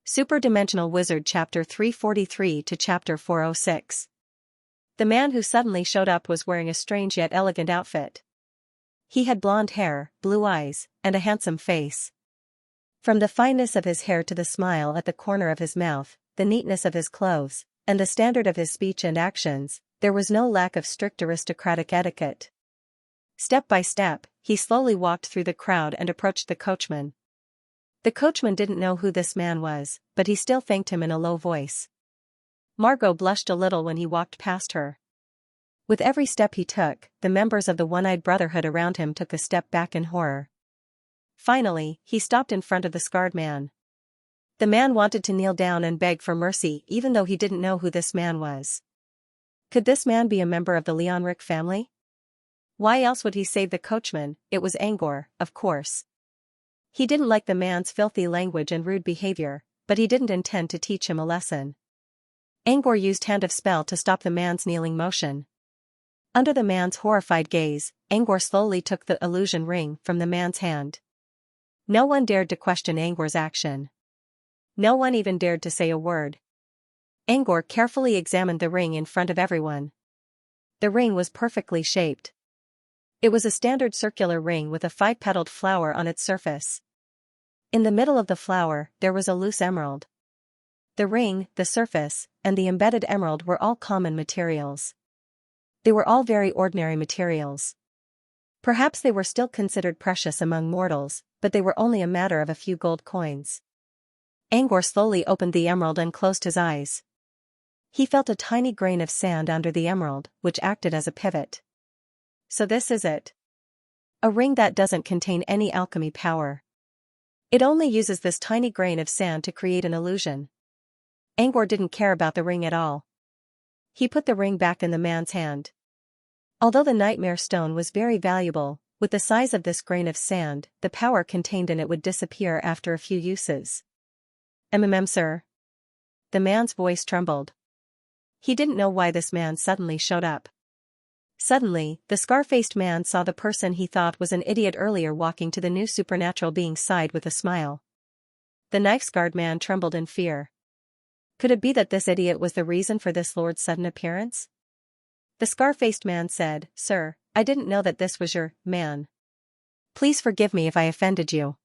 Superdimensional Wizard Chapter 343 to Chapter 406. The man who suddenly showed up was wearing a strange yet elegant outfit. He had blonde hair, blue eyes, and a handsome face. From the fineness of his hair to the smile at the corner of his mouth, the neatness of his clothes, and the standard of his speech and actions, there was no lack of strict aristocratic etiquette. Step by step, he slowly walked through the crowd and approached the coachman. The coachman didn't know who this man was, but he still thanked him in a low voice. Margot blushed a little when he walked past her. With every step he took, the members of the One-Eyed Brotherhood around him took a step back in horror. Finally, he stopped in front of the scarred man. The man wanted to kneel down and beg for mercy even though he didn't know who this man was. Could this man be a member of the Xianxia family? Why else would he save the coachman? It was Angor, of course. He didn't like the man's filthy language and rude behavior, but he didn't intend to teach him a lesson. Angor used Hand of Spell to stop the man's kneeling motion. Under the man's horrified gaze, Angor slowly took the illusion ring from the man's hand. No one dared to question Angor's action. No one even dared to say a word. Angor carefully examined the ring in front of everyone. The ring was perfectly shaped. It was a standard circular ring with a 5-petaled flower on its surface. In the middle of the flower, there was a loose emerald. The ring, the surface, and the embedded emerald were all common materials. They were all very ordinary materials. Perhaps they were still considered precious among mortals, but they were only a matter of a few gold coins. Angor slowly opened the emerald and closed his eyes. He felt a tiny grain of sand under the emerald, which acted as a pivot. So this is it. A ring that doesn't contain any alchemy power. It only uses this tiny grain of sand to create an illusion. Angor didn't care about the ring at all. He put the ring back in the man's hand. Although the nightmare stone was very valuable, with the size of this grain of sand, the power contained in it would disappear after a few uses. Sir. The man's voice trembled. He didn't know why this man suddenly showed up. Suddenly, the scar-faced man saw the person he thought was an idiot earlier walking to the new supernatural being's side with a smile. The knife-scarred man trembled in fear. Could it be that this idiot was the reason for this lord's sudden appearance? The scar-faced man said, "Sir, I didn't know that this was your man. Please forgive me if I offended you."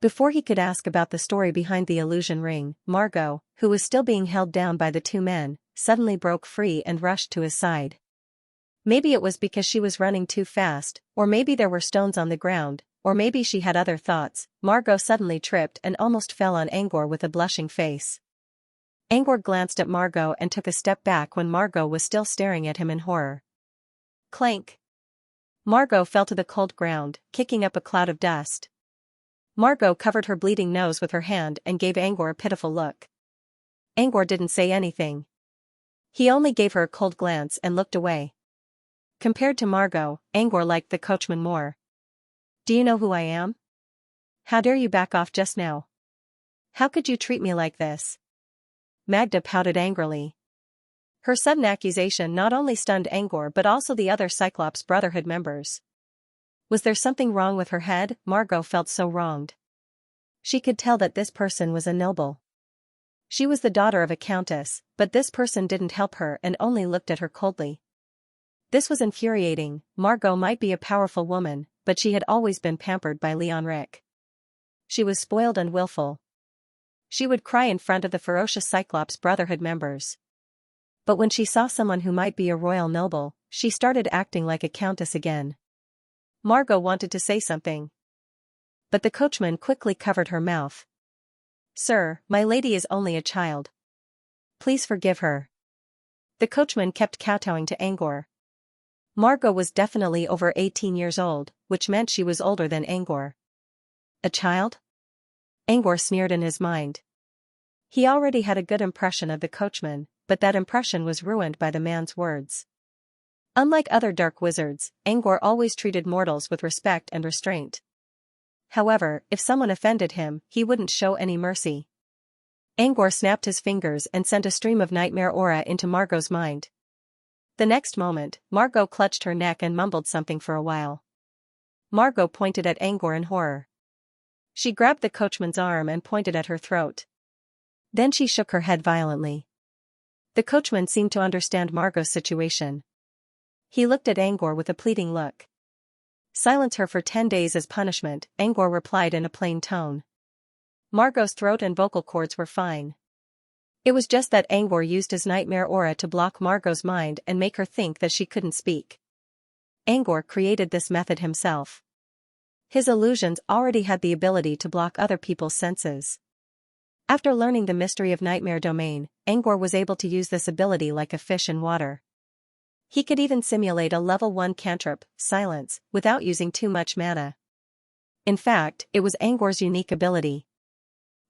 Before he could ask about the story behind the illusion ring, Margot, who was still being held down by the two men, suddenly broke free and rushed to his side. Maybe it was because she was running too fast, or maybe there were stones on the ground, or maybe she had other thoughts. Margot suddenly tripped and almost fell on Angor with a blushing face. Angor glanced at Margot and took a step back when Margot was still staring at him in horror. Clank! Margot fell to the cold ground, kicking up a cloud of dust. Margot covered her bleeding nose with her hand and gave Angor a pitiful look. Angor didn't say anything. He only gave her a cold glance and looked away. Compared to Margot, Angor liked the coachman more. "Do you know who I am? How dare you back off just now? How could you treat me like this?" Magda pouted angrily. Her sudden accusation not only stunned Angor but also the other Cyclops Brotherhood members. Was there something wrong with her head? Margot felt so wronged. She could tell that this person was a noble. She was the daughter of a countess, but this person didn't help her and only looked at her coldly. This was infuriating. Margot might be a powerful woman, but she had always been pampered by Xianxia. She was spoiled and willful. She would cry in front of the ferocious Cyclops Brotherhood members. But when she saw someone who might be a royal noble, she started acting like a countess again. Margot wanted to say something. But the coachman quickly covered her mouth. "Sir, my lady is only a child. Please forgive her." The coachman kept kowtowing to Angor. Margot was definitely over 18 years old, which meant she was older than Angor. A child? Angor sneered in his mind. He already had a good impression of the coachman, but that impression was ruined by the man's words. Unlike other dark wizards, Angor always treated mortals with respect and restraint. However, if someone offended him, he wouldn't show any mercy. Angor snapped his fingers and sent a stream of nightmare aura into Margot's mind. The next moment, Margot clutched her neck and mumbled something for a while. Margot pointed at Angor in horror. She grabbed the coachman's arm and pointed at her throat. Then she shook her head violently. The coachman seemed to understand Margot's situation. He looked at Angor with a pleading look. Silence her for 10 days as punishment, Angor replied in a plain tone. Margot's throat and vocal cords were fine. It was just that Angor used his nightmare aura to block Margot's mind and make her think that she couldn't speak. Angor created this method himself. His illusions already had the ability to block other people's senses. After learning the mystery of Nightmare Domain, Angor was able to use this ability like a fish in water. He could even simulate a level 1 cantrip, Silence, without using too much mana. In fact, it was Angor's unique ability.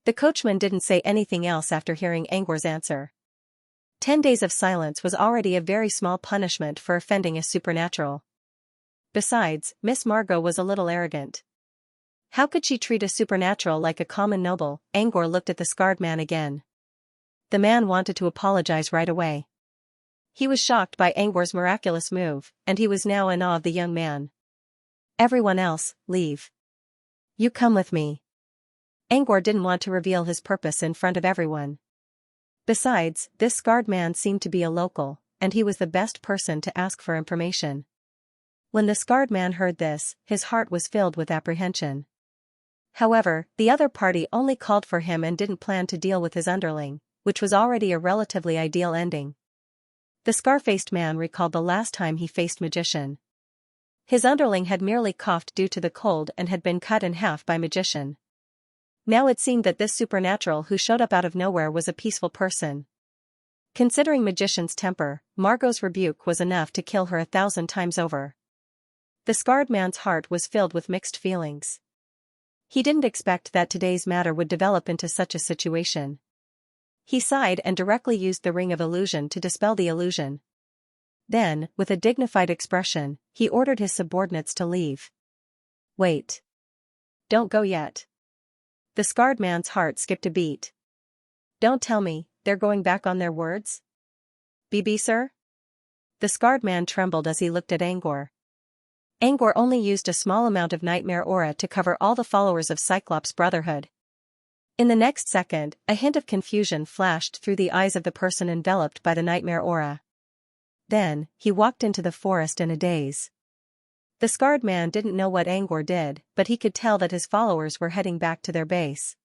The coachman didn't say anything else after hearing Angor's answer. 10 days of silence was already a very small punishment for offending a supernatural. Besides, Miss Margot was a little arrogant. How could she treat a supernatural like a common noble? Angor looked at the scarred man again. The man wanted to apologize right away. He was shocked by Angor's miraculous move, and he was now in awe of the young man. Everyone else, leave. You come with me. Angor didn't want to reveal his purpose in front of everyone. Besides, this scarred man seemed to be a local, and he was the best person to ask for information. When the scarred man heard this, his heart was filled with apprehension. However, the other party only called for him and didn't plan to deal with his underling, which was already a relatively ideal ending. The scar-faced man recalled the last time he faced Magician. His underling had merely coughed due to the cold and had been cut in half by Magician. Now it seemed that this supernatural who showed up out of nowhere was a peaceful person. Considering Magician's temper, Margot's rebuke was enough to kill her 1,000 times over. The scarred man's heart was filled with mixed feelings. He didn't expect that today's matter would develop into such a situation. He sighed and directly used the ring of illusion to dispel the illusion. Then, with a dignified expression, he ordered his subordinates to leave. Wait. Don't go yet. The scarred man's heart skipped a beat. Don't tell me, they're going back on their words? BB, sir? The scarred man trembled as he looked at Angor. Angor only used a small amount of nightmare aura to cover all the followers of Cyclops Brotherhood. In the next second, a hint of confusion flashed through the eyes of the person enveloped by the nightmare aura. Then, he walked into the forest in a daze. The scarred man didn't know what Angor did, but he could tell that his followers were heading back to their base.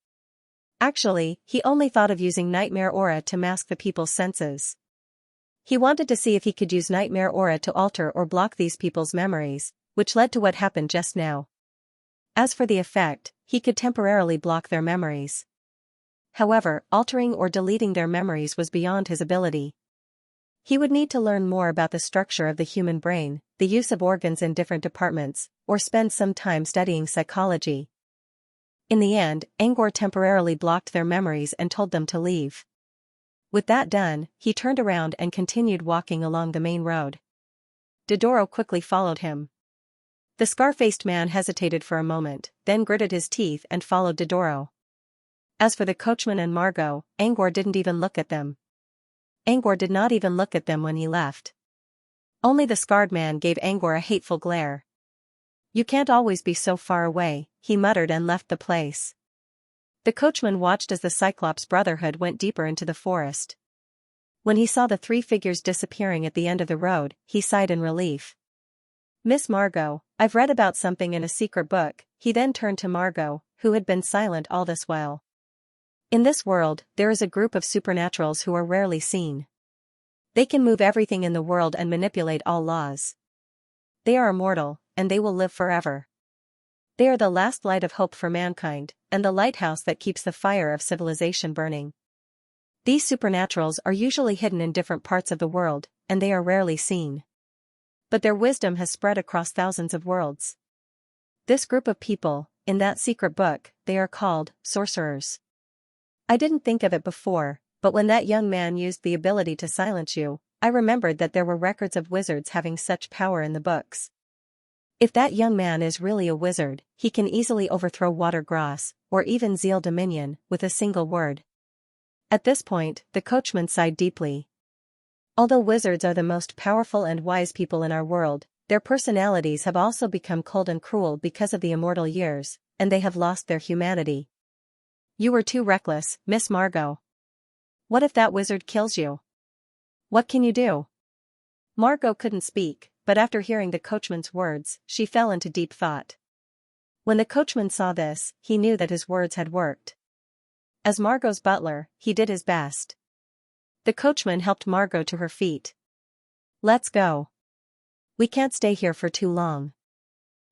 Actually, he only thought of using nightmare aura to mask the people's senses. He wanted to see if he could use nightmare aura to alter or block these people's memories, which led to what happened just now. As for the effect, he could temporarily block their memories. However, altering or deleting their memories was beyond his ability. He would need to learn more about the structure of the human brain, the use of organs in different departments, or spend some time studying psychology. In the end, Angor temporarily blocked their memories and told them to leave. With that done, he turned around and continued walking along the main road. Dodoro quickly followed him. The scar-faced man hesitated for a moment, then gritted his teeth and followed Dodoro. As for the coachman and Margot, Angor didn't even look at them. Angor did not even look at them when he left. Only the scarred man gave Angor a hateful glare. You can't always be so far away, he muttered and left the place. The coachman watched as the Cyclops Brotherhood went deeper into the forest. When he saw the 3 figures disappearing at the end of the road, he sighed in relief. Miss Margot, I've read about something in a secret book. He then turned to Margot, who had been silent all this while. In this world, there is a group of supernaturals who are rarely seen. They can move everything in the world and manipulate all laws. They are immortal, and they will live forever. They are the last light of hope for mankind, and the lighthouse that keeps the fire of civilization burning. These supernaturals are usually hidden in different parts of the world, and they are rarely seen. But their wisdom has spread across thousands of worlds. This group of people, in that secret book, they are called sorcerers. I didn't think of it before, but when that young man used the ability to silence you, I remembered that there were records of wizards having such power in the books. If that young man is really a wizard, he can easily overthrow Watergrass, or even Zeal Dominion, with a single word. At this point, the coachman sighed deeply. Although wizards are the most powerful and wise people in our world, their personalities have also become cold and cruel because of the immortal years, and they have lost their humanity. You were too reckless, Miss Margot. What if that wizard kills you? What can you do? Margot couldn't speak, but after hearing the coachman's words, she fell into deep thought. When the coachman saw this, he knew that his words had worked. As Margot's butler, he did his best. The coachman helped Margot to her feet. Let's go. We can't stay here for too long.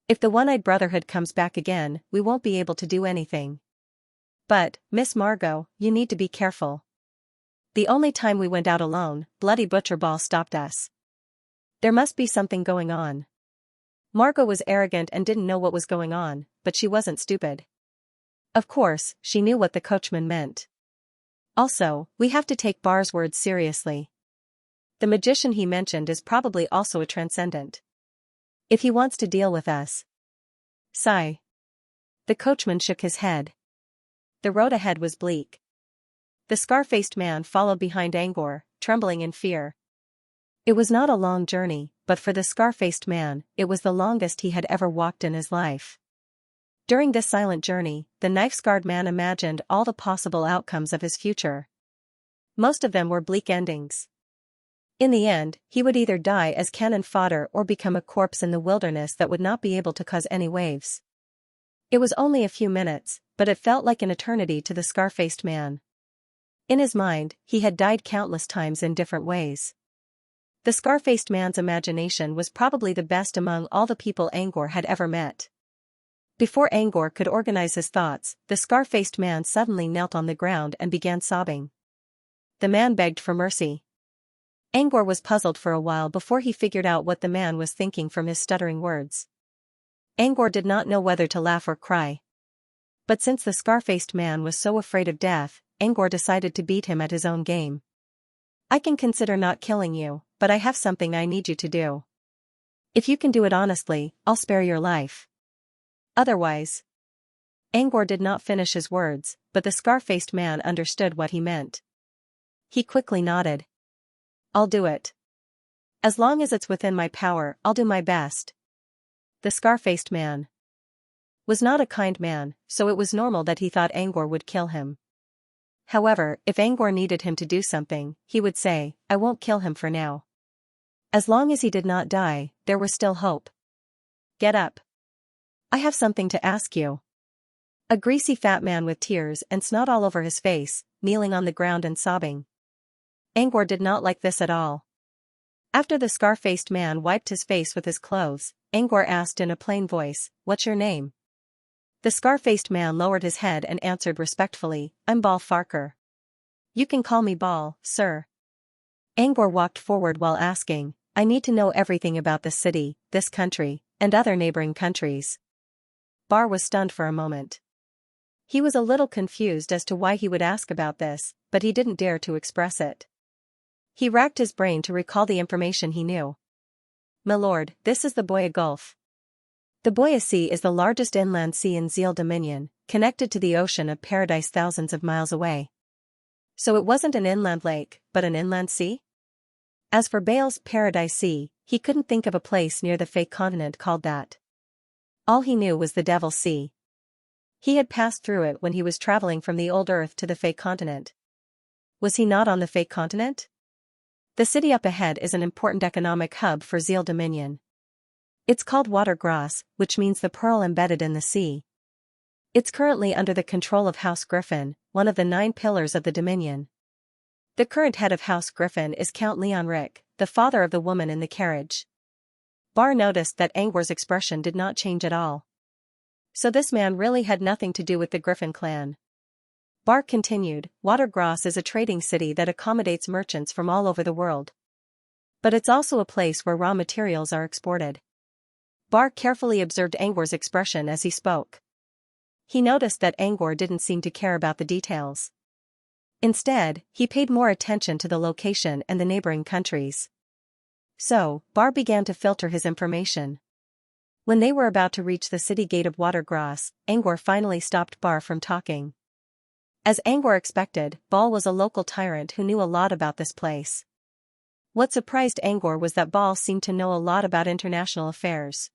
If the One-Eyed Brotherhood comes back again, we won't be able to do anything. But, Miss Margot, you need to be careful. The only time we went out alone, Bloody Butcher Ball stopped us. There must be something going on. Margot was arrogant and didn't know what was going on, but she wasn't stupid. Of course, she knew what the coachman meant. Also, we have to take Bar's words seriously. The magician he mentioned is probably also a transcendent. If he wants to deal with us. Sigh. The coachman shook his head. The road ahead was bleak. The scar-faced man followed behind Angor, trembling in fear. It was not a long journey, but for the scar-faced man, it was the longest he had ever walked in his life. During this silent journey, the knife-scarred man imagined all the possible outcomes of his future. Most of them were bleak endings. In the end, he would either die as cannon fodder or become a corpse in the wilderness that would not be able to cause any waves. It was only a few minutes, but it felt like an eternity to the scar-faced man. In his mind, he had died countless times in different ways. The scar-faced man's imagination was probably the best among all the people Angor had ever met. Before Angor could organize his thoughts, the scar-faced man suddenly knelt on the ground and began sobbing. The man begged for mercy. Angor was puzzled for a while before he figured out what the man was thinking from his stuttering words. Angor did not know whether to laugh or cry. But since the scar-faced man was so afraid of death, Angor decided to beat him at his own game. I can consider not killing you, but I have something I need you to do. If you can do it honestly, I'll spare your life. Otherwise. Angor did not finish his words, but the scar-faced man understood what he meant. He quickly nodded. I'll do it. As long as it's within my power, I'll do my best. The scar-faced man was not a kind man, so it was normal that he thought Angor would kill him. However, if Angor needed him to do something, he would say, I won't kill him for now. As long as he did not die, there was still hope. Get up. I have something to ask you. A greasy fat man with tears and snot all over his face, kneeling on the ground and sobbing. Angor did not like this at all. After the scar-faced man wiped his face with his clothes, Angor asked in a plain voice, What's your name? The scar-faced man lowered his head and answered respectfully, I'm Bal Farker. You can call me Bal, sir. Angor walked forward while asking, I need to know everything about this city, this country, and other neighboring countries. Bar was stunned for a moment. He was a little confused as to why he would ask about this, but he didn't dare to express it. He racked his brain to recall the information he knew. My lord, this is the Boya Gulf. The Boya Sea is the largest inland sea in Zeal Dominion, connected to the ocean of Paradise thousands of miles away. So it wasn't an inland lake, but an inland sea? As for Baal's Paradise Sea, he couldn't think of a place near the fake continent called that. All he knew was the Devil's Sea. He had passed through it when he was traveling from the old Earth to the fake continent. Was he not on the fake continent? The city up ahead is an important economic hub for Zeal Dominion. It's called Watergrass, which means the pearl embedded in the sea. It's currently under the control of House Griffin, one of the 9 pillars of the Dominion. The current head of House Griffin is Count Leon Rick, the father of the woman in the carriage. Bar noticed that Angor's expression did not change at all. So this man really had nothing to do with the Griffin clan. Bar continued, Watergrass is a trading city that accommodates merchants from all over the world. But it's also a place where raw materials are exported. Bar carefully observed Angor's expression as he spoke. He noticed that Angor didn't seem to care about the details. Instead, he paid more attention to the location and the neighboring countries. So, Bar began to filter his information. When they were about to reach the city gate of Watergrass, Angor finally stopped Bar from talking. As Angor expected, Bal was a local tyrant who knew a lot about this place. What surprised Angor was that Bal seemed to know a lot about international affairs.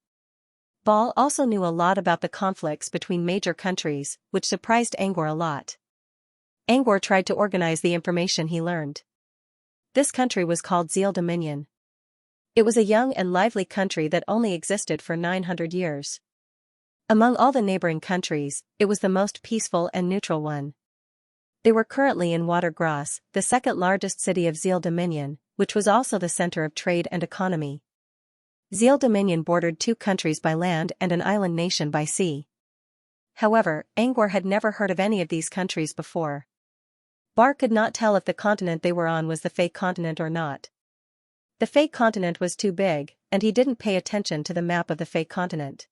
Bal also knew a lot about the conflicts between major countries, which surprised Angor a lot. Angor tried to organize the information he learned. This country was called Zeal Dominion. It was a young and lively country that only existed for 900 years. Among all the neighboring countries, it was the most peaceful and neutral one. They were currently in Watergrass, the second largest city of Zeal Dominion, which was also the center of trade and economy. Zeal Dominion bordered 2 countries by land and an island nation by sea. However, Angor had never heard of any of these countries before. Bar could not tell if the continent they were on was the Fey continent or not. The Fey continent was too big, and he didn't pay attention to the map of the Fey continent.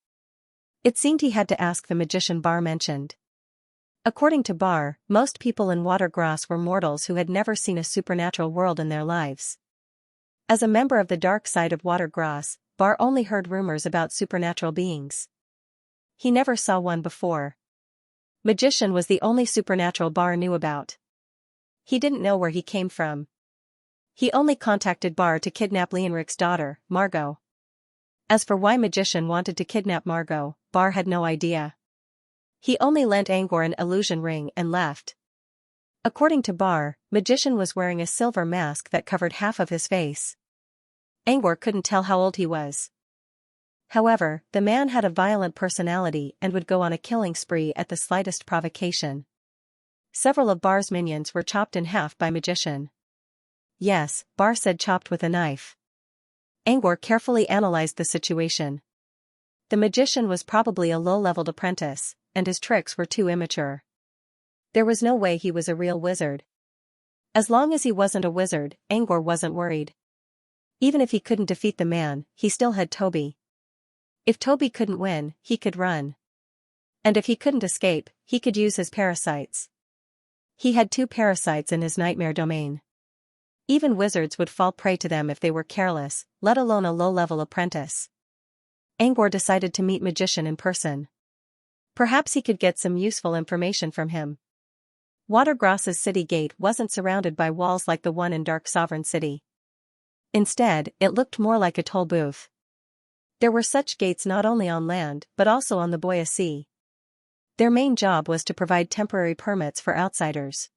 It seemed he had to ask the magician Bar mentioned. According to Bar, most people in Watergrass were mortals who had never seen a supernatural world in their lives. As a member of the dark side of Watergrass, Bar only heard rumors about supernatural beings. He never saw one before. Magician was the only supernatural Bar knew about. He didn't know where he came from. He only contacted Bar to kidnap Leonric's daughter, Margot. As for why Magician wanted to kidnap Margot, Bar had no idea. He only lent Angor an illusion ring and left. According to Bar, Magician was wearing a silver mask that covered half of his face. Angor couldn't tell how old he was. However, the man had a violent personality and would go on a killing spree at the slightest provocation. Several of Bar's minions were chopped in half by Magician. Yes, Bar said chopped with a knife. Angor carefully analyzed the situation. The magician was probably a low-leveled apprentice, and his tricks were too immature. There was no way he was a real wizard. As long as he wasn't a wizard, Angor wasn't worried. Even if he couldn't defeat the man, he still had Toby. If Toby couldn't win, he could run. And if he couldn't escape, he could use his parasites. He had 2 parasites in his nightmare domain. Even wizards would fall prey to them if they were careless, let alone a low-level apprentice. Angor decided to meet Magician in person. Perhaps he could get some useful information from him. Watergrass's city gate wasn't surrounded by walls like the one in Dark Sovereign City. Instead, it looked more like a toll booth. There were such gates not only on land but also on the Boya Sea. Their main job was to provide temporary permits for outsiders.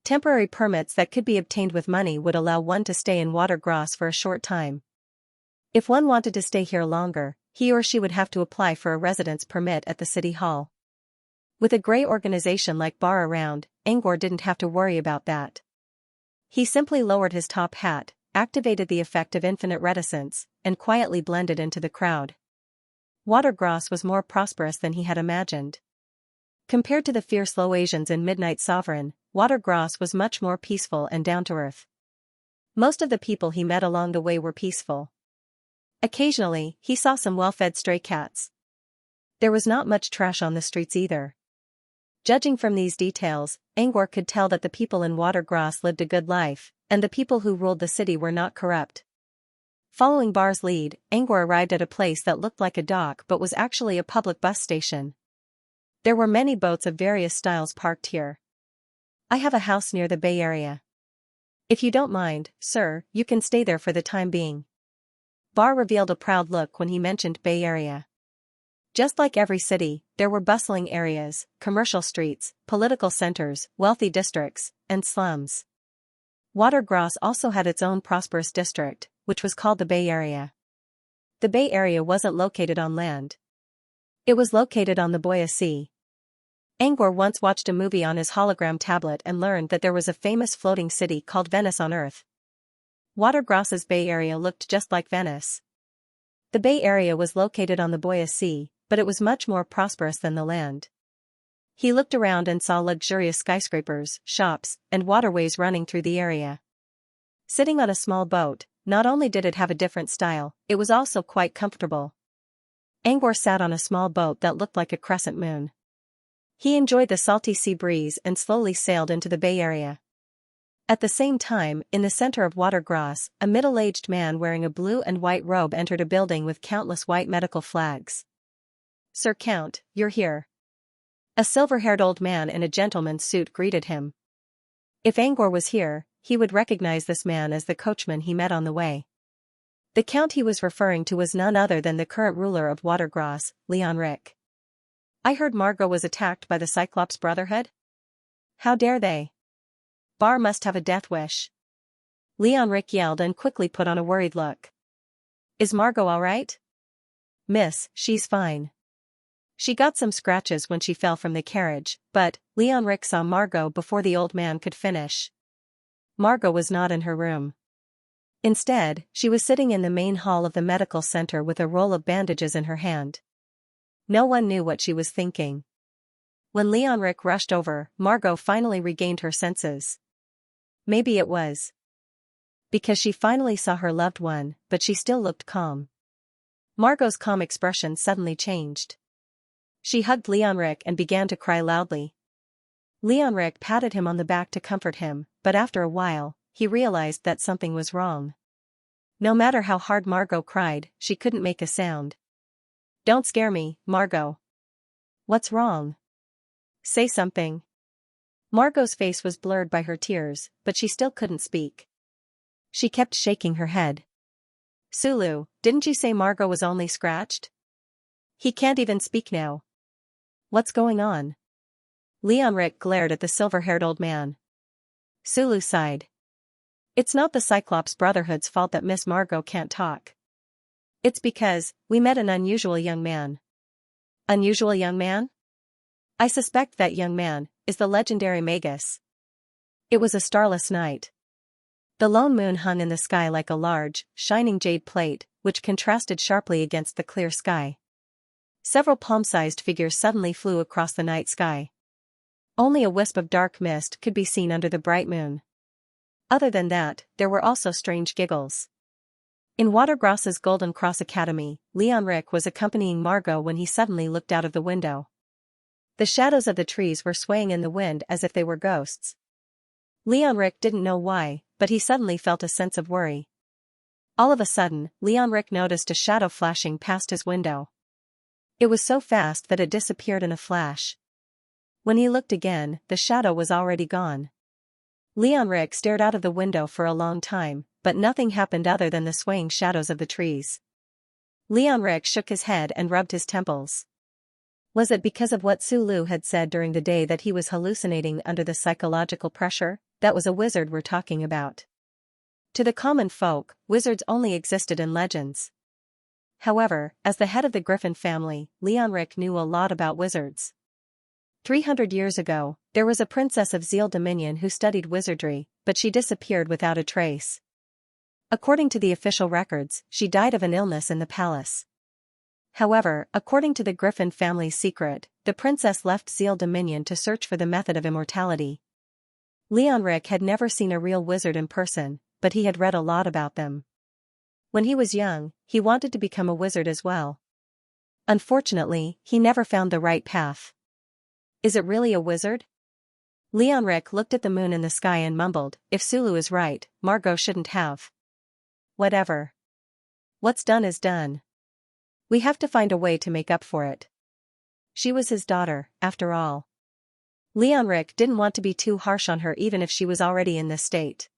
Temporary permits that could be obtained with money would allow one to stay in Watergrass for a short time. If one wanted to stay here longer, he or she would have to apply for a residence permit at the city hall. With a grey organization like Bar around, Angor didn't have to worry about that. He simply lowered his top hat, activated the effect of infinite reticence, and quietly blended into the crowd. Watergrass was more prosperous than he had imagined. Compared to the fierce Low Asians in Midnight Sovereign, Watergrass was much more peaceful and down-to-earth. Most of the people he met along the way were peaceful. Occasionally, he saw some well-fed stray cats. There was not much trash on the streets either. Judging from these details, Angor could tell that the people in Watergrass lived a good life, and the people who ruled the city were not corrupt. Following Bar's lead, Angor arrived at a place that looked like a dock but was actually a public bus station. There were many boats of various styles parked here. I have a house near the Bay Area. If you don't mind, sir, you can stay there for the time being. Bar revealed a proud look when he mentioned Bay Area. Just like every city, there were bustling areas, commercial streets, political centers, wealthy districts, and slums. Watergrass also had its own prosperous district, which was called the Bay Area. The Bay Area wasn't located on land. It was located on the Boya Sea. Angor once watched a movie on his hologram tablet and learned that there was a famous floating city called Venice on Earth. Watergrass's Bay Area looked just like Venice. The Bay Area was located on the Boya Sea, but it was much more prosperous than the land. He looked around and saw luxurious skyscrapers, shops, and waterways running through the area. Sitting on a small boat, not only did it have a different style, it was also quite comfortable. Angor sat on a small boat that looked like a crescent moon. He enjoyed the salty sea breeze and slowly sailed into the Bay Area. At the same time, in the center of Watergrass, a middle-aged man wearing a blue and white robe entered a building with countless white medical flags. "Sir Count, you're here." A silver-haired old man in a gentleman's suit greeted him. If Angor was here, he would recognize this man as the coachman he met on the way. The count he was referring to was none other than the current ruler of Watergrass, Leonric. "I heard Margot was attacked by the Cyclops Brotherhood?" How dare they? Bar must have a death wish. Leonric yelled and quickly put on a worried look. Is Margot alright? Miss, she's fine. She got some scratches when she fell from the carriage, but Leonric saw Margot before the old man could finish. Margot was not in her room. Instead, she was sitting in the main hall of the medical center with a roll of bandages in her hand. No one knew what she was thinking. When Leonric rushed over, Margot finally regained her senses. Maybe it was because she finally saw her loved one, but she still looked calm. Margot's calm expression suddenly changed. She hugged Leonric and began to cry loudly. Leonric patted him on the back to comfort him, but after a while, he realized that something was wrong. No matter how hard Margot cried, she couldn't make a sound. Don't scare me, Margot. What's wrong? Say something. Margot's face was blurred by her tears, but she still couldn't speak. She kept shaking her head. Sulu, didn't you say Margot was only scratched? He can't even speak now. What's going on? Leonric glared at the silver-haired old man. Sulu sighed. It's not the Cyclops Brotherhood's fault that Miss Margot can't talk. It's because we met an unusual young man. Unusual young man? I suspect that young man is the legendary Magus. It was a starless night. The lone moon hung in the sky like a large, shining jade plate, which contrasted sharply against the clear sky. Several palm-sized figures suddenly flew across the night sky. Only a wisp of dark mist could be seen under the bright moon. Other than that, there were also strange giggles. In Watergross's Golden Cross Academy, Leonric was accompanying Margot when he suddenly looked out of the window. The shadows of the trees were swaying in the wind as if they were ghosts. Leonric didn't know why, but he suddenly felt a sense of worry. All of a sudden, Leonric noticed a shadow flashing past his window. It was so fast that it disappeared in a flash. When he looked again, the shadow was already gone. Leonric stared out of the window for a long time, but nothing happened other than the swaying shadows of the trees. Leonric shook his head and rubbed his temples. Was it because of what Sulu had said during the day that he was hallucinating under the psychological pressure? That was a wizard we're talking about. To the common folk, wizards only existed in legends. However, as the head of the Griffin family, Leonric knew a lot about wizards. 300 years ago, there was a princess of Zeal Dominion who studied wizardry, but she disappeared without a trace. According to the official records, she died of an illness in the palace. However, according to the Griffin family's secret, the princess left Zeal Dominion to search for the method of immortality. Leonric had never seen a real wizard in person, but he had read a lot about them. When he was young, he wanted to become a wizard as well. Unfortunately, he never found the right path. Is it really a wizard? Leonric looked at the moon in the sky and mumbled, if Sulu is right, Margot shouldn't have. Whatever. What's done is done. We have to find a way to make up for it. She was his daughter, after all. Leonric didn't want to be too harsh on her even if she was already in this state.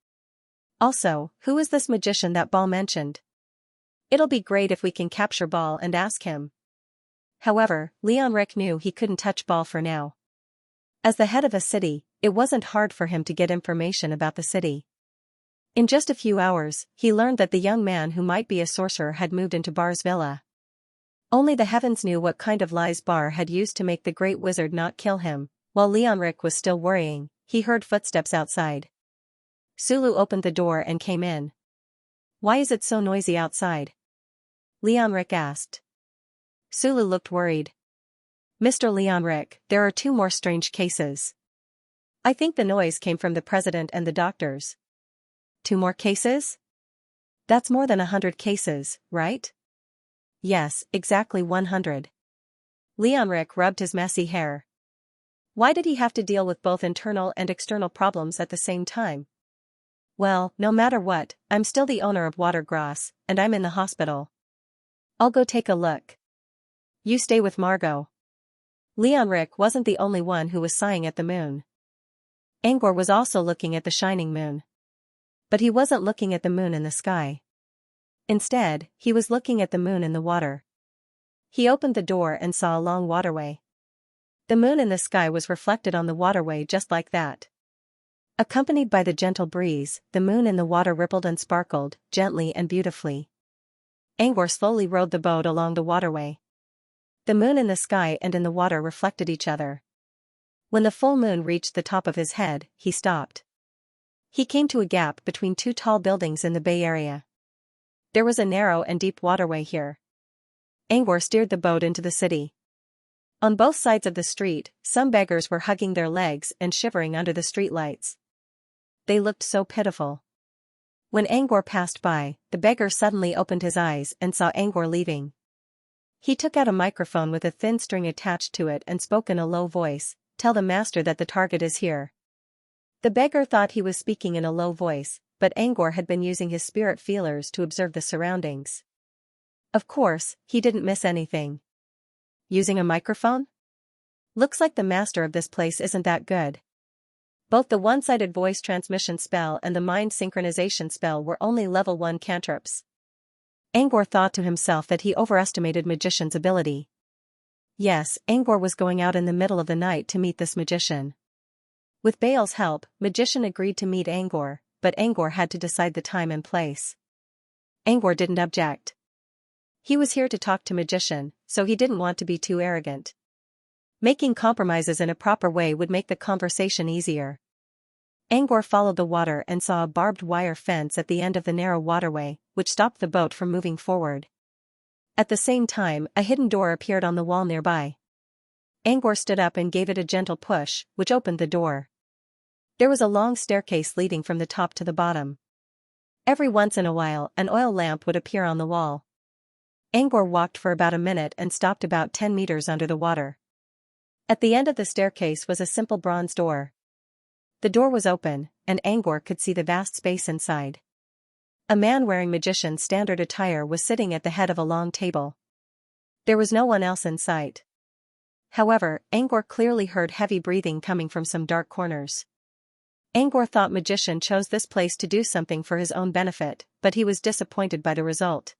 Also, who is this magician that Ball mentioned? It'll be great if we can capture Ball and ask him. However, Leonric knew he couldn't touch Ball for now. As the head of a city, it wasn't hard for him to get information about the city. In just a few hours, he learned that the young man who might be a sorcerer had moved into Bar's villa. Only the heavens knew what kind of lies Bar had used to make the great wizard not kill him. While Leonric was still worrying, he heard footsteps outside. Sulu opened the door and came in. Why is it so noisy outside? Leonric asked. Sulu looked worried. Mr. Leonric, there are 2 more strange cases. I think the noise came from the president and the doctors. 2 more cases? That's more than 100 cases, right? Yes, exactly 100. Leonric rubbed his messy hair. Why did he have to deal with both internal and external problems at the same time? Well, no matter what, I'm still the owner of Watergross, and I'm in the hospital. I'll go take a look. You stay with Margot. Leonric wasn't the only one who was sighing at the moon. Angor was also looking at the shining moon. But he wasn't looking at the moon in the sky. Instead, he was looking at the moon in the water. He opened the door and saw a long waterway. The moon in the sky was reflected on the waterway just like that. Accompanied by the gentle breeze, the moon in the water rippled and sparkled, gently and beautifully. Angor slowly rowed the boat along the waterway. The moon in the sky and in the water reflected each other. When the full moon reached the top of his head, he stopped. He came to a gap between two tall buildings in the Bay Area. There was a narrow and deep waterway here. Angor steered the boat into the city. On both sides of the street, some beggars were hugging their legs and shivering under the streetlights. They looked so pitiful. When Angor passed by, the beggar suddenly opened his eyes and saw Angor leaving. He took out a microphone with a thin string attached to it and spoke in a low voice, "Tell the master that the target is here." The beggar thought he was speaking in a low voice, but Angor had been using his spirit feelers to observe the surroundings. Of course, he didn't miss anything. Using a microphone? Looks like the master of this place isn't that good. Both the one-sided voice transmission spell and the mind synchronization spell were only level 1 cantrips. Angor thought to himself that he overestimated Magician's ability. Yes, Angor was going out in the middle of the night to meet this magician. With Baal's help, Magician agreed to meet Angor, but Angor had to decide the time and place. Angor didn't object. He was here to talk to Magician, so he didn't want to be too arrogant. Making compromises in a proper way would make the conversation easier. Angor followed the water and saw a barbed wire fence at the end of the narrow waterway, which stopped the boat from moving forward. At the same time, a hidden door appeared on the wall nearby. Angor stood up and gave it a gentle push, which opened the door. There was a long staircase leading from the top to the bottom. Every once in a while, an oil lamp would appear on the wall. Angor walked for about a minute and stopped about 10 meters under the water. At the end of the staircase was a simple bronze door. The door was open, and Angor could see the vast space inside. A man wearing Magician's standard attire was sitting at the head of a long table. There was no one else in sight. However, Angor clearly heard heavy breathing coming from some dark corners. Angor thought Magician chose this place to do something for his own benefit, but he was disappointed by the result.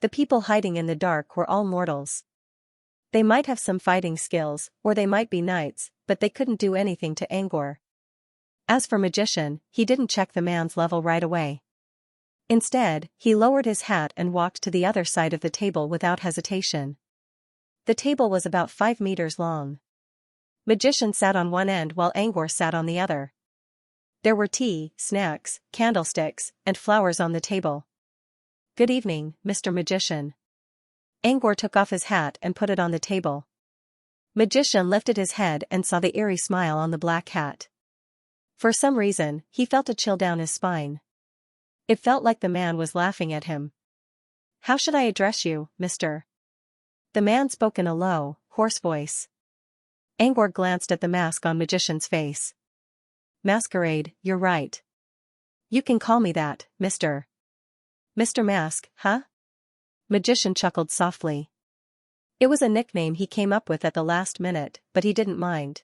The people hiding in the dark were all mortals. They might have some fighting skills, or they might be knights, but they couldn't do anything to Angor. As for Magician, he didn't check the man's level right away. Instead, he lowered his hat and walked to the other side of the table without hesitation. The table was about 5 meters long. Magician sat on one end while Angor sat on the other. There were tea, snacks, candlesticks, and flowers on the table. "Good evening, Mr. Magician." Angor took off his hat and put it on the table. Magician lifted his head and saw the eerie smile on the black hat. For some reason, he felt a chill down his spine. It felt like the man was laughing at him. "How should I address you, mister?" The man spoke in a low, hoarse voice. Angor glanced at the mask on Magician's face. "Masquerade, you're right. You can call me that, mister." "Mr. Mask, huh?" Magician chuckled softly. It was a nickname he came up with at the last minute, but he didn't mind.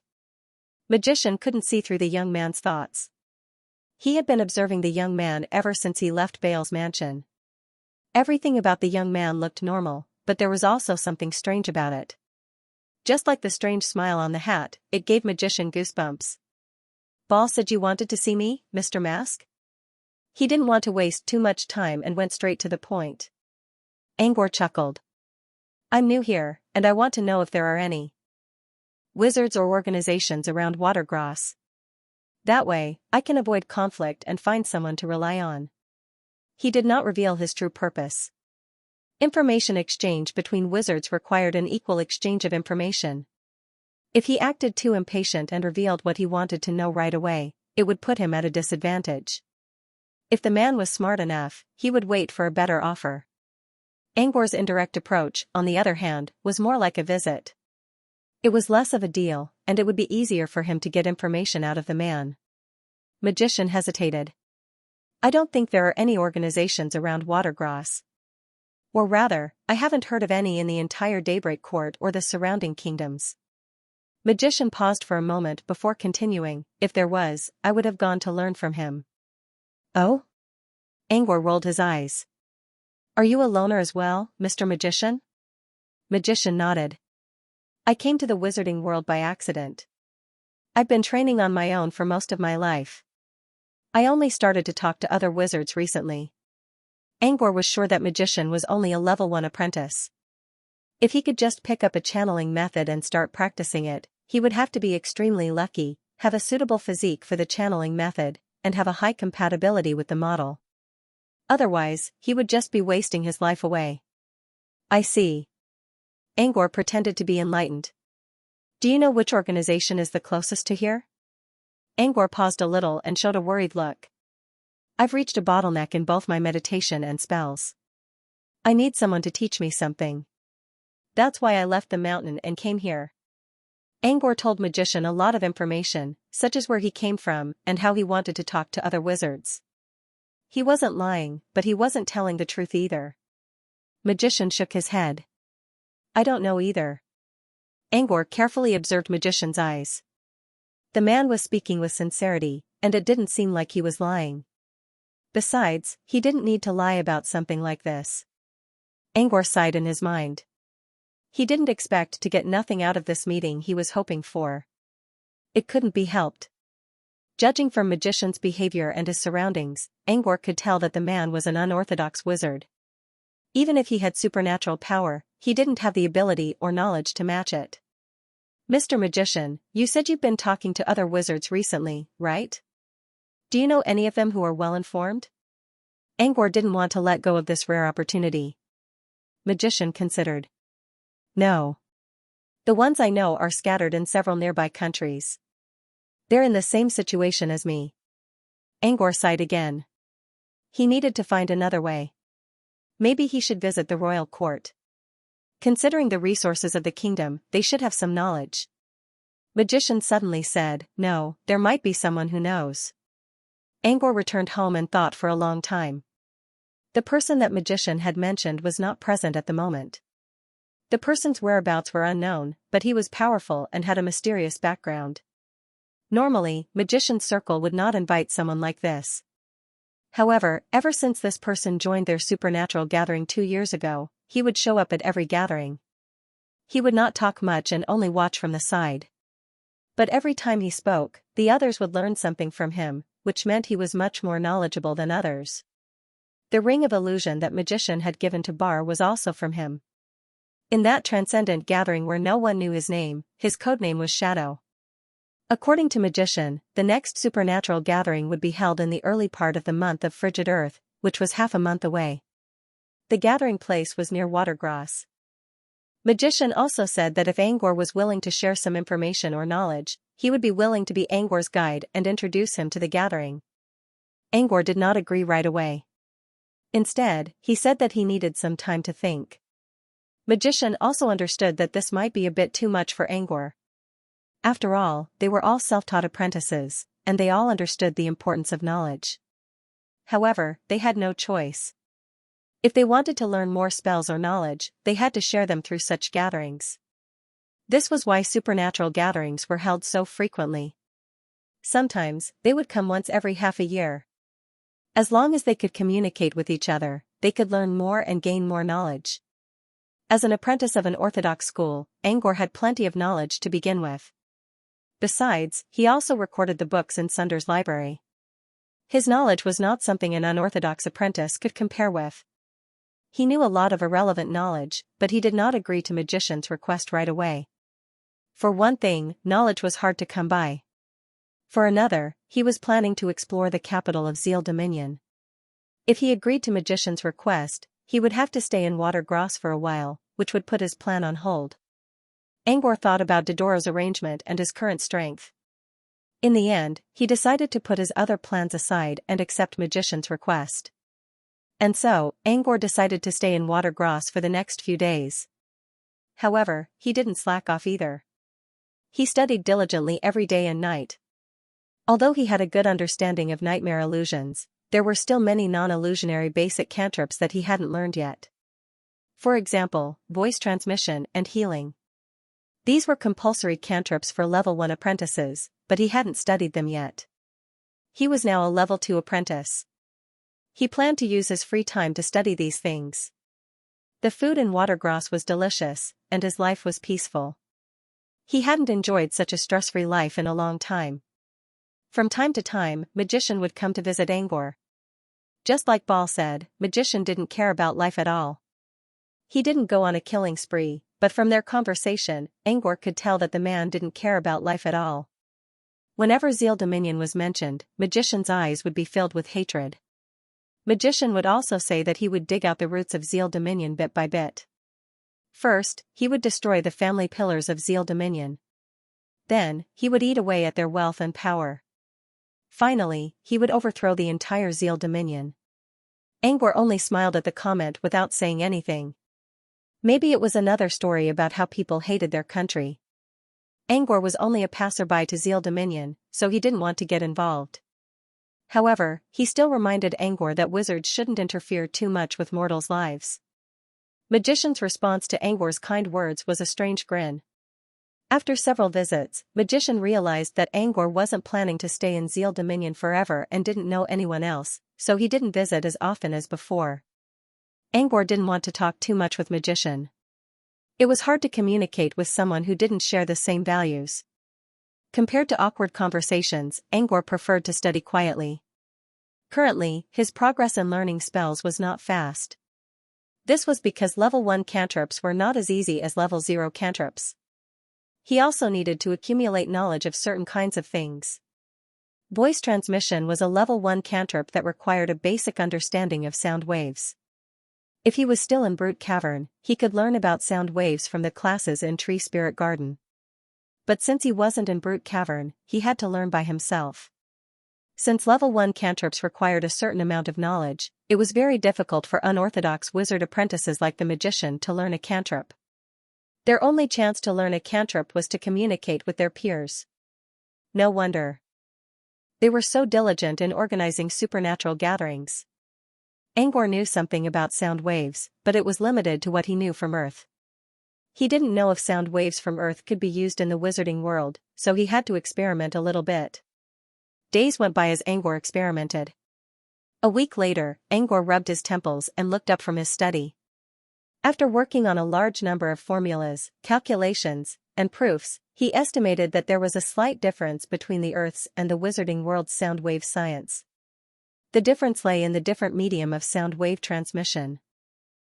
Magician couldn't see through the young man's thoughts. He had been observing the young man ever since he left Baal's mansion. Everything about the young man looked normal, but there was also something strange about it. Just like the strange smile on the hat, it gave Magician goosebumps. "Baal said you wanted to see me, Mr. Mask?" He didn't want to waste too much time and went straight to the point. Angor chuckled. "I'm new here, and I want to know if there are any wizards or organizations around Watergrass. That way, I can avoid conflict and find someone to rely on." He did not reveal his true purpose. Information exchange between wizards required an equal exchange of information. If he acted too impatient and revealed what he wanted to know right away, it would put him at a disadvantage. If the man was smart enough, he would wait for a better offer. Angor's indirect approach, on the other hand, was more like a visit. It was less of a deal, and it would be easier for him to get information out of the man. Magician hesitated. "I don't think there are any organizations around Watergrass. Or rather, I haven't heard of any in the entire Daybreak Court or the surrounding kingdoms." Magician paused for a moment before continuing. "If there was, I would have gone to learn from him." "Oh?" Angor rolled his eyes. "Are you a loner as well, Mr. Magician?" Magician nodded. I came to the wizarding world by accident. I've been training on my own for most of my life. I only started to talk to other wizards recently. Angor was sure that Magician was only a level 1 apprentice. If he could just pick up a channeling method and start practicing it, he would have to be extremely lucky, have a suitable physique for the channeling method, and have a high compatibility with the model. Otherwise, he would just be wasting his life away. I see. Angor pretended to be enlightened. Do you know which organization is the closest to here? Angor paused a little and showed a worried look. I've reached a bottleneck in both my meditation and spells. I need someone to teach me something. That's why I left the mountain and came here. Angor told Magician a lot of information, such as where he came from and how he wanted to talk to other wizards. He wasn't lying, but he wasn't telling the truth either. Magician shook his head. I don't know either. Angor carefully observed Magician's eyes. The man was speaking with sincerity, and it didn't seem like he was lying. Besides, he didn't need to lie about something like this. Angor sighed in his mind. He didn't expect to get nothing out of this meeting he was hoping for. It couldn't be helped. Judging from Magician's behavior and his surroundings, Angor could tell that the man was an unorthodox wizard. Even if he had supernatural power, he didn't have the ability or knowledge to match it. Mr. Magician, you said you've been talking to other wizards recently, right? Do you know any of them who are well-informed? Angor didn't want to let go of this rare opportunity. Magician considered. No. The ones I know are scattered in several nearby countries. They're in the same situation as me. Angor sighed again. He needed to find another way. Maybe he should visit the royal court. Considering the resources of the kingdom, they should have some knowledge. Magician suddenly said, no, there might be someone who knows. Angor returned home and thought for a long time. The person that Magician had mentioned was not present at the moment. The person's whereabouts were unknown, but he was powerful and had a mysterious background. Normally, Magician's circle would not invite someone like this. However, ever since this person joined their supernatural gathering 2 years ago, he would show up at every gathering. He would not talk much and only watch from the side. But every time he spoke, the others would learn something from him, which meant he was much more knowledgeable than others. The ring of illusion that Magician had given to Bar was also from him. In that transcendent gathering where no one knew his name, his codename was Shadow. According to Magician, the next supernatural gathering would be held in the early part of the month of Frigid Earth, which was half a month away. The gathering place was near Watergrass. Magician also said that if Angor was willing to share some information or knowledge, he would be willing to be Angor's guide and introduce him to the gathering. Angor did not agree right away. Instead, he said that he needed some time to think. Magician also understood that this might be a bit too much for Angor. After all, they were all self-taught apprentices, and they all understood the importance of knowledge. However, they had no choice. If they wanted to learn more spells or knowledge, they had to share them through such gatherings. This was why supernatural gatherings were held so frequently. Sometimes, they would come once every half a year. As long as they could communicate with each other, they could learn more and gain more knowledge. As an apprentice of an orthodox school, Angor had plenty of knowledge to begin with. Besides, he also recorded the books in Sunder's library. His knowledge was not something an unorthodox apprentice could compare with. He knew a lot of irrelevant knowledge, but he did not agree to Magician's request right away. For one thing, knowledge was hard to come by. For another, he was planning to explore the capital of Zeal Dominion. If he agreed to Magician's request, he would have to stay in Watergrass for a while, which would put his plan on hold. Angor thought about Dodoro's arrangement and his current strength. In the end, he decided to put his other plans aside and accept Magician's request. And so, Angor decided to stay in Watergrass for the next few days. However, he didn't slack off either. He studied diligently every day and night. Although he had a good understanding of nightmare illusions, there were still many non-illusionary basic cantrips that he hadn't learned yet. For example, voice transmission and healing. These were compulsory cantrips for level 1 apprentices, but he hadn't studied them yet. He was now a level 2 apprentice. He planned to use his free time to study these things. The food in Watergrass was delicious, and his life was peaceful. He hadn't enjoyed such a stress-free life in a long time. From time to time, Magician would come to visit Angor. Just like Ball said, Magician didn't care about life at all. He didn't go on a killing spree, but from their conversation, Angor could tell that the man didn't care about life at all. Whenever Zeal Dominion was mentioned, Magician's eyes would be filled with hatred. Magician would also say that he would dig out the roots of Zeal Dominion bit by bit. First, he would destroy the family pillars of Zeal Dominion. Then, he would eat away at their wealth and power. Finally, he would overthrow the entire Zeal Dominion. Angor only smiled at the comment without saying anything. Maybe it was another story about how people hated their country. Angor was only a passerby to Zeal Dominion, so he didn't want to get involved. However, he still reminded Angor that wizards shouldn't interfere too much with mortals' lives. Magician's response to Angor's kind words was a strange grin. After several visits, Magician realized that Angor wasn't planning to stay in Zeal Dominion forever and didn't know anyone else, so he didn't visit as often as before. Angor didn't want to talk too much with Magician. It was hard to communicate with someone who didn't share the same values. Compared to awkward conversations, Angor preferred to study quietly. Currently, his progress in learning spells was not fast. This was because level 1 cantrips were not as easy as level 0 cantrips. He also needed to accumulate knowledge of certain kinds of things. Voice transmission was a level 1 cantrip that required a basic understanding of sound waves. If he was still in Brute Cavern, he could learn about sound waves from the classes in Tree Spirit Garden. But since he wasn't in Brute Cavern, he had to learn by himself. Since level 1 cantrips required a certain amount of knowledge, it was very difficult for unorthodox wizard apprentices like the Magician to learn a cantrip. Their only chance to learn a cantrip was to communicate with their peers. No wonder. They were so diligent in organizing supernatural gatherings. Angor knew something about sound waves, but it was limited to what he knew from Earth. He didn't know if sound waves from Earth could be used in the wizarding world, so he had to experiment a little bit. Days went by as Angor experimented. A week later, Angor rubbed his temples and looked up from his study. After working on a large number of formulas, calculations, and proofs, he estimated that there was a slight difference between the Earth's and the wizarding world's sound wave science. The difference lay in the different medium of sound wave transmission.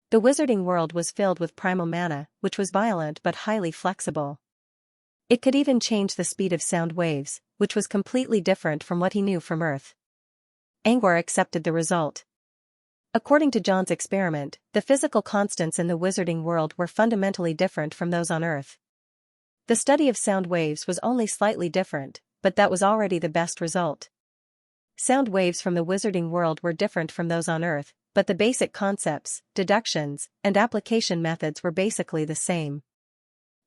The wizarding world was filled with primal mana, which was violent but highly flexible. It could even change the speed of sound waves, which was completely different from what he knew from Earth. Angor accepted the result. According to John's experiment, the physical constants in the wizarding world were fundamentally different from those on Earth. The study of sound waves was only slightly different, but that was already the best result. Sound waves from the wizarding world were different from those on Earth, but the basic concepts, deductions, and application methods were basically the same.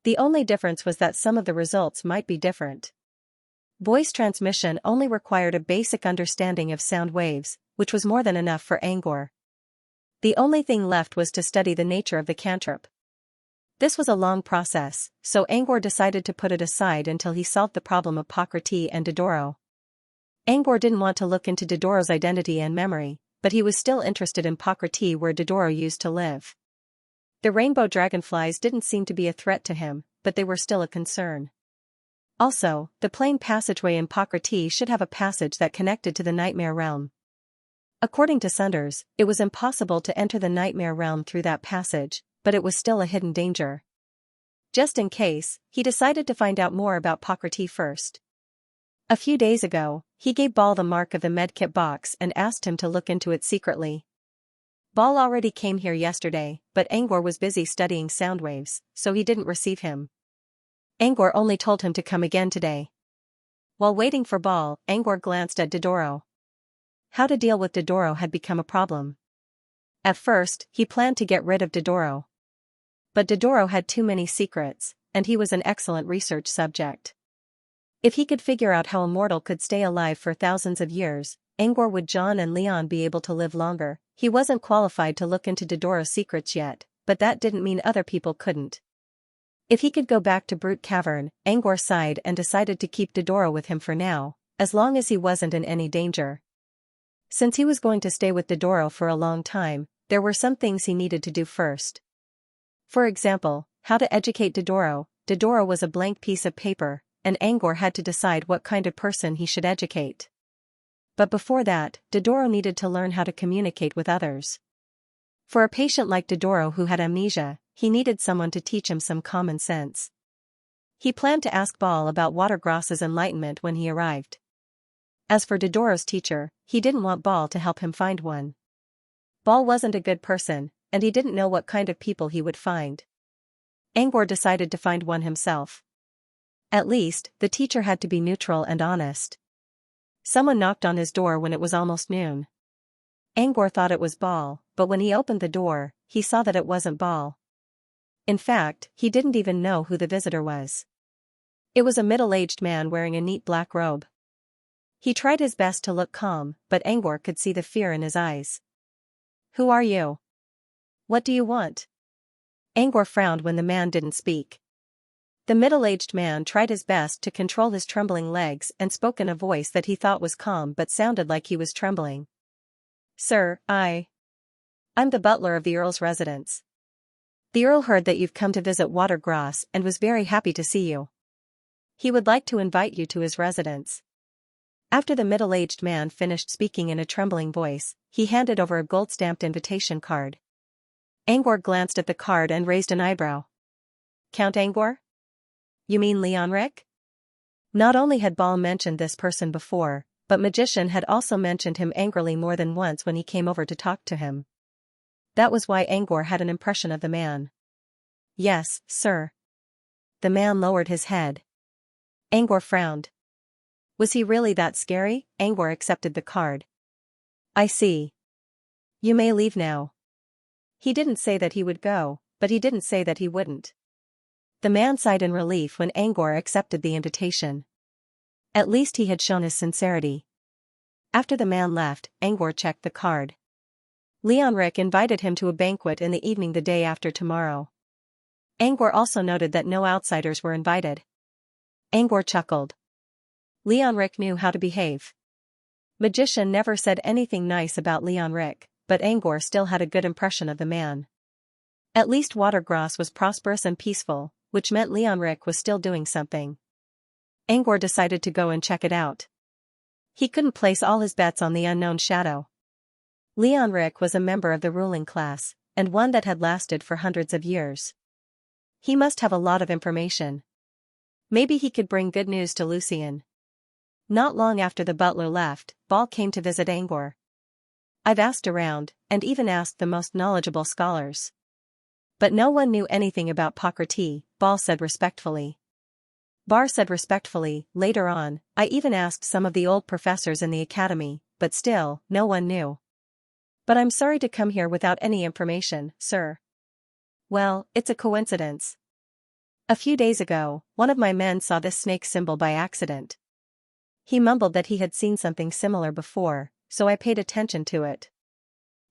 The only difference was that some of the results might be different. Voice transmission only required a basic understanding of sound waves, which was more than enough for Angor. The only thing left was to study the nature of the cantrip. This was a long process, so Angor decided to put it aside until he solved the problem of Pakrti and Dodoro. Angor didn't want to look into Dodoro's identity and memory, but he was still interested in Pakrti where Dodoro used to live. The rainbow dragonflies didn't seem to be a threat to him, but they were still a concern. Also, the plain passageway in Pakrti should have a passage that connected to the Nightmare Realm. According to Sunders, it was impossible to enter the Nightmare Realm through that passage, but it was still a hidden danger. Just in case, he decided to find out more about Pakrti first. A few days ago, he gave Ball the mark of the medkit box and asked him to look into it secretly. Ball already came here yesterday, but Angor was busy studying sound waves, so he didn't receive him. Angor only told him to come again today. While waiting for Ball, Angor glanced at Dodoro. How to deal with Dodoro had become a problem. At first, he planned to get rid of Dodoro. But Dodoro had too many secrets, and he was an excellent research subject. If he could figure out how a mortal could stay alive for thousands of years, Angor would John and Leon be able to live longer. He wasn't qualified to look into Dodoro's secrets yet, but that didn't mean other people couldn't. If he could go back to Brute Cavern, Angor sighed and decided to keep Dodoro with him for now, as long as he wasn't in any danger. Since he was going to stay with Dodoro for a long time, there were some things he needed to do first. For example, how to educate Dodoro, Dodoro was a blank piece of paper, and Angor had to decide what kind of person he should educate. But before that, Dodoro needed to learn how to communicate with others. For a patient like Dodoro who had amnesia, he needed someone to teach him some common sense. He planned to ask Ball about Watergross's enlightenment when he arrived. As for Dodoro's teacher, he didn't want Ball to help him find one. Ball wasn't a good person, and he didn't know what kind of people he would find. Angor decided to find one himself. At least, the teacher had to be neutral and honest. Someone knocked on his door when it was almost noon. Angor thought it was Ball, but when he opened the door, he saw that it wasn't Ball. In fact, he didn't even know who the visitor was. It was a middle-aged man wearing a neat black robe. He tried his best to look calm, but Angor could see the fear in his eyes. "Who are you? What do you want?" Angor frowned when the man didn't speak. The middle-aged man tried his best to control his trembling legs and spoke in a voice that he thought was calm but sounded like he was trembling. "Sir, I'm the butler of the Earl's residence. The Earl heard that you've come to visit Watergross and was very happy to see you. He would like to invite you to his residence." After the middle-aged man finished speaking in a trembling voice, he handed over a gold-stamped invitation card. Angor glanced at the card and raised an eyebrow. "Count Angor? You mean Xianxia?" Not only had Ball mentioned this person before, but Magician had also mentioned him angrily more than once when he came over to talk to him. That was why Angor had an impression of the man. "Yes, sir." The man lowered his head. Angor frowned. Was he really that scary? Angor accepted the card. "I see. You may leave now." He didn't say that he would go, but he didn't say that he wouldn't. The man sighed in relief when Angor accepted the invitation. At least he had shown his sincerity. After the man left, Angor checked the card. Xianxia invited him to a banquet in the evening the day after tomorrow. Angor also noted that no outsiders were invited. Angor chuckled. Xianxia knew how to behave. Magician never said anything nice about Xianxia, but Angor still had a good impression of the man. At least Watergross was prosperous and peaceful, which meant Xianxia was still doing something. Angor decided to go and check it out. He couldn't place all his bets on the unknown shadow. Xianxia was a member of the ruling class, and one that had lasted for hundreds of years. He must have a lot of information. Maybe he could bring good news to Lucien. Not long after the butler left, Ball came to visit Angor. "I've asked around, and even asked the most knowledgeable scholars. But no one knew anything about Pocrates," Ball said respectfully. Bar said respectfully, later on, "I even asked some of the old professors in the academy, but still, no one knew. But I'm sorry to come here without any information, sir." "Well, it's a coincidence. A few days ago, one of my men saw this snake symbol by accident. He mumbled that he had seen something similar before, so I paid attention to it.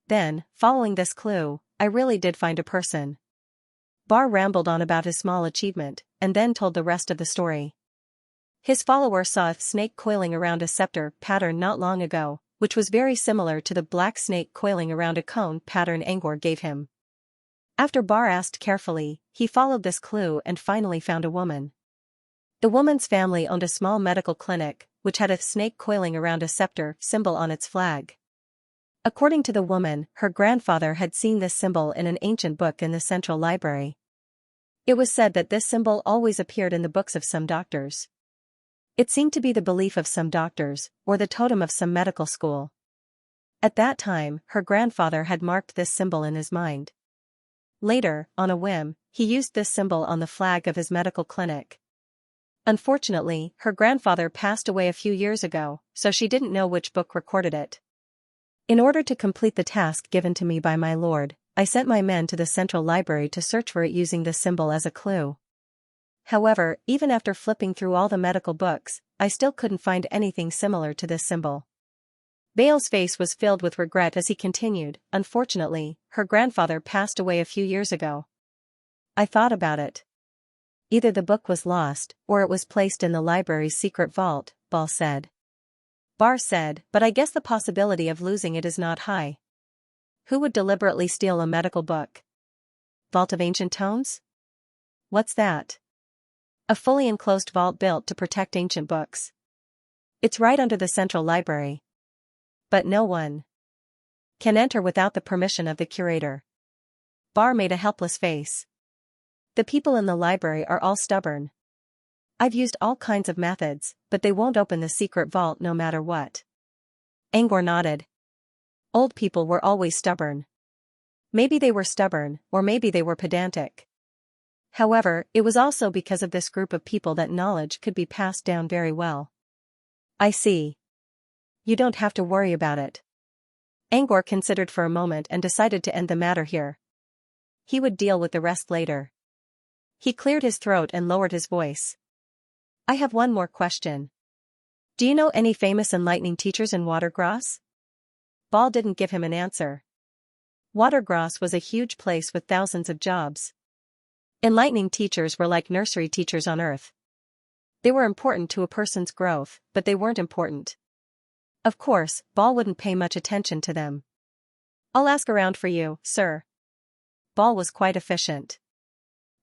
Then, following this clue, I really did find a person." Bar rambled on about his small achievement, and then told the rest of the story. His follower saw a snake coiling around a scepter pattern not long ago, which was very similar to the black snake coiling around a cone pattern Angor gave him. After Bar asked carefully, he followed this clue and finally found a woman. The woman's family owned a small medical clinic, which had a snake coiling around a scepter symbol on its flag. According to the woman, her grandfather had seen this symbol in an ancient book in the central library. It was said that this symbol always appeared in the books of some doctors. It seemed to be the belief of some doctors, or the totem of some medical school. At that time, her grandfather had marked this symbol in his mind. Later, on a whim, he used this symbol on the flag of his medical clinic. Unfortunately, her grandfather passed away a few years ago, so she didn't know which book recorded it. In order to complete the task given to me by my lord, I sent my men to the central library to search for it using this symbol as a clue. However, even after flipping through all the medical books, I still couldn't find anything similar to this symbol." Bale's face was filled with regret as he continued, "Unfortunately, her grandfather passed away a few years ago. I thought about it. Either the book was lost, or it was placed in the library's secret vault," Ball said. Bar said, "But I guess the possibility of losing it is not high. Who would deliberately steal a medical book? Vault of Ancient Tomes? What's that?" A fully enclosed vault built to protect ancient books. It's right under the central library. But no one can enter without the permission of the curator. Bar made a helpless face. The people in the library are all stubborn. I've used all kinds of methods, but they won't open the secret vault no matter what. Angor nodded. Old people were always stubborn. Maybe they were stubborn, or maybe they were pedantic. However, it was also because of this group of people that knowledge could be passed down very well. I see. You don't have to worry about it. Angor considered for a moment and decided to end the matter here. He would deal with the rest later. He cleared his throat and lowered his voice. I have one more question. Do you know any famous enlightening teachers in Watergrass? Ball didn't give him an answer. Watergrass was a huge place with thousands of jobs. Enlightening teachers were like nursery teachers on Earth. They were important to a person's growth, but they weren't important. Of course, Ball wouldn't pay much attention to them. I'll ask around for you, sir. Ball was quite efficient.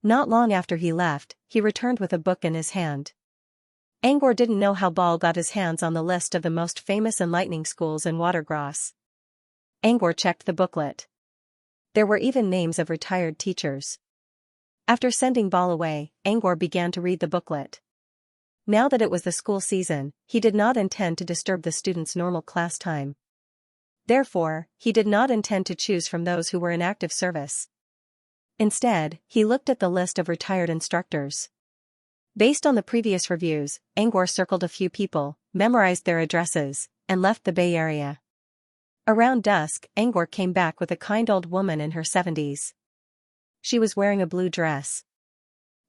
Not long after he left, he returned with a book in his hand. Angor didn't know how Ball got his hands on the list of the most famous enlightening schools in Watergrass. Angor checked the booklet. There were even names of retired teachers. After sending Ball away, Angor began to read the booklet. Now that it was the school season, he did not intend to disturb the students' normal class time. Therefore, he did not intend to choose from those who were in active service. Instead, he looked at the list of retired instructors. Based on the previous reviews, Angor circled a few people, memorized their addresses, and left the Bay Area. Around dusk, Angor came back with a kind old woman in her 70s. She was wearing a blue dress.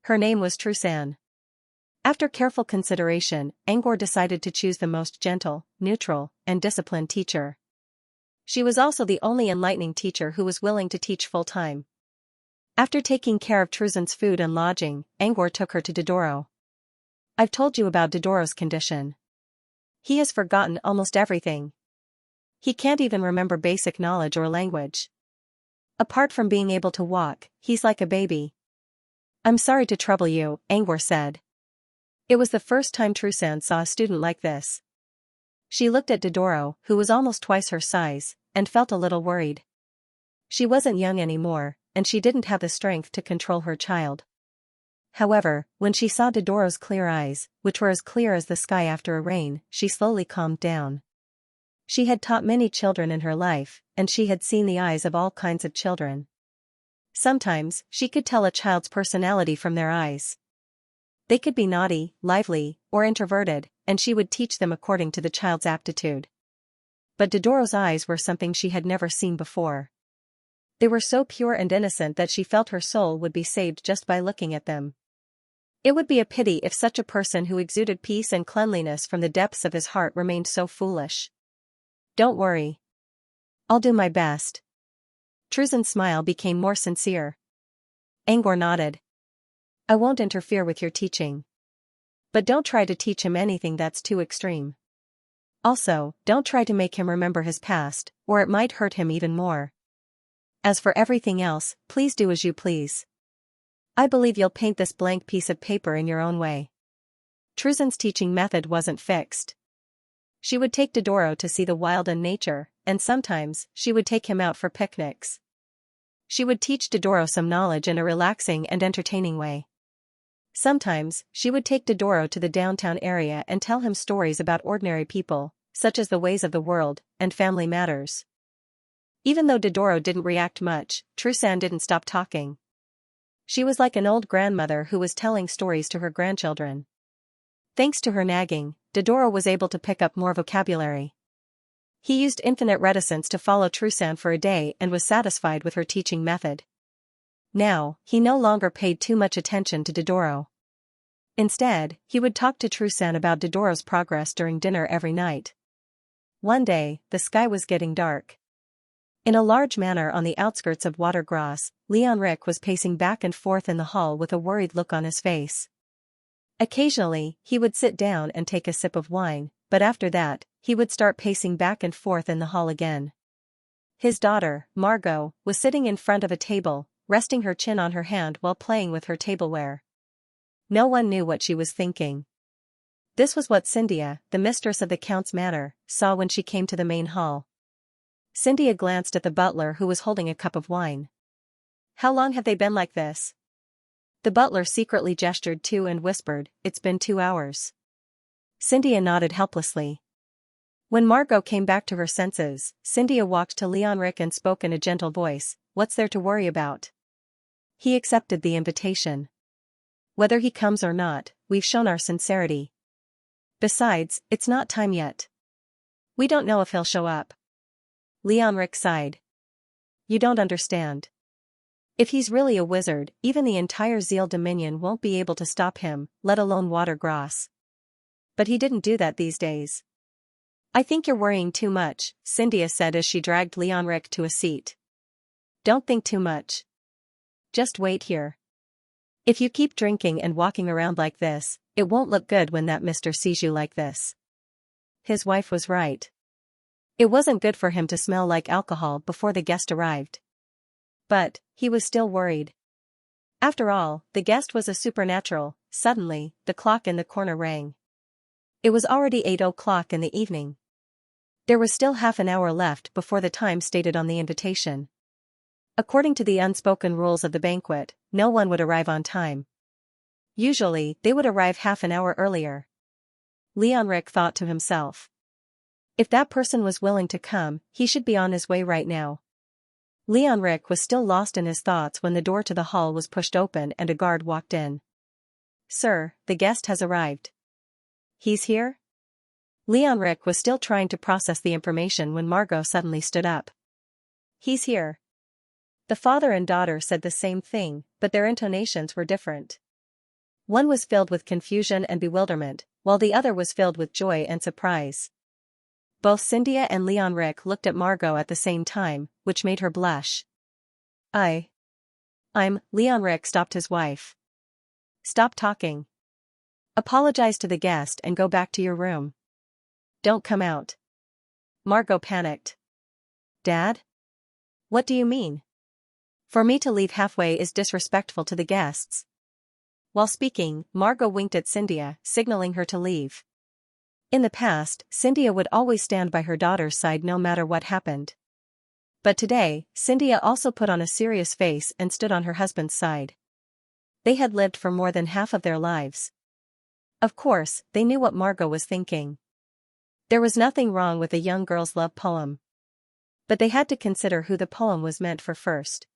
Her name was Trusan. After careful consideration, Angor decided to choose the most gentle, neutral, and disciplined teacher. She was also the only enlightening teacher who was willing to teach full-time. After taking care of Trusan's food and lodging, Angor took her to Dodoro. I've told you about Dodoro's condition. He has forgotten almost everything. He can't even remember basic knowledge or language. Apart from being able to walk, he's like a baby. I'm sorry to trouble you, Angor said. It was the first time Trusan saw a student like this. She looked at Dodoro, who was almost twice her size, and felt a little worried. She wasn't young anymore, and she didn't have the strength to control her child. However, when she saw Dodoro's clear eyes, which were as clear as the sky after a rain, she slowly calmed down. She had taught many children in her life, and she had seen the eyes of all kinds of children. Sometimes, she could tell a child's personality from their eyes. They could be naughty, lively, or introverted, and she would teach them according to the child's aptitude. But Dodoro's eyes were something she had never seen before. They were so pure and innocent that she felt her soul would be saved just by looking at them. It would be a pity if such a person who exuded peace and cleanliness from the depths of his heart remained so foolish. Don't worry. I'll do my best. Trusan's smile became more sincere. Angor nodded. I won't interfere with your teaching. But don't try to teach him anything that's too extreme. Also, don't try to make him remember his past, or it might hurt him even more. As for everything else, please do as you please. I believe you'll paint this blank piece of paper in your own way. Trusan's teaching method wasn't fixed. She would take Dodoro to see the wild and nature, and sometimes, she would take him out for picnics. She would teach Dodoro some knowledge in a relaxing and entertaining way. Sometimes, she would take Dodoro to the downtown area and tell him stories about ordinary people, such as the ways of the world, and family matters. Even though Dodoro didn't react much, Trusan didn't stop talking. She was like an old grandmother who was telling stories to her grandchildren. Thanks to her nagging, Dodoro was able to pick up more vocabulary. He used infinite reticence to follow Trusan for a day and was satisfied with her teaching method. Now, he no longer paid too much attention to Dodoro. Instead, he would talk to Trusan about Dodoro's progress during dinner every night. One day, the sky was getting dark. In a large manor on the outskirts of Watergrass, Leon Rick was pacing back and forth in the hall with a worried look on his face. Occasionally, he would sit down and take a sip of wine, but after that, he would start pacing back and forth in the hall again. His daughter, Margot, was sitting in front of a table, resting her chin on her hand while playing with her tableware. No one knew what she was thinking. This was what Xianxia, the mistress of the count's manor, saw when she came to the main hall. Xianxia glanced at the butler who was holding a cup of wine. How long have they been like this? The butler secretly gestured to and whispered, It's been 2 hours. Xianxia nodded helplessly. When Margot came back to her senses, Xianxia walked to Leonric and spoke in a gentle voice, What's there to worry about? He accepted the invitation. Whether he comes or not, we've shown our sincerity. Besides, it's not time yet. We don't know if he'll show up. Leonric sighed. You don't understand. If he's really a wizard, even the entire Zeal Dominion won't be able to stop him, let alone Watergross. But he didn't do that these days. I think you're worrying too much, Xianxia said as she dragged Leonric to a seat. Don't think too much. Just wait here. If you keep drinking and walking around like this, it won't look good when that mister sees you like this. His wife was right. It wasn't good for him to smell like alcohol before the guest arrived. But, he was still worried. After all, the guest was a supernatural. Suddenly, the clock in the corner rang. It was already 8 o'clock in the evening. There was still half an hour left before the time stated on the invitation. According to the unspoken rules of the banquet, no one would arrive on time. Usually, they would arrive half an hour earlier. Leonric thought to himself. If that person was willing to come, he should be on his way right now. Leonric was still lost in his thoughts when the door to the hall was pushed open and a guard walked in. Sir, the guest has arrived. He's here? Leonric was still trying to process the information when Margot suddenly stood up. He's here. The father and daughter said the same thing, but their intonations were different. One was filled with confusion and bewilderment, while the other was filled with joy and surprise. Both Xianxia and Leonric looked at Margot at the same time, which made her blush. Leonric stopped his wife. Stop talking. Apologize to the guest and go back to your room. Don't come out. Margot panicked. Dad? What do you mean? For me to leave halfway is disrespectful to the guests. While speaking, Margot winked at Xianxia, signaling her to leave. In the past, Xianxia would always stand by her daughter's side no matter what happened. But today, Xianxia also put on a serious face and stood on her husband's side. They had lived for more than half of their lives. Of course, they knew what Margot was thinking. There was nothing wrong with a young girl's love poem. But they had to consider who the poem was meant for first.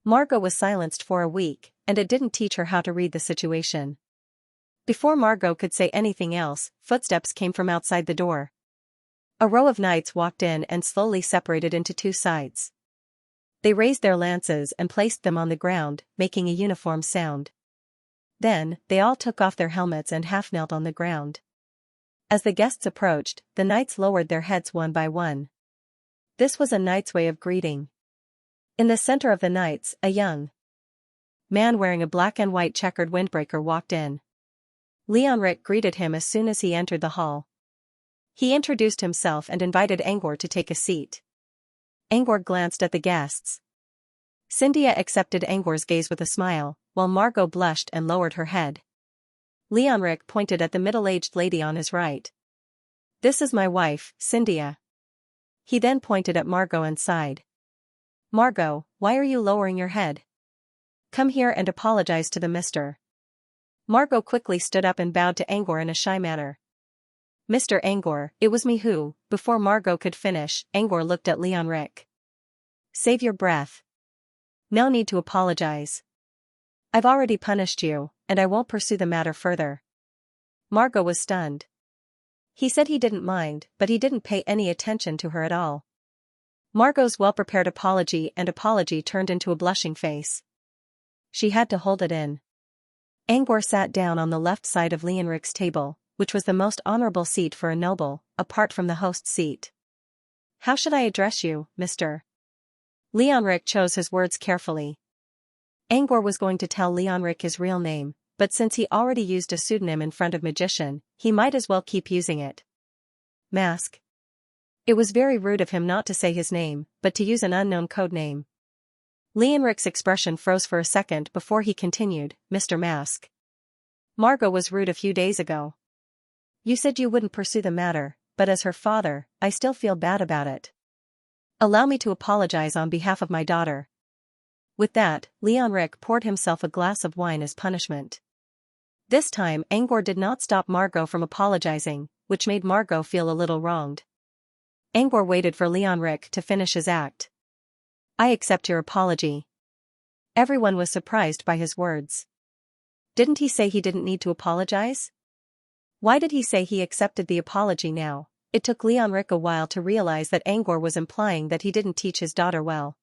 Margot was silenced for a week, and it didn't teach her how to read the situation. Before Margot could say anything else, footsteps came from outside the door. A row of knights walked in and slowly separated into 2 sides. They raised their lances and placed them on the ground, making a uniform sound. Then, they all took off their helmets and half knelt on the ground. As the guests approached, the knights lowered their heads one by one. This was a knight's way of greeting. In the center of the knights, a young man wearing a black and white checkered windbreaker walked in. Leonric greeted him as soon as he entered the hall. He introduced himself and invited Angor to take a seat. Angor glanced at the guests. Xianxia accepted Angor's gaze with a smile, while Margot blushed and lowered her head. Leonric pointed at the middle-aged lady on his right. This is my wife, Xianxia. He then pointed at Margot and sighed. Margot, why are you lowering your head? Come here and apologize to the mister. Margot quickly stood up and bowed to Angor in a shy manner. Mr. Angor, it was me who. Before Margot could finish, Angor looked at Leonric. Save your breath. No need to apologize. I've already punished you, and I won't pursue the matter further. Margot was stunned. He said he didn't mind, but he didn't pay any attention to her at all. Margot's well-prepared apology turned into a blushing face. She had to hold it in. Angor sat down on the left side of Leonric's table, which was the most honorable seat for a noble, apart from the host's seat. How should I address you, mister? Leonric chose his words carefully. Angor was going to tell Leonric his real name, but since he already used a pseudonym in front of magician, he might as well keep using it. Mask. It was very rude of him not to say his name, but to use an unknown code name. Leonric's expression froze for a second before he continued, Mr. Mask. Margot was rude a few days ago. You said you wouldn't pursue the matter, but as her father, I still feel bad about it. Allow me to apologize on behalf of my daughter. With that, Leonric poured himself a glass of wine as punishment. This time Angor did not stop Margot from apologizing, which made Margot feel a little wronged. Angor waited for Leonric to finish his act. I accept your apology. Everyone was surprised by his words. Didn't he say he didn't need to apologize? Why did he say he accepted the apology now? It took Leonric a while to realize that Angor was implying that he didn't teach his daughter well.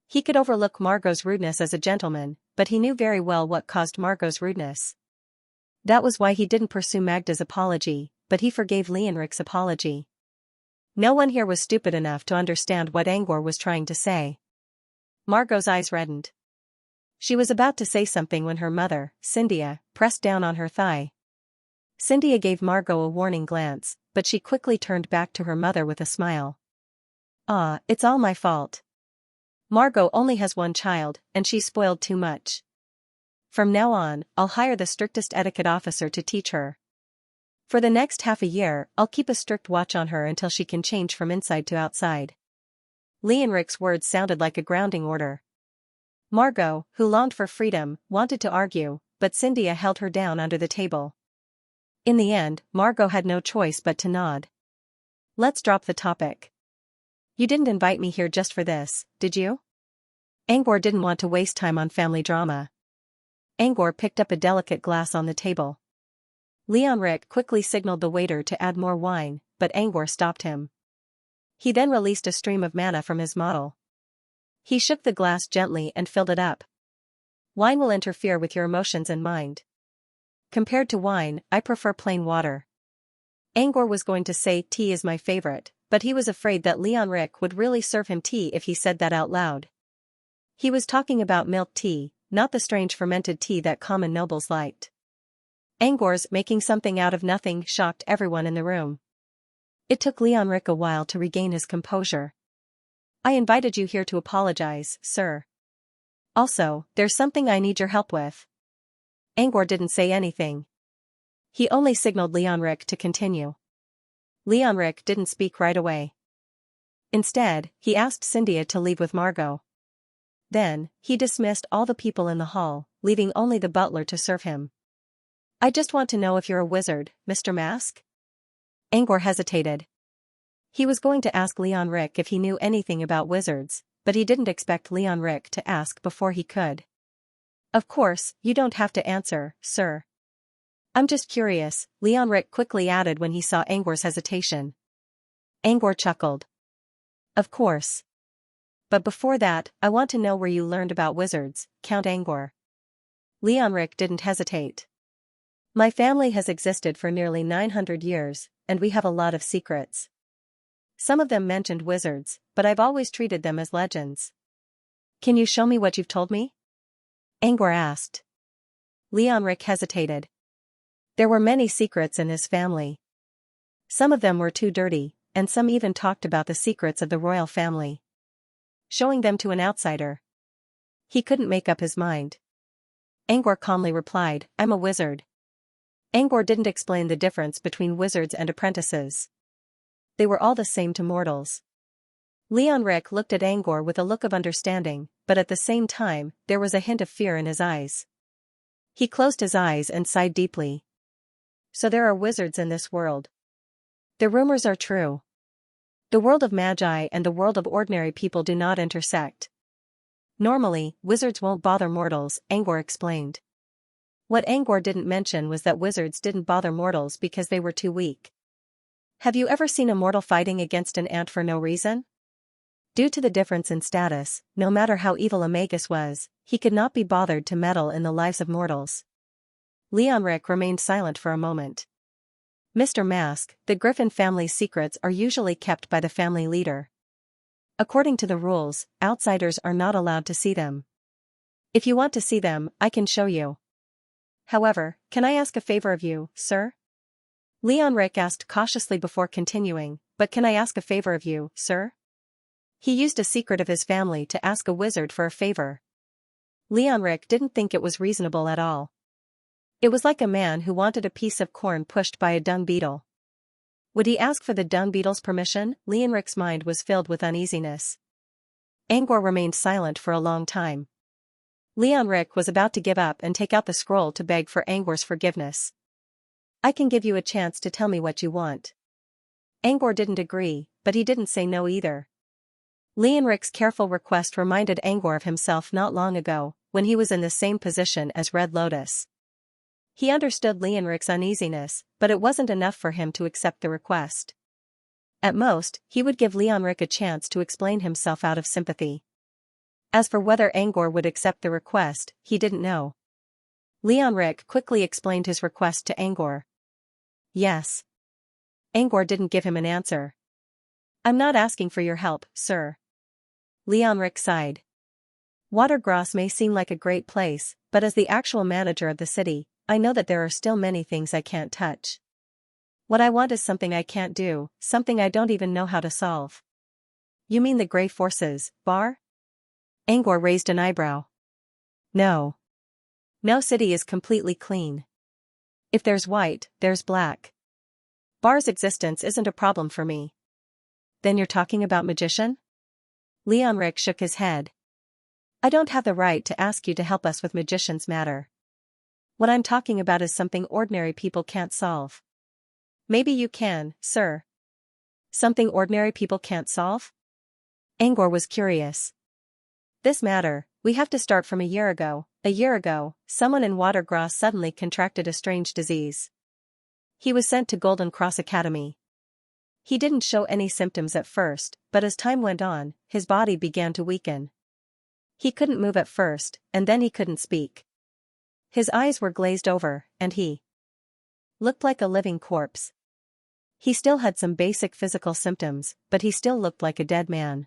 He could overlook Margot's rudeness as a gentleman, but he knew very well what caused Margot's rudeness. That was why he didn't pursue Magda's apology, but he forgave Leonric's apology. No one here was stupid enough to understand what Angor was trying to say. Margot's eyes reddened. She was about to say something when her mother, Xianxia, pressed down on her thigh. Xianxia gave Margot a warning glance, but she quickly turned back to her mother with a smile. Ah, it's all my fault. Margot only has one child, and she's spoiled too much. From now on, I'll hire the strictest etiquette officer to teach her. For the next half a year, I'll keep a strict watch on her until she can change from inside to outside. Leonric's words sounded like a grounding order. Margot, who longed for freedom, wanted to argue, but Xianxia held her down under the table. In the end, Margot had no choice but to nod. Let's drop the topic. You didn't invite me here just for this, did you? Angor didn't want to waste time on family drama. Angor picked up a delicate glass on the table. Leonric quickly signaled the waiter to add more wine, but Angor stopped him. He then released a stream of mana from his model. He shook the glass gently and filled it up. Wine will interfere with your emotions and mind. Compared to wine, I prefer plain water. Angor was going to say tea is my favorite, but he was afraid that Leonric would really serve him tea if he said that out loud. He was talking about milk tea, not the strange fermented tea that common nobles liked. Angor's making something out of nothing shocked everyone in the room. It took Leonric a while to regain his composure. I invited you here to apologize, sir. Also, there's something I need your help with. Angor didn't say anything. He only signaled Leonric to continue. Leonric didn't speak right away. Instead, he asked Xianxia to leave with Margot. Then, he dismissed all the people in the hall, leaving only the butler to serve him. I just want to know if you're a wizard, Mr. Mask? Angor hesitated. He was going to ask Leonric if he knew anything about wizards, but he didn't expect Leonric to ask before he could. Of course, you don't have to answer, sir. I'm just curious, Leonric quickly added when he saw Angor's hesitation. Angor chuckled. Of course. But before that, I want to know where you learned about wizards, Count Angor. Leonric didn't hesitate. My family has existed for nearly 900 years, and we have a lot of secrets. Some of them mentioned wizards, but I've always treated them as legends. Can you show me what you've told me? Angor asked. Leonric hesitated. There were many secrets in his family. Some of them were too dirty, and some even talked about the secrets of the royal family. Showing them to an outsider. He couldn't make up his mind. Angor calmly replied, I'm a wizard. Angor didn't explain the difference between wizards and apprentices. They were all the same to mortals. Leonric looked at Angor with a look of understanding, but at the same time, there was a hint of fear in his eyes. He closed his eyes and sighed deeply. So there are wizards in this world. The rumors are true. The world of magi and the world of ordinary people do not intersect. Normally, wizards won't bother mortals, Angor explained. What Angor didn't mention was that wizards didn't bother mortals because they were too weak. Have you ever seen a mortal fighting against an ant for no reason? Due to the difference in status, no matter how evil a magus was, he could not be bothered to meddle in the lives of mortals. Leonric remained silent for a moment. Mr. Mask, the Griffin family's secrets are usually kept by the family leader. According to the rules, outsiders are not allowed to see them. If you want to see them, I can show you. However, can I ask a favor of you, sir? Leonric asked cautiously before continuing, but can I ask a favor of you, sir? He used a secret of his family to ask a wizard for a favor. Leonric didn't think it was reasonable at all. It was like a man who wanted a piece of corn pushed by a dung beetle. Would he ask for the dung beetle's permission? Leonric's mind was filled with uneasiness. Angor remained silent for a long time. Leonric was about to give up and take out the scroll to beg for Angor's forgiveness. I can give you a chance to tell me what you want. Angor didn't agree, but he didn't say no either. Leonric's careful request reminded Angor of himself not long ago, when he was in the same position as Red Lotus. He understood Leonric's uneasiness, but it wasn't enough for him to accept the request. At most, he would give Leonric a chance to explain himself out of sympathy. As for whether Angor would accept the request, he didn't know. Leonric quickly explained his request to Angor. Yes. Angor didn't give him an answer. I'm not asking for your help, sir. Leonric sighed. Watergrass may seem like a great place, but as the actual manager of the city, I know that there are still many things I can't touch. What I want is something I can't do, something I don't even know how to solve. You mean the gray forces, Bar? Angor raised an eyebrow. No. No city is completely clean. If there's white, there's black. Bar's existence isn't a problem for me. Then you're talking about magician? Leonric shook his head. I don't have the right to ask you to help us with magician's matter. What I'm talking about is something ordinary people can't solve. Maybe you can, sir. Something ordinary people can't solve? Angor was curious. This matter, we have to start from a year ago. A year ago, someone in Watergrass suddenly contracted a strange disease. He was sent to Golden Cross Academy. He didn't show any symptoms at first, but as time went on, his body began to weaken. He couldn't move at first, and then he couldn't speak. His eyes were glazed over, and he looked like a living corpse. He still had some basic physical symptoms, but he still looked like a dead man.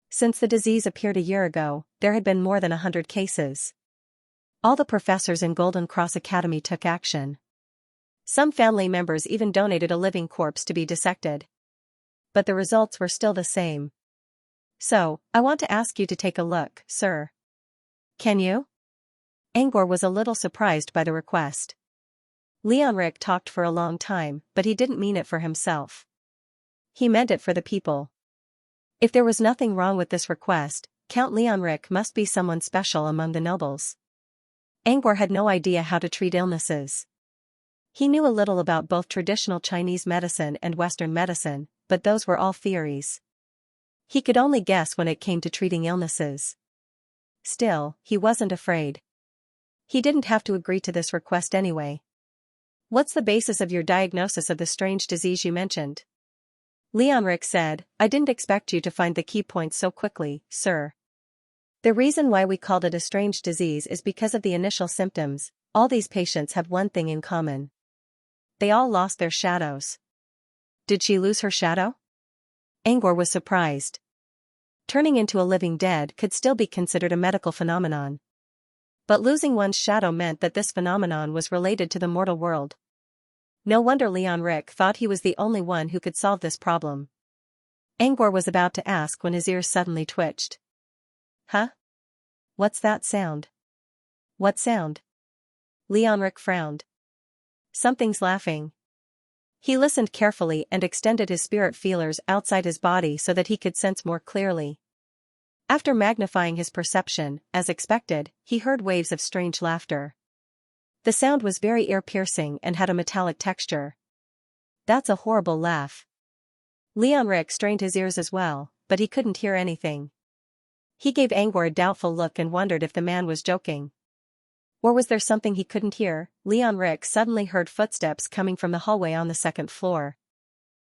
Since the disease appeared a year ago, there had been more than 100 cases. All the professors in Golden Cross Academy took action. Some family members even donated a living corpse to be dissected. But the results were still the same. So, I want to ask you to take a look, sir. Can you? Angor was a little surprised by the request. Leonric talked for a long time, but he didn't mean it for himself. He meant it for the people. If there was nothing wrong with this request, Count Leonric must be someone special among the nobles. Angor had no idea how to treat illnesses. He knew a little about both traditional Chinese medicine and Western medicine, but those were all theories. He could only guess when it came to treating illnesses. Still, he wasn't afraid. He didn't have to agree to this request anyway. What's the basis of your diagnosis of the strange disease you mentioned? Leonric said, I didn't expect you to find the key points so quickly, sir. The reason why we called it a strange disease is because of the initial symptoms. All these patients have one thing in common. They all lost their shadows. Did she lose her shadow? Angor was surprised. Turning into a living dead could still be considered a medical phenomenon. But losing one's shadow meant that this phenomenon was related to the mortal world. No wonder Leonric thought he was the only one who could solve this problem. Angor was about to ask when his ears suddenly twitched. Huh? What's that sound? What sound? Leonric frowned. Something's laughing. He listened carefully and extended his spirit feelers outside his body so that he could sense more clearly. After magnifying his perception, as expected, he heard waves of strange laughter. The sound was very ear-piercing and had a metallic texture. That's a horrible laugh. Leonric strained his ears as well, but he couldn't hear anything. He gave Angor a doubtful look and wondered if the man was joking. Or was there something he couldn't hear? Leonric suddenly heard footsteps coming from the hallway on the second floor.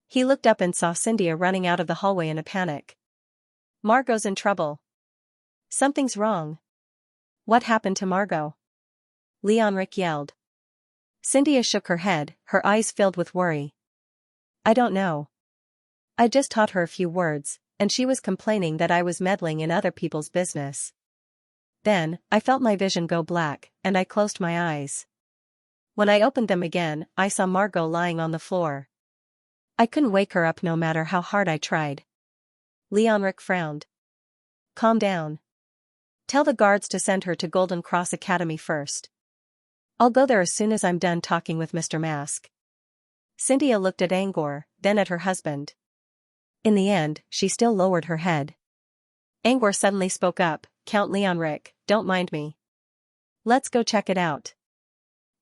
He looked up and saw Xianxia running out of the hallway in a panic. Margot's in trouble. Something's wrong. What happened to Margot? Leonric yelled. Xianxia shook her head, her eyes filled with worry. I don't know. I just taught her a few words, and she was complaining that I was meddling in other people's business. Then, I felt my vision go black, and I closed my eyes. When I opened them again, I saw Margot lying on the floor. I couldn't wake her up no matter how hard I tried. Leonric frowned. Calm down. Tell the guards to send her to Golden Cross Academy first. I'll go there as soon as I'm done talking with Mr. Mask. Cynthia looked at Angor, then at her husband. In the end, she still lowered her head. Angor suddenly spoke up, Count Leonric, don't mind me. Let's go check it out.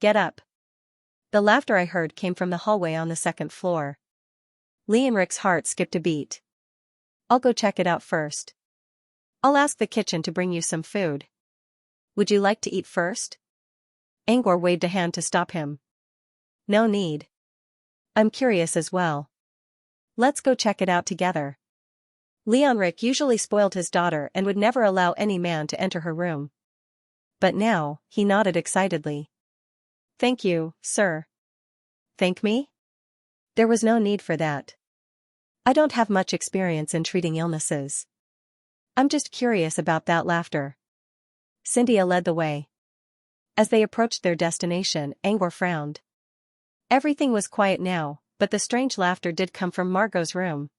Get up. The laughter I heard came from the hallway on the second floor. Leonric's heart skipped a beat. I'll go check it out first. I'll ask the kitchen to bring you some food. Would you like to eat first? Angor waved a hand to stop him. No need. I'm curious as well. Let's go check it out together. Leonric usually spoiled his daughter and would never allow any man to enter her room. But now, he nodded excitedly. Thank you, sir. Thank me? There was no need for that. I don't have much experience in treating illnesses. I'm just curious about that laughter. Cynthia led the way. As they approached their destination, Angor frowned. Everything was quiet now, but the strange laughter did come from Margot's room.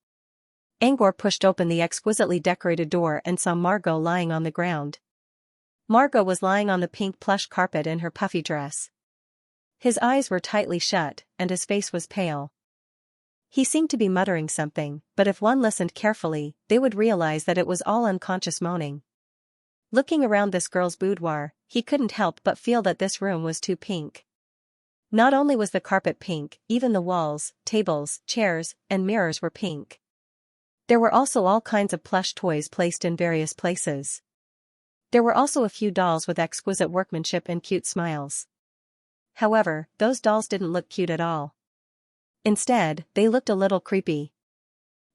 Angor pushed open the exquisitely decorated door and saw Margot lying on the ground. Margot was lying on the pink plush carpet in her puffy dress. His eyes were tightly shut, and his face was pale. He seemed to be muttering something, but if one listened carefully, they would realize that it was all unconscious moaning. Looking around this girl's boudoir, he couldn't help but feel that this room was too pink. Not only was the carpet pink, even the walls, tables, chairs, and mirrors were pink. There were also all kinds of plush toys placed in various places. There were also a few dolls with exquisite workmanship and cute smiles. However, those dolls didn't look cute at all. Instead, they looked a little creepy.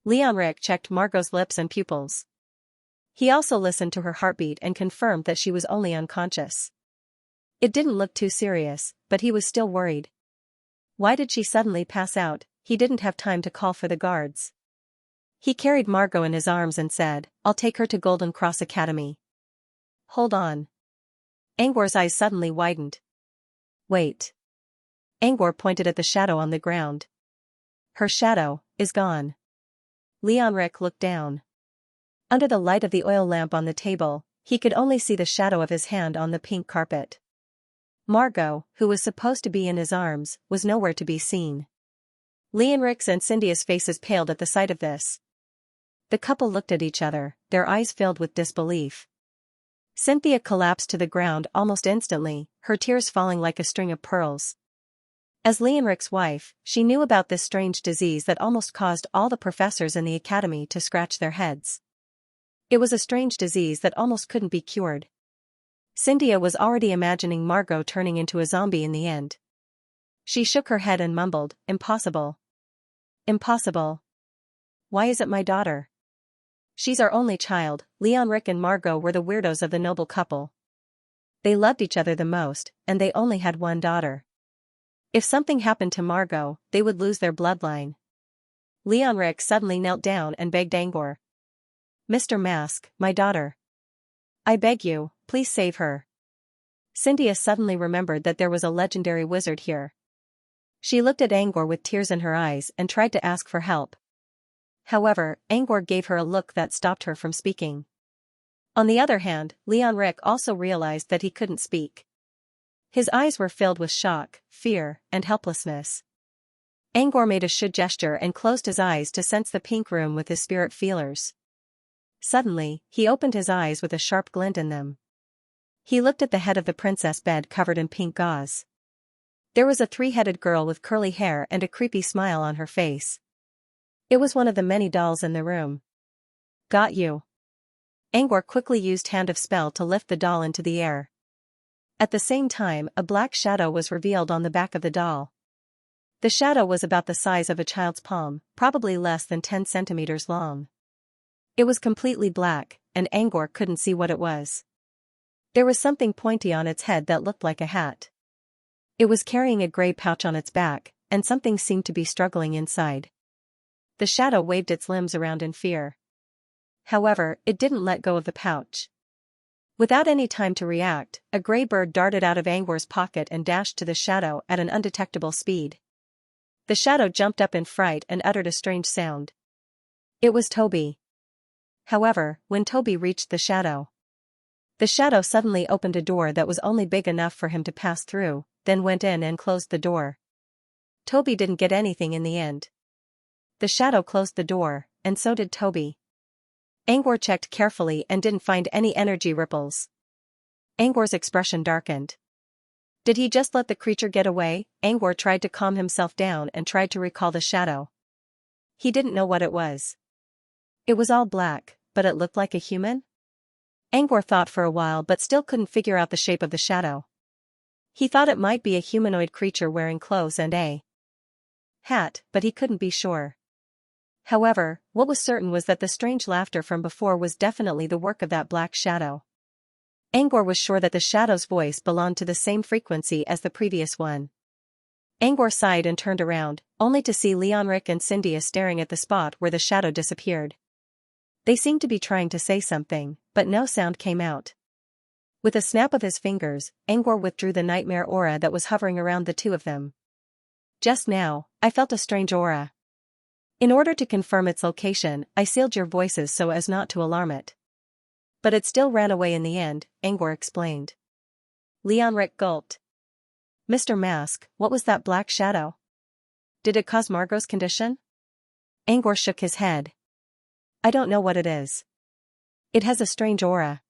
Leonric checked Margot's lips and pupils. He also listened to her heartbeat and confirmed that she was only unconscious. It didn't look too serious, but he was still worried. Why did she suddenly pass out? He didn't have time to call for the guards. He carried Margot in his arms and said, I'll take her to Golden Cross Academy. Hold on. Angor's eyes suddenly widened. Wait. Angor pointed at the shadow on the ground. Her shadow is gone. Leonric looked down. Under the light of the oil lamp on the table, he could only see the shadow of his hand on the pink carpet. Margot, who was supposed to be in his arms, was nowhere to be seen. Leonric's and Cynthia's faces paled at the sight of this. The couple looked at each other, their eyes filled with disbelief. Cynthia collapsed to the ground almost instantly, her tears falling like a string of pearls. As Leonric's wife, she knew about this strange disease that almost caused all the professors in the academy to scratch their heads. It was a strange disease that almost couldn't be cured. Cynthia was already imagining Margot turning into a zombie in the end. She shook her head and mumbled, Impossible. Impossible. Why is it my daughter? She's our only child. Leonric and Margot were the weirdos of the noble couple. They loved each other the most, and they only had one daughter. If something happened to Margot, they would lose their bloodline. Leonric suddenly knelt down and begged Angor. Mr. Mask, my daughter. I beg you, please save her. Cynthia suddenly remembered that there was a legendary wizard here. She looked at Angor with tears in her eyes and tried to ask for help. However, Angor gave her a look that stopped her from speaking. On the other hand, Leonric also realized that he couldn't speak. His eyes were filled with shock, fear, and helplessness. Angor made a should gesture and closed his eyes to sense the pink room with his spirit feelers. Suddenly, he opened his eyes with a sharp glint in them. He looked at the head of the princess bed covered in pink gauze. There was a three-headed girl with curly hair and a creepy smile on her face. It was one of the many dolls in the room. Got you. Angor quickly used Hand of Spell to lift the doll into the air. At the same time, a black shadow was revealed on the back of the doll. The shadow was about the size of a child's palm, probably less than 10 centimeters long. It was completely black, and Angor couldn't see what it was. There was something pointy on its head that looked like a hat. It was carrying a gray pouch on its back, and something seemed to be struggling inside. The shadow waved its limbs around in fear. However, it didn't let go of the pouch. Without any time to react, a gray bird darted out of Angor's pocket and dashed to the shadow at an undetectable speed. The shadow jumped up in fright and uttered a strange sound. It was Toby. However, when Toby reached the shadow, The shadow suddenly opened a door that was only big enough for him to pass through, then went in and closed the door. Toby didn't get anything in the end. The shadow closed the door, and so did Toby. Angor checked carefully and didn't find any energy ripples. Angor's expression darkened. Did he just let the creature get away? Angor tried to calm himself down and tried to recall the shadow. He didn't know what it was. It was all black, but it looked like a human? Angor thought for a while but still couldn't figure out the shape of the shadow. He thought it might be a humanoid creature wearing clothes and a hat, but he couldn't be sure. However, what was certain was that the strange laughter from before was definitely the work of that black shadow. Angor was sure that the shadow's voice belonged to the same frequency as the previous one. Angor sighed and turned around, only to see Leonric and Xianxia staring at the spot where the shadow disappeared. They seemed to be trying to say something, but no sound came out. With a snap of his fingers, Angor withdrew the nightmare aura that was hovering around the two of them. Just now, I felt a strange aura. In order to confirm its location, I sealed your voices so as not to alarm it. But it still ran away in the end, Angor explained. Leonric gulped. Mr. Mask, what was that black shadow? Did it cause Margot's condition? Angor shook his head. I don't know what it is. It has a strange aura.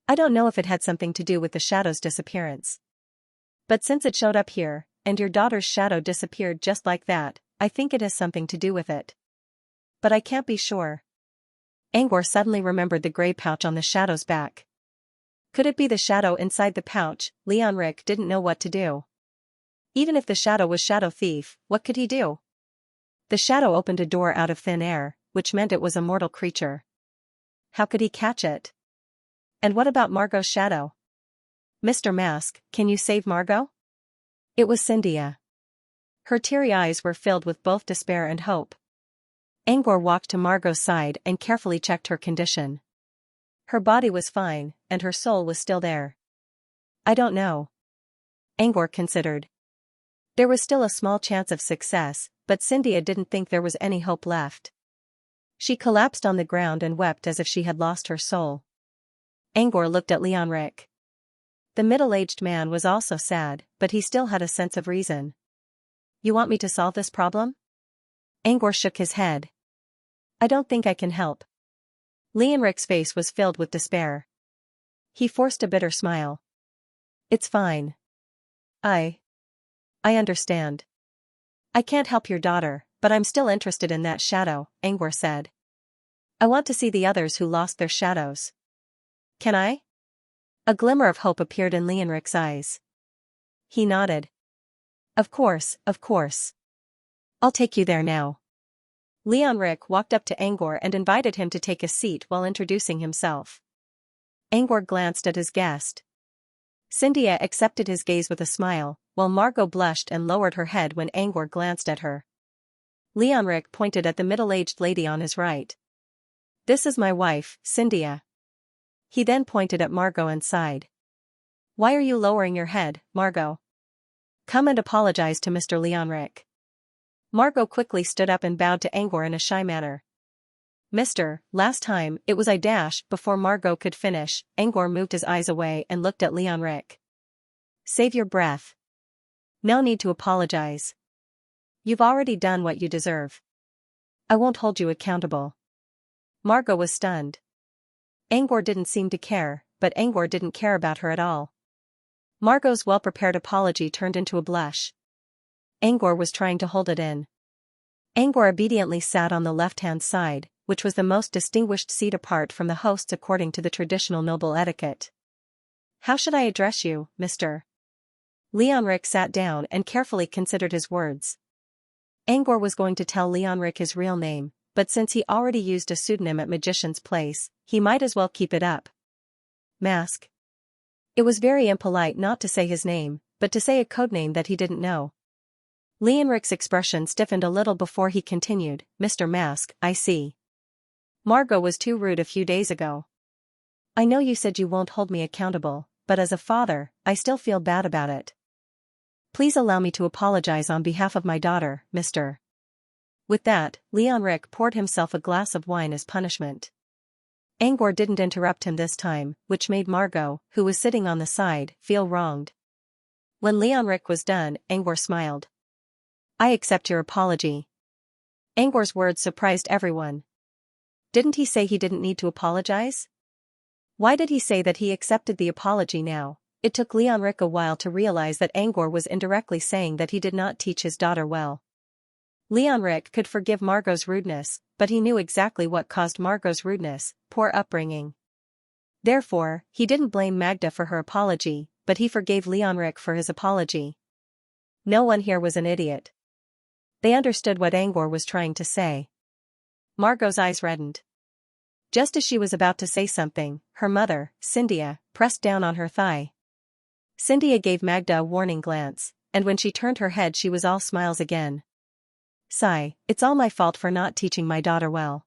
I don't know if it had something to do with the shadow's disappearance. But since it showed up here, and your daughter's shadow disappeared just like that, I think it has something to do with it. But I can't be sure. Angor suddenly remembered the gray pouch on the shadow's back. Could it be the shadow inside the pouch? Leonric didn't know what to do. Even if the shadow was Shadow Thief, what could he do? The shadow opened a door out of thin air, which meant it was a mortal creature. How could he catch it? And what about Margot's shadow? Mr. Mask, can you save Margot? It was Xianxia. Her teary eyes were filled with both despair and hope. Angor walked to Margot's side and carefully checked her condition. Her body was fine, and her soul was still there. I don't know. Angor considered. There was still a small chance of success, but Xianxia didn't think there was any hope left. She collapsed on the ground and wept as if she had lost her soul. Angor looked at Leonric. The middle-aged man was also sad, but he still had a sense of reason. You want me to solve this problem? Angor shook his head. I don't think I can help. Leonric's face was filled with despair. He forced a bitter smile. It's fine. I understand. I can't help your daughter, but I'm still interested in that shadow, Angor said. I want to see the others who lost their shadows. Can I? A glimmer of hope appeared in Leonric's eyes. He nodded. Of course, of course. I'll take you there now. Leonric walked up to Angor and invited him to take a seat while introducing himself. Angor glanced at his guest. Xianxia accepted his gaze with a smile, while Margot blushed and lowered her head when Angor glanced at her. Leonric pointed at the middle-aged lady on his right. This is my wife, Xianxia. He then pointed at Margot and sighed. Why are you lowering your head, Margot? Come and apologize to Mr. Leonric. Margot quickly stood up and bowed to Angor in a shy manner. Mister, last time, it was I dash. Before Margot could finish, Angor moved his eyes away and looked at Leonric. Save your breath. No need to apologize. You've already done what you deserve. I won't hold you accountable. Margot was stunned. Angor didn't seem to care, but Angor didn't care about her at all. Margot's well-prepared apology turned into a blush. Angor was trying to hold it in. Angor obediently sat on the left-hand side, which was the most distinguished seat apart from the hosts according to the traditional noble etiquette. How should I address you, Mr.? Leonric sat down and carefully considered his words. Angor was going to tell Leonric his real name, but since he already used a pseudonym at Magician's Place, he might as well keep it up. Mask. It was very impolite not to say his name, but to say a codename that he didn't know. Leonric's expression stiffened a little before he continued, Mr. Mask, I see. Margot was too rude a few days ago. I know you said you won't hold me accountable, but as a father, I still feel bad about it. Please allow me to apologize on behalf of my daughter, Mr. With that, Leonric poured himself a glass of wine as punishment. Angor didn't interrupt him this time, which made Margot, who was sitting on the side, feel wronged. When Leonric was done, Angor smiled. I accept your apology. Angor's words surprised everyone. Didn't he say he didn't need to apologize? Why did he say that he accepted the apology now? It took Leonric a while to realize that Angor was indirectly saying that he did not teach his daughter well. Leonric could forgive Margot's rudeness, but he knew exactly what caused Margot's rudeness: poor upbringing. Therefore, he didn't blame Magda for her apology, but he forgave Leonric for his apology. No one here was an idiot. They understood what Angor was trying to say. Margot's eyes reddened. Just as she was about to say something, her mother, Xianxia, pressed down on her thigh. Xianxia gave Magda a warning glance, and when she turned her head she was all smiles again. Sigh, it's all my fault for not teaching my daughter well.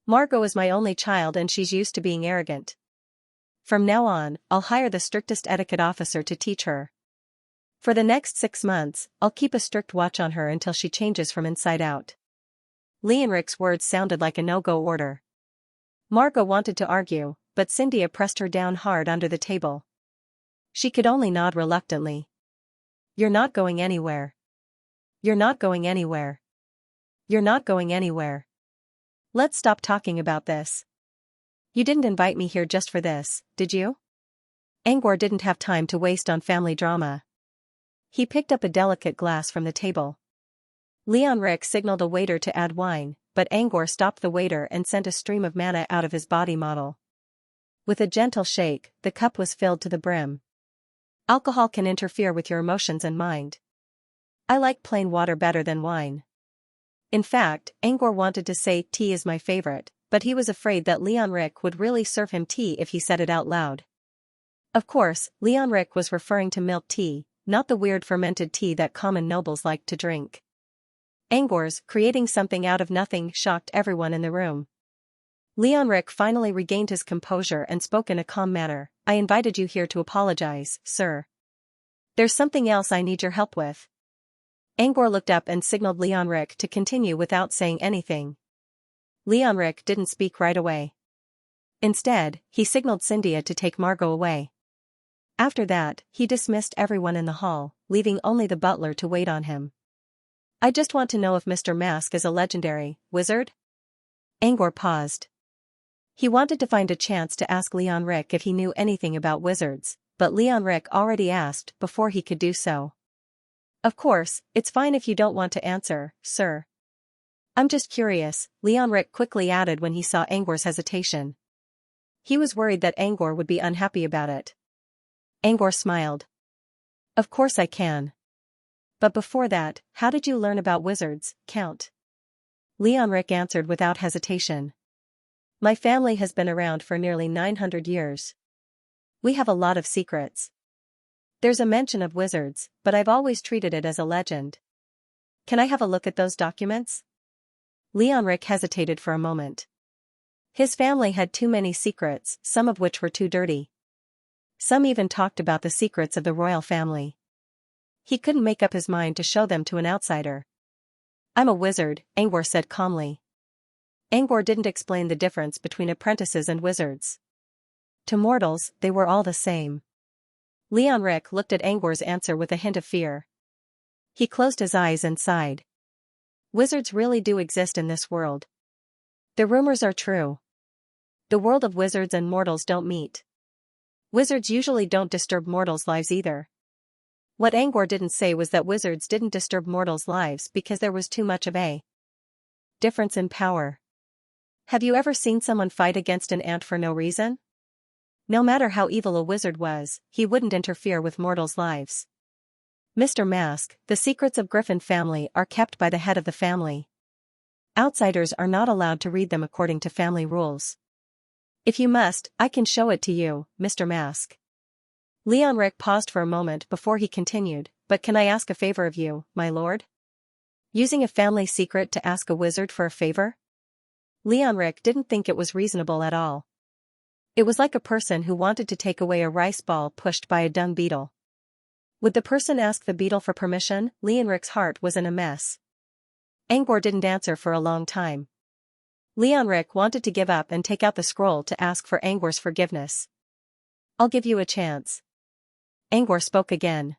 Margot is my only child and she's used to being arrogant. From now on, I'll hire the strictest etiquette officer to teach her. For the next 6 months, I'll keep a strict watch on her until she changes from inside out. Leonric's words sounded like a no-go order. Margot wanted to argue, but Xianxia pressed her down hard under the table. She could only nod reluctantly. You're not going anywhere. You're not going anywhere. You're not going anywhere. Let's stop talking about this. You didn't invite me here just for this, did you? Angor didn't have time to waste on family drama. He picked up a delicate glass from the table. Leonric signaled a waiter to add wine, but Angor stopped the waiter and sent a stream of mana out of his body model. With a gentle shake, the cup was filled to the brim. Alcohol can interfere with your emotions and mind. I like plain water better than wine. In fact, Angor wanted to say tea is my favorite, but he was afraid that Leonric would really serve him tea if he said it out loud. Of course, Leonric was referring to milk tea, not the weird fermented tea that common nobles liked to drink. Angor's creating something out of nothing shocked everyone in the room. Leonric finally regained his composure and spoke in a calm manner. I invited you here to apologize, sir. There's something else I need your help with. Angor looked up and signaled Leonric to continue without saying anything. Leonric didn't speak right away. Instead, he signaled Xianxia to take Margot away. After that, he dismissed everyone in the hall, leaving only the butler to wait on him. I just want to know if Mr. Mask is a legendary wizard? Angor paused. He wanted to find a chance to ask Leonric if he knew anything about wizards, but Leonric already asked before he could do so. Of course, it's fine if you don't want to answer, sir. I'm just curious, Leonric quickly added when he saw Angor's hesitation. He was worried that Angor would be unhappy about it. Angor smiled. Of course I can. But before that, how did you learn about wizards, Count? Leonric answered without hesitation. My family has been around for nearly 900 years. We have a lot of secrets. There's a mention of wizards, but I've always treated it as a legend. Can I have a look at those documents? Leonric hesitated for a moment. His family had too many secrets, some of which were too dirty. Some even talked about the secrets of the royal family. He couldn't make up his mind to show them to an outsider. I'm a wizard, Angor said calmly. Angor didn't explain the difference between apprentices and wizards. To mortals, they were all the same. Leonric looked at Angor's answer with a hint of fear. He closed his eyes and sighed. Wizards really do exist in this world. The rumors are true. The world of wizards and mortals don't meet. Wizards usually don't disturb mortals' lives either. What Angor didn't say was that wizards didn't disturb mortals' lives because there was too much of a difference in power. Have you ever seen someone fight against an ant for no reason? No matter how evil a wizard was, he wouldn't interfere with mortals' lives. Mr. Mask, the secrets of Griffin family are kept by the head of the family. Outsiders are not allowed to read them according to family rules. If you must, I can show it to you, Mr. Mask. Leonric paused for a moment before he continued, but can I ask a favor of you, my lord? Using a family secret to ask a wizard for a favor? Leonric didn't think it was reasonable at all. It was like a person who wanted to take away a rice ball pushed by a dung beetle. Would the person ask the beetle for permission? Leonric's heart was in a mess. Angor didn't answer for a long time. Leonric wanted to give up and take out the scroll to ask for Angor's forgiveness. "I'll give you a chance." Angor spoke again.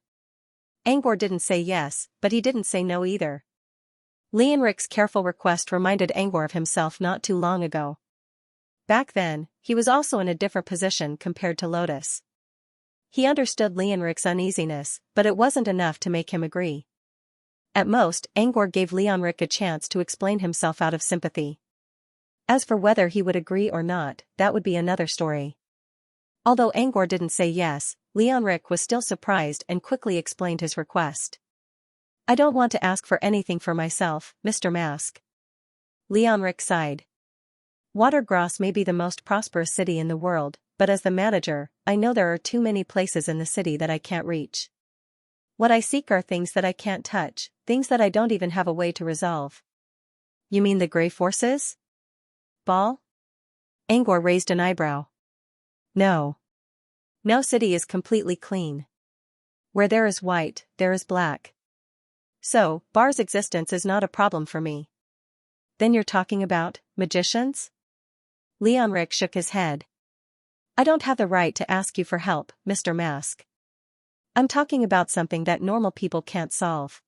Angor didn't say yes, but he didn't say no either. Leonric's careful request reminded Angor of himself not too long ago. Back then, he was also in a different position compared to Lotus. He understood Leonric's uneasiness, but it wasn't enough to make him agree. At most, Angor gave Leonric a chance to explain himself out of sympathy. As for whether he would agree or not, that would be another story. Although Angor didn't say yes, Leonric was still surprised and quickly explained his request. "I don't want to ask for anything for myself, Mr. Mask." Leonric sighed. "Watergross may be the most prosperous city in the world, but as the manager, I know there are too many places in the city that I can't reach. What I seek are things that I can't touch, things that I don't even have a way to resolve." "You mean the Grey Forces? Ball?" Angor raised an eyebrow. "No. No city is completely clean. Where there is white, there is black. So, Bar's existence is not a problem for me." "Then you're talking about magicians?" Leonric shook his head. "I don't have the right to ask you for help, Mr. Mask. I'm talking about something that normal people can't solve."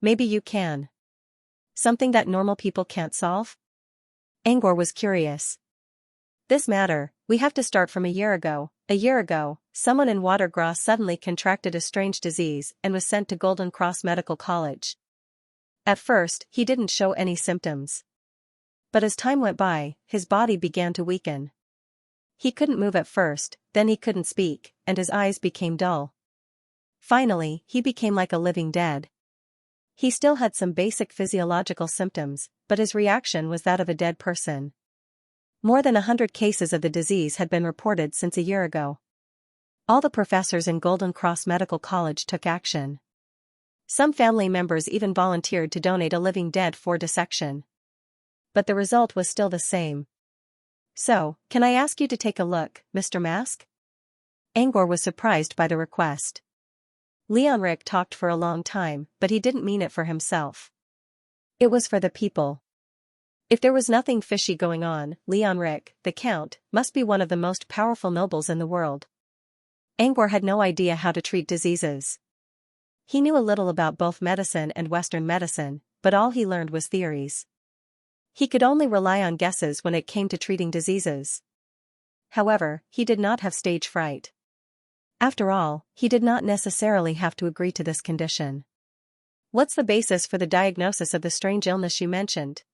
"Maybe you can." "Something that normal people can't solve?" Angor was curious. "This matter, we have to start from a year ago. A year ago, someone in Watergross suddenly contracted a strange disease and was sent to Golden Cross Medical College. At first, he didn't show any symptoms. But as time went by, his body began to weaken. He couldn't move at first, then he couldn't speak, and his eyes became dull. Finally, he became like a living dead. He still had some basic physiological symptoms, but his reaction was that of a dead person. More than 100 cases of the disease had been reported since a year ago. All the professors in Golden Cross Medical College took action. Some family members even volunteered to donate a living dead for dissection. But the result was still the same. "So, can I ask you to take a look, Mr. Mask?" Angor was surprised by the request. Leonric talked for a long time, but he didn't mean it for himself. It was for the people. If there was nothing fishy going on, Leonric, the Count, must be one of the most powerful nobles in the world. Angor had no idea how to treat diseases. He knew a little about both medicine and Western medicine, but all he learned was theories. He could only rely on guesses when it came to treating diseases. However, he did not have stage fright. After all, he did not necessarily have to agree to this condition. "What's the basis for the diagnosis of the strange illness you mentioned?"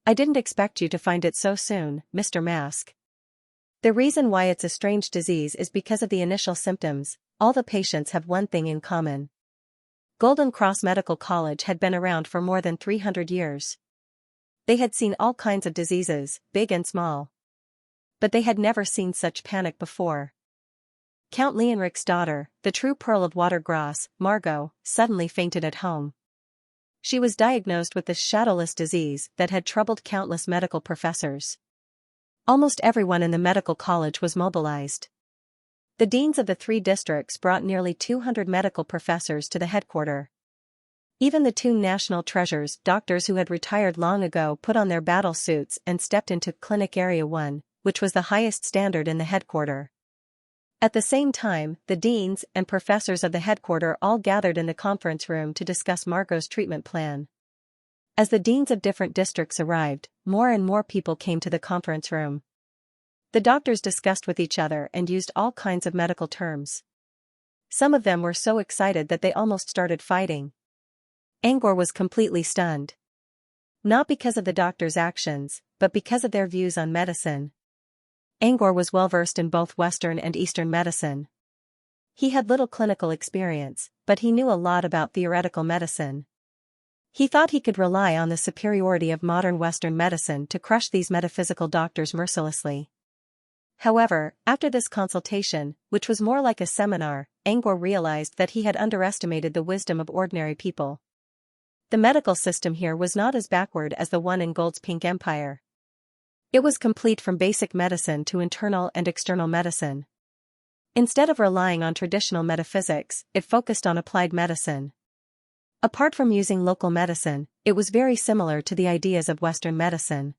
"I didn't expect you to find it so soon, Mr. Mask. The reason why it's a strange disease is because of the initial symptoms. All the patients have one thing in common. Golden Cross Medical College had been around for more than 300 years. They had seen all kinds of diseases, big and small. But they had never seen such panic before. Count Leonric's daughter, the true pearl of Watergross, Margot, suddenly fainted at home. She was diagnosed with this shadowless disease that had troubled countless medical professors. Almost everyone in the medical college was mobilized. The deans of the 3 districts brought nearly 200 medical professors to the headquarters. Even the 2 national treasures, doctors who had retired long ago, put on their battle suits and stepped into Clinic Area 1, which was the highest standard in the headquarters. At the same time, the deans and professors of the headquarters all gathered in the conference room to discuss Margot's treatment plan. As the deans of different districts arrived, more and more people came to the conference room. The doctors discussed with each other and used all kinds of medical terms. Some of them were so excited that they almost started fighting. Angor was completely stunned. Not because of the doctors' actions, but because of their views on medicine. Angor was well versed in both Western and Eastern medicine. He had little clinical experience, but he knew a lot about theoretical medicine. He thought he could rely on the superiority of modern Western medicine to crush these metaphysical doctors mercilessly. However, after this consultation, which was more like a seminar, Angor realized that he had underestimated the wisdom of ordinary people. The medical system here was not as backward as the one in Gold's Pink Empire. It was complete from basic medicine to internal and external medicine. Instead of relying on traditional metaphysics, it focused on applied medicine. Apart from using local medicine, it was very similar to the ideas of Western medicine.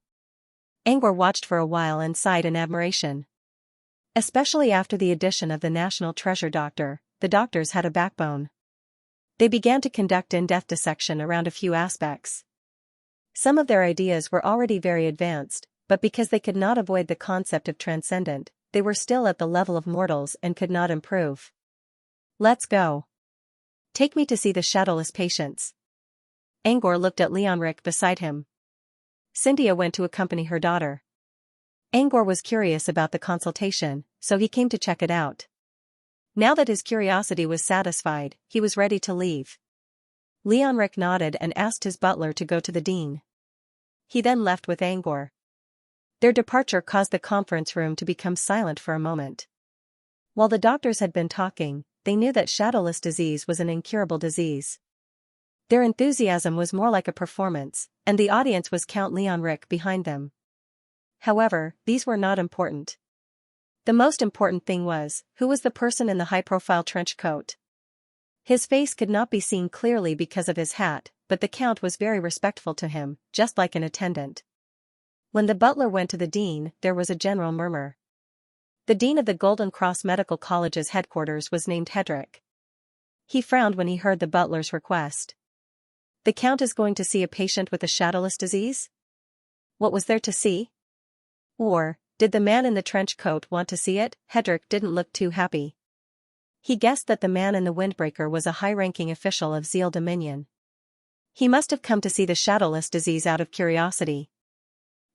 Angor watched for a while and sighed in admiration. Especially after the addition of the National Treasure Doctor, the doctors had a backbone. They began to conduct in-depth dissection around a few aspects. Some of their ideas were already very advanced, but because they could not avoid the concept of transcendent, they were still at the level of mortals and could not improve. Let's go. Take me to see the shadowless patients. Angor looked at Leonric beside him. Cynthia went to accompany her daughter. Angor was curious about the consultation, so he came to check it out. Now that his curiosity was satisfied, he was ready to leave. Leonric nodded and asked his butler to go to the dean. He then left with Angor. Their departure caused the conference room to become silent for a moment. While the doctors had been talking, they knew that shadowless disease was an incurable disease. Their enthusiasm was more like a performance, and the audience was Count Leonric behind them. However, these were not important. The most important thing was, who was the person in the high-profile trench coat? His face could not be seen clearly because of his hat, but the Count was very respectful to him, just like an attendant. When the butler went to the dean, there was a general murmur. The dean of the Golden Cross Medical College's headquarters was named Hedrick. He frowned when he heard the butler's request. The Count is going to see a patient with a shadowless disease? What was there to see? Or, did the man in the trench coat want to see it? Hedrick didn't look too happy. He guessed that the man in the windbreaker was a high-ranking official of Zeal Dominion. He must have come to see the shadowless disease out of curiosity.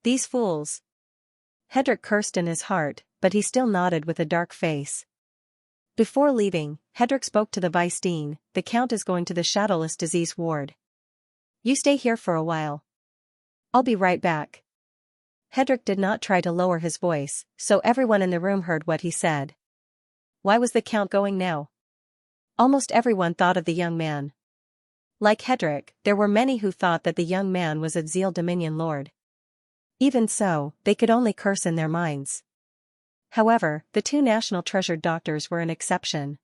These fools. Hedrick cursed in his heart, but he still nodded with a dark face. Before leaving, Hedrick spoke to the vice dean. The Count is going to the shadowless disease ward. You stay here for a while. I'll be right back. Hedrick did not try to lower his voice, so everyone in the room heard what he said. Why was the Count going now? Almost everyone thought of the young man. Like Hedrick, there were many who thought that the young man was a Zeal Dominion lord. Even so, they could only curse in their minds. However, the two National Treasure Doctors were an exception.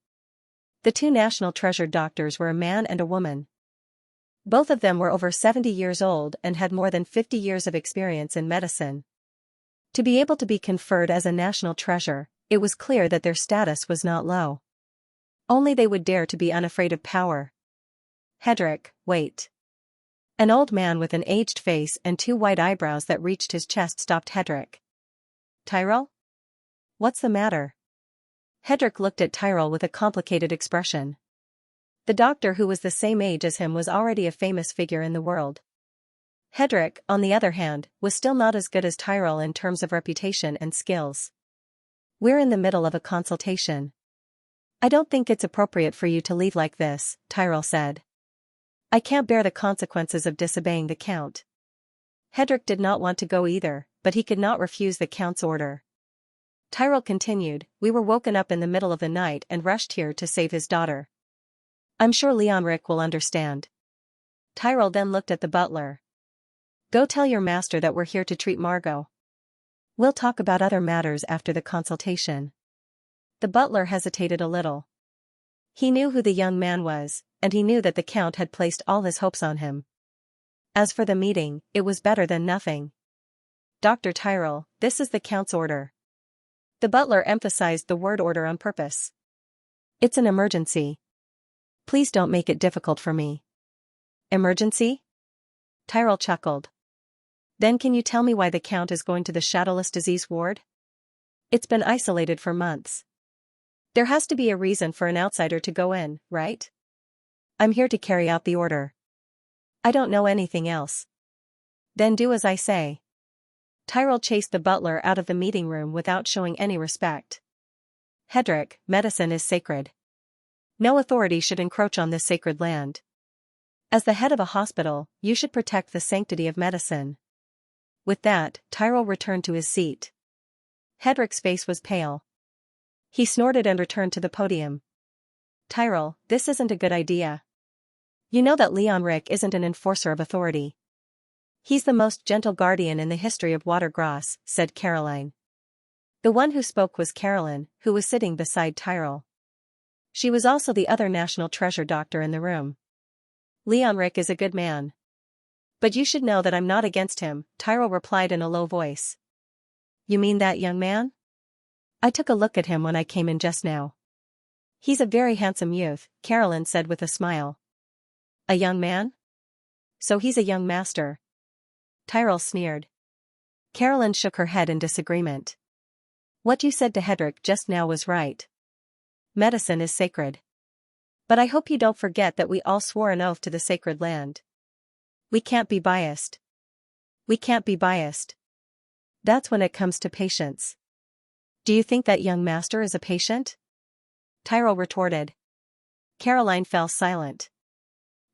The two National Treasure Doctors were a man and a woman. Both of them were over 70 years old and had more than 50 years of experience in medicine. To be able to be conferred as a national treasure, it was clear that their status was not low. Only they would dare to be unafraid of power. Hedrick, wait. An old man with an aged face and two white eyebrows that reached his chest stopped Hedrick. Tyrell? What's the matter? Hedrick looked at Tyrell with a complicated expression. The doctor who was the same age as him was already a famous figure in the world. Hedrick, on the other hand, was still not as good as Tyrell in terms of reputation and skills. We're in the middle of a consultation. I don't think it's appropriate for you to leave like this, Tyrell said. I can't bear the consequences of disobeying the Count. Hedrick did not want to go either, but he could not refuse the Count's order. Tyrell continued, we were woken up in the middle of the night and rushed here to save his daughter. I'm sure Leonric will understand. Tyrell then looked at the butler. Go tell your master that we're here to treat Margot. We'll talk about other matters after the consultation. The butler hesitated a little. He knew who the young man was, and he knew that the Count had placed all his hopes on him. As for the meeting, it was better than nothing. Dr. Tyrell, this is the Count's order. The butler emphasized the word order on purpose. It's an emergency. Please don't make it difficult for me. Emergency? Tyrell chuckled. Then can you tell me why the Count is going to the shadowless disease ward? It's been isolated for months. There has to be a reason for an outsider to go in, right? I'm here to carry out the order. I don't know anything else. Then do as I say. Tyrell chased the butler out of the meeting room without showing any respect. Hedrick, medicine is sacred. No authority should encroach on this sacred land. As the head of a hospital, you should protect the sanctity of medicine. With that, Tyrell returned to his seat. Hedrick's face was pale. He snorted and returned to the podium. Tyrell, this isn't a good idea. You know that Leonric isn't an enforcer of authority. He's the most gentle guardian in the history of Watergrass, said Caroline. The one who spoke was Carolyn, who was sitting beside Tyrell. She was also the other National Treasure Doctor in the room. Leonric is a good man. But you should know that I'm not against him, Tyrell replied in a low voice. You mean that young man? I took a look at him when I came in just now. He's a very handsome youth, Carolyn said with a smile. A young man? So he's a young master. Tyrell sneered. Carolyn shook her head in disagreement. What you said to Hedrick just now was right. Medicine is sacred. But I hope you don't forget that we all swore an oath to the sacred land. We can't be biased. We can't be biased. That's when it comes to patience. Do you think that young master is a patient? Tyrell retorted. Caroline fell silent.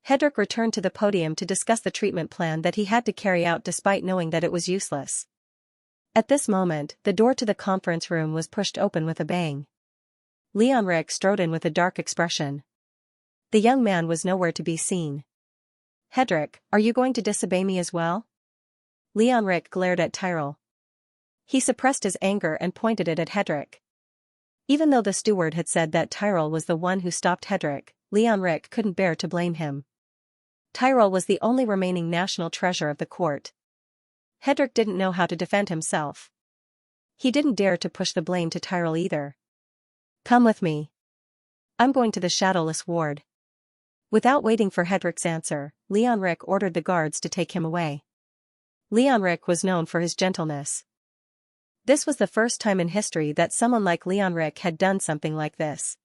Hedrick returned to the podium to discuss the treatment plan that he had to carry out despite knowing that it was useless. At this moment, the door to the conference room was pushed open with a bang. Leonric strode in with a dark expression. The young man was nowhere to be seen. Hedrick, are you going to disobey me as well? Leonric glared at Tyrell. He suppressed his anger and pointed it at Hedrick. Even though the steward had said that Tyrell was the one who stopped Hedrick, Leonric couldn't bear to blame him. Tyrell was the only remaining national treasure of the court. Hedrick didn't know how to defend himself. He didn't dare to push the blame to Tyrell either. Come with me. I'm going to the Shadowless ward. Without waiting for Hedrick's answer, Leonric ordered the guards to take him away. Leonric was known for his gentleness. This was the first time in history that someone like Leonric had done something like this.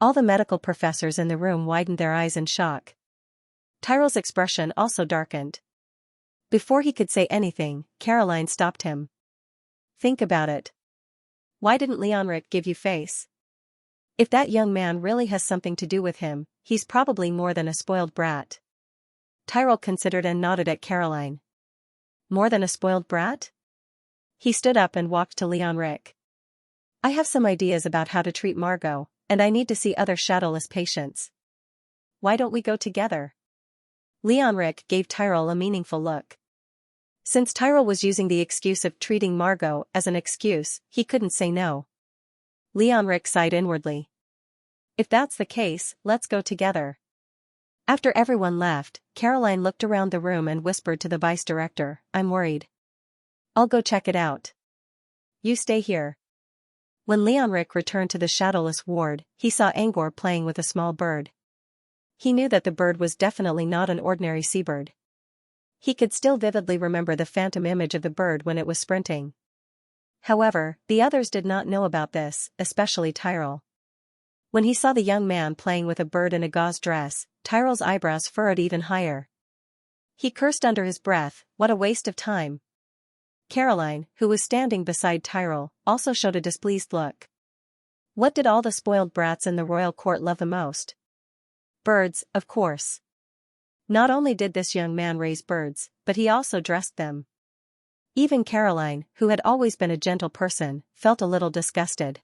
All the medical professors in the room widened their eyes in shock. Tyrell's expression also darkened. Before he could say anything, Caroline stopped him. Think about it. Why didn't Leonric give you face? If that young man really has something to do with him, he's probably more than a spoiled brat. Tyrell considered and nodded at Caroline. More than a spoiled brat? He stood up and walked to Leonric. I have some ideas about how to treat Margot, and I need to see other Shadowless patients. Why don't we go together? Leonric gave Tyrell a meaningful look. Since Tyrell was using the excuse of treating Margot as an excuse, he couldn't say no. Leonric sighed inwardly. If that's the case, let's go together. After everyone left, Caroline looked around the room and whispered to the vice director, I'm worried. I'll go check it out. You stay here. When Leonric returned to the Shadowless ward, he saw Angor playing with a small bird. He knew that the bird was definitely not an ordinary seabird. He could still vividly remember the phantom image of the bird when it was sprinting. However, the others did not know about this, especially Tyrell. When he saw the young man playing with a bird in a gauze dress, Tyrell's eyebrows furrowed even higher. He cursed under his breath, what a waste of time. Caroline, who was standing beside Tyrell, also showed a displeased look. What did all the spoiled brats in the royal court love the most? Birds, of course. Not only did this young man raise birds, but he also dressed them. Even Caroline, who had always been a gentle person, felt a little disgusted.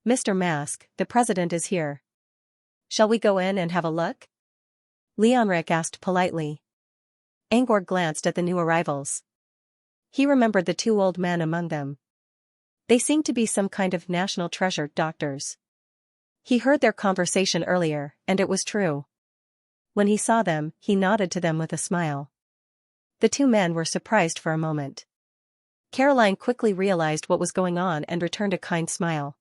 Mr. Mask, the president is here. Shall we go in and have a look? Leonric asked politely. Angor glanced at the new arrivals. He remembered the two old men among them. They seemed to be some kind of national treasure doctors. He heard their conversation earlier, and it was true. When he saw them, he nodded to them with a smile. The two men were surprised for a moment. Caroline quickly realized what was going on and returned a kind smile.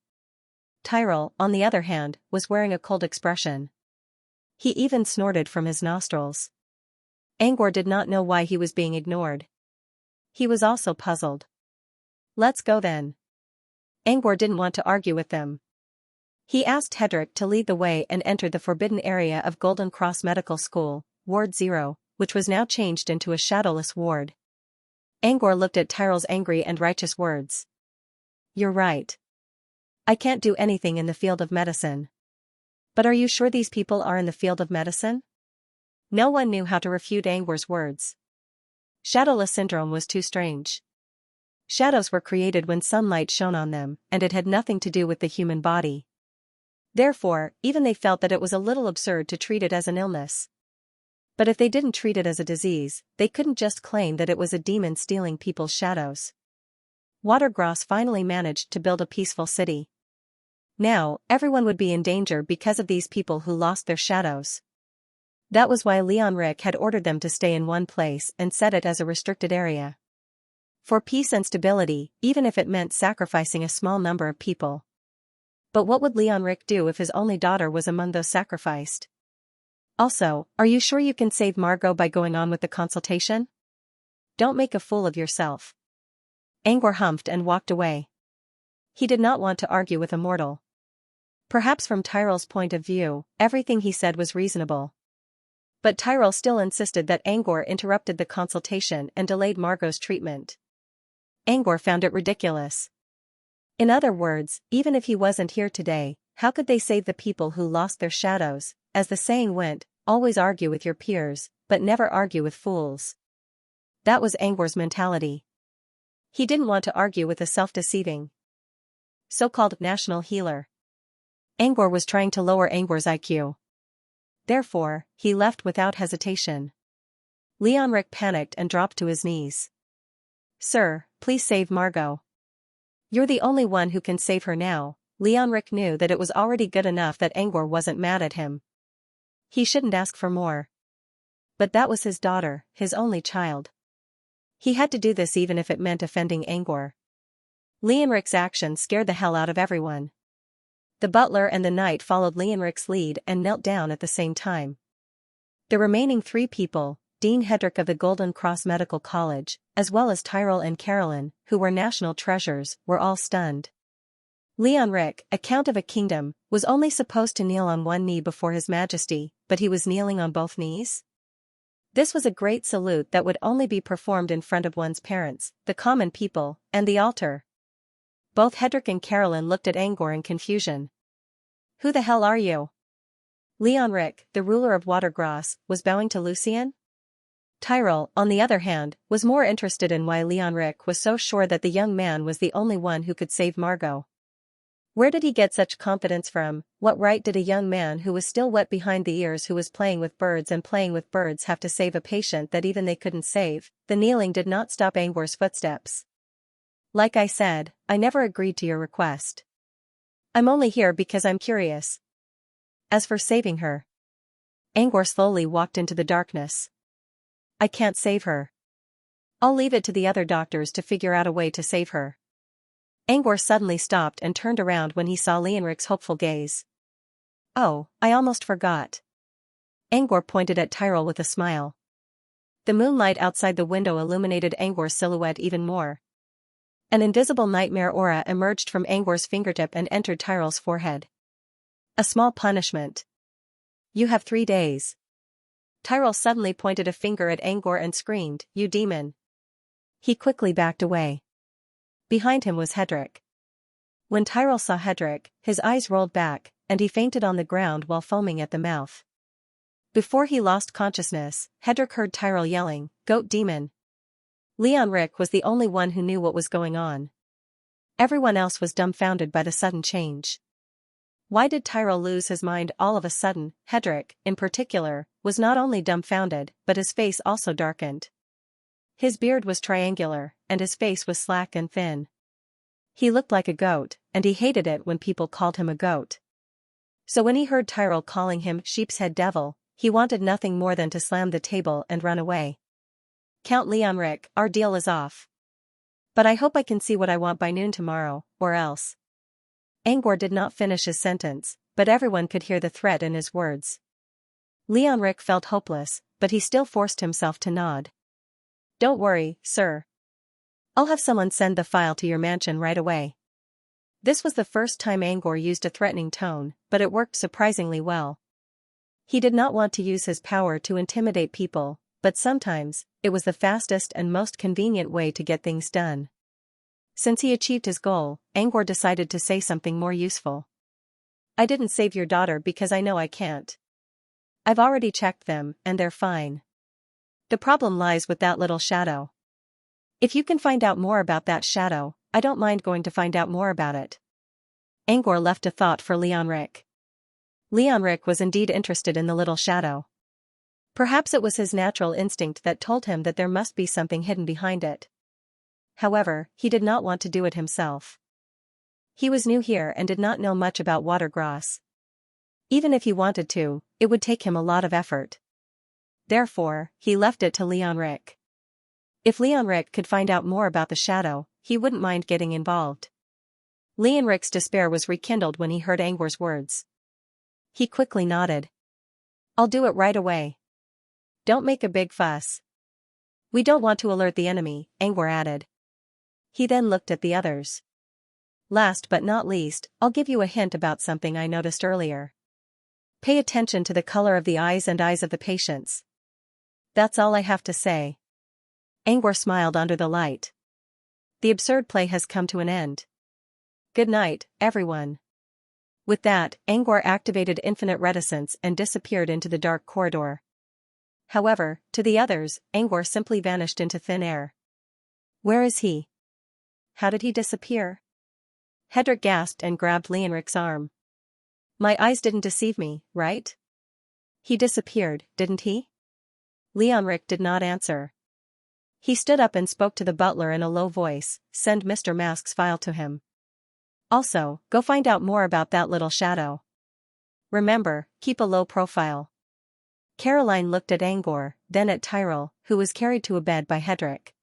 Tyrell, on the other hand, was wearing a cold expression. He even snorted from his nostrils. Angor did not know why he was being ignored. He was also puzzled. Let's go then. Angor didn't want to argue with them. He asked Hedrick to lead the way and entered the forbidden area of Golden Cross Medical School, Ward 0, which was now changed into a Shadowless ward. Angor looked at Tyrell's angry and righteous words. You're right. I can't do anything in the field of medicine. But are you sure these people are in the field of medicine? No one knew how to refute Angor's words. Shadowless syndrome was too strange. Shadows were created when sunlight shone on them, and it had nothing to do with the human body. Therefore, even they felt that it was a little absurd to treat it as an illness. But if they didn't treat it as a disease, they couldn't just claim that it was a demon stealing people's shadows. Watergross finally managed to build a peaceful city. Now, everyone would be in danger because of these people who lost their shadows. That was why Leon Rick had ordered them to stay in one place and set it as a restricted area. For peace and stability, even if it meant sacrificing a small number of people. But what would Leon Rick do if his only daughter was among those sacrificed? Also, are you sure you can save Margot by going on with the consultation? Don't make a fool of yourself. Angor humphed and walked away. He did not want to argue with a mortal. Perhaps from Tyrell's point of view, everything he said was reasonable. But Tyrell still insisted that Angor interrupted the consultation and delayed Margot's treatment. Angor found it ridiculous. In other words, even if he wasn't here today, how could they save the people who lost their shadows? As the saying went, always argue with your peers, but never argue with fools. That was Angor's mentality. He didn't want to argue with a self-deceiving, so-called national healer. Angor was trying to lower Angor's IQ. Therefore, he left without hesitation. Leon Rick panicked and dropped to his knees. Sir, please save Margot. You're the only one who can save her now. Leon Rick knew that it was already good enough that Angor wasn't mad at him. He shouldn't ask for more. But that was his daughter, his only child. He had to do this even if it meant offending Angor. Leon Rick's action scared the hell out of everyone. The butler and the knight followed Leon Rick's lead and knelt down at the same time. The remaining 3 people, Dean Hedrick of the Golden Cross Medical College, as well as Tyrell and Carolyn, who were national treasures, were all stunned. Leon Rick, a count of a kingdom, was only supposed to kneel on one knee before His Majesty, but he was kneeling on both knees? This was a great salute that would only be performed in front of one's parents, the common people, and the altar. Both Hedrick and Carolyn looked at Angor in confusion. Who the hell are you? Leon Rick, the ruler of Watergross, was bowing to Lucien? Tyrell, on the other hand, was more interested in why Leon Rick was so sure that the young man was the only one who could save Margot. Where did he get such confidence from? What right did a young man who was still wet behind the ears, who was playing with birds have to save a patient that even they couldn't save? The kneeling did not stop Angor's footsteps. Like I said, I never agreed to your request. I'm only here because I'm curious. As for saving her. Angor slowly walked into the darkness. I can't save her. I'll leave it to the other doctors to figure out a way to save her. Angor suddenly stopped and turned around when he saw Leonric's hopeful gaze. Oh, I almost forgot. Angor pointed at Tyrell with a smile. The moonlight outside the window illuminated Angor's silhouette even more. An invisible nightmare aura emerged from Angor's fingertip and entered Tyrell's forehead. A small punishment. You have 3 days. Tyrell suddenly pointed a finger at Angor and screamed, "You demon!" He quickly backed away. Behind him was Hedrick. When Tyrell saw Hedrick, his eyes rolled back, and he fainted on the ground while foaming at the mouth. Before he lost consciousness, Hedrick heard Tyrell yelling, "Goat demon!" Leon Rick was the only one who knew what was going on. Everyone else was dumbfounded by the sudden change. Why did Tyrell lose his mind all of a sudden? Hedrick, in particular, was not only dumbfounded, but his face also darkened. His beard was triangular, and his face was slack and thin. He looked like a goat, and he hated it when people called him a goat. So when he heard Tyrell calling him sheep's head devil, he wanted nothing more than to slam the table and run away. Count Leon Rick, our deal is off. But I hope I can see what I want by noon tomorrow, or else. Angor did not finish his sentence, but everyone could hear the threat in his words. Leon Rick felt hopeless, but he still forced himself to nod. Don't worry, sir. I'll have someone send the file to your mansion right away. This was the first time Angor used a threatening tone, but it worked surprisingly well. He did not want to use his power to intimidate people, but sometimes, it was the fastest and most convenient way to get things done. Since he achieved his goal, Angor decided to say something more useful. I didn't save your daughter because I know I can't. I've already checked them, and they're fine. The problem lies with that little shadow. If you can find out more about that shadow, I don't mind going to find out more about it. Angor left a thought for Leon Rick. Leon Rick was indeed interested in the little shadow. Perhaps it was his natural instinct that told him that there must be something hidden behind it. However, he did not want to do it himself. He was new here and did not know much about Watergross. Even if he wanted to, it would take him a lot of effort. Therefore, he left it to Leonric. If Leonric could find out more about the shadow, he wouldn't mind getting involved. Leonric's despair was rekindled when he heard Angwar's words. He quickly nodded. I'll do it right away. Don't make a big fuss. We don't want to alert the enemy, Angwar added. He then looked at the others. Last but not least, I'll give you a hint about something I noticed earlier. Pay attention to the color of the eyes and eyes of the patients. That's all I have to say. Angwar smiled under the light. The absurd play has come to an end. Good night, everyone. With that, Angwar activated infinite reticence and disappeared into the dark corridor. However, to the others, Angwar simply vanished into thin air. Where is he? How did he disappear? Hedrick gasped and grabbed Leonric's arm. My eyes didn't deceive me, right? He disappeared, didn't he? Leonric did not answer. He stood up and spoke to the butler in a low voice, send Mr. Mask's file to him. Also, go find out more about that little shadow. Remember, keep a low profile. Caroline looked at Angwar, then at Tyrell, who was carried to a bed by Hedrick.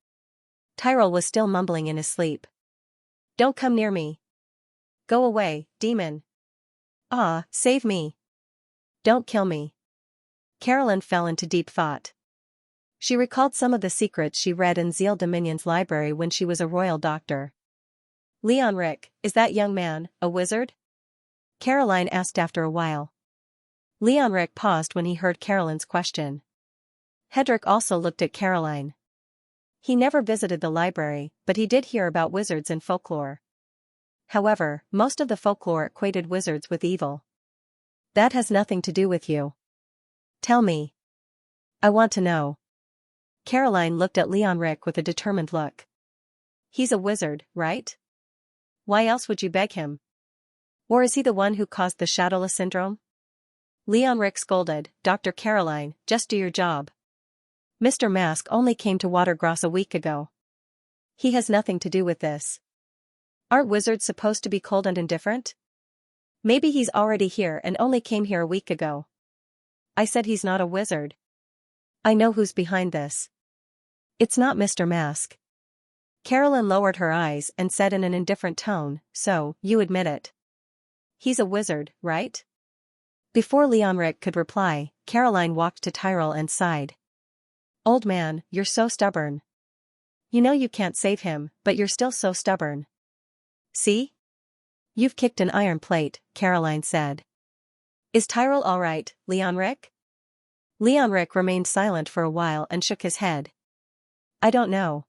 Tyrell was still mumbling in his sleep. Don't come near me. Go away, demon. Ah, save me. Don't kill me. Caroline fell into deep thought. She recalled some of the secrets she read in Zeal Dominion's library when she was a royal doctor. Leonric, is that young man a wizard? Caroline asked after a while. Leonric paused when he heard Caroline's question. Hedrick also looked at Caroline. He never visited the library, but he did hear about wizards in folklore. However, most of the folklore equated wizards with evil. That has nothing to do with you. Tell me. I want to know. Caroline looked at Leonric with a determined look. He's a wizard, right? Why else would you beg him? Or is he the one who caused the shadowless syndrome? Leonric scolded, Dr. Caroline, just do your job. Mr. Mask only came to Watergross a week ago. He has nothing to do with this. Aren't wizards supposed to be cold and indifferent? Maybe he's already here and only came here a week ago. I said he's not a wizard. I know who's behind this. It's not Mr. Mask. Caroline lowered her eyes and said in an indifferent tone, so, you admit it. He's a wizard, right? Before Leonric could reply, Caroline walked to Tyrell and sighed. Old man, you're so stubborn. You know you can't save him, but you're still so stubborn. See? You've kicked an iron plate, Caroline said. Is Tyrell all right, Leonric? Leonric remained silent for a while and shook his head. I don't know.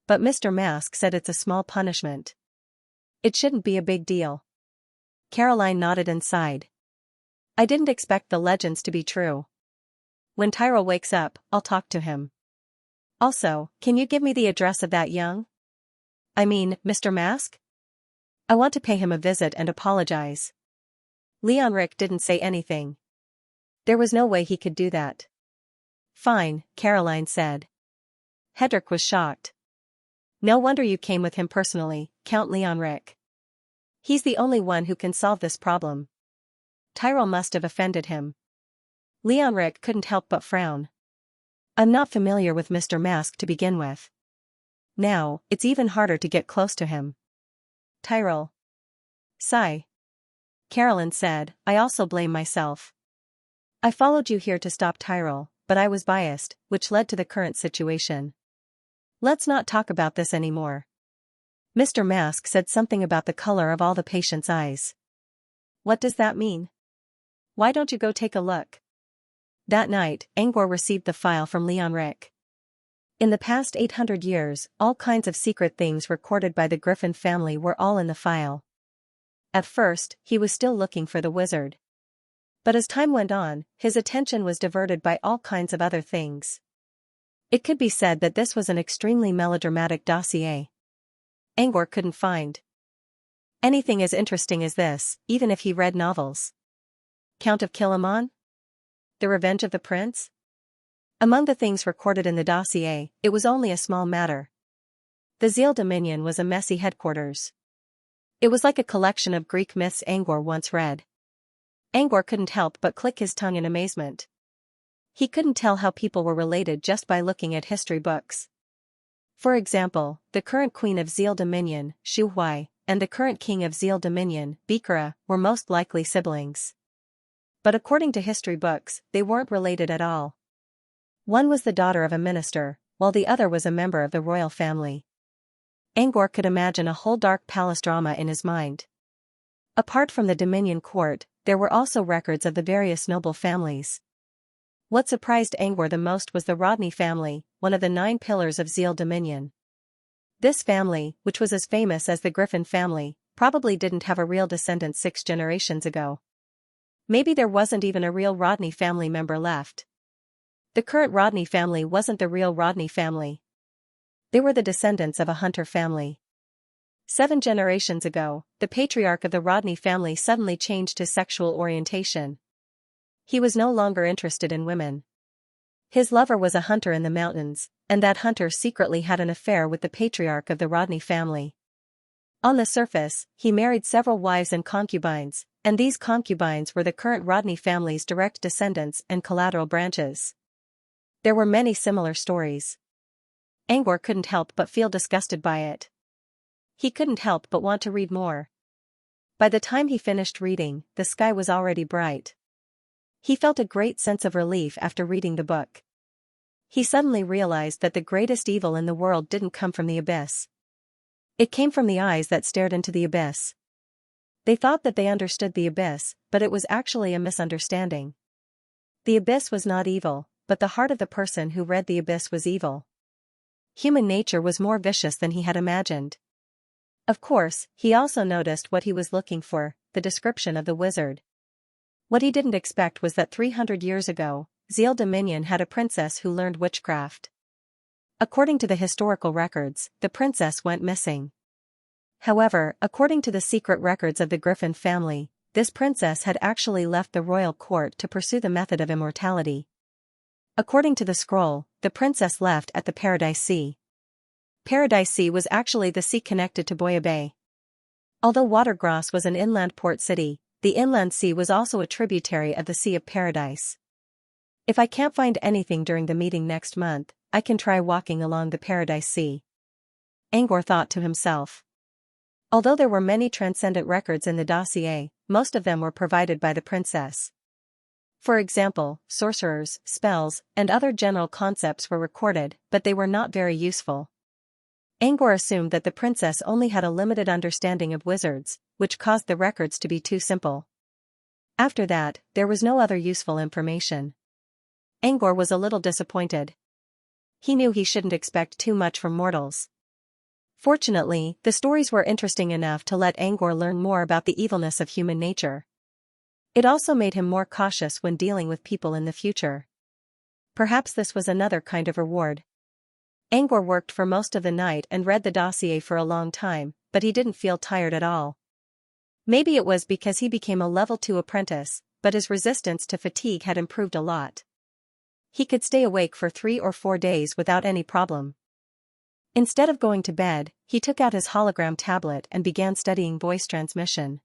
But Mr. Mask said it's a small punishment. It shouldn't be a big deal. Caroline nodded and sighed. I didn't expect the legends to be true. When Tyrell wakes up, I'll talk to him. Also, can you give me the address of that Mr. Mask? I want to pay him a visit and apologize. Leonric didn't say anything. There was no way he could do that. Fine, Caroline said. Hedrick was shocked. No wonder you came with him personally, Count Leonric. He's the only one who can solve this problem. Tyrell must have offended him. Leonric couldn't help but frown. I'm not familiar with Mr. Mask to begin with. Now, it's even harder to get close to him. Tyrell. Sigh. Caroline said, I also blame myself. I followed you here to stop Tyrell, but I was biased, which led to the current situation. Let's not talk about this anymore. Mr. Mask said something about the color of all the patients' eyes. What does that mean? Why don't you go take a look? That night, Angwar received the file from Leonric. In the past 800 years, all kinds of secret things recorded by the Griffin family were all in the file. At first, he was still looking for the wizard. But as time went on, his attention was diverted by all kinds of other things. It could be said that this was an extremely melodramatic dossier. Angwar couldn't find anything as interesting as this, even if he read novels. Count of Kilimon? The Revenge of the Prince? Among the things recorded in the dossier, it was only a small matter. The Zeal Dominion was a messy headquarters. It was like a collection of Greek myths Angwar once read. Angwar couldn't help but click his tongue in amazement. He couldn't tell how people were related just by looking at history books. For example, the current queen of Zeal Dominion, Shu Huai, and the current king of Zeal Dominion, Bikara, were most likely siblings. But according to history books, they weren't related at all. One was the daughter of a minister, while the other was a member of the royal family. Angkor could imagine a whole dark palace drama in his mind. Apart from the Dominion court, there were also records of the various noble families. What surprised Angkor the most was the Rodney family, one of the 9 pillars of Zeal Dominion. This family, which was as famous as the Griffin family, probably didn't have a real descendant 6 generations ago. Maybe there wasn't even a real Rodney family member left. The current Rodney family wasn't the real Rodney family. They were the descendants of a hunter family. 7 generations ago, the patriarch of the Rodney family suddenly changed his sexual orientation. He was no longer interested in women. His lover was a hunter in the mountains, and that hunter secretly had an affair with the patriarch of the Rodney family. On the surface, he married several wives and concubines, and these concubines were the current Rodney family's direct descendants and collateral branches. There were many similar stories. Angkor couldn't help but feel disgusted by it. He couldn't help but want to read more. By the time he finished reading, the sky was already bright. He felt a great sense of relief after reading the book. He suddenly realized that the greatest evil in the world didn't come from the abyss. It came from the eyes that stared into the abyss. They thought that they understood the abyss, but it was actually a misunderstanding. The abyss was not evil, but the heart of the person who read the abyss was evil. Human nature was more vicious than he had imagined. Of course, he also noticed what he was looking for, the description of the wizard. What he didn't expect was that 300 years ago, Zeal Dominion had a princess who learned witchcraft. According to the historical records, the princess went missing. However, according to the secret records of the Griffin family, this princess had actually left the royal court to pursue the method of immortality. According to the scroll, the princess left at the Paradise Sea. Paradise Sea was actually the sea connected to Boya Bay. Although Watergrass was an inland port city, the inland sea was also a tributary of the Sea of Paradise. If I can't find anything during the meeting next month, I can try walking along the Paradise Sea. Angkor thought to himself. Although there were many transcendent records in the dossier, most of them were provided by the princess. For example, sorcerers, spells, and other general concepts were recorded, but they were not very useful. Angkor assumed that the princess only had a limited understanding of wizards, which caused the records to be too simple. After that, there was no other useful information. Angkor was a little disappointed. He knew he shouldn't expect too much from mortals. Fortunately, the stories were interesting enough to let Angkor learn more about the evilness of human nature. It also made him more cautious when dealing with people in the future. Perhaps this was another kind of reward. Angkor worked for most of the night and read the dossier for a long time, but he didn't feel tired at all. Maybe it was because he became a level 2 apprentice, but his resistance to fatigue had improved a lot. He could stay awake for 3 or 4 days without any problem. Instead of going to bed, he took out his hologram tablet and began studying voice transmission.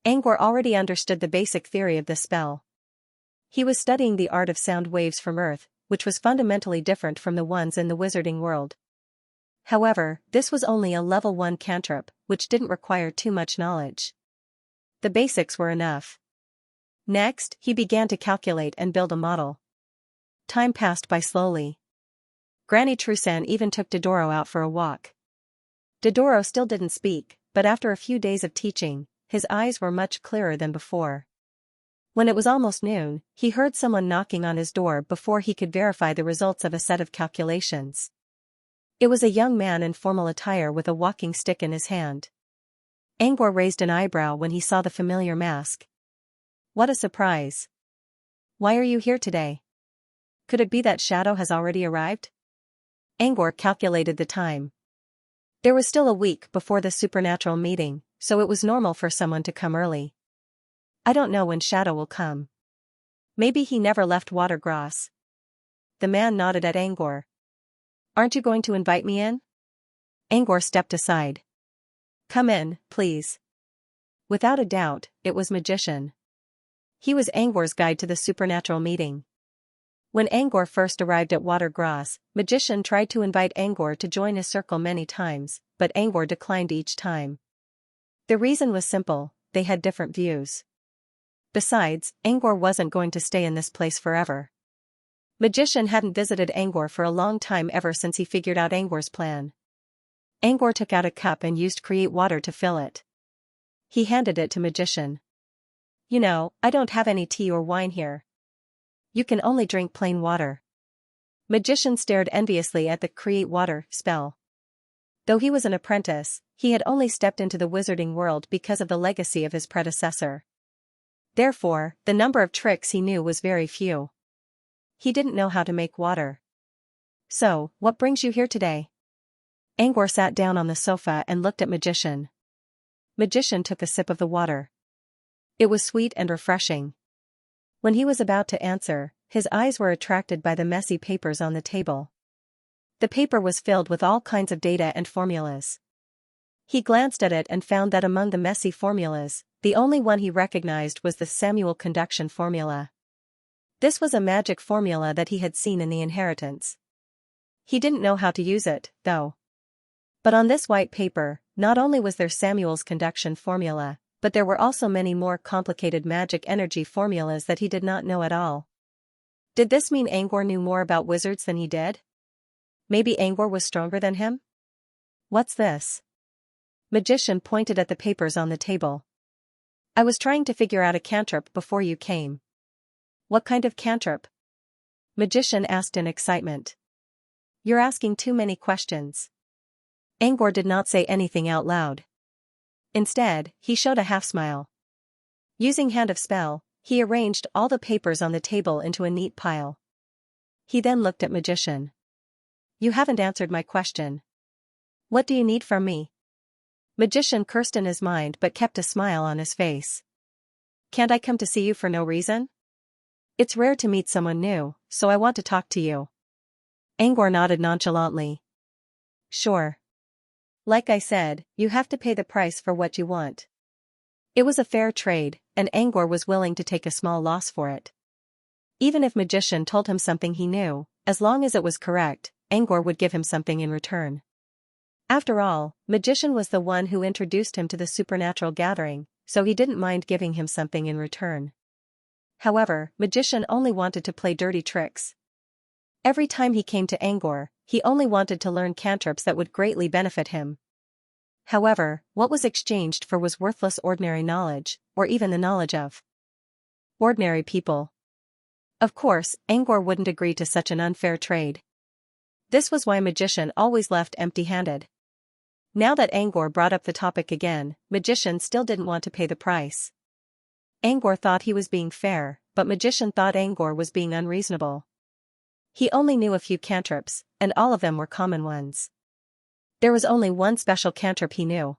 Angkor already understood the basic theory of this spell. He was studying the art of sound waves from Earth, which was fundamentally different from the ones in the wizarding world. However, this was only a level 1 cantrip, which didn't require too much knowledge. The basics were enough. Next, he began to calculate and build a model. Time passed by slowly. Granny Trusan even took Dodoro out for a walk. Dodoro still didn't speak, but after a few days of teaching, his eyes were much clearer than before. When it was almost noon, he heard someone knocking on his door before he could verify the results of a set of calculations. It was a young man in formal attire with a walking stick in his hand. Angkor raised an eyebrow when he saw the familiar mask. What a surprise. Why are you here today? Could it be that Shadow has already arrived? Angkor calculated the time. There was still a week before the supernatural meeting, so it was normal for someone to come early. I don't know when Shadow will come. Maybe he never left Watergrass. The man nodded at Angkor. Aren't you going to invite me in? Angkor stepped aside. Come in, please. Without a doubt, it was Magician. He was Angkor's guide to the supernatural meeting. When Angor first arrived at Watergrass, Magician tried to invite Angor to join his circle many times, but Angor declined each time. The reason was simple: they had different views. Besides, Angor wasn't going to stay in this place forever. Magician hadn't visited Angor for a long time, ever since he figured out Angor's plan. Angor took out a cup and used create water to fill it. He handed it to Magician. "You know, I don't have any tea or wine here. You can only drink plain water." Magician stared enviously at the create water spell. Though he was an apprentice, he had only stepped into the wizarding world because of the legacy of his predecessor. Therefore, the number of tricks he knew was very few. He didn't know how to make water. "So, what brings you here today?" Angor sat down on the sofa and looked at Magician. Magician took a sip of the water. It was sweet and refreshing. When he was about to answer, his eyes were attracted by the messy papers on the table. The paper was filled with all kinds of data and formulas. He glanced at it and found that among the messy formulas, the only one he recognized was the Samuel conduction formula. This was a magic formula that he had seen in the inheritance. He didn't know how to use it, though. But on this white paper, not only was there Samuel's conduction formula, but there were also many more complicated magic energy formulas that he did not know at all. Did this mean Angor knew more about wizards than he did? Maybe Angor was stronger than him? "What's this?" Magician pointed at the papers on the table. "I was trying to figure out a cantrip before you came." "What kind of cantrip?" Magician asked in excitement. "You're asking too many questions." Angor did not say anything out loud. Instead, he showed a half-smile. Using Hand of Spell, he arranged all the papers on the table into a neat pile. He then looked at Magician. "You haven't answered my question. What do you need from me?" Magician cursed in his mind but kept a smile on his face. "Can't I come to see you for no reason? It's rare to meet someone new, so I want to talk to you." Angor nodded nonchalantly. "Sure. Like I said, you have to pay the price for what you want." It was a fair trade, and Angor was willing to take a small loss for it. Even if Magician told him something he knew, as long as it was correct, Angor would give him something in return. After all, Magician was the one who introduced him to the supernatural gathering, so he didn't mind giving him something in return. However, Magician only wanted to play dirty tricks. Every time he came to Angor, he only wanted to learn cantrips that would greatly benefit him. However, what was exchanged for was worthless ordinary knowledge, or even the knowledge of ordinary people. Of course, Angor wouldn't agree to such an unfair trade. This was why Magician always left empty-handed. Now that Angor brought up the topic again, Magician still didn't want to pay the price. Angor thought he was being fair, but Magician thought Angor was being unreasonable. He only knew a few cantrips, and all of them were common ones. There was only one special cantrip he knew.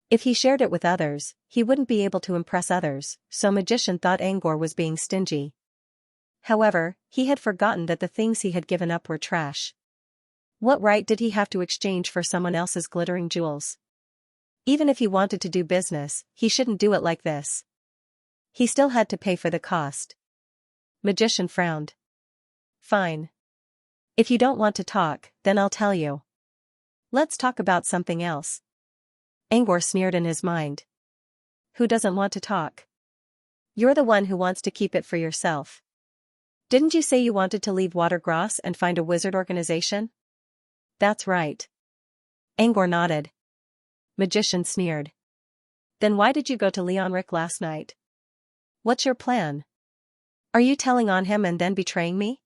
If he shared it with others, he wouldn't be able to impress others, so Magician thought Angor was being stingy. However, he had forgotten that the things he had given up were trash. What right did he have to exchange for someone else's glittering jewels? Even if he wanted to do business, he shouldn't do it like this. He still had to pay for the cost. Magician frowned. "Fine. If you don't want to talk, then I'll tell you. Let's talk about something else." Angor sneered in his mind. "Who doesn't want to talk? You're the one who wants to keep it for yourself. Didn't you say you wanted to leave Watergrass and find a wizard organization?" "That's right." Angor nodded. Magician sneered. "Then why did you go to Xianxia last night? What's your plan? Are you telling on him and then betraying me?"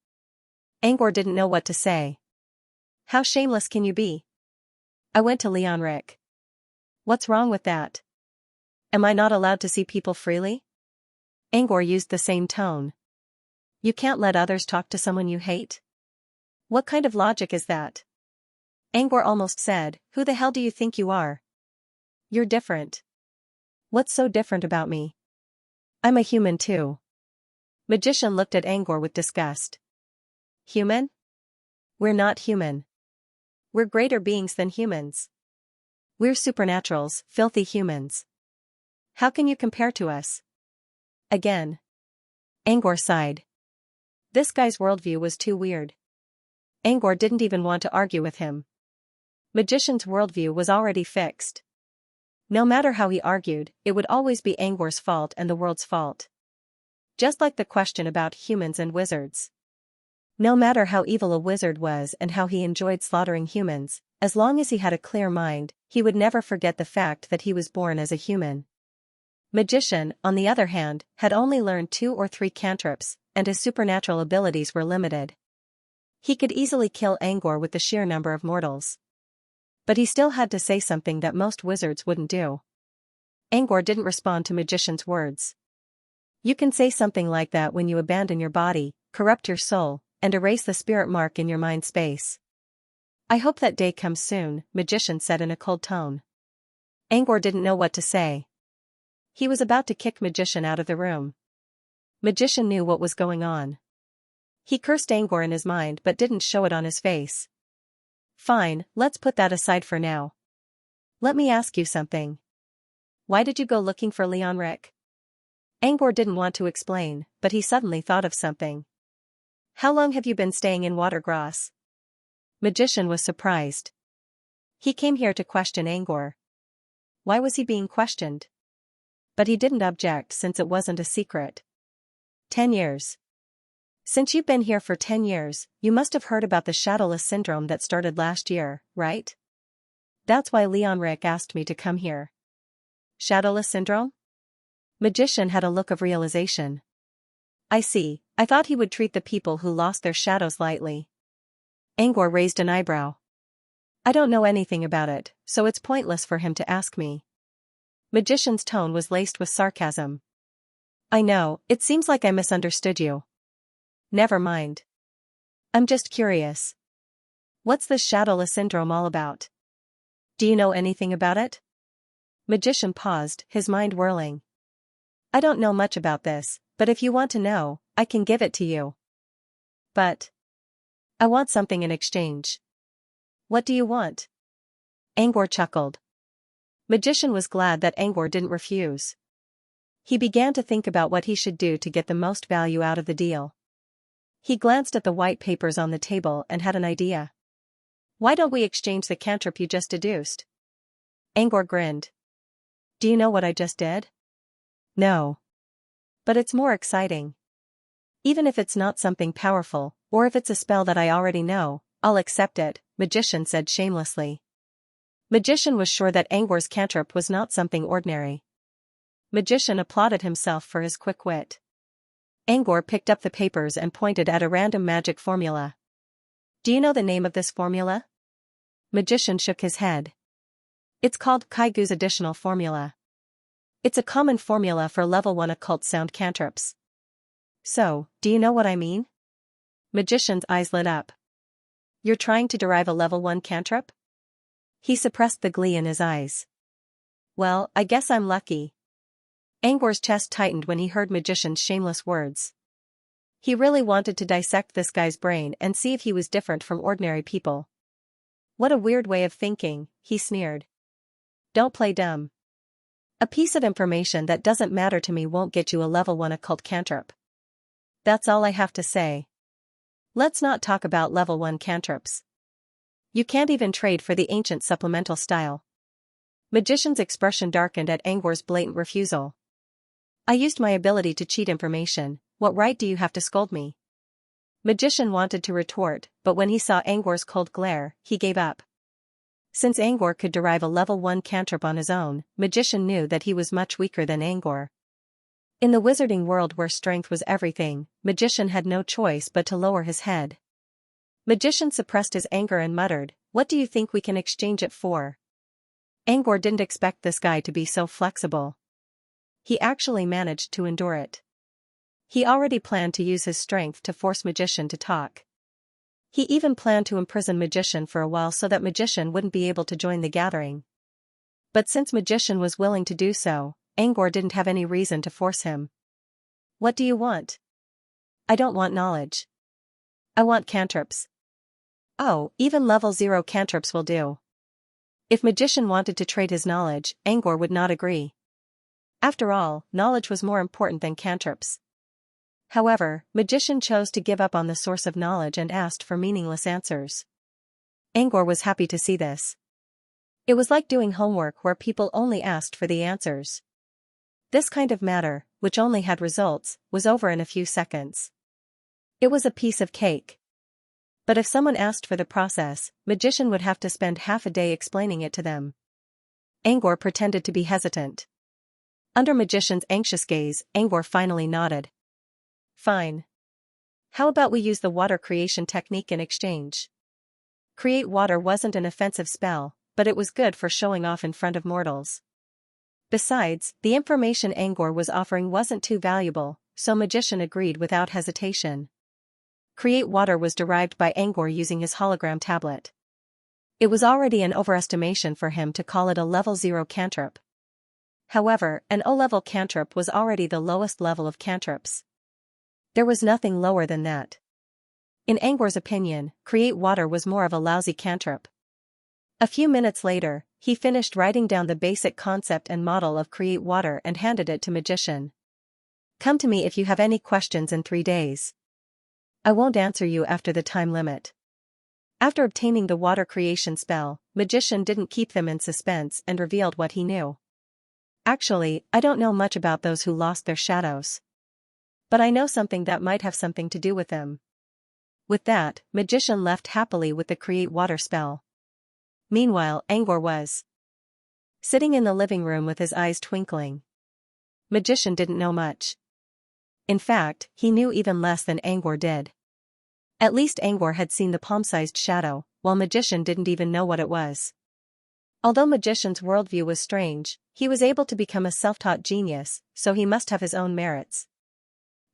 Angor didn't know what to say. "How shameless can you be?" "I went to Xianxia. What's wrong with that? Am I not allowed to see people freely?" Angor used the same tone. "You can't let others talk to someone you hate? What kind of logic is that?" Angor almost said, "Who the hell do you think you are? You're different." "What's so different about me? I'm a human too." Magician looked at Angor with disgust. "Human? We're not human. We're greater beings than humans. We're supernaturals, filthy humans. How can you compare to us?" Again. Angor sighed. This guy's worldview was too weird. Angor didn't even want to argue with him. Magician's worldview was already fixed. No matter how he argued, it would always be Angor's fault and the world's fault. Just like the question about humans and wizards. No matter how evil a wizard was and how he enjoyed slaughtering humans, as long as he had a clear mind, he would never forget the fact that he was born as a human. Magician, on the other hand, had only learned 2 or 3 cantrips, and his supernatural abilities were limited. He could easily kill Angor with the sheer number of mortals. But he still had to say something that most wizards wouldn't do. Angor didn't respond to Magician's words. You can say something like that when you abandon your body, corrupt your soul, and erase the spirit mark in your mind space. I hope that day comes soon, Magician said in a cold tone. Angor didn't know what to say. He was about to kick Magician out of the room. Magician knew what was going on. He cursed Angor in his mind but didn't show it on his face. Fine, let's put that aside for now. Let me ask you something. Why did you go looking for Xianxia? Angor didn't want to explain, but he suddenly thought of something. How long have you been staying in Watergrass? Magician was surprised. He came here to question Angor. Why was he being questioned? But he didn't object since it wasn't a secret. 10 years. Since you've been here for 10 years, you must have heard about the shadowless syndrome that started last year, right? That's why Xianxia asked me to come here. Shadowless syndrome? Magician had a look of realization. I see, I thought he would treat the people who lost their shadows lightly. Angor raised an eyebrow. I don't know anything about it, so it's pointless for him to ask me. Magician's tone was laced with sarcasm. I know, it seems like I misunderstood you. Never mind. I'm just curious. What's this shadowless syndrome all about? Do you know anything about it? Magician paused, his mind whirling. I don't know much about this, but if you want to know, I can give it to you. But I want something in exchange. What do you want? Angor chuckled. Magician was glad that Angor didn't refuse. He began to think about what he should do to get the most value out of the deal. He glanced at the white papers on the table and had an idea. Why don't we exchange the cantrip you just deduced? Angor grinned. Do you know what I just did? No. But it's more exciting. Even if it's not something powerful, or if it's a spell that I already know, I'll accept it, Magician said shamelessly. Magician was sure that Angor's cantrip was not something ordinary. Magician applauded himself for his quick wit. Angor picked up the papers and pointed at a random magic formula. Do you know the name of this formula? Magician shook his head. It's called Kaigu's additional formula. It's a common formula for level 1 occult sound cantrips. So, do you know what I mean? Magician's eyes lit up. You're trying to derive a level 1 cantrip? He suppressed the glee in his eyes. Well, I guess I'm lucky. Angor's chest tightened when he heard Magician's shameless words. He really wanted to dissect this guy's brain and see if he was different from ordinary people. What a weird way of thinking, he sneered. Don't play dumb. A piece of information that doesn't matter to me won't get you a level 1 occult cantrip. That's all I have to say. Let's not talk about level 1 cantrips. You can't even trade for the ancient supplemental style. Magician's expression darkened at Angor's blatant refusal. I used my ability to cheat information, what right do you have to scold me? Magician wanted to retort, but when he saw Angor's cold glare, he gave up. Since Angor could derive a level 1 cantrip on his own, Magician knew that he was much weaker than Angor. In the wizarding world where strength was everything, Magician had no choice but to lower his head. Magician suppressed his anger and muttered, What do you think we can exchange it for? Angor didn't expect this guy to be so flexible. He actually managed to endure it. He already planned to use his strength to force Magician to talk. He even planned to imprison Magician for a while so that Magician wouldn't be able to join the gathering. But since Magician was willing to do so, Angor didn't have any reason to force him. What do you want? I don't want knowledge. I want cantrips. Oh, even level 0 cantrips will do. If Magician wanted to trade his knowledge, Angor would not agree. After all, knowledge was more important than cantrips. However, Magician chose to give up on the source of knowledge and asked for meaningless answers. Angor was happy to see this. It was like doing homework where people only asked for the answers. This kind of matter, which only had results, was over in a few seconds. It was a piece of cake. But if someone asked for the process, Magician would have to spend half a day explaining it to them. Angor pretended to be hesitant. Under Magician's anxious gaze, Angor finally nodded. Fine. How about we use the water creation technique in exchange? Create water wasn't an offensive spell, but it was good for showing off in front of mortals. Besides, the information Angor was offering wasn't too valuable, so Magician agreed without hesitation. Create water was derived by Angor using his hologram tablet. It was already an overestimation for him to call it a level 0 cantrip. However, an O-level cantrip was already the lowest level of cantrips. There was nothing lower than that. In Angor's opinion, create water was more of a lousy cantrip. A few minutes later, he finished writing down the basic concept and model of create water and handed it to Magician. Come to me if you have any questions in 3 days. I won't answer you after the time limit. After obtaining the water creation spell, Magician didn't keep them in suspense and revealed what he knew. Actually, I don't know much about those who lost their shadows. But I know something that might have something to do with them. With that, Magician left happily with the create water spell. Meanwhile, Angor was sitting in the living room with his eyes twinkling. Magician didn't know much. In fact, he knew even less than Angor did. At least Angor had seen the palm-sized shadow, while Magician didn't even know what it was. Although Magician's worldview was strange, he was able to become a self-taught genius, so he must have his own merits.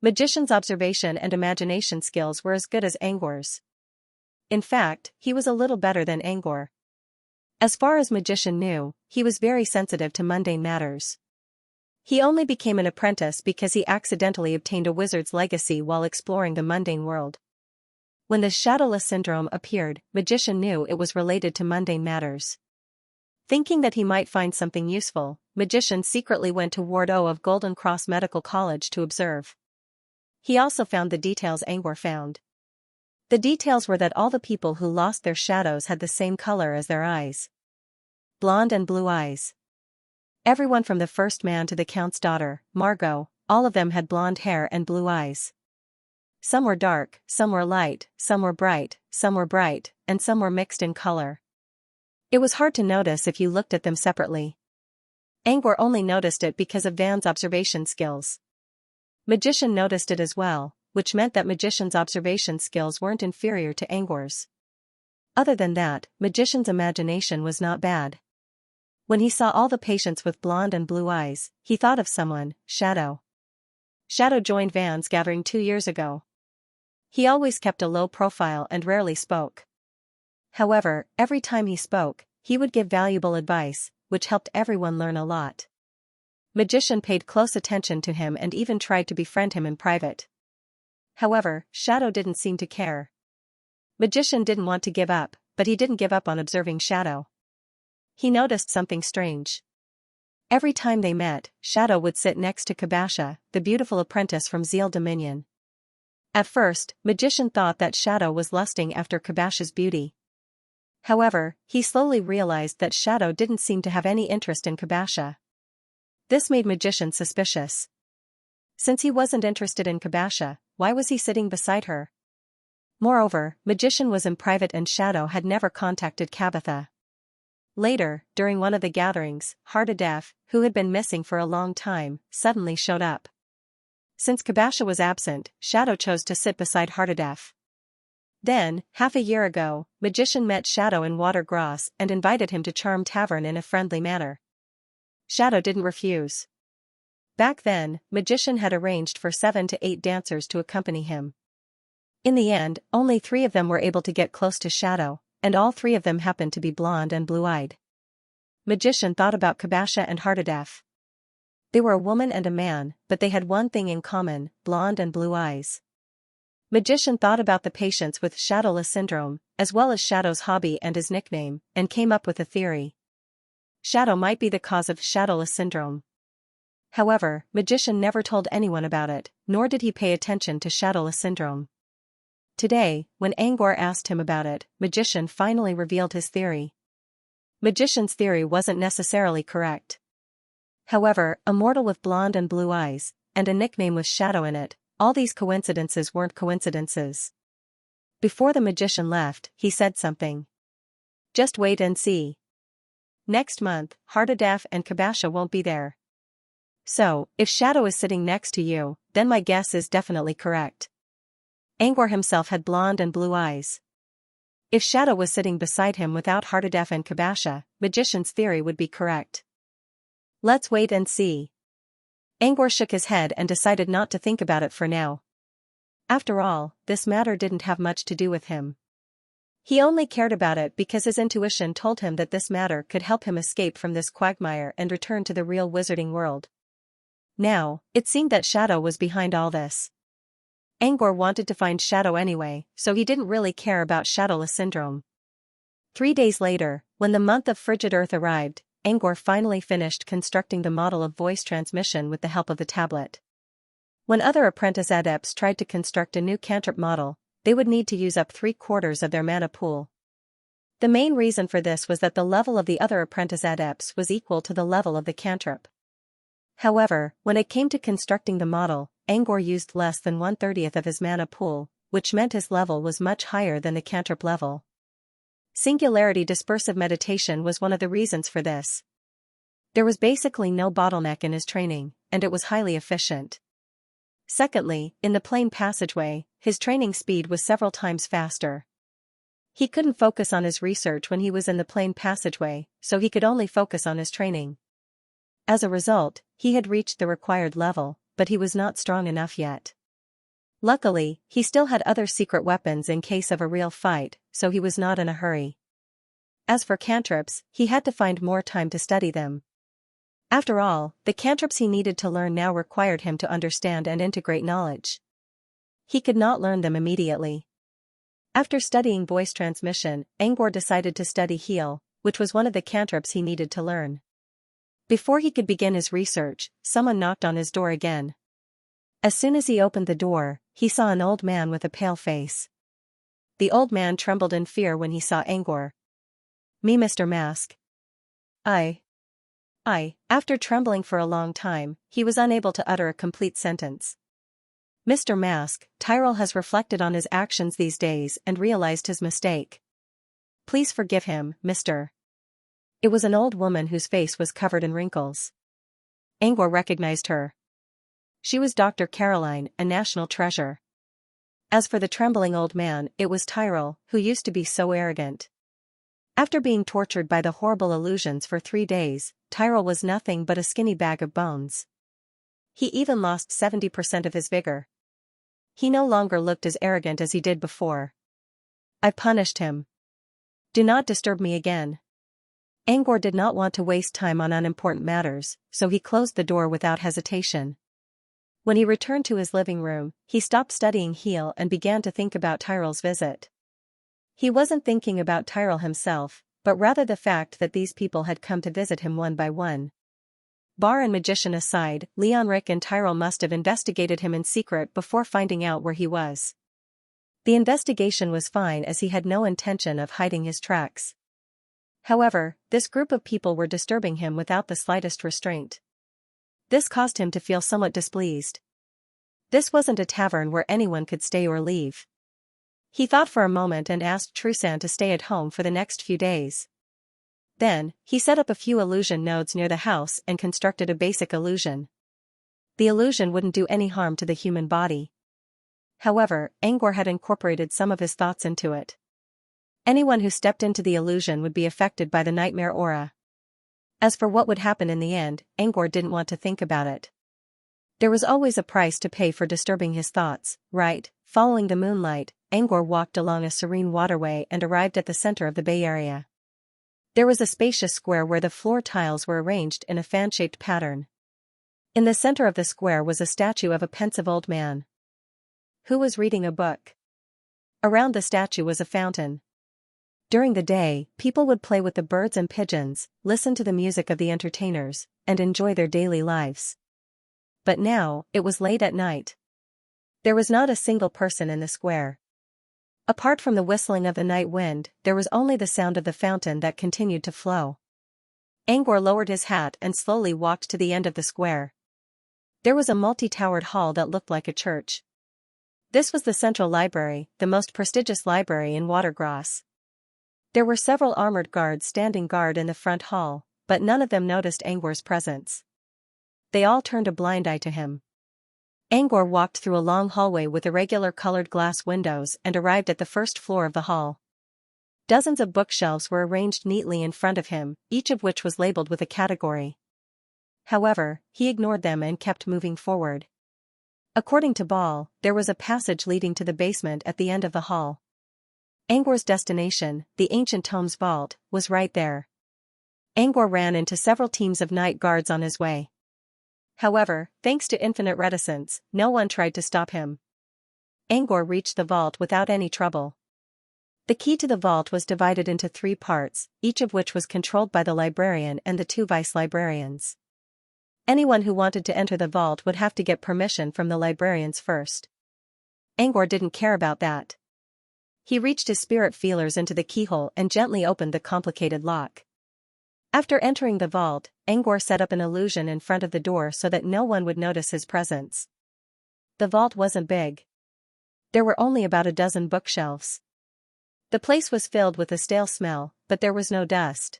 Magician's observation and imagination skills were as good as Angor's. In fact, he was a little better than Angor. As far as Magician knew, he was very sensitive to mundane matters. He only became an apprentice because he accidentally obtained a wizard's legacy while exploring the mundane world. When the shadowless syndrome appeared, Magician knew it was related to mundane matters. Thinking that he might find something useful, Magician secretly went to Ward O of Golden Cross Medical College to observe. He also found the details Angor found. The details were that all the people who lost their shadows had the same color as their eyes. Blonde and blue eyes. Everyone from the first man to the Count's daughter, Margot, all of them had blonde hair and blue eyes. Some were dark, some were light, some were bright, and some were mixed in color. It was hard to notice if you looked at them separately. Angor only noticed it because of Van's observation skills. Magician noticed it as well, which meant that Magician's observation skills weren't inferior to Angor's. Other than that, Magician's imagination was not bad. When he saw all the patients with blonde and blue eyes, he thought of someone, Shadow. Shadow joined Van's gathering 2 years ago. He always kept a low profile and rarely spoke. However, every time he spoke, he would give valuable advice, which helped everyone learn a lot. Magician paid close attention to him and even tried to befriend him in private. However, Shadow didn't seem to care. Magician didn't want to give up, but he didn't give up on observing Shadow. He noticed something strange. Every time they met, Shadow would sit next to Kabasha, the beautiful apprentice from Zeal Dominion. At first, Magician thought that Shadow was lusting after Kabasha's beauty. However, he slowly realized that Shadow didn't seem to have any interest in Kabasha. This made Magician suspicious. Since he wasn't interested in Kabasha, why was he sitting beside her? Moreover, Magician was in private and Shadow had never contacted Kabitha. Later, during one of the gatherings, Hardadef, who had been missing for a long time, suddenly showed up. Since Kabasha was absent, Shadow chose to sit beside Hardadef. Then, half a year ago, Magician met Shadow in Watergrass and invited him to Charm Tavern in a friendly manner. Shadow didn't refuse. Back then, Magician had arranged for 7 to 8 dancers to accompany him. In the end, only 3 of them were able to get close to Shadow, and all 3 of them happened to be blonde and blue-eyed. Magician thought about Kabasha and Hardadef. They were a woman and a man, but they had one thing in common, blonde and blue eyes. Magician thought about the patients with shadowless syndrome, as well as Shadow's hobby and his nickname, and came up with a theory. Shadow might be the cause of shadowless syndrome. However, Magician never told anyone about it, nor did he pay attention to shadowless syndrome. Today, when Angor asked him about it, Magician finally revealed his theory. Magician's theory wasn't necessarily correct. However, a mortal with blonde and blue eyes, and a nickname with shadow in it, all these coincidences weren't coincidences. Before the Magician left, he said something. Just wait and see. Next month, Hardadef and Kabasha won't be there. So, if Shadow is sitting next to you, then my guess is definitely correct. Angor himself had blonde and blue eyes. If Shadow was sitting beside him without Hardadef and Kabasha, Magician's theory would be correct. Let's wait and see. Angor shook his head and decided not to think about it for now. After all, this matter didn't have much to do with him. He only cared about it because his intuition told him that this matter could help him escape from this quagmire and return to the real wizarding world. Now, it seemed that Shadow was behind all this. Angor wanted to find Shadow anyway, so he didn't really care about shadowless syndrome. 3 days later, when the month of frigid earth arrived, Angor finally finished constructing the model of voice transmission with the help of the tablet. When other apprentice adepts tried to construct a new cantrip model, they would need to use up 3/4 of their mana pool. The main reason for this was that the level of the other apprentice adepts was equal to the level of the cantrip. However, when it came to constructing the model, Angor used less than 1/30 of his mana pool, which meant his level was much higher than the cantrip level. Singularity dispersive meditation was one of the reasons for this. There was basically no bottleneck in his training, and it was highly efficient. Secondly, in the plane passageway, his training speed was several times faster. He couldn't focus on his research when he was in the plane passageway, so he could only focus on his training. As a result, he had reached the required level, but he was not strong enough yet. Luckily, he still had other secret weapons in case of a real fight, so he was not in a hurry. As for cantrips, he had to find more time to study them. After all, the cantrips he needed to learn now required him to understand and integrate knowledge. He could not learn them immediately. After studying voice transmission, Angor decided to study heal, which was one of the cantrips he needed to learn. Before he could begin his research, someone knocked on his door again. As soon as he opened the door, he saw an old man with a pale face. The old man trembled in fear when he saw Angor. "Me, Mr. Mask." I. After trembling for a long time, he was unable to utter a complete sentence. Mr. Mask, Tyrell has reflected on his actions these days and realized his mistake. Please forgive him, Mr. It was an old woman whose face was covered in wrinkles. Angor recognized her. She was Dr. Caroline, a national treasure. As for the trembling old man, it was Tyrell, who used to be so arrogant. After being tortured by the horrible illusions for 3 days, Tyrell was nothing but a skinny bag of bones. He even lost 70% of his vigor. He no longer looked as arrogant as he did before. "I've punished him. Do not disturb me again." Angor did not want to waste time on unimportant matters, so he closed the door without hesitation. When he returned to his living room, he stopped studying heal and began to think about Tyrell's visit. He wasn't thinking about Tyrell himself, but rather the fact that these people had come to visit him one by one. Bar and Magician aside, Leonric and Tyrell must have investigated him in secret before finding out where he was. The investigation was fine as he had no intention of hiding his tracks. However, this group of people were disturbing him without the slightest restraint. This caused him to feel somewhat displeased. This wasn't a tavern where anyone could stay or leave. He thought for a moment and asked Trusan to stay at home for the next few days. Then, he set up a few illusion nodes near the house and constructed a basic illusion. The illusion wouldn't do any harm to the human body. However, Angor had incorporated some of his thoughts into it. Anyone who stepped into the illusion would be affected by the nightmare aura. As for what would happen in the end, Angor didn't want to think about it. There was always a price to pay for disturbing his thoughts, right? Following the moonlight, Angor walked along a serene waterway and arrived at the center of the Bay Area. There was a spacious square where the floor tiles were arranged in a fan-shaped pattern. In the center of the square was a statue of a pensive old man, who was reading a book. Around the statue was a fountain. During the day, people would play with the birds and pigeons, listen to the music of the entertainers, and enjoy their daily lives. but now, it was late at night. There was not a single person in the square. Apart from the whistling of the night wind, there was only the sound of the fountain that continued to flow. Angor lowered his hat and slowly walked to the end of the square. There was a multi-towered hall that looked like a church. This was the central library, the most prestigious library in Watergrass. There were several armored guards standing guard in the front hall, but none of them noticed Angor's presence. They all turned a blind eye to him. Angor walked through a long hallway with irregular colored glass windows and arrived at the first floor of the hall. Dozens of bookshelves were arranged neatly in front of him, each of which was labeled with a category. However, he ignored them and kept moving forward. According to Ball, there was a passage leading to the basement at the end of the hall. Angor's destination, the ancient tomes vault, was right there. Angor ran into several teams of night guards on his way. However, thanks to infinite reticence, no one tried to stop him. Angor reached the vault without any trouble. The key to the vault was divided into 3 parts, each of which was controlled by the librarian and the 2 vice-librarians. Anyone who wanted to enter the vault would have to get permission from the librarians first. Angor didn't care about that. He reached his spirit feelers into the keyhole and gently opened the complicated lock. After entering the vault, Angor set up an illusion in front of the door so that no one would notice his presence. The vault wasn't big. There were only about a dozen bookshelves. The place was filled with a stale smell, but there was no dust.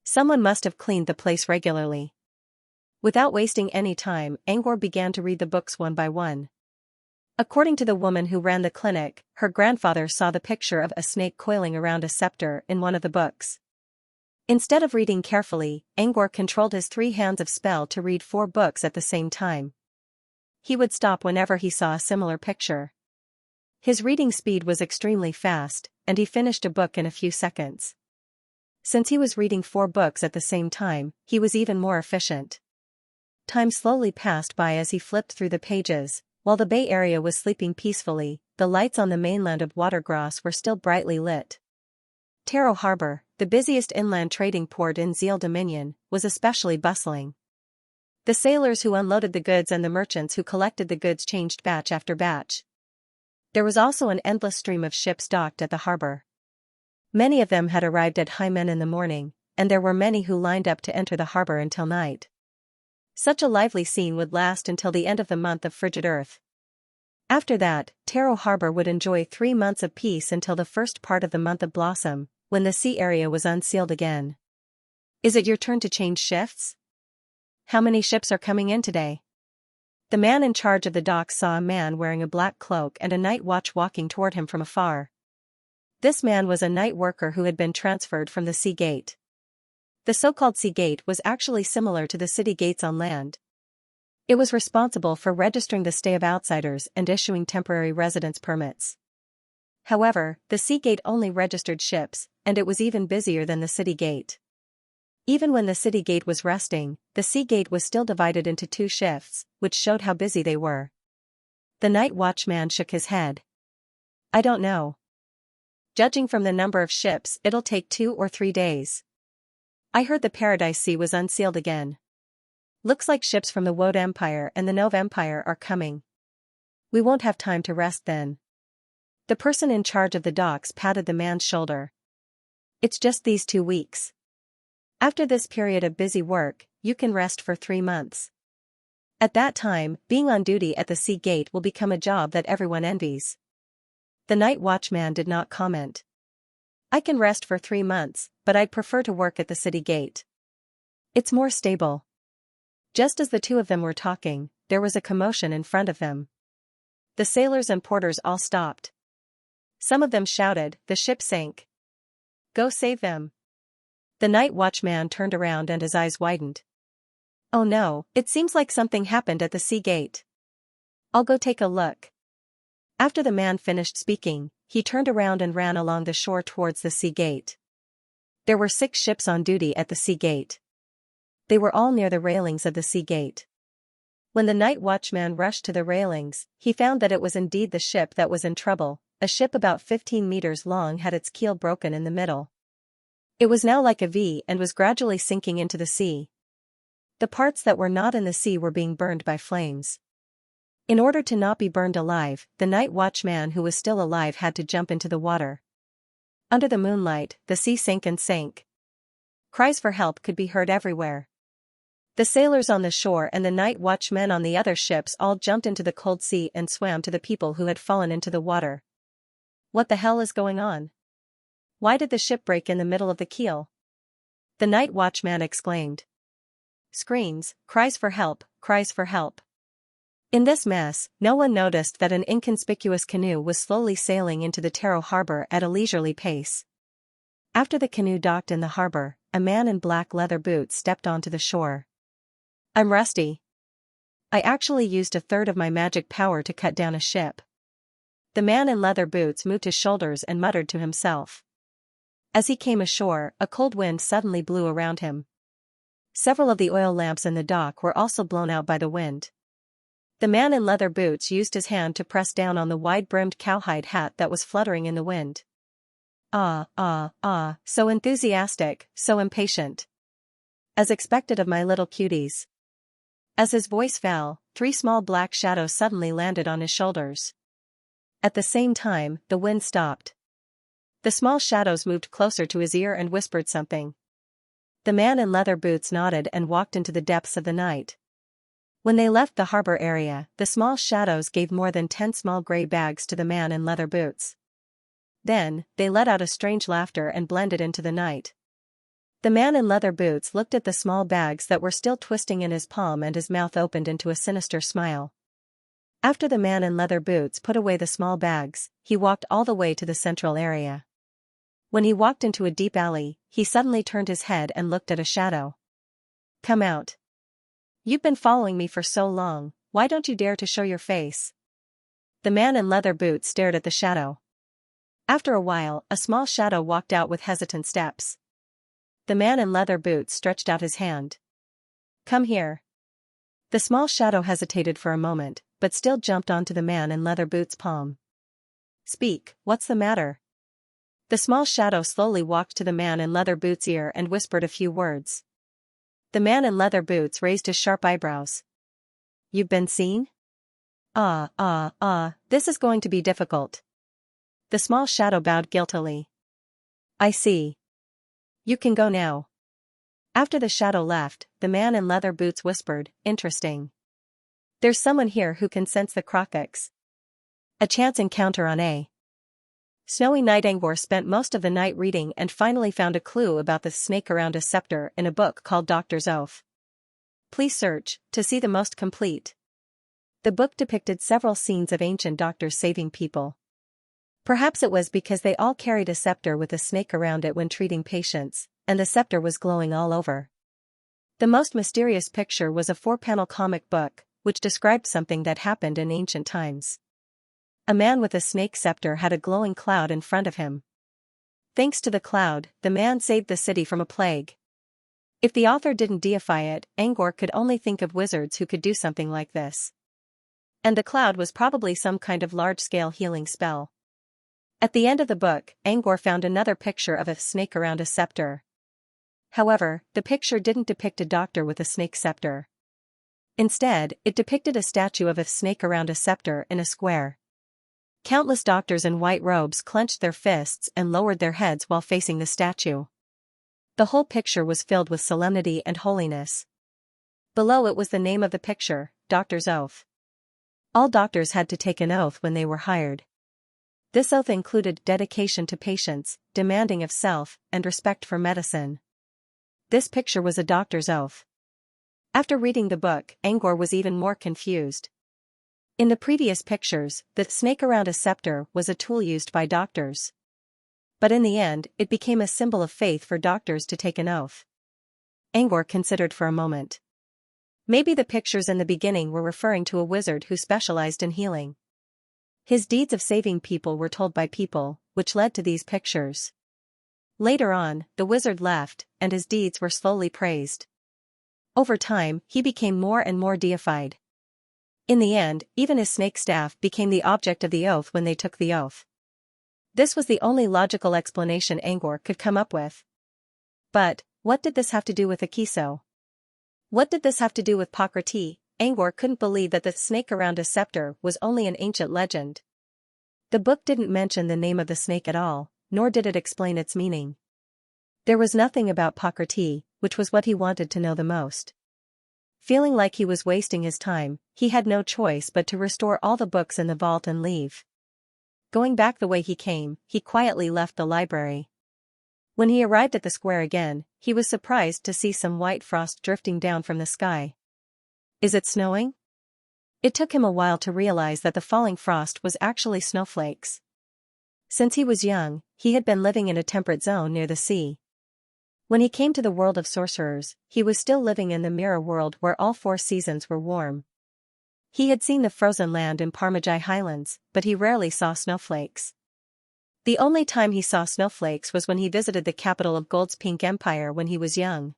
Someone must have cleaned the place regularly. Without wasting any time, Angor began to read the books one by one. According to the woman who ran the clinic, her grandfather saw the picture of a snake coiling around a scepter in one of the books. Instead of reading carefully, Angor controlled his 3 hands of spell to read 4 books at the same time. He would stop whenever he saw a similar picture. His reading speed was extremely fast, and he finished a book in a few seconds. Since he was reading 4 books at the same time, he was even more efficient. Time slowly passed by as he flipped through the pages. While the Bay Area was sleeping peacefully, the lights on the mainland of Watergrass were still brightly lit. Taro Harbor, the busiest inland trading port in Zeal Dominion, was especially bustling. The sailors who unloaded the goods and the merchants who collected the goods changed batch after batch. There was also an endless stream of ships docked at the harbor. Many of them had arrived at Hymen in the morning, and there were many who lined up to enter the harbor until night. Such a lively scene would last until the end of the month of frigid earth. After that, Taro Harbor would enjoy 3 months of peace until the first part of the month of Blossom, when the sea area was unsealed again. Is it your turn to change shifts? How many ships are coming in today? The man in charge of the docks saw a man wearing a black cloak and a night watch walking toward him from afar. This man was a night worker who had been transferred from the sea gate. The so-called sea gate was actually similar to the city gates on land. It was responsible for registering the stay of outsiders and issuing temporary residence permits. However, the sea gate only registered ships, and it was even busier than the city gate. Even when the city gate was resting, the sea gate was still divided into 2 shifts, which showed how busy they were. The night watchman shook his head. I don't know. Judging from the number of ships, it'll take 2 or 3 days. I heard the Paradise Sea was unsealed again. Looks like ships from the Woad Empire and the Nov Empire are coming. We won't have time to rest then. The person in charge of the docks patted the man's shoulder. It's just these 2 weeks. After this period of busy work, you can rest for 3 months. At that time, being on duty at the sea gate will become a job that everyone envies. The night watchman did not comment. I can rest for 3 months, but I'd prefer to work at the city gate. It's more stable. Just as the 2 of them were talking, there was a commotion in front of them. The sailors and porters all stopped. Some of them shouted, "The ship sank. Go save them." The night watchman turned around and his eyes widened. Oh no, it seems like something happened at the sea gate. I'll go take a look. After the man finished speaking, he turned around and ran along the shore towards the sea gate. There were 6 ships on duty at the sea gate. They were all near the railings of the sea gate. When the night watchman rushed to the railings, he found that it was indeed the ship that was in trouble. A ship about 15 meters long had its keel broken in the middle. It was now like a V and was gradually sinking into the sea. The parts that were not in the sea were being burned by flames. In order to not be burned alive, the night watchman who was still alive had to jump into the water. Under the moonlight, the sea sank and sank. Cries for help could be heard everywhere. The sailors on the shore and the night watchmen on the other ships all jumped into the cold sea and swam to the people who had fallen into the water. What the hell is going on? Why did the ship break in the middle of the keel? The night watchman exclaimed. Screams, cries for help, cries for help. In this mess, no one noticed that an inconspicuous canoe was slowly sailing into the Taro harbor at a leisurely pace. After the canoe docked in the harbor, a man in black leather boots stepped onto the shore. I'm rusty. I actually used a third of my magic power to cut down a ship. The man in leather boots moved his shoulders and muttered to himself. As he came ashore, a cold wind suddenly blew around him. Several of the oil lamps in the dock were also blown out by the wind. The man in leather boots used his hand to press down on the wide-brimmed cowhide hat that was fluttering in the wind. So enthusiastic, so impatient. As expected of my little cuties. As his voice fell, 3 small black shadows suddenly landed on his shoulders. At the same time, the wind stopped. The small shadows moved closer to his ear and whispered something. The man in leather boots nodded and walked into the depths of the night. When they left the harbor area, the small shadows gave more than 10 small gray bags to the man in leather boots. Then, they let out a strange laughter and blended into the night. The man in leather boots looked at the small bags that were still twisting in his palm and his mouth opened into a sinister smile. After the man in leather boots put away the small bags, he walked all the way to the central area. When he walked into a deep alley, he suddenly turned his head and looked at a shadow. Come out. You've been following me for so long, why don't you dare to show your face? The man in leather boots stared at the shadow. After a while, a small shadow walked out with hesitant steps. The man in leather boots stretched out his hand. Come here. The small shadow hesitated for a moment, but still jumped onto the man in leather boots' palm. Speak, what's the matter? The small shadow slowly walked to the man in leather boots' ear and whispered a few words. The man in leather boots raised his sharp eyebrows. You've been seen? This is going to be difficult. The small shadow bowed guiltily. I see. You can go now. After the shadow left, the man in leather boots whispered, interesting. There's someone here who can sense the Crocox. A chance encounter on a snowy night. Angor spent most of the night reading and finally found a clue about the snake around a scepter in a book called Doctor's Oath. Please search to see the most complete. The book depicted several scenes of ancient doctors saving people. Perhaps it was because they all carried a scepter with a snake around it when treating patients, and the scepter was glowing all over. The most mysterious picture was a 4-panel comic book, which described something that happened in ancient times. A man with a snake scepter had a glowing cloud in front of him. Thanks to the cloud, the man saved the city from a plague. If the author didn't deify it, Angor could only think of wizards who could do something like this. And the cloud was probably some kind of large-scale healing spell. At the end of the book, Angor found another picture of a snake around a scepter. However, the picture didn't depict a doctor with a snake scepter. Instead, it depicted a statue of a snake around a scepter in a square. Countless doctors in white robes clenched their fists and lowered their heads while facing the statue. The whole picture was filled with solemnity and holiness. Below it was the name of the picture, Doctor's Oath. All doctors had to take an oath when they were hired. This oath included dedication to patients, demanding of self, and respect for medicine. This picture was a doctor's oath. After reading the book, Angor was even more confused. In the previous pictures, the snake around a scepter was a tool used by doctors. But in the end, it became a symbol of faith for doctors to take an oath. Angor considered for a moment. Maybe the pictures in the beginning were referring to a wizard who specialized in healing. His deeds of saving people were told by people, which led to these pictures. Later on, the wizard left, and his deeds were slowly praised. Over time, he became more and more deified. In the end, even his snake staff became the object of the oath when they took the oath. This was the only logical explanation Angor could come up with. But, what did this have to do with Akiso? What did this have to do with Pakrati? Angor couldn't believe that the snake around his scepter was only an ancient legend. The book didn't mention the name of the snake at all, nor did it explain its meaning. There was nothing about Pakrati, which was what he wanted to know the most. Feeling like he was wasting his time, he had no choice but to restore all the books in the vault and leave. Going back the way he came, he quietly left the library. When he arrived at the square again, he was surprised to see some white frost drifting down from the sky. Is it snowing? It took him a while to realize that the falling frost was actually snowflakes. Since he was young, he had been living in a temperate zone near the sea. When he came to the world of sorcerers, he was still living in the mirror world where all 4 seasons were warm. He had seen the frozen land in Parmajai Highlands, but he rarely saw snowflakes. The only time he saw snowflakes was when he visited the capital of Gold's Pink Empire when he was young.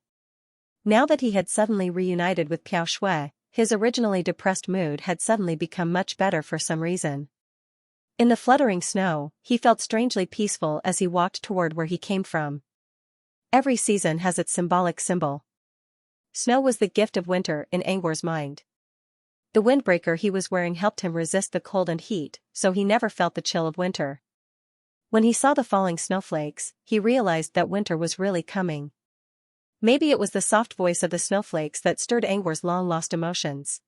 Now that he had suddenly reunited with Piao Shui, his originally depressed mood had suddenly become much better for some reason. In the fluttering snow, he felt strangely peaceful as he walked toward where he came from. Every season has its symbolic symbol. Snow was the gift of winter in Angor's mind. The windbreaker he was wearing helped him resist the cold and heat, so he never felt the chill of winter. When he saw the falling snowflakes, he realized that winter was really coming. Maybe it was the soft voice of the snowflakes that stirred Angor's long-lost emotions.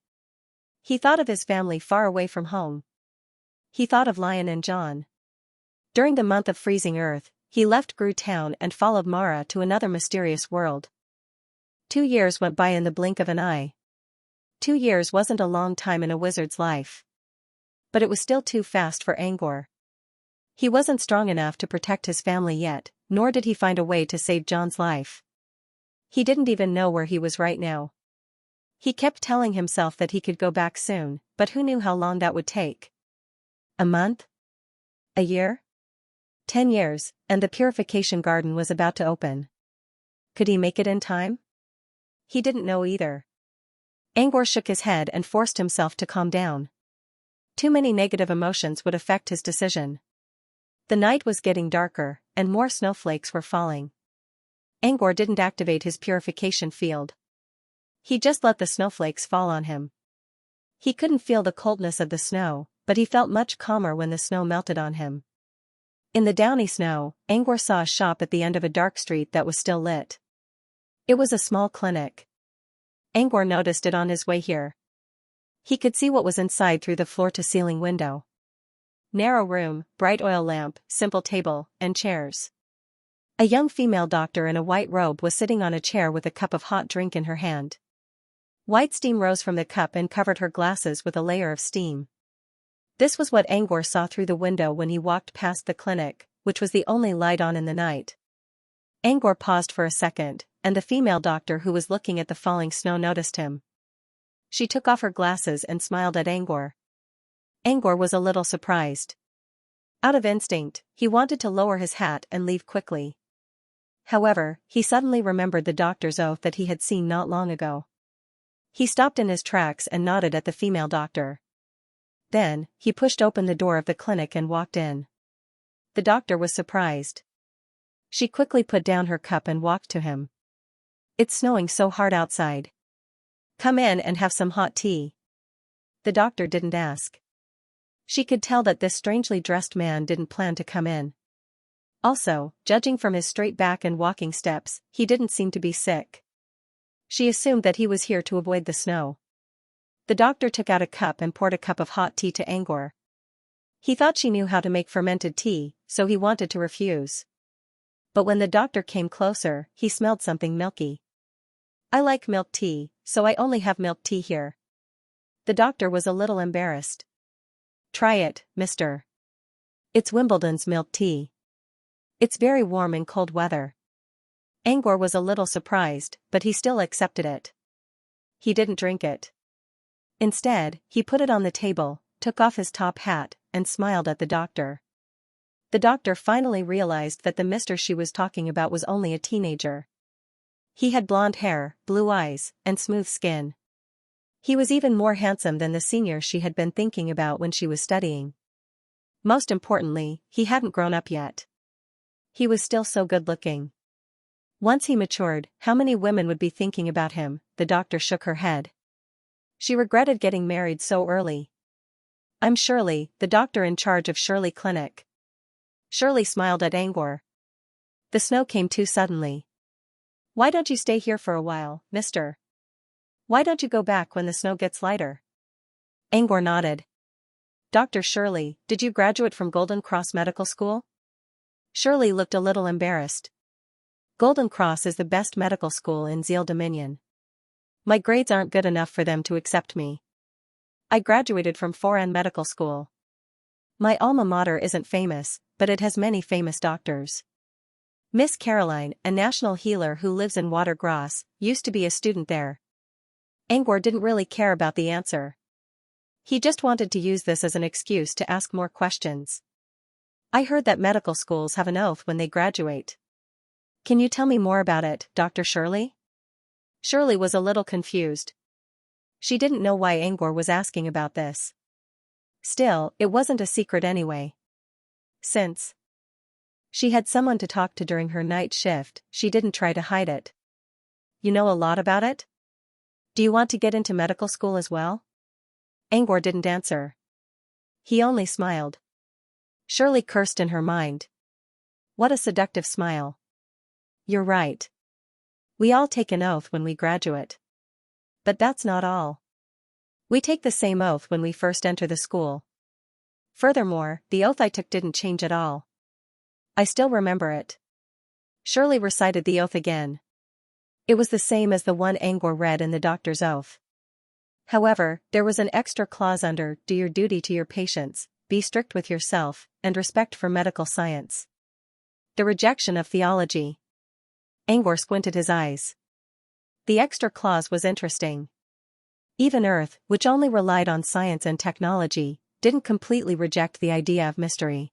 He thought of his family far away from home. He thought of Lion and John. During the month of freezing earth, he left Gru town and followed Mara to another mysterious world. 2 years went by in the blink of an eye. 2 years wasn't a long time in a wizard's life. But it was still too fast for Angor. He wasn't strong enough to protect his family yet, nor did he find a way to save John's life. He didn't even know where he was right now. He kept telling himself that he could go back soon, but who knew how long that would take? A month? A year? 10 years, and the purification garden was about to open. Could he make it in time? He didn't know either. Angor shook his head and forced himself to calm down. Too many negative emotions would affect his decision. The night was getting darker, and more snowflakes were falling. Angor didn't activate his purification field. He just let the snowflakes fall on him. He couldn't feel the coldness of the snow, but he felt much calmer when the snow melted on him. In the downy snow, Angor saw a shop at the end of a dark street that was still lit. It was a small clinic. Angor noticed it on his way here. He could see what was inside through the floor-to-ceiling window. Narrow room, bright oil lamp, simple table, and chairs. A young female doctor in a white robe was sitting on a chair with a cup of hot drink in her hand. White steam rose from the cup and covered her glasses with a layer of steam. This was what Angor saw through the window when he walked past the clinic, which was the only light on in the night. Angor paused for a second, and the female doctor who was looking at the falling snow noticed him. She took off her glasses and smiled at Angor. Angor was a little surprised. Out of instinct, he wanted to lower his hat and leave quickly. However, he suddenly remembered the doctor's oath that he had seen not long ago. He stopped in his tracks and nodded at the female doctor. Then, he pushed open the door of the clinic and walked in. The doctor was surprised. She quickly put down her cup and walked to him. "It's snowing so hard outside. Come in and have some hot tea." The doctor didn't ask. She could tell that this strangely dressed man didn't plan to come in. Also, judging from his straight back and walking steps, he didn't seem to be sick. She assumed that he was here to avoid the snow. The doctor took out a cup and poured a cup of hot tea to Angor. He thought she knew how to make fermented tea, so he wanted to refuse. But when the doctor came closer, he smelled something milky. "I like milk tea, so I only have milk tea here." The doctor was a little embarrassed. "Try it, mister. It's Wimbledon's milk tea. It's very warm in cold weather." Angor was a little surprised, but he still accepted it. He didn't drink it. Instead, he put it on the table, took off his top hat, and smiled at the doctor. The doctor finally realized that the mister she was talking about was only a teenager. He had blonde hair, blue eyes, and smooth skin. He was even more handsome than the senior she had been thinking about when she was studying. Most importantly, he hadn't grown up yet. He was still so good-looking. Once he matured, how many women would be thinking about him, the doctor shook her head. She regretted getting married so early. I'm Shirley, the doctor in charge of Shirley Clinic. Shirley smiled at Angor. The snow came too suddenly. Why don't you stay here for a while, mister? Why don't you go back when the snow gets lighter? Angor nodded. Dr. Shirley, did you graduate from Golden Cross Medical School? Shirley looked a little embarrassed. Golden Cross is the best medical school in Zeal Dominion. My grades aren't good enough for them to accept me. I graduated from Foran Medical School. My alma mater isn't famous, but it has many famous doctors. Miss Caroline, a national healer who lives in Watergrass, used to be a student there. Angor didn't really care about the answer. He just wanted to use this as an excuse to ask more questions. I heard that medical schools have an oath when they graduate. Can you tell me more about it, Dr. Shirley? Shirley was a little confused. She didn't know why Angor was asking about this. Still, it wasn't a secret anyway. Since she had someone to talk to during her night shift, she didn't try to hide it. You know a lot about it? Do you want to get into medical school as well? Angor didn't answer. He only smiled. Shirley cursed in her mind. What a seductive smile. You're right. We all take an oath when we graduate. But that's not all. We take the same oath when we first enter the school. Furthermore, the oath I took didn't change at all. I still remember it. Shirley recited the oath again. It was the same as the one Angor read in the doctor's oath. However, there was an extra clause under do your duty to your patients, be strict with yourself, and respect for medical science. The rejection of theology. Angor squinted his eyes. The extra clause was interesting. Even Earth, which only relied on science and technology, didn't completely reject the idea of mystery.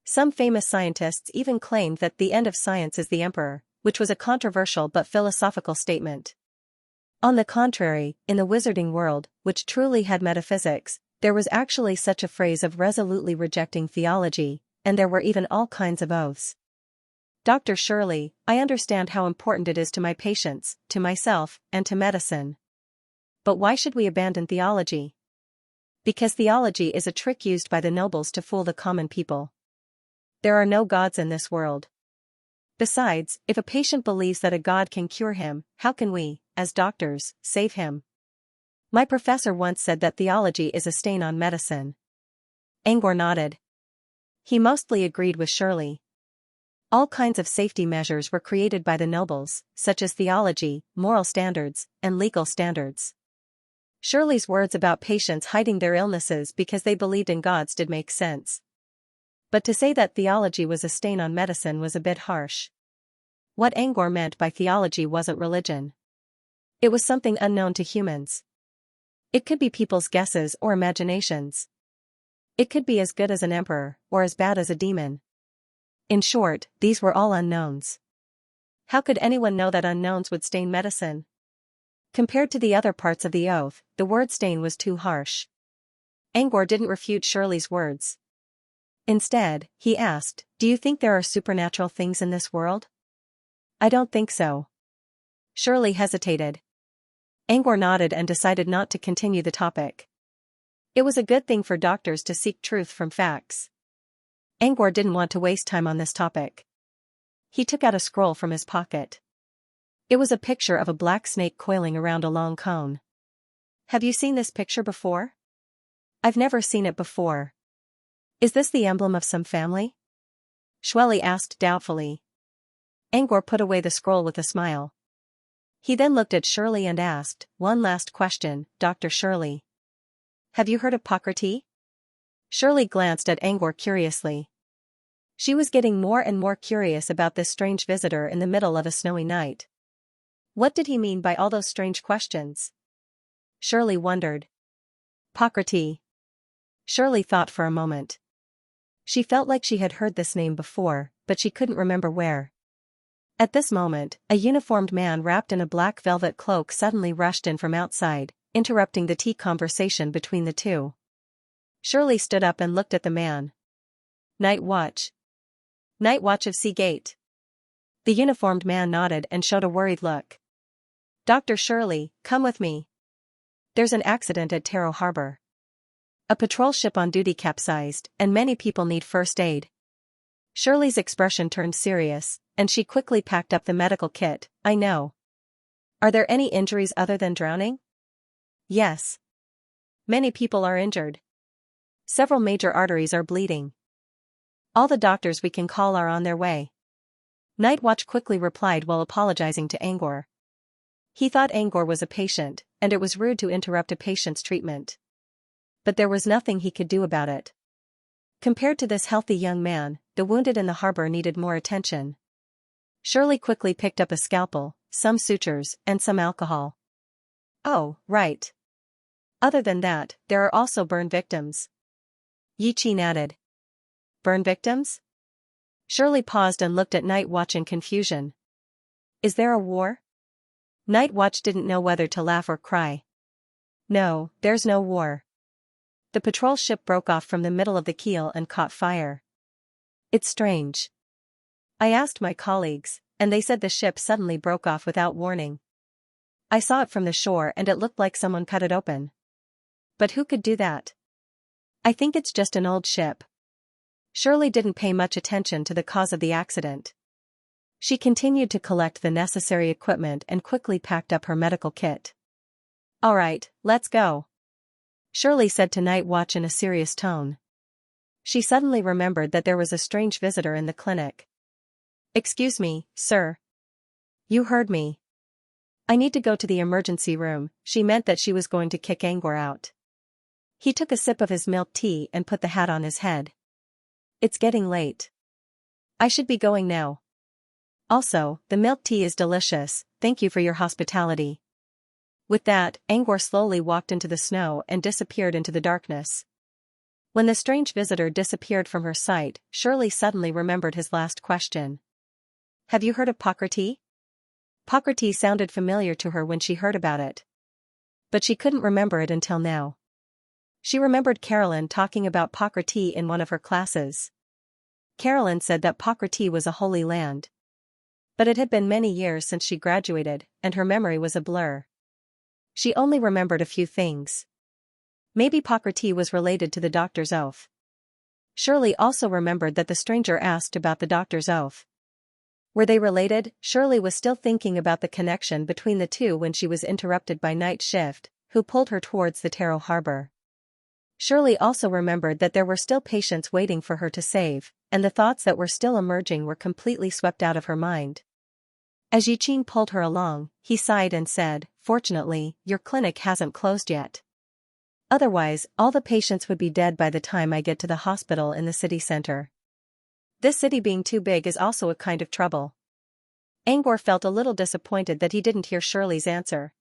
Some famous scientists even claimed that the end of science is the emperor, which was a controversial but philosophical statement. On the contrary, in the wizarding world, which truly had metaphysics, there was actually such a phrase of resolutely rejecting theology, and there were even all kinds of oaths. Dr. Shirley, I understand how important it is to my patients, to myself, and to medicine. But why should we abandon theology? Because theology is a trick used by the nobles to fool the common people. There are no gods in this world. Besides, if a patient believes that a god can cure him, how can we, as doctors, save him? My professor once said that theology is a stain on medicine. Angor nodded. He mostly agreed with Shirley. All kinds of safety measures were created by the nobles, such as theology, moral standards, and legal standards. Shirley's words about patients hiding their illnesses because they believed in gods did make sense. But to say that theology was a stain on medicine was a bit harsh. What Angor meant by theology wasn't religion. It was something unknown to humans. It could be people's guesses or imaginations. It could be as good as an emperor, or as bad as a demon. In short, these were all unknowns. How could anyone know that unknowns would stain medicine? Compared to the other parts of the oath, the word stain was too harsh. Angor didn't refute Shirley's words. Instead, he asked, do you think there are supernatural things in this world? I don't think so. Shirley hesitated. Angor nodded and decided not to continue the topic. It was a good thing for doctors to seek truth from facts. Angor didn't want to waste time on this topic. He took out a scroll from his pocket. It was a picture of a black snake coiling around a long cone. Have you seen this picture before? I've never seen it before. Is this the emblem of some family? Shweli asked doubtfully. Angor put away the scroll with a smile. He then looked at Shirley and asked, one last question, Dr. Shirley. Have you heard of Hippocrates? Shirley glanced at Angor curiously. She was getting more and more curious about this strange visitor in the middle of a snowy night. What did he mean by all those strange questions? Shirley wondered. Hippocrates. Shirley thought for a moment. She felt like she had heard this name before, but she couldn't remember where. At this moment, a uniformed man wrapped in a black velvet cloak suddenly rushed in from outside, interrupting the tea conversation between the two. Shirley stood up and looked at the man. Night watch. Night watch of Seagate. The uniformed man nodded and showed a worried look. Dr. Shirley, come with me. There's an accident at Taro Harbor. A patrol ship on duty capsized, and many people need first aid. Shirley's expression turned serious, and she quickly packed up the medical kit. I know. Are there any injuries other than drowning? Yes. Many people are injured. Several major arteries are bleeding. All the doctors we can call are on their way. Night Watch quickly replied while apologizing to Angor. He thought Angor was a patient, and it was rude to interrupt a patient's treatment. But there was nothing he could do about it. Compared to this healthy young man, the wounded in the harbor needed more attention. Shirley quickly picked up a scalpel, some sutures, and some alcohol. Oh, right. Other than that, there are also burn victims. Yi Qin added. Burn victims? Shirley paused and looked at Night Watch in confusion. Is there a war? Night Watch didn't know whether to laugh or cry. No, there's no war. The patrol ship broke off from the middle of the keel and caught fire. It's strange. I asked my colleagues, and they said the ship suddenly broke off without warning. I saw it from the shore and it looked like someone cut it open. But who could do that? I think it's just an old ship. Shirley didn't pay much attention to the cause of the accident. She continued to collect the necessary equipment and quickly packed up her medical kit. All right, let's go. Shirley said to Night Watch in a serious tone. She suddenly remembered that there was a strange visitor in the clinic. Excuse me, sir. You heard me. I need to go to the emergency room. She meant that she was going to kick Angor out. He took a sip of his milk tea and put the hat on his head. It's getting late. I should be going now. Also, the milk tea is delicious, thank you for your hospitality. With that, Angor slowly walked into the snow and disappeared into the darkness. When the strange visitor disappeared from her sight, Shirley suddenly remembered his last question. Have you heard of Pocrates? Pocrates sounded familiar to her when she heard about it. But she couldn't remember it until now. She remembered Carolyn talking about Pocrates in one of her classes. Carolyn said that Pocrates was a holy land. But it had been many years since she graduated, and her memory was a blur. She only remembered a few things. Maybe Pocrates was related to the doctor's oath. Shirley also remembered that the stranger asked about the doctor's oath. Were they related? Shirley was still thinking about the connection between the two when she was interrupted by Night Shift, who pulled her towards the Taro Harbor. Shirley also remembered that there were still patients waiting for her to save, and the thoughts that were still emerging were completely swept out of her mind. As Yi Qin pulled her along, he sighed and said, Fortunately, your clinic hasn't closed yet. Otherwise, all the patients would be dead by the time I get to the hospital in the city center. This city being too big is also a kind of trouble. Angor felt a little disappointed that he didn't hear Shirley's answer.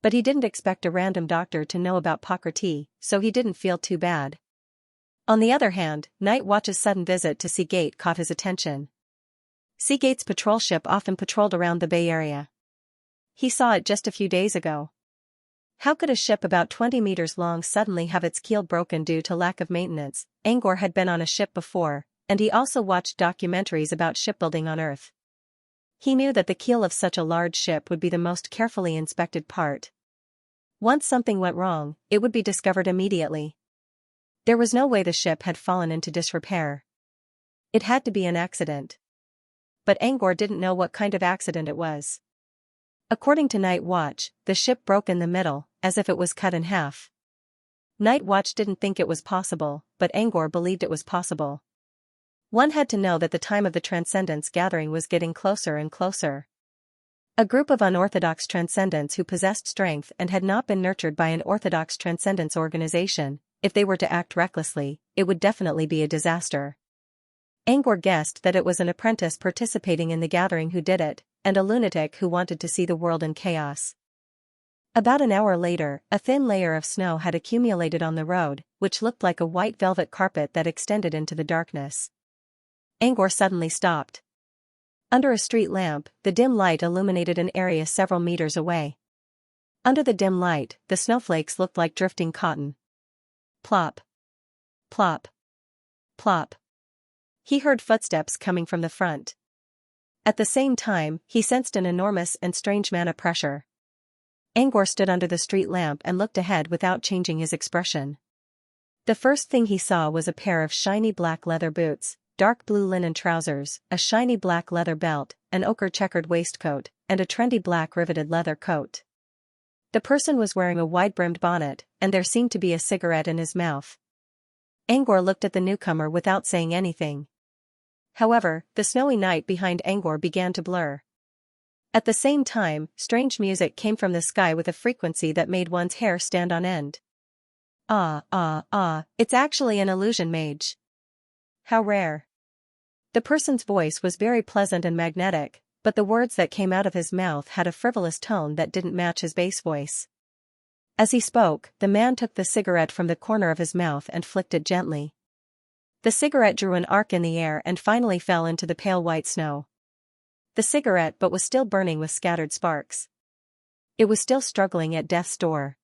But he didn't expect a random doctor to know about Pocrates, so he didn't feel too bad. On the other hand, Night Watch's sudden visit to Seagate caught his attention. Seagate's patrol ship often patrolled around the Bay Area. He saw it just a few days ago. How could a ship about 20 meters long suddenly have its keel broken due to lack of maintenance? Angor had been on a ship before, and he also watched documentaries about shipbuilding on Earth. He knew that the keel of such a large ship would be the most carefully inspected part. Once something went wrong, it would be discovered immediately. There was no way the ship had fallen into disrepair. It had to be an accident. But Angor didn't know what kind of accident it was. According to Night Watch, the ship broke in the middle, as if it was cut in half. Night Watch didn't think it was possible, but Angor believed it was possible. One had to know that the time of the Transcendence gathering was getting closer and closer. A group of unorthodox transcendents who possessed strength and had not been nurtured by an orthodox transcendence organization, if they were to act recklessly, it would definitely be a disaster. Angor guessed that it was an apprentice participating in the gathering who did it, and a lunatic who wanted to see the world in chaos. About an hour later, a thin layer of snow had accumulated on the road, which looked like a white velvet carpet that extended into the darkness. Angor suddenly stopped. Under a street lamp, the dim light illuminated an area several meters away. Under the dim light, the snowflakes looked like drifting cotton. Plop. Plop. Plop. He heard footsteps coming from the front. At the same time, he sensed an enormous and strange mana pressure. Angor stood under the street lamp and looked ahead without changing his expression. The first thing he saw was a pair of shiny black leather boots, dark blue linen trousers, a shiny black leather belt, an ochre checkered waistcoat, and a trendy black riveted leather coat. The person was wearing a wide-brimmed bonnet, and there seemed to be a cigarette in his mouth. Angor looked at the newcomer without saying anything. However, the snowy night behind Angor began to blur. At the same time, strange music came from the sky with a frequency that made one's hair stand on end. It's actually an illusion mage. How rare. The person's voice was very pleasant and magnetic, but the words that came out of his mouth had a frivolous tone that didn't match his bass voice. As he spoke, the man took the cigarette from the corner of his mouth and flicked it gently. The cigarette drew an arc in the air and finally fell into the pale white snow. The cigarette but was still burning with scattered sparks. It was still struggling at death's door.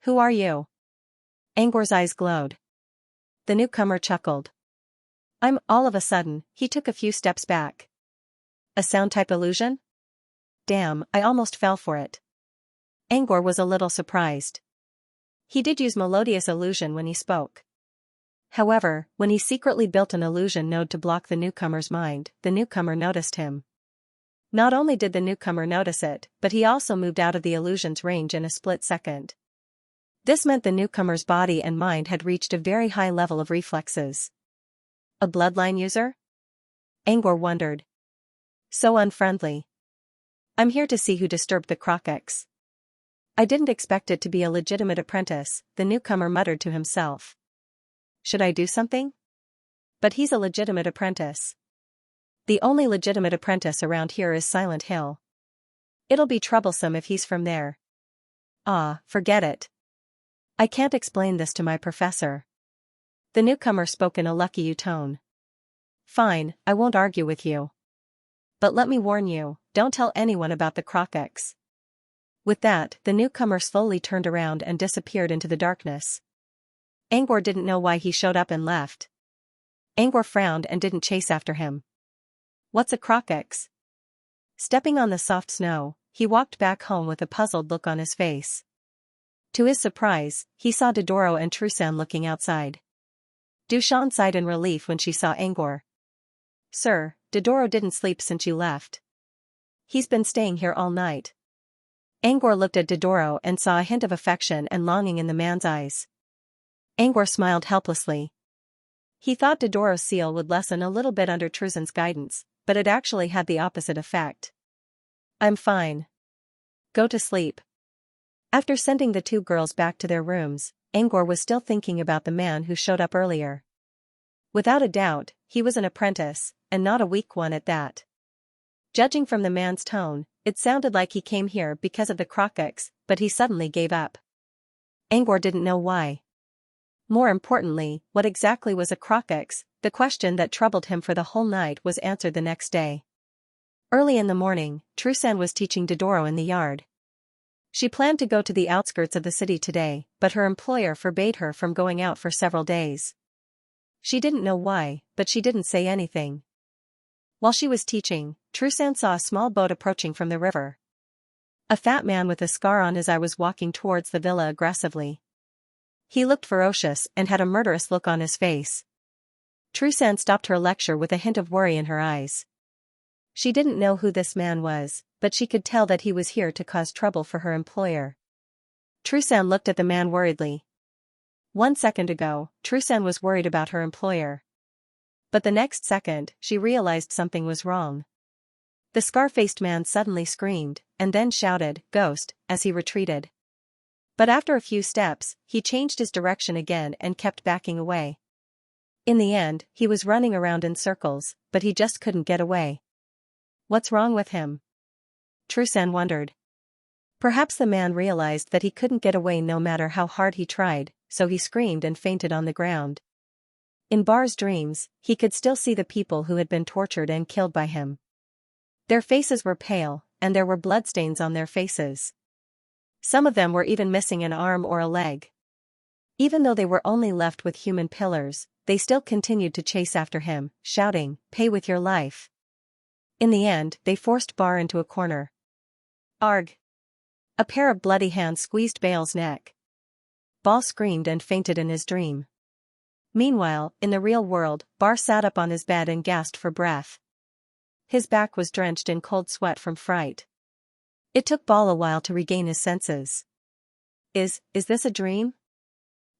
Who are you? Angor's eyes glowed. The newcomer chuckled. All of a sudden, he took a few steps back. A sound-type illusion? Damn, I almost fell for it. Angor was a little surprised. He did use melodious illusion when he spoke. However, when he secretly built an illusion node to block the newcomer's mind, the newcomer noticed him. Not only did the newcomer notice it, but he also moved out of the illusion's range in a split second. This meant the newcomer's body and mind had reached a very high level of reflexes. A bloodline user? Angor wondered. So unfriendly. I'm here to see who disturbed the Crocex. I didn't expect it to be a legitimate apprentice, the newcomer muttered to himself. Should I do something? But he's a legitimate apprentice. The only legitimate apprentice around here is Silent Hill. It'll be troublesome if he's from there. Forget it. I can't explain this to my professor. The newcomer spoke in a lucky you tone. Fine, I won't argue with you. But let me warn you, don't tell anyone about the Crocex. With that, the newcomer slowly turned around and disappeared into the darkness. Angor didn't know why he showed up and left. Angor frowned and didn't chase after him. What's a Crocex? Stepping on the soft snow, he walked back home with a puzzled look on his face. To his surprise, he saw Dodoro and Trusan looking outside. Dushan sighed in relief when she saw Angor. Sir, Dodoro didn't sleep since you left. He's been staying here all night. Angor looked at Dodoro and saw a hint of affection and longing in the man's eyes. Angor smiled helplessly. He thought Dodoro's seal would lessen a little bit under Trusan's guidance, but it actually had the opposite effect. I'm fine. Go to sleep. After sending the two girls back to their rooms, Angor was still thinking about the man who showed up earlier. Without a doubt, he was an apprentice, and not a weak one at that. Judging from the man's tone, it sounded like he came here because of the Crocex, but he suddenly gave up. Angor didn't know why. More importantly, what exactly was a Crocex? The question that troubled him for the whole night was answered the next day. Early in the morning, Trusan was teaching Dodoro in the yard. She planned to go to the outskirts of the city today, but her employer forbade her from going out for several days. She didn't know why, but she didn't say anything. While she was teaching, Trusan saw a small boat approaching from the river. A fat man with a scar on his eye was walking towards the villa aggressively. He looked ferocious and had a murderous look on his face. Trusan stopped her lecture with a hint of worry in her eyes. She didn't know who this man was, but she could tell that he was here to cause trouble for her employer. Trusan looked at the man worriedly. 1 second ago, Trusan was worried about her employer. But the next second, she realized something was wrong. The scar-faced man suddenly screamed, and then shouted, "Ghost," as he retreated. But after a few steps, he changed his direction again and kept backing away. In the end, he was running around in circles, but he just couldn't get away. What's wrong with him? Trusan wondered. Perhaps the man realized that he couldn't get away no matter how hard he tried, so he screamed and fainted on the ground. In Bar's dreams, he could still see the people who had been tortured and killed by him. Their faces were pale, and there were bloodstains on their faces. Some of them were even missing an arm or a leg. Even though they were only left with human pillars, they still continued to chase after him, shouting, "Pay with your life." In the end, they forced Bar into a corner. Arg! A pair of bloody hands squeezed Bale's neck. Bal screamed and fainted in his dream. Meanwhile, in the real world, Bar sat up on his bed and gasped for breath. His back was drenched in cold sweat from fright. It took Bal a while to regain his senses. Is this a dream?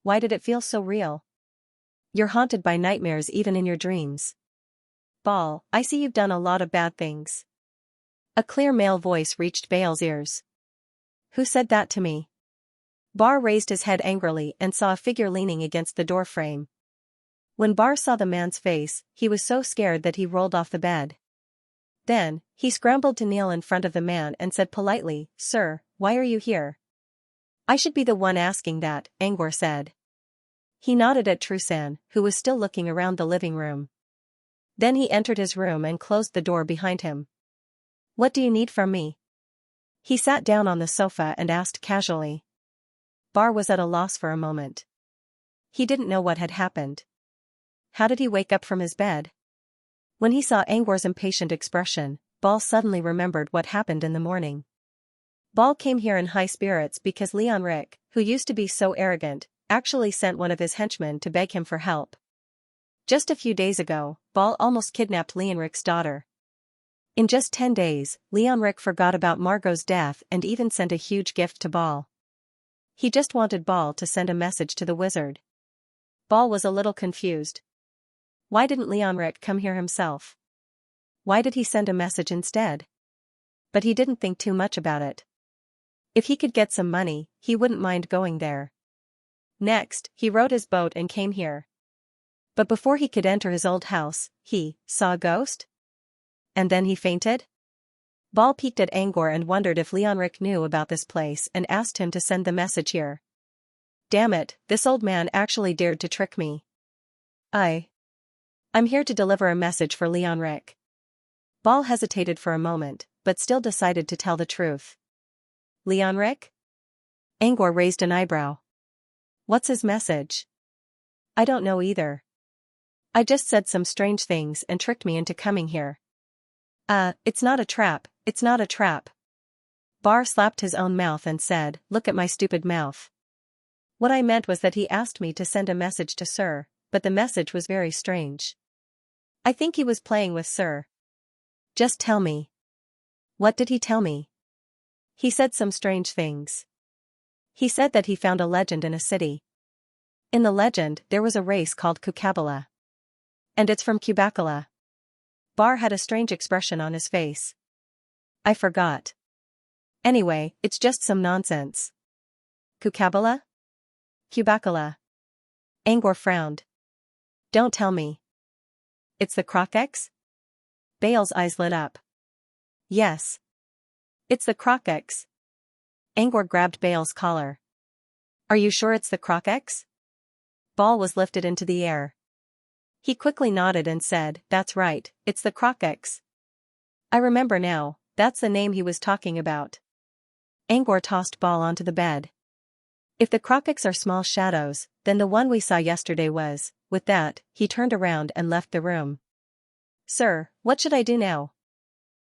Why did it feel so real? You're haunted by nightmares even in your dreams. Bal, I see you've done a lot of bad things. A clear male voice reached Bale's ears. Who said that to me? Bar raised his head angrily and saw a figure leaning against the door frame. When Bar saw the man's face, he was so scared that he rolled off the bed. Then, he scrambled to kneel in front of the man and said politely, "Sir, why are you here?" "I should be the one asking that," Angor said. He nodded at Trusan, who was still looking around the living room. Then he entered his room and closed the door behind him. "What do you need from me?" He sat down on the sofa and asked casually. Bar was at a loss for a moment. He didn't know what had happened. How did he wake up from his bed? When he saw Angor's impatient expression, Bal suddenly remembered what happened in the morning. Bal came here in high spirits because Leon Rick, who used to be so arrogant, actually sent one of his henchmen to beg him for help. Just a few days ago, Bal almost kidnapped Leonric's daughter. In just 10 days, Leonric forgot about Margot's death and even sent a huge gift to Bal. He just wanted Bal to send a message to the wizard. Bal was a little confused. Why didn't Leonric come here himself? Why did he send a message instead? But he didn't think too much about it. If he could get some money, he wouldn't mind going there. Next, he rowed his boat and came here. But before he could enter his old house, he saw a ghost? And then he fainted? Bal peeked at Angor and wondered if Leonric knew about this place and asked him to send the message here. Damn it, this old man actually dared to trick me. I'm here to deliver a message for Leonric. Bal hesitated for a moment, but still decided to tell the truth. Leonric? Angor raised an eyebrow. What's his message? I don't know either. I just said some strange things and tricked me into coming here. It's not a trap, it's not a trap. Bar slapped his own mouth and said, "Look at my stupid mouth. What I meant was that he asked me to send a message to Sir, but the message was very strange. I think he was playing with Sir. Just tell me. What did he tell me?" He said some strange things. He said that he found a legend in a city. In the legend, there was a race called Kukabala. And it's from Kubakala. Bar had a strange expression on his face. I forgot. Anyway, it's just some nonsense. Kukabala? Kubakala. Angor frowned. Don't tell me. It's the Crocex? Bale's eyes lit up. Yes. It's the Crocex. Angor grabbed Bale's collar. Are you sure it's the Crocex? Bal was lifted into the air. He quickly nodded and said, "That's right, it's the Crocex. I remember now, that's the name he was talking about." Angor tossed Bal onto the bed. If the Crocex are small shadows, then the one we saw yesterday was. With that, he turned around and left the room. Sir, what should I do now?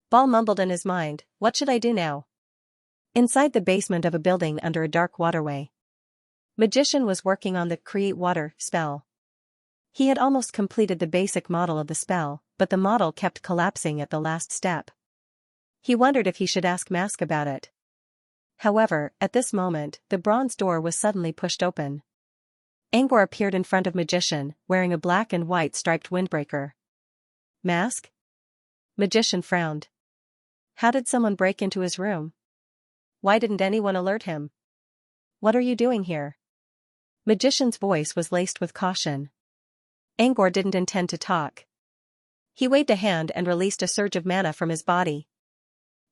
Bal mumbled in his mind, what should I do now? Inside the basement of a building under a dark waterway. Magician was working on the Create Water spell. He had almost completed the basic model of the spell, but the model kept collapsing at the last step. He wondered if he should ask Mask about it. However, at this moment, the bronze door was suddenly pushed open. Angor appeared in front of Magician, wearing a black and white striped windbreaker. Mask? Magician frowned. How did someone break into his room? Why didn't anyone alert him? What are you doing here? Magician's voice was laced with caution. Angor didn't intend to talk. He waved a hand and released a surge of mana from his body.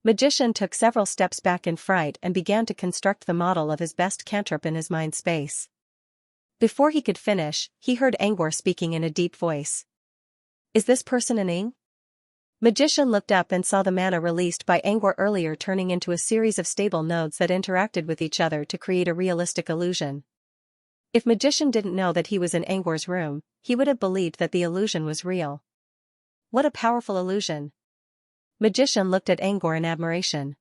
Magician took several steps back in fright and began to construct the model of his best cantrip in his mind space. Before he could finish, he heard Angor speaking in a deep voice. Is this person an Ing? Magician looked up and saw the mana released by Angor earlier turning into a series of stable nodes that interacted with each other to create a realistic illusion. If Magician didn't know that he was in Angor's room, he would have believed that the illusion was real. What a powerful illusion! Magician looked at Angor in admiration.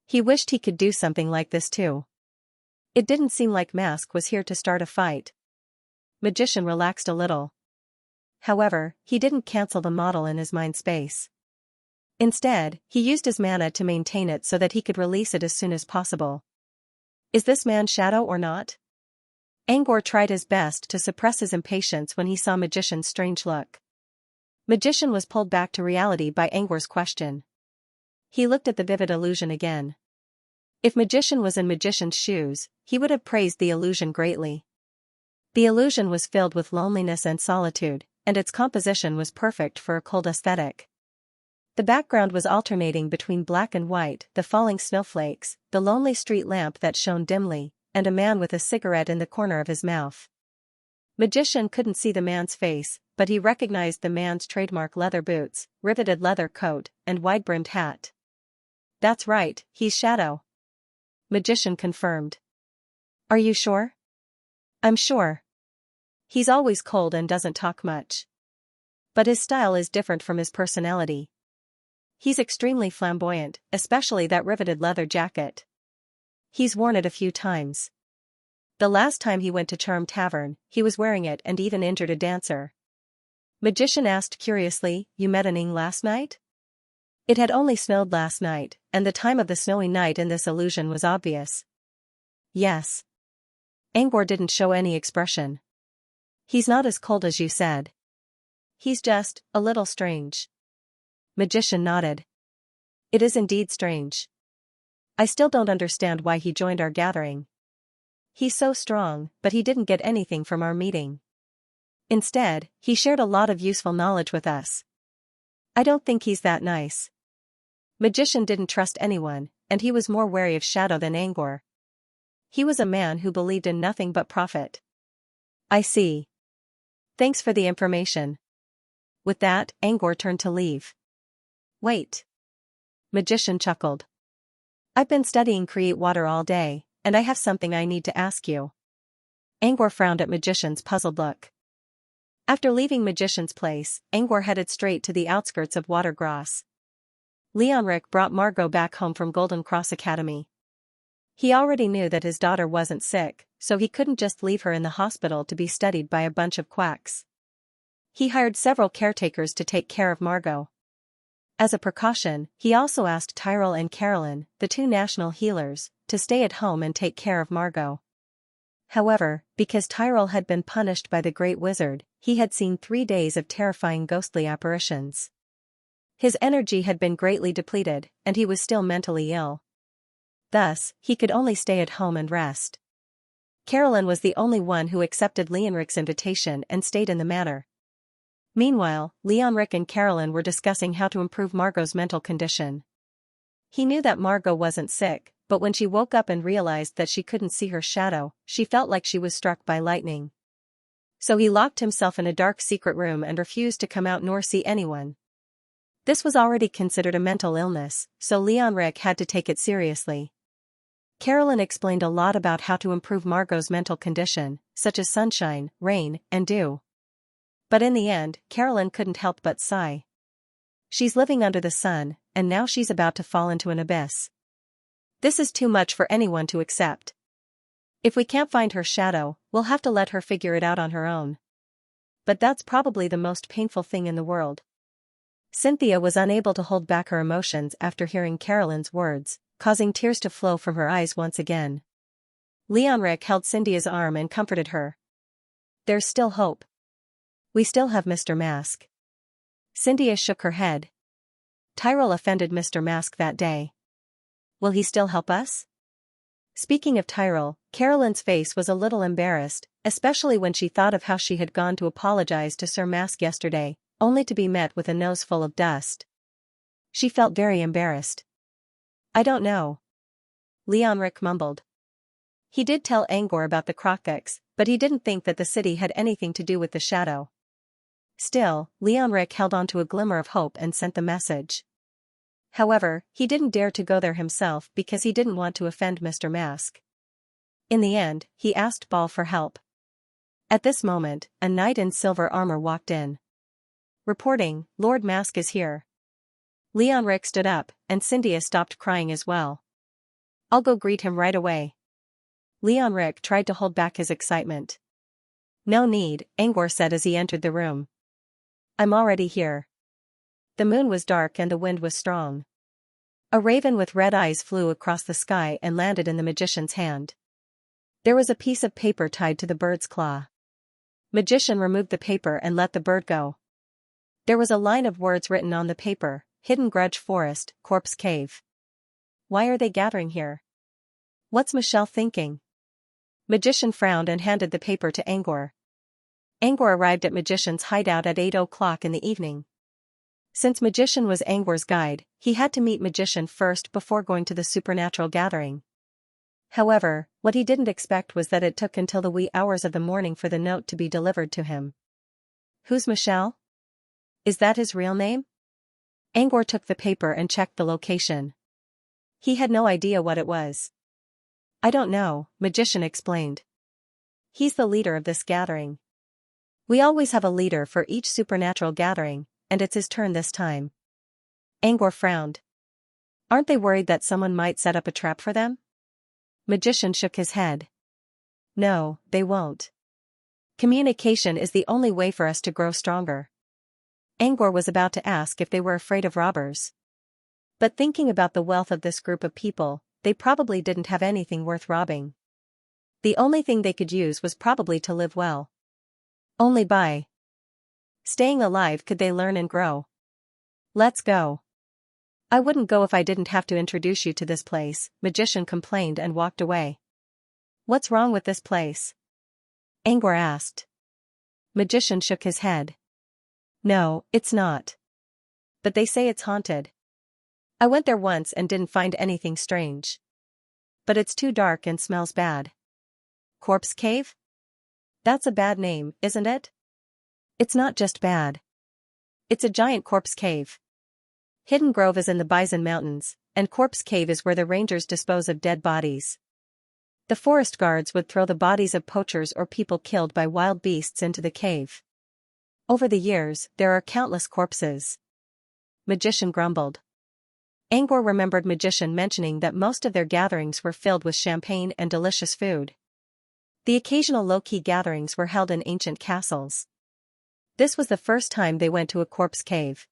He wished he could do something like this too. It didn't seem like Mask was here to start a fight. Magician relaxed a little. However, he didn't cancel the model in his mind space. Instead, he used his mana to maintain it so that he could release it as soon as possible. Is this man Shadow or not? Angor tried his best to suppress his impatience when he saw Magician's strange look. Magician was pulled back to reality by Angor's question. He looked at the vivid illusion again. If Magician was in Magician's shoes, he would have praised the illusion greatly. The illusion was filled with loneliness and solitude, and its composition was perfect for a cold aesthetic. The background was alternating between black and white, the falling snowflakes, the lonely street lamp that shone dimly, and a man with a cigarette in the corner of his mouth. Magician couldn't see the man's face, but he recognized the man's trademark leather boots, riveted leather coat, and wide-brimmed hat. That's right, he's Shadow. Magician confirmed. Are you sure? I'm sure. He's always cold and doesn't talk much. But his style is different from his personality. He's extremely flamboyant, especially that riveted leather jacket. He's worn it a few times. The last time he went to Charm Tavern, he was wearing it and even injured a dancer. Magician asked curiously, you met Aning last night? It had only snowed last night, and the time of the snowy night in this illusion was obvious. Yes. Angor didn't show any expression. He's not as cold as you said. He's just a little strange. Magician nodded. It is indeed strange. I still don't understand why he joined our gathering. He's so strong, but he didn't get anything from our meeting. Instead, he shared a lot of useful knowledge with us. I don't think he's that nice. Magician didn't trust anyone, and he was more wary of Shadow than Angor. He was a man who believed in nothing but profit. I see. Thanks for the information. With that, Angor turned to leave. Wait. Magician chuckled. I've been studying Create Water all day, and I have something I need to ask you. Angor frowned at Magician's puzzled look. After leaving Magician's place, Angor headed straight to the outskirts of Watergrass. Leonric brought Margot back home from Golden Cross Academy. He already knew that his daughter wasn't sick, so he couldn't just leave her in the hospital to be studied by a bunch of quacks. He hired several caretakers to take care of Margot. As a precaution, he also asked Tyrell and Carolyn, the two national healers, to stay at home and take care of Margot. However, because Tyrell had been punished by the Great Wizard, he had seen 3 days of terrifying ghostly apparitions. His energy had been greatly depleted, and he was still mentally ill. Thus, he could only stay at home and rest. Carolyn was the only one who accepted Leonric's invitation and stayed in the manor. Meanwhile, Leonric and Carolyn were discussing how to improve Margot's mental condition. He knew that Margot wasn't sick, but when she woke up and realized that she couldn't see her shadow, she felt like she was struck by lightning. So he locked himself in a dark secret room and refused to come out nor see anyone. This was already considered a mental illness, so Leonric had to take it seriously. Carolyn explained a lot about how to improve Margot's mental condition, such as sunshine, rain, and dew. But in the end, Carolyn couldn't help but sigh. She's living under the sun, and now she's about to fall into an abyss. This is too much for anyone to accept. If we can't find her shadow, we'll have to let her figure it out on her own. But that's probably the most painful thing in the world. Cynthia was unable to hold back her emotions after hearing Carolyn's words, causing tears to flow from her eyes once again. Leonric held Cynthia's arm and comforted her. There's still hope. We still have Mr. Mask. Cynthia shook her head. Tyrell offended Mr. Mask that day. Will he still help us? Speaking of Tyrell, Carolyn's face was a little embarrassed, especially when she thought of how she had gone to apologize to Sir Mask yesterday, only to be met with a nose full of dust. She felt very embarrassed. I don't know. Leonric mumbled. He did tell Angor about the Crockix, but he didn't think that the city had anything to do with the shadow. Still, Leonric held on to a glimmer of hope and sent the message. However, he didn't dare to go there himself because he didn't want to offend Mr. Mask. In the end, he asked Ball for help. At this moment, a knight in silver armor walked in. Reporting, Lord Mask is here. Leonric stood up, and Cynthia stopped crying as well. I'll go greet him right away. Leon Rick tried to hold back his excitement. No need, Angor said as he entered the room. I'm already here. The moon was dark and the wind was strong. A raven with red eyes flew across the sky and landed in the magician's hand. There was a piece of paper tied to the bird's claw. Magician removed the paper and let the bird go. There was a line of words written on the paper: Hidden Grudge Forest, Corpse Cave. Why are they gathering here? What's Michelle thinking? Magician frowned and handed the paper to Angor. Angor arrived at Magician's hideout at 8 o'clock in the evening. Since Magician was Angor's guide, he had to meet Magician first before going to the supernatural gathering. However, what he didn't expect was that it took until the wee hours of the morning for the note to be delivered to him. Who's Michelle? Is that his real name? Angor took the paper and checked the location. He had no idea what it was. I don't know, Magician explained. He's the leader of this gathering. We always have a leader for each supernatural gathering, and it's his turn this time. Angor frowned. Aren't they worried that someone might set up a trap for them? Magician shook his head. No, they won't. Communication is the only way for us to grow stronger. Angor was about to ask if they were afraid of robbers. But thinking about the wealth of this group of people, they probably didn't have anything worth robbing. The only thing they could use was probably to live well. Only by staying alive could they learn and grow. Let's go. I wouldn't go if I didn't have to introduce you to this place, Magician complained and walked away. What's wrong with this place? Angor asked. Magician shook his head. No, it's not. But they say it's haunted. I went there once and didn't find anything strange. But it's too dark and smells bad. Corpse Cave? That's a bad name, isn't it? It's not just bad. It's a giant corpse cave. Hidden Grove is in the Bison Mountains, and Corpse Cave is where the rangers dispose of dead bodies. The forest guards would throw the bodies of poachers or people killed by wild beasts into the cave. Over the years, there are countless corpses. Magician grumbled. Angor remembered Magician mentioning that most of their gatherings were filled with champagne and delicious food. The occasional low-key gatherings were held in ancient castles. This was the first time they went to a corpse cave.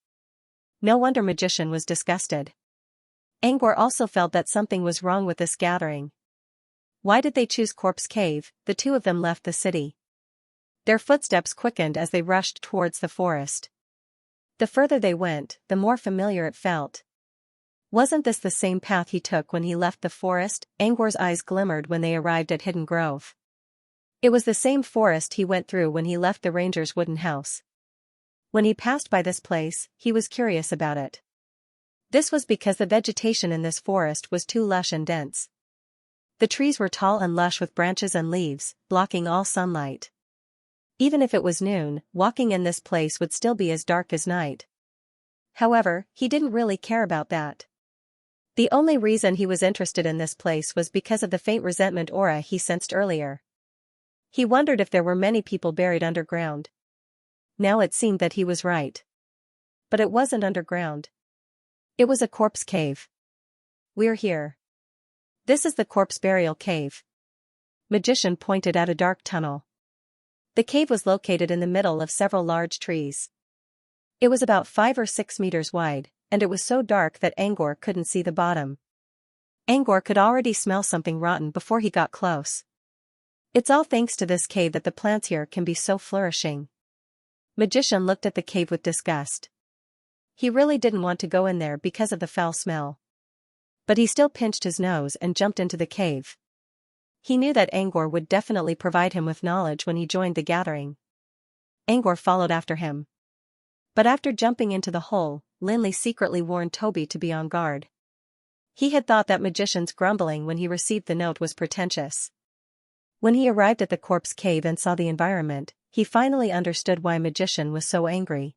No wonder Magician was disgusted. Angor also felt that something was wrong with this gathering. Why did they choose Corpse Cave? The two of them left the city. Their footsteps quickened as they rushed towards the forest. The further they went, the more familiar it felt. Wasn't this the same path he took when he left the forest? Angor's eyes glimmered when they arrived at Hidden Grove. It was the same forest he went through when he left the ranger's wooden house. When he passed by this place, he was curious about it. This was because the vegetation in this forest was too lush and dense. The trees were tall and lush with branches and leaves, blocking all sunlight. Even if it was noon, walking in this place would still be as dark as night. However, he didn't really care about that. The only reason he was interested in this place was because of the faint resentment aura he sensed earlier. He wondered if there were many people buried underground. Now it seemed that he was right. But it wasn't underground. It was a corpse cave. We're here. This is the corpse burial cave. Magician pointed out a dark tunnel. The cave was located in the middle of several large trees. It was about 5 or 6 meters wide, and it was so dark that Angor couldn't see the bottom. Angor could already smell something rotten before he got close. It's all thanks to this cave that the plants here can be so flourishing. Magician looked at the cave with disgust. He really didn't want to go in there because of the foul smell. But he still pinched his nose and jumped into the cave. He knew that Angor would definitely provide him with knowledge when he joined the gathering. Angor followed after him. But after jumping into the hole, Linley secretly warned Toby to be on guard. He had thought that Magician's grumbling when he received the note was pretentious. When he arrived at the corpse cave and saw the environment, he finally understood why Magician was so angry.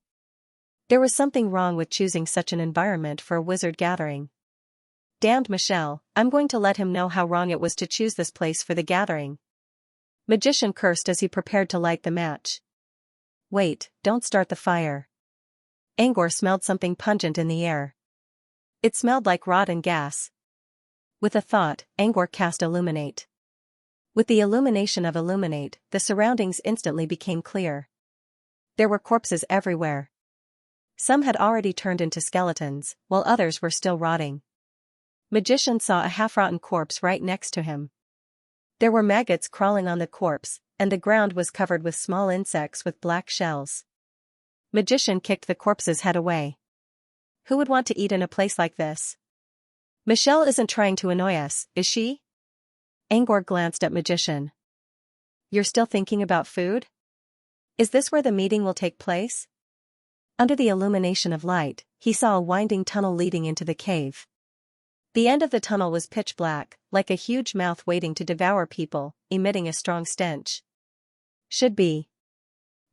There was something wrong with choosing such an environment for a wizard gathering. Damned Michelle, I'm going to let him know how wrong it was to choose this place for the gathering. Magician cursed as he prepared to light the match. Wait, don't start the fire. Angor smelled something pungent in the air. It smelled like rotten gas. With a thought, Angor cast Illuminate. With the illumination of Illuminate, the surroundings instantly became clear. There were corpses everywhere. Some had already turned into skeletons, while others were still rotting. Magician saw a half-rotten corpse right next to him. There were maggots crawling on the corpse, and the ground was covered with small insects with black shells. Magician kicked the corpse's head away. Who would want to eat in a place like this? Michelle isn't trying to annoy us, is she? Angor glanced at Magician. You're still thinking about food? Is this where the meeting will take place? Under the illumination of light, he saw a winding tunnel leading into the cave. The end of the tunnel was pitch black, like a huge mouth waiting to devour people, emitting a strong stench. Should be.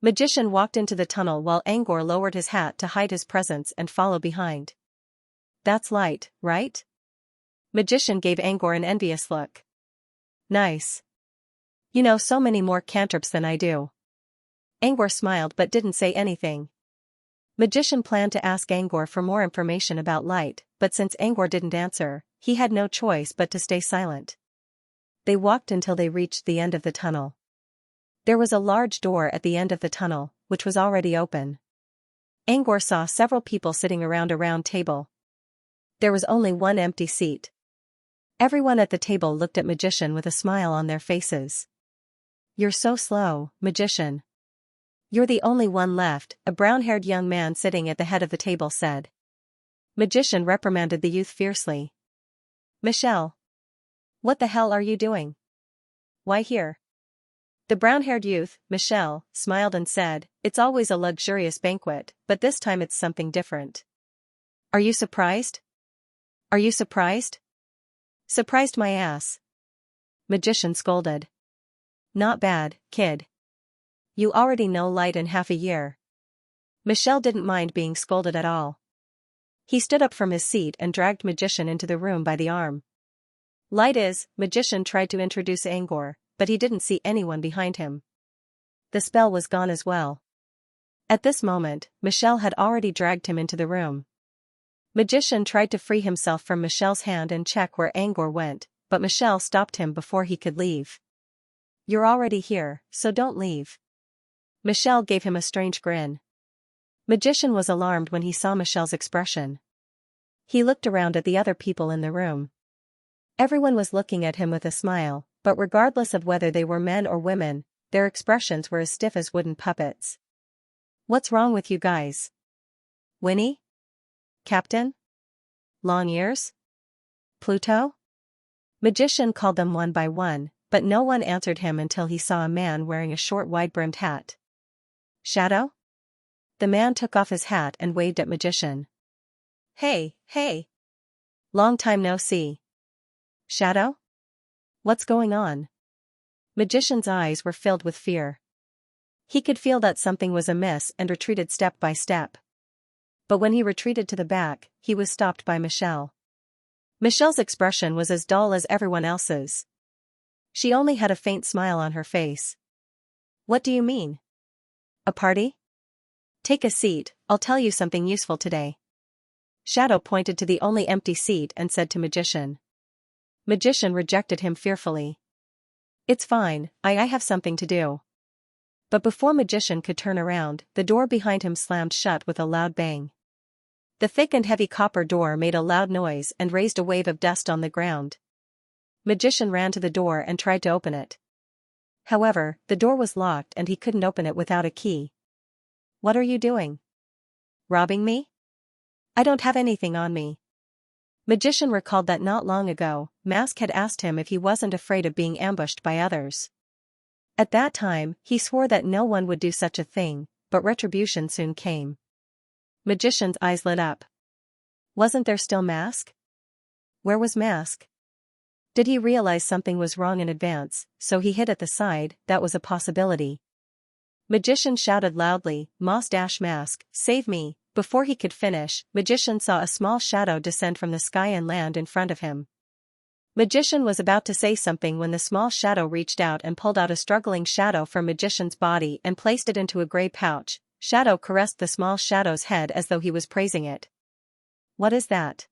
Magician walked into the tunnel while Angor lowered his hat to hide his presence and follow behind. That's light, right? Magician gave Angor an envious look. Nice. You know so many more cantrips than I do. Angor smiled but didn't say anything. Magician planned to ask Angor for more information about light, but since Angor didn't answer, he had no choice but to stay silent. They walked until they reached the end of the tunnel. There was a large door at the end of the tunnel, which was already open. Angor saw several people sitting around a round table. There was only one empty seat. Everyone at the table looked at Magician with a smile on their faces. You're so slow, Magician. You're the only one left, a brown-haired young man sitting at the head of the table said. Magician reprimanded the youth fiercely. Michelle. What the hell are you doing? Why here? The brown-haired youth, Michelle, smiled and said, It's always a luxurious banquet, but this time it's something different. Are you surprised? Are you surprised? Surprised my ass. Magician scolded. Not bad, kid. You already know light in half a year. Michelle didn't mind being scolded at all. He stood up from his seat and dragged Magician into the room by the arm. Light is, Magician tried to introduce Angor, but he didn't see anyone behind him. The spell was gone as well. At this moment, Michelle had already dragged him into the room. Magician tried to free himself from Michelle's hand and check where Angor went, but Michelle stopped him before he could leave. You're already here, so don't leave. Michelle gave him a strange grin. Magician was alarmed when he saw Michelle's expression. He looked around at the other people in the room. Everyone was looking at him with a smile, but regardless of whether they were men or women, their expressions were as stiff as wooden puppets. What's wrong with you guys? Winnie? Captain? Long ears? Pluto? Magician called them one by one, but no one answered him until he saw a man wearing a short wide-brimmed hat. Shadow? The man took off his hat and waved at Magician. Hey, hey! Long time no see. Shadow? What's going on? Magician's eyes were filled with fear. He could feel that something was amiss and retreated step by step. But when he retreated to the back, he was stopped by Michelle. Michelle's expression was as dull as everyone else's. She only had a faint smile on her face. What do you mean? A party? Take a seat, I'll tell you something useful today. Shadow pointed to the only empty seat and said to Magician. Magician rejected him fearfully. It's fine, I have something to do. But before Magician could turn around, the door behind him slammed shut with a loud bang. The thick and heavy copper door made a loud noise and raised a wave of dust on the ground. Magician ran to the door and tried to open it. However, the door was locked and he couldn't open it without a key. What are you doing? Robbing me? I don't have anything on me. Magician recalled that not long ago, Mask had asked him if he wasn't afraid of being ambushed by others. At that time, he swore that no one would do such a thing, but retribution soon came. Magician's eyes lit up. Wasn't there still Mask? Where was Mask? Did he realize something was wrong in advance, so he hid at the side? That was a possibility. Magician shouted loudly, Mask, save me. Before he could finish, Magician saw a small shadow descend from the sky and land in front of him. Magician was about to say something when the small shadow reached out and pulled out a struggling shadow from Magician's body and placed it into a gray pouch. Shadow caressed the small shadow's head as though he was praising it. What is that?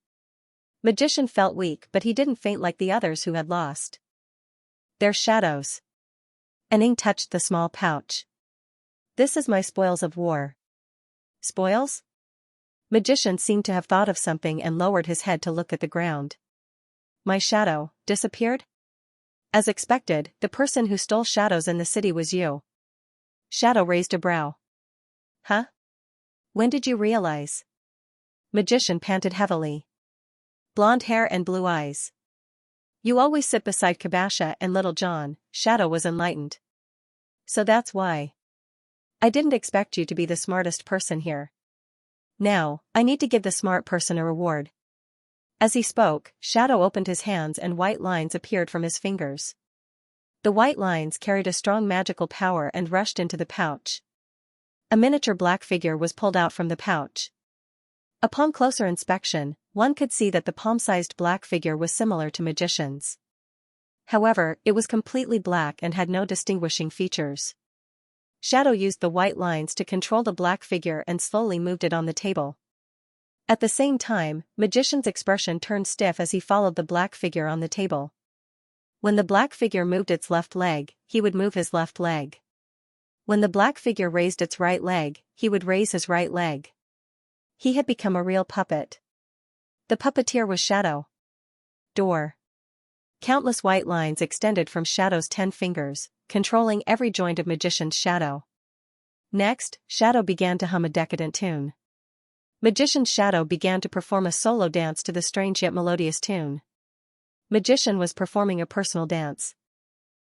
Magician felt weak, but he didn't faint like the others who had lost their shadows. An ink touched the small pouch. This is my spoils of war. Spoils? Magician seemed to have thought of something and lowered his head to look at the ground. My shadow disappeared? As expected, the person who stole shadows in the city was you. Shadow raised a brow. Huh? When did you realize? Magician panted heavily. Blonde hair and blue eyes. You always sit beside Kabasha and Little John. Shadow was enlightened. So that's why. I didn't expect you to be the smartest person here. Now, I need to give the smart person a reward. As he spoke, Shadow opened his hands and white lines appeared from his fingers. The white lines carried a strong magical power and rushed into the pouch. A miniature black figure was pulled out from the pouch. Upon closer inspection, one could see that the palm-sized black figure was similar to Magician's. However, it was completely black and had no distinguishing features. Shadow used the white lines to control the black figure and slowly moved it on the table. At the same time, Magician's expression turned stiff as he followed the black figure on the table. When the black figure moved its left leg, he would move his left leg. When the black figure raised its right leg, he would raise his right leg. He had become a real puppet. The puppeteer was Shadow. Door. Countless white lines extended from Shadow's 10 fingers, controlling every joint of Magician's shadow. Next, Shadow began to hum a decadent tune. Magician's shadow began to perform a solo dance to the strange yet melodious tune. Magician was performing a personal dance.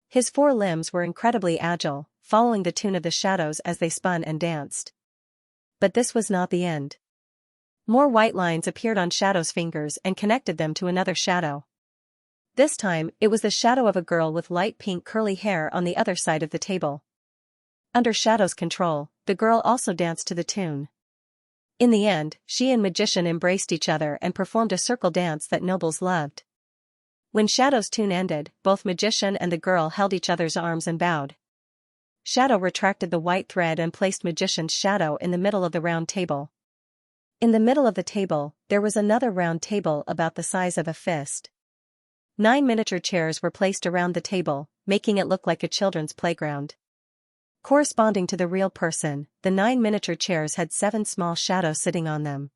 His 4 limbs were incredibly agile, following the tune of the shadows as they spun and danced. But this was not the end. More white lines appeared on Shadow's fingers and connected them to another shadow. This time, it was the shadow of a girl with light pink curly hair on the other side of the table. Under Shadow's control, the girl also danced to the tune. In the end, she and Magician embraced each other and performed a circle dance that nobles loved. When Shadow's tune ended, both Magician and the girl held each other's arms and bowed. Shadow retracted the white thread and placed Magician's shadow in the middle of the round table. In the middle of the table, there was another round table about the size of a fist. 9 miniature chairs were placed around the table, making it look like a children's playground. Corresponding to the real person, the 9 miniature chairs had 7 small shadows sitting on them.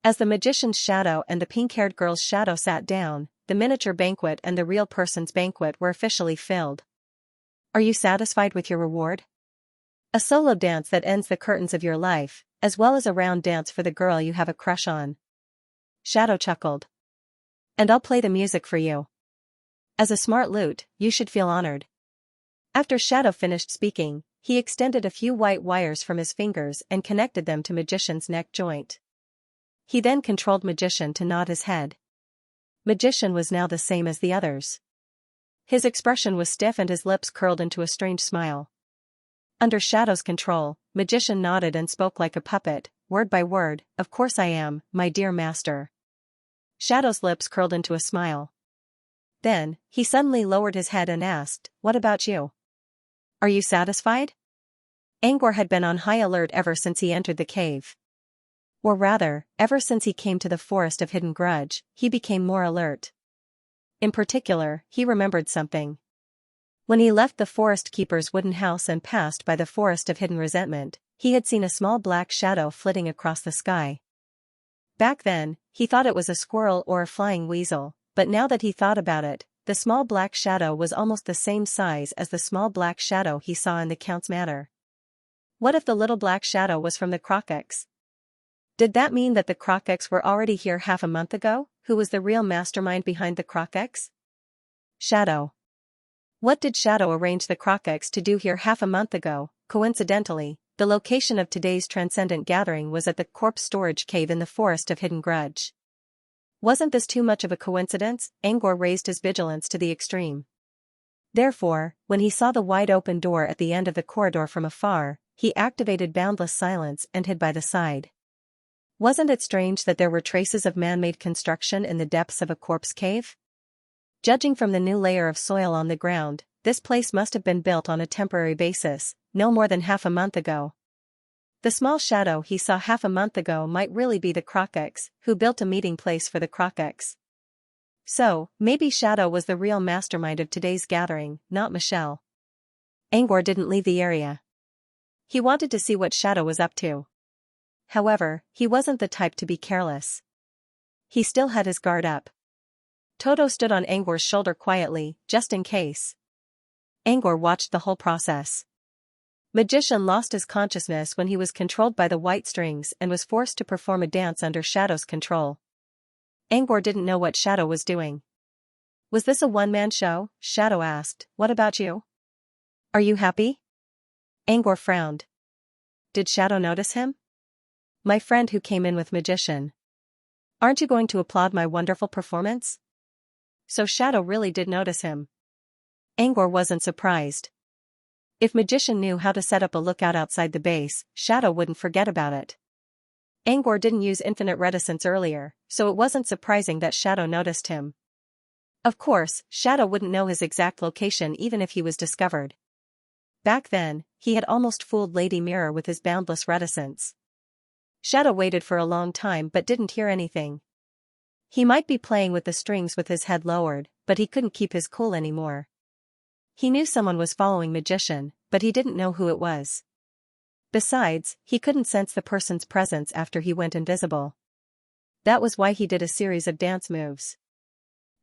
As the Magician's shadow and the pink-haired girl's shadow sat down, the miniature banquet and the real person's banquet were officially filled. Are you satisfied with your reward? A solo dance that ends the curtains of your life, as well as a round dance for the girl you have a crush on. Shadow chuckled. And I'll play the music for you. As a smart lute, you should feel honored. After Shadow finished speaking, he extended a few white wires from his fingers and connected them to Magician's neck joint. He then controlled Magician to nod his head. Magician was now the same as the others. His expression was stiff and his lips curled into a strange smile. Under Shadow's control, Magician nodded and spoke like a puppet, word by word, "Of course I am, my dear master." Shadow's lips curled into a smile. Then, he suddenly lowered his head and asked, "What about you? Are you satisfied?" Angor had been on high alert ever since he entered the cave. Or rather, ever since he came to the forest of Hidden Grudge, he became more alert. In particular, he remembered something. When he left the forest keeper's wooden house and passed by the forest of Hidden Resentment, he had seen a small black shadow flitting across the sky. Back then, he thought it was a squirrel or a flying weasel, but now that he thought about it, the small black shadow was almost the same size as the small black shadow he saw in the Count's manor. What if the little black shadow was from the Crocex? Did that mean that the Crocex were already here half a month ago? Who was the real mastermind behind the Crocex? Shadow. What did Shadow arrange the Crocex to do here half a month ago? Coincidentally, the location of today's transcendent gathering was at the corpse storage cave in the forest of Hidden Grudge. Wasn't this too much of a coincidence? Angor raised his vigilance to the extreme. Therefore, when he saw the wide open door at the end of the corridor from afar, he activated boundless silence and hid by the side. Wasn't it strange that there were traces of man-made construction in the depths of a corpse cave? Judging from the new layer of soil on the ground, this place must have been built on a temporary basis, no more than half a month ago. The small shadow he saw half a month ago might really be the Crocox, who built a meeting place for the Crocox. So, maybe Shadow was the real mastermind of today's gathering, not Michelle. Angor didn't leave the area. He wanted to see what Shadow was up to. However, he wasn't the type to be careless. He still had his guard up. Toto stood on Angor's shoulder quietly, just in case. Angor watched the whole process. Magician lost his consciousness when he was controlled by the white strings and was forced to perform a dance under Shadow's control. Angor didn't know what Shadow was doing. Was this a one-man show? Shadow asked. What about you? Are you happy? Angor frowned. Did Shadow notice him? My friend who came in with Magician. Aren't you going to applaud my wonderful performance? So Shadow really did notice him. Angor wasn't surprised. If Magician knew how to set up a lookout outside the base, Shadow wouldn't forget about it. Angor didn't use infinite reticence earlier, so it wasn't surprising that Shadow noticed him. Of course, Shadow wouldn't know his exact location even if he was discovered. Back then, he had almost fooled Lady Mirror with his boundless reticence. Shadow waited for a long time but didn't hear anything. He might be playing with the strings with his head lowered, but he couldn't keep his cool anymore. He knew someone was following Magician, but he didn't know who it was. Besides, he couldn't sense the person's presence after he went invisible. That was why he did a series of dance moves.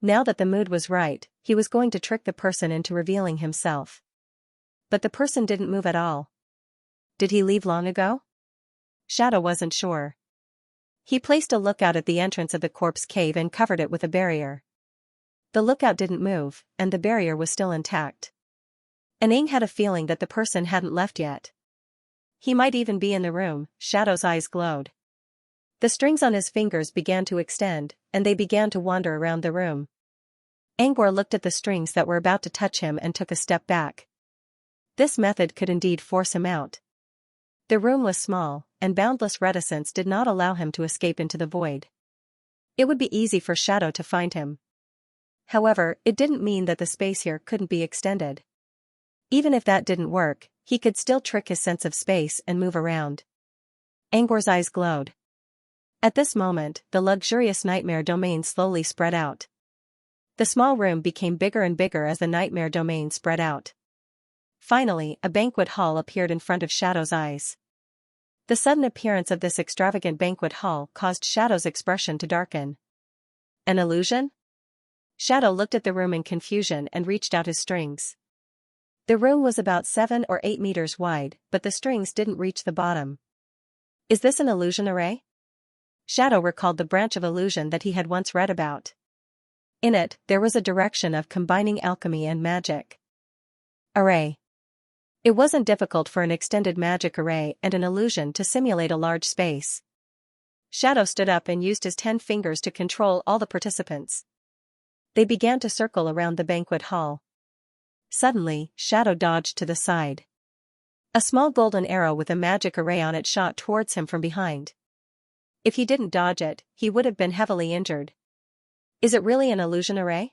Now that the mood was right, he was going to trick the person into revealing himself. But the person didn't move at all. Did he leave long ago? Shadow wasn't sure. He placed a lookout at the entrance of the corpse cave and covered it with a barrier. The lookout didn't move, and the barrier was still intact. Aning had a feeling that the person hadn't left yet. He might even be in the room. Shadow's eyes glowed. The strings on his fingers began to extend, and they began to wander around the room. Angor looked at the strings that were about to touch him and took a step back. This method could indeed force him out. The room was small, and boundless reticence did not allow him to escape into the void. It would be easy for Shadow to find him. However, it didn't mean that the space here couldn't be extended. Even if that didn't work, he could still trick his sense of space and move around. Angor's eyes glowed. At this moment, the luxurious nightmare domain slowly spread out. The small room became bigger and bigger as the nightmare domain spread out. Finally, a banquet hall appeared in front of Shadow's eyes. The sudden appearance of this extravagant banquet hall caused Shadow's expression to darken. An illusion? Shadow looked at the room in confusion and reached out his strings. The room was about 7 or 8 meters wide, but the strings didn't reach the bottom. Is this an illusion array? Shadow recalled the branch of illusion that he had once read about. In it, there was a direction of combining alchemy and magic. Array. It wasn't difficult for an extended magic array and an illusion to simulate a large space. Shadow stood up and used his 10 fingers to control all the participants. They began to circle around the banquet hall. Suddenly, Shadow dodged to the side. A small golden arrow with a magic array on it shot towards him from behind. If he didn't dodge it, he would have been heavily injured. Is it really an illusion array?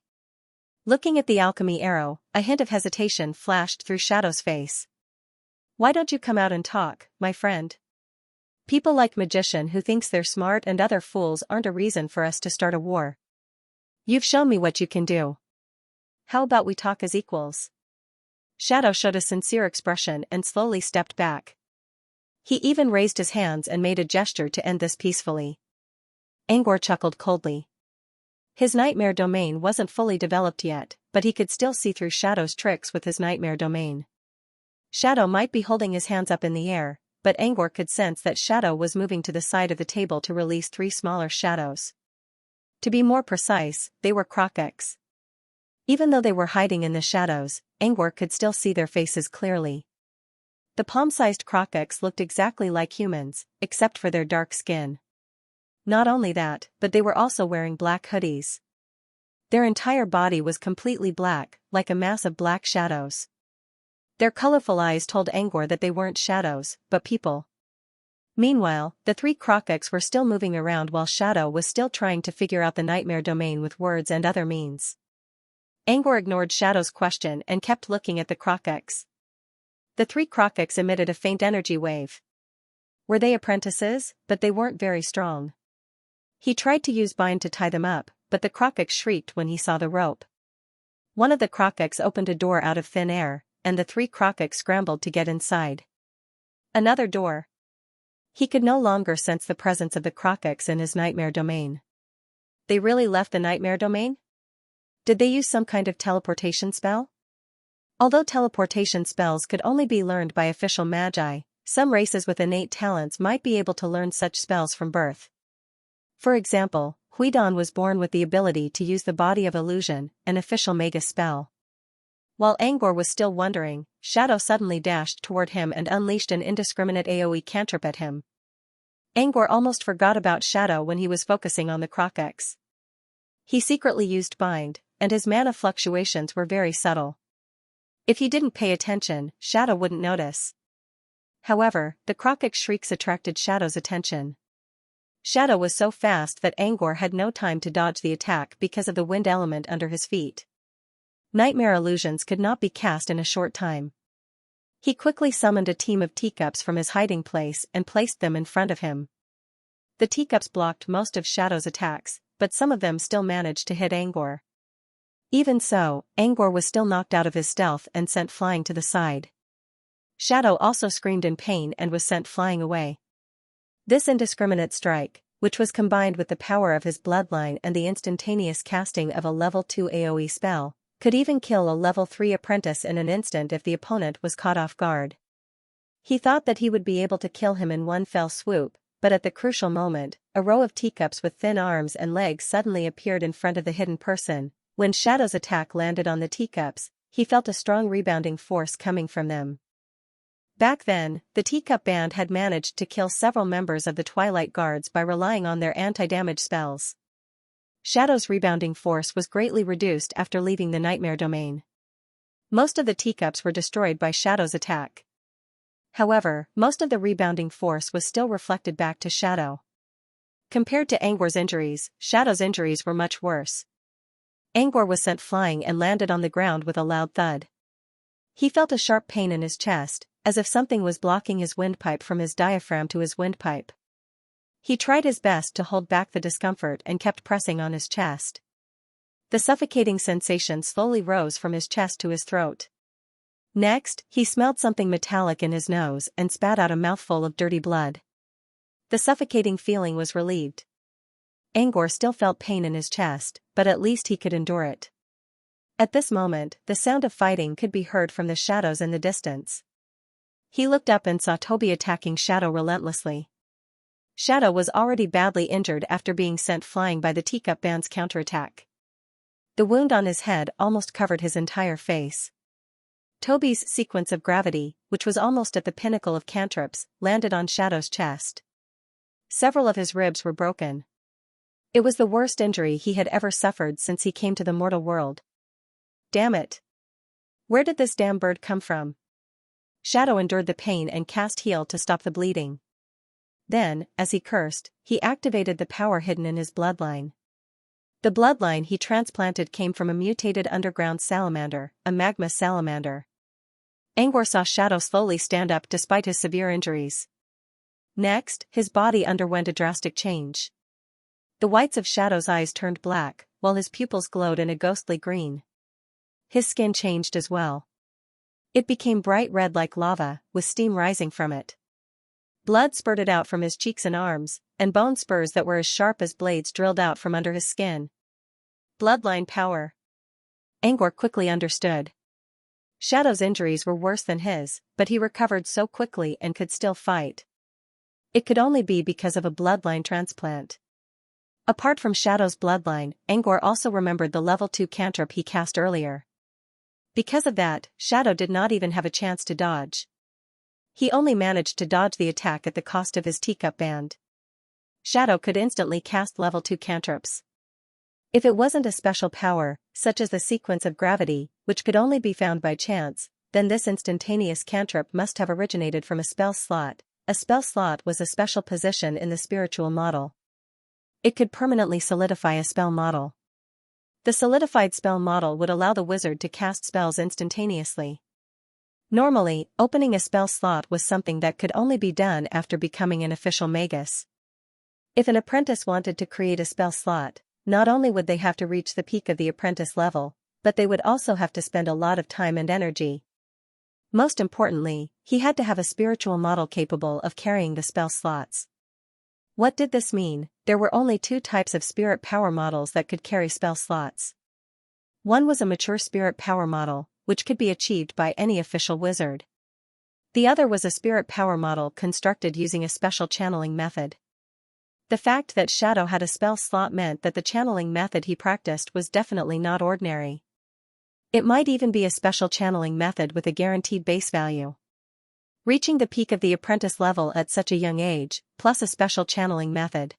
Looking at the alchemy arrow, a hint of hesitation flashed through Shadow's face. Why don't you come out and talk, my friend? People like Magician who thinks they're smart and other fools aren't a reason for us to start a war. You've shown me what you can do. How about we talk as equals? Shadow showed a sincere expression and slowly stepped back. He even raised his hands and made a gesture to end this peacefully. Angor chuckled coldly. His nightmare domain wasn't fully developed yet, but he could still see through Shadow's tricks with his nightmare domain. Shadow might be holding his hands up in the air, but Angor could sense that Shadow was moving to the side of the table to release 3 smaller shadows. To be more precise, they were Crocox. Even though they were hiding in the shadows, Angor could still see their faces clearly. The palm-sized Crocox looked exactly like humans, except for their dark skin. Not only that, but they were also wearing black hoodies. Their entire body was completely black, like a mass of black shadows. Their colorful eyes told Angor that they weren't shadows, but people. Meanwhile, the 3 Crocox were still moving around while Shadow was still trying to figure out the nightmare domain with words and other means. Angor ignored Shadow's question and kept looking at the Crocox. The 3 Crocox emitted a faint energy wave. Were they apprentices? But they weren't very strong. He tried to use bind to tie them up, but the Crocox shrieked when he saw the rope. One of the Crocox opened a door out of thin air, and the 3 Crocox scrambled to get inside. Another door. He could no longer sense the presence of the Crocox in his nightmare domain. They really left the nightmare domain? Did they use some kind of teleportation spell? Although teleportation spells could only be learned by official magi, some races with innate talents might be able to learn such spells from birth. For example, Huidon was born with the ability to use the body of illusion, an official magus spell. While Angor was still wondering, Shadow suddenly dashed toward him and unleashed an indiscriminate AoE cantrip at him. Angor almost forgot about Shadow when he was focusing on the Crocox. He secretly used bind, and his mana fluctuations were very subtle. If he didn't pay attention, Shadow wouldn't notice. However, the Crocox shrieks attracted Shadow's attention. Shadow was so fast that Angor had no time to dodge the attack because of the wind element under his feet. Nightmare illusions could not be cast in a short time. He quickly summoned a team of teacups from his hiding place and placed them in front of him. The teacups blocked most of Shadow's attacks, but some of them still managed to hit Angor. Even so, Angor was still knocked out of his stealth and sent flying to the side. Shadow also screamed in pain and was sent flying away. This indiscriminate strike, which was combined with the power of his bloodline and the instantaneous casting of a level 2 AoE spell, could even kill a level 3 apprentice in an instant if the opponent was caught off guard. He thought that he would be able to kill him in one fell swoop, but at the crucial moment, a row of teacups with thin arms and legs suddenly appeared in front of the hidden person. When Shadow's attack landed on the teacups, he felt a strong rebounding force coming from them. Back then, the Teacup Band had managed to kill several members of the Twilight Guards by relying on their anti-damage spells. Shadow's rebounding force was greatly reduced after leaving the Nightmare Domain. Most of the teacups were destroyed by Shadow's attack. However, most of the rebounding force was still reflected back to Shadow. Compared to Angor's injuries, Shadow's injuries were much worse. Angor was sent flying and landed on the ground with a loud thud. He felt a sharp pain in his chest, as if something was blocking his windpipe from his diaphragm to his windpipe. He tried his best to hold back the discomfort and kept pressing on his chest. The suffocating sensation slowly rose from his chest to his throat. Next, he smelled something metallic in his nose and spat out a mouthful of dirty blood. The suffocating feeling was relieved. Angor still felt pain in his chest, but at least he could endure it. At this moment, the sound of fighting could be heard from the shadows in the distance. He looked up and saw Toby attacking Shadow relentlessly. Shadow was already badly injured after being sent flying by the Teacup Band's counterattack. The wound on his head almost covered his entire face. Toby's sequence of gravity, which was almost at the pinnacle of cantrips, landed on Shadow's chest. Several of his ribs were broken. It was the worst injury he had ever suffered since he came to the mortal world. Damn it! Where did this damn bird come from? Shadow endured the pain and cast heal to stop the bleeding. Then, as he cursed, he activated the power hidden in his bloodline. The bloodline he transplanted came from a mutated underground salamander, a magma salamander. Angor saw Shadow slowly stand up despite his severe injuries. Next, his body underwent a drastic change. The whites of Shadow's eyes turned black, while his pupils glowed in a ghostly green. His skin changed as well. It became bright red like lava, with steam rising from it. Blood spurted out from his cheeks and arms, and bone spurs that were as sharp as blades drilled out from under his skin. Bloodline power. Angor quickly understood. Shadow's injuries were worse than his, but he recovered so quickly and could still fight. It could only be because of a bloodline transplant. Apart from Shadow's bloodline, Angor also remembered the level 2 cantrip he cast earlier. Because of that, Shadow did not even have a chance to dodge. He only managed to dodge the attack at the cost of his Teacup Band. Shadow could instantly cast level 2 cantrips. If it wasn't a special power, such as the sequence of gravity, which could only be found by chance, then this instantaneous cantrip must have originated from a spell slot. A spell slot was a special position in the spiritual model. It could permanently solidify a spell model. The solidified spell model would allow the wizard to cast spells instantaneously. Normally, opening a spell slot was something that could only be done after becoming an official magus. If an apprentice wanted to create a spell slot, not only would they have to reach the peak of the apprentice level, but they would also have to spend a lot of time and energy. Most importantly, he had to have a spiritual model capable of carrying the spell slots. What did this mean? There were only two types of spirit power models that could carry spell slots. One was a mature spirit power model, which could be achieved by any official wizard. The other was a spirit power model constructed using a special channeling method. The fact that Shadow had a spell slot meant that the channeling method he practiced was definitely not ordinary. It might even be a special channeling method with a guaranteed base value. Reaching the peak of the apprentice level at such a young age, plus a special channeling method.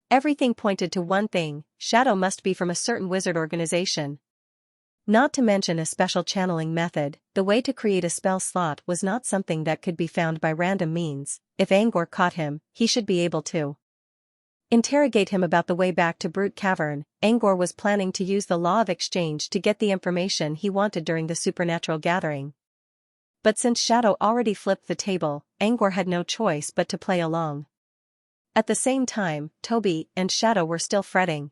Everything pointed to one thing: Shadow must be from a certain wizard organization. Not to mention a special channeling method, the way to create a spell slot was not something that could be found by random means. If Angor caught him, he should be able to interrogate him about the way back to Brute Cavern. Angor was planning to use the law of exchange to get the information he wanted during the supernatural gathering. But since Shadow already flipped the table, Angor had no choice but to play along. At the same time, Toby and Shadow were still fretting.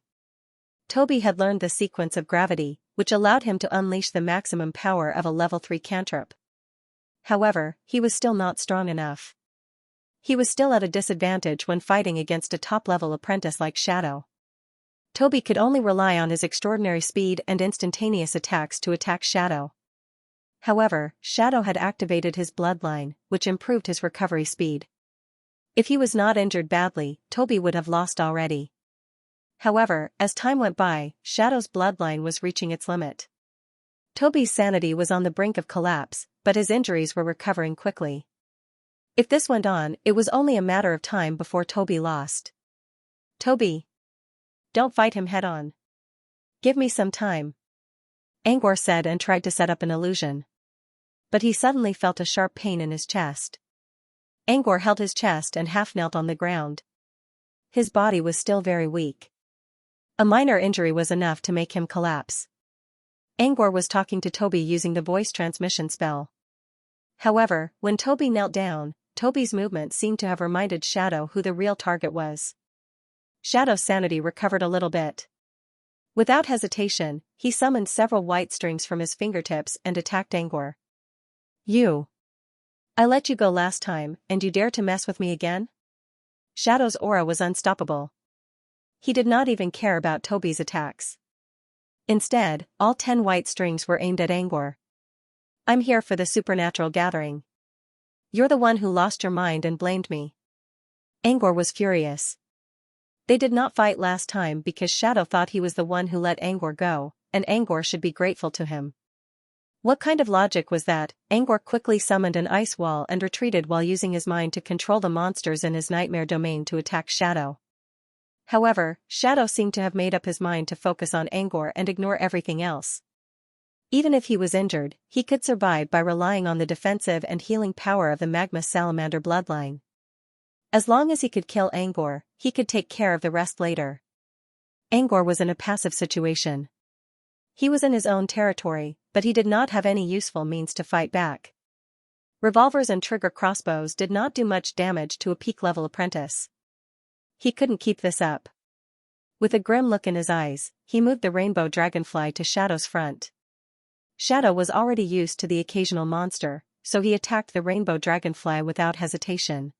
Toby had learned the sequence of gravity, which allowed him to unleash the maximum power of a level 3 cantrip. However, he was still not strong enough. He was still at a disadvantage when fighting against a top-level apprentice like Shadow. Toby could only rely on his extraordinary speed and instantaneous attacks to attack Shadow. However, Shadow had activated his bloodline, which improved his recovery speed. If he was not injured badly, Toby would have lost already. However, as time went by, Shadow's bloodline was reaching its limit. Toby's sanity was on the brink of collapse, but his injuries were recovering quickly. If this went on, it was only a matter of time before Toby lost. Toby! Don't fight him head-on. Give me some time, Angor said and tried to set up an illusion. But he suddenly felt a sharp pain in his chest. Angor held his chest and half-knelt on the ground. His body was still very weak. A minor injury was enough to make him collapse. Angor was talking to Toby using the voice transmission spell. However, when Toby knelt down, Toby's movement seemed to have reminded Shadow who the real target was. Shadow's sanity recovered a little bit. Without hesitation, he summoned several white strings from his fingertips and attacked Angor. You! I let you go last time, and you dare to mess with me again? Shadow's aura was unstoppable. He did not even care about Toby's attacks. Instead, all 10 white strings were aimed at Angor. I'm here for the supernatural gathering. You're the one who lost your mind and blamed me. Angor was furious. They did not fight last time because Shadow thought he was the one who let Angor go, and Angor should be grateful to him. What kind of logic was that? Angor quickly summoned an ice wall and retreated while using his mind to control the monsters in his nightmare domain to attack Shadow. However, Shadow seemed to have made up his mind to focus on Angor and ignore everything else. Even if he was injured, he could survive by relying on the defensive and healing power of the Magma Salamander bloodline. As long as he could kill Angor, he could take care of the rest later. Angor was in a passive situation. He was in his own territory, but he did not have any useful means to fight back. Revolvers and trigger crossbows did not do much damage to a peak-level apprentice. He couldn't keep this up. With a grim look in his eyes, he moved the rainbow dragonfly to Shadow's front. Shadow was already used to the occasional monster, so he attacked the rainbow dragonfly without hesitation.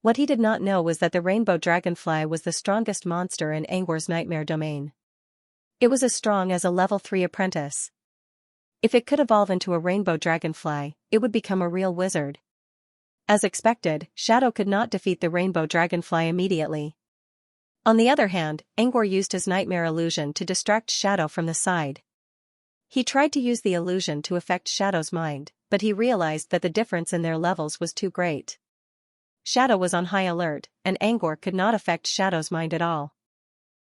What he did not know was that the rainbow dragonfly was the strongest monster in Angor's nightmare domain. It was as strong as a level 3 apprentice. If it could evolve into a rainbow dragonfly, it would become a real wizard. As expected, Shadow could not defeat the rainbow dragonfly immediately. On the other hand, Angor used his nightmare illusion to distract Shadow from the side. He tried to use the illusion to affect Shadow's mind, but he realized that the difference in their levels was too great. Shadow was on high alert, and Angor could not affect Shadow's mind at all.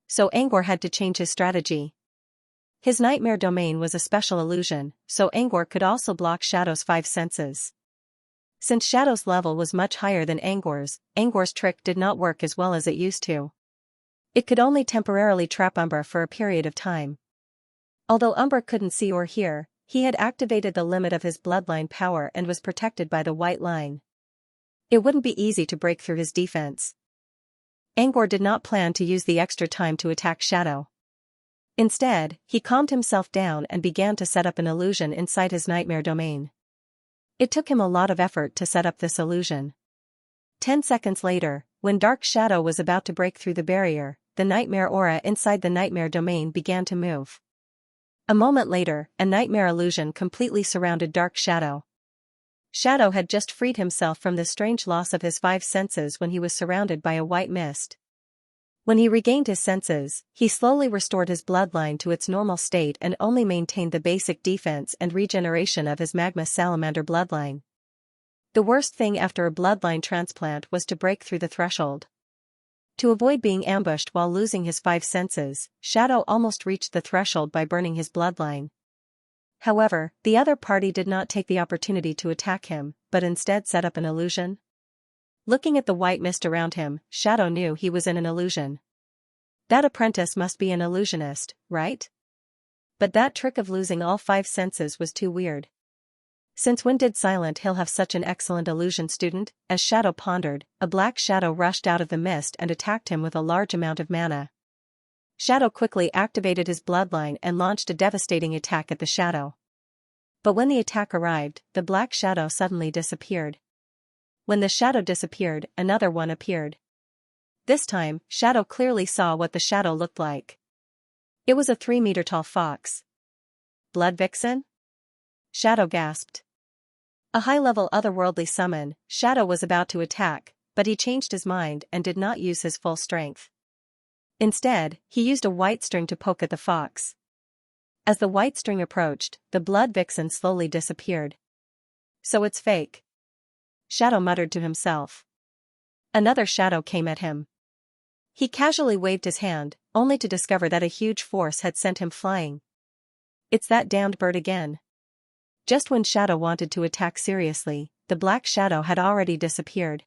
So Angor had to change his strategy. His nightmare domain was a special illusion, so Angor could also block Shadow's 5 senses. Since Shadow's level was much higher than Angor's trick did not work as well as it used to. It could only temporarily trap Umbra for a period of time. Although Umbra couldn't see or hear, he had activated the limit of his bloodline power and was protected by the white line. It wouldn't be easy to break through his defense. Angor did not plan to use the extra time to attack Shadow. Instead, he calmed himself down and began to set up an illusion inside his nightmare domain. It took him a lot of effort to set up this illusion. 10 seconds later, when Dark Shadow was about to break through the barrier, the nightmare aura inside the nightmare domain began to move. A moment later, a nightmare illusion completely surrounded Dark Shadow. Shadow had just freed himself from the strange loss of his 5 senses when he was surrounded by a white mist. When he regained his senses, he slowly restored his bloodline to its normal state and only maintained the basic defense and regeneration of his magma salamander bloodline. The worst thing after a bloodline transplant was to break through the threshold. To avoid being ambushed while losing his 5 senses, Shadow almost reached the threshold by burning his bloodline. However, the other party did not take the opportunity to attack him, but instead set up an illusion. Looking at the white mist around him, Shadow knew he was in an illusion. That apprentice must be an illusionist, right? But that trick of losing all 5 senses was too weird. Since when did Silent Hill have such an excellent illusion student? As Shadow pondered, a black shadow rushed out of the mist and attacked him with a large amount of mana. Shadow quickly activated his bloodline and launched a devastating attack at the shadow. But when the attack arrived, the black shadow suddenly disappeared. When the shadow disappeared, another one appeared. This time, Shadow clearly saw what the shadow looked like. It was a 3-meter-tall fox. Blood Vixen? Shadow gasped. A high-level otherworldly summon, Shadow was about to attack, but he changed his mind and did not use his full strength. Instead, he used a white string to poke at the fox. As the white string approached, the Blood Vixen slowly disappeared. So it's fake. Shadow muttered to himself. Another shadow came at him. He casually waved his hand, only to discover that a huge force had sent him flying. It's that damned bird again. Just when Shadow wanted to attack seriously, the black shadow had already disappeared.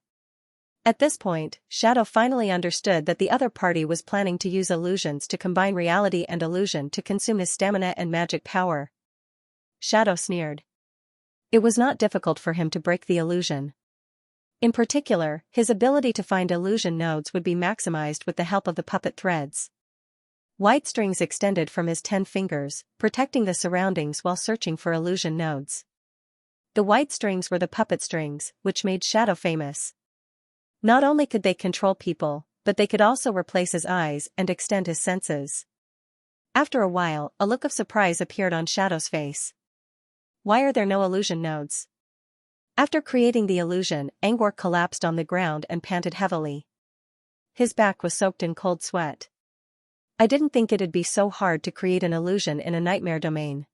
At this point, Shadow finally understood that the other party was planning to use illusions to combine reality and illusion to consume his stamina and magic power. Shadow sneered. It was not difficult for him to break the illusion. In particular, his ability to find illusion nodes would be maximized with the help of the puppet threads. White strings extended from his 10 fingers, protecting the surroundings while searching for illusion nodes. The white strings were the puppet strings, which made Shadow famous. Not only could they control people, but they could also replace his eyes and extend his senses. After a while, a look of surprise appeared on Shadow's face. Why are there no illusion nodes? After creating the illusion, Angor collapsed on the ground and panted heavily. His back was soaked in cold sweat. I didn't think it'd be so hard to create an illusion in a nightmare domain.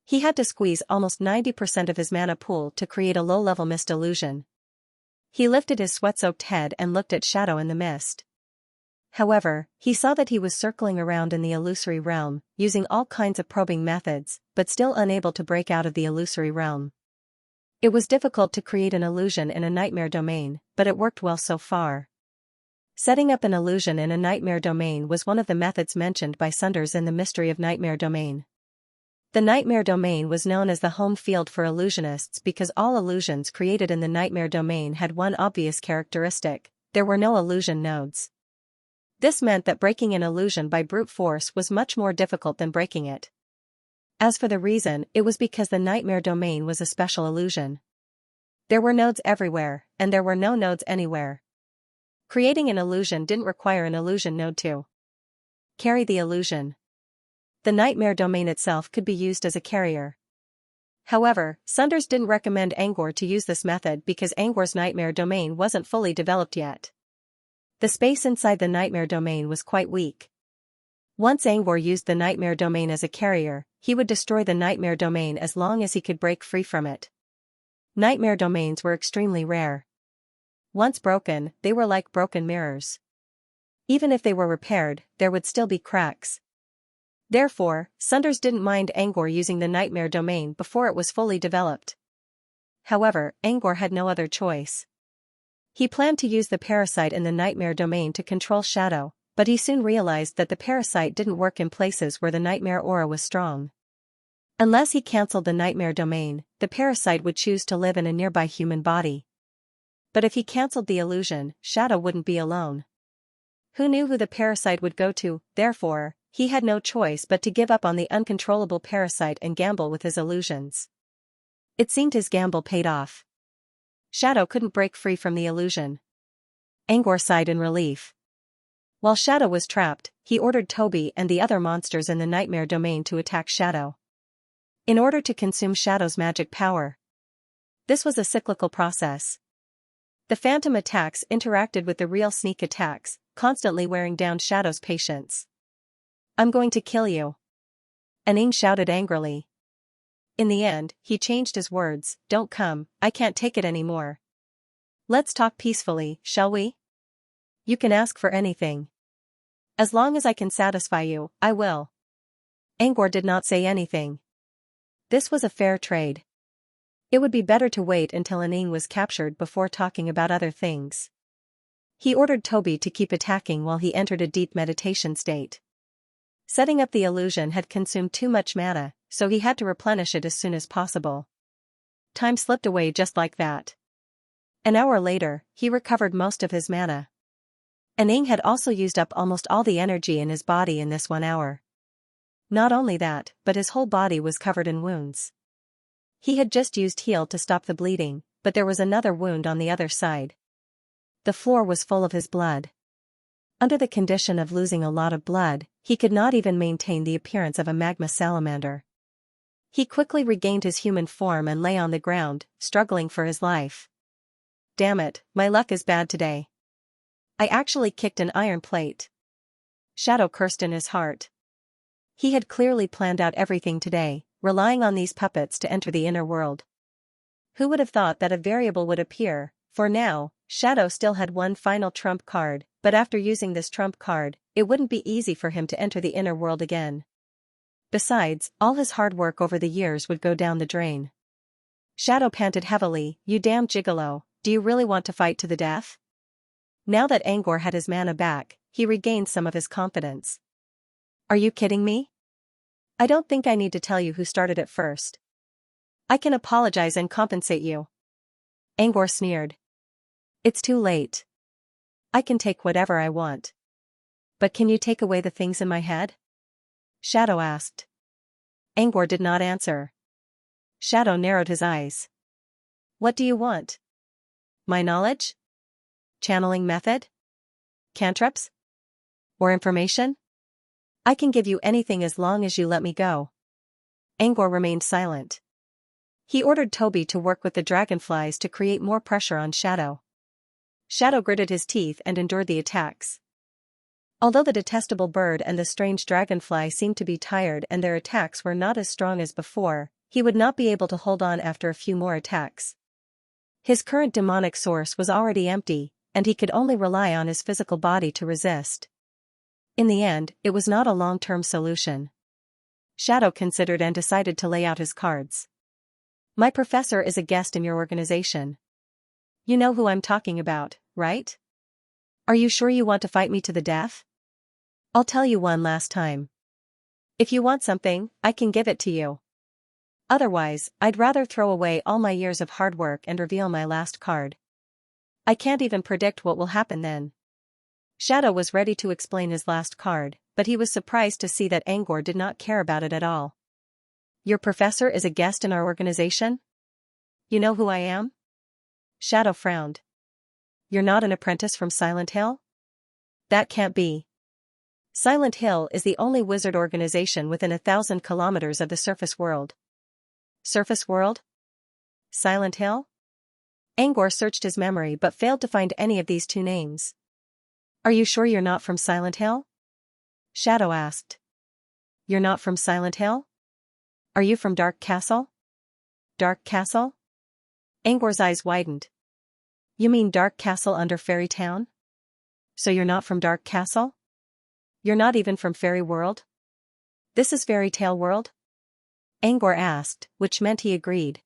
He had to squeeze almost 90% of his mana pool to create a low-level mist illusion. He lifted his sweat-soaked head and looked at Shadow in the mist. However, he saw that he was circling around in the illusory realm, using all kinds of probing methods, but still unable to break out of the illusory realm. It was difficult to create an illusion in a nightmare domain, but it worked well so far. Setting up an illusion in a nightmare domain was one of the methods mentioned by Sunders in The Mystery of Nightmare Domain. The nightmare domain was known as the home field for illusionists because all illusions created in the nightmare domain had one obvious characteristic: there were no illusion nodes. This meant that breaking an illusion by brute force was much more difficult than breaking it. As for the reason, it was because the nightmare domain was a special illusion. There were nodes everywhere, and there were no nodes anywhere. Creating an illusion didn't require an illusion node to carry the illusion. The nightmare domain itself could be used as a carrier. However, Sunders didn't recommend Angor to use this method because Angor's nightmare domain wasn't fully developed yet. The space inside the nightmare domain was quite weak. Once Angor used the nightmare domain as a carrier, he would destroy the nightmare domain as long as he could break free from it. Nightmare domains were extremely rare. Once broken, they were like broken mirrors. Even if they were repaired, there would still be cracks. Therefore, Sunders didn't mind Angor using the nightmare domain before it was fully developed. However, Angor had no other choice. He planned to use the parasite in the nightmare domain to control Shadow, but he soon realized that the parasite didn't work in places where the nightmare aura was strong. Unless he cancelled the nightmare domain, the parasite would choose to live in a nearby human body. But if he cancelled the illusion, Shadow wouldn't be alone. Who knew who the parasite would go to? Therefore, he had no choice but to give up on the uncontrollable parasite and gamble with his illusions. It seemed his gamble paid off. Shadow couldn't break free from the illusion. Angor sighed in relief. While Shadow was trapped, he ordered Toby and the other monsters in the nightmare domain to attack Shadow, in order to consume Shadow's magic power. This was a cyclical process. The phantom attacks interacted with the real sneak attacks, constantly wearing down Shadow's patience. "I'm going to kill you," Aning shouted angrily. In the end, he changed his words. "Don't come, I can't take it anymore. Let's talk peacefully, shall we? You can ask for anything. As long as I can satisfy you, I will." Angor did not say anything. This was a fair trade. It would be better to wait until Aning was captured before talking about other things. He ordered Toby to keep attacking while he entered a deep meditation state. Setting up the illusion had consumed too much mana, so he had to replenish it as soon as possible. Time slipped away just like that. An hour later, he recovered most of his mana. Aning had also used up almost all the energy in his body in this 1 hour. Not only that, but his whole body was covered in wounds. He had just used heal to stop the bleeding, but there was another wound on the other side. The floor was full of his blood. Under the condition of losing a lot of blood, he could not even maintain the appearance of a magma salamander. He quickly regained his human form and lay on the ground, struggling for his life. "Damn it, my luck is bad today. I actually kicked an iron plate." Shadow cursed in his heart. He had clearly planned out everything today, relying on these puppets to enter the inner world. Who would have thought that a variable would appear? For now, Shadow still had one final trump card, but after using this trump card, it wouldn't be easy for him to enter the inner world again. Besides, all his hard work over the years would go down the drain. Shadow panted heavily. "You damn gigolo, do you really want to fight to the death?" Now that Angor had his mana back, he regained some of his confidence. "Are you kidding me? I don't think I need to tell you who started it first. I can apologize and compensate you." Angor sneered. "It's too late. I can take whatever I want. But can you take away the things in my head?" Shadow asked. Angor did not answer. Shadow narrowed his eyes. "What do you want? My knowledge? Channeling method? Cantrips? Or information? I can give you anything as long as you let me go." Angor remained silent. He ordered Toby to work with the dragonflies to create more pressure on Shadow. Shadow gritted his teeth and endured the attacks. Although the detestable bird and the strange dragonfly seemed to be tired and their attacks were not as strong as before, he would not be able to hold on after a few more attacks. His current demonic source was already empty, and he could only rely on his physical body to resist. In the end, it was not a long-term solution. Shadow considered and decided to lay out his cards. "My professor is a guest in your organization. You know who I'm talking about, right? Are you sure you want to fight me to the death? I'll tell you one last time. If you want something, I can give it to you. Otherwise, I'd rather throw away all my years of hard work and reveal my last card. I can't even predict what will happen then." Shadow was ready to explain his last card, but he was surprised to see that Angor did not care about it at all. "Your professor is a guest in our organization? You know who I am?" Shadow frowned. "You're not an apprentice from Silent Hill? That can't be. Silent Hill is the only wizard organization within 1,000 kilometers of the surface world." Surface world? Silent Hill? Angor searched his memory but failed to find any of these two names. "Are you sure you're not from Silent Hill?" Shadow asked. "You're not from Silent Hill? Are you from Dark Castle?" "Dark Castle?" Angor's eyes widened. "You mean Dark Castle under Fairy Town? So you're not from Dark Castle? You're not even from Fairy World? This is Fairy Tale World?" Angor asked, which meant he agreed.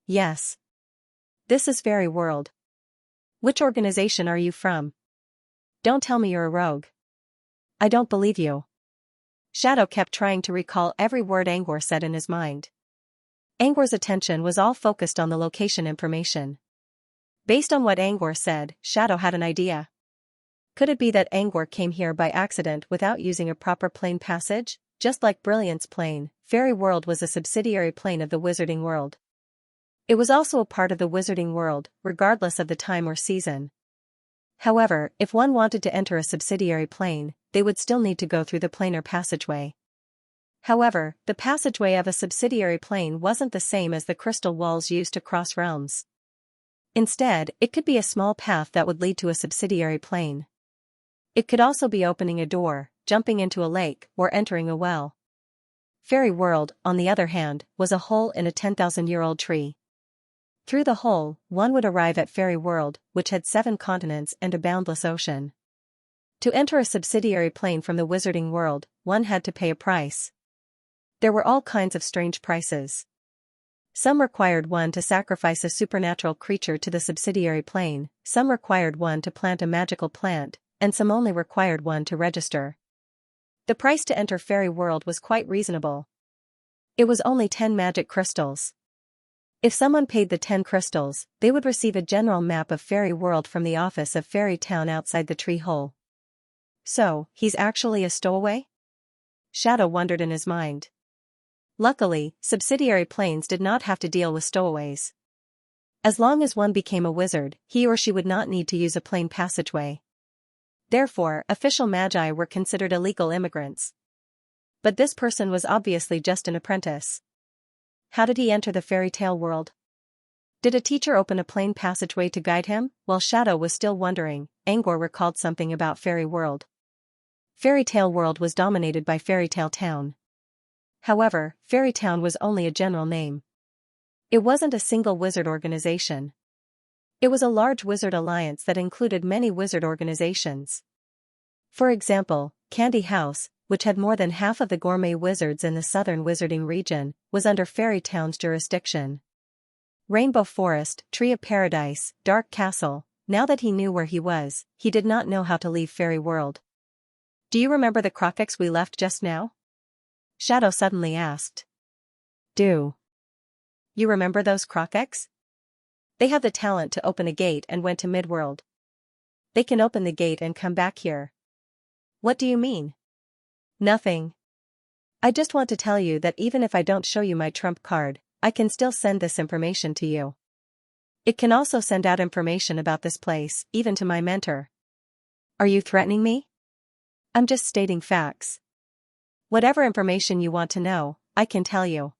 "Yes. This is Fairy World. Which organization are you from? Don't tell me you're a rogue. I don't believe you." Shadow kept trying to recall every word Angor said in his mind. Angor's attention was all focused on the location information. Based on what Angor said, Shadow had an idea. Could it be that Angor came here by accident without using a proper plane passage? Just like Brilliant's plane, Fairy World was a subsidiary plane of the Wizarding World. It was also a part of the Wizarding World, regardless of the time or season. However, if one wanted to enter a subsidiary plane, they would still need to go through the planar passageway. However, the passageway of a subsidiary plane wasn't the same as the crystal walls used to cross realms. Instead, it could be a small path that would lead to a subsidiary plane. It could also be opening a door, jumping into a lake, or entering a well. Fairy World, on the other hand, was a hole in a 10,000-year-old tree. Through the hole, one would arrive at Fairy World, which had 7 continents and a boundless ocean. To enter a subsidiary plane from the Wizarding World, one had to pay a price. There were all kinds of strange prices. Some required one to sacrifice a supernatural creature to the subsidiary plane, some required one to plant a magical plant, and some only required one to register. The price to enter Fairy World was quite reasonable. It was only 10 magic crystals. If someone paid the 10 crystals, they would receive a general map of Fairy World from the office of Fairy Town outside the tree hole. So, he's actually a stowaway? Shadow wondered in his mind. Luckily, subsidiary planes did not have to deal with stowaways. As long as one became a wizard, he or she would not need to use a plane passageway. Therefore, official magi were considered illegal immigrants. But this person was obviously just an apprentice. How did he enter the fairy tale world? Did a teacher open a plane passageway to guide him? While Shadow was still wondering, Angor recalled something about Fairy World. Fairy Tale World was dominated by Fairy Tale Town. However, Fairy Town was only a general name. It wasn't a single wizard organization. It was a large wizard alliance that included many wizard organizations. For example, Candy House, which had more than half of the gourmet wizards in the southern wizarding region, was under Fairy Town's jurisdiction. Rainbow Forest, Tree of Paradise, Dark Castle. Now that he knew where he was, he did not know how to leave Fairy World. Do you remember the Crocs we left just now? Shadow suddenly asked. Do you remember those Crocs? They have the talent to open a gate and went to Midworld. They can open the gate and come back here. What do you mean? Nothing. I just want to tell you that even if I don't show you my trump card, I can still send this information to you. It can also send out information about this place, even to my mentor. Are you threatening me? I'm just stating facts. Whatever information you want to know, I can tell you.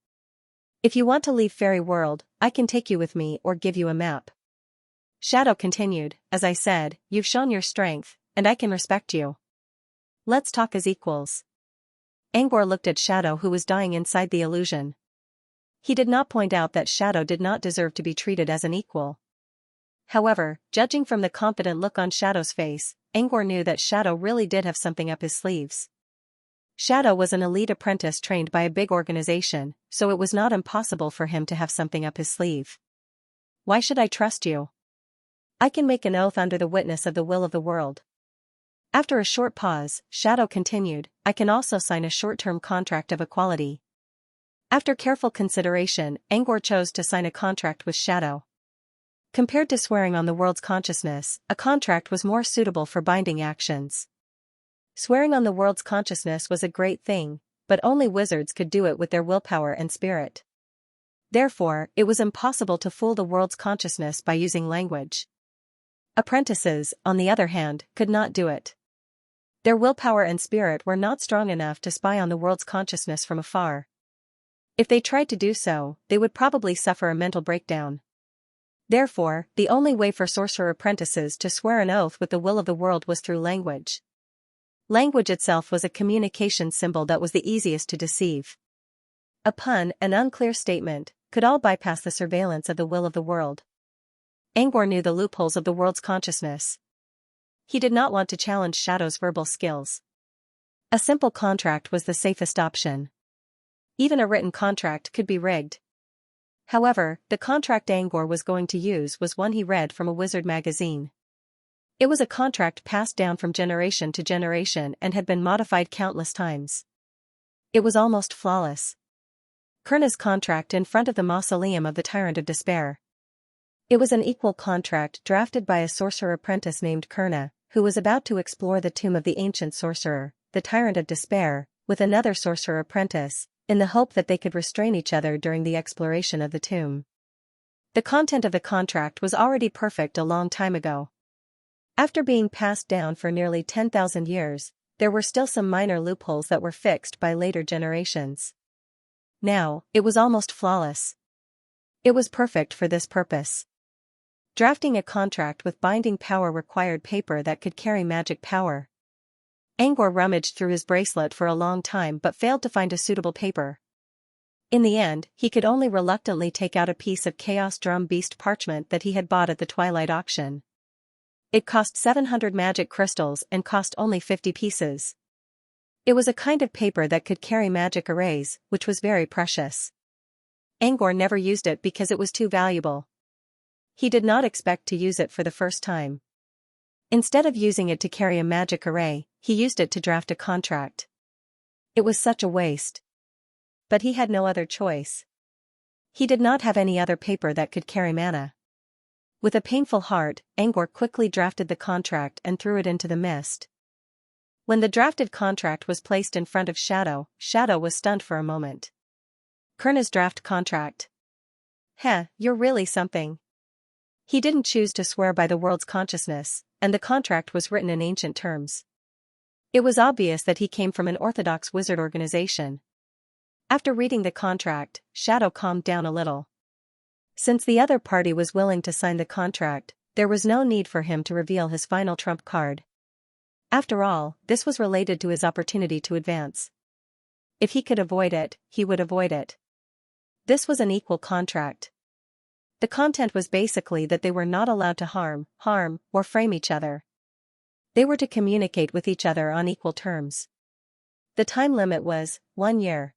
If you want to leave Fairy World, I can take you with me or give you a map. Shadow continued, as I said, you've shown your strength, and I can respect you. Let's talk as equals. Angor looked at Shadow, who was dying inside the illusion. He did not point out that Shadow did not deserve to be treated as an equal. However, judging from the confident look on Shadow's face, Angor knew that Shadow really did have something up his sleeves. Shadow was an elite apprentice trained by a big organization, so it was not impossible for him to have something up his sleeve. Why should I trust you? I can make an oath under the witness of the will of the world. After a short pause, Shadow continued, I can also sign a short-term contract of equality. After careful consideration, Angor chose to sign a contract with Shadow. Compared to swearing on the world's consciousness, a contract was more suitable for binding actions. Swearing on the world's consciousness was a great thing, but only wizards could do it with their willpower and spirit. Therefore, it was impossible to fool the world's consciousness by using language. Apprentices, on the other hand, could not do it. Their willpower and spirit were not strong enough to spy on the world's consciousness from afar. If they tried to do so, they would probably suffer a mental breakdown. Therefore, the only way for sorcerer apprentices to swear an oath with the will of the world was through language. Language itself was a communication symbol that was the easiest to deceive. A pun, an unclear statement, could all bypass the surveillance of the will of the world. Angor knew the loopholes of the world's consciousness. He did not want to challenge Shadow's verbal skills. A simple contract was the safest option. Even a written contract could be rigged. However, the contract Angor was going to use was one he read from a wizard magazine. It was a contract passed down from generation to generation and had been modified countless times. It was almost flawless. Kurna's contract in front of the mausoleum of the Tyrant of Despair. It was an equal contract drafted by a sorcerer apprentice named Kurna, who was about to explore the tomb of the ancient sorcerer, the Tyrant of Despair, with another sorcerer apprentice, in the hope that they could restrain each other during the exploration of the tomb. The content of the contract was already perfect a long time ago. After being passed down for nearly 10,000 years, there were still some minor loopholes that were fixed by later generations. Now, it was almost flawless. It was perfect for this purpose. Drafting a contract with binding power required paper that could carry magic power. Angor rummaged through his bracelet for a long time but failed to find a suitable paper. In the end, he could only reluctantly take out a piece of Chaos Drum Beast parchment that he had bought at the Twilight auction. It cost 700 magic crystals and cost only 50 pieces. It was a kind of paper that could carry magic arrays, which was very precious. Angor never used it because it was too valuable. He did not expect to use it for the first time. Instead of using it to carry a magic array, he used it to draft a contract. It was such a waste. But he had no other choice. He did not have any other paper that could carry mana. With a painful heart, Angor quickly drafted the contract and threw it into the mist. When the drafted contract was placed in front of Shadow, Shadow was stunned for a moment. Kurna's draft contract. Heh, you're really something. He didn't choose to swear by the world's consciousness, and the contract was written in ancient terms. It was obvious that he came from an orthodox wizard organization. After reading the contract, Shadow calmed down a little. Since the other party was willing to sign the contract, there was no need for him to reveal his final trump card. After all, this was related to his opportunity to advance. If he could avoid it, he would avoid it. This was an equal contract. The content was basically that they were not allowed to harm, or frame each other. They were to communicate with each other on equal terms. The time limit was 1 year.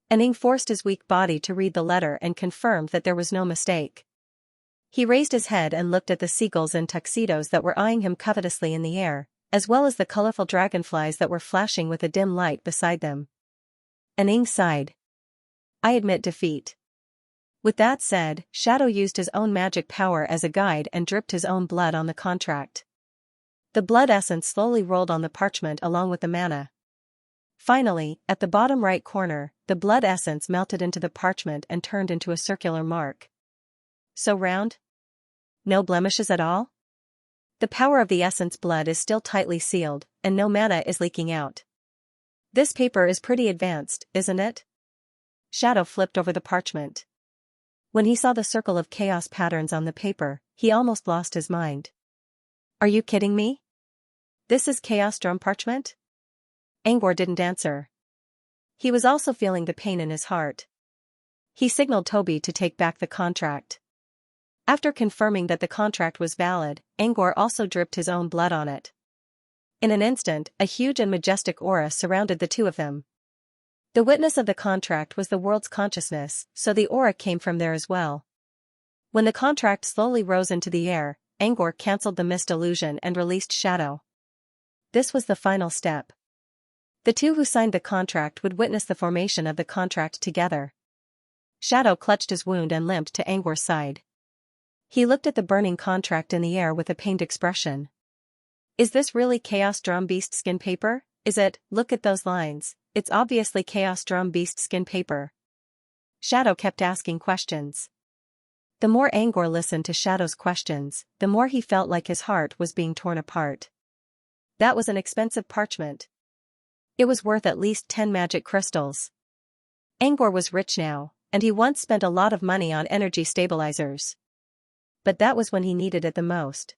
Aning forced his weak body to read the letter and confirmed that there was no mistake. He raised his head and looked at the seagulls in tuxedos that were eyeing him covetously in the air, as well as the colorful dragonflies that were flashing with a dim light beside them. Aning sighed. I admit defeat. With that said, Shadow used his own magic power as a guide and dripped his own blood on the contract. The blood essence slowly rolled on the parchment along with the mana. Finally, at the bottom right corner, the blood essence melted into the parchment and turned into a circular mark. So round? No blemishes at all? The power of the essence blood is still tightly sealed, and no mana is leaking out. This paper is pretty advanced, isn't it? Shadow flipped over the parchment. When he saw the circle of chaos patterns on the paper, he almost lost his mind. Are you kidding me? This is Chaos Drum parchment? Angor didn't answer. He was also feeling the pain in his heart. He signaled Toby to take back the contract. After confirming that the contract was valid, Angor also dripped his own blood on it. In an instant, a huge and majestic aura surrounded the two of them. The witness of the contract was the world's consciousness, so the aura came from there as well. When the contract slowly rose into the air, Angor cancelled the mist illusion and released Shadow. This was the final step. The two who signed the contract would witness the formation of the contract together. Shadow clutched his wound and limped to Angor's side. He looked at the burning contract in the air with a pained expression. Is this really Chaos Drum Beast skin paper? Is it? Look at those lines. It's obviously Chaos Drum Beast skin paper. Shadow kept asking questions. The more Angor listened to Shadow's questions, the more he felt like his heart was being torn apart. That was an expensive parchment. It was worth at least 10 magic crystals. Angor was rich now, and he once spent a lot of money on energy stabilizers. But that was when he needed it the most.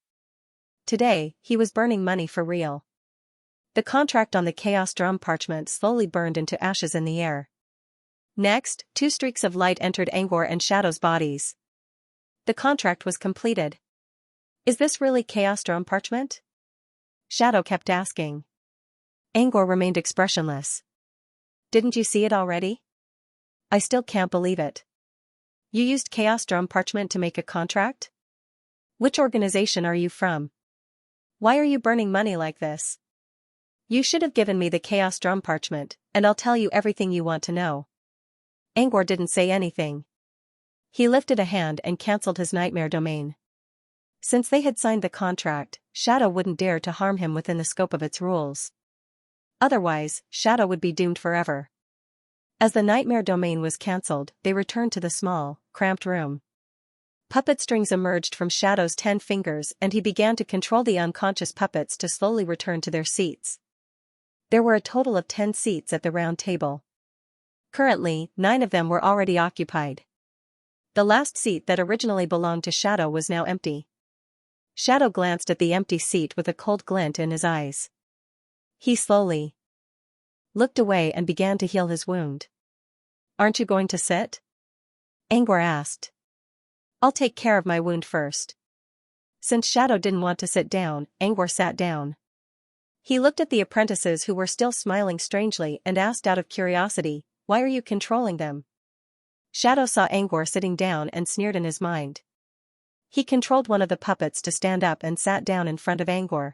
Today, he was burning money for real. The contract on the Chaos Drum parchment slowly burned into ashes in the air. Next, 2 streaks of light entered Angor and Shadow's bodies. The contract was completed. Is this really Chaos Drum parchment? Shadow kept asking. Angor remained expressionless. Didn't you see it already? I still can't believe it. You used Chaos Drum parchment to make a contract? Which organization are you from? Why are you burning money like this? You should have given me the chaos drum parchment, and I'll tell you everything you want to know. Angor didn't say anything. He lifted a hand and cancelled his nightmare domain. Since they had signed the contract, Shadow wouldn't dare to harm him within the scope of its rules. Otherwise, Shadow would be doomed forever. As the nightmare domain was cancelled, they returned to the small, cramped room. Puppet strings emerged from Shadow's 10 fingers and he began to control the unconscious puppets to slowly return to their seats. There were a total of 10 seats at the round table. Currently, 9 of them were already occupied. The last seat that originally belonged to Shadow was now empty. Shadow glanced at the empty seat with a cold glint in his eyes. He slowly looked away and began to heal his wound. Aren't you going to sit? Angor asked. I'll take care of my wound first. Since Shadow didn't want to sit down, Angor sat down. He looked at the apprentices who were still smiling strangely and asked out of curiosity, why are you controlling them? Shadow saw Angor sitting down and sneered in his mind. He controlled one of the puppets to stand up and sat down in front of Angor.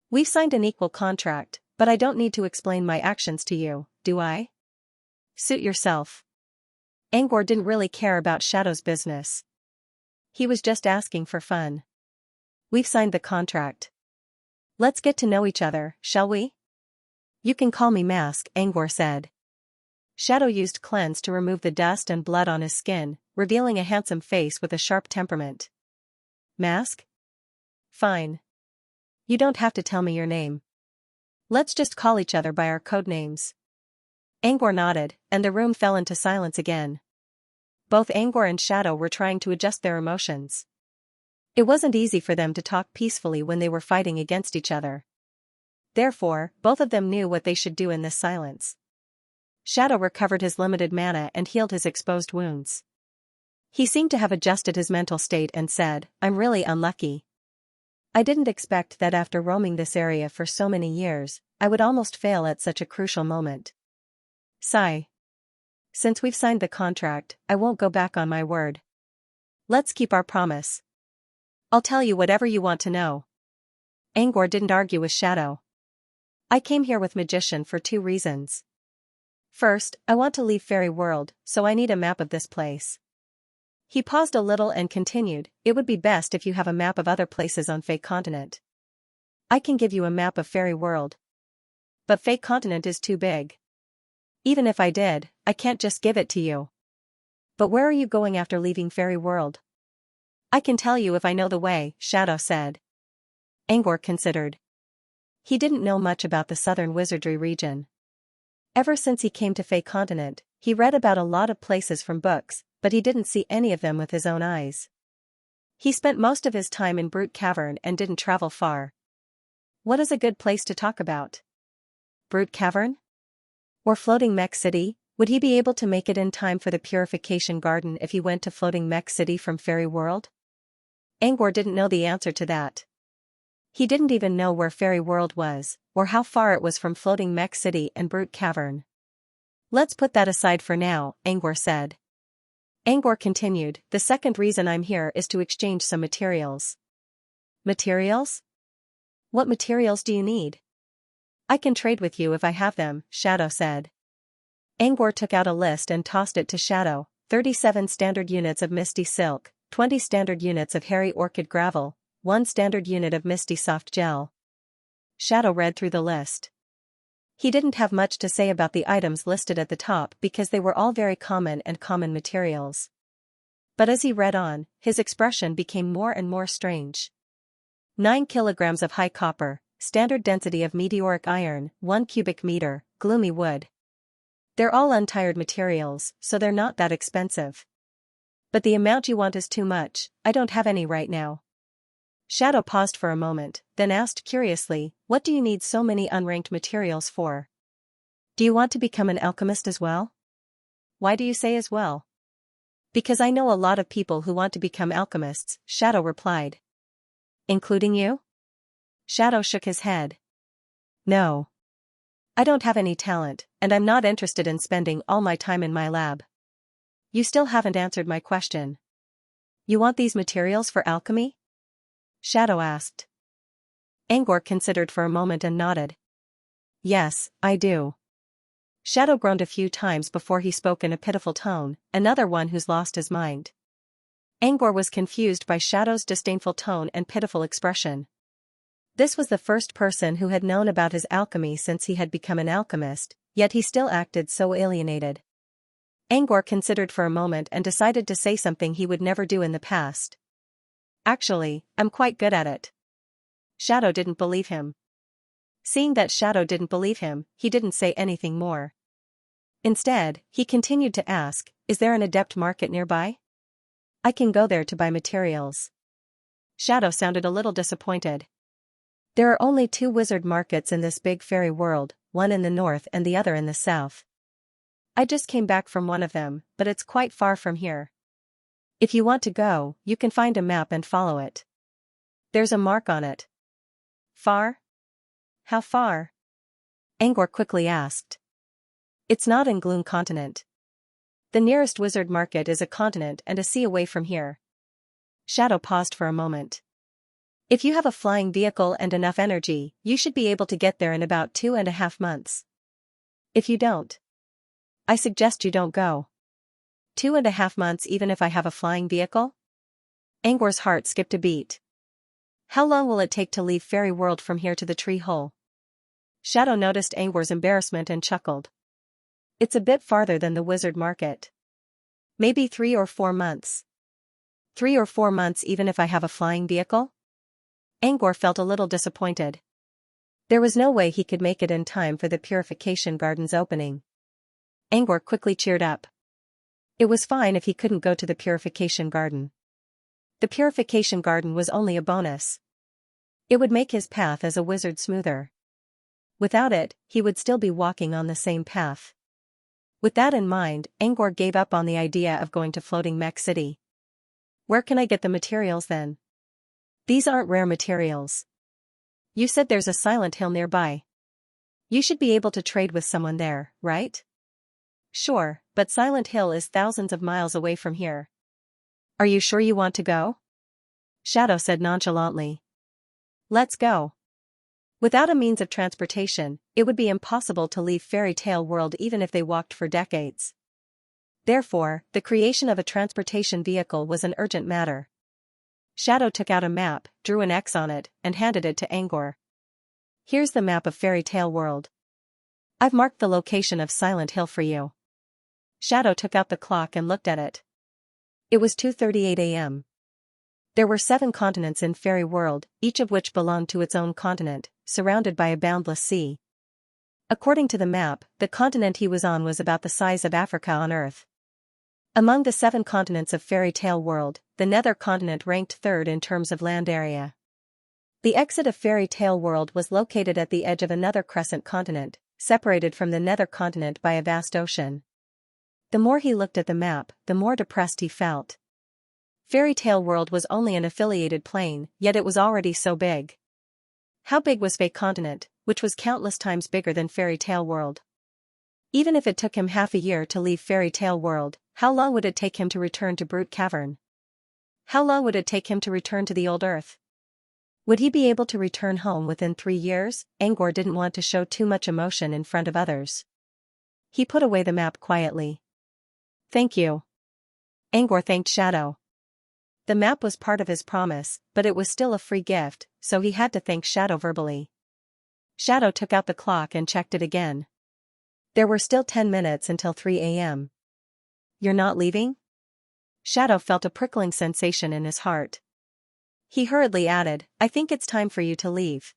We've signed an equal contract, but I don't need to explain my actions to you, do I? Suit yourself. Angor didn't really care about Shadow's business. He was just asking for fun. We've signed the contract. Let's get to know each other, shall we? You can call me Mask, Angor said. Shadow used cleanse to remove the dust and blood on his skin, revealing a handsome face with a sharp temperament. Mask? Fine. You don't have to tell me your name. Let's just call each other by our code names. Angor nodded, and the room fell into silence again. Both Angor and Shadow were trying to adjust their emotions. It wasn't easy for them to talk peacefully when they were fighting against each other. Therefore, both of them knew what they should do in this silence. Shadow recovered his limited mana and healed his exposed wounds. He seemed to have adjusted his mental state and said, I'm really unlucky. I didn't expect that after roaming this area for so many years, I would almost fail at such a crucial moment. Sigh. Since we've signed the contract, I won't go back on my word. Let's keep our promise. I'll tell you whatever you want to know. Angor didn't argue with Shadow. I came here with Magician for 2 reasons. First, I want to leave Fairy World, so I need a map of this place. He paused a little and continued, it would be best if you have a map of other places on Fey Continent. I can give you a map of Fairy World. But Fey Continent is too big. Even if I did, I can't just give it to you. But where are you going after leaving Fairy World? I can tell you if I know the way, Shadow said. Angor considered. He didn't know much about the southern wizardry region. Ever since he came to Fey Continent, he read about a lot of places from books, but he didn't see any of them with his own eyes. He spent most of his time in Brute Cavern and didn't travel far. What is a good place to talk about? Brute Cavern? Or Floating Mech City? Would he be able to make it in time for the Purification Garden if he went to Floating Mech City from Fairy World? Angor didn't know the answer to that. He didn't even know where Fairy World was, or how far it was from Floating Mech City and Brute Cavern. Let's put that aside for now, Angor said. Angor continued, the second reason I'm here is to exchange some materials. Materials? What materials do you need? I can trade with you if I have them, Shadow said. Angor took out a list and tossed it to Shadow, 37 standard units of Misty Silk, 20 standard units of Hairy Orchid Gravel, 1 standard unit of Misty Soft Gel. Shadow read through the list. He didn't have much to say about the items listed at the top because they were all very common and common materials. But as he read on, his expression became more and more strange. 9 kilograms of high copper, standard density of meteoric iron, 1 cubic meter, gloomy wood. They're all untired materials, so they're not that expensive. But the amount you want is too much, I don't have any right now. Shadow paused for a moment, then asked curiously, what do you need so many unranked materials for? Do you want to become an alchemist as well? Why do you say as well? Because I know a lot of people who want to become alchemists, Shadow replied. Including you? Shadow shook his head. No. I don't have any talent, and I'm not interested in spending all my time in my lab. You still haven't answered my question. You want these materials for alchemy? Shadow asked. Angor considered for a moment and nodded. Yes, I do. Shadow groaned a few times before he spoke in a pitiful tone, another one who's lost his mind. Angor was confused by Shadow's disdainful tone and pitiful expression. This was the first person who had known about his alchemy since he had become an alchemist, yet he still acted so alienated. Angor considered for a moment and decided to say something he would never do in the past. Actually, I'm quite good at it. Shadow didn't believe him. Seeing that Shadow didn't believe him, he didn't say anything more. Instead, he continued to ask, is there an adept market nearby? I can go there to buy materials. Shadow sounded a little disappointed. There are only 2 wizard markets in this big fairy world, one in the north and the other in the south. I just came back from one of them, but it's quite far from here. If you want to go, you can find a map and follow it. There's a mark on it. Far? How far? Angor quickly asked. It's not in Gloom Continent. The nearest wizard market is a continent and a sea away from here. Shadow paused for a moment. If you have a flying vehicle and enough energy, you should be able to get there in about 2.5 months. If you don't, I suggest you don't go. 2.5 months even if I have a flying vehicle? Angor's heart skipped a beat. How long will it take to leave Fairy World from here to the tree hole? Shadow noticed Angor's embarrassment and chuckled. It's a bit farther than the wizard market. Maybe 3 or 4 months. 3 or 4 months even if I have a flying vehicle? Angor felt a little disappointed. There was no way he could make it in time for the Purification Garden's opening. Angor quickly cheered up. It was fine if he couldn't go to the Purification Garden. The Purification Garden was only a bonus. It would make his path as a wizard smoother. Without it, he would still be walking on the same path. With that in mind, Angor gave up on the idea of going to Floating Mech City. Where can I get the materials then? These aren't rare materials. You said there's a Silent Hill nearby. You should be able to trade with someone there, right? Sure, but Silent Hill is thousands of miles away from here. Are you sure you want to go? Shadow said nonchalantly. Let's go. Without a means of transportation, it would be impossible to leave Fairy Tale World even if they walked for decades. Therefore, the creation of a transportation vehicle was an urgent matter. Shadow took out a map, drew an X on it, and handed it to Angor. Here's the map of Fairy Tale World. I've marked the location of Silent Hill for you. Shadow took out the clock and looked at it. It was 2:38 a.m. There were 7 continents in Fairy World, each of which belonged to its own continent, surrounded by a boundless sea. According to the map, the continent he was on was about the size of Africa on Earth. Among the 7 continents of Fairy Tale World, the Nether continent ranked 3rd in terms of land area. The exit of Fairy Tale World was located at the edge of another crescent continent, separated from the Nether continent by a vast ocean. The more he looked at the map, the more depressed he felt. Fairy Tale World was only an affiliated plane, yet it was already so big. How big was Fae Continent, which was countless times bigger than Fairy Tale World? Even if it took him half a year to leave Fairy Tale World, how long would it take him to return to Brute Cavern? How long would it take him to return to the old Earth? Would he be able to return home within 3 years? Angor didn't want to show too much emotion in front of others. He put away the map quietly. Thank you. Angor thanked Shadow. The map was part of his promise, but it was still a free gift, so he had to thank Shadow verbally. Shadow took out the clock and checked it again. There were still 10 minutes until 3 a.m. You're not leaving? Shadow felt a prickling sensation in his heart. He hurriedly added, I think it's time for you to leave.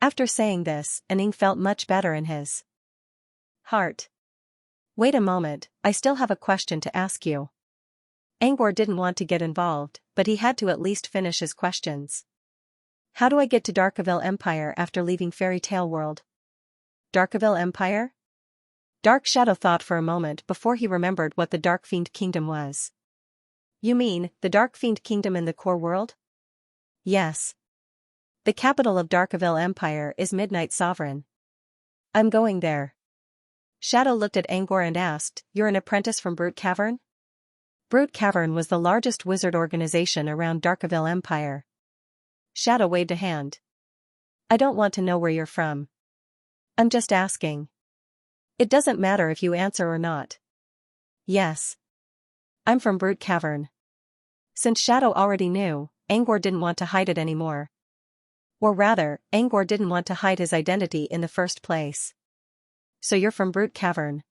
After saying this, Aning felt much better in his heart. Wait a moment, I still have a question to ask you. Angor didn't want to get involved, but he had to at least finish his questions. How do I get to Darkaville Empire after leaving Fairy Tale World? Darkaville Empire? Dark Shadow thought for a moment before he remembered what the Dark Fiend Kingdom was. You mean, the Dark Fiend Kingdom in the core world? Yes. The capital of Darkaville Empire is Midnight Sovereign. I'm going there. Shadow looked at Angor and asked, You're an apprentice from Brute Cavern? Brute Cavern was the largest wizard organization around Darkaville Empire. Shadow waved a hand. I don't want to know where you're from. I'm just asking. It doesn't matter if you answer or not. Yes. I'm from Brute Cavern. Since Shadow already knew, Angor didn't want to hide it anymore. Or rather, Angor didn't want to hide his identity in the first place. So you're from Brute Cavern.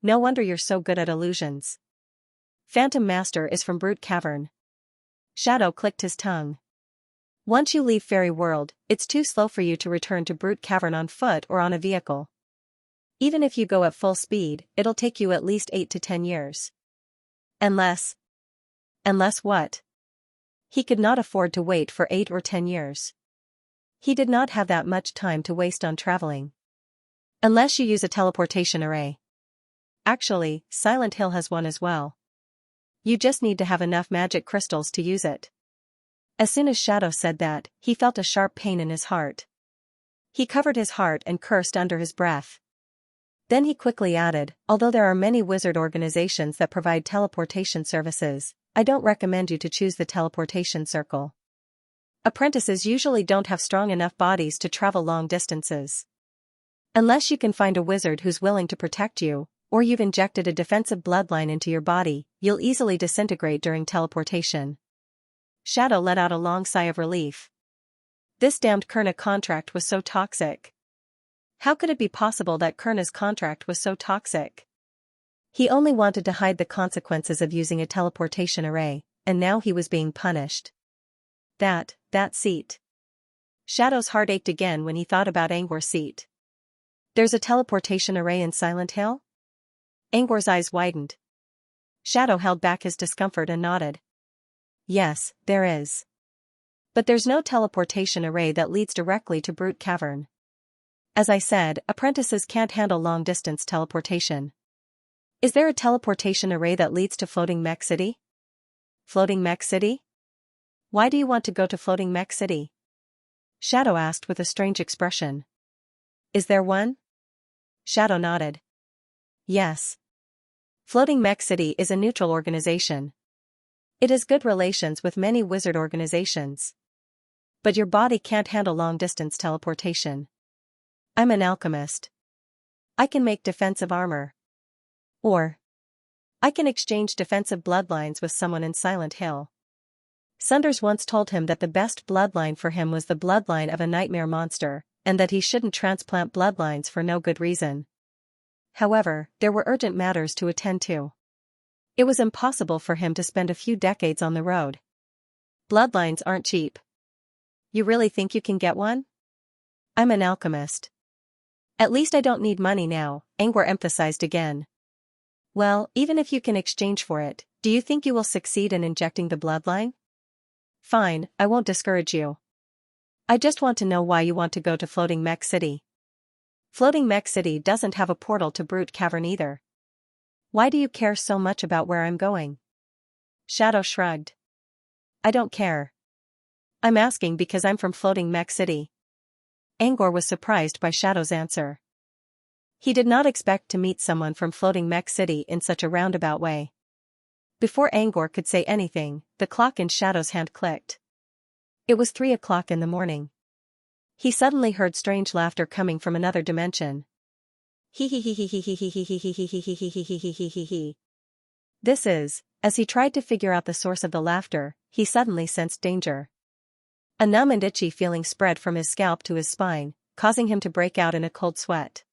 No wonder you're so good at illusions. Phantom Master is from Brute Cavern. Shadow clicked his tongue. Once you leave Fairy World, it's too slow for you to return to Brute Cavern on foot or on a vehicle. Even if you go at full speed, it'll take you at least 8 to 10 years. Unless what? He could not afford to wait for 8 or 10 years. He did not have that much time to waste on traveling. Unless you use a teleportation array. Actually, Silent Hill has one as well. You just need to have enough magic crystals to use it. As soon as Shadow said that, he felt a sharp pain in his heart. He covered his heart and cursed under his breath. Then he quickly added, although there are many wizard organizations that provide teleportation services, I don't recommend you to choose the teleportation circle. Apprentices usually don't have strong enough bodies to travel long distances. Unless you can find a wizard who's willing to protect you, or you've injected a defensive bloodline into your body, you'll easily disintegrate during teleportation. Shadow let out a long sigh of relief. This damned Kurna contract was so toxic. How could it be possible that Kurna's contract was so toxic? He only wanted to hide the consequences of using a teleportation array, and now he was being punished. That seat. Shadow's heart ached again when he thought about Angor's seat. There's a teleportation array in Silent Hill? Angor's eyes widened. Shadow held back his discomfort and nodded. Yes, there is. But there's no teleportation array that leads directly to Brute Cavern. As I said, apprentices can't handle long-distance teleportation. Is there a teleportation array that leads to Floating Mech City? Floating Mech City? Why do you want to go to Floating Mech City? Shadow asked with a strange expression. Is there one? Shadow nodded. Yes. Floating Mech City is a neutral organization. It has good relations with many wizard organizations. But your body can't handle long-distance teleportation. I'm an alchemist. I can make defensive armor. Or I can exchange defensive bloodlines with someone in Silent Hill. Sunders once told him that the best bloodline for him was the bloodline of a nightmare monster, and that he shouldn't transplant bloodlines for no good reason. However, there were urgent matters to attend to. It was impossible for him to spend a few decades on the road. Bloodlines aren't cheap. You really think you can get one? I'm an alchemist. At least I don't need money now, Angor emphasized again. Well, even if you can exchange for it, do you think you will succeed in injecting the bloodline? Fine, I won't discourage you. I just want to know why you want to go to Floating Mech City. Floating Mech City doesn't have a portal to Brute Cavern either. Why do you care so much about where I'm going? Shadow shrugged. I don't care. I'm asking because I'm from Floating Mech City. Angor was surprised by Shadow's answer. He did not expect to meet someone from Floating Mech City in such a roundabout way. Before Angor could say anything, the clock in Shadow's hand clicked. It was 3 o'clock in the morning. He suddenly heard strange laughter coming from another dimension. Hee hee hee hee hee hee hee hee hee hee hee hee hee hee hee hee hee hee. This is, as he tried to figure out the source of the laughter, he suddenly sensed danger. A numb and itchy feeling spread from his scalp to his spine, causing him to break out in a cold sweat.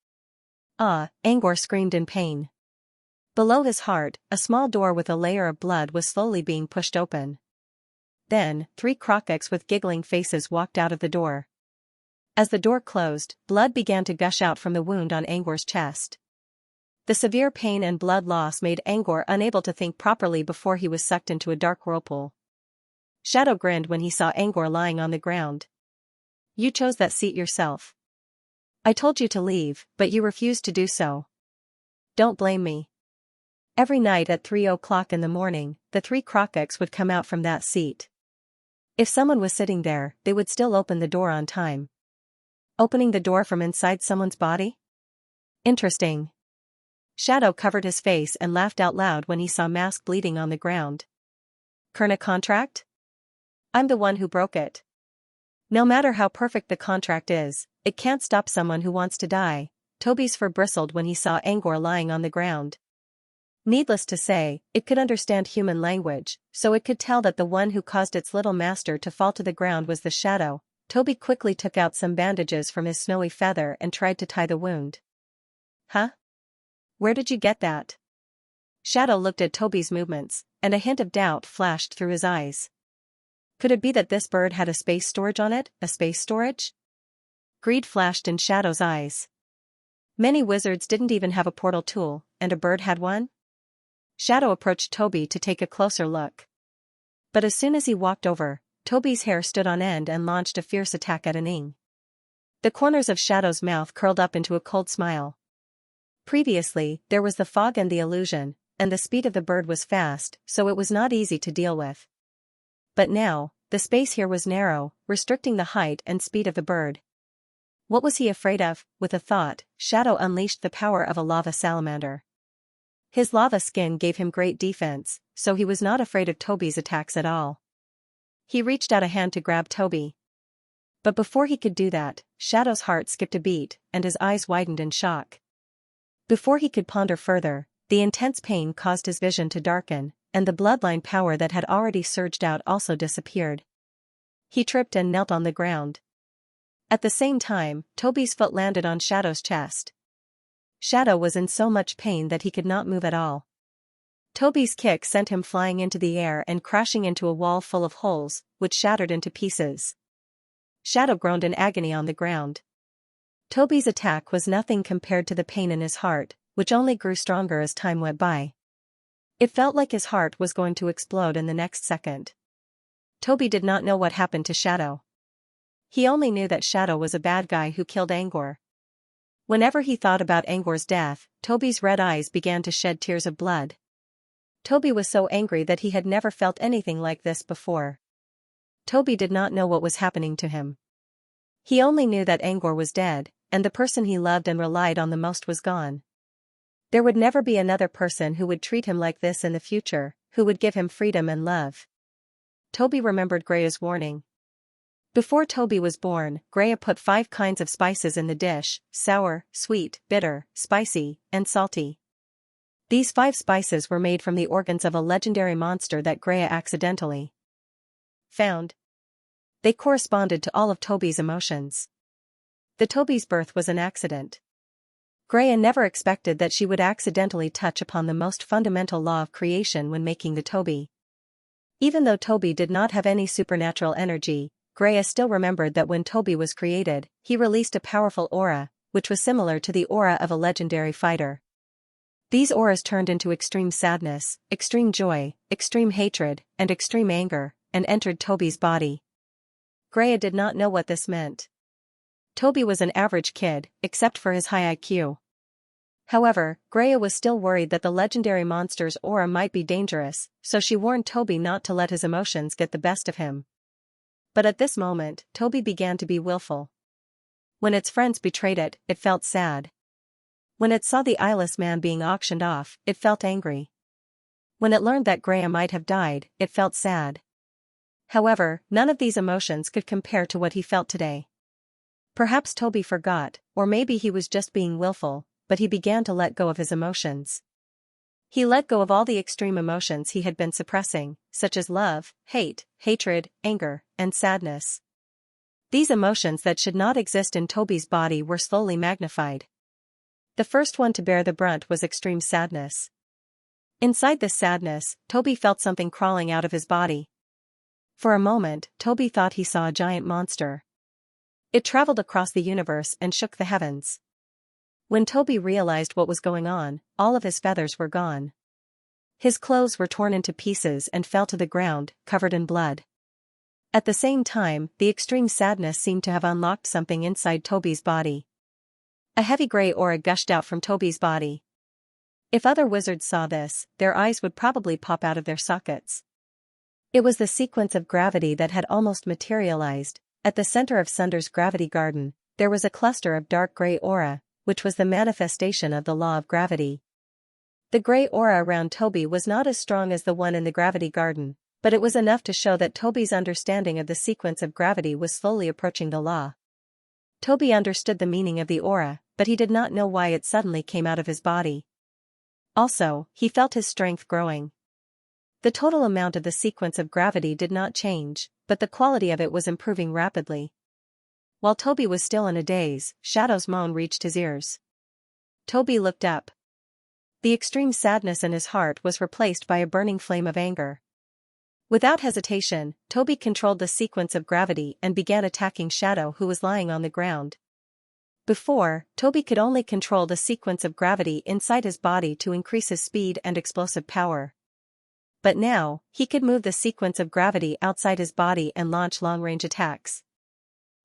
Ah, Angor screamed in pain. Below his heart, a small door with a layer of blood was slowly being pushed open. Then, 3 Krokiks with giggling faces walked out of the door. As the door closed, blood began to gush out from the wound on Angor's chest. The severe pain and blood loss made Angor unable to think properly before he was sucked into a dark whirlpool. Shadow grinned when he saw Angor lying on the ground. You chose that seat yourself. I told you to leave, but you refused to do so. Don't blame me. Every night at 3 o'clock in the morning, the 3 Krokiks would come out from that seat. If someone was sitting there, they would still open the door on time. Opening the door from inside someone's body? Interesting. Shadow covered his face and laughed out loud when he saw Mask bleeding on the ground. Kurna contract? I'm the one who broke it. No matter how perfect the contract is, it can't stop someone who wants to die. Toby's fur bristled when he saw Angor lying on the ground. Needless to say, it could understand human language, so it could tell that the one who caused its little master to fall to the ground was the shadow. Toby quickly took out some bandages from his snowy feather and tried to tie the wound. Huh? Where did you get that? Shadow looked at Toby's movements, and a hint of doubt flashed through his eyes. Could it be that this bird had a space storage on it, a space storage? Greed flashed in Shadow's eyes. Many wizards didn't even have a portal tool, and a bird had one? Shadow approached Toby to take a closer look. But as soon as he walked over, Toby's hair stood on end and launched a fierce attack at Aning. The corners of Shadow's mouth curled up into a cold smile. Previously, there was the fog and the illusion, and the speed of the bird was fast, so it was not easy to deal with. But now, the space here was narrow, restricting the height and speed of the bird. What was he afraid of? With a thought, Shadow unleashed the power of a lava salamander. His lava skin gave him great defense, so he was not afraid of Toby's attacks at all. He reached out a hand to grab Toby. But before he could do that, Shadow's heart skipped a beat, and his eyes widened in shock. Before he could ponder further, the intense pain caused his vision to darken, and the bloodline power that had already surged out also disappeared. He tripped and knelt on the ground. At the same time, Toby's foot landed on Shadow's chest. Shadow was in so much pain that he could not move at all. Toby's kick sent him flying into the air and crashing into a wall full of holes, which shattered into pieces. Shadow groaned in agony on the ground. Toby's attack was nothing compared to the pain in his heart, which only grew stronger as time went by. It felt like his heart was going to explode in the next second. Toby did not know what happened to Shadow. He only knew that Shadow was a bad guy who killed Angor. Whenever he thought about Angor's death, Toby's red eyes began to shed tears of blood. Toby was so angry that he had never felt anything like this before. Toby did not know what was happening to him. He only knew that Angor was dead, and the person he loved and relied on the most was gone. There would never be another person who would treat him like this in the future, who would give him freedom and love. Toby remembered Grea's warning. Before Toby was born, Greya put 5 kinds of spices in the dish: sour, sweet, bitter, spicy, and salty. These 5 spices were made from the organs of a legendary monster that Greya accidentally found. They corresponded to all of Toby's emotions. The Toby's birth was an accident. Greya never expected that she would accidentally touch upon the most fundamental law of creation when making the Toby. Even though Toby did not have any supernatural energy, Greya still remembered that when Toby was created, he released a powerful aura, which was similar to the aura of a legendary fighter. These auras turned into extreme sadness, extreme joy, extreme hatred, and extreme anger, and entered Toby's body. Greya did not know what this meant. Toby was an average kid, except for his high IQ. However, Greya was still worried that the legendary monster's aura might be dangerous, so she warned Toby not to let his emotions get the best of him. But at this moment, Toby began to be willful. When its friends betrayed it, it felt sad. When it saw the eyeless man being auctioned off, it felt angry. When it learned that Greya might have died, it felt sad. However, none of these emotions could compare to what he felt today. Perhaps Toby forgot, or maybe he was just being willful, but he began to let go of his emotions. He let go of all the extreme emotions he had been suppressing, such as love, hate, hatred, anger, and sadness. These emotions that should not exist in Toby's body were slowly magnified. The first one to bear the brunt was extreme sadness. Inside this sadness, Toby felt something crawling out of his body. For a moment, Toby thought he saw a giant monster. It traveled across the universe and shook the heavens. When Toby realized what was going on, all of his feathers were gone. His clothes were torn into pieces and fell to the ground, covered in blood. At the same time, the extreme sadness seemed to have unlocked something inside Toby's body. A heavy gray aura gushed out from Toby's body. If other wizards saw this, their eyes would probably pop out of their sockets. It was the sequence of gravity that had almost materialized. At the center of Sunder's gravity garden, there was a cluster of dark gray aura, which was the manifestation of the law of gravity. The gray aura around Toby was not as strong as the one in the gravity garden, But it was enough to show that Toby's understanding of the sequence of gravity was slowly approaching the law. Toby understood the meaning of the aura, but he did not know why it suddenly came out of his body. Also, he felt his strength growing. The total amount of the sequence of gravity did not change, but the quality of it was improving rapidly. While Toby was still in a daze, Shadow's moan reached his ears. Toby looked up. The extreme sadness in his heart was replaced by a burning flame of anger. Without hesitation, Toby controlled the sequence of gravity and began attacking Shadow, who was lying on the ground. Before, Toby could only control the sequence of gravity inside his body to increase his speed and explosive power. But now, he could move the sequence of gravity outside his body and launch long-range attacks.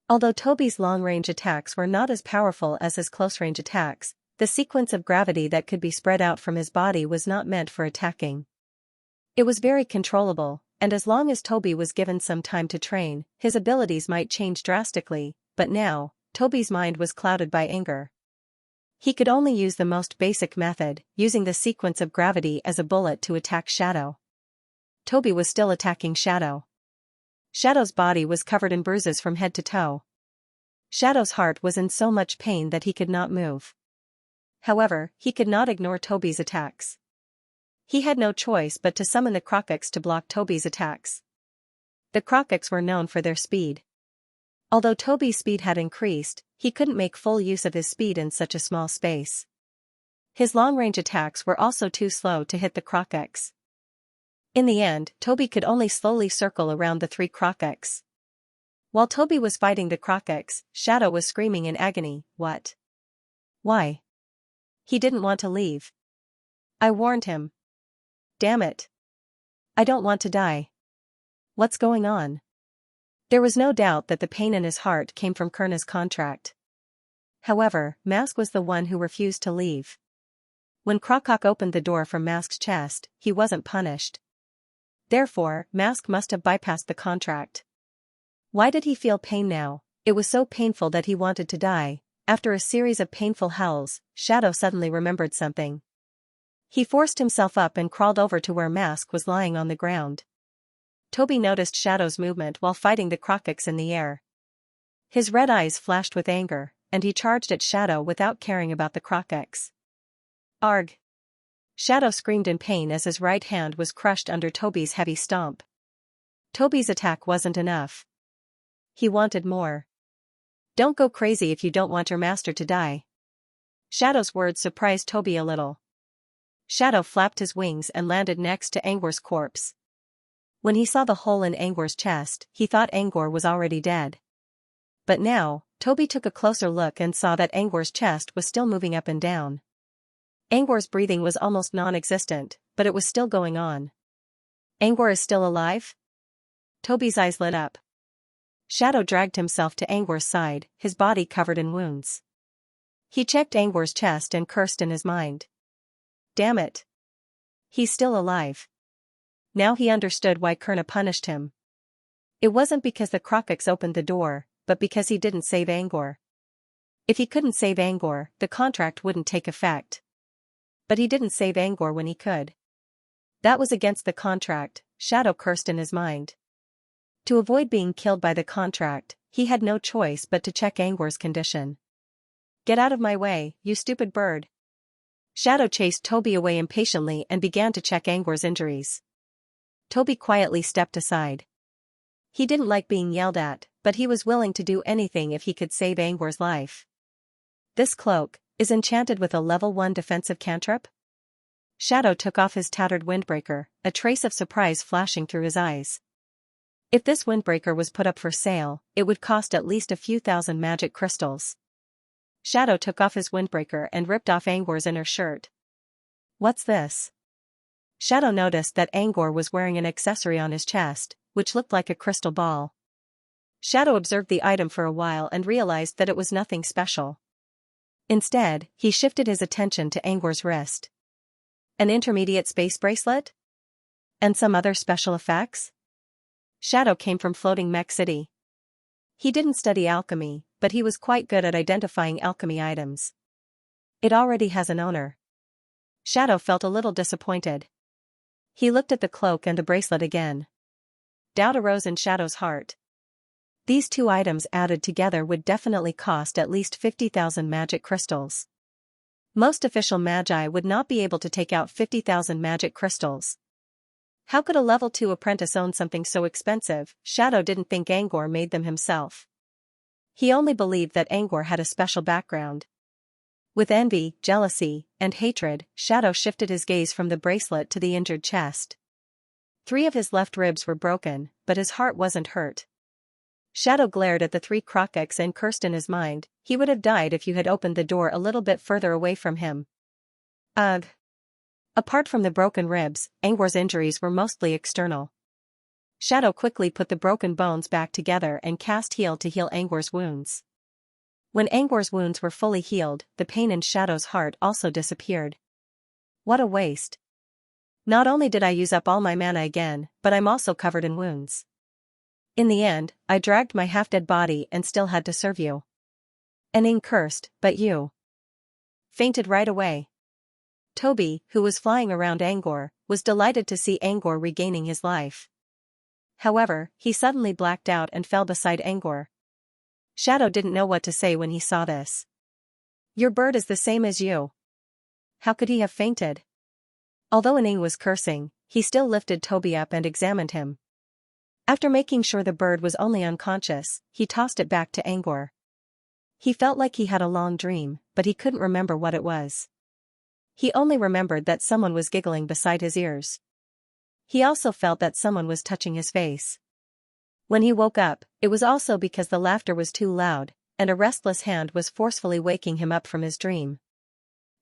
Although Toby's long-range attacks were not as powerful as his close-range attacks, the sequence of gravity that could be spread out from his body was not meant for attacking. It was very controllable, and as long as Toby was given some time to train, his abilities might change drastically, but now, Toby's mind was clouded by anger. He could only use the most basic method, using the sequence of gravity as a bullet to attack Shadow. Toby was still attacking Shadow. Shadow's body was covered in bruises from head to toe. Shadow's heart was in so much pain that he could not move. However, he could not ignore Toby's attacks. He had no choice but to summon the Crocox to block Toby's attacks. The Crocox were known for their speed. Although Toby's speed had increased, he couldn't make full use of his speed in such a small space. His long-range attacks were also too slow to hit the Crocox. In the end, Toby could only slowly circle around the 3 Crocox. While Toby was fighting the Crocox, Shadow was screaming in agony, "What? Why? He didn't want to leave. I warned him. Damn it. I don't want to die. What's going on?" There was no doubt that the pain in his heart came from Kurna's contract. However, Mask was the one who refused to leave. When Crocox opened the door from Mask's chest, he wasn't punished. Therefore, Mask must have bypassed the contract. Why did he feel pain now? It was so painful that he wanted to die. After a series of painful howls, Shadow suddenly remembered something. He forced himself up and crawled over to where Mask was lying on the ground. Toby noticed Shadow's movement while fighting the Crocox in the air. His red eyes flashed with anger, and he charged at Shadow without caring about the Crocox. Arg! Shadow screamed in pain as his right hand was crushed under Toby's heavy stomp. Toby's attack wasn't enough. He wanted more. "Don't go crazy if you don't want your master to die." Shadow's words surprised Toby a little. Shadow flapped his wings and landed next to Angor's corpse. When he saw the hole in Angor's chest, he thought Angor was already dead. But now, Toby took a closer look and saw that Angor's chest was still moving up and down. Angor's breathing was almost non-existent, but it was still going on. "Angor is still alive?" Toby's eyes lit up. Shadow dragged himself to Angor's side, his body covered in wounds. He checked Angor's chest and cursed in his mind. Damn it. He's still alive. Now he understood why Kurna punished him. It wasn't because the Crocox opened the door, but because he didn't save Angor. If he couldn't save Angor, the contract wouldn't take effect. But he didn't save Angor when he could. That was against the contract, Shadow cursed in his mind. To avoid being killed by the contract, he had no choice but to check Angor's condition. "Get out of my way, you stupid bird." Shadow chased Toby away impatiently and began to check Angor's injuries. Toby quietly stepped aside. He didn't like being yelled at, but he was willing to do anything if he could save Angor's life. "This cloak is enchanted with a level 1 defensive cantrip?" Shadow took off his tattered windbreaker, a trace of surprise flashing through his eyes. If this windbreaker was put up for sale, it would cost at least a few thousand magic crystals. Shadow took off his windbreaker and ripped off Angor's inner shirt. "What's this?" Shadow noticed that Angor was wearing an accessory on his chest, which looked like a crystal ball. Shadow observed the item for a while and realized that it was nothing special. Instead, he shifted his attention to Angor's wrist. An intermediate space bracelet? And some other special effects? Shadow came from Floating Mech City. He didn't study alchemy, but he was quite good at identifying alchemy items. It already has an owner. Shadow felt a little disappointed. He looked at the cloak and the bracelet again. doubt arose in Shadow's heart. These two items added together would definitely cost at least 50,000 magic crystals. Most official magi would not be able to take out 50,000 magic crystals. How could a level 2 apprentice own something so expensive? Shadow didn't think Angor made them himself. He only believed that Angor had a special background. With envy, jealousy, and hatred, Shadow shifted his gaze from the bracelet to the injured chest. 3 of his left ribs were broken, but his heart wasn't hurt. Shadow glared at the 3 Krokeks and cursed in his mind, "He would have died if you had opened the door a little bit further away from him." Ugh. Apart from the broken ribs, Angor's injuries were mostly external. Shadow quickly put the broken bones back together and cast Heal to heal Angor's wounds. When Angor's wounds were fully healed, the pain in Shadow's heart also disappeared. What a waste. Not only did I use up all my mana again, but I'm also covered in wounds. In the end, I dragged my half-dead body and still had to serve you. Aning cursed, but you fainted right away. Toby, who was flying around Angor, was delighted to see Angor regaining his life. However, he suddenly blacked out and fell beside Angor. Shadow didn't know what to say when he saw this. Your bird is the same as you. How could he have fainted? Although Aning was cursing, he still lifted Toby up and examined him. After making sure the bird was only unconscious, he tossed it back to Angor. He felt like he had a long dream, but he couldn't remember what it was. He only remembered that someone was giggling beside his ears. He also felt that someone was touching his face. When he woke up, it was also because the laughter was too loud, and a restless hand was forcefully waking him up from his dream.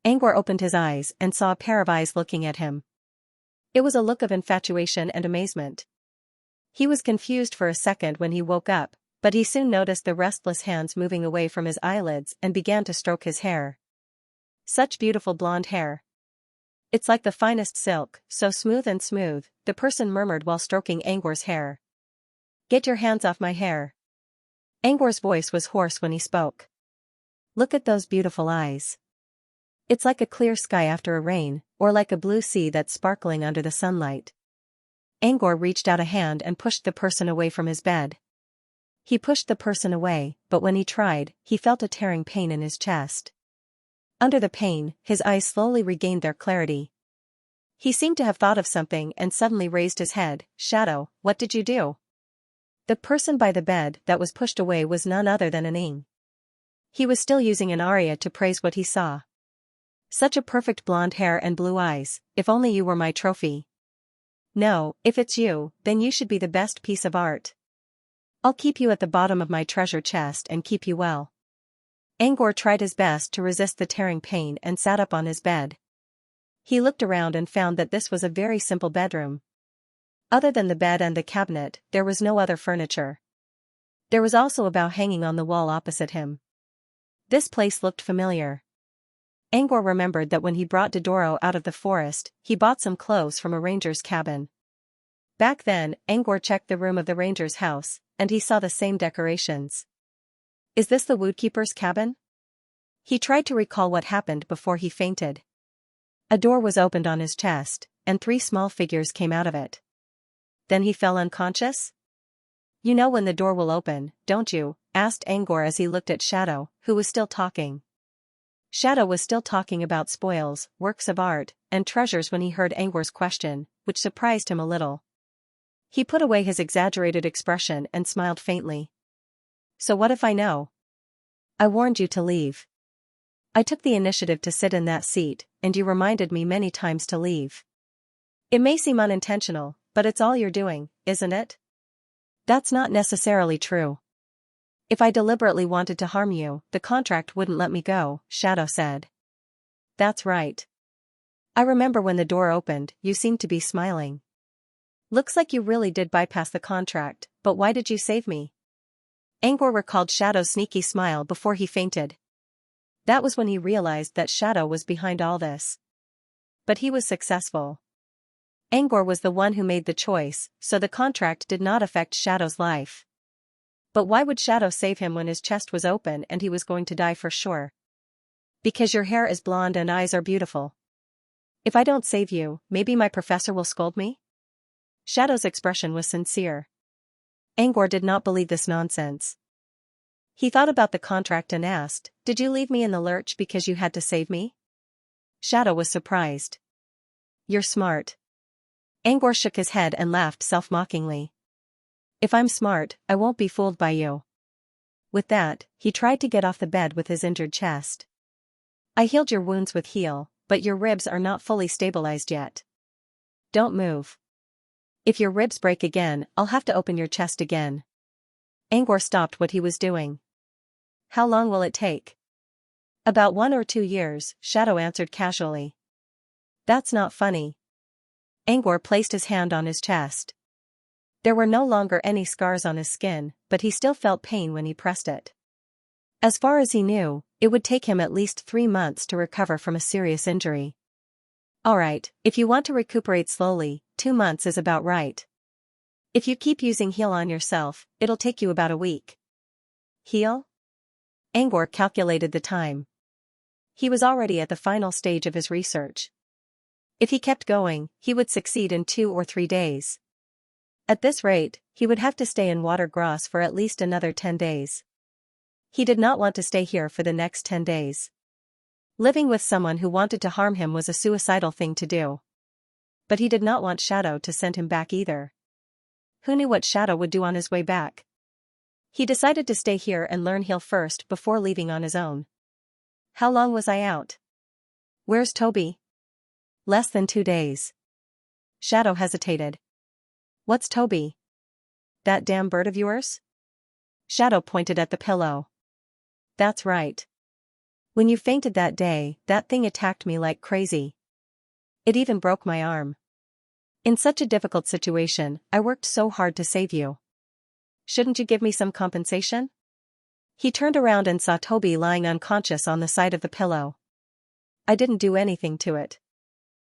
Angor opened his eyes and saw a pair of eyes looking at him. It was a look of infatuation and amazement. He was confused for a second when he woke up, but he soon noticed the restless hands moving away from his eyelids and began to stroke his hair. Such beautiful blonde hair. It's like the finest silk, so smooth and smooth, the person murmured while stroking Angor's hair. Get your hands off my hair. Angor's voice was hoarse when he spoke. Look at those beautiful eyes. It's like a clear sky after a rain, or like a blue sea that's sparkling under the sunlight. Angor reached out a hand and pushed the person away from his bed. He pushed the person away, but when he tried, he felt a tearing pain in his chest. Under the pain, his eyes slowly regained their clarity. He seemed to have thought of something and suddenly raised his head. Shadow, what did you do? The person by the bed that was pushed away was none other than Aning. He was still using an aria to praise what he saw. Such a perfect blonde hair and blue eyes, if only you were my trophy. No, if it's you, then you should be the best piece of art. I'll keep you at the bottom of my treasure chest and keep you well. Angor tried his best to resist the tearing pain and sat up on his bed. He looked around and found that this was a very simple bedroom. Other than the bed and the cabinet, there was no other furniture. There was also a bow hanging on the wall opposite him. This place looked familiar. Angor remembered that when he brought Dodoro out of the forest, he bought some clothes from a ranger's cabin. Back then, Angor checked the room of the ranger's house, and he saw the same decorations. Is this the woodkeeper's cabin? He tried to recall what happened before he fainted. A door was opened on his chest, and 3 small figures came out of it. Then he fell unconscious? You know when the door will open, don't you? Asked Angor as he looked at Shadow, who was still talking. Shadow was still talking about spoils, works of art, and treasures when he heard Angor's question, which surprised him a little. He put away his exaggerated expression and smiled faintly. So what if I know? I warned you to leave. I took the initiative to sit in that seat, and you reminded me many times to leave. It may seem unintentional, but it's all you're doing, isn't it? That's not necessarily true. If I deliberately wanted to harm you, the contract wouldn't let me go, Shadow said. That's right. I remember when the door opened, you seemed to be smiling. Looks like you really did bypass the contract, but why did you save me? Angor recalled Shadow's sneaky smile before he fainted. That was when he realized that Shadow was behind all this. But he was successful. Angor was the one who made the choice, so the contract did not affect Shadow's life. But why would Shadow save him when his chest was open and he was going to die for sure? Because your hair is blonde and eyes are beautiful. If I don't save you, maybe my professor will scold me? Shadow's expression was sincere. Angor did not believe this nonsense. He thought about the contract and asked, "Did you leave me in the lurch because you had to save me?" Shadow was surprised. "You're smart." Angor shook his head and laughed self-mockingly. "If I'm smart, I won't be fooled by you." With that, he tried to get off the bed with his injured chest. "I healed your wounds with heal, but your ribs are not fully stabilized yet. Don't move. If your ribs break again, I'll have to open your chest again." Angor stopped what he was doing. "How long will it take?" "About 1 or 2 years, Shadow answered casually. "That's not funny." Angor placed his hand on his chest. There were no longer any scars on his skin, but he still felt pain when he pressed it. As far as he knew, it would take him at least 3 months to recover from a serious injury. "Alright, if you want to recuperate slowly, 2 months is about right. If you keep using heal on yourself, it'll take you about a week." Heal? Angor calculated the time. He was already at the final stage of his research. If he kept going, he would succeed in 2 or 3 days. At this rate, he would have to stay in Watergross for at least another 10 days. He did not want to stay here for the next 10 days. Living with someone who wanted to harm him was a suicidal thing to do. But he did not want Shadow to send him back either. Who knew what Shadow would do on his way back? He decided to stay here and learn heal first before leaving on his own. "How long was I out?" "Where's Toby?" "Less than 2 days." Shadow hesitated. "What's Toby?" "That damn bird of yours?" Shadow pointed at the pillow. "That's right. When you fainted that day, that thing attacked me like crazy. It even broke my arm. In such a difficult situation, I worked so hard to save you. Shouldn't you give me some compensation?" He turned around and saw Toby lying unconscious on the side of the pillow. "I didn't do anything to it.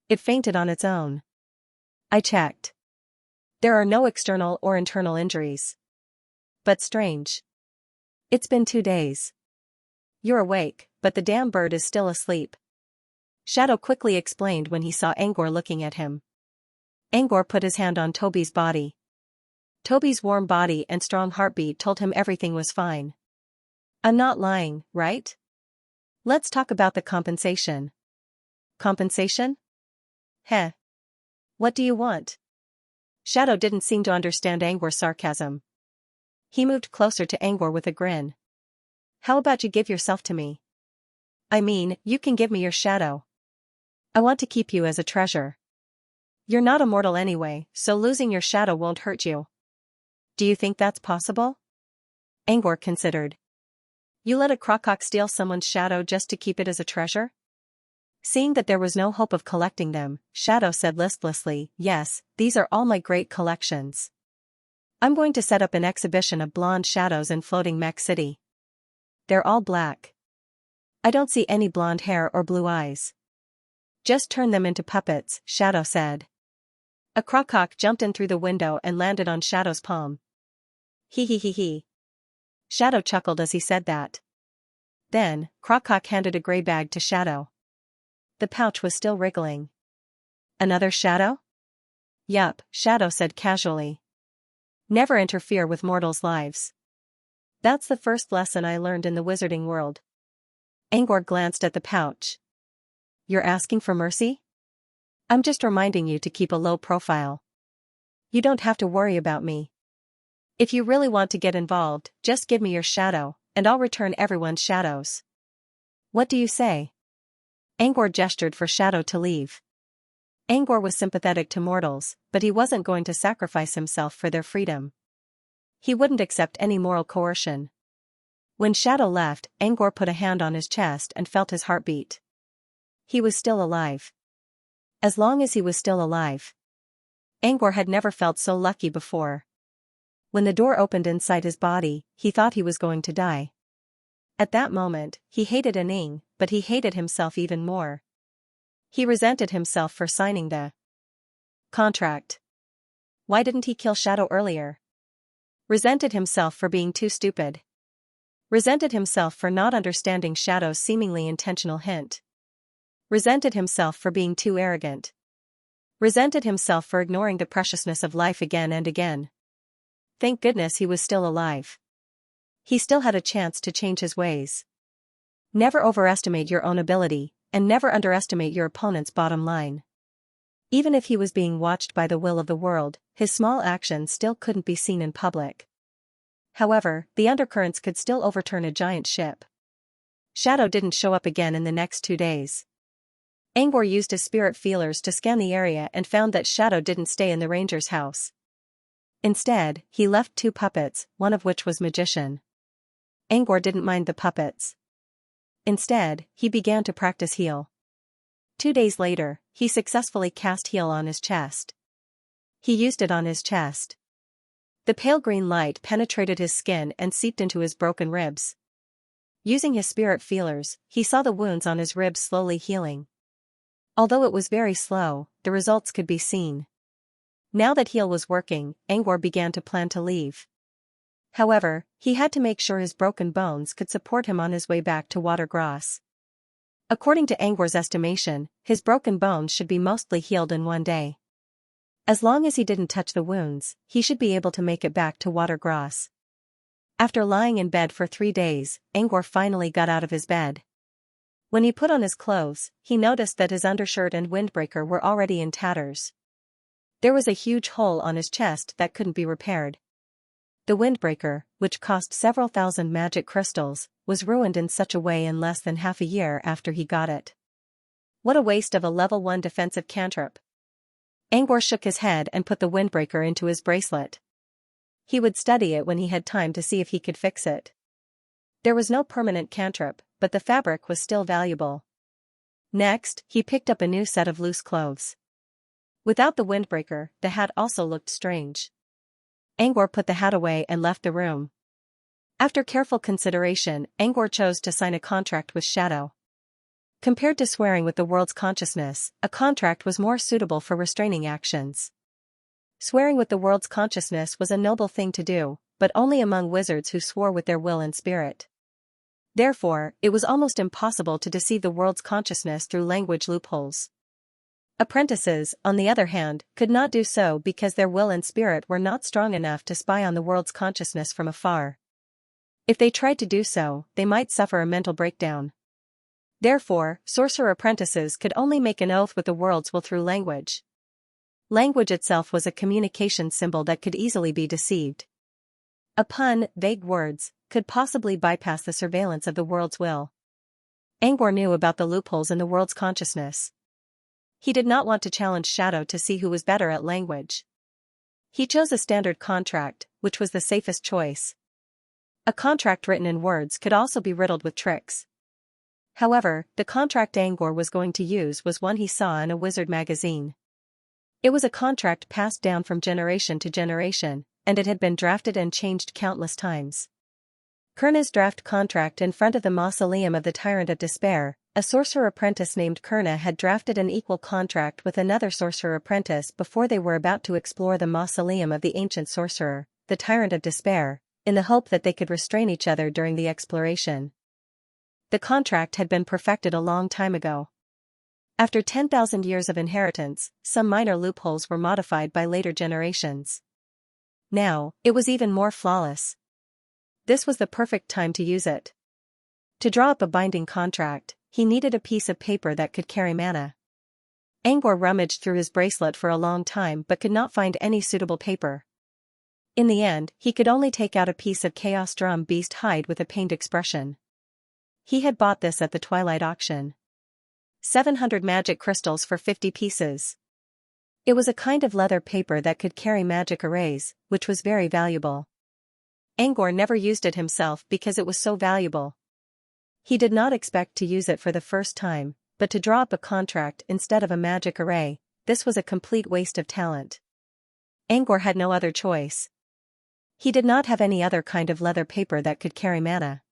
It fainted on its own. I checked. There are no external or internal injuries. But strange. It's been 2 days. You're awake, but the damn bird is still asleep." Shadow quickly explained when he saw Angor looking at him. Angor put his hand on Toby's body. Toby's warm body and strong heartbeat told him everything was fine. "I'm not lying, right? Let's talk about the compensation." "Compensation? Heh. What do you want?" Shadow didn't seem to understand Angor's sarcasm. He moved closer to Angor with a grin. "How about you give yourself to me? I mean, you can give me your shadow. I want to keep you as a treasure. You're not immortal anyway, so losing your shadow won't hurt you. Do you think that's possible?" Angor considered. "You let a Krokok steal someone's shadow just to keep it as a treasure?" Seeing that there was no hope of collecting them, Shadow said listlessly, "Yes, these are all my great collections. I'm going to set up an exhibition of blonde shadows in Floating Mech City. They're all black. I don't see any blonde hair or blue eyes. Just turn them into puppets," Shadow said. A Krokok jumped in through the window and landed on Shadow's palm. "Hee hee hee hee." Shadow chuckled as he said that. Then, Krokok handed a gray bag to Shadow. The pouch was still wriggling. "Another shadow?" "Yup," Shadow said casually. "Never interfere with mortals' lives. That's the first lesson I learned in the wizarding world." Angor glanced at the pouch. "You're asking for mercy?" "I'm just reminding you to keep a low profile. You don't have to worry about me. If you really want to get involved, just give me your shadow, and I'll return everyone's shadows. What do you say?" Angor gestured for Shadow to leave. Angor was sympathetic to mortals, but he wasn't going to sacrifice himself for their freedom. He wouldn't accept any moral coercion. When Shadow left, Angor put a hand on his chest and felt his heartbeat. He was still alive. As long as he was still alive. Angor had never felt so lucky before. When the door opened inside his body, he thought he was going to die. At that moment, he hated Aning, but he hated himself even more. He resented himself for signing the contract. Why didn't he kill Shadow earlier? Resented himself for being too stupid. Resented himself for not understanding Shadow's seemingly intentional hint. Resented himself for being too arrogant. Resented himself for ignoring the preciousness of life again and again. Thank goodness he was still alive. He still had a chance to change his ways. Never overestimate your own ability, and never underestimate your opponent's bottom line. Even if he was being watched by the will of the world, his small actions still couldn't be seen in public. However, the undercurrents could still overturn a giant ship. Shadow didn't show up again in the next 2 days. Angor used his spirit feelers to scan the area and found that Shadow didn't stay in the ranger's house. Instead, he left 2 puppets, one of which was magician. Angor didn't mind the puppets. Instead, he began to practice heal. 2 days later, he successfully cast heal on his chest. He used it on his chest. The pale green light penetrated his skin and seeped into his broken ribs. Using his spirit feelers, he saw the wounds on his ribs slowly healing. Although it was very slow, the results could be seen. Now that heal was working, Angor began to plan to leave. However, he had to make sure his broken bones could support him on his way back to Watergrass. According to Angor's estimation, his broken bones should be mostly healed in 1 day. As long as he didn't touch the wounds, he should be able to make it back to Watergrass. After lying in bed for 3 days, Angor finally got out of his bed. When he put on his clothes, he noticed that his undershirt and windbreaker were already in tatters. There was a huge hole on his chest that couldn't be repaired. The windbreaker, which cost several thousand magic crystals, was ruined in such a way in less than half a year after he got it. What a waste of a level 1 defensive cantrip. Angor shook his head and put the windbreaker into his bracelet. He would study it when he had time to see if he could fix it. There was no permanent cantrip, but the fabric was still valuable. Next, he picked up a new set of loose clothes. Without the windbreaker, the hat also looked strange. Angor put the hat away and left the room. After careful consideration, Angor chose to sign a contract with Shadow. Compared to swearing with the world's consciousness, a contract was more suitable for restraining actions. Swearing with the world's consciousness was a noble thing to do, but only among wizards who swore with their will and spirit. Therefore, it was almost impossible to deceive the world's consciousness through language loopholes. Apprentices, on the other hand, could not do so because their will and spirit were not strong enough to spy on the world's consciousness from afar. If they tried to do so, they might suffer a mental breakdown. Therefore, sorcerer apprentices could only make an oath with the world's will through language. Language itself was a communication symbol that could easily be deceived. A pun, vague words, could possibly bypass the surveillance of the world's will. Angor knew about the loopholes in the world's consciousness. He did not want to challenge Shadow to see who was better at language. He chose a standard contract, which was the safest choice. A contract written in words could also be riddled with tricks. However, the contract Angor was going to use was one he saw in a wizard magazine. It was a contract passed down from generation to generation, and it had been drafted and changed countless times. Kurna's draft contract in front of the mausoleum of the Tyrant of Despair. A sorcerer apprentice named Kurna had drafted an equal contract with another sorcerer apprentice before they were about to explore the mausoleum of the ancient sorcerer, the Tyrant of Despair, in the hope that they could restrain each other during the exploration. The contract had been perfected a long time ago. After 10,000 years of inheritance, some minor loopholes were modified by later generations. Now, it was even more flawless. This was the perfect time to use it. To draw up a binding contract, he needed a piece of paper that could carry mana. Angor rummaged through his bracelet for a long time but could not find any suitable paper. In the end, he could only take out a piece of Chaos Drum Beast hide with a pained expression. He had bought this at the Twilight auction. 700 magic crystals for 50 pieces. It was a kind of leather paper that could carry magic arrays, which was very valuable. Angor never used it himself because it was so valuable. He did not expect to use it for the first time, but to draw up a contract instead of a magic array, this was a complete waste of talent. Angor had no other choice. He did not have any other kind of leather paper that could carry mana.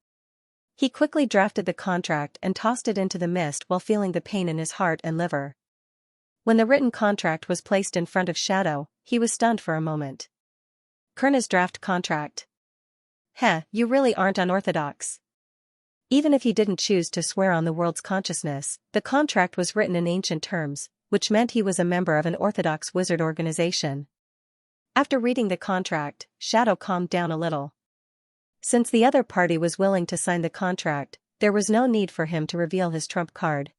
He quickly drafted the contract and tossed it into the mist while feeling the pain in his heart and liver. When the written contract was placed in front of Shadow, he was stunned for a moment. Kurna's draft contract. Heh, you really aren't unorthodox. Even if he didn't choose to swear on the world's consciousness, the contract was written in ancient terms, which meant he was a member of an orthodox wizard organization. After reading the contract, Shadow calmed down a little. Since the other party was willing to sign the contract, there was no need for him to reveal his trump card.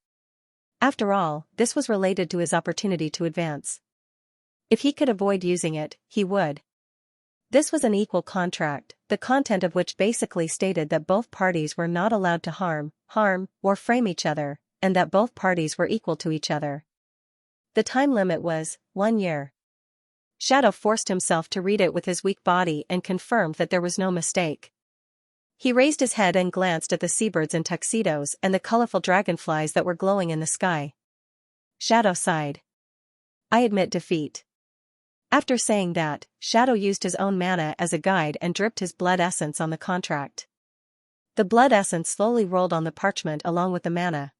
After all, this was related to his opportunity to advance. If he could avoid using it, he would. This was an equal contract, the content of which basically stated that both parties were not allowed to harm, or frame each other, and that both parties were equal to each other. The time limit was 1 year. Shadow forced himself to read it with his weak body and confirmed that there was no mistake. He raised his head and glanced at the seabirds in tuxedos and the colorful dragonflies that were glowing in the sky. Shadow sighed. I admit defeat. After saying that, Shadow used his own mana as a guide and dripped his blood essence on the contract. The blood essence slowly rolled on the parchment along with the mana.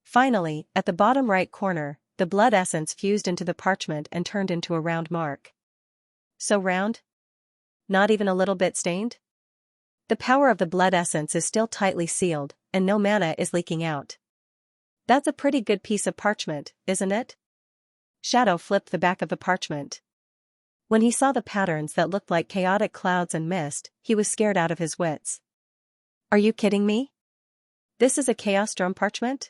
Finally, at the bottom right corner, the blood essence fused into the parchment and turned into a round mark. So round? Not even a little bit stained? The power of the blood essence is still tightly sealed, and no mana is leaking out. That's a pretty good piece of parchment, isn't it? Shadow flipped the back of the parchment. When he saw the patterns that looked like chaotic clouds and mist, he was scared out of his wits. Are you kidding me? This is a chaos drum parchment?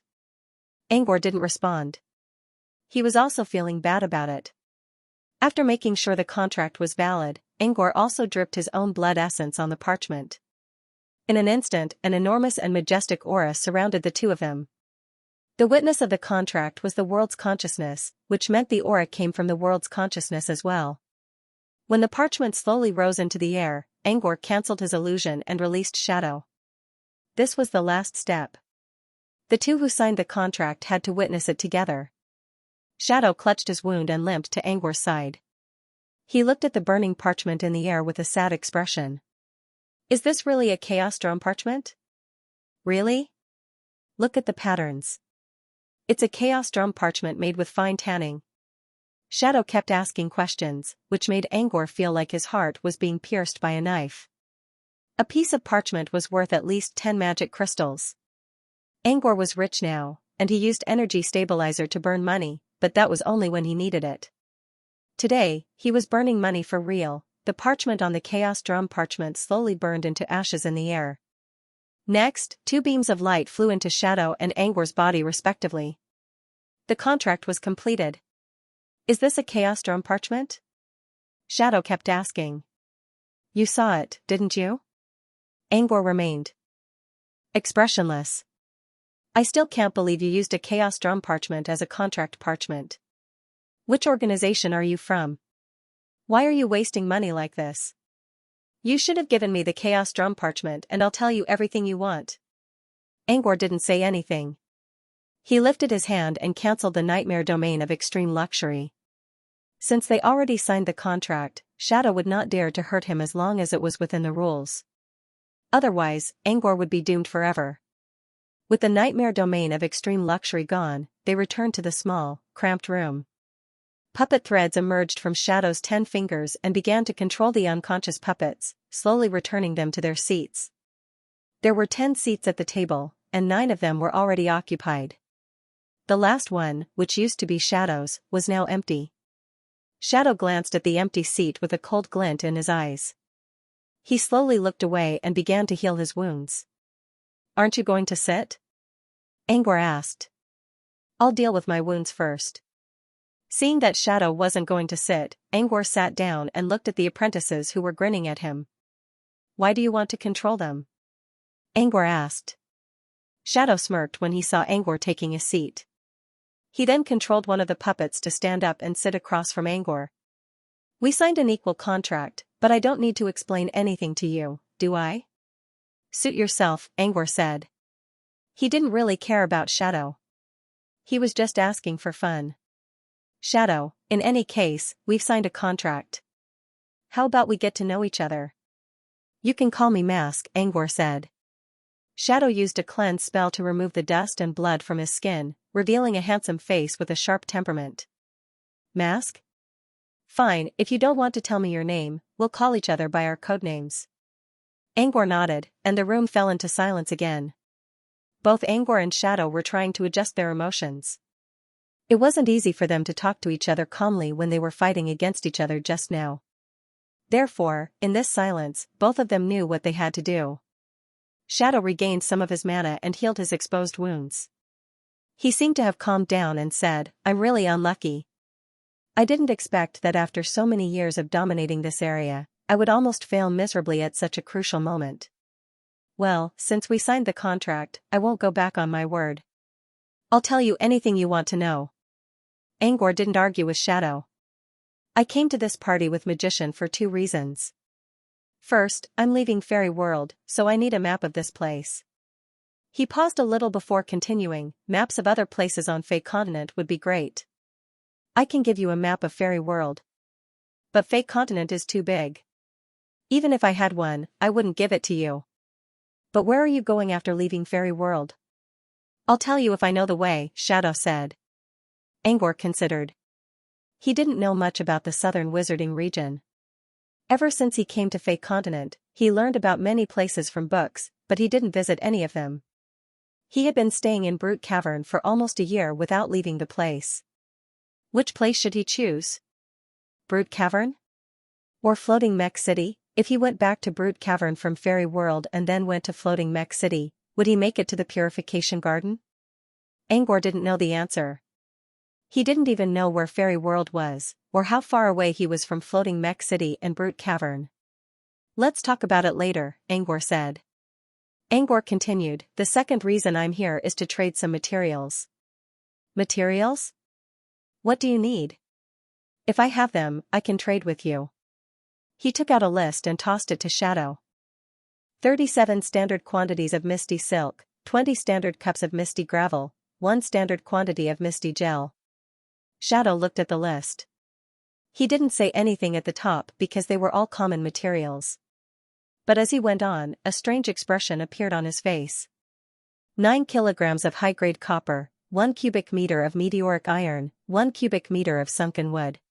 Angor didn't respond. He was also feeling bad about it. After making sure the contract was valid, Angor also dripped his own blood essence on the parchment. In an instant, an enormous and majestic aura surrounded the two of them. The witness of the contract was the world's consciousness, which meant the aura came from the world's consciousness as well. When the parchment slowly rose into the air, Angor cancelled his illusion and released Shadow. This was the last step. The two who signed the contract had to witness it together. Shadow clutched his wound and limped to Angor's side. He looked at the burning parchment in the air with a sad expression. Is this really a chaos drum parchment? Really? Look at the patterns. It's a chaos drum parchment made with fine tanning. Shadow kept asking questions, which made Angor feel like his heart was being pierced by a knife. A piece of parchment was worth at least 10 magic crystals. Angor was rich now, and he used energy stabilizer to burn money, but that was only when he needed it. Today, he was burning money for real. The parchment on the chaos drum parchment slowly burned into ashes in the air. Next, 2 beams of light flew into Shadow and Angor's body respectively. The contract was completed. Is this a chaos drum parchment? Shadow kept asking. You saw it, didn't you? Angor remained expressionless. I still can't believe you used a chaos drum parchment as a contract parchment. Which organization are you from? Why are you wasting money like this? You should have given me the chaos drum parchment and I'll tell you everything you want. Angor didn't say anything. He lifted his hand and cancelled the nightmare domain of extreme luxury. Since they already signed the contract, Shadow would not dare to hurt him as long as it was within the rules. Otherwise, Angor would be doomed forever. With the nightmare domain of extreme luxury gone, they returned to the small, cramped room. Puppet threads emerged from Shadow's 10 fingers and began to control the unconscious puppets, slowly returning them to their seats. There were 10 seats at the table, and 9 of them were already occupied. The last one, which used to be Shadow's, was now empty. Shadow glanced at the empty seat with a cold glint in his eyes. He slowly looked away and began to heal his wounds. Aren't you going to sit? Angor asked. I'll deal with my wounds first. Seeing that Shadow wasn't going to sit, Angor sat down and looked at the apprentices who were grinning at him. Why do you want to control them? Angor asked. Shadow smirked when he saw Angor taking a seat. He then controlled one of the puppets to stand up and sit across from Angor. We signed an equal contract, but I don't need to explain anything to you, do I? Suit yourself, Angor said. He didn't really care about Shadow. He was just asking for fun. Shadow, in any case, we've signed a contract. How about we get to know each other? You can call me Mask, Angor said. Shadow used a cleanse spell to remove the dust and blood from his skin, revealing a handsome face with a sharp temperament. Mask? Fine, if you don't want to tell me your name, we'll call each other by our codenames. Angor nodded, and the room fell into silence again. Both Angor and Shadow were trying to adjust their emotions. It wasn't easy for them to talk to each other calmly when they were fighting against each other just now. Therefore, in this silence, both of them knew what they had to do. Shadow regained some of his mana and healed his exposed wounds. He seemed to have calmed down and said, "I'm really unlucky. I didn't expect that after so many years of dominating this area, I would almost fail miserably at such a crucial moment. Well, since we signed the contract, I won't go back on my word. I'll tell you anything you want to know." Angor didn't argue with Shadow. "I came to this party with Magician for 2 reasons. First, I'm leaving Fairy World, so I need a map of this place." He paused a little before continuing, "Maps of other places on Fey Continent would be great. I can give you a map of Fairy World. But Fey Continent is too big. Even if I had one, I wouldn't give it to you." "But where are you going after leaving Fairy World?" "I'll tell you if I know the way," Shadow said. Angor considered. He didn't know much about the southern wizarding region. Ever since he came to Fey Continent, he learned about many places from books, but he didn't visit any of them. He had been staying in Brute Cavern for almost a year without leaving the place. Which place should he choose? Brute Cavern? Or Floating Mech City? If he went back to Brute Cavern from Fairy World and then went to Floating Mech City, would he make it to the Purification Garden? Angor didn't know the answer. He didn't even know where Fairy World was, or how far away he was from Floating Mech City and Brute Cavern. "Let's talk about it later," Angor said. Angor continued, "The second reason I'm here is to trade some materials." "Materials? What do you need?" "If I have them, I can trade with you." He took out a list and tossed it to Shadow. 37 standard quantities of misty silk, 20 standard cups of misty gravel, 1 standard quantity of misty gel. Shadow looked at the list. He didn't say anything at the top because they were all common materials. But as he went on, a strange expression appeared on his face. 9 kilograms of high-grade copper, 1 cubic meter of meteoric iron, 1 cubic meter of sunken wood.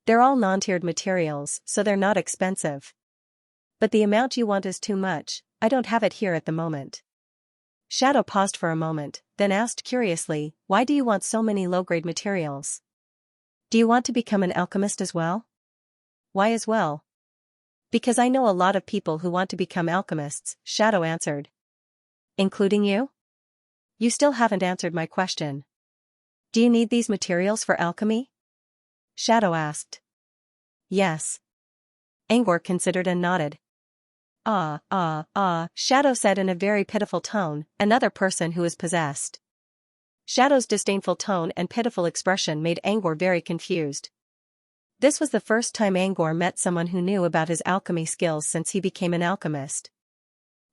They're all non-tiered materials, so they're not expensive. But the amount you want is too much, I don't have it here at the moment. Shadow paused for a moment, then asked curiously, "Why do you want so many low-grade materials? Do you want to become an alchemist as well?" "Why as well?" "Because I know a lot of people who want to become alchemists," Shadow answered. "Including you?" "You still haven't answered my question. Do you need these materials for alchemy?" Shadow asked. "Yes." Angor considered and nodded. Shadow said in a very pitiful tone, "Another person who is possessed." Shadow's disdainful tone and pitiful expression made Angor very confused. This was the first time Angor met someone who knew about his alchemy skills since he became an alchemist.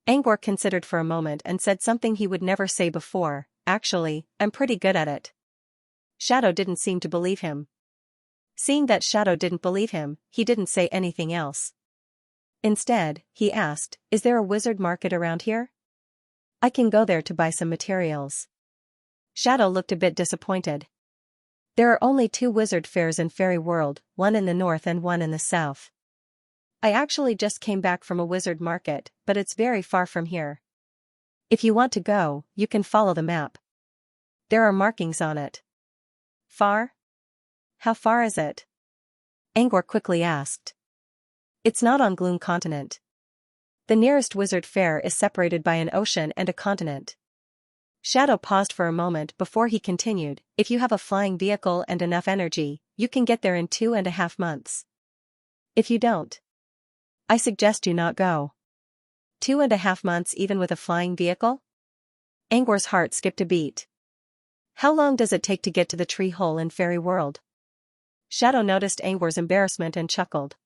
Angor considered for a moment and said something he would never say before, "Actually, I'm pretty good at it." Shadow didn't seem to believe him. Seeing that Shadow didn't believe him, he didn't say anything else. Instead, he asked, "Is there a wizard market around here? I can go there to buy some materials." Shadow looked a bit disappointed. "There are only 2 wizard fairs in Fairy World, one in the north and one in the south. I actually just came back from a wizard market, but it's very far from here. If you want to go, you can follow the map. There are markings on it." "Far? How far is it?" Angor quickly asked. "It's not on Gloom Continent. The nearest wizard fair is separated by an ocean and a continent." Shadow paused for a moment before he continued, "If you have a flying vehicle and enough energy, you can get there in 2.5 months. If you don't, I suggest you not go." 2.5 months even with a flying vehicle? Angor's heart skipped a beat. "How long does it take to get to the tree hole in Fairy World?" Shadow noticed Angor's embarrassment and chuckled.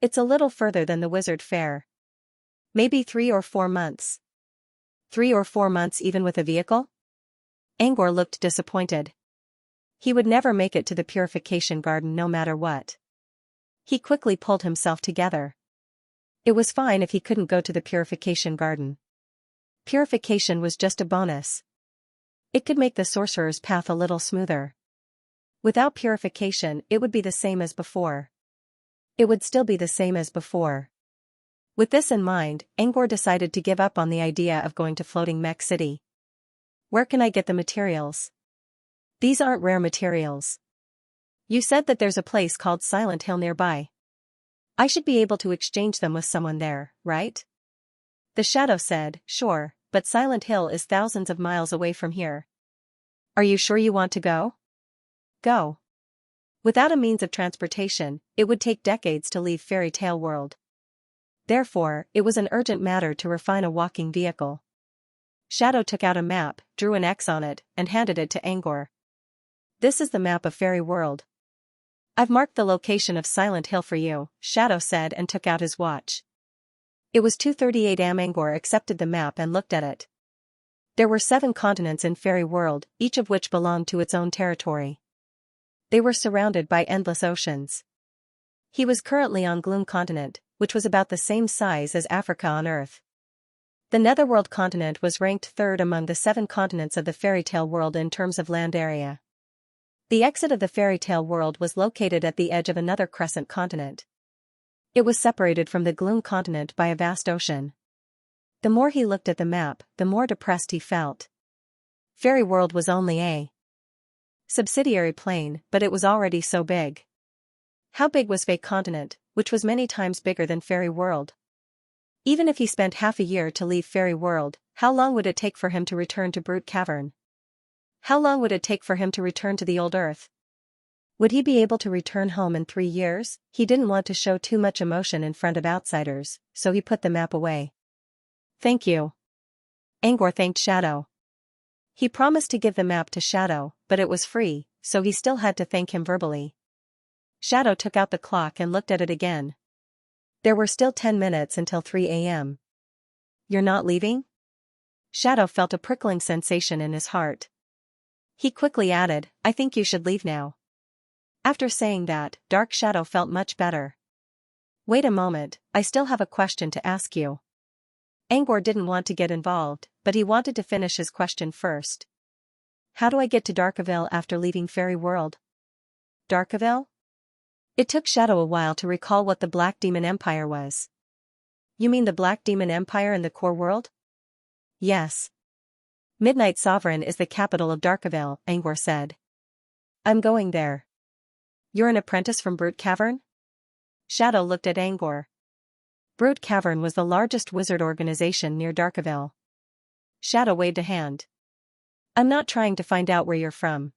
"It's a little further than the wizard fair. Maybe 3 or 4 months. 3 or 4 months even with a vehicle?" Angor looked disappointed. He would never make it to the Purification Garden no matter what. He quickly pulled himself together. It was fine if he couldn't go to the Purification Garden. Purification was just a bonus. It could make the sorcerer's path a little smoother. Without purification, it would be the same as before. It would still be the same as before. With this in mind, Angor decided to give up on the idea of going to Floating Mech City. "Where can I get the materials?" These aren't rare materials. You said that there's a place called Silent Hill nearby. I should be able to exchange them with someone there, right? The shadow said, sure, but Silent Hill is thousands of miles away from here. Are you sure you want to go? Go. Without a means of transportation, it would take decades to leave Fairy Tale World. Therefore, it was an urgent matter to refine a walking vehicle. Shadow took out a map, drew an X on it, and handed it to Angor. This is the map of Fairy World. I've marked the location of Silent Hill for you, Shadow said and took out his watch. It was 2:38 am. Angor accepted the map and looked at it. There were 7 continents in Fairy World, each of which belonged to its own territory. They were surrounded by endless oceans. He was currently on Gloom Continent, which was about the same size as Africa on Earth. The Netherworld continent was ranked 3rd among the 7 continents of the Fairy Tale World in terms of land area. The exit of the Fairy Tale World was located at the edge of another crescent continent. It was separated from the Gloom Continent by a vast ocean. The more he looked at the map, the more depressed he felt. Fairy World was only a subsidiary plane, but it was already so big. How big was Fae Continent, which was many times bigger than Fairy World? Even if he spent half a year to leave Fairy World, how long would it take for him to return to Brute Cavern? How long would it take for him to return to the old Earth? Would he be able to return home in 3 years? He didn't want to show too much emotion in front of outsiders, so he put the map away. Thank you. Angor thanked Shadow. He promised to give the map to Shadow, but it was free, so he still had to thank him verbally. Shadow took out the clock and looked at it again. There were still 10 minutes until 3 am. You're not leaving? Shadow felt a prickling sensation in his heart. He quickly added, I think you should leave now. After saying that, Dark Shadow felt much better. Wait a moment, I still have a question to ask you. Angor didn't want to get involved, but he wanted to finish his question first. How do I get to Darkaville after leaving Fairy World? Darkaville? It took Shadow a while to recall what the Black Demon Empire was. You mean the Black Demon Empire in the core world? Yes. Midnight Sovereign is the capital of Darkaville, Angor said. I'm going there. You're an apprentice from Brute Cavern? Shadow looked at Angor. Brute Cavern was the largest wizard organization near Darkaville. Shadow waved a hand. I'm not trying to find out where you're from.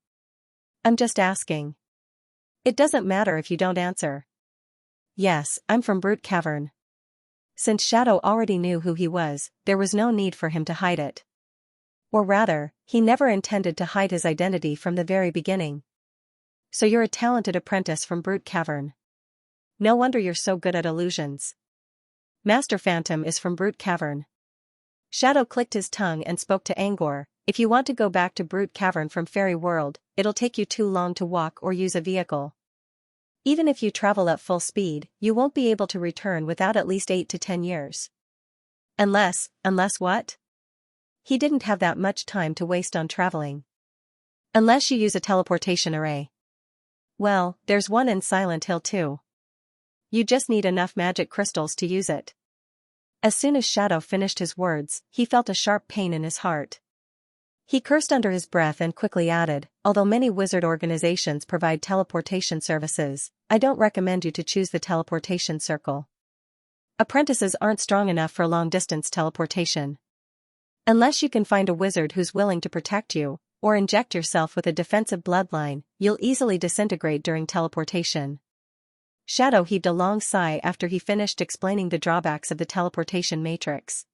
I'm just asking. It doesn't matter if you don't answer. Yes, I'm from Brute Cavern. Since Shadow already knew who he was, there was no need for him to hide it. Or rather, he never intended to hide his identity from the very beginning. So you're a talented apprentice from Brute Cavern. No wonder you're so good at illusions. Master Phantom is from Brute Cavern. Shadow clicked his tongue and spoke to Angor. If you want to go back to Brute Cavern from Fairy World, it'll take you too long to walk or use a vehicle. Even if you travel at full speed, you won't be able to return without at least 8 to 10 years. Unless what? He didn't have that much time to waste on traveling. Unless you use a teleportation array. Well, there's one in Silent Hill too. You just need enough magic crystals to use it. As soon as Shadow finished his words, he felt a sharp pain in his heart. He cursed under his breath and quickly added, although many wizard organizations provide teleportation services, I don't recommend you to choose the teleportation circle. Apprentices aren't strong enough for long-distance teleportation. Unless you can find a wizard who's willing to protect you, or inject yourself with a defensive bloodline, you'll easily disintegrate during teleportation. Shadow heaved a long sigh after he finished explaining the drawbacks of the teleportation matrix.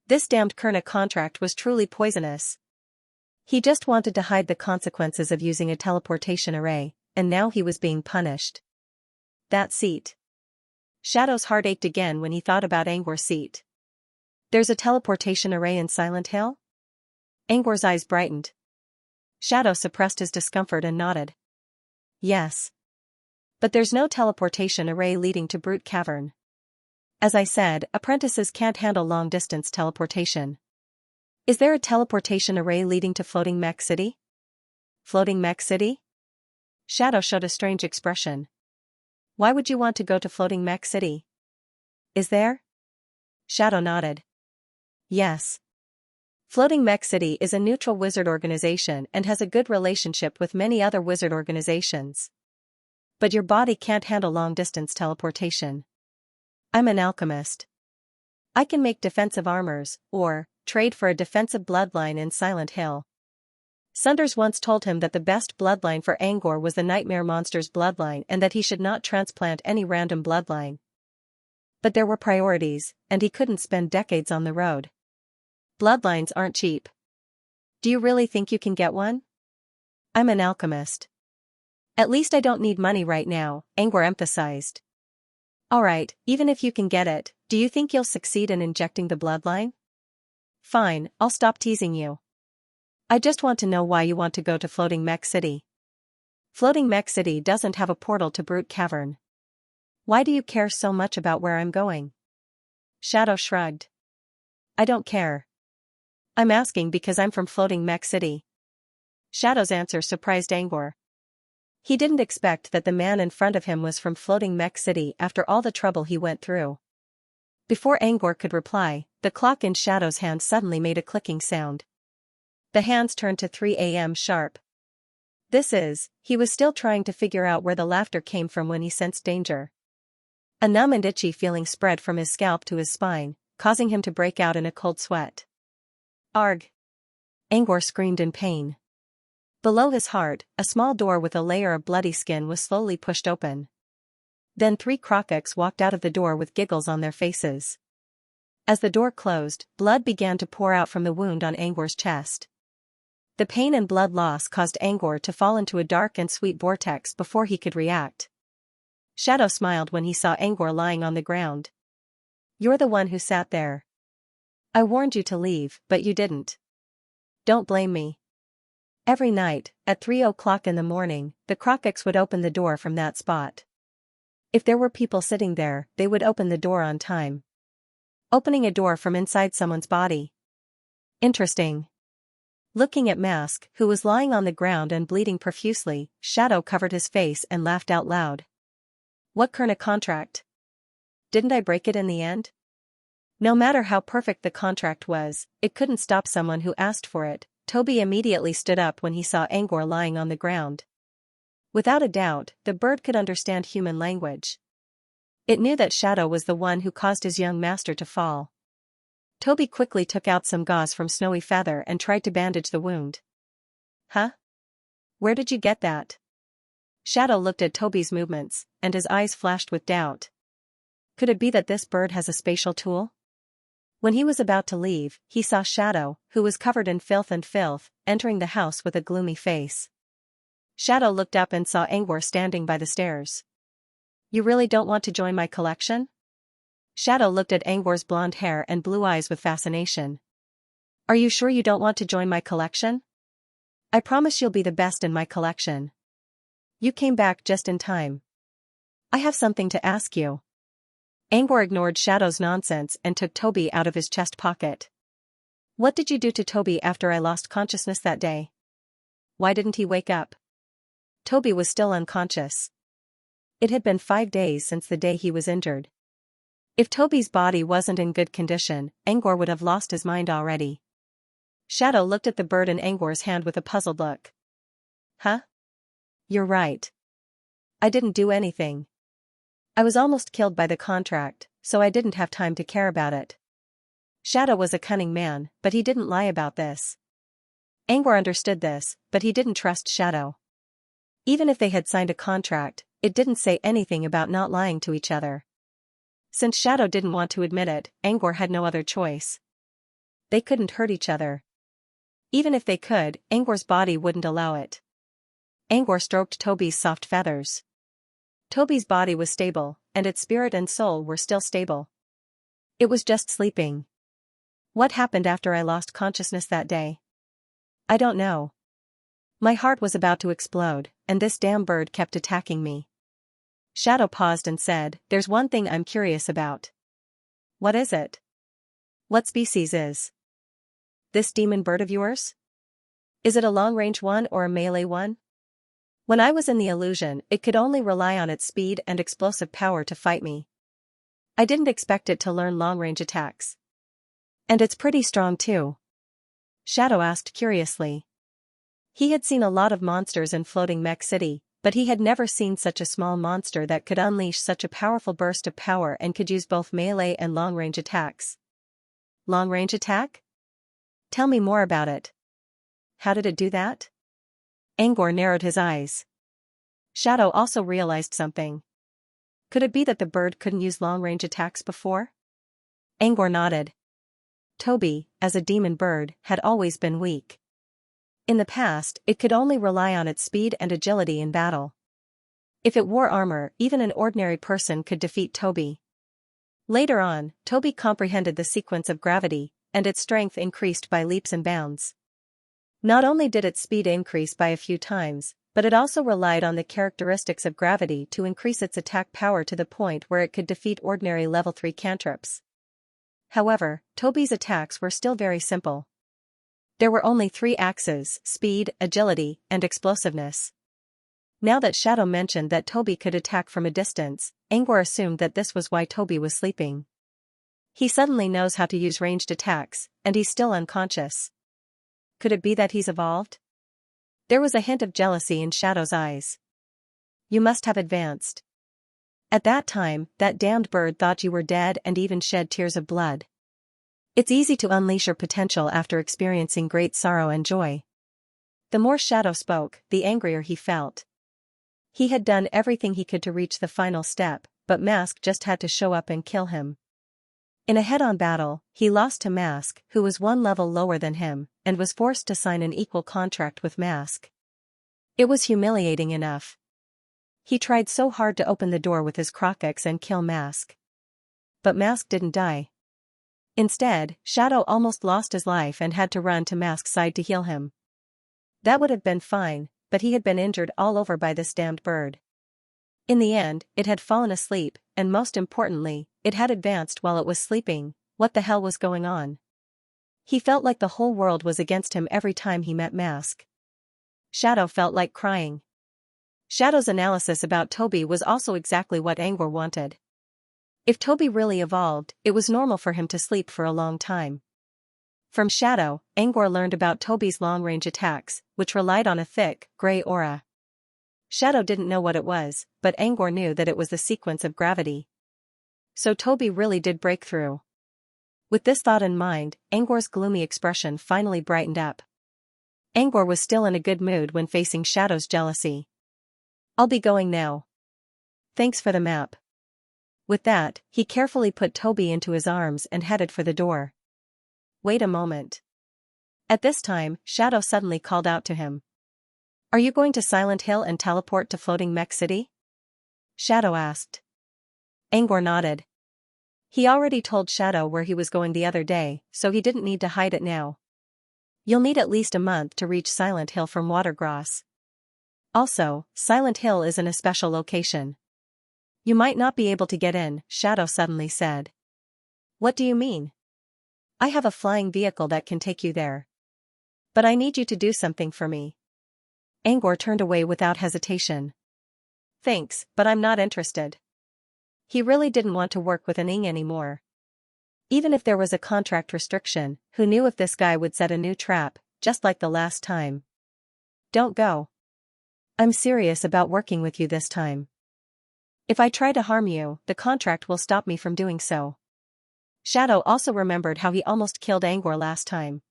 This damned Kurna contract was truly poisonous. He just wanted to hide the consequences of using a teleportation array, and now he was being punished. That seat. Shadow's heart ached again when he thought about Angor's seat. There's a teleportation array in Silent Hill? Angor's eyes brightened. Shadow suppressed his discomfort and nodded. Yes. But there's no teleportation array leading to Brute Cavern. As I said, apprentices can't handle long-distance teleportation. Is there a teleportation array leading to Floating Mech City? Floating Mech City? Shadow showed a strange expression. Why would you want to go to Floating Mech City? Is there? Shadow nodded. Yes. Floating Mech City is a neutral wizard organization and has a good relationship with many other wizard organizations. But your body can't handle long-distance teleportation. I'm an alchemist. I can make defensive armors, or trade for a defensive bloodline in Silent Hill. Sunders once told him that the best bloodline for Angor was the Nightmare Monster's bloodline and that he should not transplant any random bloodline. But there were priorities, and he couldn't spend decades on the road. Bloodlines aren't cheap. Do you really think you can get one? I'm an alchemist. At least I don't need money right now, Angor emphasized. Alright, even if you can get it, do you think you'll succeed in injecting the bloodline? Fine, I'll stop teasing you. I just want to know why you want to go to Floating Mech City. Floating Mech City doesn't have a portal to Brute Cavern. Why do you care so much about where I'm going? Shadow shrugged. I don't care. I'm asking because I'm from Floating Mech City. Shadow's answer surprised Angor. He didn't expect that the man in front of him was from Floating Mech City after all the trouble he went through. Before Angor could reply, the clock in Shadow's hand suddenly made a clicking sound. The hands turned to 3 a.m. sharp. He was still trying to figure out where the laughter came from when he sensed danger. A numb and itchy feeling spread from his scalp to his spine, causing him to break out in a cold sweat. Arg! Angor screamed in pain. Below his heart, a small door with a layer of bloody skin was slowly pushed open. Then 3 Krokiks walked out of the door with giggles on their faces. As the door closed, blood began to pour out from the wound on Angor's chest. The pain and blood loss caused Angor to fall into a dark and sweet vortex before he could react. Shadow smiled when he saw Angor lying on the ground. You're the one who sat there. I warned you to leave, but you didn't. Don't blame me. Every night, at 3 o'clock in the morning, the Krokiks would open the door from that spot. If there were people sitting there, they would open the door on time. Opening a door from inside someone's body. Interesting. Looking at Mask, who was lying on the ground and bleeding profusely, Shadow covered his face and laughed out loud. What kind of contract? Didn't I break it in the end? No matter how perfect the contract was, it couldn't stop someone who asked for it. Toby immediately stood up when he saw Angor lying on the ground. Without a doubt, the bird could understand human language. It knew that Shadow was the one who caused his young master to fall. Toby quickly took out some gauze from Snowy Feather and tried to bandage the wound. Huh? Where did you get that? Shadow looked at Toby's movements, and his eyes flashed with doubt. Could it be that this bird has a spatial tool? When he was about to leave, he saw Shadow, who was covered in filth, entering the house with a gloomy face. Shadow looked up and saw Angor standing by the stairs. You really don't want to join my collection? Shadow looked at Angor's blonde hair and blue eyes with fascination. Are you sure you don't want to join my collection? I promise you'll be the best in my collection. You came back just in time. I have something to ask you. Angor ignored Shadow's nonsense and took Toby out of his chest pocket. What did you do to Toby after I lost consciousness that day? Why didn't he wake up? Toby was still unconscious. It had been 5 days since the day he was injured. If Toby's body wasn't in good condition, Angor would have lost his mind already. Shadow looked at the bird in Angor's hand with a puzzled look. Huh? You're right. I didn't do anything. I was almost killed by the contract, so I didn't have time to care about it. Shadow was a cunning man, but he didn't lie about this. Angor understood this, but he didn't trust Shadow. Even if they had signed a contract, it didn't say anything about not lying to each other. Since Shadow didn't want to admit it, Angor had no other choice. They couldn't hurt each other. Even if they could, Angor's body wouldn't allow it. Angor stroked Toby's soft feathers. Toby's body was stable, and its spirit and soul were still stable. It was just sleeping. What happened after I lost consciousness that day? I don't know. My heart was about to explode, and this damn bird kept attacking me. Shadow paused and said, There's one thing I'm curious about. What is it? What species is this demon bird of yours? Is it a long-range one or a melee one? When I was in the illusion, it could only rely on its speed and explosive power to fight me. I didn't expect it to learn long-range attacks. And it's pretty strong too. Shadow asked curiously. He had seen a lot of monsters in floating mech city, but he had never seen such a small monster that could unleash such a powerful burst of power and could use both melee and long-range attacks. Long-range attack? Tell me more about it. How did it do that? Angor narrowed his eyes. Shadow also realized something. Could it be that the bird couldn't use long-range attacks before? Angor nodded. Toby, as a demon bird, had always been weak. In the past, it could only rely on its speed and agility in battle. If it wore armor, even an ordinary person could defeat Toby. Later on, Toby comprehended the sequence of gravity, and its strength increased by leaps and bounds. Not only did its speed increase by a few times, but it also relied on the characteristics of gravity to increase its attack power to the point where it could defeat ordinary level 3 cantrips. However, Toby's attacks were still very simple. There were only 3 axes: speed, agility, and explosiveness. Now that Shadow mentioned that Toby could attack from a distance, Angor assumed that this was why Toby was sleeping. He suddenly knows how to use ranged attacks, and he's still unconscious. Could it be that he's evolved? There was a hint of jealousy in Shadow's eyes. You must have advanced. At that time, that damned bird thought you were dead and even shed tears of blood. It's easy to unleash your potential after experiencing great sorrow and joy. The more Shadow spoke, the angrier he felt. He had done everything he could to reach the final step, but Mask just had to show up and kill him. In a head-on battle, he lost to Mask, who was 1 level lower than him, and was forced to sign an equal contract with Mask. It was humiliating enough. He tried so hard to open the door with his Crocax and kill Mask. But Mask didn't die. Instead, Shadow almost lost his life and had to run to Mask's side to heal him. That would have been fine, but he had been injured all over by this damned bird. In the end, it had fallen asleep, and most importantly, it had advanced while it was sleeping. What the hell was going on? He felt like the whole world was against him every time he met Mask. Shadow felt like crying. Shadow's analysis about Toby was also exactly what Angor wanted. If Toby really evolved, it was normal for him to sleep for a long time. From Shadow, Angor learned about Toby's long-range attacks, which relied on a thick, gray aura. Shadow didn't know what it was, but Angor knew that it was the sequence of gravity. So Toby really did break through. With this thought in mind, Angor's gloomy expression finally brightened up. Angor was still in a good mood when facing Shadow's jealousy. I'll be going now. Thanks for the map. With that, he carefully put Toby into his arms and headed for the door. Wait a moment. At this time, Shadow suddenly called out to him. Are you going to Silent Hill and teleport to Floating Mech City? Shadow asked. Angor nodded. He already told Shadow where he was going the other day, so he didn't need to hide it now. You'll need at least a month to reach Silent Hill from Watergross. Also, Silent Hill is in a special location. You might not be able to get in, Shadow suddenly said. What do you mean? I have a flying vehicle that can take you there. But I need you to do something for me. Angor turned away without hesitation. Thanks, but I'm not interested. He really didn't want to work with an Ing anymore. Even if there was a contract restriction, who knew if this guy would set a new trap, just like the last time. Don't go. I'm serious about working with you this time. If I try to harm you, the contract will stop me from doing so. Shadow also remembered how he almost killed Angor last time.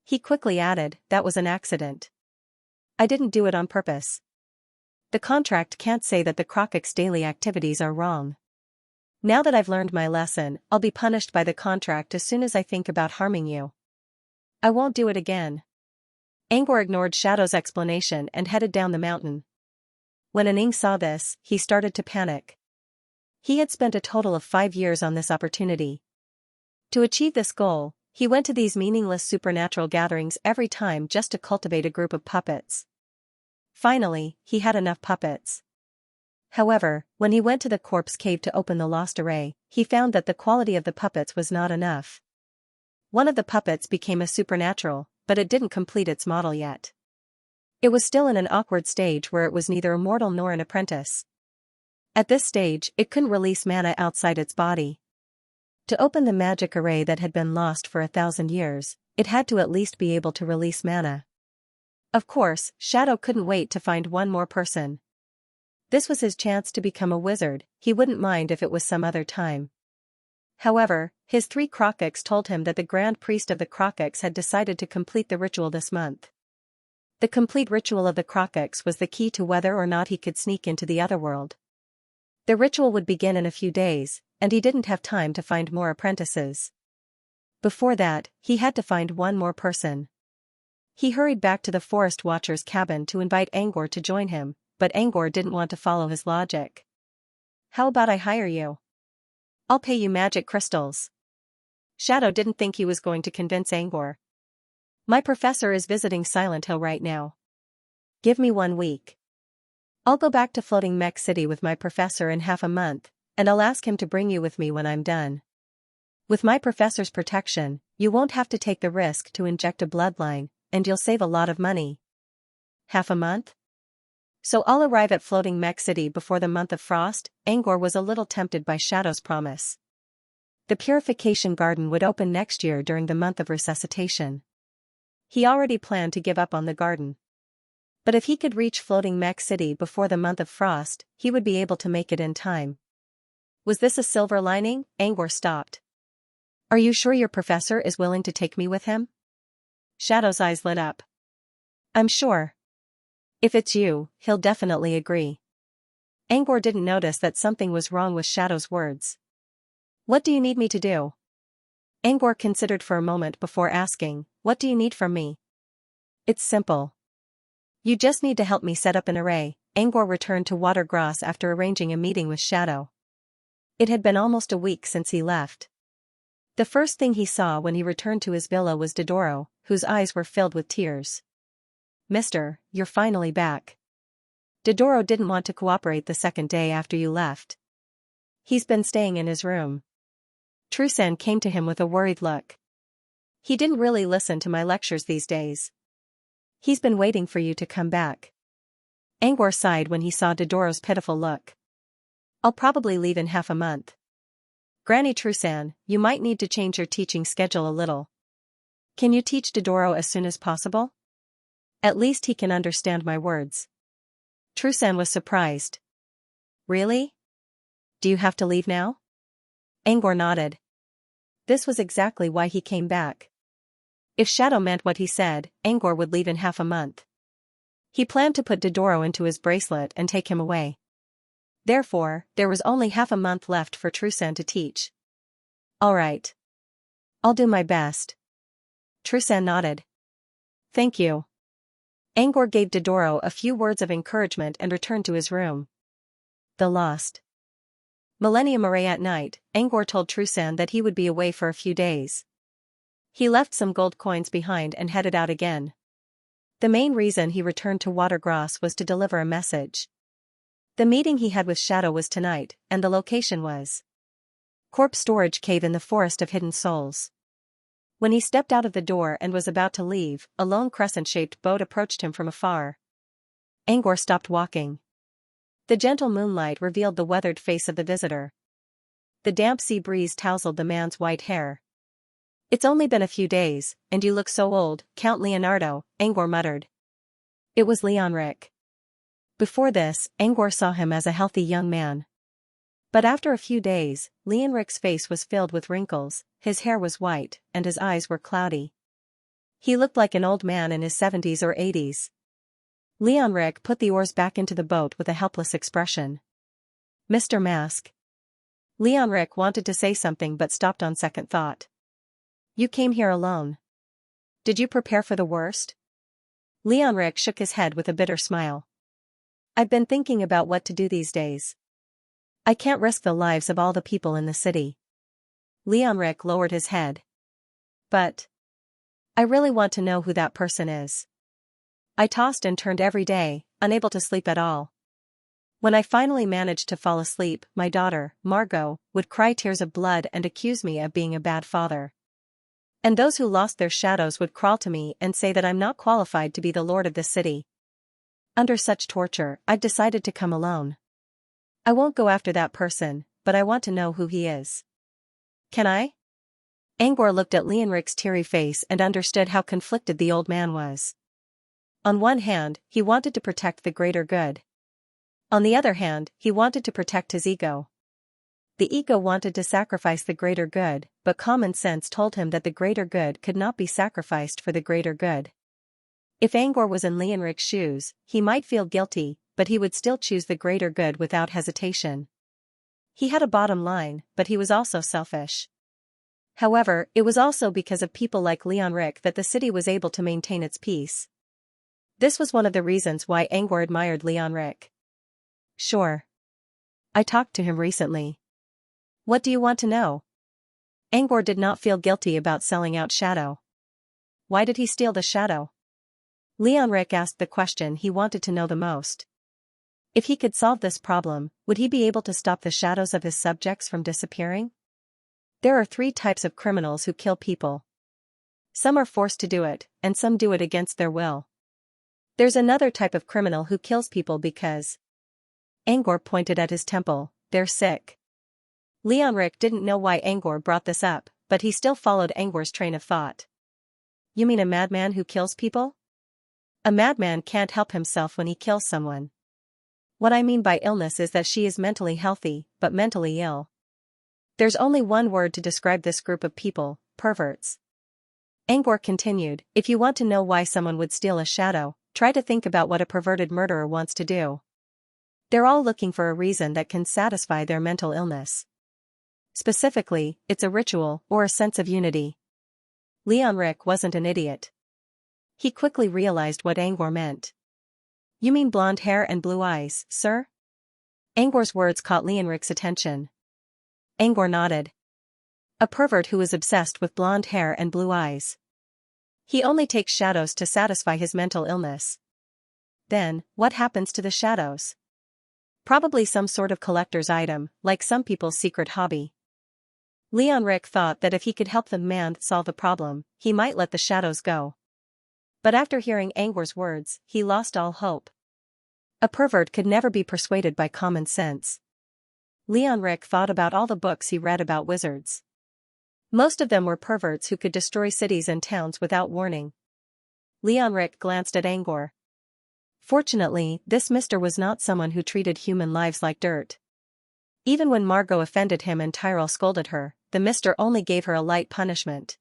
He quickly added, that was an accident. I didn't do it on purpose. The contract can't say that the Crocax daily activities are wrong. Now that I've learned my lesson, I'll be punished by the contract as soon as I think about harming you. I won't do it again. Angor ignored Shadow's explanation and headed down the mountain. When Aning saw this, he started to panic. He had spent a total of 5 years on this opportunity. To achieve this goal, he went to these meaningless supernatural gatherings every time just to cultivate a group of puppets. Finally, he had enough puppets. However, when he went to the corpse cave to open the lost array, he found that the quality of the puppets was not enough. One of the puppets became a supernatural, but it didn't complete its model yet. It was still in an awkward stage where it was neither a mortal nor an apprentice. At this stage, it couldn't release mana outside its body. To open the magic array that had been lost for 1,000 years, it had to at least be able to release mana. Of course, Shadow couldn't wait to find one more person. This was his chance to become a wizard. He wouldn't mind if it was some other time. However, his 3 Crocox told him that the Grand Priest of the Crocox had decided to complete the ritual this month. The complete ritual of the Crocox was the key to whether or not he could sneak into the otherworld. The ritual would begin in a few days, and he didn't have time to find more apprentices. Before that, he had to find one more person. He hurried back to the Forest Watcher's cabin to invite Angor to join him, but Angor didn't want to follow his logic. "How about I hire you? I'll pay you magic crystals." Shadow didn't think he was going to convince Angor. "My professor is visiting Silent Hill right now. Give me 1 week. I'll go back to Floating Mech City with my professor in half a month, and I'll ask him to bring you with me when I'm done. With my professor's protection, you won't have to take the risk to inject a bloodline, and you'll save a lot of money." Half a month? So I'll arrive at Floating Mech City before the month of frost? Angor was a little tempted by Shadow's promise. The purification garden would open next year during the month of resuscitation. He already planned to give up on the garden. But if he could reach Floating Mech City before the month of frost, he would be able to make it in time. Was this a silver lining? Angor stopped. "Are you sure your professor is willing to take me with him?" Shadow's eyes lit up. "I'm sure. If it's you, he'll definitely agree." Angor didn't notice that something was wrong with Shadow's words. "What do you need me to do?" Angor considered for a moment before asking, "What do you need from me?" "It's simple. You just need to help me set up an array." Angor returned to Watergrass after arranging a meeting with Shadow. It had been almost a week since he left. The first thing he saw when he returned to his villa was Dodoro, whose eyes were filled with tears. "Mister, you're finally back. Dodoro didn't want to cooperate the second day after you left. He's been staying in his room." Trusan came to him with a worried look. "He didn't really listen to my lectures these days. He's been waiting for you to come back." Angor sighed when he saw Dodoro's pitiful look. "I'll probably leave in half a month. Granny Trusan, you might need to change your teaching schedule a little. Can you teach Dodoro as soon as possible? At least he can understand my words." Trusan was surprised. "Really? Do you have to leave now?" Angor nodded. This was exactly why he came back. If Shadow meant what he said, Angor would leave in half a month. He planned to put Dodoro into his bracelet and take him away. Therefore, there was only half a month left for Trusan to teach. "All right. I'll do my best." Trusan nodded. "Thank you." Angor gave Dodoro a few words of encouragement and returned to his room. The Lost Millennium Array. At night, Angor told Trusan that he would be away for a few days. He left some gold coins behind and headed out again. The main reason he returned to Watergrass was to deliver a message. The meeting he had with Shadow was tonight, and the location was Corpse Storage Cave in the Forest of Hidden Souls. When he stepped out of the door and was about to leave, a lone crescent-shaped boat approached him from afar. Angor stopped walking. The gentle moonlight revealed the weathered face of the visitor. The damp sea breeze tousled the man's white hair. "It's only been a few days, and you look so old, Count Leonardo," Angor muttered. It was Leonric. Before this, Angor saw him as a healthy young man. But after a few days, Leonric's face was filled with wrinkles, his hair was white, and his eyes were cloudy. He looked like an old man in his 70s or 80s. Leonric put the oars back into the boat with a helpless expression. "Mr. Mask." Leonric wanted to say something but stopped on second thought. "You came here alone. Did you prepare for the worst?" Leonric shook his head with a bitter smile. "I've been thinking about what to do these days. I can't risk the lives of all the people in the city." Leonric lowered his head. "But I really want to know who that person is. I tossed and turned every day, unable to sleep at all. When I finally managed to fall asleep, my daughter, Margot, would cry tears of blood and accuse me of being a bad father. And those who lost their shadows would crawl to me and say that I'm not qualified to be the lord of this city. Under such torture, I've decided to come alone. I won't go after that person, but I want to know who he is." Can I? Angor looked at Lianrik's teary face and understood how conflicted the old man was. On one hand, he wanted to protect the greater good. On the other hand, he wanted to protect his ego. The ego wanted to sacrifice the greater good, but common sense told him that the greater good could not be sacrificed for the greater good. If Angor was in Lianrik's shoes, he might feel guilty, but he would still choose the greater good without hesitation. He had a bottom line, but he was also selfish. However, it was also because of people like Lianrik that the city was able to maintain its peace. This was one of the reasons why Angor admired Lianrik. Sure. I talked to him recently. What do you want to know? Angor did not feel guilty about selling out Shadow. Why did he steal the Shadow? Lianrik asked the question he wanted to know the most. If he could solve this problem, would he be able to stop the shadows of his subjects from disappearing? There are 3 types of criminals who kill people. Some are forced to do it, and some do it against their will. There's another type of criminal who kills people because... Angor pointed at his temple, they're sick. Lianrik didn't know why Angor brought this up, but he still followed Angor's train of thought. You mean a madman who kills people? A madman can't help himself when he kills someone. What I mean by illness is that she is mentally healthy, but mentally ill. There's only one word to describe this group of people, perverts. Angor continued, if you want to know why someone would steal a shadow, try to think about what a perverted murderer wants to do. They're all looking for a reason that can satisfy their mental illness. Specifically, it's a ritual or a sense of unity. Lianrik wasn't an idiot. He quickly realized what Angor meant. You mean blonde hair and blue eyes, sir? Angor's words caught Lianrik's attention. Angor nodded. A pervert who is obsessed with blonde hair and blue eyes. He only takes shadows to satisfy his mental illness. Then, what happens to the shadows? Probably some sort of collector's item, like some people's secret hobby. Lianrik thought that if he could help the man solve the problem, he might let the shadows go. But after hearing Angor's words, he lost all hope. A pervert could never be persuaded by common sense. Lianrik thought about all the books he read about wizards. Most of them were perverts who could destroy cities and towns without warning. Lianrik glanced at Angor. Fortunately, this mister was not someone who treated human lives like dirt. Even when Margot offended him and Tyrell scolded her, the mister only gave her a light punishment.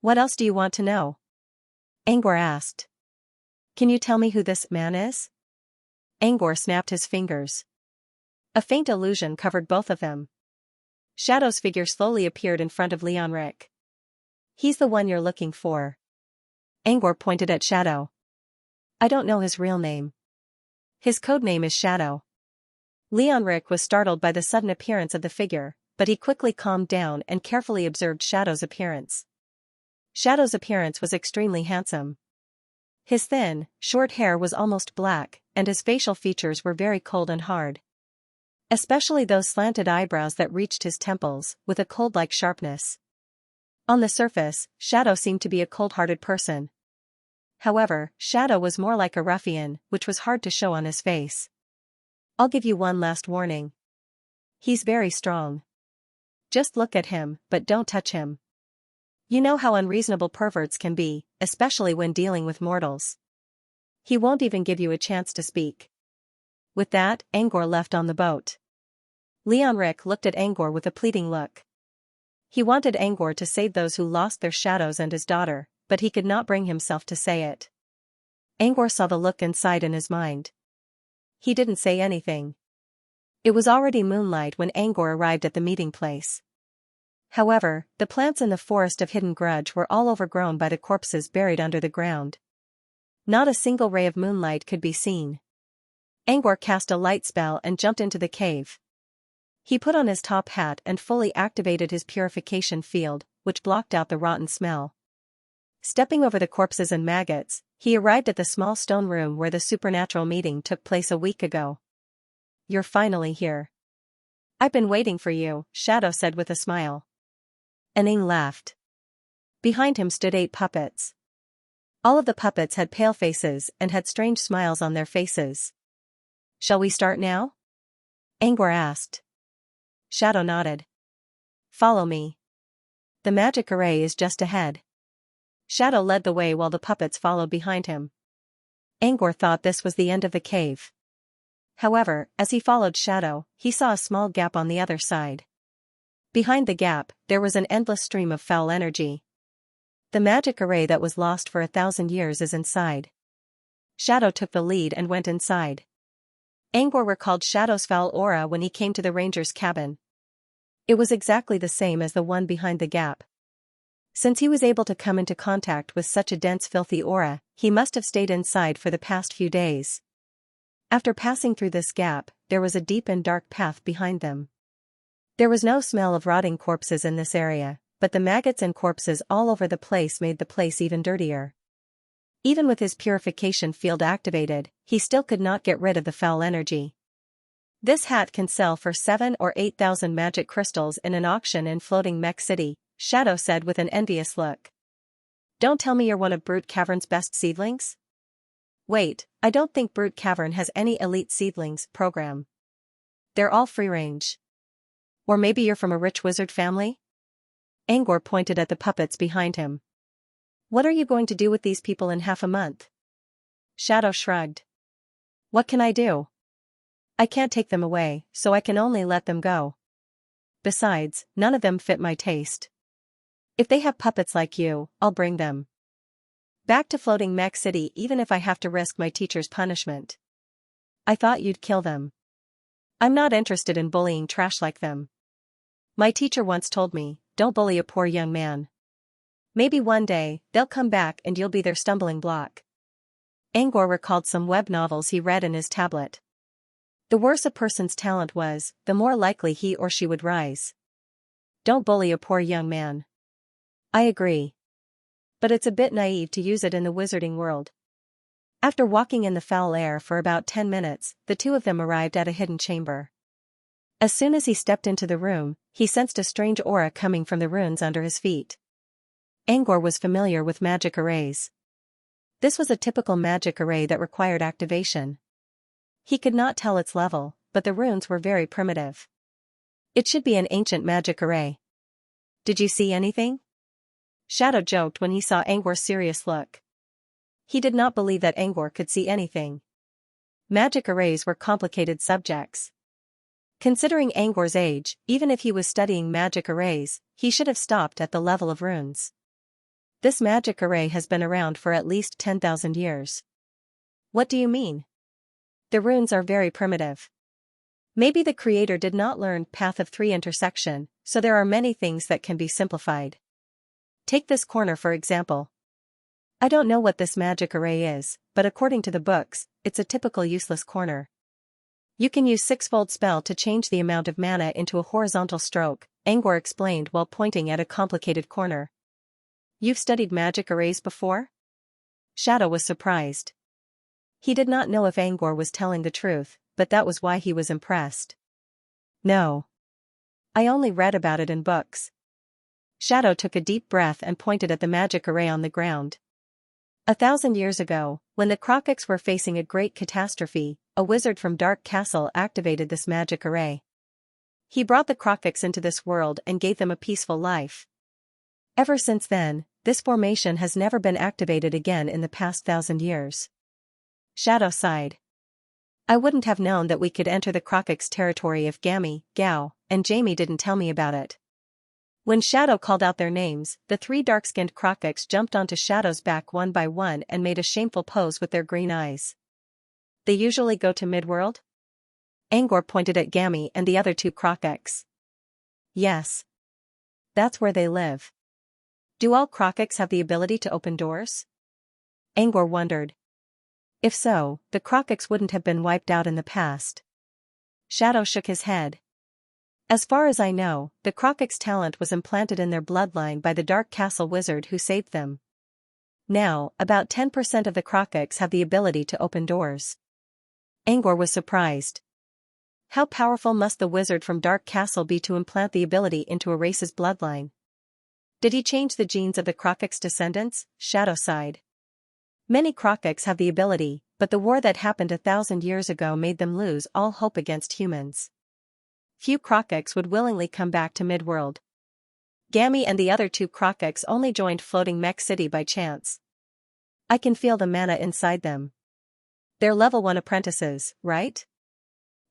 What else do you want to know? Angor asked. Can you tell me who this man is? Angor snapped his fingers. A faint illusion covered both of them. Shadow's figure slowly appeared in front of Lianrik. He's the one you're looking for. Angor pointed at Shadow. I don't know his real name. His code name is Shadow. Lianrik was startled by the sudden appearance of the figure, but he quickly calmed down and carefully observed Shadow's appearance. Shadow's appearance was extremely handsome. His thin, short hair was almost black, and his facial features were very cold and hard. Especially those slanted eyebrows that reached his temples, with a cold-like sharpness. On the surface, Shadow seemed to be a cold-hearted person. However, Shadow was more like a ruffian, which was hard to show on his face. I'll give you one last warning. He's very strong. Just look at him, but don't touch him. You know how unreasonable perverts can be, especially when dealing with mortals. He won't even give you a chance to speak. With that, Angor left on the boat. Lianrik looked at Angor with a pleading look. He wanted Angor to save those who lost their shadows and his daughter, but he could not bring himself to say it. Angor saw the look inside in his mind. He didn't say anything. It was already moonlight when Angor arrived at the meeting place. However, the plants in the forest of Hidden Grudge were all overgrown by the corpses buried under the ground. Not a single ray of moonlight could be seen. Angor cast a light spell and jumped into the cave. He put on his top hat and fully activated his purification field, which blocked out the rotten smell. Stepping over the corpses and maggots, he arrived at the small stone room where the supernatural meeting took place a week ago. You're finally here. I've been waiting for you, Shadow said with a smile. Anning laughed. Behind him stood 8 puppets. All of the puppets had pale faces and had strange smiles on their faces. Shall we start now? Angor asked. Shadow nodded. Follow me. The magic array is just ahead. Shadow led the way while the puppets followed behind him. Angor thought this was the end of the cave. However, as he followed Shadow, he saw a small gap on the other side. Behind the gap, there was an endless stream of foul energy. The magic array that was lost for 1,000 years is inside. Shadow took the lead and went inside. Angor recalled Shadow's foul aura when he came to the ranger's cabin. It was exactly the same as the one behind the gap. Since he was able to come into contact with such a dense filthy aura, he must have stayed inside for the past few days. After passing through this gap, there was a deep and dark path behind them. There was no smell of rotting corpses in this area, but the maggots and corpses all over the place made the place even dirtier. Even with his purification field activated, he still could not get rid of the foul energy. This hat can sell for 7,000 or 8,000 magic crystals in an auction in floating Mech City, Shadow said with an envious look. Don't tell me you're one of Brute Cavern's best seedlings? Wait, I don't think Brute Cavern has any elite seedlings program. They're all free range. Or maybe you're from a rich wizard family? Angor pointed at the puppets behind him. What are you going to do with these people in half a month? Shadow shrugged. What can I do? I can't take them away, so I can only let them go. Besides, none of them fit my taste. If they have puppets like you, I'll bring them back to floating Mech City even if I have to risk my teacher's punishment. I thought you'd kill them. I'm not interested in bullying trash like them. My teacher once told me, don't bully a poor young man. Maybe one day, they'll come back and you'll be their stumbling block. Angor recalled some web novels he read in his tablet. The worse a person's talent was, the more likely he or she would rise. Don't bully a poor young man. I agree. But it's a bit naive to use it in the wizarding world. After walking in the foul air for about 10 minutes, the two of them arrived at a hidden chamber. As soon as he stepped into the room, he sensed a strange aura coming from the runes under his feet. Angor was familiar with magic arrays. This was a typical magic array that required activation. He could not tell its level, but the runes were very primitive. It should be an ancient magic array. Did you see anything? Shadow joked when he saw Angor's serious look. He did not believe that Angor could see anything. Magic arrays were complicated subjects. Considering Angor's age, even if he was studying magic arrays, he should have stopped at the level of runes. This magic array has been around for at least 10,000 years. What do you mean? The runes are very primitive. Maybe the creator did not learn Path of Three intersection, so there are many things that can be simplified. Take this corner for example. I don't know what this magic array is, but according to the books, it's a typical useless corner. You can use sixfold spell to change the amount of mana into a horizontal stroke, Angor explained while pointing at a complicated corner. You've studied magic arrays before? Shadow was surprised. He did not know if Angor was telling the truth, but that was why he was impressed. No. I only read about it in books. Shadow took a deep breath and pointed at the magic array on the ground. 1,000 years ago, when the Crocox were facing a great catastrophe, a wizard from Dark Castle activated this magic array. He brought the Crocox into this world and gave them a peaceful life. Ever since then, this formation has never been activated again in the past 1,000 years. Shadow sighed. I wouldn't have known that we could enter the Crocox territory if Gammy, Gao, and Jamie didn't tell me about it. When Shadow called out their names, the 3 dark-skinned Crocox jumped onto Shadow's back one by one and made a shameful pose with their green eyes. They usually go to Midworld? Angor pointed at Gammy and the other 2 Crocox. Yes. That's where they live. Do all Crocox have the ability to open doors? Angor wondered. If so, the Crocox wouldn't have been wiped out in the past. Shadow shook his head. As far as I know, the Crocox talent was implanted in their bloodline by the Dark Castle wizard who saved them. Now, about 10% of the Crocox have the ability to open doors. Angor was surprised. How powerful must the wizard from Dark Castle be to implant the ability into a race's bloodline? Did he change the genes of the Crocox descendants? Shadow sighed. Many Crocox have the ability, but the war that happened 1,000 years ago made them lose all hope against humans. Few Crocox would willingly come back to Midworld. Gammy and the other 2 Crocox only joined Floating Mech City by chance. I can feel the mana inside them. They're level 1 apprentices, right?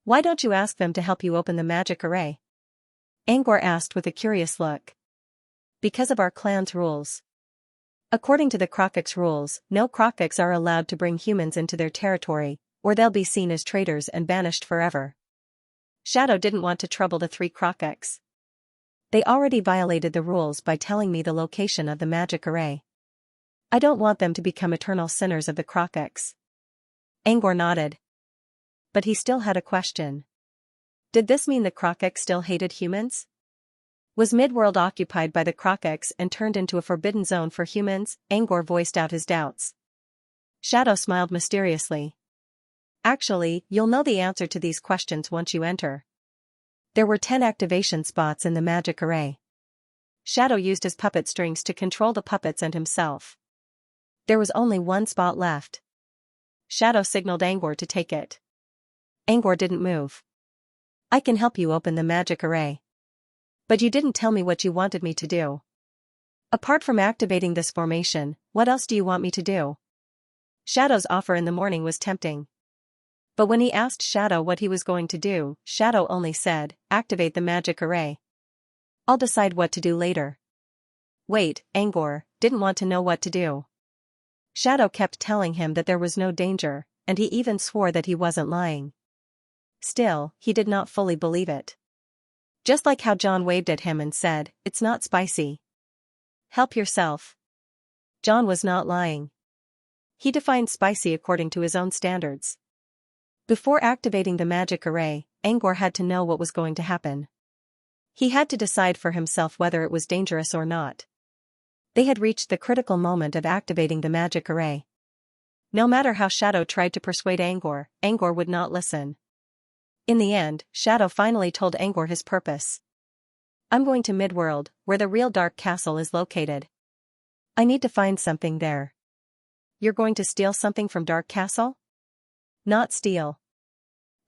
Why don't you ask them to help you open the magic array? Angor asked with a curious look. Because of our clan's rules. According to the Crocox rules, no Crocox are allowed to bring humans into their territory, or they'll be seen as traitors and banished forever. Shadow didn't want to trouble the 3 Crocox. They already violated the rules by telling me the location of the magic array. I don't want them to become eternal sinners of the Crocox. Angor nodded. But he still had a question. Did this mean the Crocox still hated humans? Was Midworld occupied by the Crocox and turned into a forbidden zone for humans? Angor voiced out his doubts. Shadow smiled mysteriously. Actually, you'll know the answer to these questions once you enter. There were 10 activation spots in the magic array. Shadow used his puppet strings to control the puppets and himself. There was only 1 spot left. Shadow signaled Angor to take it. Angor didn't move. I can help you open the magic array. But you didn't tell me what you wanted me to do. Apart from activating this formation, what else do you want me to do? Shadow's offer in the morning was tempting. But when he asked Shadow what he was going to do, Shadow only said, activate the magic array. I'll decide what to do later. Wait, Angor didn't want to know what to do. Shadow kept telling him that there was no danger, and he even swore that he wasn't lying. Still, he did not fully believe it. Just like how John waved at him and said, "It's not spicy. Help yourself." John was not lying. He defined spicy according to his own standards. Before activating the magic array, Angor had to know what was going to happen. He had to decide for himself whether it was dangerous or not. They had reached the critical moment of activating the magic array. No matter how Shadow tried to persuade Angor, Angor would not listen. In the end, Shadow finally told Angor his purpose. I'm going to Midworld, where the real Dark Castle is located. I need to find something there. You're going to steal something from Dark Castle? Not steal.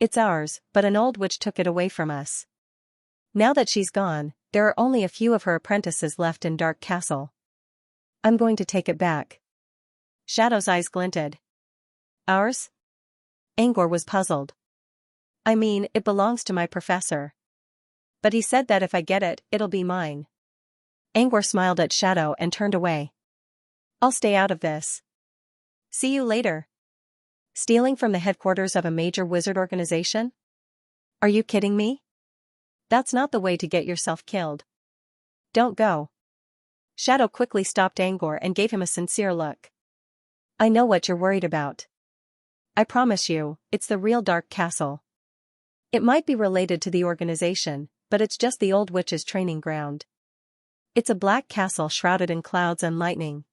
It's ours, but an old witch took it away from us. Now that she's gone, there are only a few of her apprentices left in Dark Castle. I'm going to take it back. Shadow's eyes glinted. Ours? Angor was puzzled. I mean, it belongs to my professor. But he said that if I get it, it'll be mine. Angor smiled at Shadow and turned away. I'll stay out of this. See you later. Stealing from the headquarters of a major wizard organization? Are you kidding me? That's not the way to get yourself killed. Don't go. Shadow quickly stopped Angor and gave him a sincere look. I know what you're worried about. I promise you, it's the real Dark Castle. It might be related to the organization, but it's just the old witch's training ground. It's a black castle shrouded in clouds and lightning.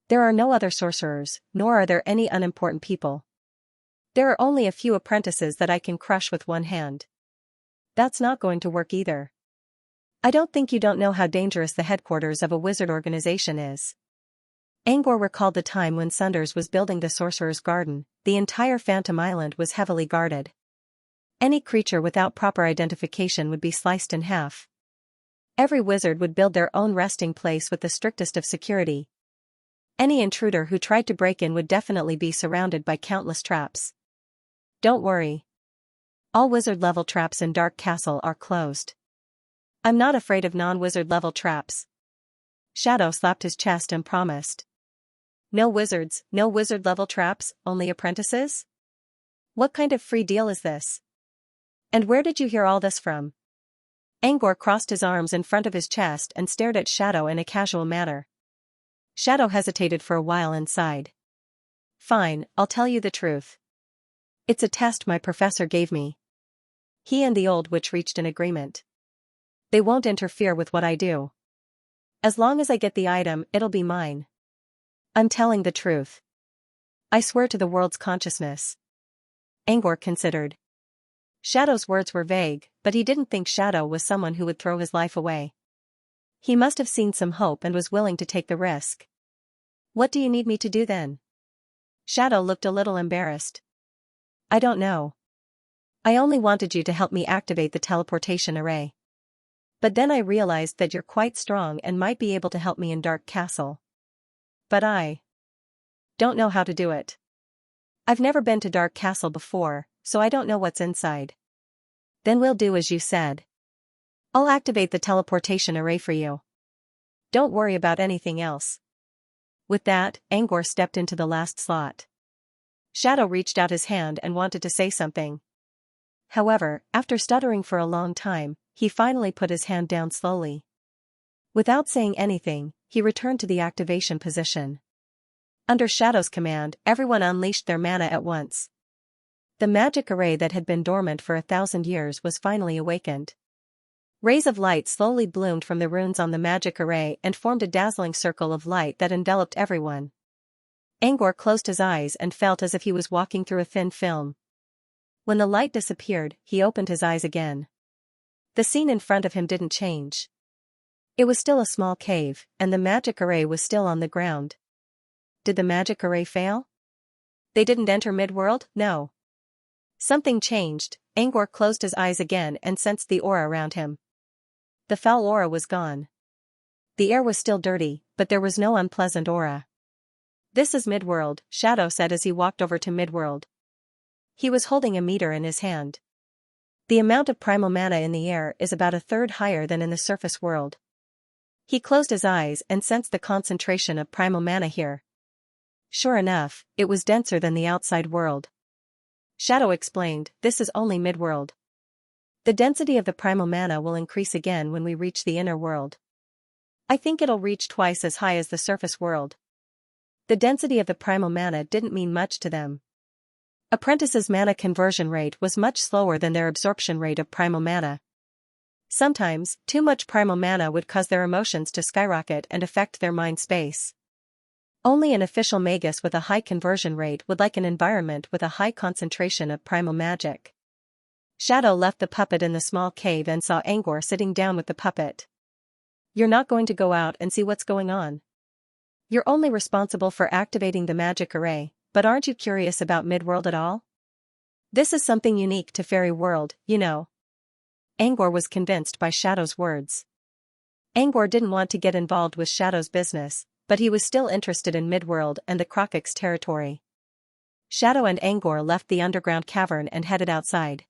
There are no other sorcerers, nor are there any unimportant people. There are only a few apprentices that I can crush with one hand. That's not going to work either. I don't think you don't know how dangerous the headquarters of a wizard organization is. Angor recalled the time when Sunders was building the Sorcerer's Garden. The entire Phantom Island was heavily guarded. Any creature without proper identification would be sliced in half. Every wizard would build their own resting place with the strictest of security. Any intruder who tried to break in would definitely be surrounded by countless traps. Don't worry. All wizard-level traps in Dark Castle are closed. I'm not afraid of non-wizard-level traps. Shadow slapped his chest and promised. No wizards, no wizard-level traps, only apprentices? What kind of free deal is this? And where did you hear all this from? Angor crossed his arms in front of his chest and stared at Shadow in a casual manner. Shadow hesitated for a while and sighed. Fine, I'll tell you the truth. It's a test my professor gave me. He and the old witch reached an agreement. They won't interfere with what I do. As long as I get the item, it'll be mine. I'm telling the truth. I swear to the world's consciousness. Angor considered. Shadow's words were vague, but he didn't think Shadow was someone who would throw his life away. He must have seen some hope and was willing to take the risk. What do you need me to do then? Shadow looked a little embarrassed. I don't know. I only wanted you to help me activate the teleportation array. But then I realized that you're quite strong and might be able to help me in Dark Castle. But I don't know how to do it. I've never been to Dark Castle before, so I don't know what's inside. Then we'll do as you said. I'll activate the teleportation array for you. Don't worry about anything else. With that, Angor stepped into the last slot. Shadow reached out his hand and wanted to say something. However, after stuttering for a long time, he finally put his hand down slowly. Without saying anything, he returned to the activation position. Under Shadow's command, everyone unleashed their mana at once. The magic array that had been dormant for 1,000 years was finally awakened. Rays of light slowly bloomed from the runes on the magic array and formed a dazzling circle of light that enveloped everyone. Angor closed his eyes and felt as if he was walking through a thin film. When the light disappeared, he opened his eyes again. The scene in front of him didn't change. It was still a small cave, and the magic array was still on the ground. Did the magic array fail? They didn't enter Midworld? No. Something changed. Angor closed his eyes again and sensed the aura around him. The foul aura was gone. The air was still dirty, but there was no unpleasant aura. This is Midworld, Shadow said as he walked over to Midworld. He was holding a meter in his hand. The amount of primal mana in the air is about 1/3 higher than in the surface world. He closed his eyes and sensed the concentration of primal mana here. Sure enough, it was denser than the outside world. Shadow explained, this is only Midworld. The density of the primal mana will increase again when we reach the inner world. I think it'll reach twice as high as the surface world. The density of the primal mana didn't mean much to them. Apprentices' mana conversion rate was much slower than their absorption rate of primal mana. Sometimes, too much primal mana would cause their emotions to skyrocket and affect their mind space. Only an official magus with a high conversion rate would like an environment with a high concentration of primal magic. Shadow left the puppet in the small cave and saw Angor sitting down with the puppet. You're not going to go out and see what's going on. You're only responsible for activating the magic array, but aren't you curious about Midworld at all? This is something unique to Fairy World, you know. Angor was convinced by Shadow's words. Angor didn't want to get involved with Shadow's business, but he was still interested in Midworld and the Crocix territory. Shadow and Angor left the underground cavern and headed outside.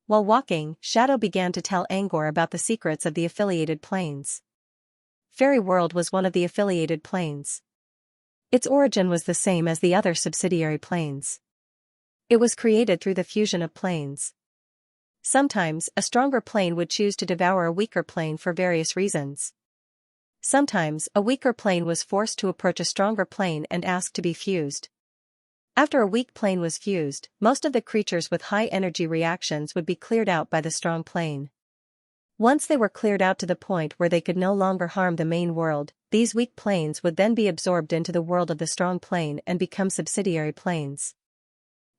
While walking, Shadow began to tell Angor about the secrets of the affiliated planes. Fairy World was one of the affiliated planes. Its origin was the same as the other subsidiary planes. It was created through the fusion of planes. Sometimes, a stronger plane would choose to devour a weaker plane for various reasons. Sometimes, a weaker plane was forced to approach a stronger plane and ask to be fused. After a weak plane was fused, most of the creatures with high energy reactions would be cleared out by the strong plane. Once they were cleared out to the point where they could no longer harm the main world, these weak planes would then be absorbed into the world of the strong plane and become subsidiary planes.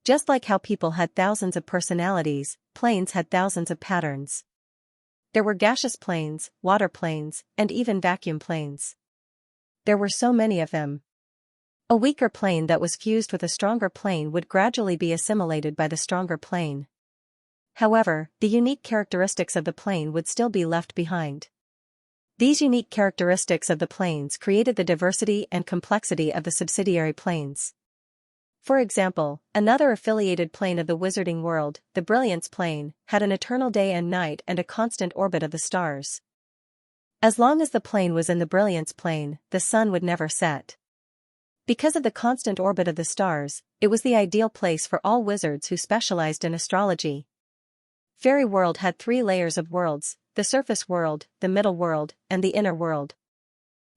Just like how people had thousands of personalities, planes had thousands of patterns. There were gaseous planes, water planes, and even vacuum planes. There were so many of them. A weaker plane that was fused with a stronger plane would gradually be assimilated by the stronger plane. However, the unique characteristics of the plane would still be left behind. These unique characteristics of the planes created the diversity and complexity of the subsidiary planes. For example, another affiliated plane of the wizarding world, the Brilliance plane, had an eternal day and night and a constant orbit of the stars. As long as the plane was in the Brilliance plane, the sun would never set. Because of the constant orbit of the stars, it was the ideal place for all wizards who specialized in astrology. Fairy World had 3 layers of worlds, the surface world, the middle world, and the inner world.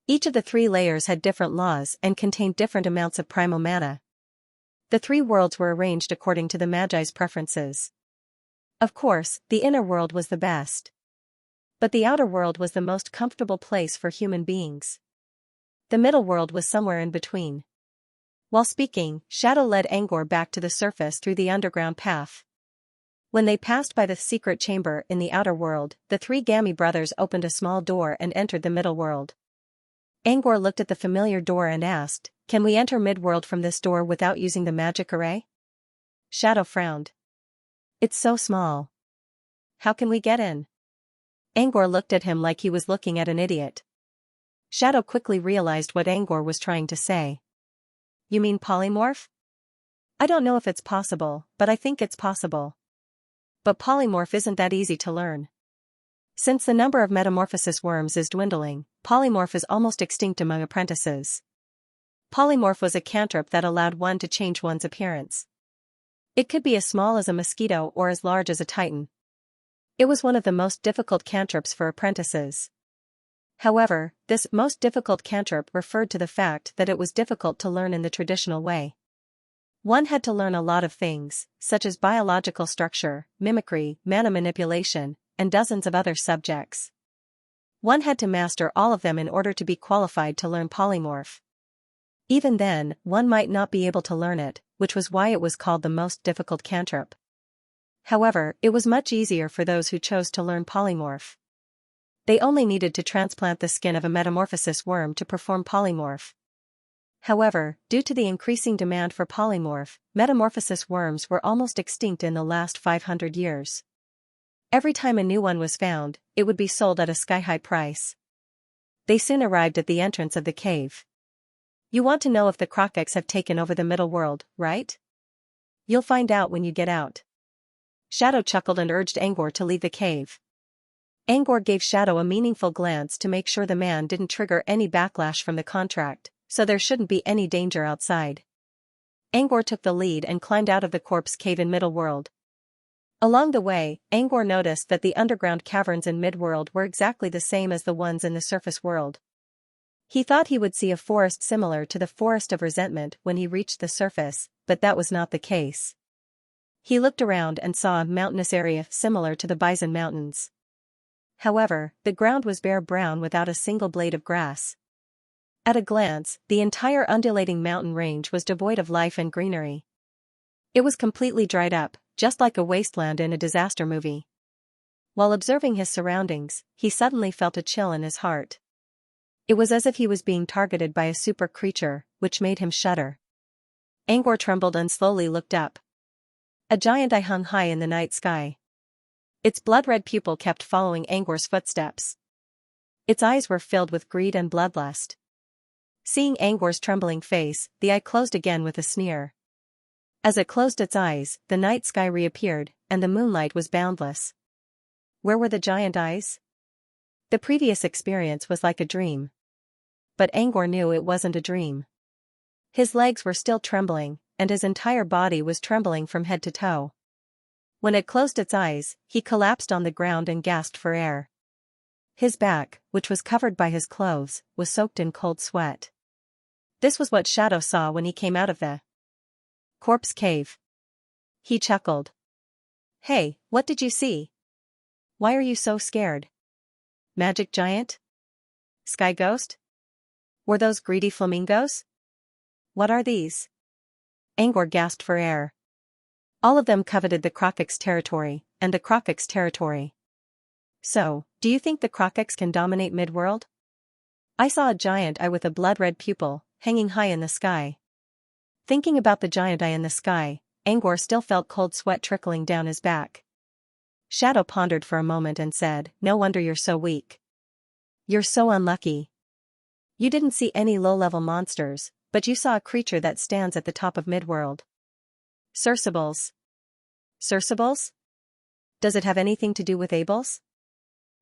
Each of the 3 layers had different laws and contained different amounts of primal mana. The 3 worlds were arranged according to the Magi's preferences. Of course, the inner world was the best. But the outer world was the most comfortable place for human beings. The middle world was somewhere in between. While speaking, Shadow led Angor back to the surface through the underground path. When they passed by the secret chamber in the outer world, the 3 Gammy brothers opened a small door and entered the middle world. Angor looked at the familiar door and asked, "Can we enter Midworld from this door without using the magic array?" Shadow frowned. "It's so small. How can we get in?" Angor looked at him like he was looking at an idiot. Shadow quickly realized what Angor was trying to say. You mean polymorph? I don't know if it's possible, but I think it's possible. But polymorph isn't that easy to learn. Since the number of metamorphosis worms is dwindling, polymorph is almost extinct among apprentices. Polymorph was a cantrip that allowed one to change one's appearance. It could be as small as a mosquito or as large as a titan. It was one of the most difficult cantrips for apprentices. However, this most difficult cantrip referred to the fact that it was difficult to learn in the traditional way. One had to learn a lot of things, such as biological structure, mimicry, mana manipulation, and dozens of other subjects. One had to master all of them in order to be qualified to learn polymorph. Even then, one might not be able to learn it, which was why it was called the most difficult cantrip. However, it was much easier for those who chose to learn polymorph. They only needed to transplant the skin of a metamorphosis worm to perform polymorph. However, due to the increasing demand for polymorph, metamorphosis worms were almost extinct in the last 500 years. Every time a new one was found, it would be sold at a sky-high price. They soon arrived at the entrance of the cave. You want to know if the Krokiks have taken over the middle world, right? You'll find out when you get out. Shadow chuckled and urged Angor to leave the cave. Angor gave Shadow a meaningful glance to make sure the man didn't trigger any backlash from the contract, so there shouldn't be any danger outside. Angor took the lead and climbed out of the corpse cave in Middle World. Along the way, Angor noticed that the underground caverns in Midworld were exactly the same as the ones in the surface world. He thought he would see a forest similar to the Forest of Resentment when he reached the surface, but that was not the case. He looked around and saw a mountainous area similar to the Bison Mountains. However, the ground was bare brown without a single blade of grass. At a glance, the entire undulating mountain range was devoid of life and greenery. It was completely dried up, just like a wasteland in a disaster movie. While observing his surroundings, he suddenly felt a chill in his heart. It was as if he was being targeted by a super creature, which made him shudder. Angor trembled and slowly looked up. A giant eye hung high in the night sky. Its blood-red pupil kept following Angor's footsteps. Its eyes were filled with greed and bloodlust. Seeing Angor's trembling face, the eye closed again with a sneer. As it closed its eyes, the night sky reappeared, and the moonlight was boundless. Where were the giant eyes? The previous experience was like a dream. But Angor knew it wasn't a dream. His legs were still trembling, and his entire body was trembling from head to toe. When it closed its eyes, he collapsed on the ground and gasped for air. His back, which was covered by his clothes, was soaked in cold sweat. This was what Shadow saw when he came out of the corpse cave. He chuckled. Hey, what did you see? Why are you so scared? Magic giant? Sky ghost? Were those greedy flamingos? What are these? Angor gasped for air. All of them coveted the Krokiks' territory, and the Krokiks' territory. So, do you think the Krokiks can dominate Midworld? I saw a giant eye with a blood-red pupil, hanging high in the sky. Thinking about the giant eye in the sky, Angor still felt cold sweat trickling down his back. Shadow pondered for a moment and said, "No wonder you're so weak. You're so unlucky. You didn't see any low-level monsters, but you saw a creature that stands at the top of Midworld. Cercibles. Cercibles? Does it have anything to do with Abels?"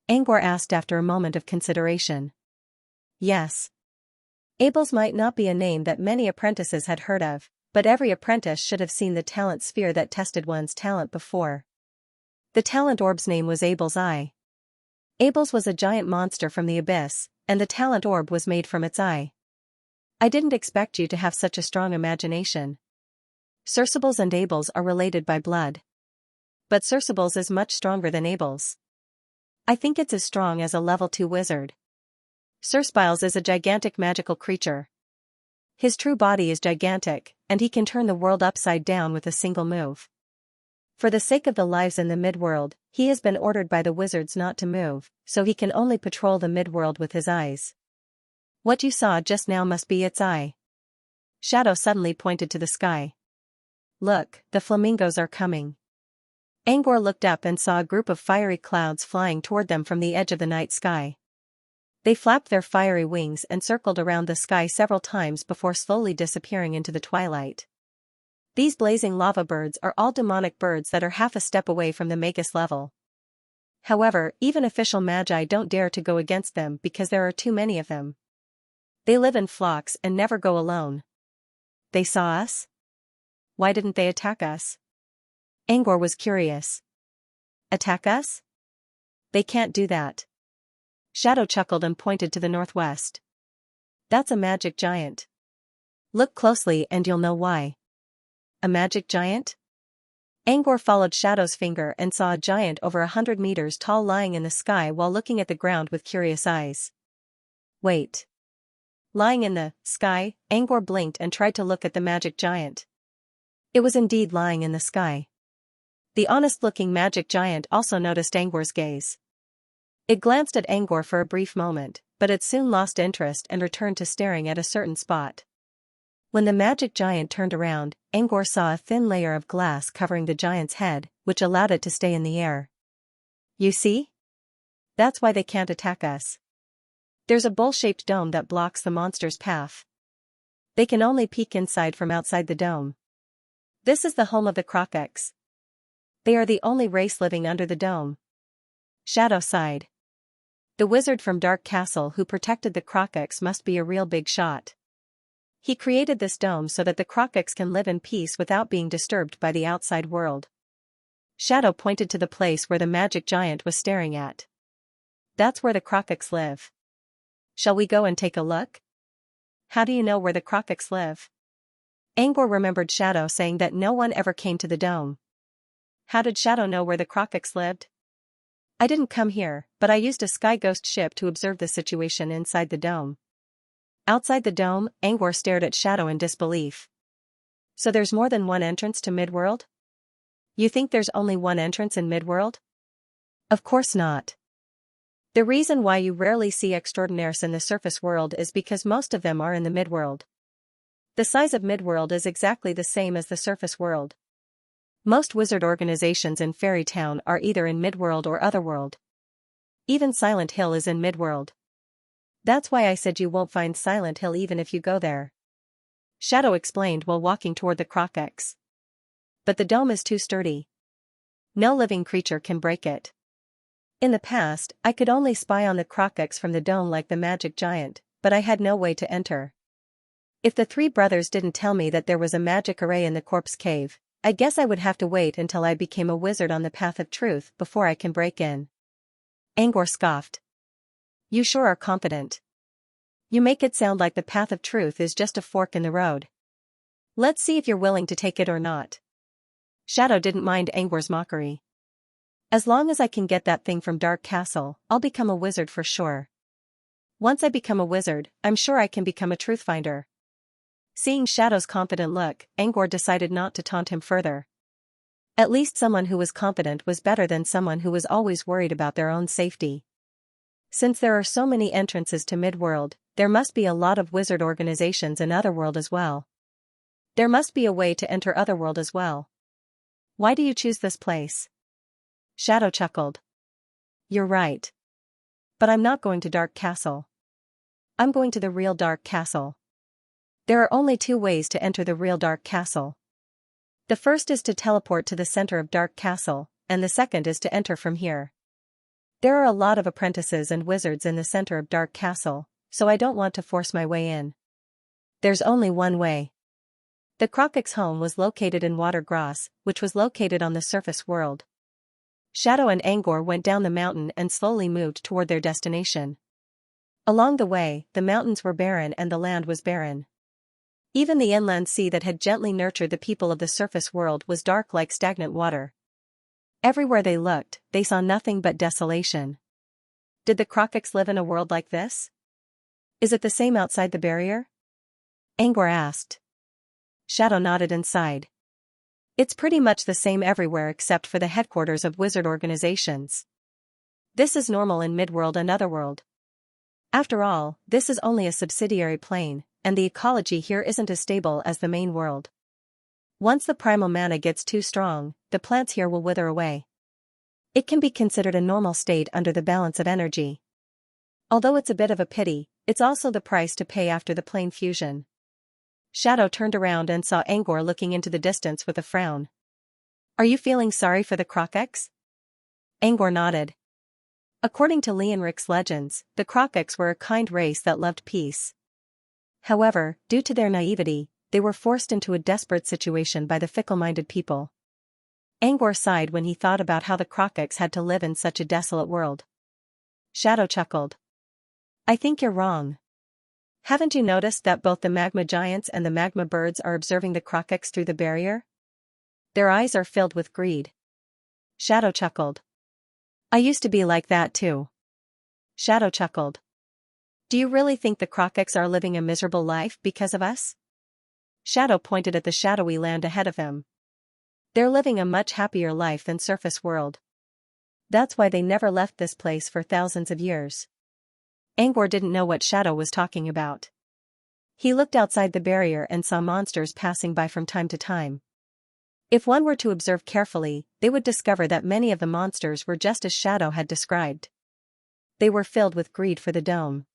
Angor asked after a moment of consideration. Yes. Abels might not be a name that many apprentices had heard of, but every apprentice should have seen the talent sphere that tested one's talent before. The talent orb's name was Abel's Eye. Abel's was a giant monster from the abyss, and the talent orb was made from its eye. I didn't expect you to have such a strong imagination. Cercibles and Abels are related by blood. But Cercibles is much stronger than Abels. I think it's as strong as a level 2 wizard. Cercibles is a gigantic magical creature. His true body is gigantic, and he can turn the world upside down with a single move. For the sake of the lives in the Midworld, he has been ordered by the wizards not to move, so he can only patrol the Midworld with his eyes. What you saw just now must be its eye. Shadow suddenly pointed to the sky. Look, the flamingos are coming. Angor looked up and saw a group of fiery clouds flying toward them from the edge of the night sky. They flapped their fiery wings and circled around the sky several times before slowly disappearing into the twilight. These blazing lava birds are all demonic birds that are half a step away from the Magus level. However, even official magi don't dare to go against them because there are too many of them. They live in flocks and never go alone. They saw us? Why didn't they attack us? Angor was curious. Attack us? They can't do that. Shadow chuckled and pointed to the northwest. That's a magic giant. Look closely and you'll know why. A magic giant? Angor followed Shadow's finger and saw a giant over 100 meters tall lying in the sky while looking at the ground with curious eyes. Wait. Lying in the sky, Angor blinked and tried to look at the magic giant. It was indeed lying in the sky. The honest-looking magic giant also noticed Angor's gaze. It glanced at Angor for a brief moment, but it soon lost interest and returned to staring at a certain spot. When the magic giant turned around, Angor saw a thin layer of glass covering the giant's head, which allowed it to stay in the air. You see? That's why they can't attack us. There's a bowl-shaped dome that blocks the monster's path. They can only peek inside from outside the dome. This is the home of the Crocox. They are the only race living under the dome. Shadow sighed. The wizard from Dark Castle who protected the Crocox must be a real big shot. He created this dome so that the Crocox can live in peace without being disturbed by the outside world. Shadow pointed to the place where the magic giant was staring at. That's where the Crocox live. Shall we go and take a look? How do you know where the Crocox live? Angor remembered Shadow saying that no one ever came to the dome. How did Shadow know where the Crocox lived? I didn't come here, but I used a sky ghost ship to observe the situation inside the dome. Outside the dome, Angor stared at Shadow in disbelief. So there's more than one entrance to Midworld? You think there's only one entrance in Midworld? Of course not. The reason why you rarely see extraordinaires in the surface world is because most of them are in the Midworld. The size of Midworld is exactly the same as the surface world. Most wizard organizations in Fairy Town are either in Midworld or Otherworld. Even Silent Hill is in Midworld. That's why I said you won't find Silent Hill even if you go there. Shadow explained while walking toward the Crocox. But the dome is too sturdy. No living creature can break it. In the past, I could only spy on the Crocox from the dome like the magic giant, but I had no way to enter. If the three brothers didn't tell me that there was a magic array in the corpse cave, I guess I would have to wait until I became a wizard on the path of truth before I can break in. Angor scoffed. You sure are confident. You make it sound like the path of truth is just a fork in the road. Let's see if you're willing to take it or not. Shadow didn't mind Angor's mockery. As long as I can get that thing from Dark Castle, I'll become a wizard for sure. Once I become a wizard, I'm sure I can become a truth finder. Seeing Shadow's confident look, Angor decided not to taunt him further. At least someone who was confident was better than someone who was always worried about their own safety. Since there are so many entrances to Midworld, there must be a lot of wizard organizations in Otherworld as well. There must be a way to enter Otherworld as well. Why do you choose this place? Shadow chuckled. You're right. But I'm not going to Dark Castle. I'm going to the real Dark Castle. There are only two ways to enter the real Dark Castle. The first is to teleport to the center of Dark Castle, and the second is to enter from here. There are a lot of apprentices and wizards in the center of Dark Castle, so I don't want to force my way in. There's only one way. The Crocox home was located in Watergrass, which was located on the surface world. Shadow and Angor went down the mountain and slowly moved toward their destination. Along the way, the mountains were barren and the land was barren. Even the inland sea that had gently nurtured the people of the surface world was dark like stagnant water. Everywhere they looked, they saw nothing but desolation. Did the Crocox live in a world like this? Is it the same outside the barrier? Angor asked. Shadow nodded and sighed. It's pretty much the same everywhere except for the headquarters of wizard organizations. This is normal in Midworld and Otherworld. After all, this is only a subsidiary plane, and the ecology here isn't as stable as the main world. Once the primal mana gets too strong, the plants here will wither away. It can be considered a normal state under the balance of energy. Although it's a bit of a pity, it's also the price to pay after the plane fusion. Shadow turned around and saw Angor looking into the distance with a frown. Are you feeling sorry for the Krokex? Angor nodded. According to Leonric's legends, the Krokex were a kind race that loved peace. However, due to their naivety, they were forced into a desperate situation by the fickle-minded people. Angor sighed when he thought about how the Krokex had to live in such a desolate world. Shadow chuckled. I think you're wrong. Haven't you noticed that both the magma giants and the magma birds are observing the Krokex through the barrier? Their eyes are filled with greed. Shadow chuckled. I used to be like that too. Shadow chuckled. Do you really think the Krokex are living a miserable life because of us? Shadow pointed at the shadowy land ahead of him. They're living a much happier life than surface world. That's why they never left this place for thousands of years. Angor didn't know what Shadow was talking about. He looked outside the barrier and saw monsters passing by from time to time. If one were to observe carefully, they would discover that many of the monsters were just as Shadow had described. They were filled with greed for the dome.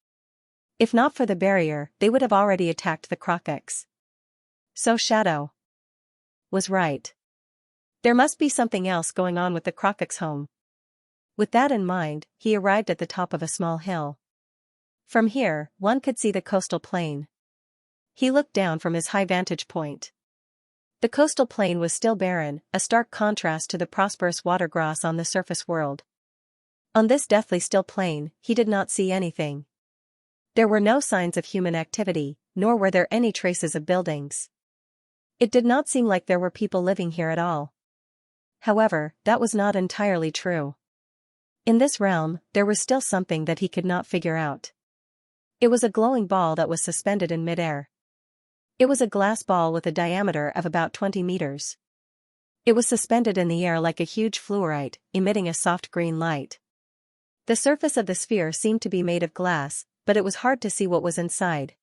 If not for the barrier, they would have already attacked the Krokex. So Shadow was right. There must be something else going on with the Krokex home. With that in mind, he arrived at the top of a small hill. From here, one could see the coastal plain. He looked down from his high vantage point. The coastal plain was still barren, a stark contrast to the prosperous watergrass on the surface world. On this deathly still plain, he did not see anything. There were no signs of human activity, nor were there any traces of buildings. It did not seem like there were people living here at all. However, that was not entirely true. In this realm, there was still something that he could not figure out. It was a glowing ball that was suspended in midair. It was a glass ball with a diameter of about 20 meters. It was suspended in the air like a huge fluorite, emitting a soft green light. The surface of the sphere seemed to be made of glass, but it was hard to see what was inside.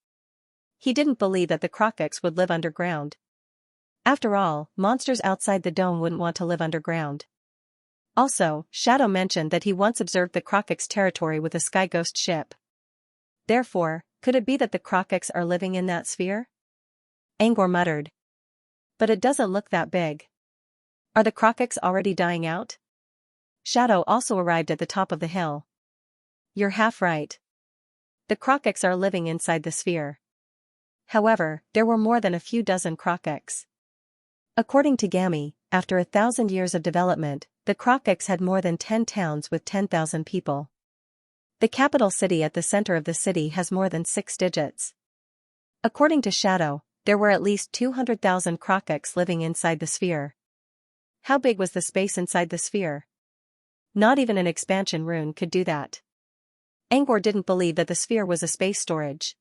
He didn't believe that the Krokex would live underground. After all, monsters outside the dome wouldn't want to live underground. Also, Shadow mentioned that he once observed the Krokex territory with a sky ghost ship. Therefore, could it be that the Krokex are living in that sphere? Angor muttered. But it doesn't look that big. Are the Krokex already dying out? Shadow also arrived at the top of the hill. You're half right. The Krokex are living inside the sphere. However, there were more than a few dozen Krokex. According to Gami, after 1,000 years of development, the Krokex had more than 10 towns with 10,000 people. The capital city at the center of the city has more than 6 digits. According to Shadow, there were at least 200,000 Krokex living inside the sphere. How big was the space inside the sphere? Not even an expansion rune could do that. Angor didn't believe that the sphere was a space storage.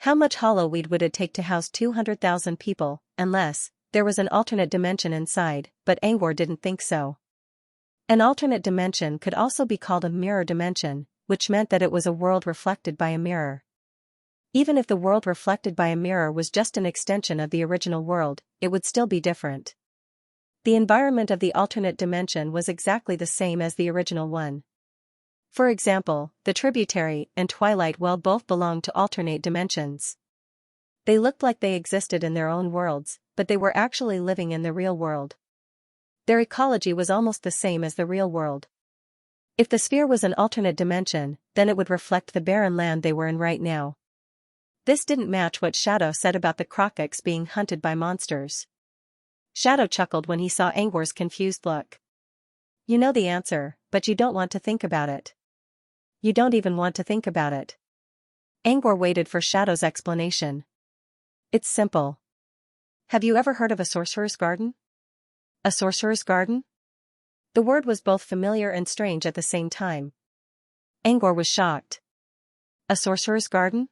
How much hollow weed would it take to house 200,000 people, unless there was an alternate dimension inside, but Angor didn't think so. An alternate dimension could also be called a mirror dimension, which meant that it was a world reflected by a mirror. Even if the world reflected by a mirror was just an extension of the original world, it would still be different. The environment of the alternate dimension was exactly the same as the original one. For example, the tributary and twilight well both belonged to alternate dimensions. They looked like they existed in their own worlds, but they were actually living in the real world. Their ecology was almost the same as the real world. If the sphere was an alternate dimension, then it would reflect the barren land they were in right now. This didn't match what Shadow said about the Krokex being hunted by monsters. Shadow chuckled when he saw Angor's confused look. You know the answer, but you don't want to think about it. You don't even want to think about it. Angor waited for Shadow's explanation. It's simple. Have you ever heard of a sorcerer's garden? A sorcerer's garden? The word was both familiar and strange at the same time. Angor was shocked. A sorcerer's garden?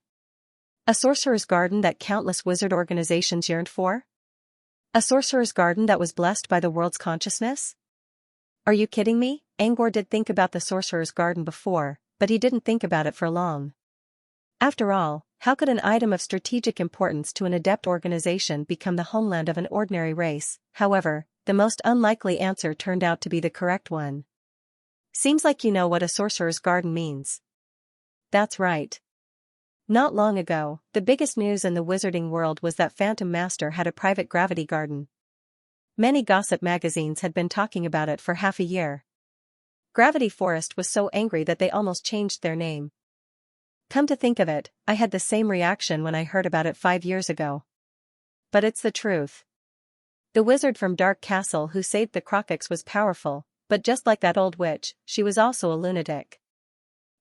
A sorcerer's garden that countless wizard organizations yearned for? A sorcerer's garden that was blessed by the world's consciousness? Are you kidding me? Angor did think about the sorcerer's garden before, but he didn't think about it for long. After all, how could an item of strategic importance to an adept organization become the homeland of an ordinary race? However, the most unlikely answer turned out to be the correct one. Seems like you know what a sorcerer's garden means. That's right. Not long ago, the biggest news in the wizarding world was that Phantom Master had a private gravity garden. Many gossip magazines had been talking about it for half a year. Gravity Forest was so angry that they almost changed their name. Come to think of it, I had the same reaction when I heard about it 5 years ago. But it's the truth. The wizard from Dark Castle who saved the Crocox was powerful, but just like that old witch, she was also a lunatic.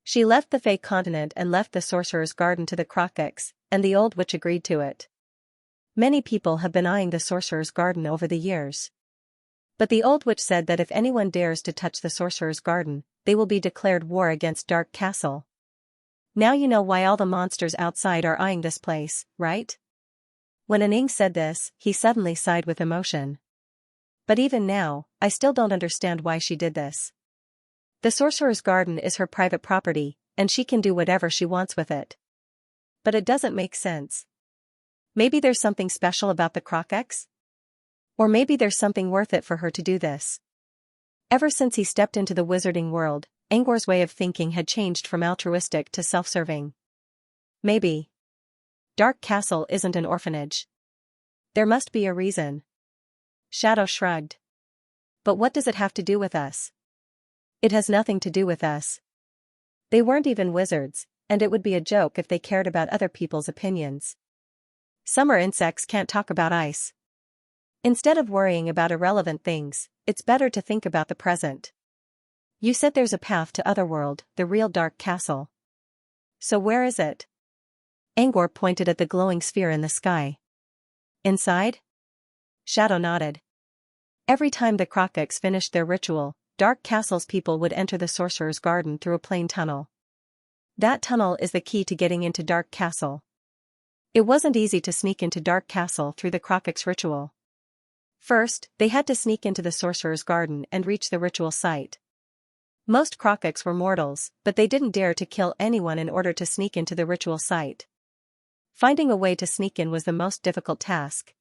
She left the Fey continent and left the sorcerer's garden to the Crocox, and the old witch agreed to it. Many people have been eyeing the sorcerer's garden over the years. But the old witch said that if anyone dares to touch the sorcerer's garden, they will be declared war against Dark Castle. Now you know why all the monsters outside are eyeing this place, right? When Aning said this, he suddenly sighed with emotion. But even now, I still don't understand why she did this. The sorcerer's garden is her private property, and she can do whatever she wants with it. But it doesn't make sense. Maybe there's something special about the Crocox? Or maybe there's something worth it for her to do this. Ever since he stepped into the wizarding world, Angor's way of thinking had changed from altruistic to self-serving. Maybe Dark Castle isn't an orphanage. There must be a reason. Shadow shrugged. But what does it have to do with us? It has nothing to do with us. They weren't even wizards, and it would be a joke if they cared about other people's opinions. Summer insects can't talk about ice. Instead of worrying about irrelevant things, it's better to think about the present. You said there's a path to Otherworld, the real Dark Castle. So where is it? Angor pointed at the glowing sphere in the sky. Inside? Shadow nodded. Every time the Crocox finished their ritual, Dark Castle's people would enter the sorcerer's garden through a plain tunnel. That tunnel is the key to getting into Dark Castle. It wasn't easy to sneak into Dark Castle through the Crocox ritual. First, they had to sneak into the sorcerer's garden and reach the ritual site. Most Crocox were mortals, but they didn't dare to kill anyone in order to sneak into the ritual site. Finding a way to sneak in was the most difficult task.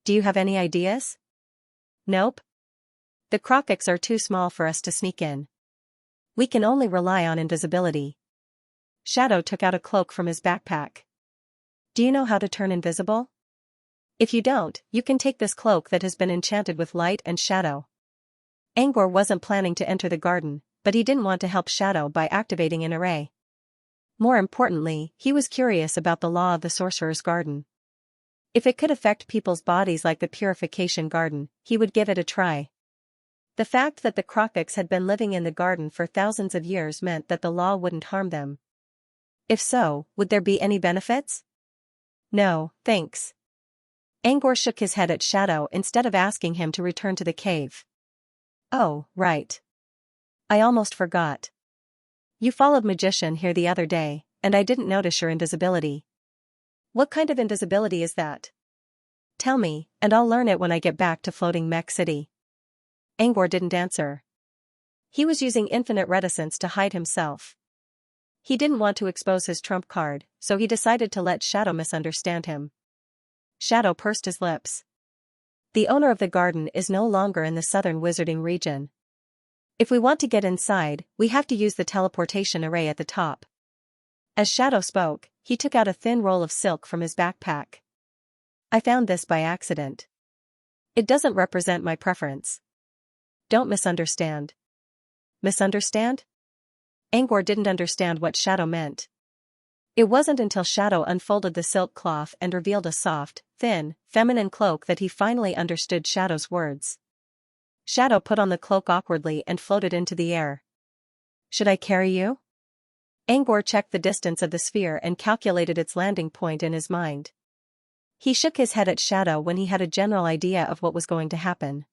Do you have any ideas? Nope. The Crocox are too small for us to sneak in. We can only rely on invisibility. Shadow took out a cloak from his backpack. Do you know how to turn invisible? If you don't, you can take this cloak that has been enchanted with light and shadow. Angor wasn't planning to enter the garden, but he didn't want to help Shadow by activating an array. More importantly, he was curious about the law of the sorcerer's garden. If it could affect people's bodies like the purification garden, he would give it a try. The fact that the Crocox had been living in the garden for thousands of years meant that the law wouldn't harm them. If so, would there be any benefits? No, thanks. Angor shook his head at Shadow instead of asking him to return to the cave. Oh, right. I almost forgot. You followed Magician here the other day, and I didn't notice your invisibility. What kind of invisibility is that? Tell me, and I'll learn it when I get back to Floating Mech City. Angor didn't answer. He was using infinite reticence to hide himself. He didn't want to expose his trump card, so he decided to let Shadow misunderstand him. Shadow pursed his lips. The owner of the garden is no longer in the southern wizarding region. If we want to get inside, we have to use the teleportation array at the top. As Shadow spoke, he took out a thin roll of silk from his backpack. I found this by accident. It doesn't represent my preference. Don't misunderstand. Misunderstand? Angor didn't understand what Shadow meant. It wasn't until Shadow unfolded the silk cloth and revealed a soft, thin, feminine cloak that he finally understood Shadow's words. Shadow put on the cloak awkwardly and floated into the air. Should I carry you? Angor checked the distance of the sphere and calculated its landing point in his mind. He shook his head at Shadow when he had a general idea of what was going to happen.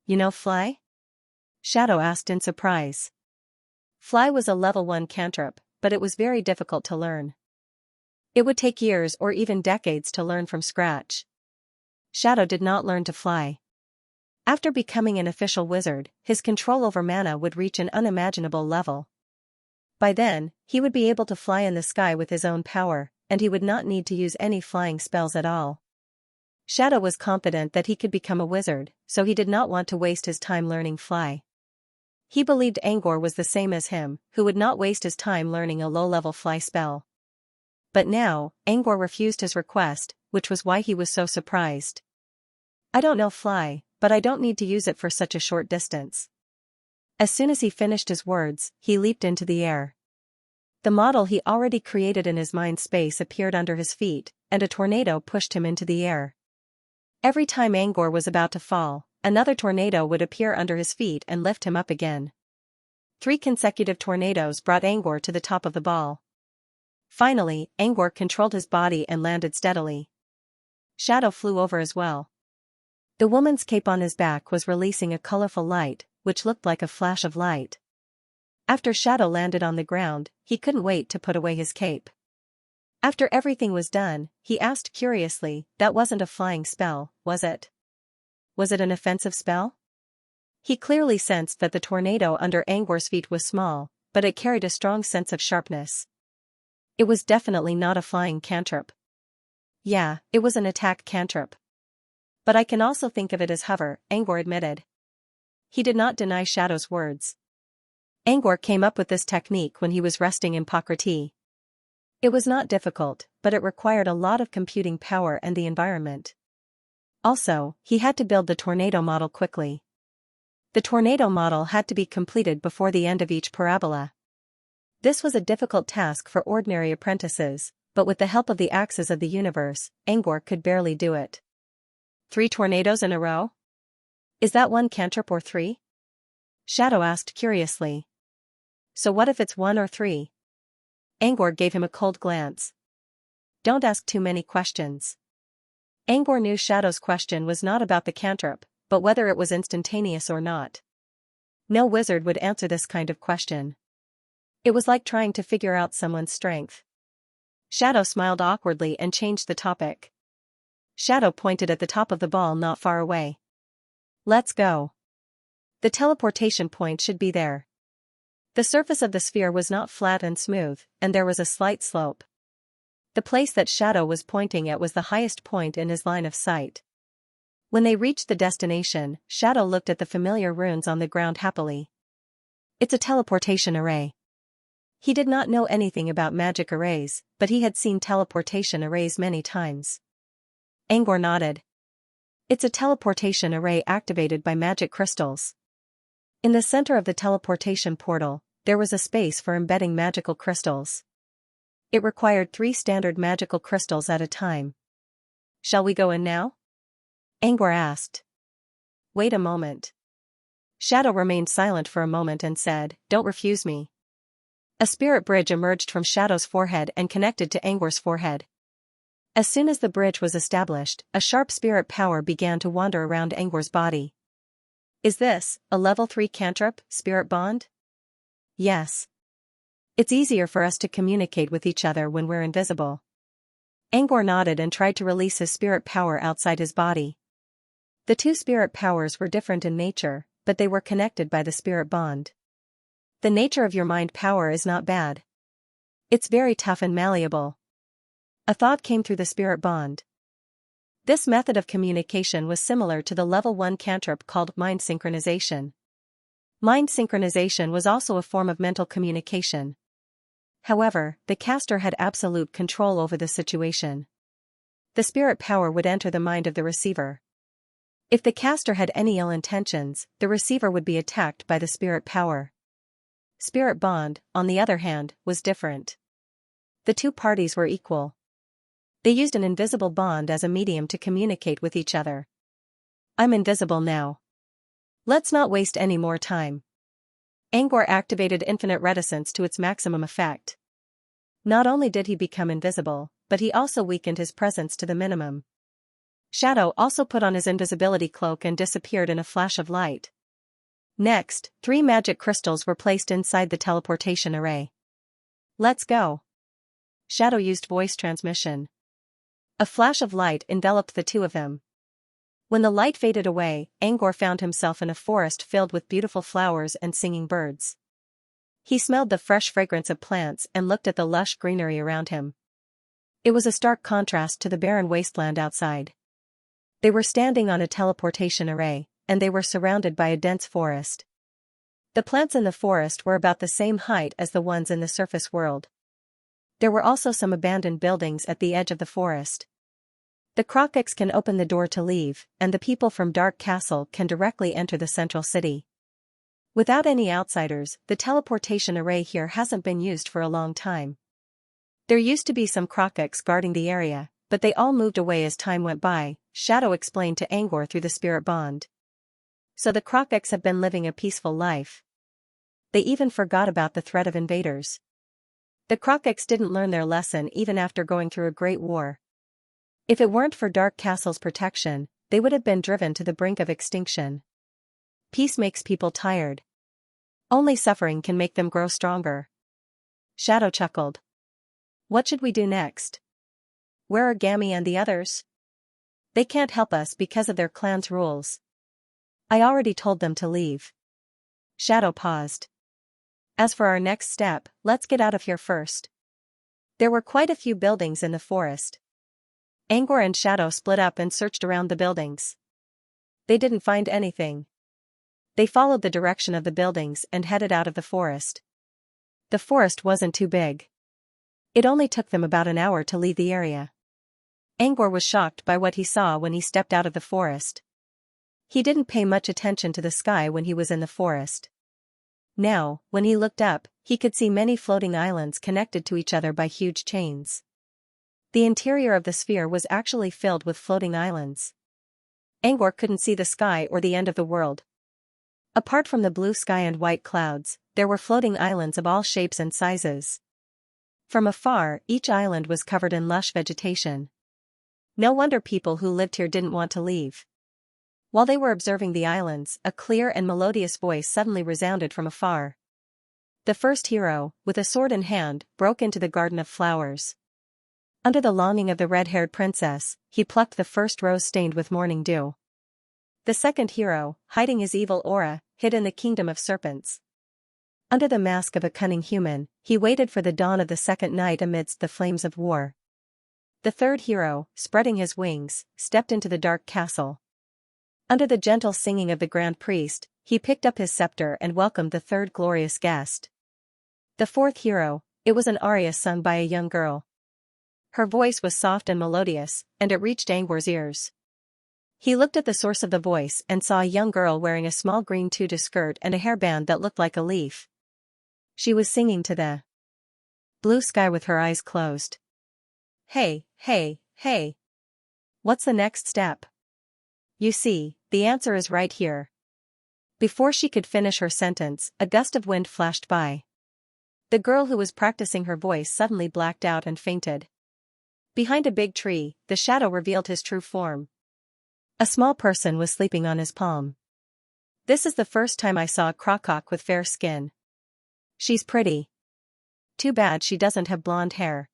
You know Fly? Shadow asked in surprise. Fly was a level 1 cantrip, but it was very difficult to learn. It would take years or even decades to learn from scratch. Shadow did not learn to fly. After becoming an official wizard, his control over mana would reach an unimaginable level. By then, he would be able to fly in the sky with his own power, and he would not need to use any flying spells at all. Shadow was confident that he could become a wizard, so he did not want to waste his time learning fly. He believed Angor was the same as him, who would not waste his time learning a low-level fly spell. But now, Angor refused his request, which was why he was so surprised. I don't know fly, but I don't need to use it for such a short distance. As soon as he finished his words, he leaped into the air. The model he already created in his mind space appeared under his feet, and a tornado pushed him into the air. Every time Angor was about to fall, another tornado would appear under his feet and lift him up again. 3 consecutive tornadoes brought Angor to the top of the ball. Finally, Angor controlled his body and landed steadily. Shadow flew over as well. The woman's cape on his back was releasing a colorful light, which looked like a flash of light. After Shadow landed on the ground, he couldn't wait to put away his cape. After everything was done, he asked curiously, "That wasn't a flying spell, was it? Was it an offensive spell?" He clearly sensed that the tornado under Angor's feet was small, but it carried a strong sense of sharpness. It was definitely not a flying cantrip. Yeah, it was an attack cantrip. But I can also think of it as hover, Angor admitted. He did not deny Shadow's words. Angor came up with this technique when he was resting in Pakriti. It was not difficult, but it required a lot of computing power and the environment. Also, he had to build the tornado model quickly. The tornado model had to be completed before the end of each parabola. This was a difficult task for ordinary apprentices, but with the help of the axes of the universe, Angor could barely do it. 3 tornadoes in a row? Is that 1 cantrip or 3? Shadow asked curiously. So what if it's 1 or 3? Angor gave him a cold glance. Don't ask too many questions. Angor knew Shadow's question was not about the cantrip, but whether it was instantaneous or not. No wizard would answer this kind of question. It was like trying to figure out someone's strength. Shadow smiled awkwardly and changed the topic. Shadow pointed at the top of the ball not far away. Let's go. The teleportation point should be there. The surface of the sphere was not flat and smooth, and there was a slight slope. The place that Shadow was pointing at was the highest point in his line of sight. When they reached the destination, Shadow looked at the familiar runes on the ground happily. It's a teleportation array. He did not know anything about magic arrays, but he had seen teleportation arrays many times. Angor nodded. It's a teleportation array activated by magic crystals. In the center of the teleportation portal, there was a space for embedding magical crystals. It required 3 standard magical crystals at a time. Shall we go in now? Angor asked. Wait a moment. Shadow remained silent for a moment and said, Don't refuse me. A spirit bridge emerged from Shadow's forehead and connected to Angor's forehead. As soon as the bridge was established, a sharp spirit power began to wander around Angor's body. Is this a level 3 cantrip, spirit bond? Yes. It's easier for us to communicate with each other when we're invisible. Angor nodded and tried to release his spirit power outside his body. The 2 spirit powers were different in nature, but they were connected by the spirit bond. The nature of your mind power is not bad. It's very tough and malleable. A thought came through the spirit bond. This method of communication was similar to the level 1 cantrip called mind synchronization. Mind synchronization was also a form of mental communication. However, the caster had absolute control over the situation. The spirit power would enter the mind of the receiver. If the caster had any ill intentions, the receiver would be attacked by the spirit power. Spirit bond, on the other hand, was different. The 2 parties were equal. They used an invisible bond as a medium to communicate with each other. I'm invisible now. Let's not waste any more time. Angor activated infinite reticence to its maximum effect. Not only did he become invisible, but he also weakened his presence to the minimum. Shadow also put on his invisibility cloak and disappeared in a flash of light. Next, 3 magic crystals were placed inside the teleportation array. Let's go. Shadow used voice transmission. A flash of light enveloped the 2 of them. When the light faded away, Angor found himself in a forest filled with beautiful flowers and singing birds. He smelled the fresh fragrance of plants and looked at the lush greenery around him. It was a stark contrast to the barren wasteland outside. They were standing on a teleportation array, and they were surrounded by a dense forest. The plants in the forest were about the same height as the ones in the surface world. There were also some abandoned buildings at the edge of the forest. The Crocox can open the door to leave, and the people from Dark Castle can directly enter the central city. Without any outsiders, the teleportation array here hasn't been used for a long time. There used to be some Crocox guarding the area, but they all moved away as time went by, Shadow explained to Angor through the spirit bond. So the Crocox have been living a peaceful life. They even forgot about the threat of invaders. The Crocox didn't learn their lesson even after going through a great war. If it weren't for Dark Castle's protection, they would have been driven to the brink of extinction. Peace makes people tired. Only suffering can make them grow stronger. Shadow chuckled. What should we do next? Where are Gammy and the others? They can't help us because of their clan's rules. I already told them to leave. Shadow paused. As for our next step, let's get out of here first. There were quite a few buildings in the forest. Angor and Shadow split up and searched around the buildings. They didn't find anything. They followed the direction of the buildings and headed out of the forest. The forest wasn't too big. It only took them about an hour to leave the area. Angor was shocked by what he saw when he stepped out of the forest. He didn't pay much attention to the sky when he was in the forest. Now, when he looked up, he could see many floating islands connected to each other by huge chains. The interior of the sphere was actually filled with floating islands. Angor couldn't see the sky or the end of the world. Apart from the blue sky and white clouds, there were floating islands of all shapes and sizes. From afar, each island was covered in lush vegetation. No wonder people who lived here didn't want to leave. While they were observing the islands, a clear and melodious voice suddenly resounded from afar. The first hero, with a sword in hand, broke into the garden of flowers. Under the longing of the red-haired princess, he plucked the first rose stained with morning dew. The second hero, hiding his evil aura, hid in the kingdom of serpents. Under the mask of a cunning human, he waited for the dawn of the second night amidst the flames of war. The third hero, spreading his wings, stepped into the dark castle. Under the gentle singing of the grand priest, he picked up his scepter and welcomed the third glorious guest. The fourth hero, it was an aria sung by a young girl. Her voice was soft and melodious, and it reached Angor's ears. He looked at the source of the voice and saw a young girl wearing a small green tutu skirt and a hairband that looked like a leaf. She was singing to the blue sky with her eyes closed. Hey, hey, hey. What's the next step? You see, the answer is right here. Before she could finish her sentence, a gust of wind flashed by. The girl who was practicing her voice suddenly blacked out and fainted. Behind a big tree, the shadow revealed his true form. A small person was sleeping on his palm. This is the first time I saw a crocock with fair skin. She's pretty. Too bad she doesn't have blonde hair.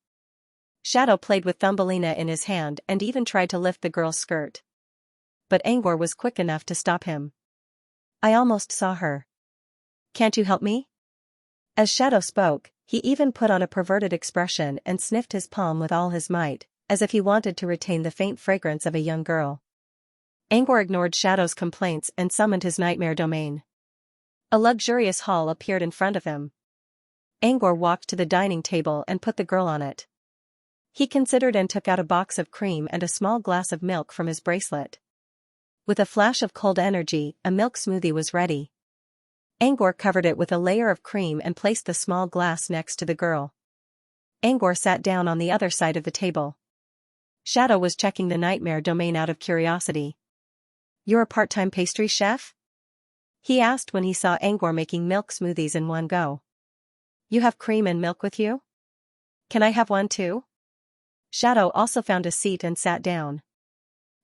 Shadow played with Thumbelina in his hand and even tried to lift the girl's skirt. But Angor was quick enough to stop him. I almost saw her. Can't you help me? As Shadow spoke, he even put on a perverted expression and sniffed his palm with all his might, as if he wanted to retain the faint fragrance of a young girl. Angor ignored Shadow's complaints and summoned his nightmare domain. A luxurious hall appeared in front of him. Angor walked to the dining table and put the girl on it. He considered and took out a box of cream and a small glass of milk from his bracelet. With a flash of cold energy, a milk smoothie was ready. Angor covered it with a layer of cream and placed the small glass next to the girl. Angor sat down on the other side of the table. Shadow was checking the nightmare domain out of curiosity. You're a part-time pastry chef? He asked when he saw Angor making milk smoothies in one go. You have cream and milk with you? Can I have one too? Shadow also found a seat and sat down.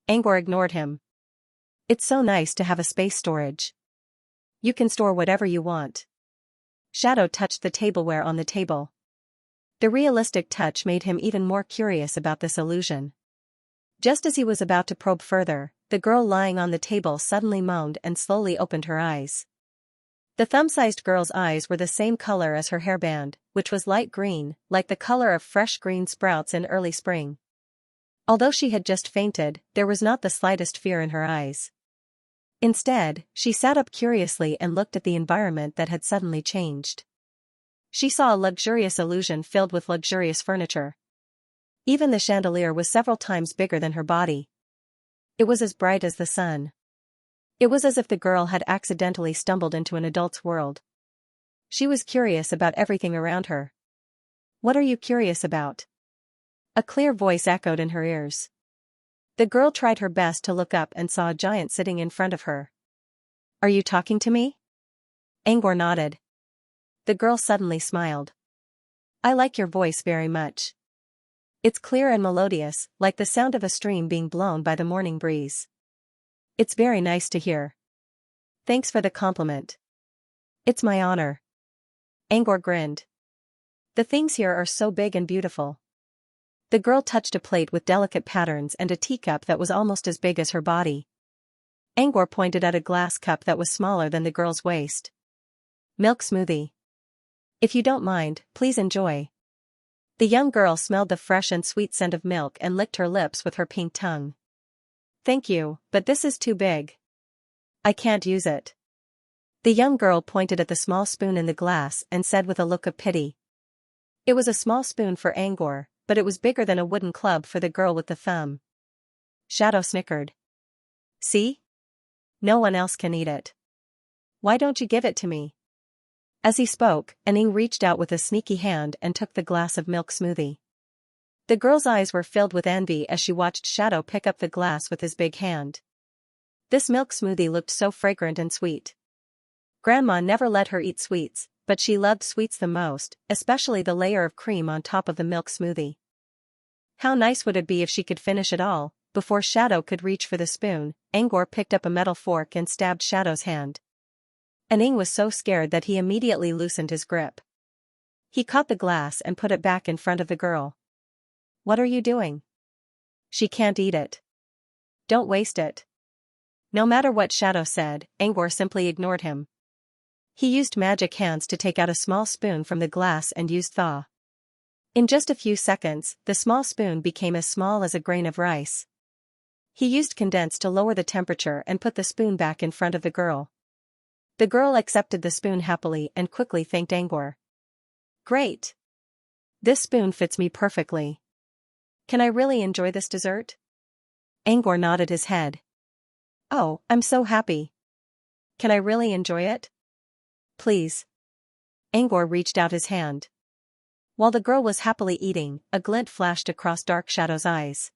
Angor ignored him. It's so nice to have a space storage. You can store whatever you want. Shadow touched the tableware on the table. The realistic touch made him even more curious about this illusion. Just as he was about to probe further, the girl lying on the table suddenly moaned and slowly opened her eyes. The thumb-sized girl's eyes were the same color as her hairband, which was light green, like the color of fresh green sprouts in early spring. Although she had just fainted, there was not the slightest fear in her eyes. Instead, she sat up curiously and looked at the environment that had suddenly changed. She saw a luxurious illusion filled with luxurious furniture. Even the chandelier was several times bigger than her body. It was as bright as the sun. It was as if the girl had accidentally stumbled into an adult's world. She was curious about everything around her. "What are you curious about?" A clear voice echoed in her ears. The girl tried her best to look up and saw a giant sitting in front of her. "Are you talking to me?" Angor nodded. The girl suddenly smiled. "I like your voice very much. It's clear and melodious, like the sound of a stream being blown by the morning breeze. It's very nice to hear. Thanks for the compliment." "It's my honor." Angor grinned. "The things here are so big and beautiful." The girl touched a plate with delicate patterns and a teacup that was almost as big as her body. Angor pointed at a glass cup that was smaller than the girl's waist. "Milk smoothie. If you don't mind, please enjoy." The young girl smelled the fresh and sweet scent of milk and licked her lips with her pink tongue. "Thank you, but this is too big. I can't use it." The young girl pointed at the small spoon in the glass and said with a look of pity. It was a small spoon for Angor, but it was bigger than a wooden club for the girl with the thumb. Shadow snickered. "See? No one else can eat it. Why don't you give it to me?" As he spoke, Aning reached out with a sneaky hand and took the glass of milk smoothie. The girl's eyes were filled with envy as she watched Shadow pick up the glass with his big hand. This milk smoothie looked so fragrant and sweet. Grandma never let her eat sweets, but she loved sweets the most, especially the layer of cream on top of the milk smoothie. How nice would it be if she could finish it all? Before Shadow could reach for the spoon, Angor picked up a metal fork and stabbed Shadow's hand. Aning was so scared that he immediately loosened his grip. He caught the glass and put it back in front of the girl. "What are you doing? She can't eat it. Don't waste it." No matter what Shadow said, Angor simply ignored him. He used magic hands to take out a small spoon from the glass and used thaw. In just a few seconds, the small spoon became as small as a grain of rice. He used condense to lower the temperature and put the spoon back in front of the girl. The girl accepted the spoon happily and quickly thanked Angor. "Great! This spoon fits me perfectly. Can I really enjoy this dessert?" Angor nodded his head. "Oh, I'm so happy. Can I really enjoy it? Please." Angor reached out his hand. While the girl was happily eating, a glint flashed across Dark Shadow's eyes.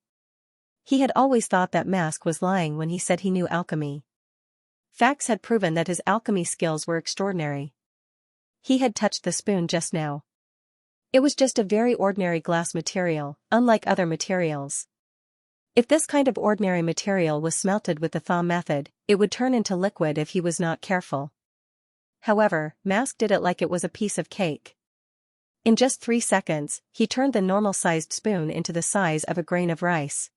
He had always thought that Mask was lying when he said he knew alchemy. Facts had proven that his alchemy skills were extraordinary. He had touched the spoon just now. It was just a very ordinary glass material, unlike other materials. If this kind of ordinary material was smelted with the thaw method, it would turn into liquid if he was not careful. However, Mask did it like it was a piece of cake. In just 3 seconds, he turned the normal-sized spoon into the size of a grain of rice.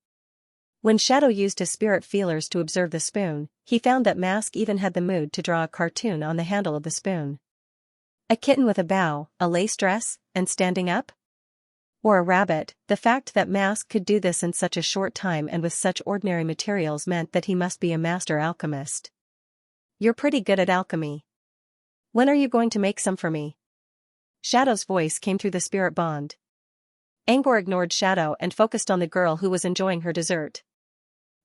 When Shadow used his spirit feelers to observe the spoon, he found that Mask even had the mood to draw a cartoon on the handle of the spoon. A kitten with a bow, a lace dress, and standing up? Or a rabbit. The fact that Mask could do this in such a short time and with such ordinary materials meant that he must be a master alchemist. "You're pretty good at alchemy. When are you going to make some for me?" Shadow's voice came through the spirit bond. Angor ignored Shadow and focused on the girl who was enjoying her dessert.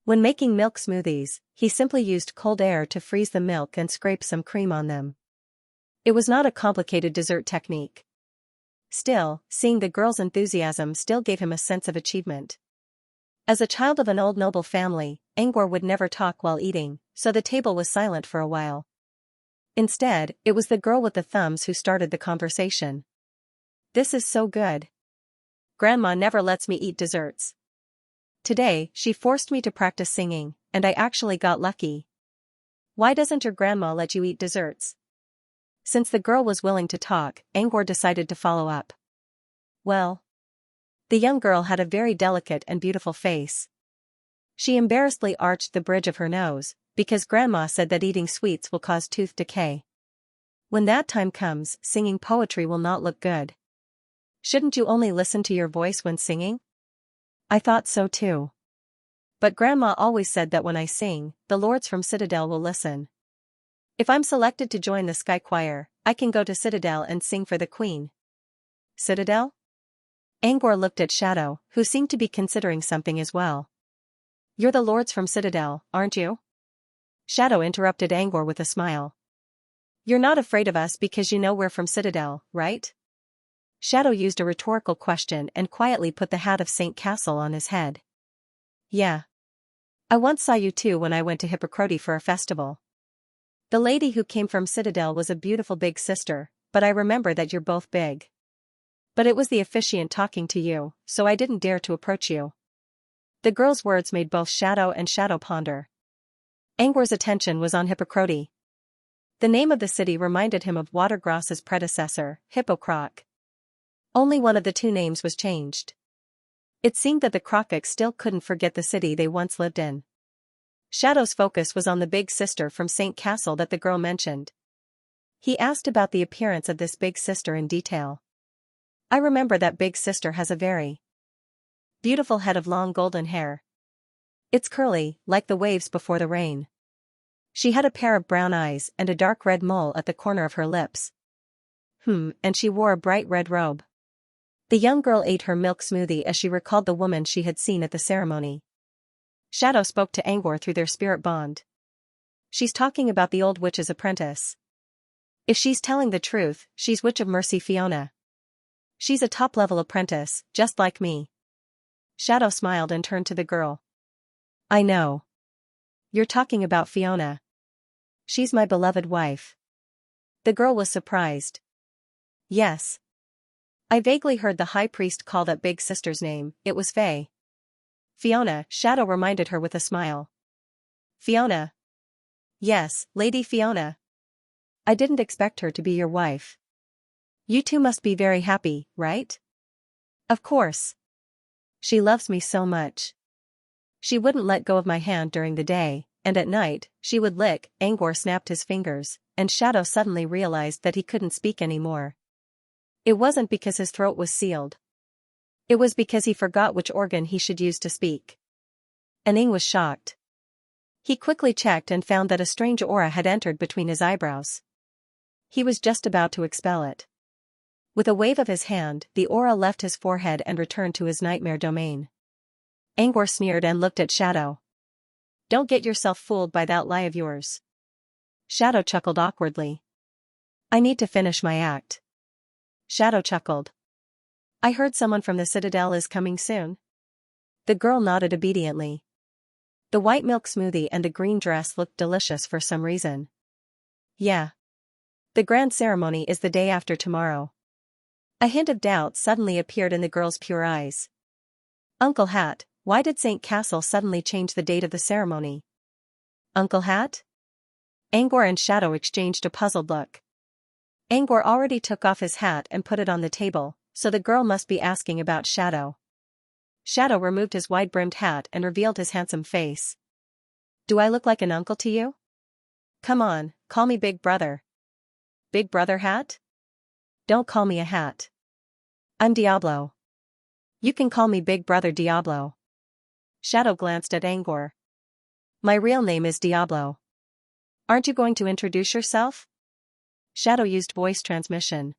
When making milk smoothies, he simply used cold air to freeze the milk and scrape some cream on them. It was not a complicated dessert technique. Still, seeing the girl's enthusiasm still gave him a sense of achievement. As a child of an old noble family, Angor would never talk while eating, so the table was silent for a while. Instead, it was the girl with the thumbs who started the conversation. "This is so good. Grandma never lets me eat desserts. Today, she forced me to practice singing, and I actually got lucky. Why doesn't your grandma let you eat desserts?" Since the girl was willing to talk, Angor decided to follow up. "Well." The young girl had a very delicate and beautiful face. She embarrassedly arched the bridge of her nose, because Grandma said that eating sweets will cause tooth decay. When that time comes, singing poetry will not look good. Shouldn't you only listen to your voice when singing? I thought so too. But Grandma always said that when I sing, the lords from Citadel will listen. If I'm selected to join the Sky Choir, I can go to Citadel and sing for the Queen. Citadel? Angor looked at Shadow, who seemed to be considering something as well. You're the lords from Citadel, aren't you? Shadow interrupted Angor with a smile. You're not afraid of us because you know we're from Citadel, right? Shadow used a rhetorical question and quietly put the hat of St. Castle on his head. Yeah. I once saw you too when I went to Hippocrate for a festival. The lady who came from Citadel was a beautiful big sister, but I remember that you're both big. But it was the officiant talking to you, so I didn't dare to approach you. The girl's words made both Shadow and Shadow ponder. Angor's attention was on Hippocrate. The name of the city reminded him of Watergross's predecessor, Hippocroc. Only one of the two names was changed. It seemed that the Crococs still couldn't forget the city they once lived in. Shadow's focus was on the big sister from St. Castle that the girl mentioned. He asked about the appearance of this big sister in detail. I remember that big sister has a very beautiful head of long golden hair. It's curly, like the waves before the rain. She had a pair of brown eyes and a dark red mole at the corner of her lips. And she wore a bright red robe. The young girl ate her milk smoothie as she recalled the woman she had seen at the ceremony. Shadow spoke to Angor through their spirit bond. She's talking about the old witch's apprentice. If she's telling the truth, she's Witch of Mercy Fiona. She's a top-level apprentice, just like me. Shadow smiled and turned to the girl. I know. You're talking about Fiona. She's my beloved wife. The girl was surprised. Yes. I vaguely heard the high priest call that big sister's name. It was Faye. Fiona, Shadow reminded her with a smile. Fiona. Yes, Lady Fiona. I didn't expect her to be your wife. You two must be very happy, right? Of course. She loves me so much. She wouldn't let go of my hand during the day, and at night, she would lick. Angor snapped his fingers, and Shadow suddenly realized that he couldn't speak anymore. It wasn't because his throat was sealed. It was because he forgot which organ he should use to speak. Aning was shocked. He quickly checked and found that a strange aura had entered between his eyebrows. He was just about to expel it. With a wave of his hand, the aura left his forehead and returned to his nightmare domain. Angor sneered and looked at Shadow. Don't get yourself fooled by that lie of yours. Shadow chuckled awkwardly. I need to finish my act. Shadow chuckled. I heard someone from the Citadel is coming soon. The girl nodded obediently. The white milk smoothie and the green dress looked delicious for some reason. Yeah. The grand ceremony is the day after tomorrow. A hint of doubt suddenly appeared in the girl's pure eyes. Uncle Hat, why did St. Castle suddenly change the date of the ceremony? Uncle Hat? Angor and Shadow exchanged a puzzled look. Angor already took off his hat and put it on the table, so the girl must be asking about Shadow. Shadow removed his wide-brimmed hat and revealed his handsome face. Do I look like an uncle to you? Come on, call me Big Brother. Big Brother Hat? Don't call me a hat. I'm Diablo. You can call me Big Brother Diablo. Shadow glanced at Angor. My real name is Diablo. Aren't you going to introduce yourself? Shadow used voice transmission.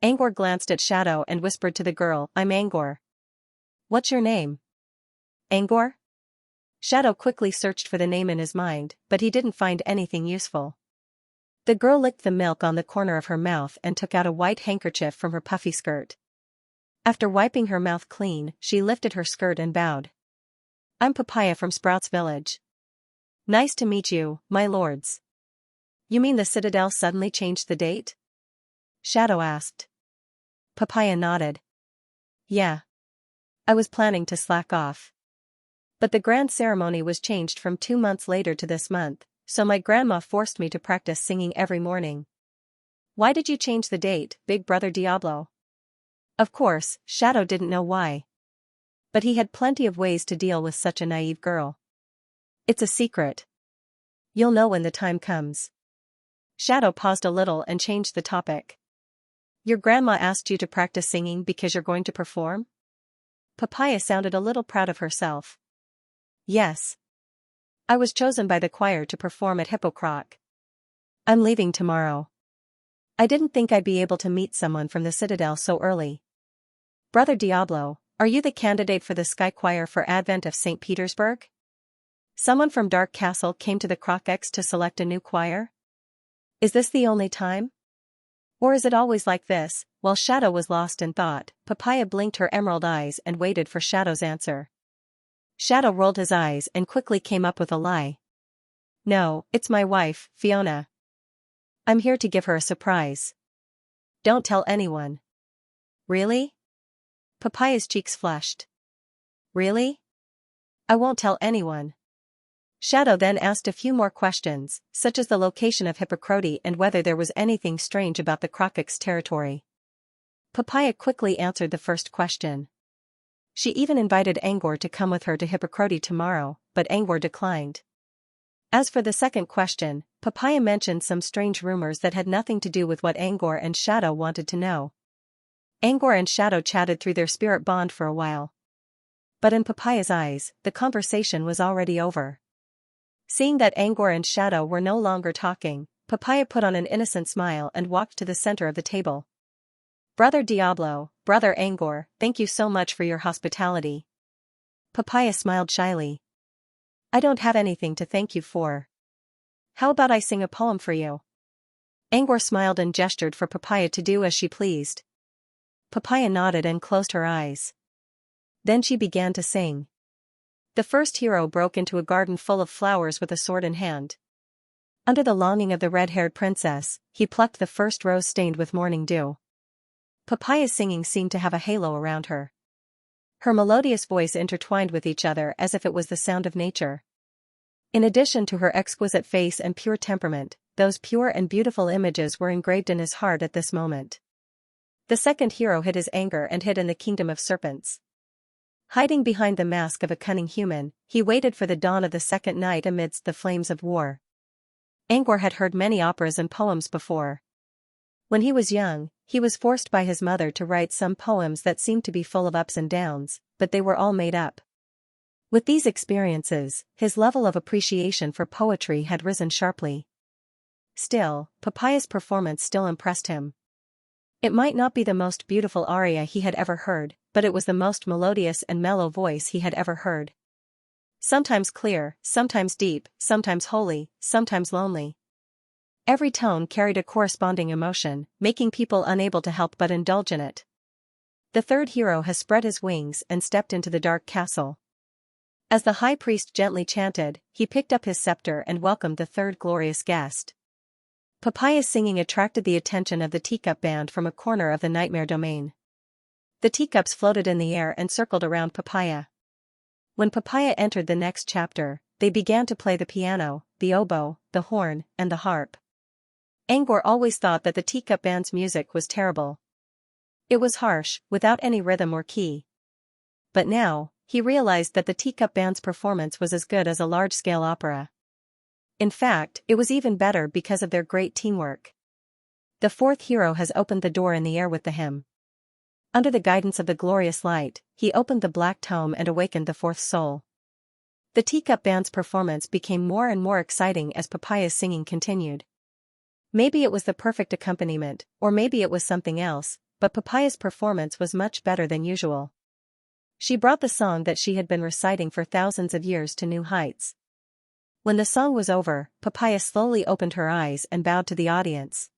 Angor glanced at Shadow and whispered to the girl, I'm Angor. What's your name? Angor? Shadow quickly searched for the name in his mind, but he didn't find anything useful. The girl licked the milk on the corner of her mouth and took out a white handkerchief from her puffy skirt. After wiping her mouth clean, she lifted her skirt and bowed. I'm Papaya from Sprouts Village. Nice to meet you, my lords. You mean the Citadel suddenly changed the date? Shadow asked. Papaya nodded. Yeah. I was planning to slack off. But the grand ceremony was changed from 2 months later to this month, so my grandma forced me to practice singing every morning. Why did you change the date, Big Brother Diablo? Of course, Shadow didn't know why. But he had plenty of ways to deal with such a naive girl. It's a secret. You'll know when the time comes. Shadow paused a little and changed the topic. Your grandma asked you to practice singing because you're going to perform? Papaya sounded a little proud of herself. Yes. I was chosen by the choir to perform at Hippocroc. I'm leaving tomorrow. I didn't think I'd be able to meet someone from the Citadel so early. Brother Diablo, are you the candidate for the Sky Choir for Advent of St. Petersburg? Someone from Dark Castle came to the Crocex to select a new choir? Is this the only time? Or is it always like this? While Shadow was lost in thought, Papaya blinked her emerald eyes and waited for Shadow's answer. Shadow rolled his eyes and quickly came up with a lie. No, it's my wife, Fiona. I'm here to give her a surprise. Don't tell anyone. Really? Papaya's cheeks flushed. Really? I won't tell anyone. Shadow then asked a few more questions, such as the location of Hippocroti and whether there was anything strange about the Crocex territory. Papaya quickly answered the first question. She even invited Angor to come with her to Hippocroti tomorrow, but Angor declined. As for the second question, Papaya mentioned some strange rumors that had nothing to do with what Angor and Shadow wanted to know. Angor and Shadow chatted through their spirit bond for a while. But in Papaya's eyes, the conversation was already over. Seeing that Angor and Shadow were no longer talking, Papaya put on an innocent smile and walked to the center of the table. Brother Diablo, Brother Angor, thank you so much for your hospitality. Papaya smiled shyly. I don't have anything to thank you for. How about I sing a poem for you? Angor smiled and gestured for Papaya to do as she pleased. Papaya nodded and closed her eyes. Then she began to sing. The first hero broke into a garden full of flowers with a sword in hand. Under the longing of the red-haired princess, he plucked the first rose stained with morning dew. Papaya's singing seemed to have a halo around her. Her melodious voice intertwined with each other as if it was the sound of nature. In addition to her exquisite face and pure temperament, those pure and beautiful images were engraved in his heart at this moment. The second hero hid his anger and hid in the kingdom of serpents. Hiding behind the mask of a cunning human, he waited for the dawn of the second night amidst the flames of war. Angor had heard many operas and poems before. When he was young, he was forced by his mother to write some poems that seemed to be full of ups and downs, but they were all made up. With these experiences, his level of appreciation for poetry had risen sharply. Still, Papaya's performance still impressed him. It might not be the most beautiful aria he had ever heard, but it was the most melodious and mellow voice he had ever heard. Sometimes clear, sometimes deep, sometimes holy, sometimes lonely. Every tone carried a corresponding emotion, making people unable to help but indulge in it. The third hero has spread his wings and stepped into the dark castle. As the high priest gently chanted, he picked up his scepter and welcomed the third glorious guest. Papaya's singing attracted the attention of the teacup band from a corner of the nightmare domain. The teacups floated in the air and circled around Papaya. When Papaya entered the next chapter, they began to play the piano, the oboe, the horn, and the harp. Angor always thought that the teacup band's music was terrible. It was harsh, without any rhythm or key. But now, he realized that the teacup band's performance was as good as a large-scale opera. In fact, it was even better because of their great teamwork. The fourth hero has opened the door in the air with the hymn. Under the guidance of the glorious light, he opened the black tome and awakened the fourth soul. The teacup band's performance became more and more exciting as Papaya's singing continued. Maybe it was the perfect accompaniment, or maybe it was something else, but Papaya's performance was much better than usual. She brought the song that she had been reciting for thousands of years to new heights. When the song was over, Papaya slowly opened her eyes and bowed to the audience.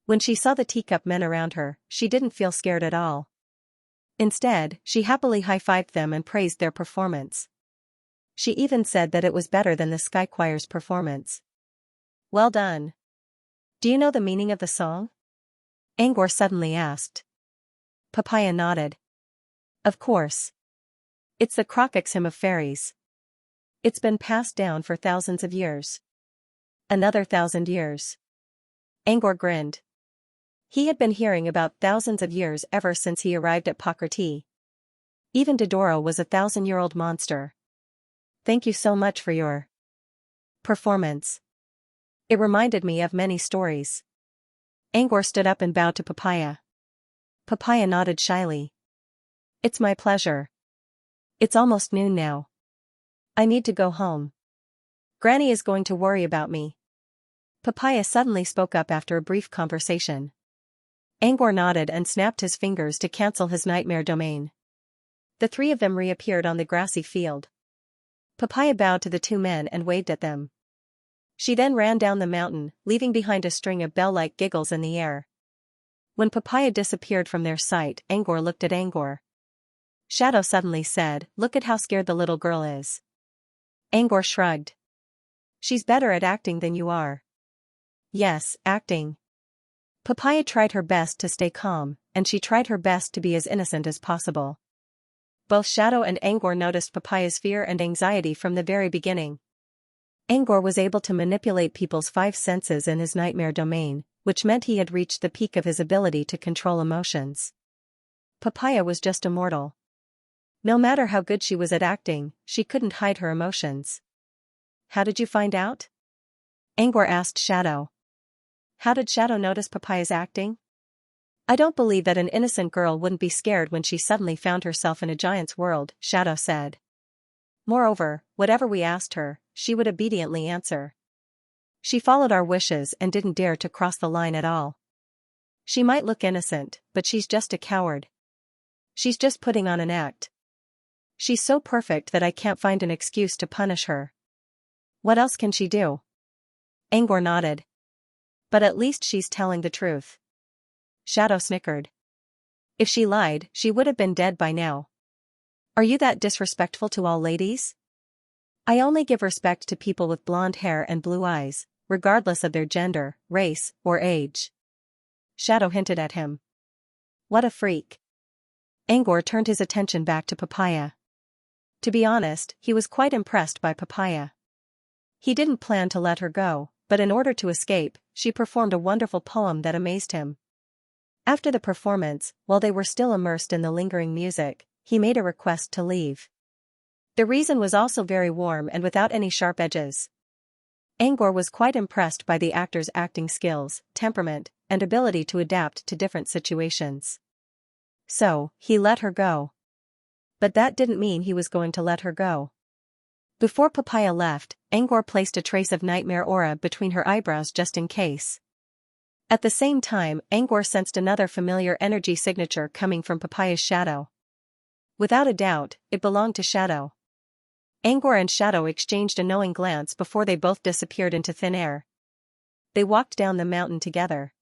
When she saw the teacup men around her, she didn't feel scared at all. Instead, she happily high-fived them and praised their performance. She even said that it was better than the Sky Choir's performance. Well done. Do you know the meaning of the song? Angor suddenly asked. Papaya nodded. Of course. It's the Crocex hymn of fairies. It's been passed down for thousands of years. Another 1,000 years. Angor grinned. He had been hearing about thousands of years ever since he arrived at Pakrati. Even Dodoro was a 1,000-year-old monster. Thank you so much for your performance. It reminded me of many stories. Angor stood up and bowed to Papaya. Papaya nodded shyly. It's my pleasure. It's almost noon now. I need to go home. Granny is going to worry about me. Papaya suddenly spoke up after a brief conversation. Angor nodded and snapped his fingers to cancel his nightmare domain. The three of them reappeared on the grassy field. Papaya bowed to the two men and waved at them. She then ran down the mountain, leaving behind a string of bell-like giggles in the air. When Papaya disappeared from their sight, Angor looked at Angor. Shadow suddenly said, "Look at how scared the little girl is." Angor shrugged. "She's better at acting than you are." "Yes, acting." Papaya tried her best to stay calm, and she tried her best to be as innocent as possible. Both Shadow and Angor noticed Papaya's fear and anxiety from the very beginning. Angor was able to manipulate people's five senses in his nightmare domain, which meant he had reached the peak of his ability to control emotions. Papaya was just a mortal. No matter how good she was at acting, she couldn't hide her emotions. "How did you find out?" Angor asked Shadow. How did Shadow notice Papaya's acting? "I don't believe that an innocent girl wouldn't be scared when she suddenly found herself in a giant's world," Shadow said. "Moreover, whatever we asked her, she would obediently answer. She followed our wishes and didn't dare to cross the line at all. She might look innocent, but she's just a coward. She's just putting on an act. She's so perfect that I can't find an excuse to punish her." "What else can she do?" Angor nodded. "But at least she's telling the truth." Shadow snickered. "If she lied, she would have been dead by now. Are you that disrespectful to all ladies?" "I only give respect to people with blonde hair and blue eyes, regardless of their gender, race, or age." Shadow hinted at him. "What a freak." Angor turned his attention back to Papaya. To be honest, he was quite impressed by Papaya. He didn't plan to let her go, but in order to escape, she performed a wonderful poem that amazed him. After the performance, while they were still immersed in the lingering music, he made a request to leave. The reason was also very warm and without any sharp edges. Angor was quite impressed by the actor's acting skills, temperament, and ability to adapt to different situations. So, he let her go. But that didn't mean he was going to let her go. Before Papaya left, Angor placed a trace of nightmare aura between her eyebrows just in case. At the same time, Angor sensed another familiar energy signature coming from Papaya's shadow. Without a doubt, it belonged to Shadow. Angor and Shadow exchanged a knowing glance before they both disappeared into thin air. They walked down the mountain together.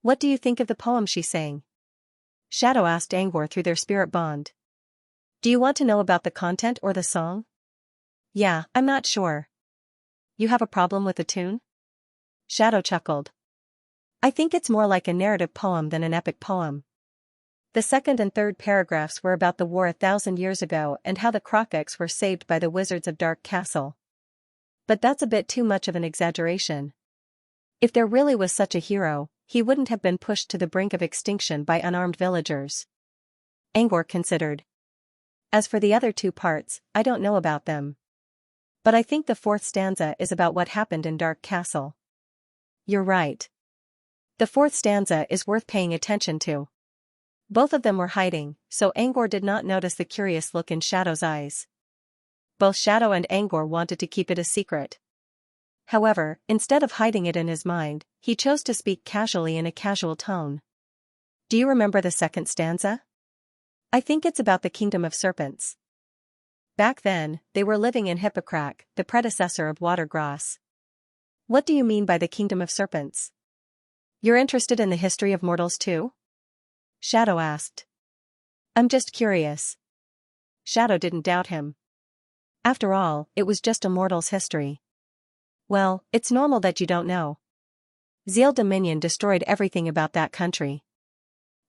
"What do you think of the poem she sang?" Shadow asked Angor through their spirit bond. "Do you want to know about the content or the song?" "Yeah, I'm not sure." "You have a problem with the tune?" Shadow chuckled. "I think it's more like a narrative poem than an epic poem. The second and third paragraphs were about the war 1,000 years ago and how the Crocets were saved by the wizards of Dark Castle. But that's a bit too much of an exaggeration. If there really was such a hero, he wouldn't have been pushed to the brink of extinction by unarmed villagers." Angor considered. "As for the other two parts, I don't know about them. But I think the fourth stanza is about what happened in Dark Castle." "You're right. The fourth stanza is worth paying attention to." Both of them were hiding, so Angor did not notice the curious look in Shadow's eyes. Both Shadow and Angor wanted to keep it a secret. However, instead of hiding it in his mind, he chose to speak casually in a casual tone. "Do you remember the second stanza?" "I think it's about the kingdom of serpents. Back then, they were living in Hippocrac, the predecessor of Watergrass." "What do you mean by the kingdom of serpents? You're interested in the history of mortals too?" Shadow asked. "I'm just curious." Shadow didn't doubt him. After all, it was just a mortal's history. "Well, it's normal that you don't know. Zeal Dominion destroyed everything about that country.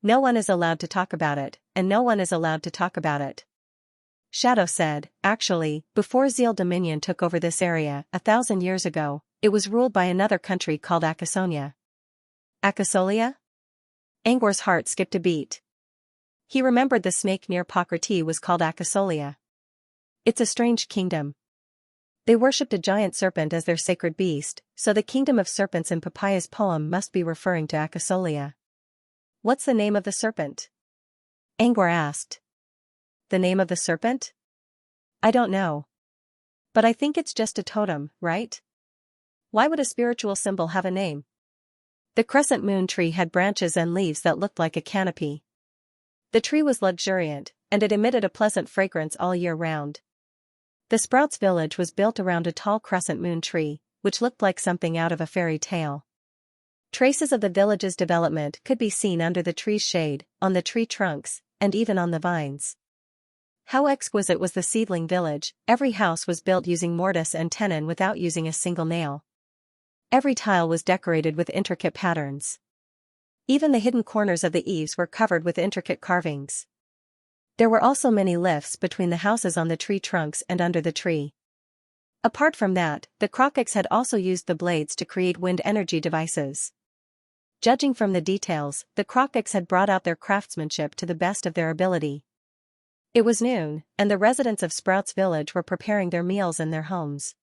No one is allowed to talk about it, and no one is allowed to talk about it." Shadow said, "Actually, before Zeal Dominion took over this area 1,000 years ago, it was ruled by another country called Akasonia." "Akasolia?" Angor's heart skipped a beat. He remembered the snake near Pakrati was called Akasolia. "It's a strange kingdom." They worshipped a giant serpent as their sacred beast, so the kingdom of serpents in Papaya's poem must be referring to Akasolia. What's the name of the serpent? Angor asked. The name of the serpent? I don't know. But I think it's just a totem, right? Why would a spiritual symbol have a name? The crescent moon tree had branches and leaves that looked like a canopy. The tree was luxuriant, and it emitted a pleasant fragrance all year round. The Sprouts village was built around a tall crescent moon tree, which looked like something out of a fairy tale. Traces of the village's development could be seen under the tree's shade, on the tree trunks, and even on the vines. How exquisite was the seedling village. Every house was built using mortise and tenon without using a single nail. Every tile was decorated with intricate patterns. Even the hidden corners of the eaves were covered with intricate carvings. There were also many lifts between the houses on the tree trunks and under the tree. Apart from that, the Krokiks had also used the blades to create wind energy devices. Judging from the details, the Krokiks had brought out their craftsmanship to the best of their ability. It was noon, and the residents of Sprouts Village were preparing their meals in their homes.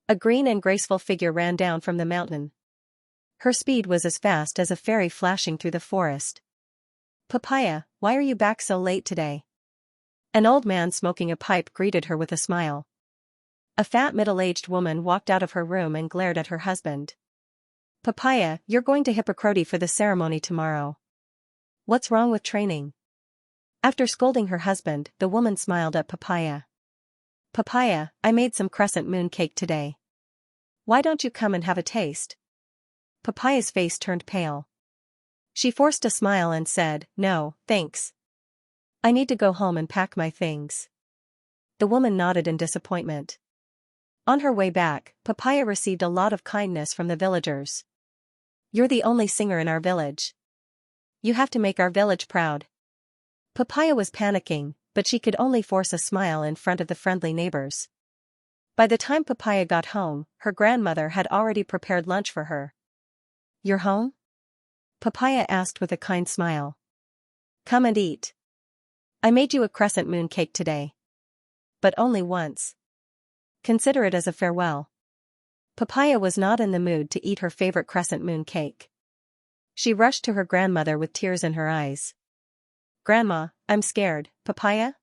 A green and graceful figure ran down from the mountain. Her speed was as fast as a fairy flashing through the forest. Papaya, why are you back so late today? An old man smoking a pipe greeted her with a smile. A fat middle-aged woman walked out of her room and glared at her husband. Papaya, you're going to Hippocrate for the ceremony tomorrow. What's wrong with training? After scolding her husband, the woman smiled at Papaya. Papaya, I made some crescent moon cake today. Why don't you come and have a taste? Papaya's face turned pale. She forced a smile and said, No, thanks. I need to go home and pack my things. The woman nodded in disappointment. On her way back, Papaya received a lot of kindness from the villagers. You're the only singer in our village. You have to make our village proud. Papaya was panicking, but she could only force a smile in front of the friendly neighbors. By the time Papaya got home, her grandmother had already prepared lunch for her. You're home? Papaya asked with a kind smile. Come and eat. I made you a crescent moon cake today. But only once. Consider it as a farewell. Papaya was not in the mood to eat her favorite crescent moon cake. She rushed to her grandmother with tears in her eyes. Grandma, I'm scared. Papaya?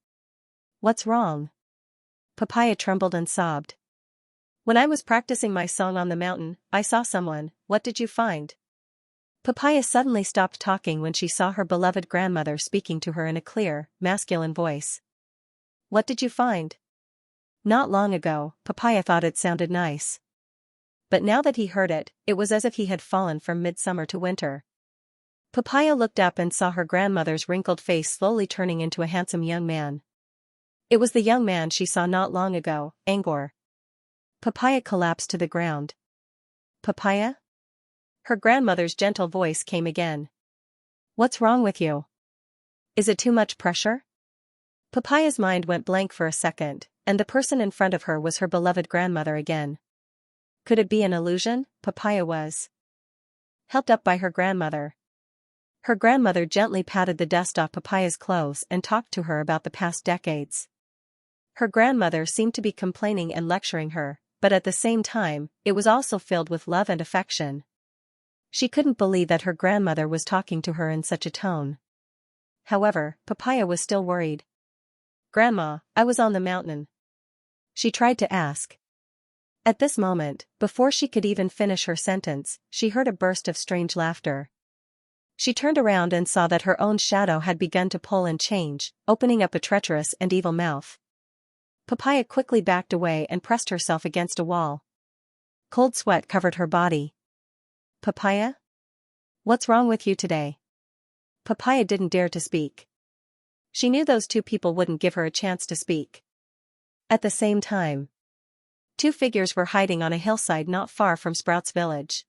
What's wrong? Papaya trembled and sobbed. When I was practicing my song on the mountain, I saw someone. What did you find? Papaya suddenly stopped talking when she saw her beloved grandmother speaking to her in a clear, masculine voice. What did you find? Not long ago, Papaya thought it sounded nice. But now that he heard it, it was as if he had fallen from midsummer to winter. Papaya looked up and saw her grandmother's wrinkled face slowly turning into a handsome young man. It was the young man she saw not long ago, Angor. Papaya collapsed to the ground. Papaya? Her grandmother's gentle voice came again. What's wrong with you? Is it too much pressure? Papaya's mind went blank for a second, and the person in front of her was her beloved grandmother again. Could it be an illusion? Papaya was helped up by her grandmother. Her grandmother gently patted the dust off Papaya's clothes and talked to her about the past decades. Her grandmother seemed to be complaining and lecturing her, but at the same time, it was also filled with love and affection. She couldn't believe that her grandmother was talking to her in such a tone. However, Papaya was still worried. Grandma, I was on the mountain. She tried to ask. At this moment, before she could even finish her sentence, she heard a burst of strange laughter. She turned around and saw that her own shadow had begun to pull and change, opening up a treacherous and evil mouth. Papaya quickly backed away and pressed herself against a wall. Cold sweat covered her body. Papaya? What's wrong with you today? Papaya didn't dare to speak. She knew those two people wouldn't give her a chance to speak. At the same time, two figures were hiding on a hillside not far from Sprouts Village.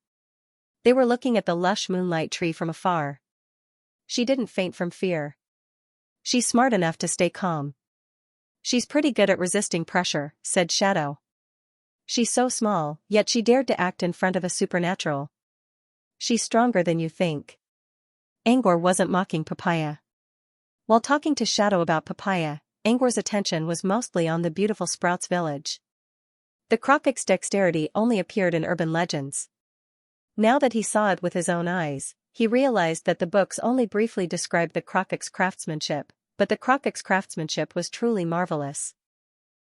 They were looking at the lush moonlight tree from afar. She didn't faint from fear. She's smart enough to stay calm. She's pretty good at resisting pressure, said Shadow. She's so small, yet she dared to act in front of a supernatural. She's stronger than you think. Angor wasn't mocking Papaya. While talking to Shadow about Papaya, Angor's attention was mostly on the beautiful Sprouts Village. The Crocic's dexterity only appeared in urban legends. Now that he saw it with his own eyes, he realized that the books only briefly described the Crocic's craftsmanship, but the Crocic's craftsmanship was truly marvelous.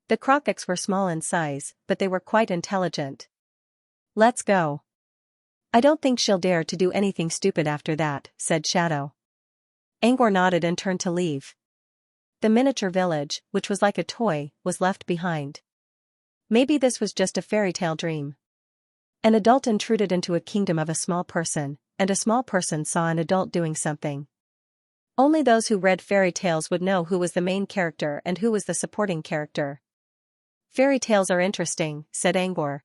The Crocics were small in size, but they were quite intelligent. "Let's go." "I don't think she'll dare to do anything stupid after that," said Shadow. Angor nodded and turned to leave. The miniature village, which was like a toy, was left behind. Maybe this was just a fairy tale dream. An adult intruded into a kingdom of a small person, and a small person saw an adult doing something. Only those who read fairy tales would know who was the main character and who was the supporting character. "Fairy tales are interesting," said Angor.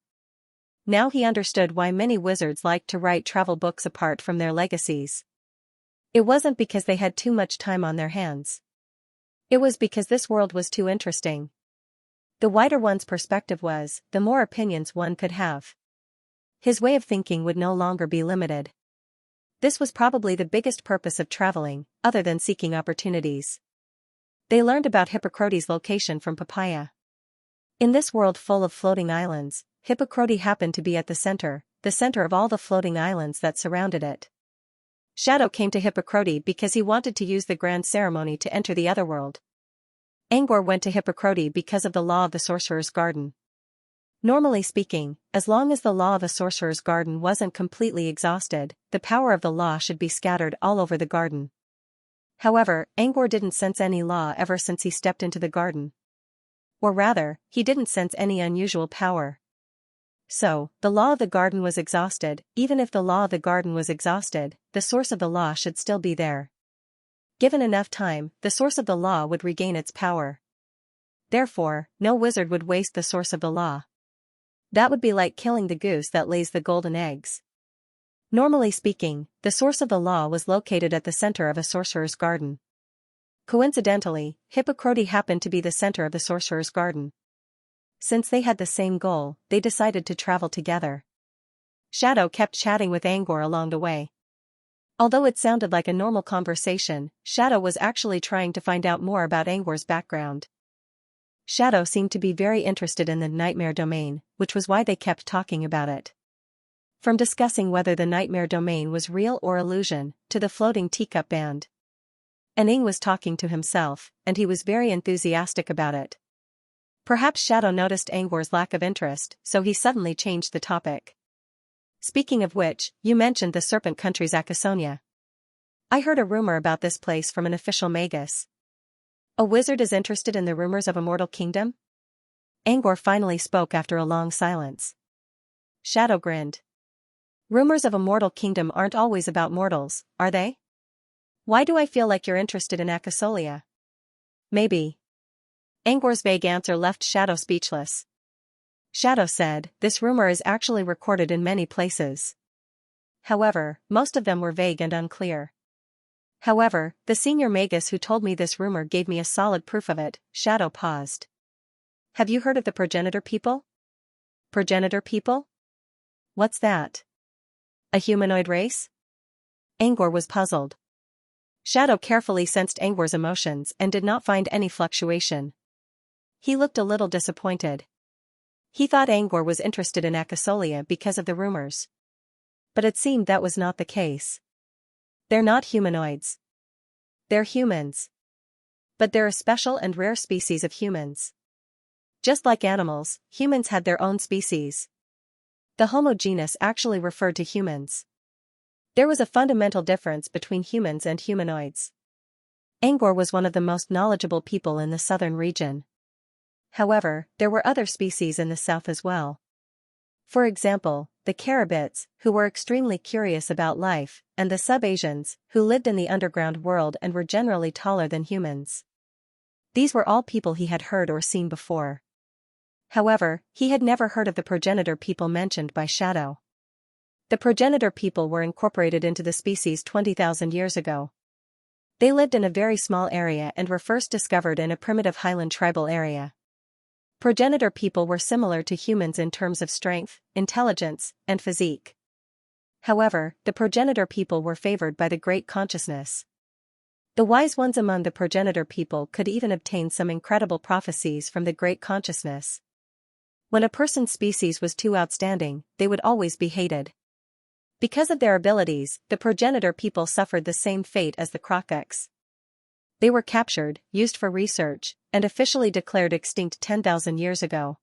Now he understood why many wizards liked to write travel books apart from their legacies. It wasn't because they had too much time on their hands. It was because this world was too interesting. The wider one's perspective was, the more opinions one could have. His way of thinking would no longer be limited. This was probably the biggest purpose of traveling, other than seeking opportunities. They learned about Hippocrates' location from Papaya. In this world full of floating islands, Hippocrates happened to be at the center of all the floating islands that surrounded it. Shadow came to Hippocrates because he wanted to use the grand ceremony to enter the otherworld. Angor went to Hippocrates because of the law of the sorcerer's garden. Normally speaking, as long as the law of a sorcerer's garden wasn't completely exhausted, the power of the law should be scattered all over the garden. However, Angor didn't sense any law ever since he stepped into the garden. Or rather, he didn't sense any unusual power. So, the law of the garden was exhausted. Even if the law of the garden was exhausted, the source of the law should still be there. Given enough time, the source of the law would regain its power. Therefore, no wizard would waste the source of the law. That would be like killing the goose that lays the golden eggs. Normally speaking, the source of the law was located at the center of a sorcerer's garden. Coincidentally, Hippocrates happened to be the center of the sorcerer's garden. Since they had the same goal, they decided to travel together. Shadow kept chatting with Angor along the way. Although it sounded like a normal conversation, Shadow was actually trying to find out more about Angor's background. Shadow seemed to be very interested in the nightmare domain, which was why they kept talking about it. From discussing whether the nightmare domain was real or illusion, to the floating teacup band. And Ing was talking to himself, and he was very enthusiastic about it. Perhaps Shadow noticed Angor's lack of interest, so he suddenly changed the topic. "Speaking of which, you mentioned the Serpent Country's Acasonia. I heard a rumor about this place from an official magus. A wizard is interested in the rumors of a mortal kingdom?" Angor finally spoke after a long silence. Shadow grinned. "Rumors of a mortal kingdom aren't always about mortals, are they? Why do I feel like you're interested in Acasolia?" "Maybe." Angor's vague answer left Shadow speechless. Shadow said, "This rumor is actually recorded in many places. However, most of them were vague and unclear. However, the senior magus who told me this rumor gave me a solid proof of it." Shadow paused. "Have you heard of the progenitor people?" "Progenitor people? What's that? A humanoid race?" Angor was puzzled. Shadow carefully sensed Angor's emotions and did not find any fluctuation. He looked a little disappointed. He thought Angor was interested in Acasolia because of the rumors. But it seemed that was not the case. "They're not humanoids. They're humans. But they're a special and rare species of humans. Just like animals, humans had their own species. The Homo genus actually referred to humans. There was a fundamental difference between humans and humanoids." Angor was one of the most knowledgeable people in the southern region. However, there were other species in the south as well. For example, the Caribits, who were extremely curious about life, and the Sub-Asians, who lived in the underground world and were generally taller than humans. These were all people he had heard or seen before. However, he had never heard of the progenitor people mentioned by Shadow. The progenitor people were incorporated into the species 20,000 years ago. They lived in a very small area and were first discovered in a primitive highland tribal area. Progenitor people were similar to humans in terms of strength, intelligence, and physique. However, the progenitor people were favored by the Great Consciousness. The wise ones among the progenitor people could even obtain some incredible prophecies from the Great Consciousness. When a person's species was too outstanding, they would always be hated. Because of their abilities, the progenitor people suffered the same fate as the Crocox. They were captured, used for research, and officially declared extinct 10,000 years ago.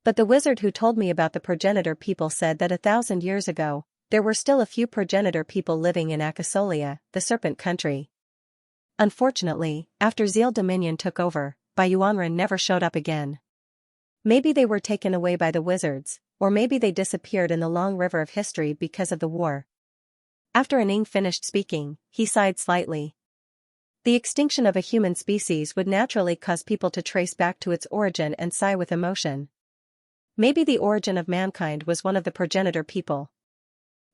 But the wizard who told me about the progenitor people said that 1,000 years ago, there were still a few progenitor people living in Acasolia, the Serpent Country. Unfortunately, after Zeal Dominion took over, Bayuanren never showed up again. Maybe they were taken away by the wizards, or maybe they disappeared in the long river of history because of the war. After Aning finished speaking, he sighed slightly. The extinction of a human species would naturally cause people to trace back to its origin and sigh with emotion. Maybe the origin of mankind was one of the progenitor people.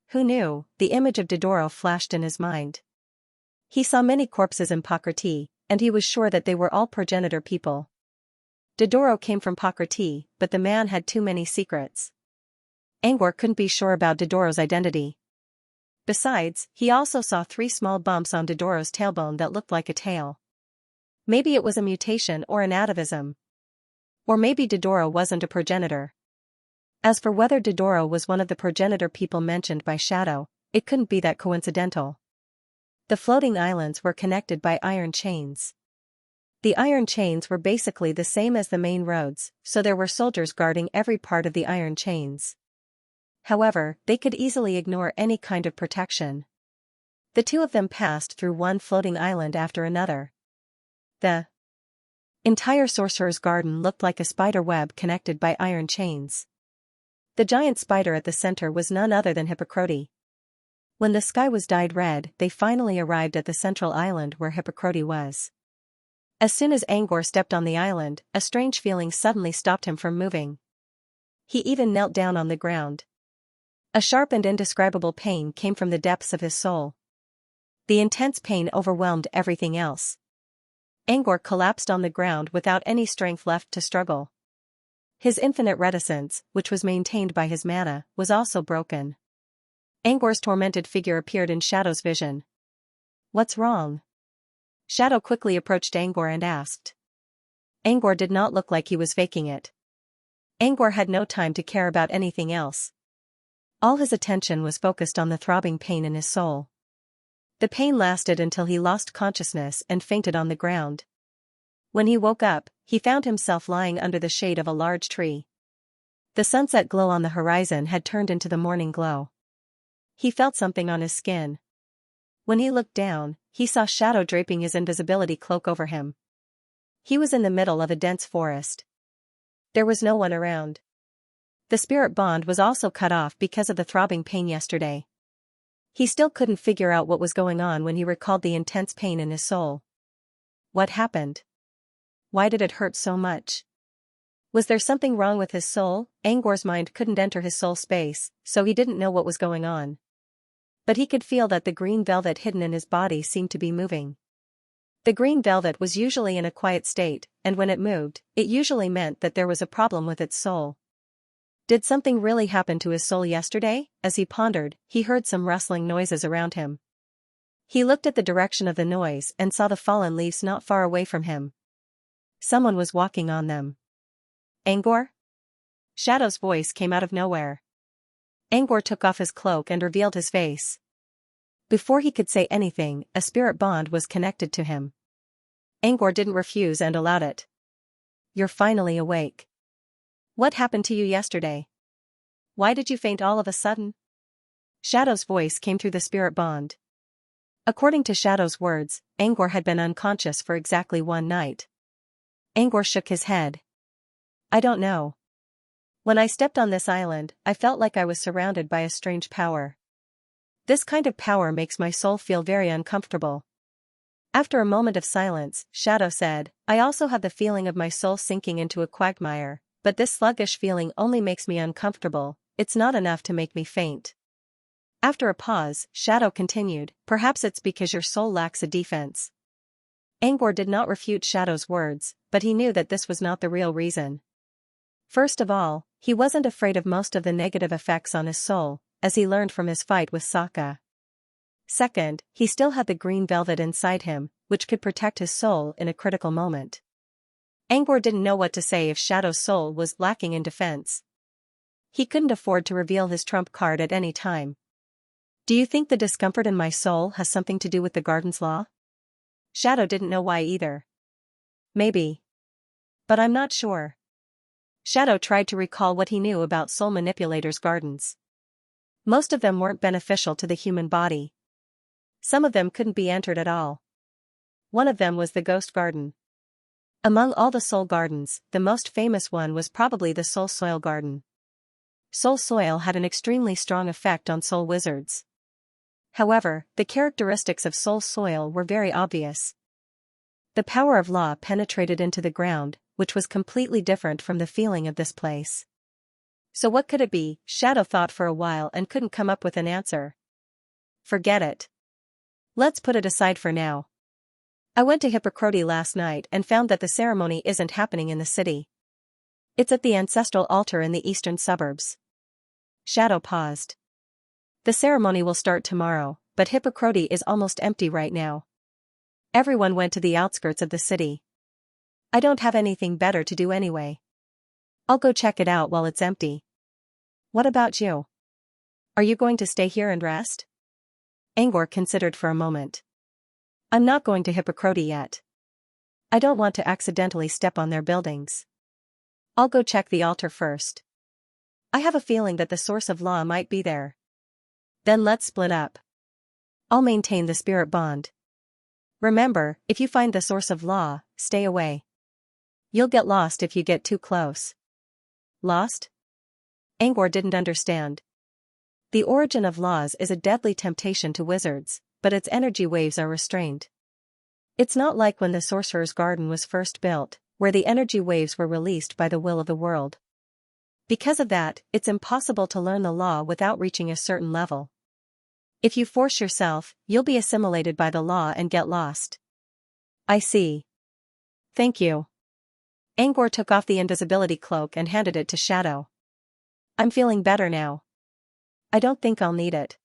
Who knew? The image of Dodoro flashed in his mind. He saw many corpses in Pakrti, and he was sure that they were all progenitor people. Dodoro came from Pakrti, but the man had too many secrets. Angor couldn't be sure about Dodoro's identity. Besides, he also saw 3 small bumps on Dodoro's tailbone that looked like a tail. Maybe it was a mutation or an atavism. Or maybe Dodoro wasn't a progenitor. As for whether Dodoro was one of the progenitor people mentioned by Shadow, it couldn't be that coincidental. The floating islands were connected by iron chains. The iron chains were basically the same as the main roads, so there were soldiers guarding every part of the iron chains. However, they could easily ignore any kind of protection. The two of them passed through one floating island after another. The entire sorcerer's garden looked like a spider web connected by iron chains. The giant spider at the center was none other than Hippocroti. When the sky was dyed red, they finally arrived at the central island where Hippocroti was. As soon as Angor stepped on the island, a strange feeling suddenly stopped him from moving. He even knelt down on the ground. A sharp and indescribable pain came from the depths of his soul. The intense pain overwhelmed everything else. Angor collapsed on the ground without any strength left to struggle. His infinite reticence, which was maintained by his mana, was also broken. Angor's tormented figure appeared in Shadow's vision. "What's wrong?" Shadow quickly approached Angor and asked. Angor did not look like he was faking it. Angor had no time to care about anything else. All his attention was focused on the throbbing pain in his soul. The pain lasted until he lost consciousness and fainted on the ground. When he woke up, he found himself lying under the shade of a large tree. The sunset glow on the horizon had turned into the morning glow. He felt something on his skin. When he looked down, he saw Shadow draping his invisibility cloak over him. He was in the middle of a dense forest. There was no one around. The spirit bond was also cut off because of the throbbing pain yesterday. He still couldn't figure out what was going on when he recalled the intense pain in his soul. What happened? Why did it hurt so much? Was there something wrong with his soul? Angor's mind couldn't enter his soul space, so he didn't know what was going on. But he could feel that the green velvet hidden in his body seemed to be moving. The green velvet was usually in a quiet state, and when it moved, it usually meant that there was a problem with its soul. Did something really happen to his soul yesterday? As he pondered, he heard some rustling noises around him. He looked at the direction of the noise and saw the fallen leaves not far away from him. Someone was walking on them. Angor? Shadow's voice came out of nowhere. Angor took off his cloak and revealed his face. Before he could say anything, a spirit bond was connected to him. Angor didn't refuse and allowed it. "You're finally awake. What happened to you yesterday? Why did you faint all of a sudden?" Shadow's voice came through the spirit bond. According to Shadow's words, Angor had been unconscious for exactly one night. Angor shook his head. "I don't know. When I stepped on this island, I felt like I was surrounded by a strange power. This kind of power makes my soul feel very uncomfortable." After a moment of silence, Shadow said, "I also have the feeling of my soul sinking into a quagmire, but this sluggish feeling only makes me uncomfortable, it's not enough to make me faint." After a pause, Shadow continued, "Perhaps it's because your soul lacks a defense." Angor did not refute Shadow's words, but he knew that this was not the real reason. First of all, he wasn't afraid of most of the negative effects on his soul, as he learned from his fight with Sokka. Second, he still had the green velvet inside him, which could protect his soul in a critical moment. Angor didn't know what to say if Shadow's soul was lacking in defense. He couldn't afford to reveal his trump card at any time. Do you think the discomfort in my soul has something to do with the garden's law? Shadow didn't know why either. Maybe. But I'm not sure. Shadow tried to recall what he knew about soul manipulators' gardens. Most of them weren't beneficial to the human body. Some of them couldn't be entered at all. One of them was the ghost garden. Among all the soul gardens, the most famous one was probably the soul soil garden. Soul soil had an extremely strong effect on soul wizards. However, the characteristics of soul soil were very obvious. The power of law penetrated into the ground, which was completely different from the feeling of this place. So what could it be? Shadow thought for a while and couldn't come up with an answer. Forget it. Let's put it aside for now. I went to Hippocroti last night and found that the ceremony isn't happening in the city. It's at the ancestral altar in the eastern suburbs. Shadow paused. The ceremony will start tomorrow, but Hippocroti is almost empty right now. Everyone went to the outskirts of the city. I don't have anything better to do anyway. I'll go check it out while it's empty. What about you? Are you going to stay here and rest? Angor considered for a moment. I'm not going to Hippocroti yet. I don't want to accidentally step on their buildings. I'll go check the altar first. I have a feeling that the source of law might be there. Then let's split up. I'll maintain the spirit bond. Remember, if you find the source of law, stay away. You'll get lost if you get too close. Lost? Angor didn't understand. The origin of laws is a deadly temptation to wizards, but its energy waves are restrained. It's not like when the sorcerer's garden was first built, where the energy waves were released by the will of the world. Because of that, it's impossible to learn the law without reaching a certain level. If you force yourself, you'll be assimilated by the law and get lost. I see. Thank you. Angor took off the invisibility cloak and handed it to Shadow. I'm feeling better now. I don't think I'll need it.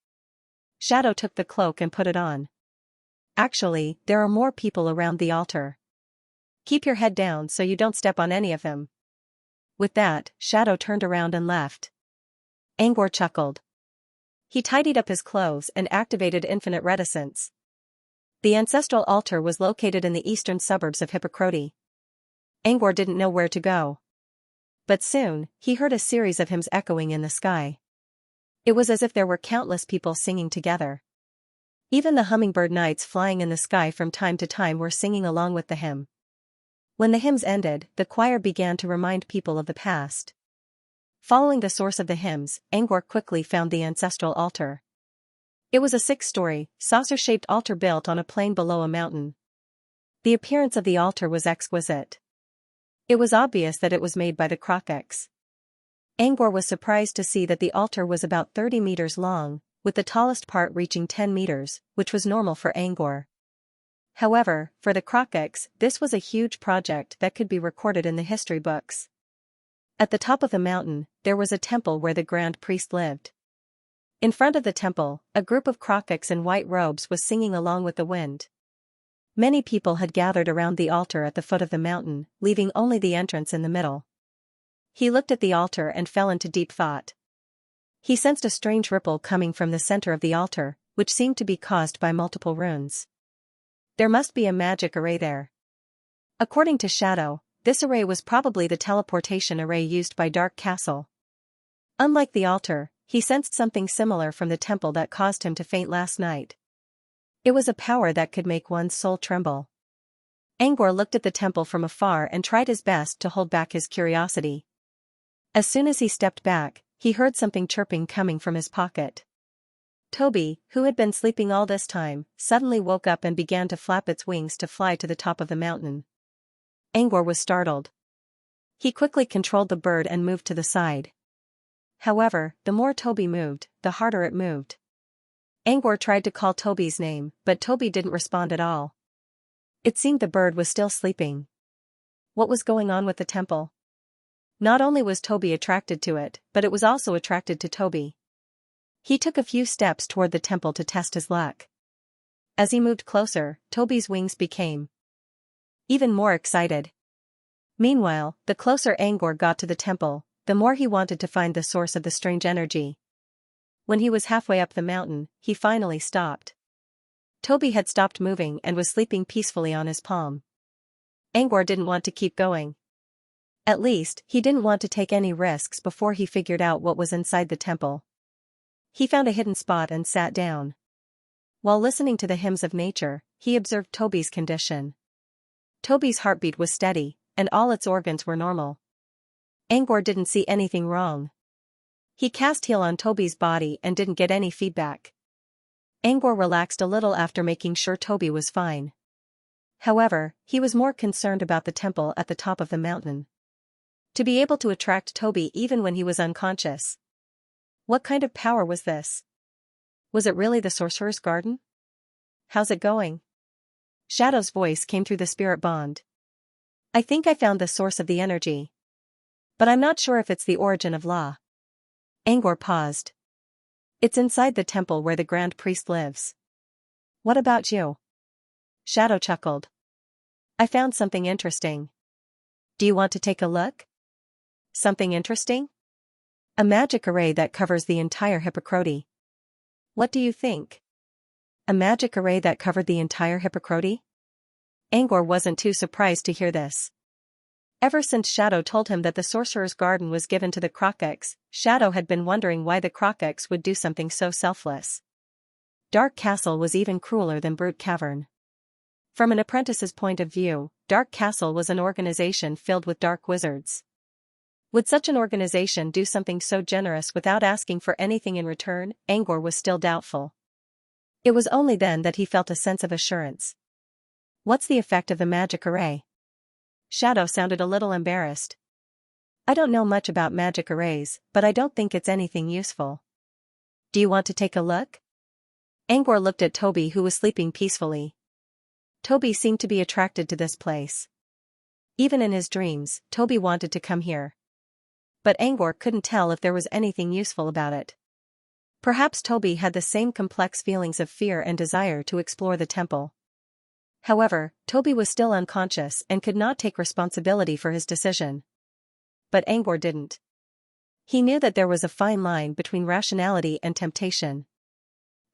Shadow took the cloak and put it on. Actually, there are more people around the altar. Keep your head down so you don't step on any of them. With that, Shadow turned around and left. Angor chuckled. He tidied up his clothes and activated infinite reticence. The ancestral altar was located in the eastern suburbs of Hippocroti. Angor didn't know where to go. But soon, he heard a series of hymns echoing in the sky. It was as if there were countless people singing together. Even the hummingbird knights flying in the sky from time to time were singing along with the hymn. When the hymns ended, the choir began to remind people of the past. Following the source of the hymns, Angor quickly found the ancestral altar. It was a 6-story, saucer-shaped altar built on a plain below a mountain. The appearance of the altar was exquisite. It was obvious that it was made by the Crocs. Angor was surprised to see that the altar was about 30 meters long, with the tallest part reaching 10 meters, which was normal for Angor. However, for the Crocs, this was a huge project that could be recorded in the history books. At the top of the mountain, there was a temple where the Grand Priest lived. In front of the temple, a group of Crocs in white robes was singing along with the wind. Many people had gathered around the altar at the foot of the mountain, leaving only the entrance in the middle. He looked at the altar and fell into deep thought. He sensed a strange ripple coming from the center of the altar, which seemed to be caused by multiple runes. There must be a magic array there. According to Shadow, this array was probably the teleportation array used by Dark Castle. Unlike the altar, he sensed something similar from the temple that caused him to faint last night. It was a power that could make one's soul tremble. Angor looked at the temple from afar and tried his best to hold back his curiosity. As soon as he stepped back, he heard something chirping coming from his pocket. Toby, who had been sleeping all this time, suddenly woke up and began to flap its wings to fly to the top of the mountain. Angor was startled. He quickly controlled the bird and moved to the side. However, the more Toby moved, the harder it moved. Angor tried to call Toby's name, but Toby didn't respond at all. It seemed the bird was still sleeping. What was going on with the temple? Not only was Toby attracted to it, but it was also attracted to Toby. He took a few steps toward the temple to test his luck. As he moved closer, Toby's wings became even more excited. Meanwhile, the closer Angor got to the temple, the more he wanted to find the source of the strange energy. When he was halfway up the mountain, he finally stopped. Toby had stopped moving and was sleeping peacefully on his palm. Angor didn't want to keep going. At least, he didn't want to take any risks before he figured out what was inside the temple. He found a hidden spot and sat down. While listening to the hymns of nature, he observed Toby's condition. Toby's heartbeat was steady, and all its organs were normal. Angor didn't see anything wrong. He cast heal on Toby's body and didn't get any feedback. Angor relaxed a little after making sure Toby was fine. However, he was more concerned about the temple at the top of the mountain. To be able to attract Toby even when he was unconscious. What kind of power was this? Was it really the sorcerer's garden? How's it going? Shadow's voice came through the spirit bond. I think I found the source of the energy. But I'm not sure if it's the origin of law. Angor paused. It's inside the temple where the Grand Priest lives. What about you? Shadow chuckled. I found something interesting. Do you want to take a look? Something interesting? A magic array that covers the entire Hippocrate. What do you think? A magic array that covered the entire Hippocrate? Angor wasn't too surprised to hear this. Ever since Shadow told him that the sorcerer's garden was given to the Crocox, Shadow had been wondering why the Crocox would do something so selfless. Dark Castle was even crueler than Brute Cavern. From an apprentice's point of view, Dark Castle was an organization filled with dark wizards. Would such an organization do something so generous without asking for anything in return? Angor was still doubtful. It was only then that he felt a sense of assurance. What's the effect of the magic array? Shadow sounded a little embarrassed. I don't know much about magic arrays, but I don't think it's anything useful. Do you want to take a look? Angor looked at Toby, who was sleeping peacefully. Toby seemed to be attracted to this place. Even in his dreams, Toby wanted to come here. But Angor couldn't tell if there was anything useful about it. Perhaps Toby had the same complex feelings of fear and desire to explore the temple. However, Toby was still unconscious and could not take responsibility for his decision. But Angor didn't. He knew that there was a fine line between rationality and temptation.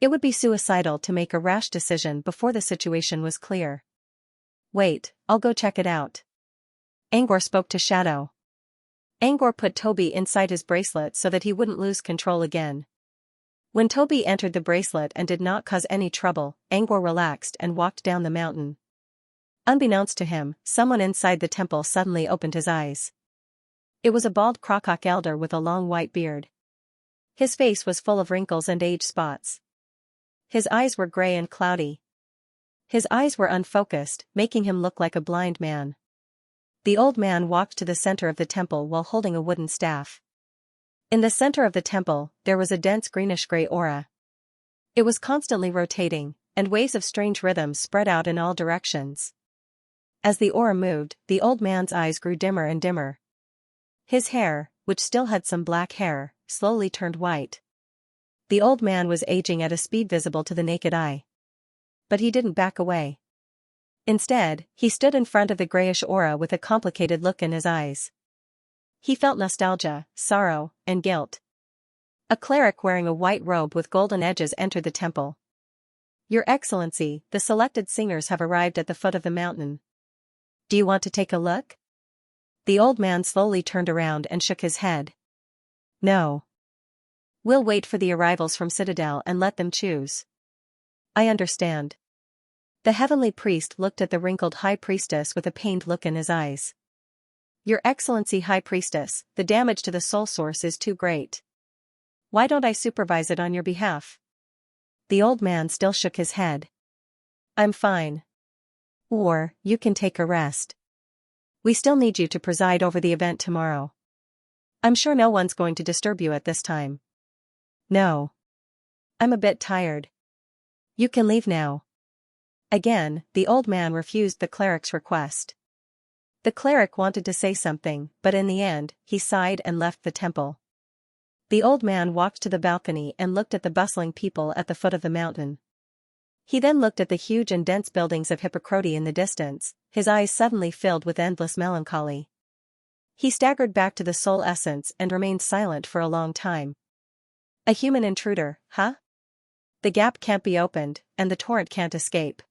It would be suicidal to make a rash decision before the situation was clear. Wait, I'll go check it out. Angor spoke to Shadow. Angor put Toby inside his bracelet so that he wouldn't lose control again. When Toby entered the bracelet and did not cause any trouble, Angor relaxed and walked down the mountain. Unbeknownst to him, someone inside the temple suddenly opened his eyes. It was a bald Crocox elder with a long white beard. His face was full of wrinkles and age spots. His eyes were gray and cloudy. His eyes were unfocused, making him look like a blind man. The old man walked to the center of the temple while holding a wooden staff. In the center of the temple, there was a dense greenish-gray aura. It was constantly rotating, and waves of strange rhythms spread out in all directions. As the aura moved, the old man's eyes grew dimmer and dimmer. His hair, which still had some black hair, slowly turned white. The old man was aging at a speed visible to the naked eye. But he didn't back away. Instead, he stood in front of the grayish aura with a complicated look in his eyes. He felt nostalgia, sorrow, and guilt. A cleric wearing a white robe with golden edges entered the temple. Your Excellency, the selected singers have arrived at the foot of the mountain. Do you want to take a look? The old man slowly turned around and shook his head. No. We'll wait for the arrivals from Citadel and let them choose. I understand. The heavenly priest looked at the wrinkled high priestess with a pained look in his eyes. Your Excellency High Priestess, the damage to the soul source is too great. Why don't I supervise it on your behalf? The old man still shook his head. I'm fine. Or, you can take a rest. We still need you to preside over the event tomorrow. I'm sure no one's going to disturb you at this time. No. I'm a bit tired. You can leave now. Again, the old man refused the cleric's request. The cleric wanted to say something, but in the end, he sighed and left the temple. The old man walked to the balcony and looked at the bustling people at the foot of the mountain. He then looked at the huge and dense buildings of Hippocrate in the distance, his eyes suddenly filled with endless melancholy. He staggered back to the soul essence and remained silent for a long time. A human intruder, huh? The gap can't be opened, and the torrent can't escape.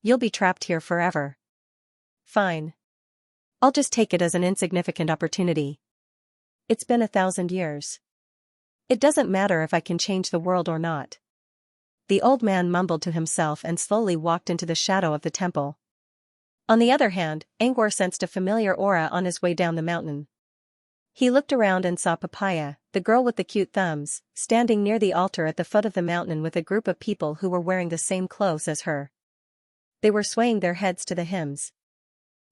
You'll be trapped here forever. Fine. I'll just take it as an insignificant opportunity. It's been 1,000 years. It doesn't matter if I can change the world or not. The old man mumbled to himself and slowly walked into the shadow of the temple. On the other hand, Angor sensed a familiar aura on his way down the mountain. He looked around and saw Papaya, the girl with the cute thumbs, standing near the altar at the foot of the mountain with a group of people who were wearing the same clothes as her. They were swaying their heads to the hymns.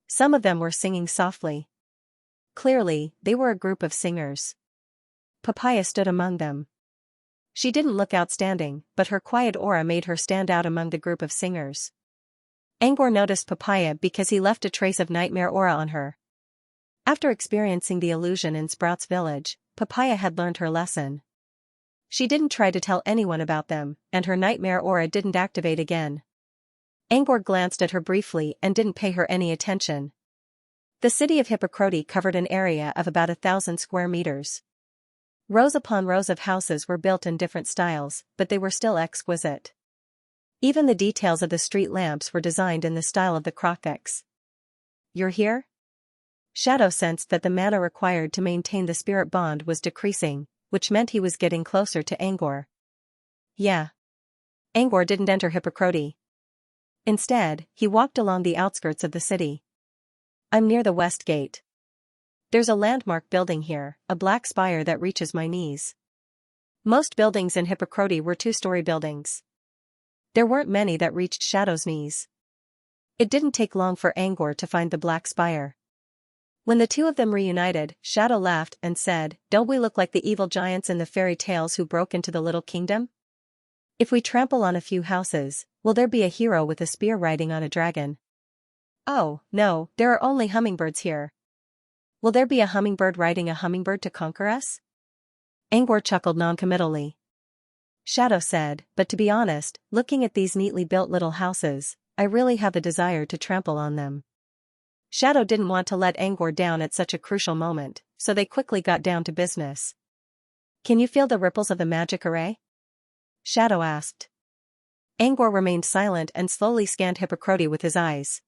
Some of them were singing softly. Clearly, they were a group of singers. Papaya stood among them. She didn't look outstanding, but her quiet aura made her stand out among the group of singers. Angor noticed Papaya because he left a trace of nightmare aura on her. After experiencing the illusion in Sprout's village, Papaya had learned her lesson. She didn't try to tell anyone about them, and her nightmare aura didn't activate again. Angor glanced at her briefly and didn't pay her any attention. The city of Hippocrate covered an area of about 1,000 square meters. Rows upon rows of houses were built in different styles, but they were still exquisite. Even the details of the street lamps were designed in the style of the Crothix. You're here? Shadow sensed that the mana required to maintain the spirit bond was decreasing, which meant he was getting closer to Angor. Yeah. Angor didn't enter Hippocrate. Instead, he walked along the outskirts of the city. I'm near the west gate. There's a landmark building here, a black spire that reaches my knees. Most buildings in Hippocrate were two-story buildings. There weren't many that reached Shadow's knees. It didn't take long for Angor to find the black spire. When the two of them reunited, Shadow laughed and said, "Don't we look like the evil giants in the fairy tales who broke into the little kingdom? If we trample on a few houses, will there be a hero with a spear riding on a dragon? Oh, no, there are only hummingbirds here. Will there be a hummingbird riding a hummingbird to conquer us?" Angor chuckled noncommittally. Shadow said, "But to be honest, looking at these neatly built little houses, I really have a desire to trample on them." Shadow didn't want to let Angor down at such a crucial moment, so they quickly got down to business. "Can you feel the ripples of the magic array?" Shadow asked. Angor remained silent and slowly scanned Hippocrate with his eyes.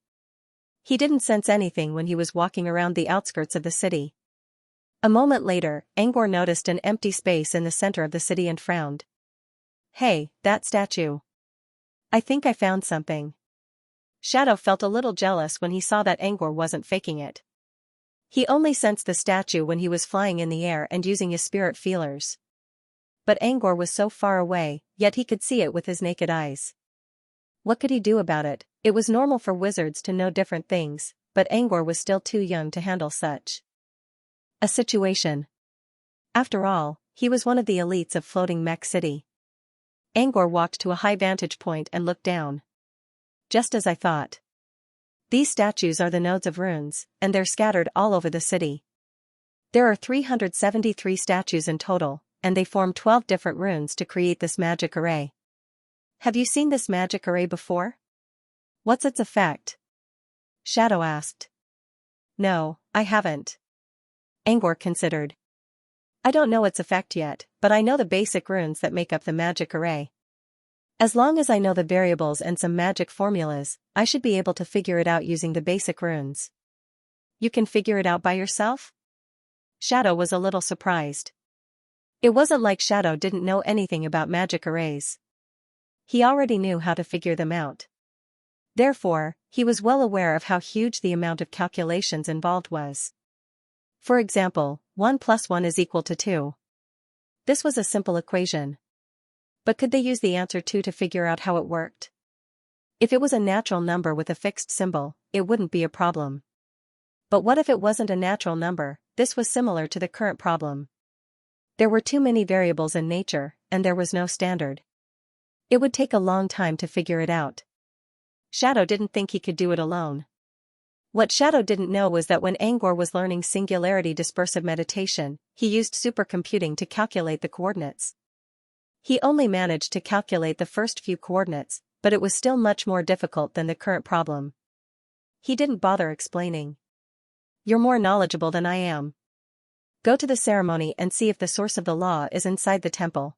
He didn't sense anything when he was walking around the outskirts of the city. A moment later, Angor noticed an empty space in the center of the city and frowned. "Hey, that statue. I think I found something." Shadow felt a little jealous when he saw that Angor wasn't faking it. He only sensed the statue when he was flying in the air and using his spirit feelers. But Angor was so far away, yet he could see it with his naked eyes. What could he do about it? It was normal for wizards to know different things, but Angor was still too young to handle such a situation. After all, he was one of the elites of floating mech city. Angor walked to a high vantage point and looked down. Just as I thought. These statues are the nodes of runes, and they're scattered all over the city. There are 373 statues in total, and they form 12 different runes to create this magic array. Have you seen this magic array before? What's its effect? Shadow asked. No, I haven't. Angor considered. I don't know its effect yet, but I know the basic runes that make up the magic array. As long as I know the variables and some magic formulas, I should be able to figure it out using the basic runes. You can figure it out by yourself? Shadow was a little surprised. It wasn't like Shadow didn't know anything about magic arrays. He already knew how to figure them out. Therefore, he was well aware of how huge the amount of calculations involved was. For example, 1 + 1 is equal to 2. This was a simple equation. But could they use the answer 2 to figure out how it worked? If it was a natural number with a fixed symbol, it wouldn't be a problem. But what if it wasn't a natural number? This was similar to the current problem. There were too many variables in nature, and there was no standard. It would take a long time to figure it out. Shadow didn't think he could do it alone. What Shadow didn't know was that when Angor was learning singularity dispersive meditation, he used supercomputing to calculate the coordinates. He only managed to calculate the first few coordinates, but it was still much more difficult than the current problem. He didn't bother explaining. You're more knowledgeable than I am. Go to the ceremony and see if the source of the law is inside the temple.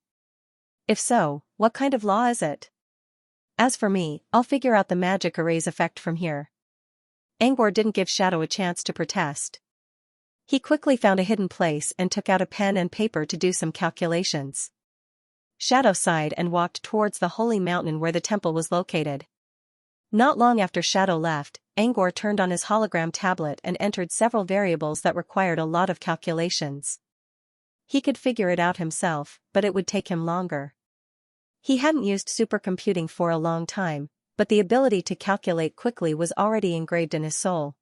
If so, what kind of law is it? As for me, I'll figure out the magic array's effect from here. Angor didn't give Shadow a chance to protest. He quickly found a hidden place and took out a pen and paper to do some calculations. Shadow sighed and walked towards the holy mountain where the temple was located. Not long after Shadow left, Angor turned on his hologram tablet and entered several variables that required a lot of calculations. He could figure it out himself, but it would take him longer. He hadn't used supercomputing for a long time, but the ability to calculate quickly was already engraved in his soul.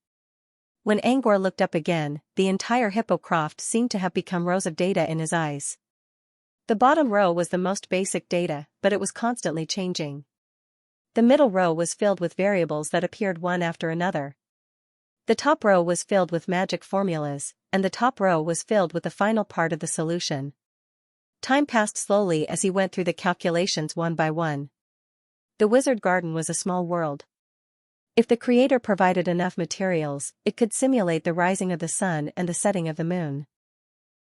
When Angor looked up again, the entire hippocraft seemed to have become rows of data in his eyes. The bottom row was the most basic data, but it was constantly changing. The middle row was filled with variables that appeared one after another. The top row was filled with magic formulas, and the top row was filled with the final part of the solution. Time passed slowly as he went through the calculations one by one. The wizard garden was a small world. If the creator provided enough materials, it could simulate the rising of the sun and the setting of the moon.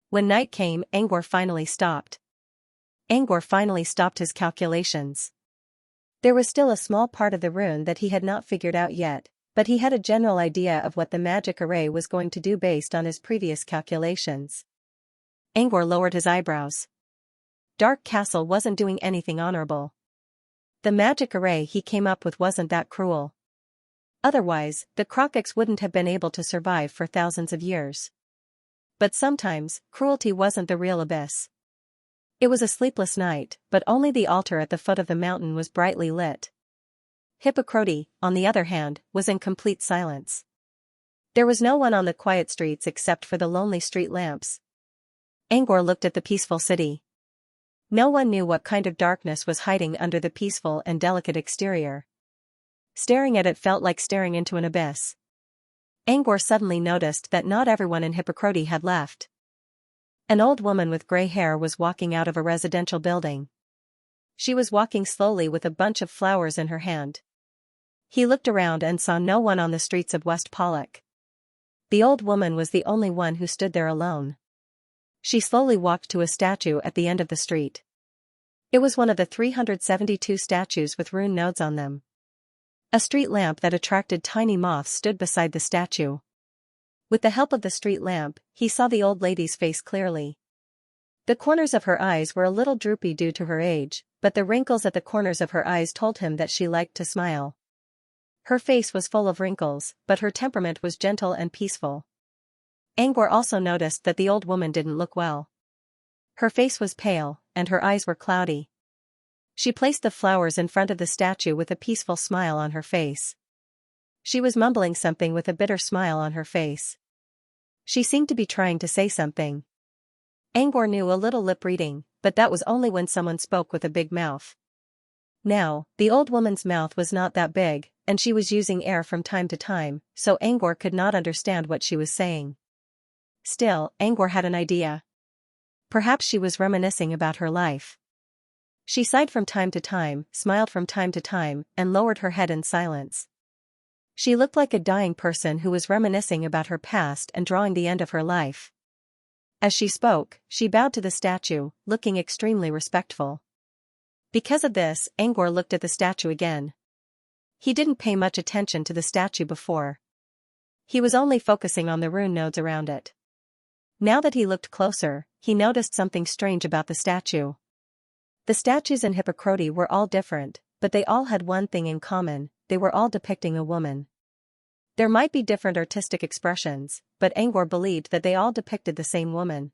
When night came, Angor finally stopped. Angor finally stopped his calculations. There was still a small part of the rune that he had not figured out yet, but he had a general idea of what the magic array was going to do based on his previous calculations. Angor lowered his eyebrows. Dark Castle wasn't doing anything honorable. The magic array he came up with wasn't that cruel. Otherwise, the Krokiks wouldn't have been able to survive for thousands of years. But sometimes, cruelty wasn't the real abyss. It was a sleepless night, but only the altar at the foot of the mountain was brightly lit. Hippocrate, on the other hand, was in complete silence. There was no one on the quiet streets except for the lonely street lamps. Angor looked at the peaceful city. No one knew what kind of darkness was hiding under the peaceful and delicate exterior. Staring at it felt like staring into an abyss. Angor suddenly noticed that not everyone in Hippocrate had left. An old woman with gray hair was walking out of a residential building. She was walking slowly with a bunch of flowers in her hand. He looked around and saw no one on the streets of West Pollock. The old woman was the only one who stood there alone. She slowly walked to a statue at the end of the street. It was one of the 372 statues with rune nodes on them. A street lamp that attracted tiny moths stood beside the statue. With the help of the street lamp, he saw the old lady's face clearly. The corners of her eyes were a little droopy due to her age, but the wrinkles at the corners of her eyes told him that she liked to smile. Her face was full of wrinkles, but her temperament was gentle and peaceful. Angor also noticed that the old woman didn't look well. Her face was pale, and her eyes were cloudy. She placed the flowers in front of the statue with a peaceful smile on her face. She was mumbling something with a bitter smile on her face. She seemed to be trying to say something. Angor knew a little lip reading, but that was only when someone spoke with a big mouth. Now, the old woman's mouth was not that big, and she was using air from time to time, so Angor could not understand what she was saying. Still, Angor had an idea. Perhaps she was reminiscing about her life. She sighed from time to time, smiled from time to time, and lowered her head in silence. She looked like a dying person who was reminiscing about her past and drawing the end of her life. As she spoke, she bowed to the statue, looking extremely respectful. Because of this, Angor looked at the statue again. He didn't pay much attention to the statue before. He was only focusing on the rune nodes around it. Now that he looked closer, he noticed something strange about the statue. The statues in Hippocrate were all different, but they all had one thing in common: they were all depicting a woman. There might be different artistic expressions, but Angor believed that they all depicted the same woman.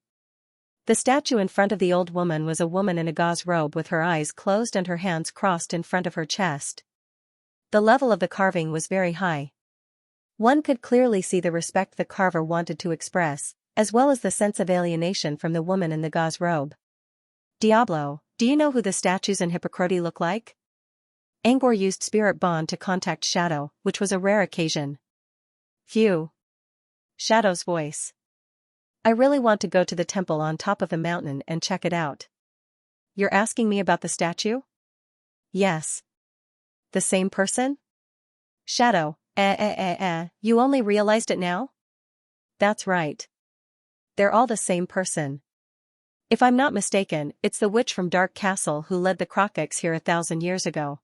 The statue in front of the old woman was a woman in a gauze robe with her eyes closed and her hands crossed in front of her chest. The level of the carving was very high. One could clearly see the respect the carver wanted to express, as well as the sense of alienation from the woman in the gauze robe. Diablo, do you know who the statues in Hippocrate look like? Angor used Spirit Bond to contact Shadow, which was a rare occasion. Phew. Shadow's voice. I really want to go to the temple on top of the mountain and check it out. You're asking me about the statue? Yes. The same person? Shadow, you only realized it now? That's right. They're all the same person. If I'm not mistaken, it's the witch from Dark Castle who led the Crockets here 1,000 years ago.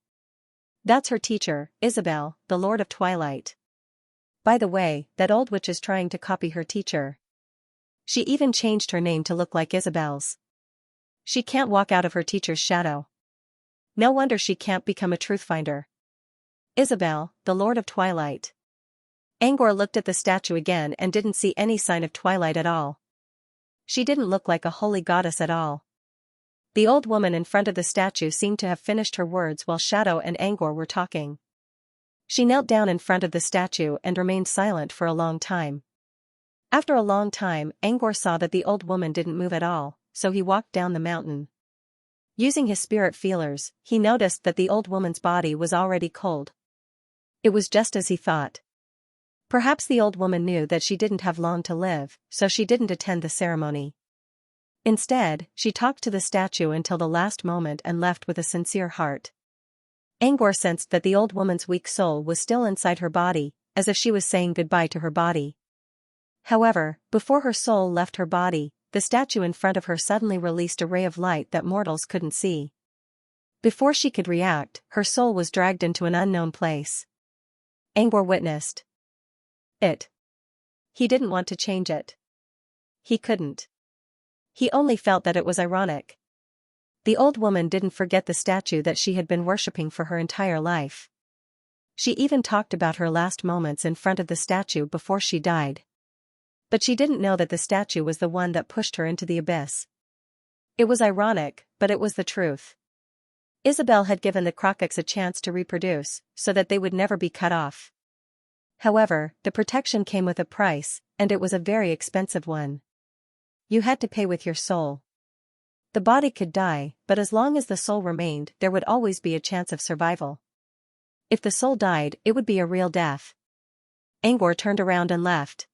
That's her teacher, Isabel, the Lord of Twilight. By the way, that old witch is trying to copy her teacher. She even changed her name to look like Isabel's. She can't walk out of her teacher's shadow. No wonder she can't become a truth finder. Isabel, the Lord of Twilight. Angor looked at the statue again and didn't see any sign of twilight at all. She didn't look like a holy goddess at all. The old woman in front of the statue seemed to have finished her words while Shadow and Angor were talking. She knelt down in front of the statue and remained silent for a long time. After a long time, Angor saw that the old woman didn't move at all, so he walked down the mountain. Using his spirit feelers, he noticed that the old woman's body was already cold. It was just as he thought. Perhaps the old woman knew that she didn't have long to live, so she didn't attend the ceremony. Instead, she talked to the statue until the last moment and left with a sincere heart. Angor sensed that the old woman's weak soul was still inside her body, as if she was saying goodbye to her body. However, before her soul left her body, the statue in front of her suddenly released a ray of light that mortals couldn't see. Before she could react, her soul was dragged into an unknown place. Angor witnessed it. He didn't want to change it. He couldn't. He only felt that it was ironic. The old woman didn't forget the statue that she had been worshipping for her entire life. She even talked about her last moments in front of the statue before she died. But she didn't know that the statue was the one that pushed her into the abyss. It was ironic, but it was the truth. Isabel had given the Crockets a chance to reproduce, so that they would never be cut off. However, the protection came with a price, and it was a very expensive one. You had to pay with your soul. The body could die, but as long as the soul remained, there would always be a chance of survival. If the soul died, it would be a real death. Angor turned around and left.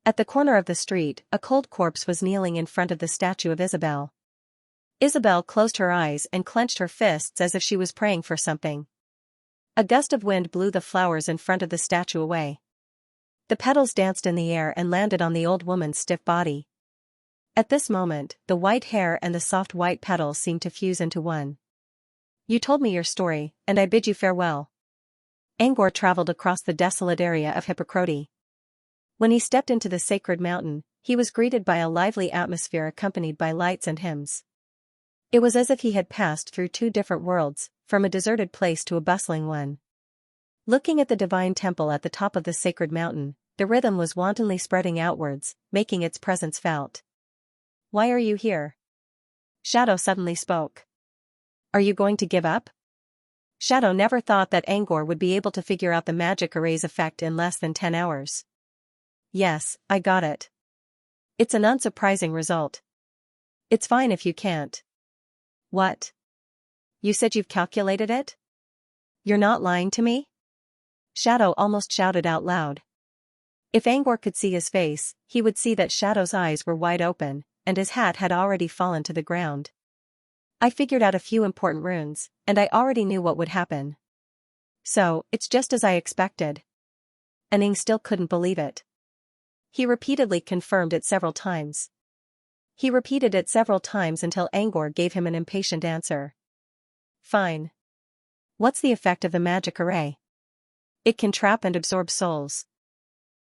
At the corner of the street, a cold corpse was kneeling in front of the statue of Isabel. Isabel closed her eyes and clenched her fists as if she was praying for something. A gust of wind blew the flowers in front of the statue away. The petals danced in the air and landed on the old woman's stiff body. At this moment, the white hair and the soft white petals seemed to fuse into one. You told me your story, and I bid you farewell. Angor traveled across the desolate area of Hippocrate. When he stepped into the sacred mountain, he was greeted by a lively atmosphere accompanied by lights and hymns. It was as if he had passed through two different worlds, from a deserted place to a bustling one. Looking at the divine temple at the top of the sacred mountain, the rhythm was wantonly spreading outwards, making its presence felt. Why are you here? Shadow suddenly spoke. Are you going to give up? Shadow never thought that Angor would be able to figure out the magic array's effect in less than 10 hours. Yes, I got it. It's an unsurprising result. It's fine if you can't. What? You said you've calculated it? You're not lying to me? Shadow almost shouted out loud. If Angor could see his face, he would see that Shadow's eyes were wide open, and his hat had already fallen to the ground. I figured out a few important runes, and I already knew what would happen. So, it's just as I expected. Aning still couldn't believe it. He repeatedly confirmed it several times. He repeated it several times until Angor gave him an impatient answer. Fine. What's the effect of the magic array? It can trap and absorb souls.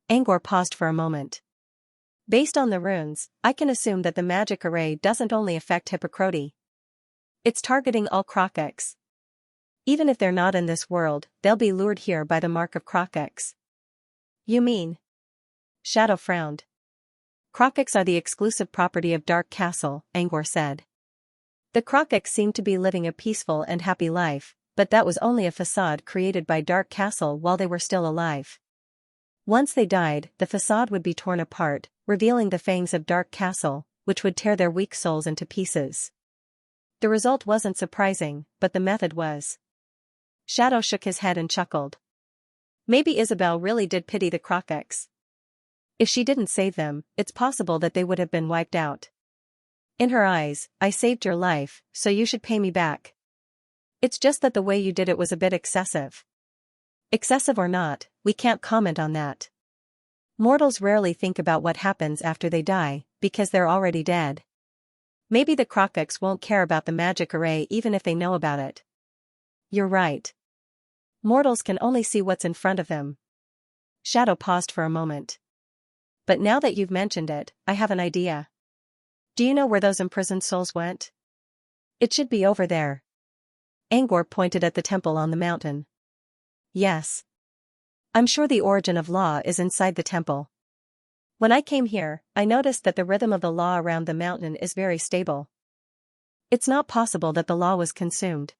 Angor paused for a moment. Based on the runes, I can assume that the magic array doesn't only affect Hippocrate. It's targeting all Crockets. Even if they're not in this world, they'll be lured here by the mark of Crockets. You mean? Shadow frowned. Crockets are the exclusive property of Dark Castle, Angor said. The Crockets seemed to be living a peaceful and happy life, but that was only a facade created by Dark Castle while they were still alive. Once they died, the facade would be torn apart, revealing the fangs of Dark Castle, which would tear their weak souls into pieces. The result wasn't surprising, but the method was. Shadow shook his head and chuckled. Maybe Isabel really did pity the Crockets. If she didn't save them, it's possible that they would have been wiped out. In her eyes, I saved your life, so you should pay me back. It's just that the way you did it was a bit excessive. Excessive or not, we can't comment on that. Mortals rarely think about what happens after they die, because they're already dead. Maybe the Krokiks won't care about the magic array even if they know about it. You're right. Mortals can only see what's in front of them. Shadow paused for a moment. But now that you've mentioned it, I have an idea. Do you know where those imprisoned souls went? It should be over there. Angor pointed at the temple on the mountain. Yes. I'm sure the origin of law is inside the temple. When I came here, I noticed that the rhythm of the law around the mountain is very stable. It's not possible that the law was consumed.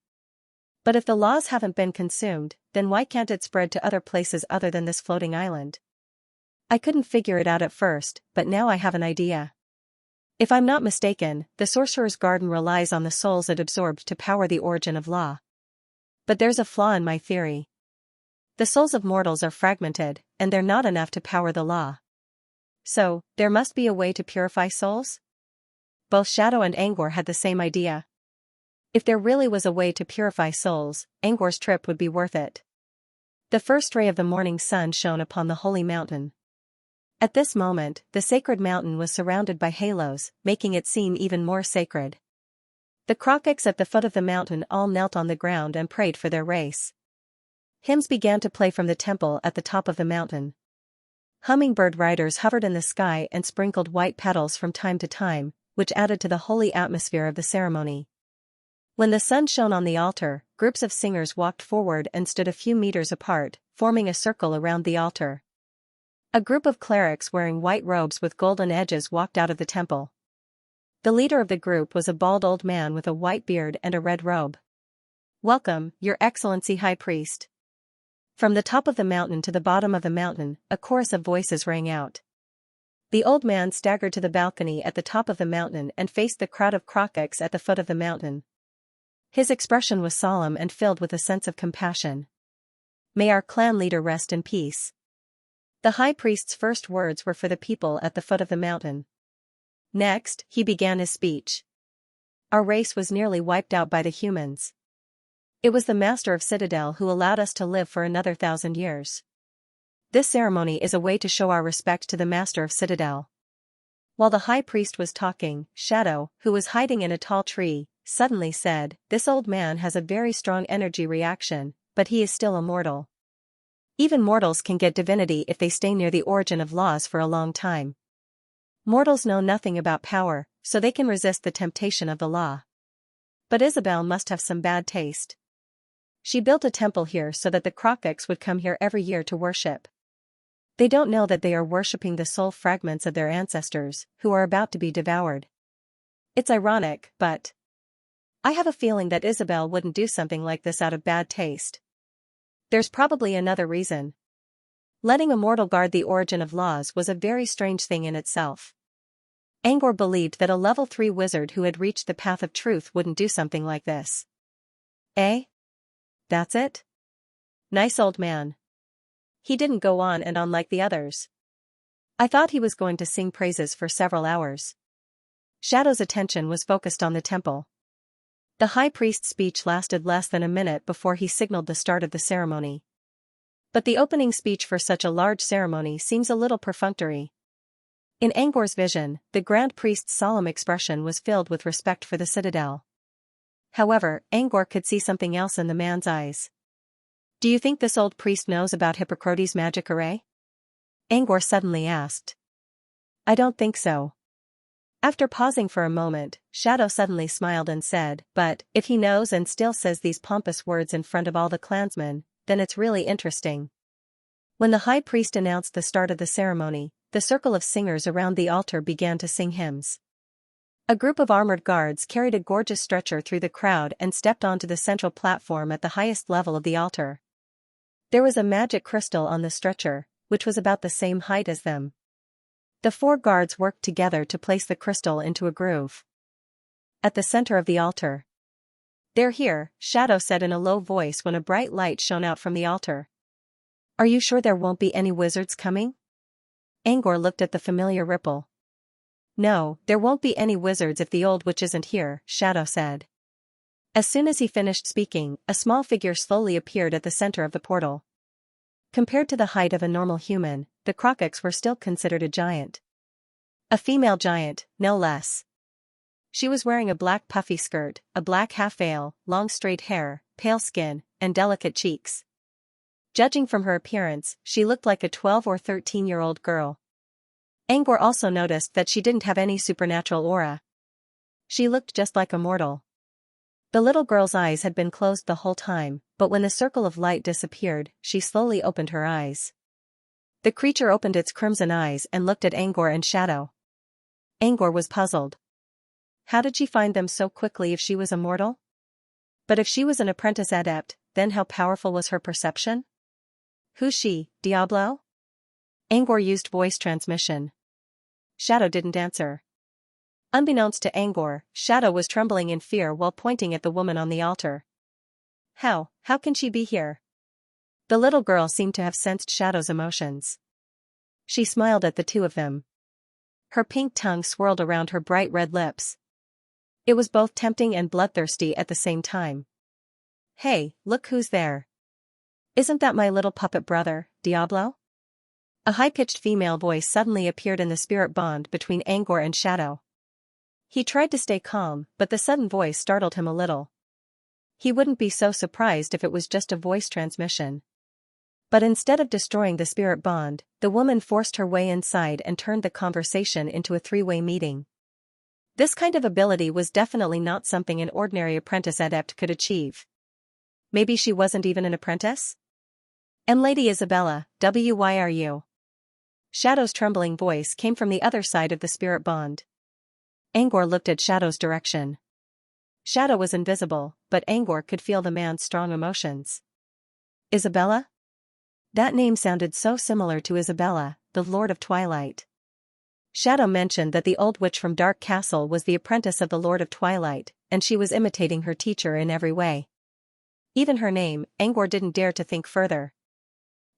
But if the laws haven't been consumed, then why can't it spread to other places other than this floating island? I couldn't figure it out at first, but now I have an idea. If I'm not mistaken, the Sorcerer's Garden relies on the souls it absorbed to power the origin of law. But there's a flaw in my theory. The souls of mortals are fragmented, and they're not enough to power the law. So, there must be a way to purify souls? Both Shadow and Angor had the same idea. If there really was a way to purify souls, Angor's trip would be worth it. The first ray of the morning sun shone upon the holy mountain. At this moment, the sacred mountain was surrounded by halos, making it seem even more sacred. The Krokiks at the foot of the mountain all knelt on the ground and prayed for their race. Hymns began to play from the temple at the top of the mountain. Hummingbird riders hovered in the sky and sprinkled white petals from time to time, which added to the holy atmosphere of the ceremony. When the sun shone on the altar, groups of singers walked forward and stood a few meters apart, forming a circle around the altar. A group of clerics wearing white robes with golden edges walked out of the temple. The leader of the group was a bald old man with a white beard and a red robe. "Welcome, Your Excellency High Priest." From the top of the mountain to the bottom of the mountain, a chorus of voices rang out. The old man staggered to the balcony at the top of the mountain and faced the crowd of Krokiks at the foot of the mountain. His expression was solemn and filled with a sense of compassion. "May our clan leader rest in peace." The high priest's first words were for the people at the foot of the mountain. Next, he began his speech. "Our race was nearly wiped out by the humans. It was the Master of Citadel who allowed us to live for another 1,000 years. This ceremony is a way to show our respect to the Master of Citadel." While the high priest was talking, Shadow, who was hiding in a tall tree, suddenly said, "This old man has a very strong energy reaction, but he is still a mortal. Even mortals can get divinity if they stay near the origin of laws for a long time. Mortals know nothing about power, so they can resist the temptation of the law. But Isabel must have some bad taste. She built a temple here so that the Krokiks would come here every year to worship. They don't know that they are worshipping the soul fragments of their ancestors, who are about to be devoured. It's ironic, but I have a feeling that Isabel wouldn't do something like this out of bad taste. There's probably another reason. Letting a mortal guard the origin of laws was a very strange thing in itself. Angor believed that a level 3 wizard who had reached the path of truth wouldn't do something like this. Eh? That's it? Nice old man. He didn't go on and on like the others. I thought he was going to sing praises for several hours. Shadow's attention was focused on the temple. The high priest's speech lasted less than a minute before he signaled the start of the ceremony. But the opening speech for such a large ceremony seems a little perfunctory. In Angor's vision, the Grand Priest's solemn expression was filled with respect for the citadel. However, Angor could see something else in the man's eyes. "Do you think this old priest knows about Hippocrates' magic array?" Angor suddenly asked. "I don't think so." After pausing for a moment, Shadow suddenly smiled and said, "But, if he knows and still says these pompous words in front of all the clansmen, then it's really interesting." When the high priest announced the start of the ceremony, the circle of singers around the altar began to sing hymns. A group of armored guards carried a gorgeous stretcher through the crowd and stepped onto the central platform at the highest level of the altar. There was a magic crystal on the stretcher, which was about the same height as them. The 4 guards worked together to place the crystal into a groove. At the center of the altar. "They're here," Shadow said in a low voice when a bright light shone out from the altar. "Are you sure there won't be any wizards coming?" Angor looked at the familiar ripple. "No, there won't be any wizards if the old witch isn't here," Shadow said. As soon as he finished speaking, a small figure slowly appeared at the center of the portal. Compared to the height of a normal human, the Crocox were still considered a giant. A female giant, no less. She was wearing a black puffy skirt, a black half-veil, long straight hair, pale skin, and delicate cheeks. Judging from her appearance, she looked like a 12 or 13-year-old girl. Angor also noticed that she didn't have any supernatural aura. She looked just like a mortal. The little girl's eyes had been closed the whole time, but when the circle of light disappeared, she slowly opened her eyes. The creature opened its crimson eyes and looked at Angor and Shadow. Angor was puzzled. How did she find them so quickly if she was a mortal? But if she was an apprentice adept, then how powerful was her perception? Who's she, Diablo? Angor used voice transmission. Shadow didn't answer. Unbeknownst to Angor, Shadow was trembling in fear while pointing at the woman on the altar. How can she be here? The little girl seemed to have sensed Shadow's emotions. She smiled at the two of them. Her pink tongue swirled around her bright red lips. It was both tempting and bloodthirsty at the same time. Hey, look who's there. Isn't that my little puppet brother, Diablo? A high-pitched female voice suddenly appeared in the spirit bond between Angor and Shadow. He tried to stay calm, but the sudden voice startled him a little. He wouldn't be so surprised if it was just a voice transmission. But instead of destroying the spirit bond, the woman forced her way inside and turned the conversation into a three-way meeting. This kind of ability was definitely not something an ordinary apprentice adept could achieve. Maybe she wasn't even an apprentice? "I'm Lady Isabella, why are you?" Shadow's trembling voice came from the other side of the spirit bond. Angor looked at Shadow's direction. Shadow was invisible, but Angor could feel the man's strong emotions. Isabella? That name sounded so similar to Isabella, the Lord of Twilight. Shadow mentioned that the old witch from Dark Castle was the apprentice of the Lord of Twilight, and she was imitating her teacher in every way. Even her name, Angor didn't dare to think further.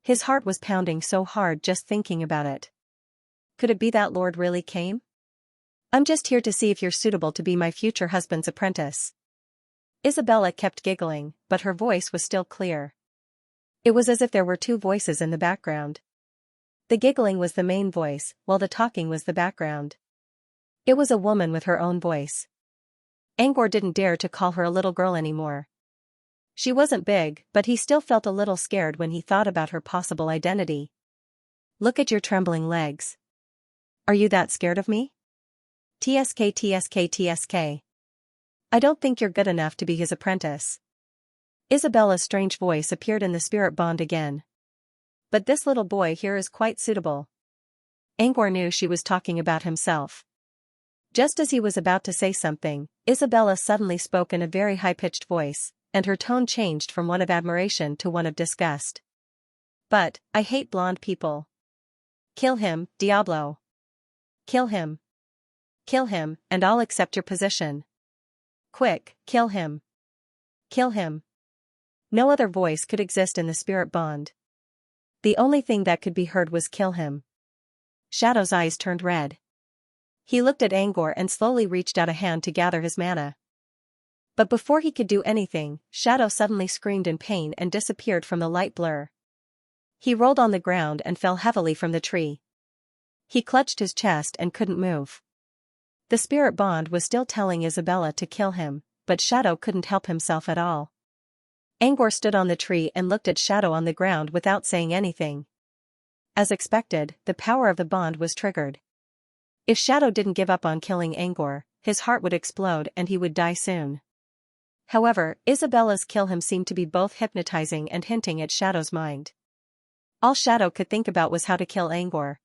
His heart was pounding so hard just thinking about it. Could it be that Lord really came? "I'm just here to see if you're suitable to be my future husband's apprentice." Isabella kept giggling, but her voice was still clear. It was as if there were two voices in the background. The giggling was the main voice, while the talking was the background. It was a woman with her own voice. Angor didn't dare to call her a little girl anymore. She wasn't big, but he still felt a little scared when he thought about her possible identity. "Look at your trembling legs. Are you that scared of me?" TSK. "I don't think you're good enough to be his apprentice." Isabella's strange voice appeared in the spirit bond again. "But this little boy here is quite suitable." Angor knew she was talking about himself. Just as he was about to say something, Isabella suddenly spoke in a very high-pitched voice, and her tone changed from one of admiration to one of disgust. "But, I hate blonde people. Kill him, Diablo. Kill him. Kill him, and I'll accept your position. Quick, kill him. Kill him." No other voice could exist in the spirit bond. The only thing that could be heard was "kill him." Shadow's eyes turned red. He looked at Angor and slowly reached out a hand to gather his mana. But before he could do anything, Shadow suddenly screamed in pain and disappeared from the light blur. He rolled on the ground and fell heavily from the tree. He clutched his chest and couldn't move. The spirit bond was still telling Isabella to kill him, but Shadow couldn't help himself at all. Angor stood on the tree and looked at Shadow on the ground without saying anything. As expected, the power of the bond was triggered. If Shadow didn't give up on killing Angor, his heart would explode and he would die soon. However, Isabella's kill him seemed to be both hypnotizing and hinting at Shadow's mind. All Shadow could think about was how to kill Angor.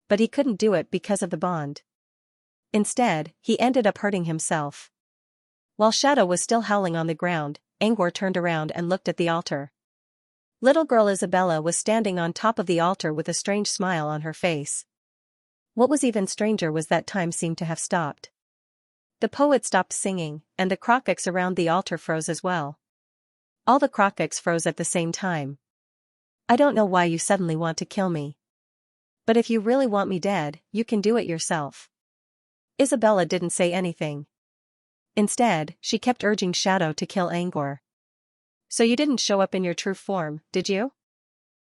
But he couldn't do it because of the bond. Instead, he ended up hurting himself. While Shadow was still howling on the ground, Angor turned around and looked at the altar. Little girl Isabella was standing on top of the altar with a strange smile on her face. What was even stranger was that time seemed to have stopped. The poet stopped singing, and the Crocox around the altar froze as well. All the Crocox froze at the same time. "I don't know why you suddenly want to kill me. But if you really want me dead, you can do it yourself." Isabella didn't say anything. Instead, she kept urging Shadow to kill Angor. "So you didn't show up in your true form, did you?"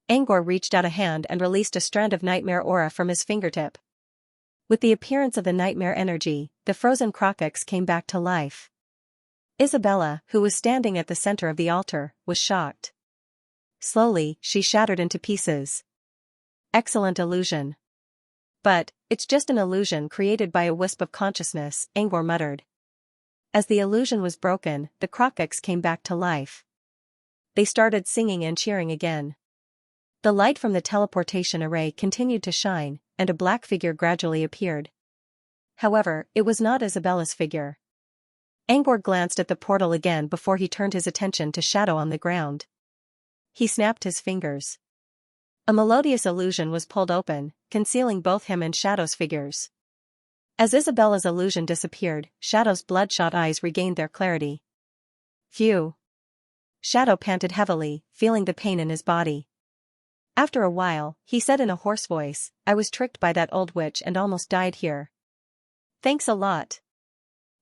Angor reached out a hand and released a strand of nightmare aura from his fingertip. With the appearance of the nightmare energy, the frozen Crocox came back to life. Isabella, who was standing at the center of the altar, was shocked. Slowly, she shattered into pieces. Excellent illusion. But, it's just an illusion created by a wisp of consciousness, Angor muttered. As the illusion was broken, the Crocox came back to life. They started singing and cheering again. The light from the teleportation array continued to shine, and a black figure gradually appeared. However, it was not Isabella's figure. Angor glanced at the portal again before he turned his attention to Shadow on the ground. He snapped his fingers. A melodious illusion was pulled open, concealing both him and Shadow's figures. As Isabella's illusion disappeared, Shadow's bloodshot eyes regained their clarity. Phew. Shadow panted heavily, feeling the pain in his body. After a while, he said in a hoarse voice, "I was tricked by that old witch and almost died here. Thanks a lot.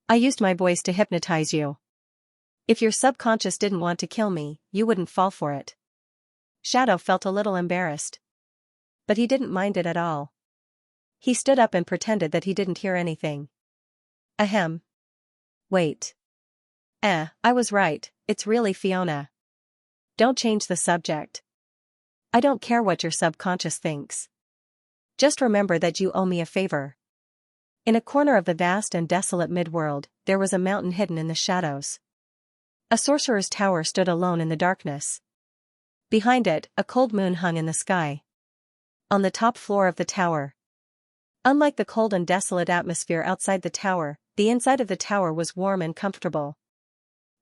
I used my voice to hypnotize you. If your subconscious didn't want to kill me, you wouldn't fall for it." Shadow felt a little embarrassed. But he didn't mind it at all. He stood up and pretended that he didn't hear anything. Ahem. Wait. I was right, it's really Fiona. Don't change the subject. I don't care what your subconscious thinks. Just remember that you owe me a favor. In a corner of the vast and desolate midworld, there was a mountain hidden in the shadows. A sorcerer's tower stood alone in the darkness. Behind it, a cold moon hung in the sky. On the top floor of the tower. Unlike the cold and desolate atmosphere outside the tower, the inside of the tower was warm and comfortable.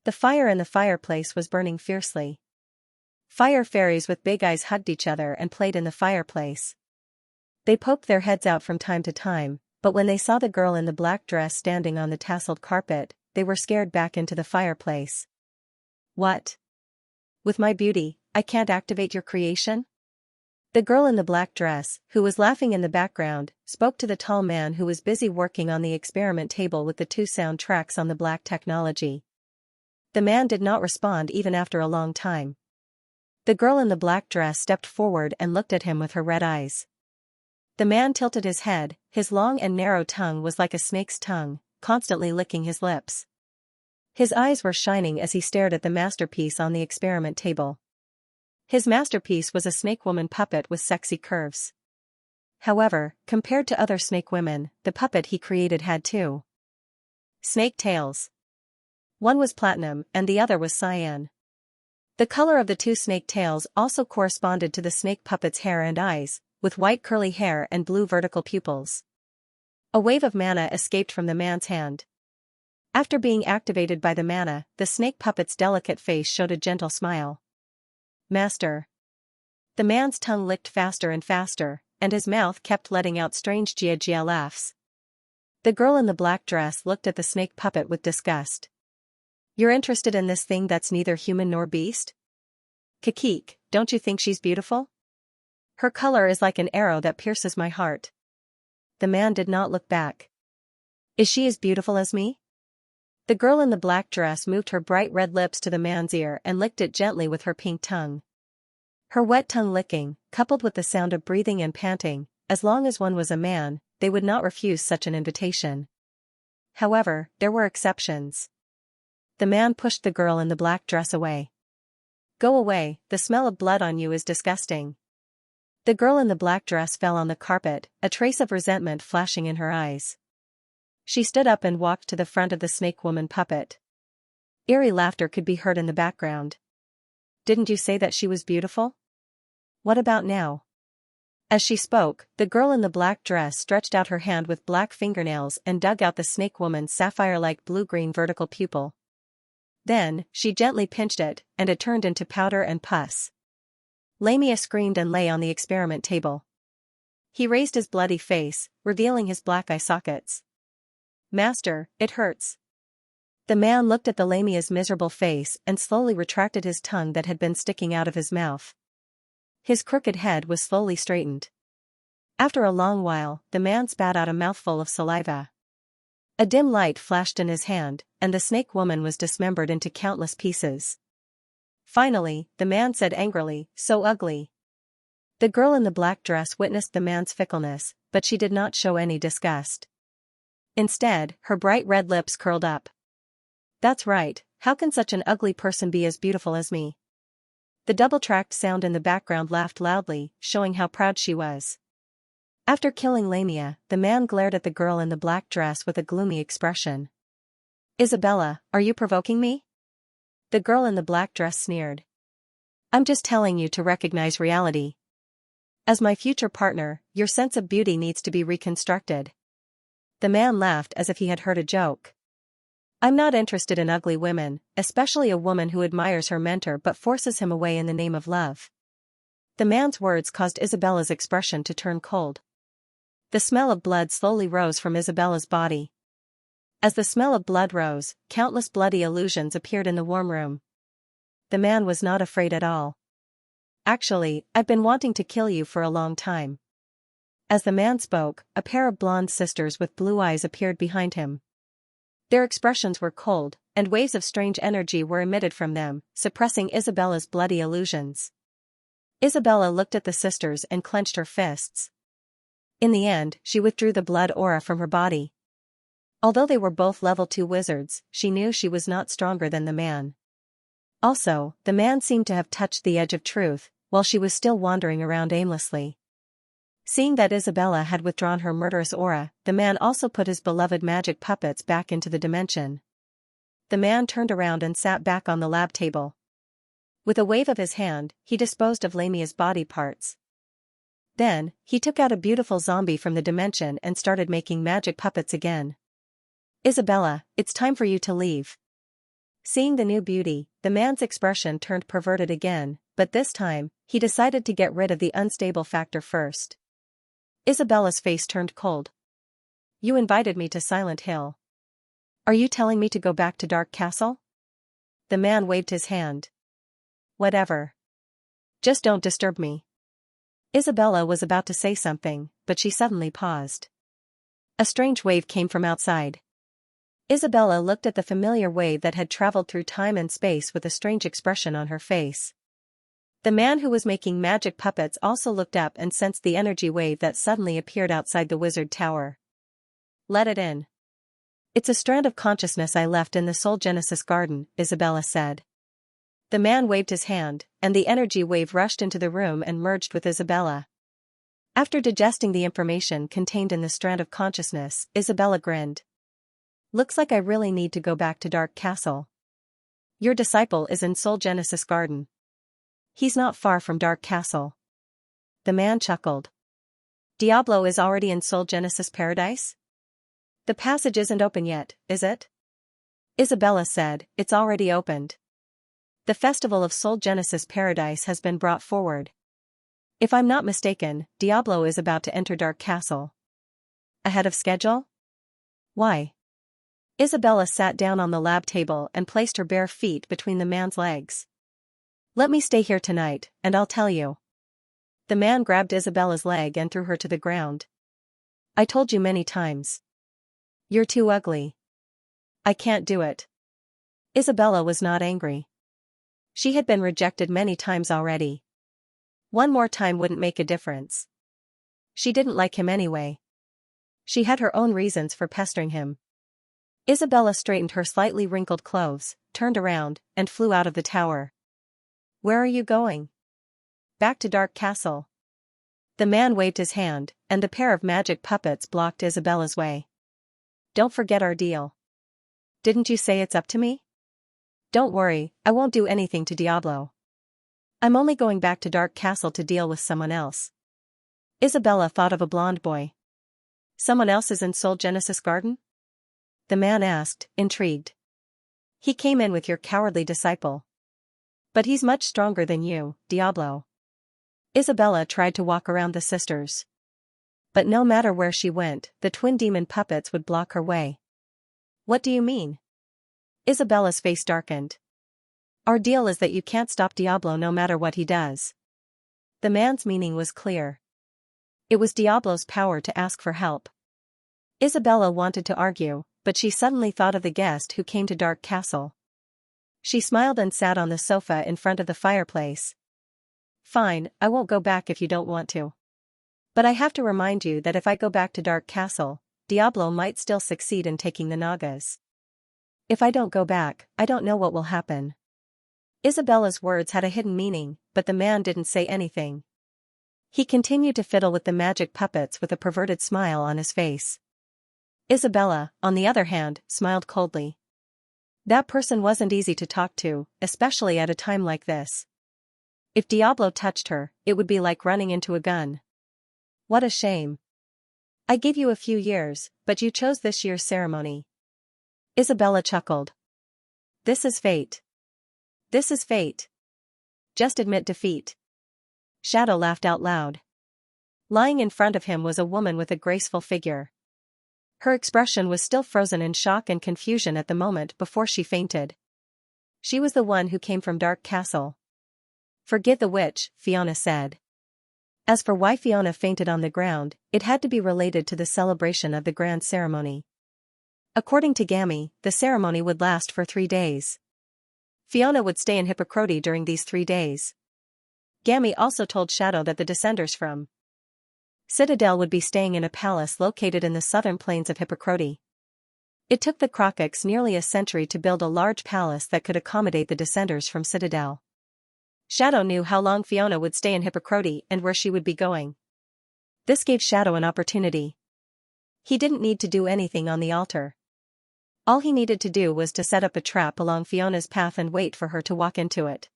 The fire in the fireplace was burning fiercely. Fire fairies with big eyes hugged each other and played in the fireplace. They poked their heads out from time to time, but when they saw the girl in the black dress standing on the tasseled carpet, they were scared back into the fireplace. What? With my beauty, I can't activate your creation? The girl in the black dress, who was laughing in the background, spoke to the tall man who was busy working on the experiment table with the 2 sound tracks on the black technology. The man did not respond even after a long time. The girl in the black dress stepped forward and looked at him with her red eyes. The man tilted his head, his long and narrow tongue was like a snake's tongue, constantly licking his lips. His eyes were shining as he stared at the masterpiece on the experiment table. His masterpiece was a snake woman puppet with sexy curves. However, compared to other snake women, the puppet he created had 2 snake tails. One was platinum and the other was cyan. The color of the 2 snake tails also corresponded to the snake puppet's hair and eyes, with white curly hair and blue vertical pupils. A wave of mana escaped from the man's hand. After being activated by the mana, the snake puppet's delicate face showed a gentle smile. Master. The man's tongue licked faster and faster, and his mouth kept letting out strange gia laughs. The girl in the black dress looked at the snake puppet with disgust. You're interested in this thing that's neither human nor beast? Kikik, don't you think she's beautiful? Her color is like an arrow that pierces my heart. The man did not look back. Is she as beautiful as me? The girl in the black dress moved her bright red lips to the man's ear and licked it gently with her pink tongue. Her wet tongue licking, coupled with the sound of breathing and panting, as long as one was a man, they would not refuse such an invitation. However, there were exceptions. The man pushed the girl in the black dress away. Go away, the smell of blood on you is disgusting. The girl in the black dress fell on the carpet, a trace of resentment flashing in her eyes. She stood up and walked to the front of the snake woman puppet. Eerie laughter could be heard in the background. Didn't you say that she was beautiful? What about now? As she spoke, the girl in the black dress stretched out her hand with black fingernails and dug out the snake woman's sapphire-like blue-green vertical pupil. Then, she gently pinched it, and it turned into powder and pus. Lamia screamed and lay on the experiment table. He raised his bloody face, revealing his black eye sockets. Master, it hurts. The man looked at the Lamia's miserable face and slowly retracted his tongue that had been sticking out of his mouth. His crooked head was slowly straightened. After a long while, the man spat out a mouthful of saliva. A dim light flashed in his hand, and the snake woman was dismembered into countless pieces. Finally, the man said angrily, "So ugly. The girl in the black dress witnessed the man's fickleness, but she did not show any disgust. Instead, her bright red lips curled up. That's right, how can such an ugly person be as beautiful as me? The double-tracked sound in the background laughed loudly, showing how proud she was. After killing Lamia, the man glared at the girl in the black dress with a gloomy expression. Isabella, are you provoking me? The girl in the black dress sneered. I'm just telling you to recognize reality. As my future partner, your sense of beauty needs to be reconstructed. The man laughed as if he had heard a joke. I'm not interested in ugly women, especially a woman who admires her mentor but forces him away in the name of love. The man's words caused Isabella's expression to turn cold. The smell of blood slowly rose from Isabella's body. As the smell of blood rose, countless bloody illusions appeared in the warm room. The man was not afraid at all. Actually, I've been wanting to kill you for a long time. As the man spoke, a pair of blonde sisters with blue eyes appeared behind him. Their expressions were cold, and waves of strange energy were emitted from them, suppressing Isabella's bloody illusions. Isabella looked at the sisters and clenched her fists. In the end, she withdrew the blood aura from her body. Although they were both level 2 wizards, she knew she was not stronger than the man. Also, the man seemed to have touched the edge of truth, while she was still wandering around aimlessly. Seeing that Isabella had withdrawn her murderous aura, the man also put his beloved magic puppets back into the dimension. The man turned around and sat back on the lab table. With a wave of his hand, he disposed of Lamia's body parts. Then, he took out a beautiful zombie from the dimension and started making magic puppets again. Isabella, it's time for you to leave. Seeing the new beauty, the man's expression turned perverted again, but this time, he decided to get rid of the unstable factor first. Isabella's face turned cold. You invited me to Silent Hill. Are you telling me to go back to Dark Castle? The man waved his hand. Whatever. Just don't disturb me. Isabella was about to say something, but she suddenly paused. A strange wave came from outside. Isabella looked at the familiar wave that had traveled through time and space with a strange expression on her face. The man who was making magic puppets also looked up and sensed the energy wave that suddenly appeared outside the wizard tower. Let it in. It's a strand of consciousness I left in the Soul Genesis garden, Isabella said. The man waved his hand, and the energy wave rushed into the room and merged with Isabella. After digesting the information contained in the strand of consciousness, Isabella grinned. Looks like I really need to go back to Dark Castle. Your disciple is in Soul Genesis garden. He's not far from Dark Castle. The man chuckled. Diablo is already in Soul Genesis Paradise? The passage isn't open yet, is it? Isabella said, it's already opened. The festival of Soul Genesis Paradise has been brought forward. If I'm not mistaken, Diablo is about to enter Dark Castle. Ahead of schedule? Why? Isabella sat down on the lab table and placed her bare feet between the man's legs. Let me stay here tonight, and I'll tell you. The man grabbed Isabella's leg and threw her to the ground. I told you many times. You're too ugly. I can't do it. Isabella was not angry. She had been rejected many times already. One more time wouldn't make a difference. She didn't like him anyway. She had her own reasons for pestering him. Isabella straightened her slightly wrinkled clothes, turned around, and flew out of the tower. Where are you going? Back to Dark Castle. The man waved his hand, and a pair of magic puppets blocked Isabella's way. Don't forget our deal. Didn't you say it's up to me? Don't worry, I won't do anything to Diablo. I'm only going back to Dark Castle to deal with someone else. Isabella thought of a blonde boy. Someone else is in Soul Genesis Garden? The man asked, intrigued. He came in with your cowardly disciple. But he's much stronger than you, Diablo. Isabella tried to walk around the sisters. But no matter where she went, the twin demon puppets would block her way. What do you mean? Isabella's face darkened. Our deal is that you can't stop Diablo no matter what he does. The man's meaning was clear. It was Diablo's power to ask for help. Isabella wanted to argue, but she suddenly thought of the guest who came to Dark Castle. She smiled and sat on the sofa in front of the fireplace. Fine, I won't go back if you don't want to. But I have to remind you that if I go back to Dark Castle, Diablo might still succeed in taking the Nagas. If I don't go back, I don't know what will happen. Isabella's words had a hidden meaning, but the man didn't say anything. He continued to fiddle with the magic puppets with a perverted smile on his face. Isabella, on the other hand, smiled coldly. That person wasn't easy to talk to, especially at a time like this. If Diablo touched her, it would be like running into a gun. What a shame. I gave you a few years, but you chose this year's ceremony. Isabella chuckled. This is fate. This is fate. Just admit defeat. Shadow laughed out loud. Lying in front of him was a woman with a graceful figure. Her expression was still frozen in shock and confusion at the moment before she fainted. She was the one who came from Dark Castle. Forgive the witch, Fiona said. As for why Fiona fainted on the ground, it had to be related to the celebration of the grand ceremony. According to Gammy, the ceremony would last for 3 days. Fiona would stay in Hippocrate during these 3 days. Gammy also told Shadow that the descenders from Citadel would be staying in a palace located in the southern plains of Hippocrate. It took the Crockets nearly a century to build a large palace that could accommodate the descenders from Citadel. Shadow knew how long Fiona would stay in Hippocrate and where she would be going. This gave Shadow an opportunity. He didn't need to do anything on the altar. All he needed to do was to set up a trap along Fiona's path and wait for her to walk into it.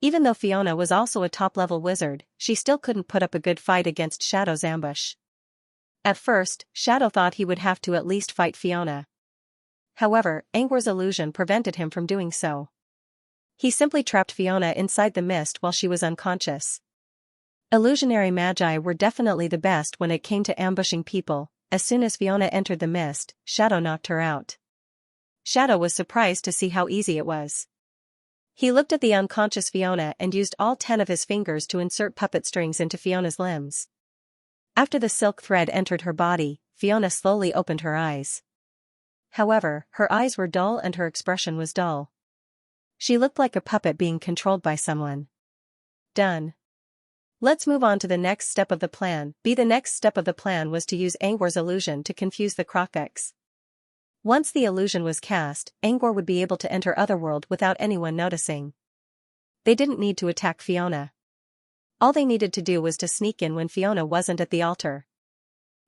Even though Fiona was also a top-level wizard, she still couldn't put up a good fight against Shadow's ambush. At first, Shadow thought he would have to at least fight Fiona. However, Angwar's illusion prevented him from doing so. He simply trapped Fiona inside the mist while she was unconscious. Illusionary magi were definitely the best when it came to ambushing people. As soon as Fiona entered the mist, Shadow knocked her out. Shadow was surprised to see how easy it was. He looked at the unconscious Fiona and used all 10 of his fingers to insert puppet strings into Fiona's limbs. After the silk thread entered her body, Fiona slowly opened her eyes. However, her eyes were dull and her expression was dull. She looked like a puppet being controlled by someone. Done. Let's move on to the next step of the plan. The next step of the plan was to use Angwar's illusion to confuse the Crockets. Once the illusion was cast, Angwar would be able to enter Otherworld without anyone noticing. They didn't need to attack Fiona. All they needed to do was to sneak in when Fiona wasn't at the altar.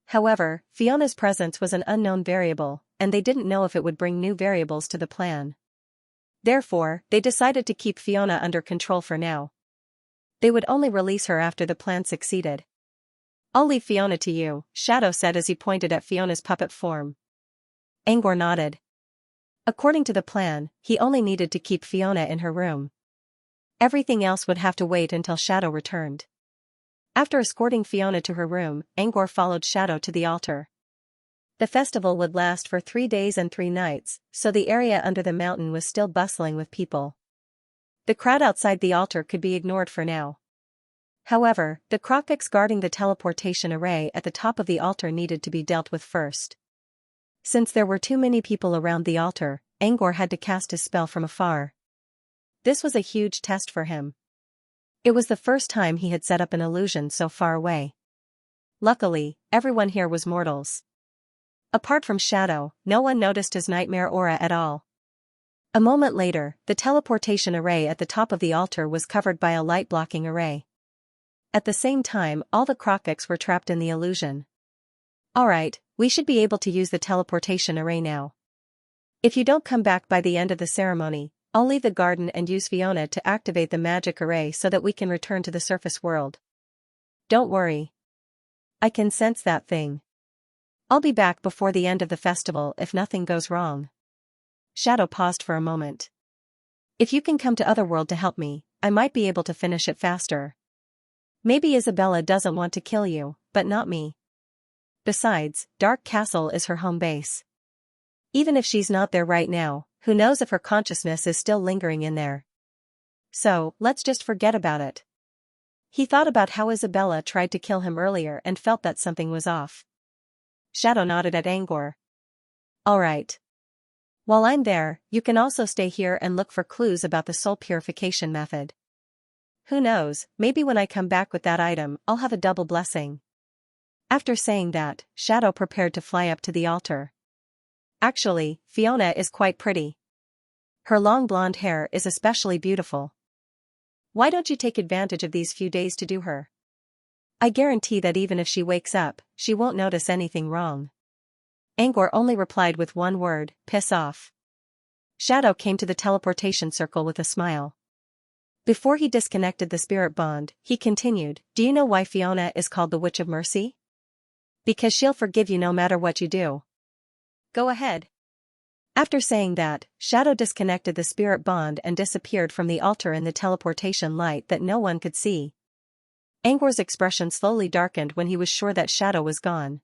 However, Fiona's presence was an unknown variable, and they didn't know if it would bring new variables to the plan. Therefore, they decided to keep Fiona under control for now. They would only release her after the plan succeeded. I'll leave Fiona to you, Shadow said as he pointed at Fiona's puppet form. Angwar nodded. According to the plan, he only needed to keep Fiona in her room. Everything else would have to wait until Shadow returned. After escorting Fiona to her room, Angwar followed Shadow to the altar. The festival would last for 3 days and 3 nights, so the area under the mountain was still bustling with people. The crowd outside the altar could be ignored for now. However, the Crockets guarding the teleportation array at the top of the altar needed to be dealt with first. Since there were too many people around the altar, Angwar had to cast his spell from afar. This was a huge test for him. It was the first time he had set up an illusion so far away. Luckily, everyone here was mortals. Apart from Shadow, no one noticed his nightmare aura at all. A moment later, the teleportation array at the top of the altar was covered by a light-blocking array. At the same time, all the Crockets were trapped in the illusion. Alright, we should be able to use the teleportation array now. If you don't come back by the end of the ceremony, I'll leave the garden and use Fiona to activate the magic array so that we can return to the surface world. Don't worry. I can sense that thing. I'll be back before the end of the festival if nothing goes wrong. Shadow paused for a moment. If you can come to Otherworld to help me, I might be able to finish it faster. Maybe Isabella doesn't want to kill you, but not me. Besides, Dark Castle is her home base. Even if she's not there right now, who knows if her consciousness is still lingering in there. So, let's just forget about it. He thought about how Isabella tried to kill him earlier and felt that something was off. Shadow nodded at Angwar. Alright. While I'm there, you can also stay here and look for clues about the soul purification method. Who knows, maybe when I come back with that item, I'll have a double blessing. After saying that, Shadow prepared to fly up to the altar. Actually, Fiona is quite pretty. Her long blonde hair is especially beautiful. Why don't you take advantage of these few days to do her? I guarantee that even if she wakes up, she won't notice anything wrong. Angor only replied with one word, piss off. Shadow came to the teleportation circle with a smile. Before he disconnected the spirit bond, he continued, do you know why Fiona is called the Witch of Mercy? Because she'll forgive you no matter what you do. Go ahead. After saying that, Shadow disconnected the spirit bond and disappeared from the altar in the teleportation light that no one could see. Angor's expression slowly darkened when he was sure that Shadow was gone.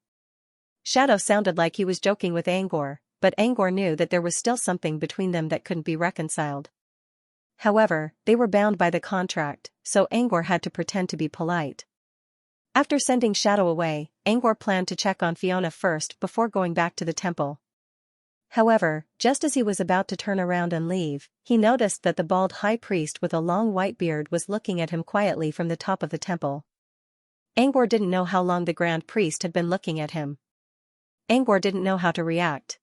Shadow sounded like he was joking with Angor, but Angor knew that there was still something between them that couldn't be reconciled. However, they were bound by the contract, so Angor had to pretend to be polite. After sending Shadow away, Angor planned to check on Fiona first before going back to the temple. However, just as he was about to turn around and leave, he noticed that the bald high priest with a long white beard was looking at him quietly from the top of the temple. Angor didn't know how long the grand priest had been looking at him. Angor didn't know how to react.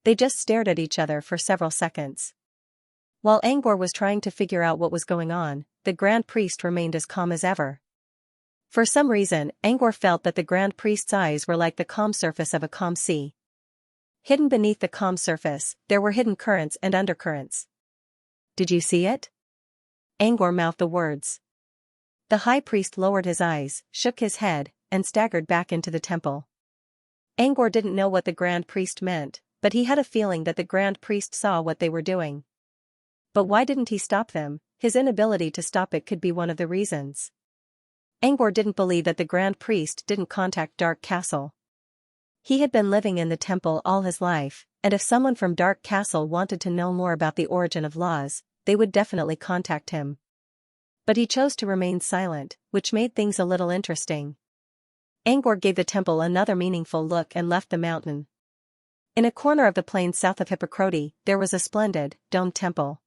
They just stared at each other for several seconds. While Angor was trying to figure out what was going on, the grand priest remained as calm as ever. For some reason, Angor felt that the grand priest's eyes were like the calm surface of a calm sea. Hidden beneath the calm surface, there were hidden currents and undercurrents. Did you see it? Angor mouthed the words. The high priest lowered his eyes, shook his head, and staggered back into the temple. Angor didn't know what the grand priest meant, but he had a feeling that the grand priest saw what they were doing. But why didn't he stop them? His inability to stop it could be one of the reasons. Angor didn't believe that the grand priest didn't contact Dark Castle. He had been living in the temple all his life, and if someone from Dark Castle wanted to know more about the origin of laws, they would definitely contact him. But he chose to remain silent, which made things a little interesting. Angor gave the temple another meaningful look and left the mountain. In a corner of the plain south of Hippocrate, there was a splendid, domed temple.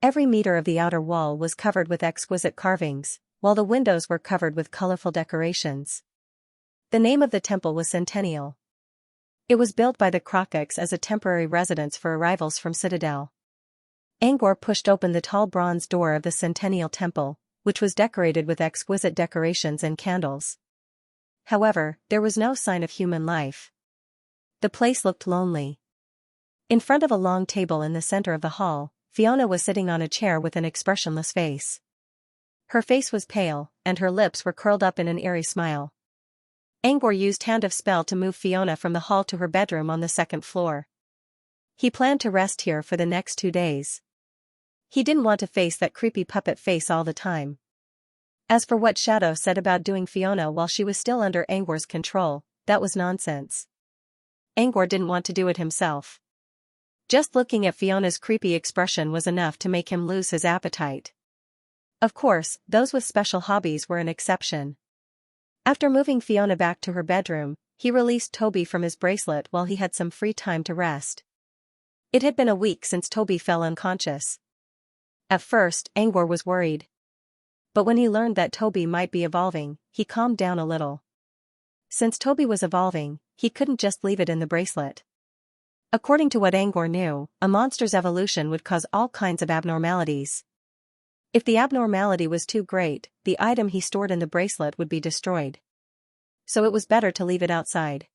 Every meter of the outer wall was covered with exquisite carvings, while the windows were covered with colorful decorations. The name of the temple was Centennial. It was built by the Crocox as a temporary residence for arrivals from Citadel. Angor pushed open the tall bronze door of the Centennial Temple, which was decorated with exquisite decorations and candles. However, there was no sign of human life. The place looked lonely. In front of a long table in the center of the hall, Fiona was sitting on a chair with an expressionless face. Her face was pale, and her lips were curled up in an eerie smile. Angor used Hand of Spell to move Fiona from the hall to her bedroom on the second floor. He planned to rest here for the next 2 days. He didn't want to face that creepy puppet face all the time. As for what Shadow said about doing Fiona while she was still under Angor's control, that was nonsense. Angor didn't want to do it himself. Just looking at Fiona's creepy expression was enough to make him lose his appetite. Of course, those with special hobbies were an exception. After moving Fiona back to her bedroom, he released Toby from his bracelet while he had some free time to rest. It had been a week since Toby fell unconscious. At first, Angor was worried. But when he learned that Toby might be evolving, he calmed down a little. Since Toby was evolving, he couldn't just leave it in the bracelet. According to what Angor knew, a monster's evolution would cause all kinds of abnormalities. If the abnormality was too great, the item he stored in the bracelet would be destroyed. So it was better to leave it outside.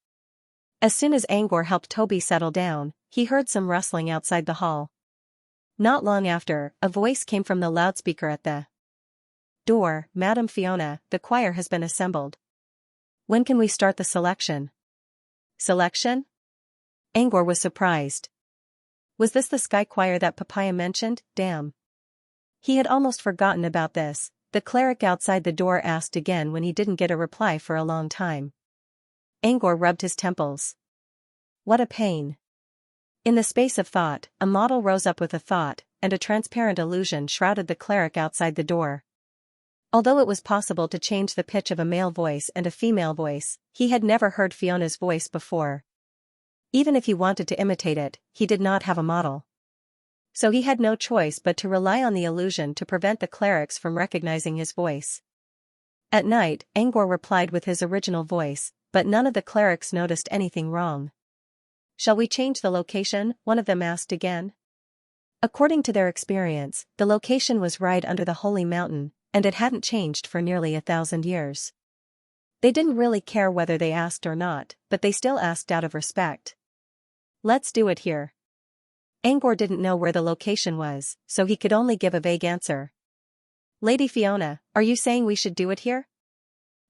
As soon as Angor helped Toby settle down, he heard some rustling outside the hall. Not long after, a voice came from the loudspeaker at the door. Madam Fiona, the choir has been assembled. When can we start the selection? Selection? Angor was surprised. Was this the sky choir that Papaya mentioned? Damn. He had almost forgotten about this. The cleric outside the door asked again when he didn't get a reply for a long time. Angor rubbed his temples. What a pain. In the space of thought, a model rose up with a thought, and a transparent illusion shrouded the cleric outside the door. Although it was possible to change the pitch of a male voice and a female voice, he had never heard Fiona's voice before. Even if he wanted to imitate it, he did not have a model. So he had no choice but to rely on the illusion to prevent the clerics from recognizing his voice. At night, Angor replied with his original voice, but none of the clerics noticed anything wrong. "Shall we change the location?" one of them asked again. According to their experience, the location was right under the holy mountain, and it hadn't changed for nearly 1,000 years. They didn't really care whether they asked or not, but they still asked out of respect. "Let's do it here." Angor didn't know where the location was, so he could only give a vague answer. "Lady Fiona, are you saying we should do it here?"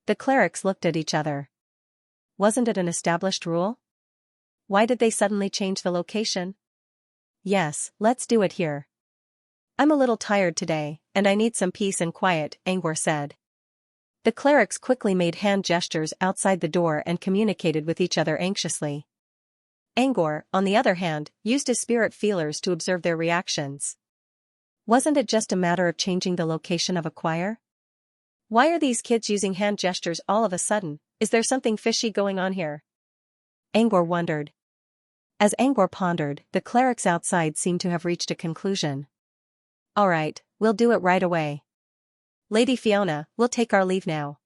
The clerics looked at each other. Wasn't it an established rule? Why did they suddenly change the location? "Yes, let's do it here. I'm a little tired today, and I need some peace and quiet," Angor said. The clerics quickly made hand gestures outside the door and communicated with each other anxiously. Angor, on the other hand, used his spirit feelers to observe their reactions. Wasn't it just a matter of changing the location of a choir? Why are these kids using hand gestures all of a sudden? Is there something fishy going on here? Angor wondered. As Angor pondered, the clerics outside seemed to have reached a conclusion. "All right, we'll do it right away. Lady Fiona, we'll take our leave now."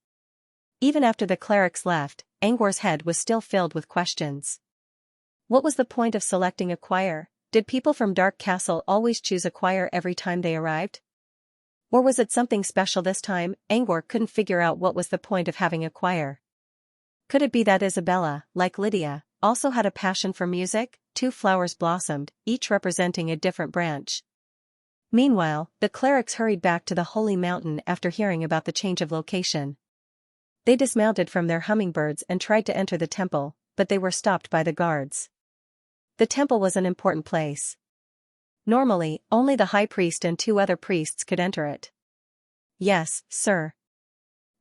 Even after the clerics left, Angor's head was still filled with questions. What was the point of selecting a choir? Did people from Dark Castle always choose a choir every time they arrived? Or was it something special this time? Angor couldn't figure out what was the point of having a choir. Could it be that Isabella, like Lydia, also had a passion for music? Two flowers blossomed, each representing a different branch. Meanwhile, the clerics hurried back to the holy mountain after hearing about the change of location. They dismounted from their hummingbirds and tried to enter the temple, but they were stopped by the guards. The temple was an important place. Normally, only the high priest and 2 other priests could enter it. "Yes, sir."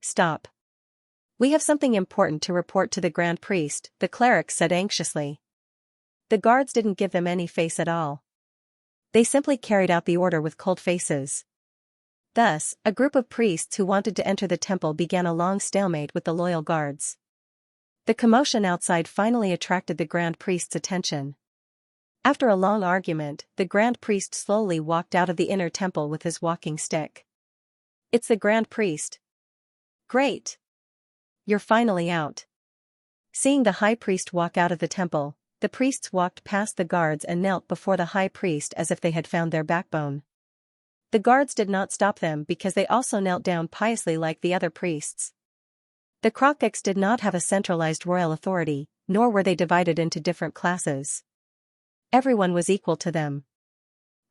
"Stop. We have something important to report to the Grand Priest," the clerics said anxiously. The guards didn't give them any face at all. They simply carried out the order with cold faces. Thus, a group of priests who wanted to enter the temple began a long stalemate with the loyal guards. The commotion outside finally attracted the Grand Priest's attention. After a long argument, the Grand Priest slowly walked out of the inner temple with his walking stick. "It's the Grand Priest." "Great! You're finally out." Seeing the High Priest walk out of the temple, the priests walked past the guards and knelt before the High Priest as if they had found their backbone. The guards did not stop them because they also knelt down piously like the other priests. The Crockecks did not have a centralized royal authority, nor were they divided into different classes. Everyone was equal to them.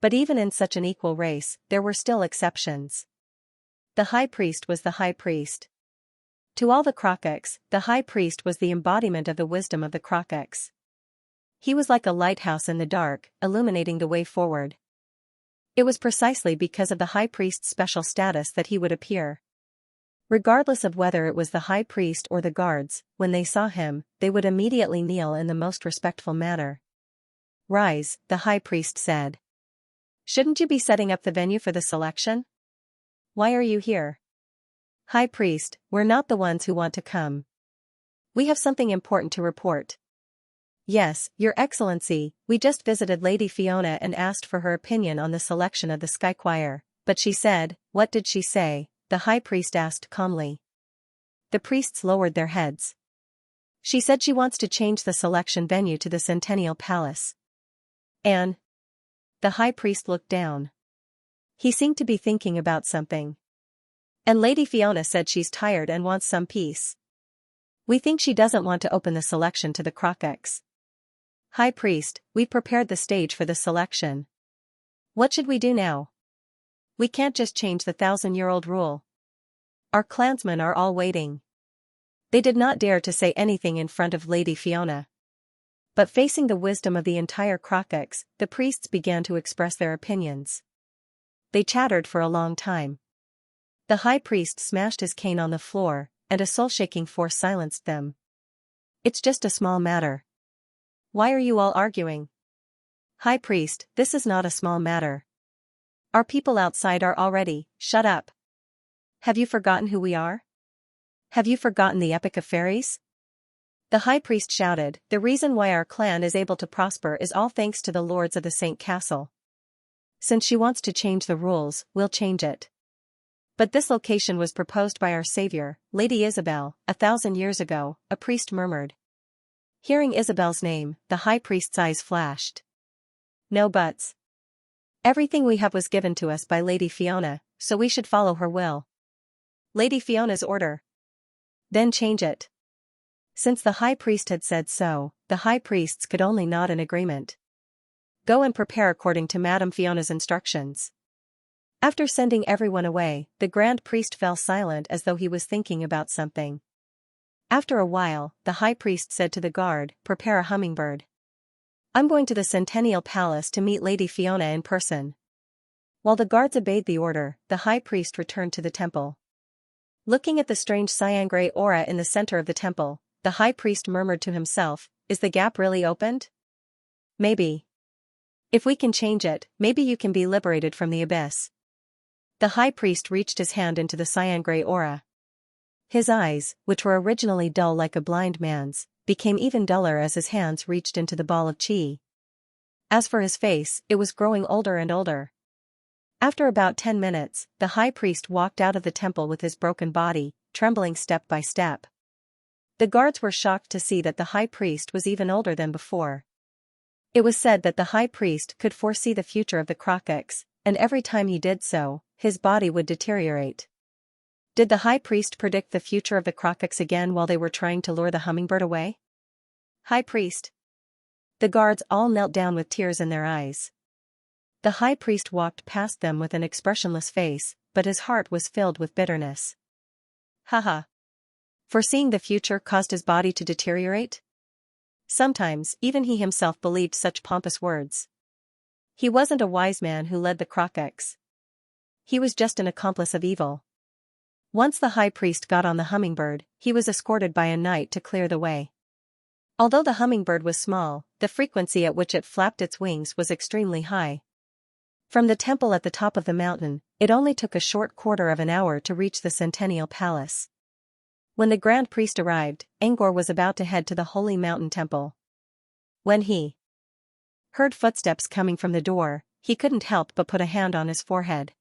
But even in such an equal race, there were still exceptions. The High Priest was the High Priest. To all the Crockecks, the High Priest was the embodiment of the wisdom of the Crockecks. He was like a lighthouse in the dark, illuminating the way forward. It was precisely because of the High Priest's special status that he would appear. Regardless of whether it was the High Priest or the guards, when they saw him, they would immediately kneel in the most respectful manner. "Rise," the High Priest said. "Shouldn't you be setting up the venue for the selection? Why are you here?" "High Priest, we're not the ones who want to come. We have something important to report." "Yes, Your Excellency, we just visited Lady Fiona and asked for her opinion on the selection of the Sky Choir, but she said..." "What did she say?" the High Priest asked calmly. The priests lowered their heads. "She said she wants to change the selection venue to the Centennial Palace." "And?" The High Priest looked down. He seemed to be thinking about something. "And Lady Fiona said she's tired and wants some peace. We think she doesn't want to open the selection to the Crockecks." "High Priest, we prepared the stage for the selection. What should we do now? We can't just change the 1,000-year-old rule. Our clansmen are all waiting." They did not dare to say anything in front of Lady Fiona. But facing the wisdom of the entire Crockecks, the priests began to express their opinions. They chattered for a long time. The High Priest smashed his cane on the floor, and a soul-shaking force silenced them. "It's just a small matter. Why are you all arguing?" "High Priest, this is not a small matter. Our people outside are already..." "Shut up. Have you forgotten who we are? Have you forgotten the Epic of Fairies?" The High Priest shouted, "The reason why our clan is able to prosper is all thanks to the lords of the St. Castle. Since she wants to change the rules, we'll change it. But this location was proposed by our savior, Lady Isabel, 1,000 years ago, a priest murmured. Hearing Isabel's name, the high priest's eyes flashed. No buts. Everything we have was given to us by Lady Fiona, so we should follow her will. Lady Fiona's order. Then change it. Since the high priest had said so, the high priests could only nod in agreement. Go and prepare according to Madame Fiona's instructions. After sending everyone away, the grand priest fell silent as though he was thinking about something. After a while, the high priest said to the guard, prepare a hummingbird. I'm going to the Centennial Palace to meet Lady Fiona in person. While the guards obeyed the order, the high priest returned to the temple. Looking at the strange cyan-gray aura in the center of the temple, the high priest murmured to himself, is the gap really opened? Maybe. If we can change it, maybe you can be liberated from the abyss. The high priest reached his hand into the cyan-gray aura. His eyes, which were originally dull like a blind man's, became even duller as his hands reached into the ball of chi. As for his face, it was growing older and older. After about 10 minutes, the high priest walked out of the temple with his broken body, trembling step by step. The guards were shocked to see that the high priest was even older than before. It was said that the high priest could foresee the future of the Crocox, and every time he did so, his body would deteriorate. Did the high priest predict the future of the Crocox again while they were trying to lure the hummingbird away? High priest. The guards all knelt down with tears in their eyes. The high priest walked past them with an expressionless face, but his heart was filled with bitterness. Haha. Foreseeing the future caused his body to deteriorate? Sometimes, even he himself believed such pompous words. He wasn't a wise man who led the Crocox. He was just an accomplice of evil. Once the high priest got on the hummingbird, he was escorted by a knight to clear the way. Although the hummingbird was small, the frequency at which it flapped its wings was extremely high. From the temple at the top of the mountain, it only took a short quarter of an hour to reach the Centennial Palace. When the grand priest arrived, Angor was about to head to the Holy Mountain Temple. When he heard footsteps coming from the door, he couldn't help but put a hand on his forehead.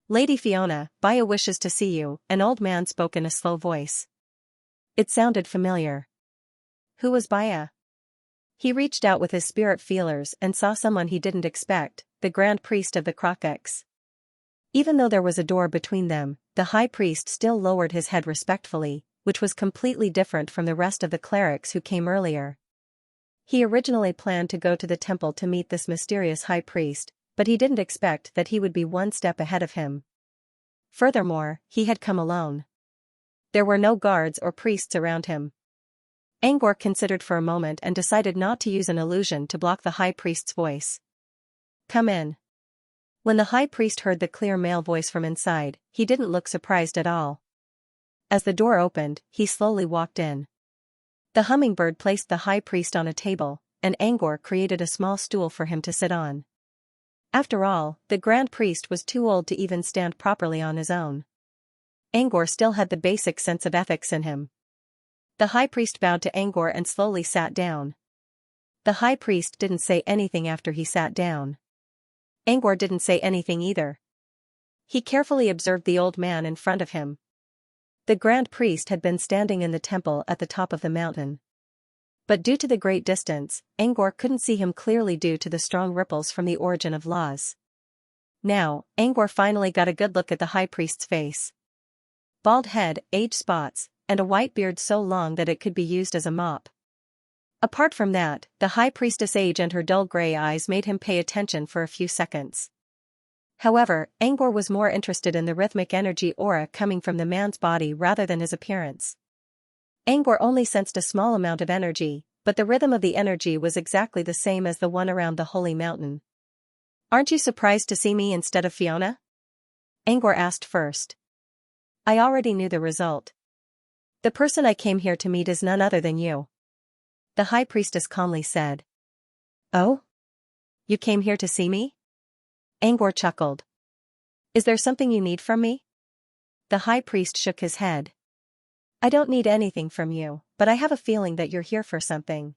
Lady Fiona, Baya wishes to see you, an old man spoke in a slow voice. It sounded familiar. Who was Baya? He reached out with his spirit feelers and saw someone he didn't expect, the grand priest of the Crocox. Even though there was a door between them, the high priest still lowered his head respectfully, which was completely different from the rest of the clerics who came earlier. He originally planned to go to the temple to meet this mysterious high priest, but he didn't expect that he would be one step ahead of him. Furthermore, he had come alone. There were no guards or priests around him. Angor considered for a moment and decided not to use an illusion to block the high priest's voice. Come in. When the high priest heard the clear male voice from inside, he didn't look surprised at all. As the door opened, he slowly walked in. The hummingbird placed the high priest on a table, and Angor created a small stool for him to sit on. After all, the grand priest was too old to even stand properly on his own. Angor still had the basic sense of ethics in him. The high priest bowed to Angor and slowly sat down. The high priest didn't say anything after he sat down. Angor didn't say anything either. He carefully observed the old man in front of him. The grand priest had been standing in the temple at the top of the mountain. But due to the great distance, Angor couldn't see him clearly due to the strong ripples from the origin of laws. Now, Angor finally got a good look at the high priest's face. Bald head, age spots, and a white beard so long that it could be used as a mop. Apart from that, the high priestess' age and her dull gray eyes made him pay attention for a few seconds. However, Angor was more interested in the rhythmic energy aura coming from the man's body rather than his appearance. Angor only sensed a small amount of energy, but the rhythm of the energy was exactly the same as the one around the holy mountain. Aren't you surprised to see me instead of Fiona? Angor asked first. I already knew the result. The person I came here to meet is none other than you. The high priestess calmly said. Oh? You came here to see me? Angor chuckled. Is there something you need from me? The high priest shook his head. I don't need anything from you, but I have a feeling that you're here for something.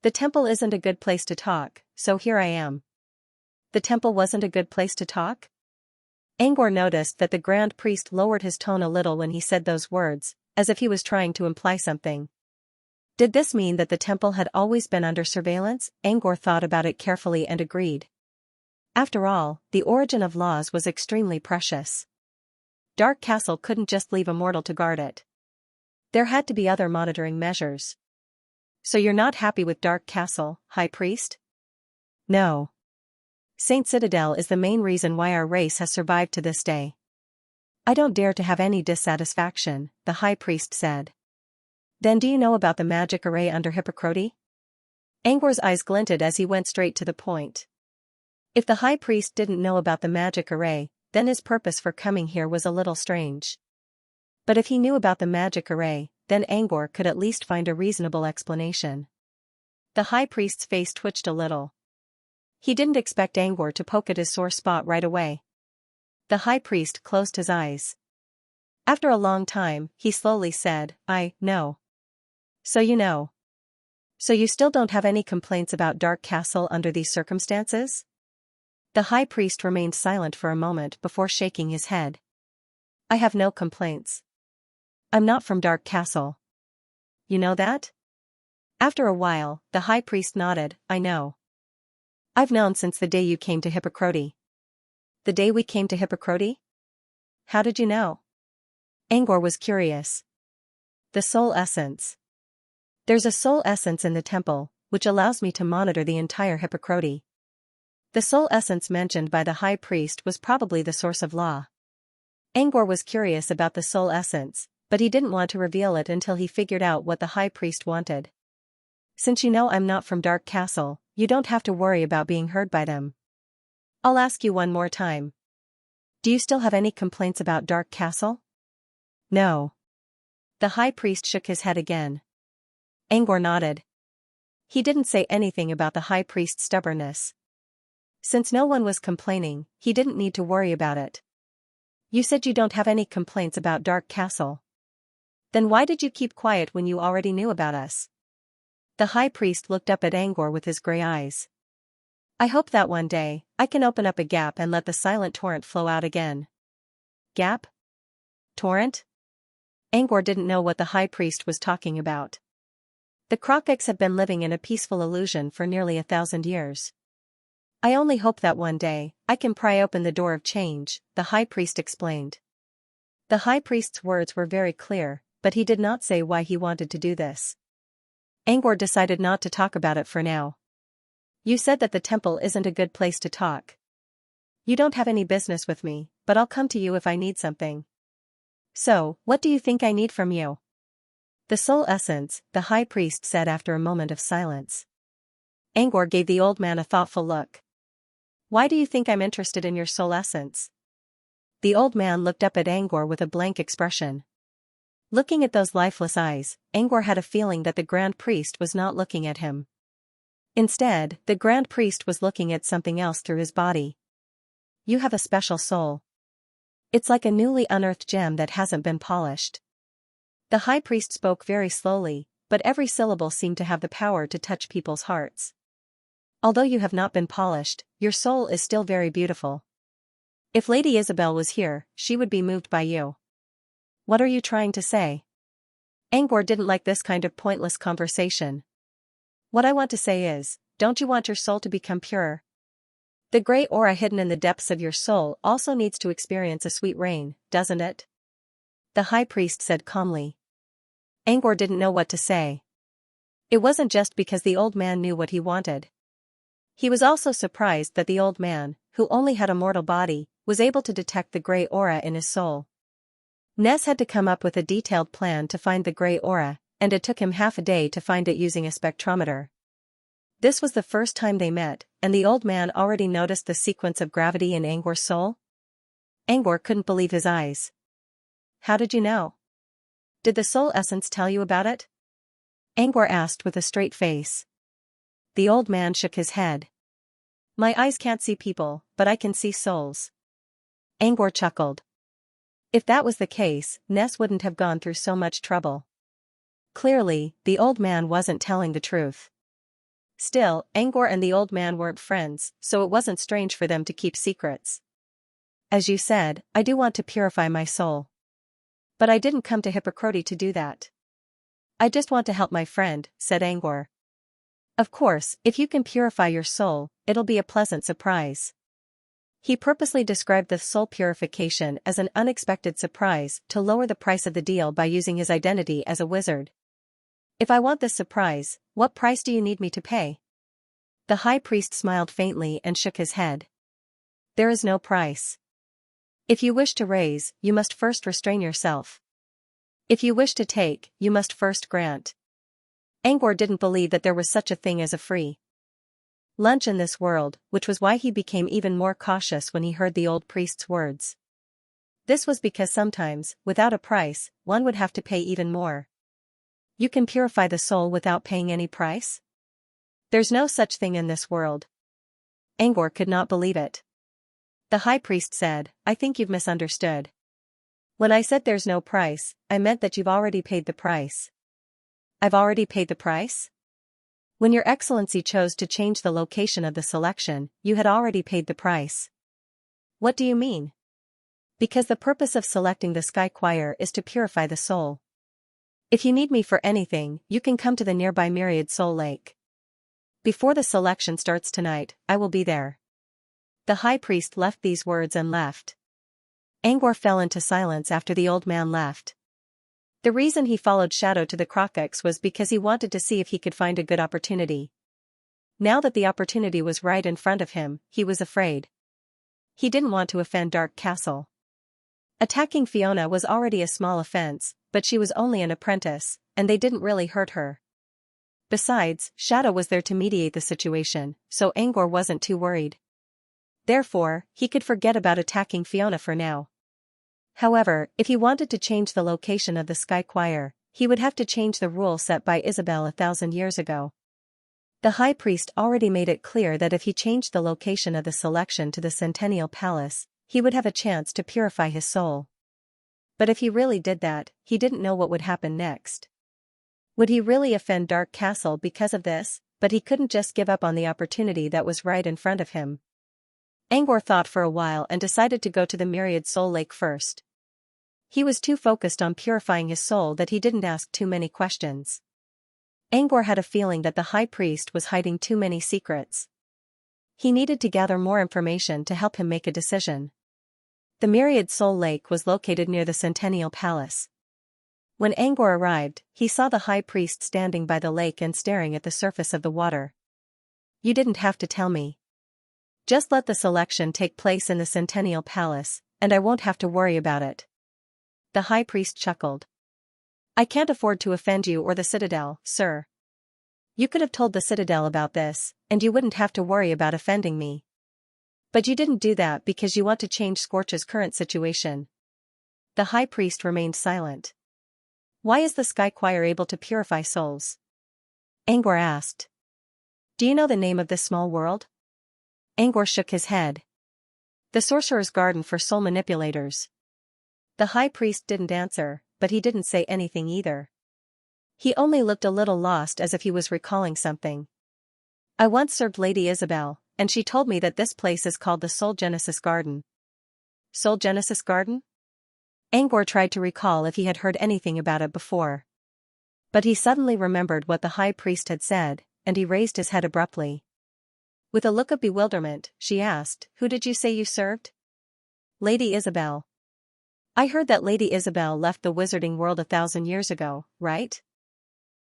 The temple isn't a good place to talk, so here I am. The temple wasn't a good place to talk? Angor noticed that the grand priest lowered his tone a little when he said those words, as if he was trying to imply something. Did this mean that the temple had always been under surveillance? Angor thought about it carefully and agreed. After all, the origin of laws was extremely precious. Dark Castle couldn't just leave a mortal to guard it. There had to be other monitoring measures. So you're not happy with Dark Castle, High Priest? No. Saint Citadel is the main reason why our race has survived to this day. I don't dare to have any dissatisfaction, the High Priest said. Then do you know about the magic array under Hippocrate? Angor's eyes glinted as he went straight to the point. If the High Priest didn't know about the magic array, then his purpose for coming here was a little strange. But if he knew about the magic array, then Angor could at least find a reasonable explanation. The High Priest's face twitched a little. He didn't expect Angor to poke at his sore spot right away. The High Priest closed his eyes. After a long time, he slowly said, I know. So you know. So you still don't have any complaints about Dark Castle under these circumstances? The High Priest remained silent for a moment before shaking his head. I have no complaints. I'm not from Dark Castle. You know that? After a while, the High Priest nodded, I know. I've known since the day you came to Hippocrate. The day we came to Hippocrate? How did you know? Angor was curious. The soul essence. There's a soul essence in the temple, which allows me to monitor the entire Hippocrate. The soul essence mentioned by the High Priest was probably the source of law. Angor was curious about the soul essence, but he didn't want to reveal it until he figured out what the High Priest wanted. Since you know I'm not from Dark Castle, you don't have to worry about being heard by them. I'll ask you one more time. Do you still have any complaints about Dark Castle? No. The High Priest shook his head again. Angor nodded. He didn't say anything about the High Priest's stubbornness. Since no one was complaining, he didn't need to worry about it. You said you don't have any complaints about Dark Castle. Then why did you keep quiet when you already knew about us? The High Priest looked up at Angor with his gray eyes. I hope that one day, I can open up a gap and let the silent torrent flow out again. Gap? Torrent? Angor didn't know what the High Priest was talking about. The Krokiks have been living in a peaceful illusion for nearly 1,000 years. I only hope that one day, I can pry open the door of change, the High Priest explained. The High Priest's words were very clear, but he did not say why he wanted to do this. Angor decided not to talk about it for now. You said that the temple isn't a good place to talk. You don't have any business with me, but I'll come to you if I need something. So, what do you think I need from you? The soul essence, the High Priest said after a moment of silence. Angor gave the old man a thoughtful look. Why do you think I'm interested in your soul essence? The old man looked up at Angor with a blank expression. Looking at those lifeless eyes, Angor had a feeling that the Grand Priest was not looking at him. Instead, the Grand Priest was looking at something else through his body. You have a special soul. It's like a newly unearthed gem that hasn't been polished. The High Priest spoke very slowly, but every syllable seemed to have the power to touch people's hearts. Although you have not been polished, your soul is still very beautiful. If Lady Isabel was here, she would be moved by you. What are you trying to say? Angor didn't like this kind of pointless conversation. What I want to say is, don't you want your soul to become pure? The gray aura hidden in the depths of your soul also needs to experience a sweet rain, doesn't it? The High Priest said calmly. Angor didn't know what to say. It wasn't just because the old man knew what he wanted. He was also surprised that the old man, who only had a mortal body, was able to detect the gray aura in his soul. Ness had to come up with a detailed plan to find the gray aura, and it took him half a day to find it using a spectrometer. This was the first time they met, and the old man already noticed the sequence of gravity in Angor's soul. Angor couldn't believe his eyes. How did you know? Did the soul essence tell you about it? Angor asked with a straight face. The old man shook his head. My eyes can't see people, but I can see souls. Angor chuckled. If that was the case, Ness wouldn't have gone through so much trouble. Clearly, the old man wasn't telling the truth. Still, Angor and the old man weren't friends, so it wasn't strange for them to keep secrets. As you said, I do want to purify my soul. But I didn't come to Hippocrate to do that. I just want to help my friend, said Angor. Of course, if you can purify your soul, it'll be a pleasant surprise. He purposely described the soul purification as an unexpected surprise to lower the price of the deal by using his identity as a wizard. If I want this surprise, what price do you need me to pay? The high priest smiled faintly and shook his head. There is no price. If you wish to raise, you must first restrain yourself. If you wish to take, you must first grant. Angor didn't believe that there was such a thing as a free lunch in this world, which was why he became even more cautious when he heard the old priest's words. This was because sometimes, without a price, one would have to pay even more. You can purify the soul without paying any price? There's no such thing in this world. Angor could not believe it. The high priest said, I think you've misunderstood. When I said there's no price, I meant that you've already paid the price. I've already paid the price? When your excellency chose to change the location of the selection, you had already paid the price. What do you mean? Because the purpose of selecting the sky choir is to purify the soul. If you need me for anything, you can come to the nearby Myriad Soul Lake. Before the selection starts tonight, I will be there. The high priest left these words and left. Angor fell into silence after the old man left. The reason he followed Shadow to the Crocox was because he wanted to see if he could find a good opportunity. Now that the opportunity was right in front of him, he was afraid. He didn't want to offend Dark Castle. Attacking Fiona was already a small offense, but she was only an apprentice, and they didn't really hurt her. Besides, Shadow was there to mediate the situation, so Angor wasn't too worried. Therefore, he could forget about attacking Fiona for now. However, if he wanted to change the location of the Sky Choir, he would have to change the rule set by Isabel 1,000 years ago. The high priest already made it clear that if he changed the location of the selection to the Centennial Palace, he would have a chance to purify his soul. But if he really did that, he didn't know what would happen next. Would he really offend Dark Castle because of this? But he couldn't just give up on the opportunity that was right in front of him. Angor thought for a while and decided to go to the Myriad Soul Lake first. He was too focused on purifying his soul that he didn't ask too many questions. Angor had a feeling that the high priest was hiding too many secrets. He needed to gather more information to help him make a decision. The Myriad Soul Lake was located near the Centennial Palace. When Angor arrived, he saw the high priest standing by the lake and staring at the surface of the water. You didn't have to tell me. Just let the selection take place in the Centennial Palace, and I won't have to worry about it. The high priest chuckled. I can't afford to offend you or the Citadel, sir. You could have told the Citadel about this, and you wouldn't have to worry about offending me. But you didn't do that because you want to change Scorch's current situation. The high priest remained silent. Why is the Sky Choir able to purify souls? Angor asked. Do you know the name of this small world? Angor shook his head. The Sorcerer's Garden for Soul Manipulators. The high priest didn't answer, but he didn't say anything either. He only looked a little lost as if he was recalling something. I once served Lady Isabel, and she told me that this place is called the Soul Genesis Garden. Soul Genesis Garden? Angor tried to recall if he had heard anything about it before. But he suddenly remembered what the high priest had said, and he raised his head abruptly. With a look of bewilderment, she asked, Who did you say you served? Lady Isabel. I heard that Lady Isabel left the wizarding world 1,000 years ago, right?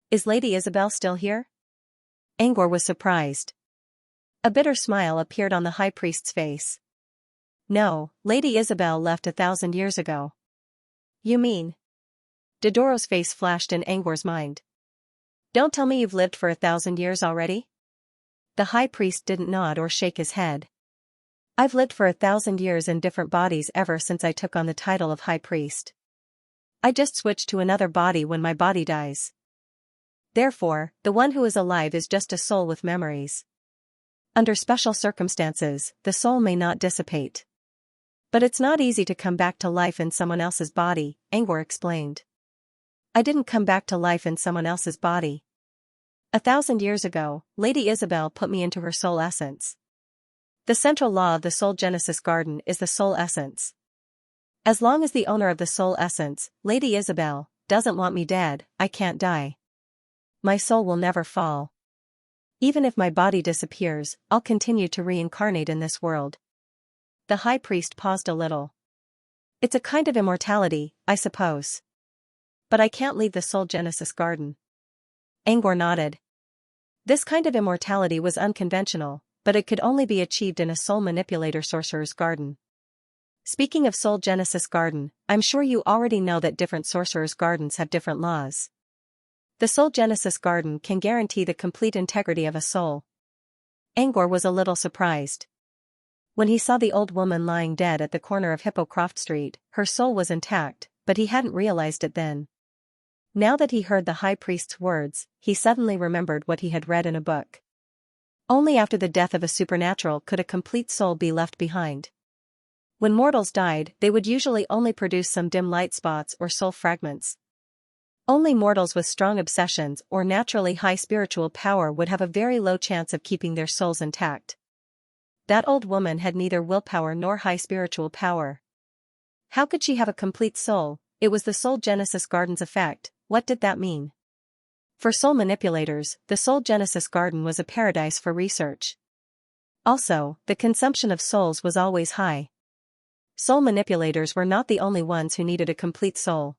Is Lady Isabel still here? Angor was surprised. A bitter smile appeared on the high priest's face. No, Lady Isabel left 1,000 years ago. You mean? Dodoro's face flashed in Angor's mind. Don't tell me you've lived for 1,000 years already? The high priest didn't nod or shake his head. I've lived for 1,000 years in different bodies ever since I took on the title of high priest. I just switch to another body when my body dies. Therefore, the one who is alive is just a soul with memories. Under special circumstances, the soul may not dissipate. But it's not easy to come back to life in someone else's body, Angor explained. I didn't come back to life in someone else's body. 1,000 years ago, Lady Isabel put me into her soul essence. The central law of the soul Genesis garden is the soul essence. As long as the owner of the soul essence, Lady Isabel, doesn't want me dead, I can't die. My soul will never fall. Even if my body disappears, I'll continue to reincarnate in this world. The high priest paused a little. It's a kind of immortality, I suppose. But I can't leave the soul Genesis garden. Angor nodded. This kind of immortality was unconventional, but it could only be achieved in a soul manipulator sorcerer's garden. Speaking of soul Genesis garden, I'm sure you already know that different sorcerers' gardens have different laws. The soul Genesis garden can guarantee the complete integrity of a soul. Angor was a little surprised. When he saw the old woman lying dead at the corner of Hippocroft Street, her soul was intact, but he hadn't realized it then. Now that he heard the high priest's words, he suddenly remembered what he had read in a book. Only after the death of a supernatural could a complete soul be left behind. When mortals died, they would usually only produce some dim light spots or soul fragments. Only mortals with strong obsessions or naturally high spiritual power would have a very low chance of keeping their souls intact. That old woman had neither willpower nor high spiritual power. How could she have a complete soul? It was the soul Genesis garden's effect. What did that mean? For soul manipulators, the soul Genesis garden was a paradise for research. Also, the consumption of souls was always high. Soul manipulators were not the only ones who needed a complete soul.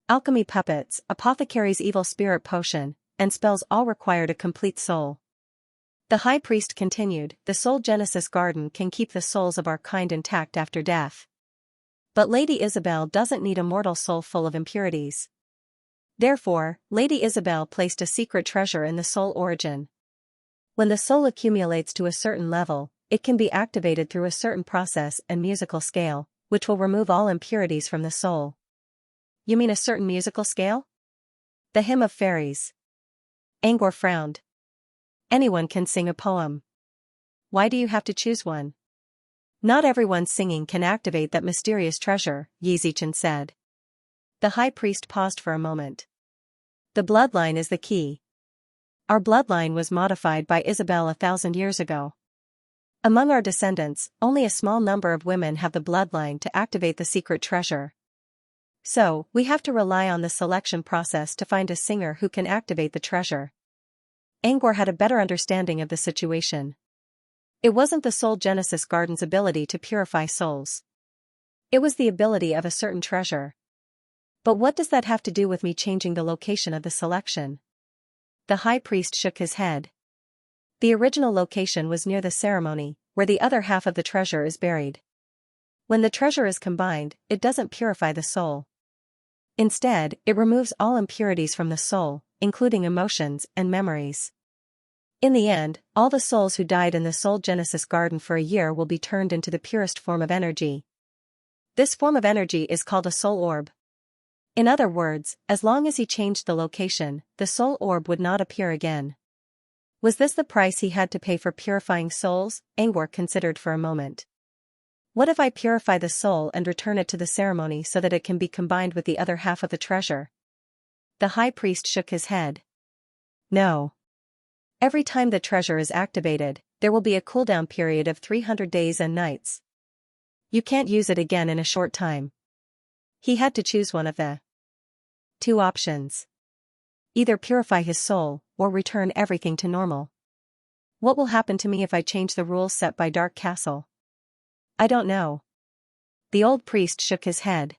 Alchemy puppets, apothecaries' evil spirit potion, and spells all required a complete soul. The high priest continued, the soul Genesis garden can keep the souls of our kind intact after death. But Lady Isabel doesn't need a mortal soul full of impurities. Therefore, Lady Isabel placed a secret treasure in the soul origin. When the soul accumulates to a certain level, it can be activated through a certain process and musical scale, which will remove all impurities from the soul. You mean a certain musical scale? The Hymn of Fairies. Angor frowned. Anyone can sing a poem. Why do you have to choose one? Not everyone's singing can activate that mysterious treasure, Xianxia said. The high priest paused for a moment. The bloodline is the key. Our bloodline was modified by Isabel 1,000 years ago. Among our descendants, only a small number of women have the bloodline to activate the secret treasure. So, we have to rely on the selection process to find a singer who can activate the treasure. Angor had a better understanding of the situation. It wasn't the soul Genesis garden's ability to purify souls. It was the ability of a certain treasure. But what does that have to do with me changing the location of the selection? The high priest shook his head. The original location was near the ceremony, where the other half of the treasure is buried. When the treasure is combined, it doesn't purify the soul. Instead, it removes all impurities from the soul, including emotions and memories. In the end, all the souls who died in the soul Genesis garden for a year will be turned into the purest form of energy. This form of energy is called a soul orb. In other words, as long as he changed the location, the soul orb would not appear again. Was this the price he had to pay for purifying souls? Angor considered for a moment. What if I purify the soul and return it to the ceremony so that it can be combined with the other half of the treasure? The high priest shook his head. No. Every time the treasure is activated, there will be a cooldown period of 300 days and nights. You can't use it again in a short time. He had to choose one of the two options. Either purify his soul, or return everything to normal. What will happen to me if I change the rules set by Dark Castle? I don't know. The old priest shook his head.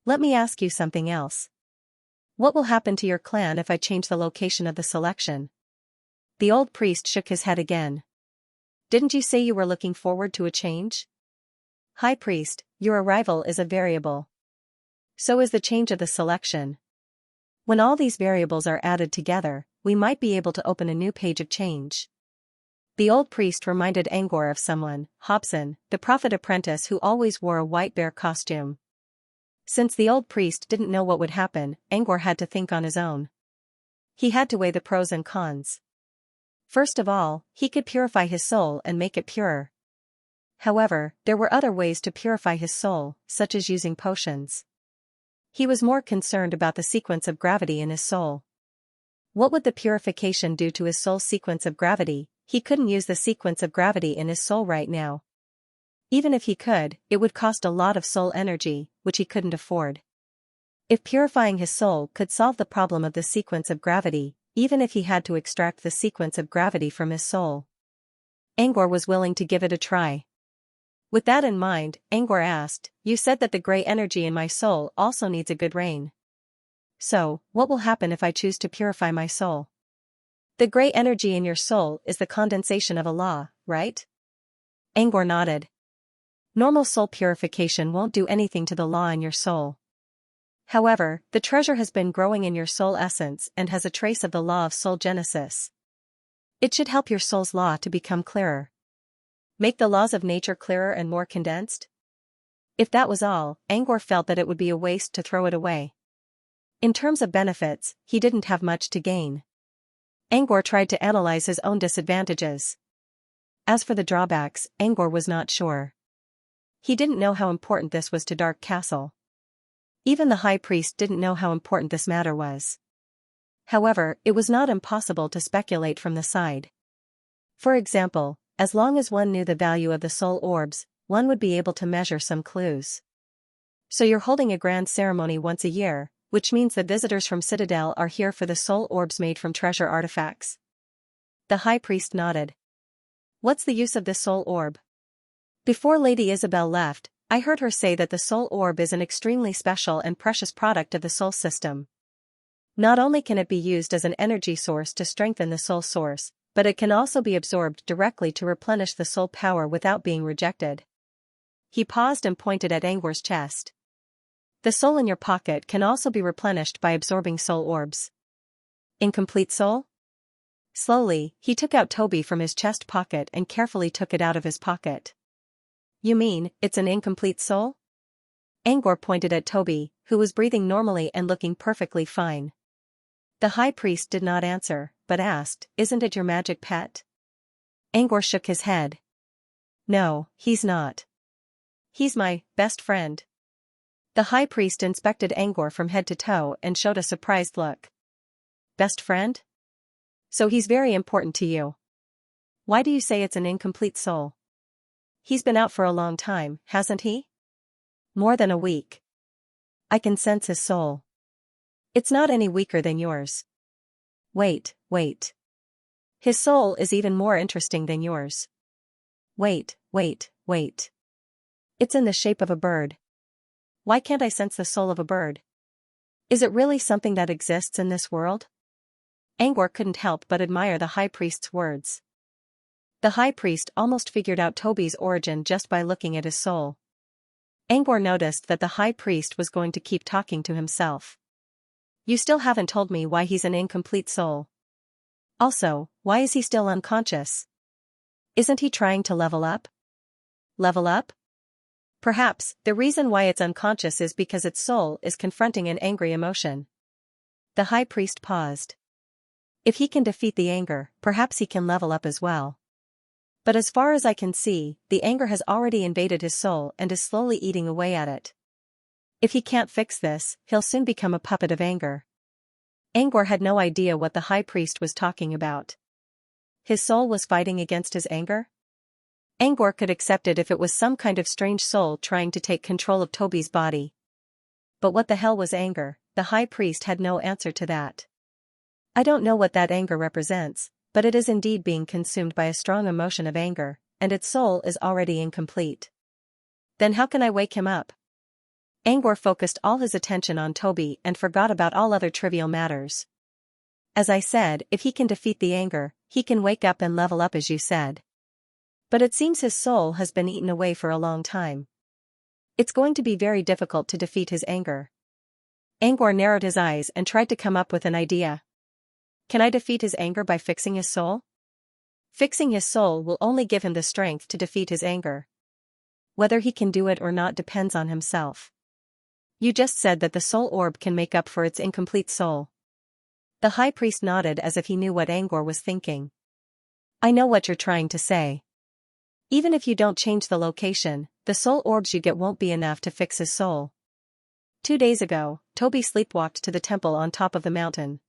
Let me ask you something else. What will happen to your clan if I change the location of the selection? The old priest shook his head again. Didn't you say you were looking forward to a change? High priest, your arrival is a variable. So is the change of the selection. When all these variables are added together, we might be able to open a new page of change. The old priest reminded Angor of someone, Hobson, the prophet apprentice who always wore a white bear costume. Since the old priest didn't know what would happen, Angor had to think on his own. He had to weigh the pros and cons. First of all, he could purify his soul and make it purer. However, there were other ways to purify his soul, such as using potions. He was more concerned about the sequence of gravity in his soul. What would the purification do to his soul's sequence of gravity? He couldn't use the sequence of gravity in his soul right now. Even if he could, it would cost a lot of soul energy, which he couldn't afford. If purifying his soul could solve the problem of the sequence of gravity, even if he had to extract the sequence of gravity from his soul, Angor was willing to give it a try. With that in mind, Angor asked, "You said that the gray energy in my soul also needs a good rain. So, what will happen if I choose to purify my soul?" "The gray energy in your soul is the condensation of a law, right?" Angor nodded. "Normal soul purification won't do anything to the law in your soul. However, the treasure has been growing in your soul essence and has a trace of the law of soul genesis. It should help your soul's law to become clearer. Make the laws of nature clearer and more condensed." If that was all, Angor felt that it would be a waste to throw it away. In terms of benefits, he didn't have much to gain. Angor tried to analyze his own disadvantages. As for the drawbacks, Angor was not sure. He didn't know how important this was to Dark Castle. Even the high priest didn't know how important this matter was. However, it was not impossible to speculate from the side. For example, as long as one knew the value of the soul orbs, one would be able to measure some clues. "So you're holding a grand ceremony once a year, which means that visitors from Citadel are here for the soul orbs made from treasure artifacts?" The high priest nodded. "What's the use of this soul orb?" "Before Lady Isabel left, I heard her say that the soul orb is an extremely special and precious product of the soul system. Not only can it be used as an energy source to strengthen the soul source, but it can also be absorbed directly to replenish the soul power without being rejected." He paused and pointed at Angor's chest. "The soul in your pocket can also be replenished by absorbing soul orbs." "Incomplete soul?" Slowly, he took out Toby from his chest pocket and carefully took it out of his pocket. "You mean, it's an incomplete soul?" Angor pointed at Toby, who was breathing normally and looking perfectly fine. The high priest did not answer, but asked, "Isn't it your magic pet?" Angor shook his head. "No, he's not. He's my best friend." The high priest inspected Angor from head to toe and showed a surprised look. "Best friend? So he's very important to you. Why do you say it's an incomplete soul? He's been out for a long time, hasn't he?" "More than a week. I can sense his soul. It's not any weaker than yours." Wait. His soul is even more interesting than yours." Wait. It's in the shape of a bird." "Why can't I sense the soul of a bird? Is it really something that exists in this world?" Angor couldn't help but admire the high priest's words. The high priest almost figured out Toby's origin just by looking at his soul. Angor noticed that the high priest was going to keep talking to himself. "You still haven't told me why he's an incomplete soul. Also, why is he still unconscious? Isn't he trying to level up?" "Level up?" "Perhaps, the reason why it's unconscious is because its soul is confronting an angry emotion." The high priest paused. If he can defeat the anger, perhaps he can level up as well. But as far as I can see, the anger has already invaded his soul and is slowly eating away at it. If he can't fix this, he'll soon become a puppet of anger. Angor had no idea what the high priest was talking about. His soul was fighting against his anger? Angor could accept it if it was some kind of strange soul trying to take control of Toby's body. But what the hell was anger? The high priest had no answer to that. "I don't know what that anger represents, but it is indeed being consumed by a strong emotion of anger, and its soul is already incomplete." "Then how can I wake him up?" Angor focused all his attention on Toby and forgot about all other trivial matters. "As I said, if he can defeat the anger, he can wake up and level up as you said. But it seems his soul has been eaten away for a long time. It's going to be very difficult to defeat his anger." Angor narrowed his eyes and tried to come up with an idea. "Can I defeat his anger by fixing his soul?" "Fixing his soul will only give him the strength to defeat his anger. Whether he can do it or not depends on himself. You just said that the soul orb can make up for its incomplete soul." The high priest nodded as if he knew what Angor was thinking. "I know what you're trying to say. Even if you don't change the location, the soul orbs you get won't be enough to fix his soul." 2 days ago, Toby sleepwalked to the temple on top of the mountain.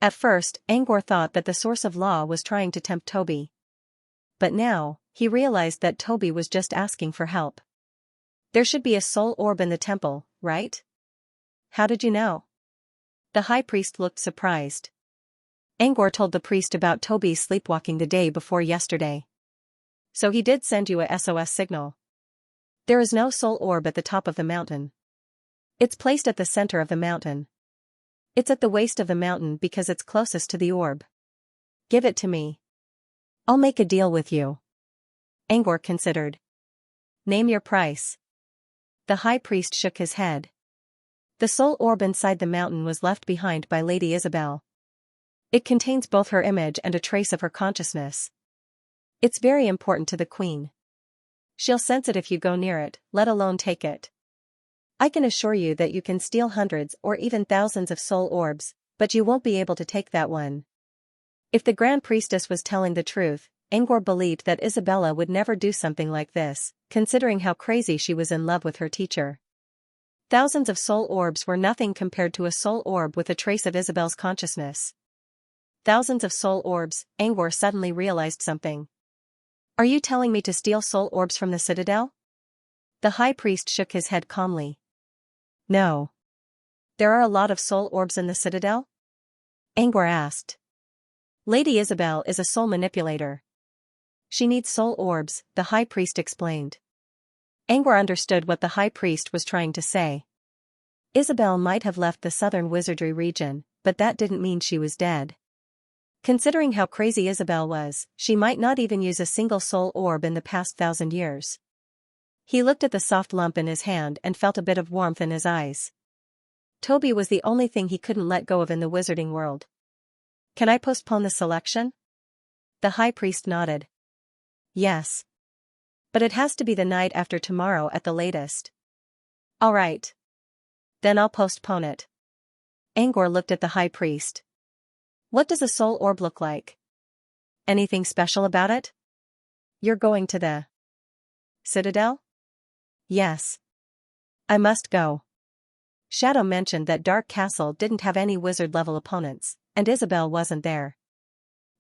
At first, Angor thought that the source of law was trying to tempt Toby. But now, he realized that Toby was just asking for help. There should be a soul orb in the temple, right? How did you know? The high priest looked surprised. Angor told the priest about Toby's sleepwalking the day before yesterday. So he did send you a SOS signal. There is no soul orb at the top of the mountain. It's placed at the center of the mountain. It's at the waist of the mountain because it's closest to the orb. Give it to me. I'll make a deal with you. Angor considered. Name your price. The high priest shook his head. The soul orb inside the mountain was left behind by Lady Isabel. It contains both her image and a trace of her consciousness. It's very important to the queen. She'll sense it if you go near it, let alone take it. I can assure you that you can steal hundreds or even thousands of soul orbs, but you won't be able to take that one. If the Grand Priestess was telling the truth, Angor believed that Isabella would never do something like this, considering how crazy she was in love with her teacher. Thousands of soul orbs were nothing compared to a soul orb with a trace of Isabel's consciousness. Thousands of soul orbs, Angor suddenly realized something. Are you telling me to steal soul orbs from the citadel? The high priest shook his head calmly. No. There are a lot of soul orbs in the citadel? Angor asked. Lady Isabel is a soul manipulator. She needs soul orbs, the high priest explained. Angor understood what the high priest was trying to say. Isabel might have left the southern wizardry region, but that didn't mean she was dead. Considering how crazy Isabel was, she might not even use a single soul orb in the past 1,000 years. He looked at the soft lump in his hand and felt a bit of warmth in his eyes. Toby was the only thing he couldn't let go of in the wizarding world. Can I postpone the selection? The high priest nodded. Yes. But it has to be the night after tomorrow at the latest. All right. Then I'll postpone it. Angor looked at the high priest. What does a soul orb look like? Anything special about it? You're going to the citadel? Yes. I must go. Shadow mentioned that Dark Castle didn't have any wizard-level opponents, and Isabel wasn't there.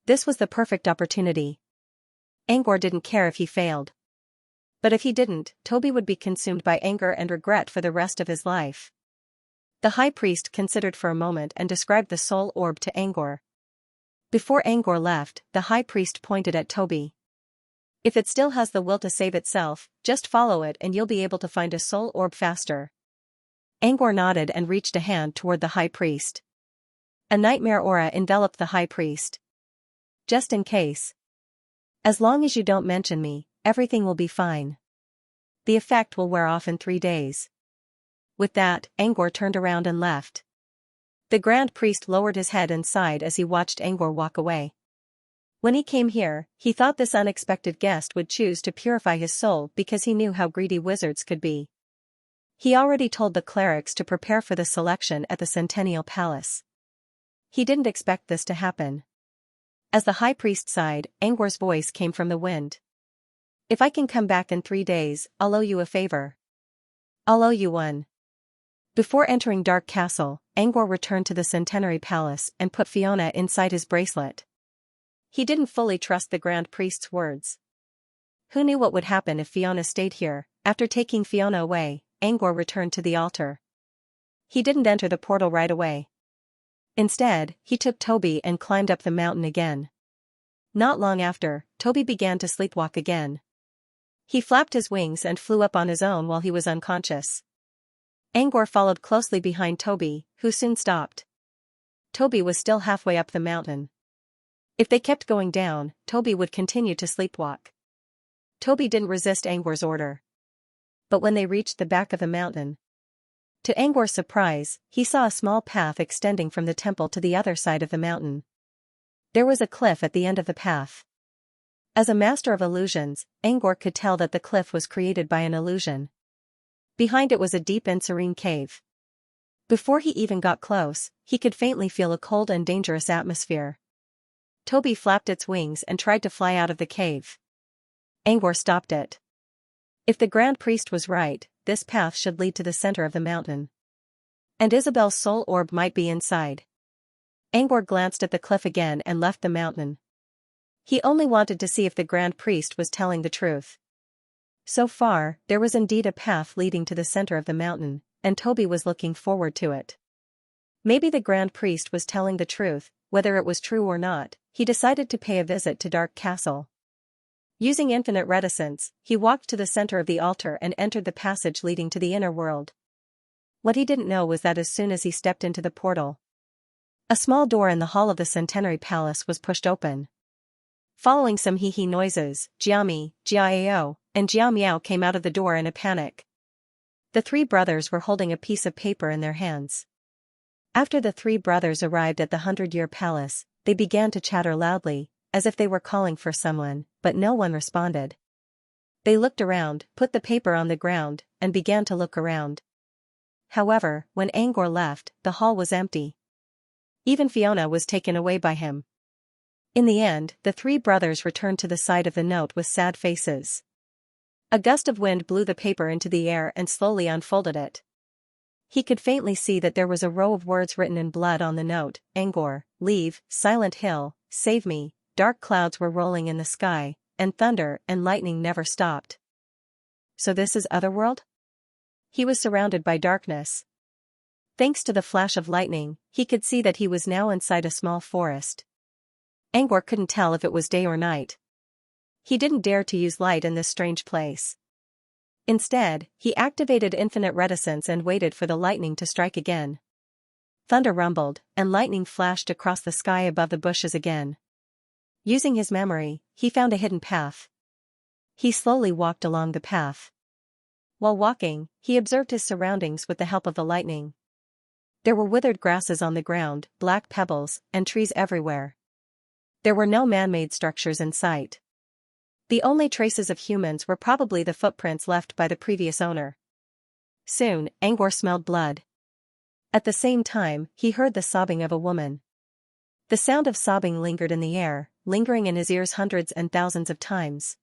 This was the perfect opportunity. Angor didn't care if he failed. But if he didn't, Toby would be consumed by anger and regret for the rest of his life. The high priest considered for a moment and described the soul orb to Angor. Before Angor left, the high priest pointed at Toby. If it still has the will to save itself, just follow it and you'll be able to find a soul orb faster. Angor nodded and reached a hand toward the high priest. A nightmare aura enveloped the high priest. Just in case. As long as you don't mention me, everything will be fine. The effect will wear off in 3 days. With that, Angor turned around and left. The Grand Priest lowered his head and sighed as he watched Angor walk away. When he came here, he thought this unexpected guest would choose to purify his soul because he knew how greedy wizards could be. He already told the clerics to prepare for the selection at the Centennial Palace. He didn't expect this to happen. As the high priest sighed, Angor's voice came from the wind. If I can come back in 3 days, I'll owe you a favor. I'll owe you one. Before entering Dark Castle, Angor returned to the Centenary Palace and put Fiona inside his bracelet. He didn't fully trust the Grand Priest's words. Who knew what would happen if Fiona stayed here? After taking Fiona away, Angor returned to the altar. He didn't enter the portal right away. Instead, he took Toby and climbed up the mountain again. Not long after, Toby began to sleepwalk again. He flapped his wings and flew up on his own while he was unconscious. Angor followed closely behind Toby, who soon stopped. Toby was still halfway up the mountain. If they kept going down, Toby would continue to sleepwalk. Toby didn't resist Angor's order. But when they reached the back of the mountain, to Angor's surprise, he saw a small path extending from the temple to the other side of the mountain. There was a cliff at the end of the path. As a master of illusions, Angor could tell that the cliff was created by an illusion. Behind it was a deep and serene cave. Before he even got close, he could faintly feel a cold and dangerous atmosphere. Toby flapped its wings and tried to fly out of the cave. Angor stopped it. If the Grand Priest was right, this path should lead to the center of the mountain. And Isabel's soul orb might be inside. Angor glanced at the cliff again and left the mountain. He only wanted to see if the Grand Priest was telling the truth. So far, there was indeed a path leading to the center of the mountain, and Toby was looking forward to it. Maybe the Grand Priest was telling the truth. Whether it was true or not, he decided to pay a visit to Dark Castle. Using infinite reticence, he walked to the center of the altar and entered the passage leading to the inner world. What he didn't know was that as soon as he stepped into the portal, a small door in the hall of the Centenary Palace was pushed open. Following some hee-hee noises, Jiami, Jiao, and Jiao Miao came out of the door in a panic. The three brothers were holding a piece of paper in their hands. After the three brothers arrived at the 100-Year Palace, they began to chatter loudly, as if they were calling for someone, but no one responded. They looked around, put the paper on the ground, and began to look around. However, when Angor left, the hall was empty. Even Fiona was taken away by him. In the end, the three brothers returned to the side of the note with sad faces. A gust of wind blew the paper into the air and slowly unfolded it. He could faintly see that there was a row of words written in blood on the note: Angor, leave, Silent Hill, save me. Dark clouds were rolling in the sky, and thunder and lightning never stopped. So this is Otherworld? He was surrounded by darkness. Thanks to the flash of lightning, he could see that he was now inside a small forest. Angor couldn't tell if it was day or night. He didn't dare to use light in this strange place. Instead, he activated infinite reticence and waited for the lightning to strike again. Thunder rumbled, and lightning flashed across the sky above the bushes again. Using his memory, he found a hidden path. He slowly walked along the path. While walking, he observed his surroundings with the help of the lightning. There were withered grasses on the ground, black pebbles, and trees everywhere. There were no man-made structures in sight. The only traces of humans were probably the footprints left by the previous owner. Soon, Angor smelled blood. At the same time, he heard the sobbing of a woman. The sound of sobbing lingered in the air, lingering in his ears hundreds and thousands of times.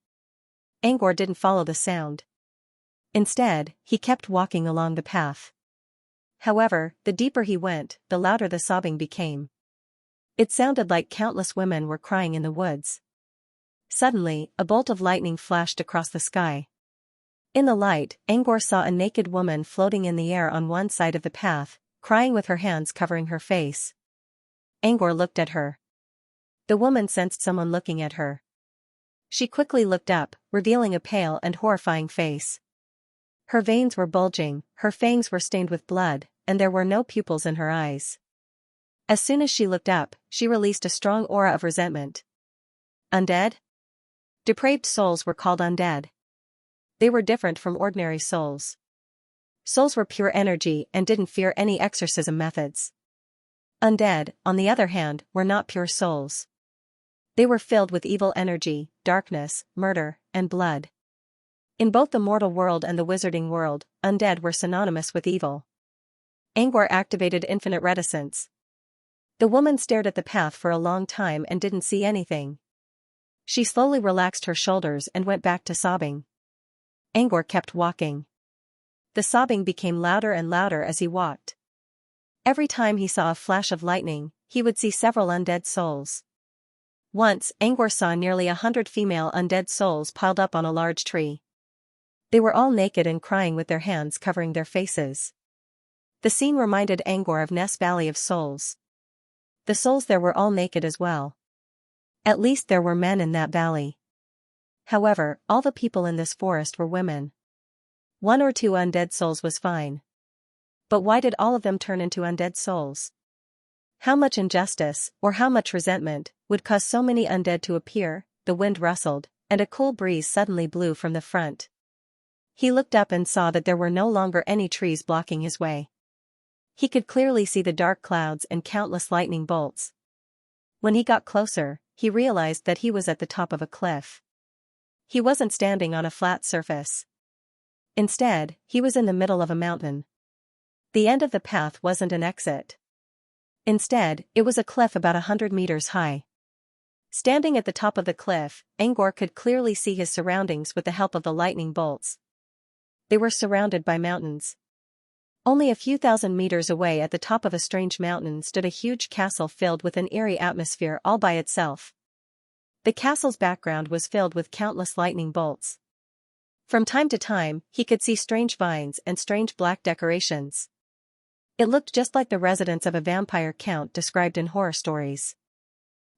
Angor didn't follow the sound. Instead, he kept walking along the path. However, the deeper he went, the louder the sobbing became. It sounded like countless women were crying in the woods. Suddenly, a bolt of lightning flashed across the sky. In the light, Angor saw a naked woman floating in the air on one side of the path, crying with her hands covering her face. Angor looked at her. The woman sensed someone looking at her. She quickly looked up, revealing a pale and horrifying face. Her veins were bulging, her fangs were stained with blood, and there were no pupils in her eyes. As soon as she looked up, she released a strong aura of resentment. Undead? Depraved souls were called undead. They were different from ordinary souls. Souls were pure energy and didn't fear any exorcism methods. Undead, on the other hand, were not pure souls. They were filled with evil energy, darkness, murder, and blood. In both the mortal world and the wizarding world, undead were synonymous with evil. Angor activated infinite reticence. The woman stared at the path for a long time and didn't see anything. She slowly relaxed her shoulders and went back to sobbing. Angor kept walking. The sobbing became louder and louder as he walked. Every time he saw a flash of lightning, he would see several undead souls. Once, Angor saw nearly 100 female undead souls piled up on a large tree. They were all naked and crying with their hands covering their faces. The scene reminded Angor of Ness Valley of Souls. The souls there were all naked as well. At least there were men in that valley. However, all the people in this forest were women. 1 or 2 undead souls was fine. But why did all of them turn into undead souls? How much injustice, or how much resentment, would cause so many undead to appear? The wind rustled, and a cool breeze suddenly blew from the front. He looked up and saw that there were no longer any trees blocking his way. He could clearly see the dark clouds and countless lightning bolts. When he got closer, he realized that he was at the top of a cliff. He wasn't standing on a flat surface. Instead, he was in the middle of a mountain. The end of the path wasn't an exit. Instead, it was a cliff about 100 meters high. Standing at the top of the cliff, Angor could clearly see his surroundings with the help of the lightning bolts. They were surrounded by mountains. Only a few thousand meters away at the top of a strange mountain stood a huge castle filled with an eerie atmosphere all by itself. The castle's background was filled with countless lightning bolts. From time to time, he could see strange vines and strange black decorations. It looked just like the residence of a vampire count described in horror stories.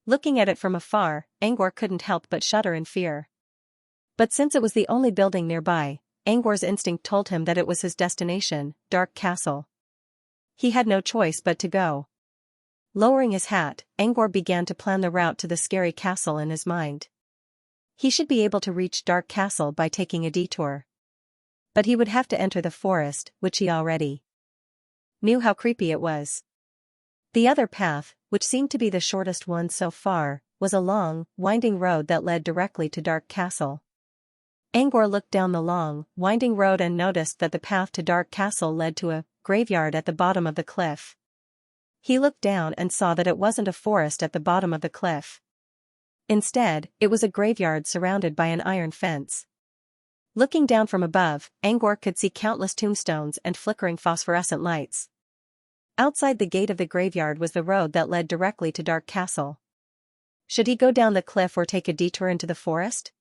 Looking at it from afar, Angor couldn't help but shudder in fear. But since it was the only building nearby, Angor's instinct told him that it was his destination, Dark Castle. He had no choice but to go. Lowering his hat, Angor began to plan the route to the scary castle in his mind. He should be able to reach Dark Castle by taking a detour. But he would have to enter the forest, which he already knew how creepy it was. The other path, which seemed to be the shortest one so far, was a long, winding road that led directly to Dark Castle. Angor looked down the long, winding road and noticed that the path to Dark Castle led to a graveyard at the bottom of the cliff. He looked down and saw that it wasn't a forest at the bottom of the cliff. Instead, it was a graveyard surrounded by an iron fence. Looking down from above, Angor could see countless tombstones and flickering phosphorescent lights. Outside the gate of the graveyard was the road that led directly to Dark Castle. Should he go down the cliff or take a detour into the forest?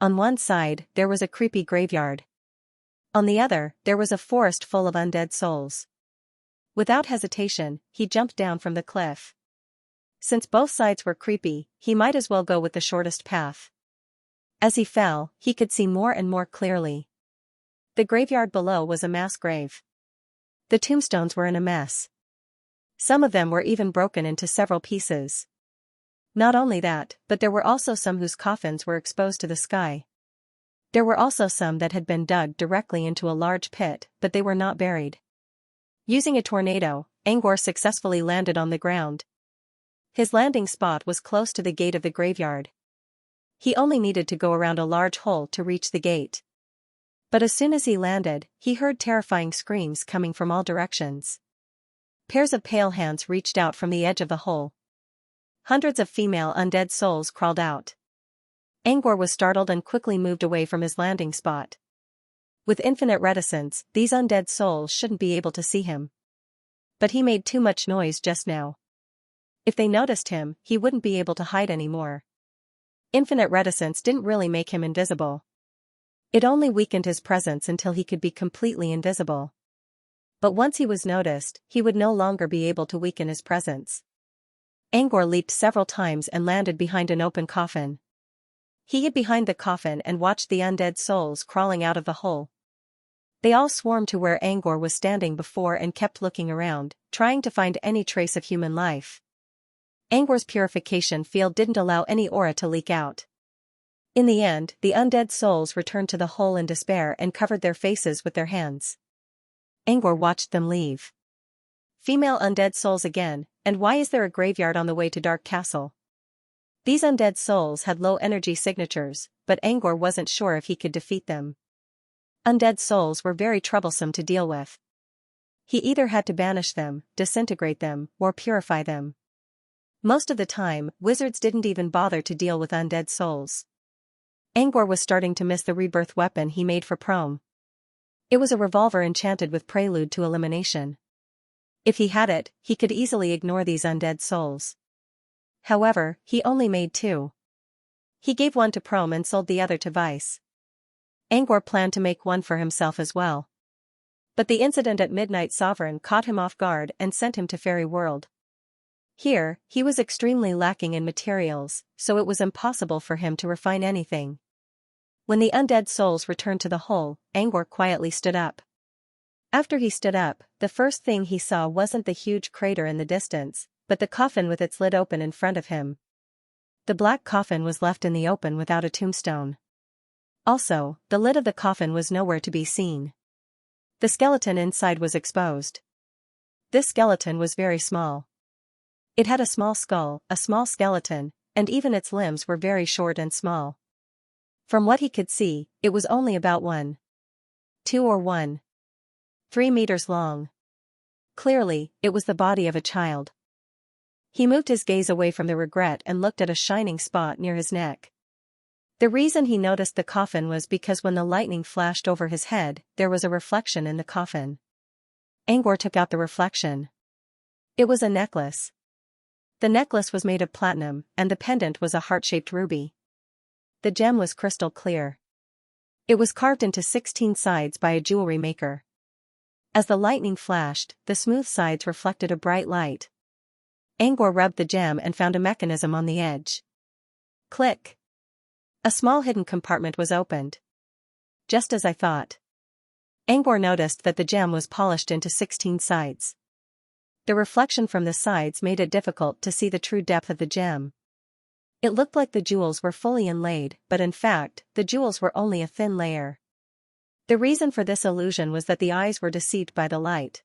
On one side, there was a creepy graveyard. On the other, there was a forest full of undead souls. Without hesitation, he jumped down from the cliff. Since both sides were creepy, he might as well go with the shortest path. As he fell, he could see more and more clearly. The graveyard below was a mass grave. The tombstones were in a mess. Some of them were even broken into several pieces. Not only that, but there were also some whose coffins were exposed to the sky. There were also some that had been dug directly into a large pit, but they were not buried. Using a tornado, Angor successfully landed on the ground. His landing spot was close to the gate of the graveyard. He only needed to go around a large hole to reach the gate. But as soon as he landed, he heard terrifying screams coming from all directions. Pairs of pale hands reached out from the edge of the hole. Hundreds of female undead souls crawled out. Angor was startled and quickly moved away from his landing spot. With infinite reticence, these undead souls shouldn't be able to see him. But he made too much noise just now. If they noticed him, he wouldn't be able to hide anymore. Infinite reticence didn't really make him invisible. It only weakened his presence until he could be completely invisible. But once he was noticed, he would no longer be able to weaken his presence. Angor leaped several times and landed behind an open coffin. He hid behind the coffin and watched the undead souls crawling out of the hole. They all swarmed to where Angor was standing before and kept looking around, trying to find any trace of human life. Angor's purification field didn't allow any aura to leak out. In the end, the undead souls returned to the hole in despair and covered their faces with their hands. Angor watched them leave. Female undead souls again, and why is there a graveyard on the way to Dark Castle? These undead souls had low energy signatures, but Angor wasn't sure if he could defeat them. Undead souls were very troublesome to deal with. He either had to banish them, disintegrate them, or purify them. Most of the time, wizards didn't even bother to deal with undead souls. Angor was starting to miss the rebirth weapon he made for Prom. It was a revolver enchanted with prelude to elimination. If he had it, he could easily ignore these undead souls. However, he only made 2. He gave one to Prom and sold the other to Vice. Angor planned to make one for himself as well. But the incident at Midnight Sovereign caught him off guard and sent him to Fairy World. Here, he was extremely lacking in materials, so it was impossible for him to refine anything. When the undead souls returned to the hole, Angor quietly stood up. After he stood up, the first thing he saw wasn't the huge crater in the distance, but the coffin with its lid open in front of him. The black coffin was left in the open without a tombstone. Also, the lid of the coffin was nowhere to be seen. The skeleton inside was exposed. This skeleton was very small. It had a small skull, a small skeleton, and even its limbs were very short and small. From what he could see, it was only about 1, 2 or 1, 3 meters long. Clearly, it was the body of a child. He moved his gaze away from the regret and looked at a shining spot near his neck. The reason he noticed the coffin was because when the lightning flashed over his head, there was a reflection in the coffin. Angor took out the reflection. It was a necklace. The necklace was made of platinum, and the pendant was a heart-shaped ruby. The gem was crystal clear. It was carved into 16 sides by a jewelry maker. As the lightning flashed, the smooth sides reflected a bright light. Angor rubbed the gem and found a mechanism on the edge. Click! A small hidden compartment was opened. Just as I thought. Angor noticed that the gem was polished into 16 sides. The reflection from the sides made it difficult to see the true depth of the gem. It looked like the jewels were fully inlaid, but in fact, the jewels were only a thin layer. The reason for this illusion was that the eyes were deceived by the light.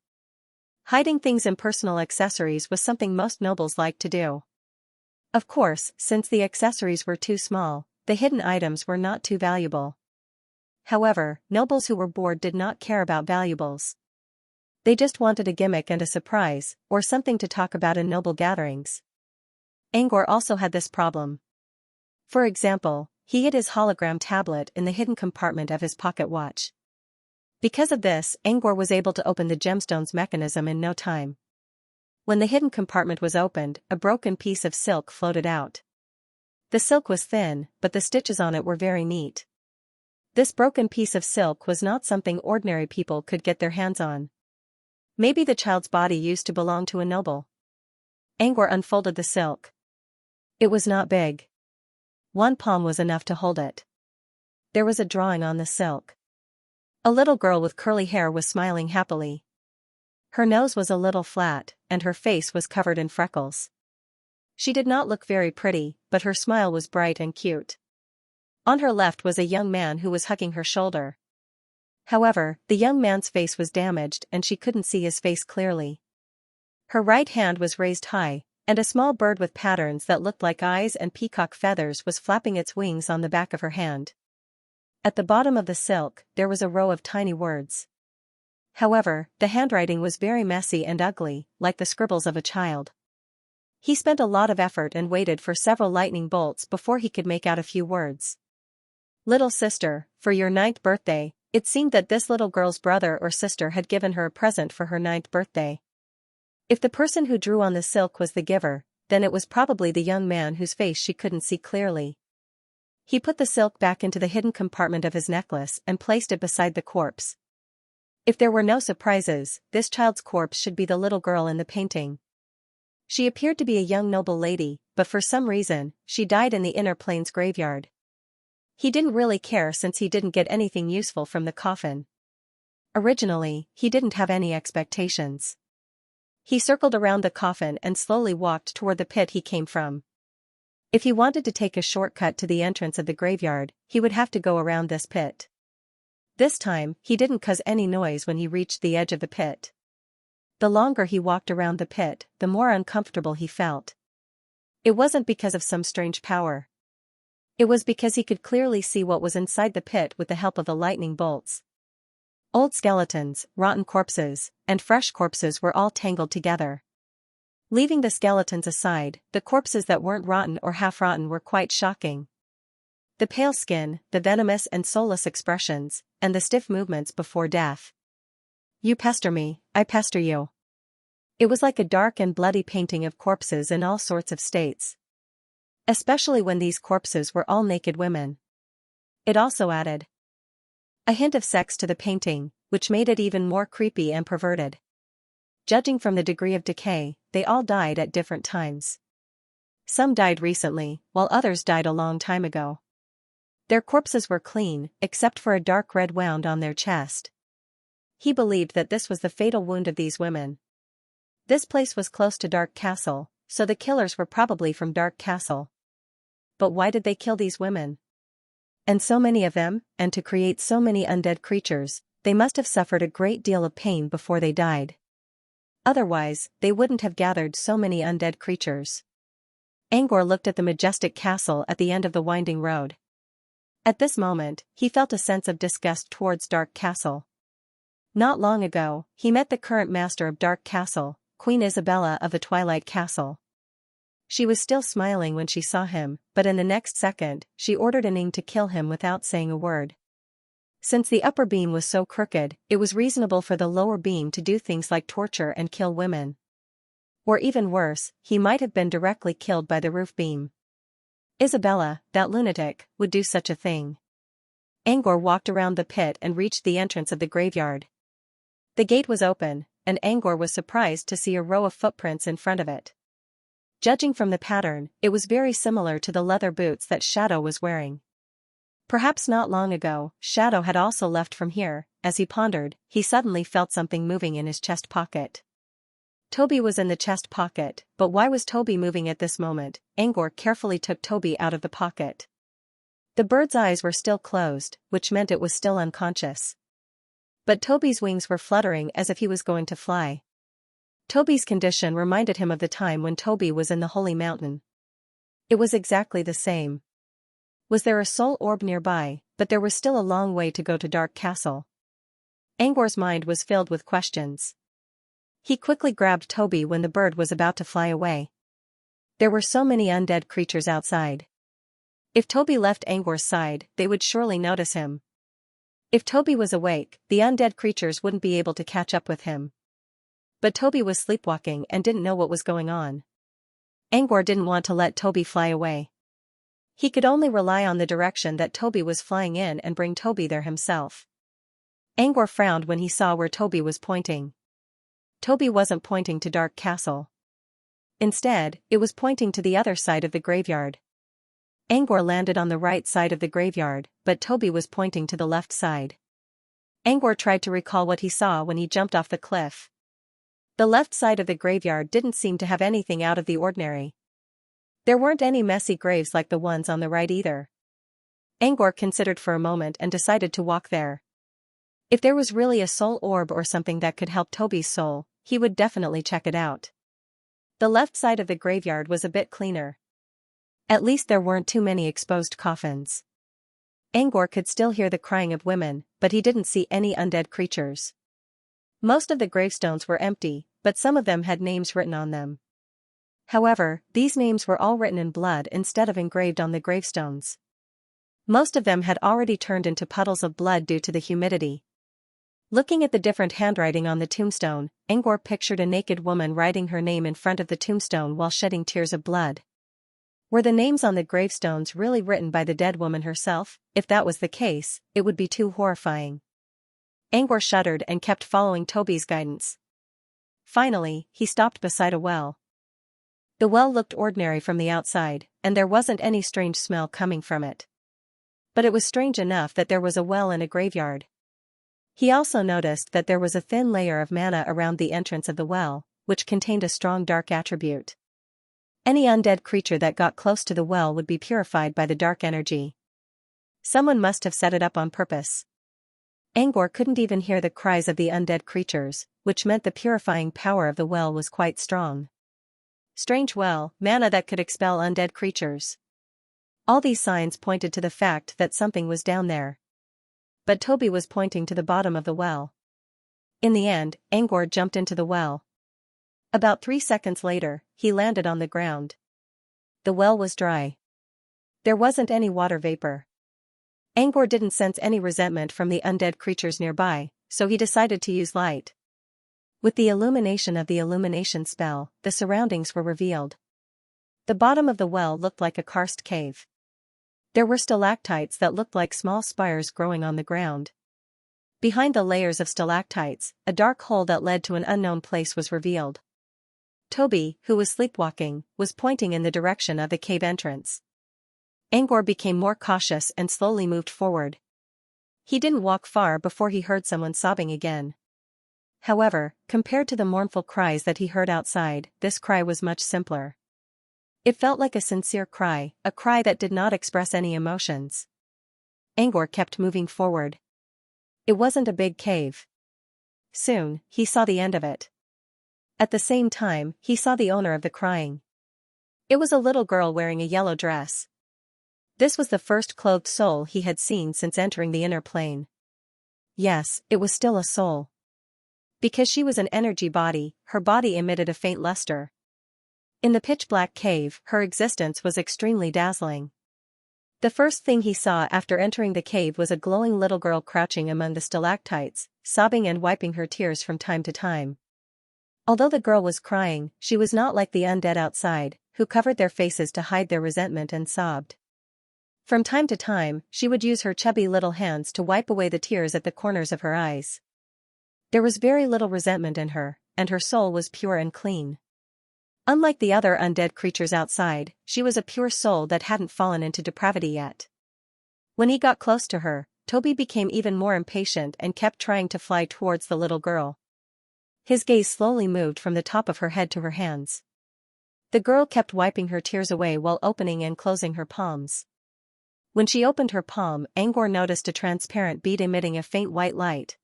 Hiding things in personal accessories was something most nobles liked to do. Of course, since the accessories were too small, the hidden items were not too valuable. However, nobles who were bored did not care about valuables. They just wanted a gimmick and a surprise, or something to talk about in noble gatherings. Angor also had this problem. For example, he hid his hologram tablet in the hidden compartment of his pocket watch. Because of this, Angor was able to open the gemstone's mechanism in no time. When the hidden compartment was opened, a broken piece of silk floated out. The silk was thin, but the stitches on it were very neat. This broken piece of silk was not something ordinary people could get their hands on. Maybe the child's body used to belong to a noble. Angor unfolded the silk. It was not big. One palm was enough to hold it. There was a drawing on the silk. A little girl with curly hair was smiling happily. Her nose was a little flat, and her face was covered in freckles. She did not look very pretty, but her smile was bright and cute. On her left was a young man who was hugging her shoulder. However, the young man's face was damaged and she couldn't see his face clearly. Her right hand was raised high, and a small bird with patterns that looked like eyes and peacock feathers was flapping its wings on the back of her hand. At the bottom of the silk, there was a row of tiny words. However, the handwriting was very messy and ugly, like the scribbles of a child. He spent a lot of effort and waited for several lightning bolts before he could make out a few words. Little sister, for your 9th birthday, it seemed that this little girl's brother or sister had given her a present for her 9th birthday. If the person who drew on the silk was the giver, then it was probably the young man whose face she couldn't see clearly. He put the silk back into the hidden compartment of his necklace and placed it beside the corpse. If there were no surprises, this child's corpse should be the little girl in the painting. She appeared to be a young noble lady, but for some reason, she died in the inner plains graveyard. He didn't really care since he didn't get anything useful from the coffin. Originally, he didn't have any expectations. He circled around the coffin and slowly walked toward the pit he came from. If he wanted to take a shortcut to the entrance of the graveyard, he would have to go around this pit. This time, he didn't cause any noise when he reached the edge of the pit. The longer he walked around the pit, the more uncomfortable he felt. It wasn't because of some strange power. It was because he could clearly see what was inside the pit with the help of the lightning bolts. Old skeletons, rotten corpses, and fresh corpses were all tangled together. Leaving the skeletons aside, the corpses that weren't rotten or half-rotten were quite shocking. The pale skin, the venomous and soulless expressions, and the stiff movements before death. You pester me, I pester you. It was like a dark and bloody painting of corpses in all sorts of states. Especially when these corpses were all naked women. It also added a hint of sex to the painting, which made it even more creepy and perverted. Judging from the degree of decay, they all died at different times. Some died recently, while others died a long time ago. Their corpses were clean, except for a dark red wound on their chest. He believed that this was the fatal wound of these women. This place was close to Dark Castle, so the killers were probably from Dark Castle. But why did they kill these women? And so many of them, and to create so many undead creatures, they must have suffered a great deal of pain before they died. Otherwise, they wouldn't have gathered so many undead creatures. Angor looked at the majestic castle at the end of the winding road. At this moment, he felt a sense of disgust towards Dark Castle. Not long ago, he met the current master of Dark Castle, Queen Isabella of the Twilight Castle. She was still smiling when she saw him, but in the next second, she ordered Aning to kill him without saying a word. Since the upper beam was so crooked, it was reasonable for the lower beam to do things like torture and kill women. Or even worse, he might have been directly killed by the roof beam. Isabella, that lunatic, would do such a thing. Angor walked around the pit and reached the entrance of the graveyard. The gate was open, and Angor was surprised to see a row of footprints in front of it. Judging from the pattern, it was very similar to the leather boots that Shadow was wearing. Perhaps not long ago, Shadow had also left from here. As he pondered, he suddenly felt something moving in his chest pocket. Toby was in the chest pocket, but why was Toby moving at this moment? Angor carefully took Toby out of the pocket. The bird's eyes were still closed, which meant it was still unconscious. But Toby's wings were fluttering as if he was going to fly. Toby's condition reminded him of the time when Toby was in the Holy Mountain. It was exactly the same. Was there a soul orb nearby? But there was still a long way to go to Dark Castle. Angor's mind was filled with questions. He quickly grabbed Toby when the bird was about to fly away. There were so many undead creatures outside. If Toby left Angor's side, they would surely notice him. If Toby was awake, the undead creatures wouldn't be able to catch up with him. But Toby was sleepwalking and didn't know what was going on. Angor didn't want to let Toby fly away. He could only rely on the direction that Toby was flying in and bring Toby there himself. Angor frowned when he saw where Toby was pointing. Toby wasn't pointing to Dark Castle. Instead, it was pointing to the other side of the graveyard. Angor landed on the right side of the graveyard, but Toby was pointing to the left side. Angor tried to recall what he saw when he jumped off the cliff. The left side of the graveyard didn't seem to have anything out of the ordinary. There weren't any messy graves like the ones on the right either. Angor considered for a moment and decided to walk there. If there was really a soul orb or something that could help Toby's soul, he would definitely check it out. The left side of the graveyard was a bit cleaner. At least there weren't too many exposed coffins. Angor could still hear the crying of women, but he didn't see any undead creatures. Most of the gravestones were empty, but some of them had names written on them. However, these names were all written in blood instead of engraved on the gravestones. Most of them had already turned into puddles of blood due to the humidity. Looking at the different handwriting on the tombstone, Angor pictured a naked woman writing her name in front of the tombstone while shedding tears of blood. Were the names on the gravestones really written by the dead woman herself? If that was the case, it would be too horrifying. Angor shuddered and kept following Toby's guidance. Finally, he stopped beside a well. The well looked ordinary from the outside, and there wasn't any strange smell coming from it. But it was strange enough that there was a well in a graveyard. He also noticed that there was a thin layer of mana around the entrance of the well, which contained a strong dark attribute. Any undead creature that got close to the well would be purified by the dark energy. Someone must have set it up on purpose. Angor couldn't even hear the cries of the undead creatures, which meant the purifying power of the well was quite strong. Strange well, mana that could expel undead creatures. All these signs pointed to the fact that something was down there. But Toby was pointing to the bottom of the well. In the end, Angor jumped into the well. About 3 seconds later, he landed on the ground. The well was dry. There wasn't any water vapor. Angor didn't sense any resentment from the undead creatures nearby, so he decided to use light. With the illumination of the illumination spell, the surroundings were revealed. The bottom of the well looked like a karst cave. There were stalactites that looked like small spires growing on the ground. Behind the layers of stalactites, a dark hole that led to an unknown place was revealed. Toby, who was sleepwalking, was pointing in the direction of the cave entrance. Angor became more cautious and slowly moved forward. He didn't walk far before he heard someone sobbing again. However, compared to the mournful cries that he heard outside, this cry was much simpler. It felt like a sincere cry, a cry that did not express any emotions. Angor kept moving forward. It wasn't a big cave. Soon, he saw the end of it. At the same time, he saw the owner of the crying. It was a little girl wearing a yellow dress. This was the first clothed soul he had seen since entering the inner plane. Yes, it was still a soul. Because she was an energy body, her body emitted a faint luster. In the pitch-black cave, her existence was extremely dazzling. The first thing he saw after entering the cave was a glowing little girl crouching among the stalactites, sobbing and wiping her tears from time to time. Although the girl was crying, she was not like the undead outside, who covered their faces to hide their resentment and sobbed. From time to time, she would use her chubby little hands to wipe away the tears at the corners of her eyes. There was very little resentment in her, and her soul was pure and clean. Unlike the other undead creatures outside, she was a pure soul that hadn't fallen into depravity yet. When he got close to her, Toby became even more impatient and kept trying to fly towards the little girl. His gaze slowly moved from the top of her head to her hands. The girl kept wiping her tears away while opening and closing her palms. When she opened her palm, Angor noticed a transparent bead emitting a faint white light.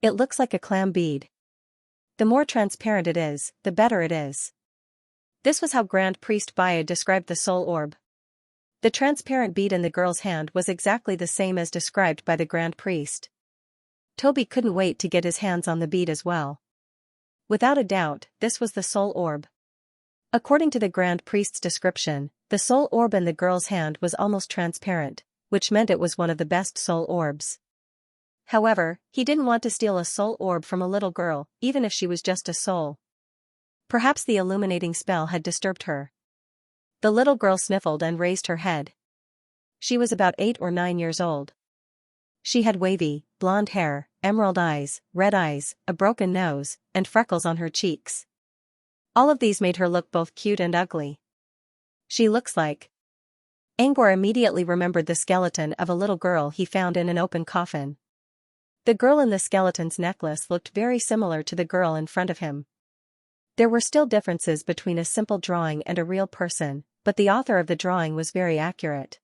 It looks like a clam bead. The more transparent it is, the better it is. This was how Grand Priest Baya described the soul orb. The transparent bead in the girl's hand was exactly the same as described by the Grand Priest. Toby couldn't wait to get his hands on the bead as well. Without a doubt, this was the soul orb. According to the Grand Priest's description, the soul orb in the girl's hand was almost transparent, which meant it was one of the best soul orbs. However, he didn't want to steal a soul orb from a little girl, even if she was just a soul. Perhaps the illuminating spell had disturbed her. The little girl sniffled and raised her head. She was about 8 or 9 years old. She had wavy, blonde hair, emerald eyes, red eyes, a broken nose, and freckles on her cheeks. All of these made her look both cute and ugly. She looks like... Angor immediately remembered the skeleton of a little girl he found in an open coffin. The girl in the skeleton's necklace looked very similar to the girl in front of him. There were still differences between a simple drawing and a real person, but the author of the drawing was very accurate.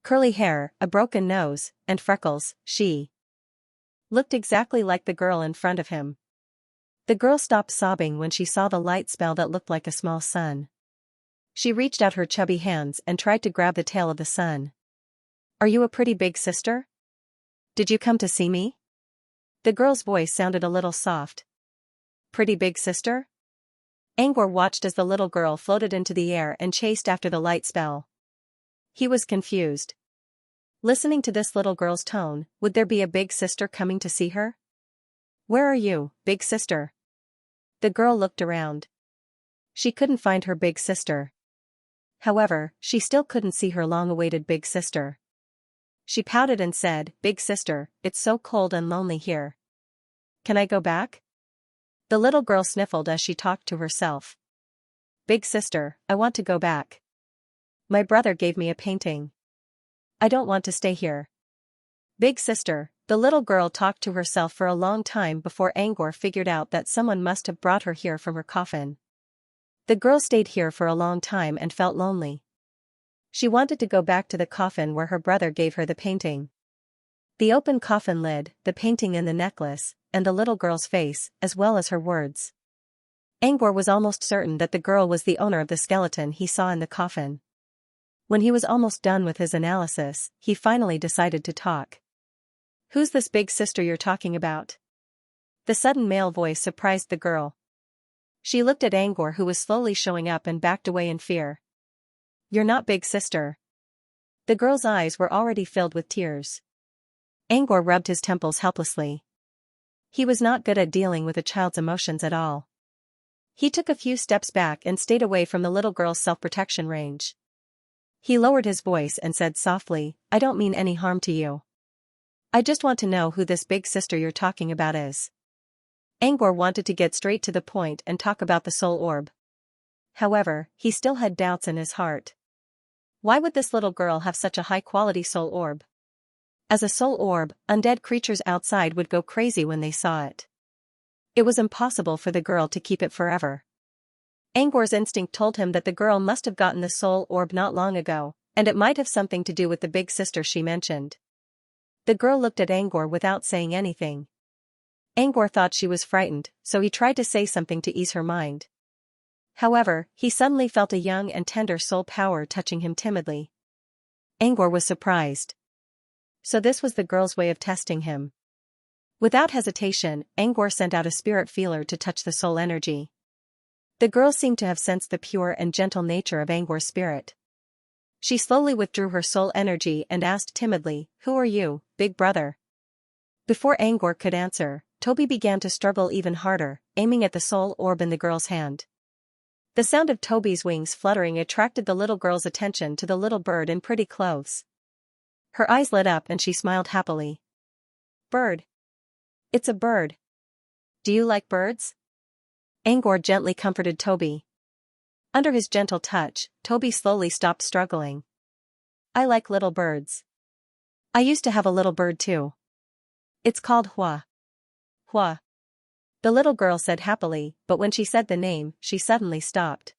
Curly hair, a broken nose, and freckles, she looked exactly like the girl in front of him. The girl stopped sobbing when she saw the light spell that looked like a small sun. She reached out her chubby hands and tried to grab the tail of the sun. "Are you a pretty big sister? Did you come to see me?" The girl's voice sounded a little soft. "Pretty big sister?" Angor watched as the little girl floated into the air and chased after the light spell. He was confused. Listening to this little girl's tone, would there be a big sister coming to see her? "Where are you, big sister?" The girl looked around. She couldn't find her big sister. However, she still couldn't see her long-awaited big sister. She pouted and said, "Big sister, it's so cold and lonely here. Can I go back?" The little girl sniffled as she talked to herself. "Big sister, I want to go back. My brother gave me a painting. I don't want to stay here." "Big sister," the little girl talked to herself for a long time before Angor figured out that someone must have brought her here from her coffin. The girl stayed here for a long time and felt lonely. She wanted to go back to the coffin where her brother gave her the painting. The open coffin lid, the painting and the necklace, and the little girl's face, as well as her words. Angor was almost certain that the girl was the owner of the skeleton he saw in the coffin. When he was almost done with his analysis, he finally decided to talk. "Who's this big sister you're talking about?" The sudden male voice surprised the girl. She looked at Angor, who was slowly showing up, and backed away in fear. "You're not big sister." The girl's eyes were already filled with tears. Angor rubbed his temples helplessly. He was not good at dealing with a child's emotions at all. He took a few steps back and stayed away from the little girl's self-protection range. He lowered his voice and said softly, "I don't mean any harm to you. I just want to know who this big sister you're talking about is." Angor wanted to get straight to the point and talk about the soul orb. However, he still had doubts in his heart. Why would this little girl have such a high-quality soul orb? As a soul orb, undead creatures outside would go crazy when they saw it. It was impossible for the girl to keep it forever. Angor's instinct told him that the girl must have gotten the soul orb not long ago, and it might have something to do with the big sister she mentioned. The girl looked at Angor without saying anything. Angor thought she was frightened, so he tried to say something to ease her mind. However, he suddenly felt a young and tender soul power touching him timidly. Angor was surprised. So this was the girl's way of testing him. Without hesitation, Angor sent out a spirit feeler to touch the soul energy. The girl seemed to have sensed the pure and gentle nature of Angor's spirit. She slowly withdrew her soul energy and asked timidly, "Who are you, big brother?" Before Angor could answer, Toby began to struggle even harder, aiming at the soul orb in the girl's hand. The sound of Toby's wings fluttering attracted the little girl's attention to the little bird in pretty clothes. Her eyes lit up and she smiled happily. "Bird. It's a bird. Do you like birds?" Angor gently comforted Toby. Under his gentle touch, Toby slowly stopped struggling. "I like little birds. I used to have a little bird too. It's called Hua." "Hua." The little girl said happily, but when she said the name, she suddenly stopped.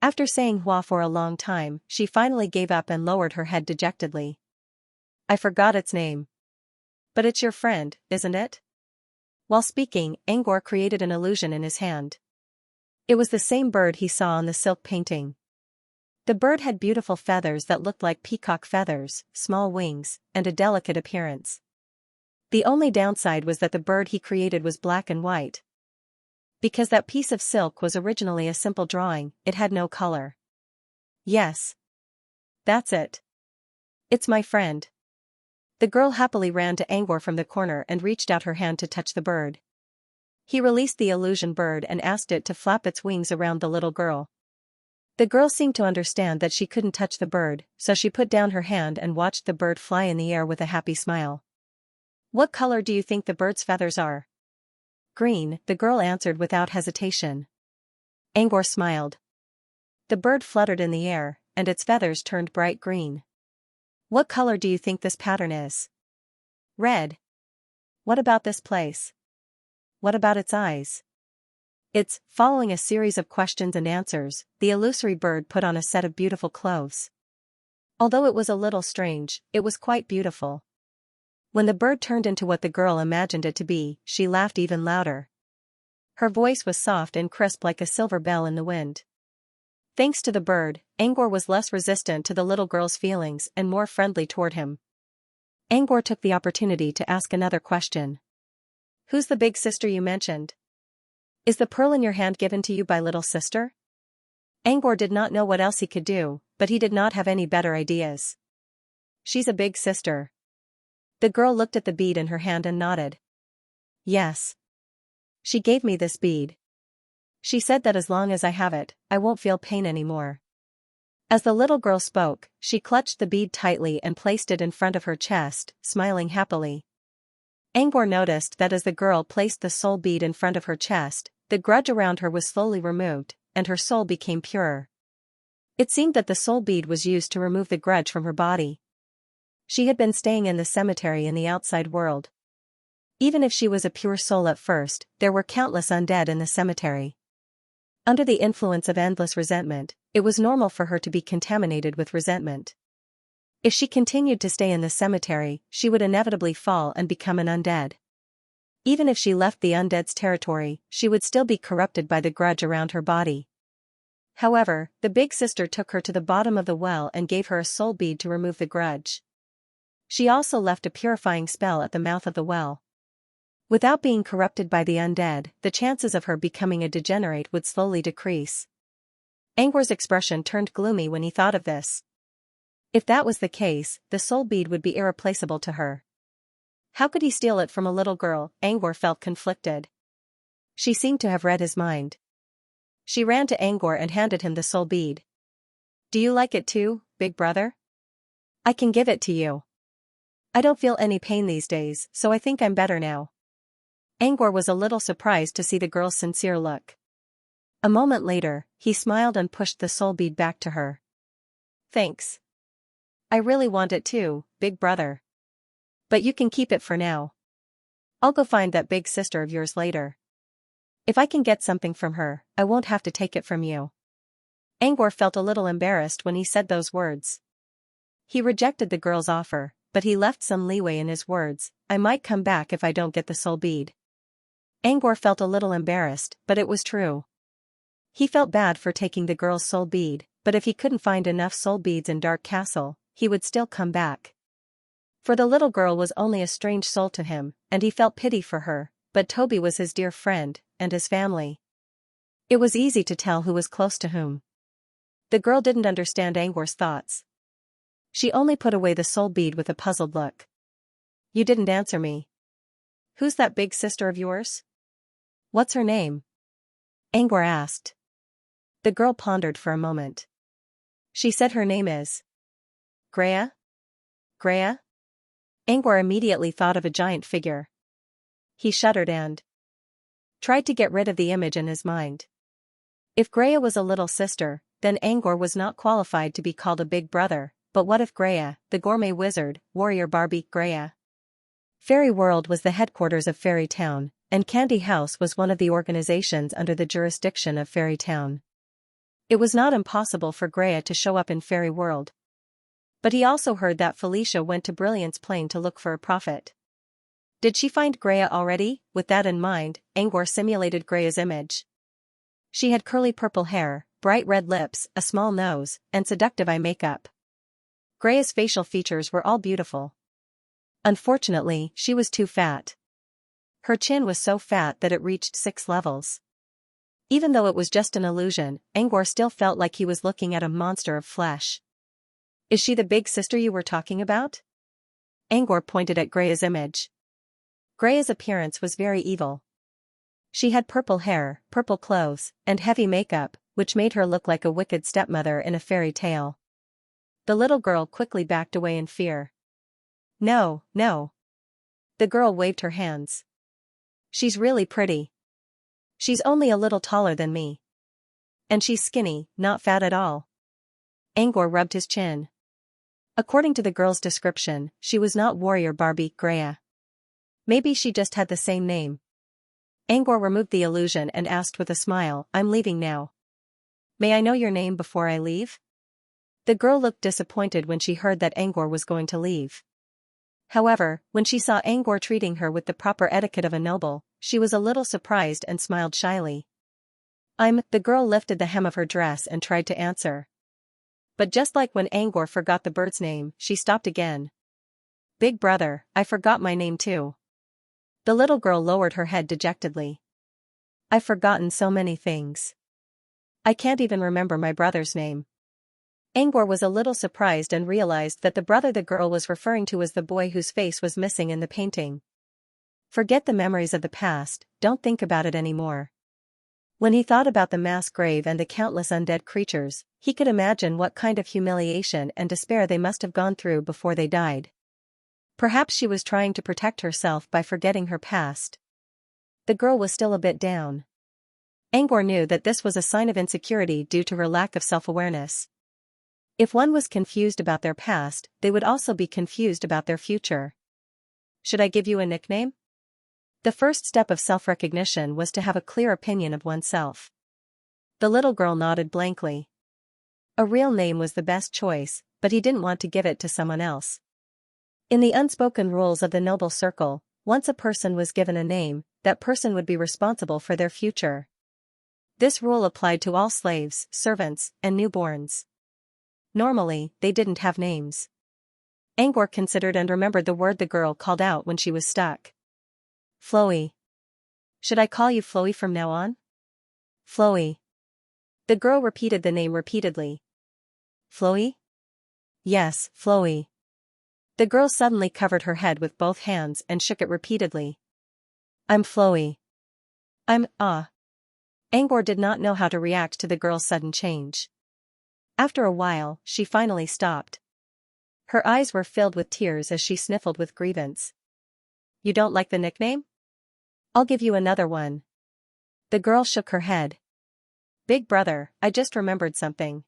After saying Hua for a long time, she finally gave up and lowered her head dejectedly. "I forgot its name. But it's your friend, isn't it?" While speaking, Angor created an illusion in his hand. It was the same bird he saw on the silk painting. The bird had beautiful feathers that looked like peacock feathers, small wings, and a delicate appearance. The only downside was that the bird he created was black and white. Because that piece of silk was originally a simple drawing, it had no color. "Yes. That's it. It's my friend." The girl happily ran to Angor from the corner and reached out her hand to touch the bird. He released the illusion bird and asked it to flap its wings around the little girl. The girl seemed to understand that she couldn't touch the bird, so she put down her hand and watched the bird fly in the air with a happy smile. "What color do you think the bird's feathers are?" "Green," the girl answered without hesitation. Angor smiled. The bird fluttered in the air, and its feathers turned bright green. "What color do you think this pattern is?" "Red." "What about this place?" "What about its eyes?" It's, following a series of questions and answers, the illusory bird put on a set of beautiful clothes. Although it was a little strange, it was quite beautiful. When the bird turned into what the girl imagined it to be, she laughed even louder. Her voice was soft and crisp like a silver bell in the wind. Thanks to the bird, Angor was less resistant to the little girl's feelings and more friendly toward him. Angor took the opportunity to ask another question. "Who's the big sister you mentioned? Is the pearl in your hand given to you by little sister?" Angor did not know what else he could do, but he did not have any better ideas. "She's a big sister." The girl looked at the bead in her hand and nodded. "Yes. She gave me this bead. She said that as long as I have it, I won't feel pain anymore." As the little girl spoke, she clutched the bead tightly and placed it in front of her chest, smiling happily. Angor noticed that as the girl placed the soul bead in front of her chest, the grudge around her was slowly removed, and her soul became purer. It seemed that the soul bead was used to remove the grudge from her body. She had been staying in the cemetery in the outside world. Even if she was a pure soul at first, there were countless undead in the cemetery. Under the influence of endless resentment, it was normal for her to be contaminated with resentment. If she continued to stay in the cemetery, she would inevitably fall and become an undead. Even if she left the undead's territory, she would still be corrupted by the grudge around her body. However, the big sister took her to the bottom of the well and gave her a soul bead to remove the grudge. She also left a purifying spell at the mouth of the well. Without being corrupted by the undead, the chances of her becoming a degenerate would slowly decrease. Angor's expression turned gloomy when he thought of this. If that was the case, the soul bead would be irreplaceable to her. How could he steal it from a little girl? Angor felt conflicted. She seemed to have read his mind. She ran to Angor and handed him the soul bead. "Do you like it too, big brother? I can give it to you. I don't feel any pain these days, so I think I'm better now." Angor was a little surprised to see the girl's sincere look. A moment later, he smiled and pushed the soul bead back to her. "Thanks. I really want it too, big brother. But you can keep it for now. I'll go find that big sister of yours later. If I can get something from her, I won't have to take it from you." Angor felt a little embarrassed when he said those words. He rejected the girl's offer, but he left some leeway in his words. "I might come back if I don't get the soul bead." Angor felt a little embarrassed, but it was true. He felt bad for taking the girl's soul bead, but if he couldn't find enough soul beads in Dark Castle, he would still come back. For the little girl was only a strange soul to him, and he felt pity for her, but Toby was his dear friend, and his family. It was easy to tell who was close to whom. The girl didn't understand Angor's thoughts, She only put away the soul bead with a puzzled look. You didn't answer me. Who's that big sister of yours? What's her name? Angor asked. The girl pondered for a moment. She said her name is Greya? Greya? Angor immediately thought of a giant figure. He shuddered and tried to get rid of the image in his mind. If Greya was a little sister, then Angor was not qualified to be called a big brother, but what if Greya, the gourmet wizard, warrior Barbie Greya? Fairy World was the headquarters of Fairy Town, and Candy House was one of the organizations under the jurisdiction of Fairy Town. It was not impossible for Greya to show up in Fairy World. But he also heard that Felicia went to Brilliance Plain to look for a prophet. Did she find Greya already? With that in mind, Angor simulated Greya's image. She had curly purple hair, bright red lips, a small nose, and seductive eye makeup. Greya's facial features were all beautiful. Unfortunately, she was too fat. Her chin was so fat that it reached 6 levels. Even though it was just an illusion, Angor still felt like he was looking at a monster of flesh. Is she the big sister you were talking about? Angor pointed at Greya's image. Greya's appearance was very evil. She had purple hair, purple clothes, and heavy makeup, which made her look like a wicked stepmother in a fairy tale. The little girl quickly backed away in fear. No, no. The girl waved her hands. She's really pretty. She's only a little taller than me. And she's skinny, not fat at all. Angor rubbed his chin. According to the girl's description, she was not warrior Barbie Greya. Maybe she just had the same name. Angor removed the illusion and asked with a smile, I'm leaving now. May I know your name before I leave? The girl looked disappointed when she heard that Angor was going to leave. However, when she saw Angor treating her with the proper etiquette of a noble, she was a little surprised and smiled shyly. The girl lifted the hem of her dress and tried to answer. But just like when Angor forgot the bird's name, she stopped again. Big brother, I forgot my name too. The little girl lowered her head dejectedly. I've forgotten so many things. I can't even remember my brother's name. Angor was a little surprised and realized that the brother the girl was referring to was the boy whose face was missing in the painting. Forget the memories of the past, don't think about it anymore. When he thought about the mass grave and the countless undead creatures, he could imagine what kind of humiliation and despair they must have gone through before they died. Perhaps she was trying to protect herself by forgetting her past. The girl was still a bit down. Angor knew that this was a sign of insecurity due to her lack of self-awareness. If one was confused about their past, they would also be confused about their future. Should I give you a nickname? The first step of self-recognition was to have a clear opinion of oneself. The little girl nodded blankly. A real name was the best choice, but he didn't want to give it to someone else. In the unspoken rules of the noble circle, once a person was given a name, that person would be responsible for their future. This rule applied to all slaves, servants, and newborns. Normally, they didn't have names. Angor considered and remembered the word the girl called out when she was stuck. Floey. Should I call you Floey from now on? Floey. The girl repeated the name repeatedly. Floey? Yes, Floey. The girl suddenly covered her head with both hands and shook it repeatedly. I'm Floey. Angor did not know how to react to the girl's sudden change. After a while, she finally stopped. Her eyes were filled with tears as she sniffled with grievance. You don't like the nickname? I'll give you another one. The girl shook her head. Big brother, I just remembered something.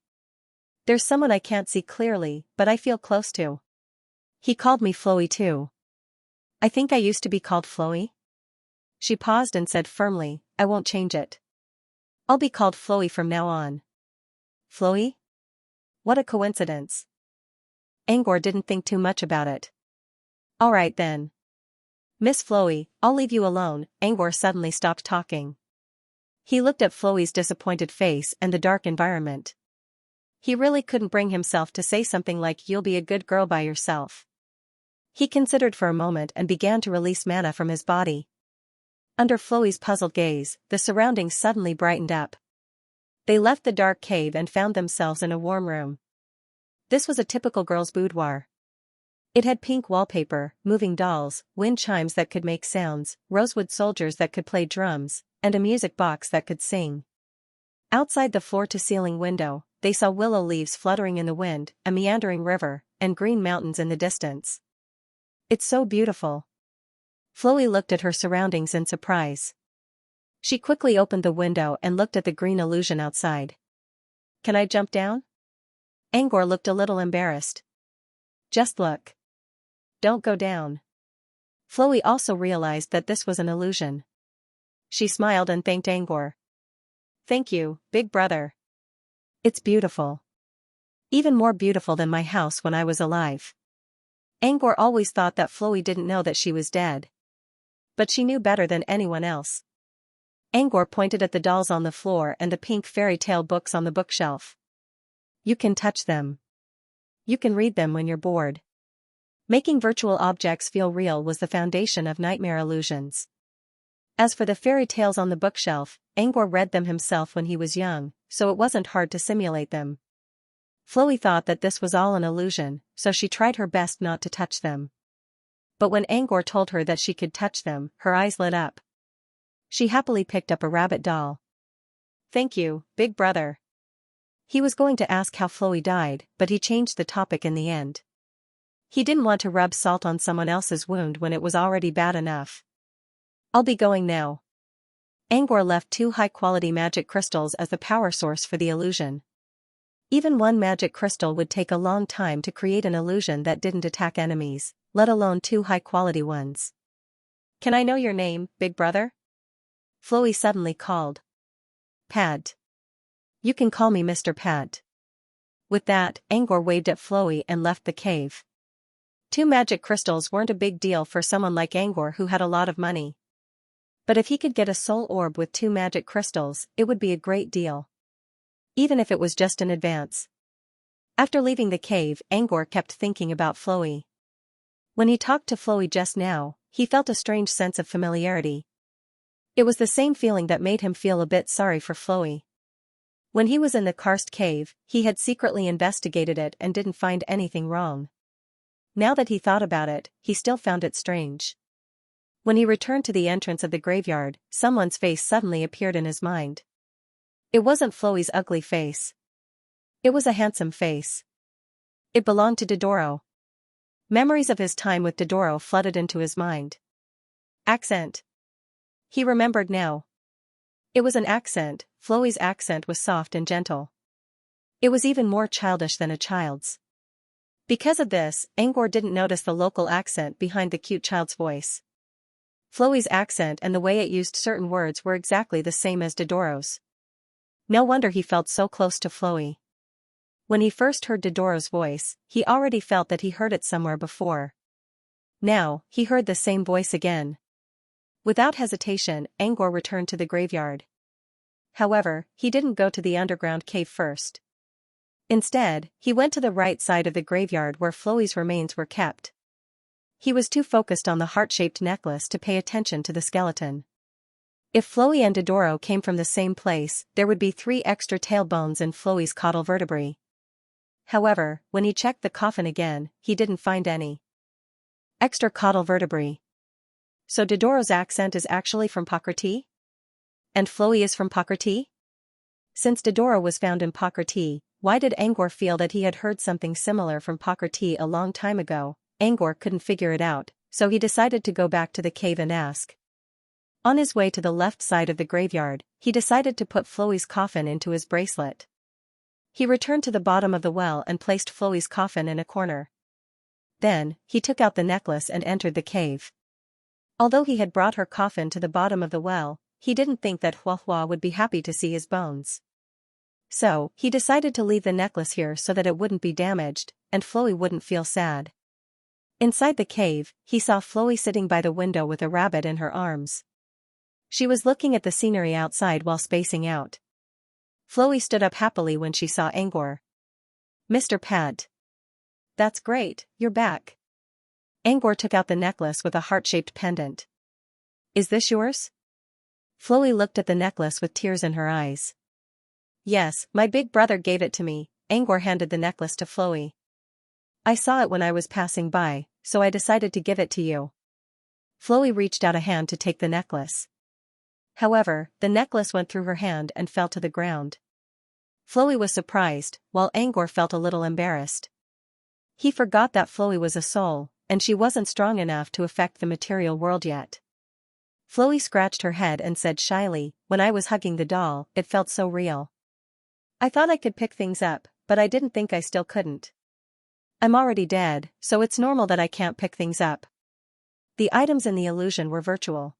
There's someone I can't see clearly, but I feel close to. He called me Floey too. I think I used to be called Floey. She paused and said firmly, I won't change it. I'll be called Floey from now on. Floey? What a coincidence. Angor didn't think too much about it. All right then. Miss Floey, I'll leave you alone. Angor suddenly stopped talking. He looked at Floey's disappointed face and the dark environment. He really couldn't bring himself to say something like you'll be a good girl by yourself. He considered for a moment and began to release mana from his body. Under Floey's puzzled gaze, the surroundings suddenly brightened up. They left the dark cave and found themselves in a warm room. This was a typical girl's boudoir. It had pink wallpaper, moving dolls, wind chimes that could make sounds, rosewood soldiers that could play drums, and a music box that could sing. Outside the floor-to-ceiling window, they saw willow leaves fluttering in the wind, a meandering river, and green mountains in the distance. "It's so beautiful." Chloe looked at her surroundings in surprise. She quickly opened the window and looked at the green illusion outside. "Can I jump down?" Angor looked a little embarrassed. "Just look. Don't go down." Chloe also realized that this was an illusion. She smiled and thanked Angor. "Thank you, big brother. It's beautiful. Even more beautiful than my house when I was alive." Angor always thought that Chloe didn't know that she was dead. But she knew better than anyone else. Angor pointed at the dolls on the floor and the pink fairy tale books on the bookshelf. "You can touch them. You can read them when you're bored." Making virtual objects feel real was the foundation of nightmare illusions. As for the fairy tales on the bookshelf, Angor read them himself when he was young, so it wasn't hard to simulate them. Chloe thought that this was all an illusion, so she tried her best not to touch them. But when Angor told her that she could touch them, her eyes lit up. She happily picked up a rabbit doll. "Thank you, big brother." He was going to ask how Chloe died, but he changed the topic in the end. He didn't want to rub salt on someone else's wound when it was already bad enough. "I'll be going now." Angor left 2 high-quality magic crystals as the power source for the illusion. Even one magic crystal would take a long time to create an illusion that didn't attack enemies, let alone 2 high-quality ones. "Can I know your name, big brother?" Chloe suddenly called. "Pat. You can call me Mr. Pat." With that, Angor waved at Chloe and left the cave. 2 magic crystals weren't a big deal for someone like Angor who had a lot of money. But if he could get a soul orb with 2 magic crystals, it would be a great deal. Even if it was just in advance. After leaving the cave, Angor kept thinking about Chloe. When he talked to Chloe just now, he felt a strange sense of familiarity. It was the same feeling that made him feel a bit sorry for Chloe. When he was in the karst cave, he had secretly investigated it and didn't find anything wrong. Now that he thought about it, he still found it strange. When he returned to the entrance of the graveyard, someone's face suddenly appeared in his mind. It wasn't Chloe's ugly face. It was a handsome face. It belonged to Dodoro. Memories of his time with Dodoro flooded into his mind. Accent. He remembered now. It was an accent. Chloe's accent was soft and gentle. It was even more childish than a child's. Because of this, Angor didn't notice the local accent behind the cute child's voice. Chloe's accent and the way it used certain words were exactly the same as Dodoro's. No wonder he felt so close to Chloe. When he first heard Dodoro's voice, he already felt that he heard it somewhere before. Now, he heard the same voice again. Without hesitation, Angor returned to the graveyard. However, he didn't go to the underground cave first. Instead, he went to the right side of the graveyard where Chloe's remains were kept. He was too focused on the heart-shaped necklace to pay attention to the skeleton. If Chloe and Dodoro came from the same place, there would be 3 extra tailbones in Chloe's caudal vertebrae. However, when he checked the coffin again, he didn't find any extra caudal vertebrae. So Dodoro's accent is actually from Pakrti? And Chloe is from Pakrti? Since Dodoro was found in Pakrti, why did Angor feel that he had heard something similar from Pakrti a long time ago? Angor couldn't figure it out, so he decided to go back to the cave and ask. On his way to the left side of the graveyard, he decided to put Chloe's coffin into his bracelet. He returned to the bottom of the well and placed Chloe's coffin in a corner. Then, he took out the necklace and entered the cave. Although he had brought her coffin to the bottom of the well, he didn't think that Huahua would be happy to see his bones. So, he decided to leave the necklace here so that it wouldn't be damaged, and Chloe wouldn't feel sad. Inside the cave, he saw Chloe sitting by the window with a rabbit in her arms. She was looking at the scenery outside while spacing out. Chloe stood up happily when she saw Angor. "Mr. Pat. That's great, you're back." Angor took out the necklace with a heart-shaped pendant. "Is this yours?" Chloe looked at the necklace with tears in her eyes. "Yes, my big brother gave it to me." Angor handed the necklace to Chloe. I saw it when I was passing by, so I decided to give it to you. Flowey reached out a hand to take the necklace. However, the necklace went through her hand and fell to the ground. Flowey was surprised, while Angor felt a little embarrassed. He forgot that Flowey was a soul, and she wasn't strong enough to affect the material world yet. Flowey scratched her head and said shyly, "When I was hugging the doll, it felt so real. I thought I could pick things up, but I didn't think I still couldn't. I'm already dead, so it's normal that I can't pick things up." The items in the illusion were virtual.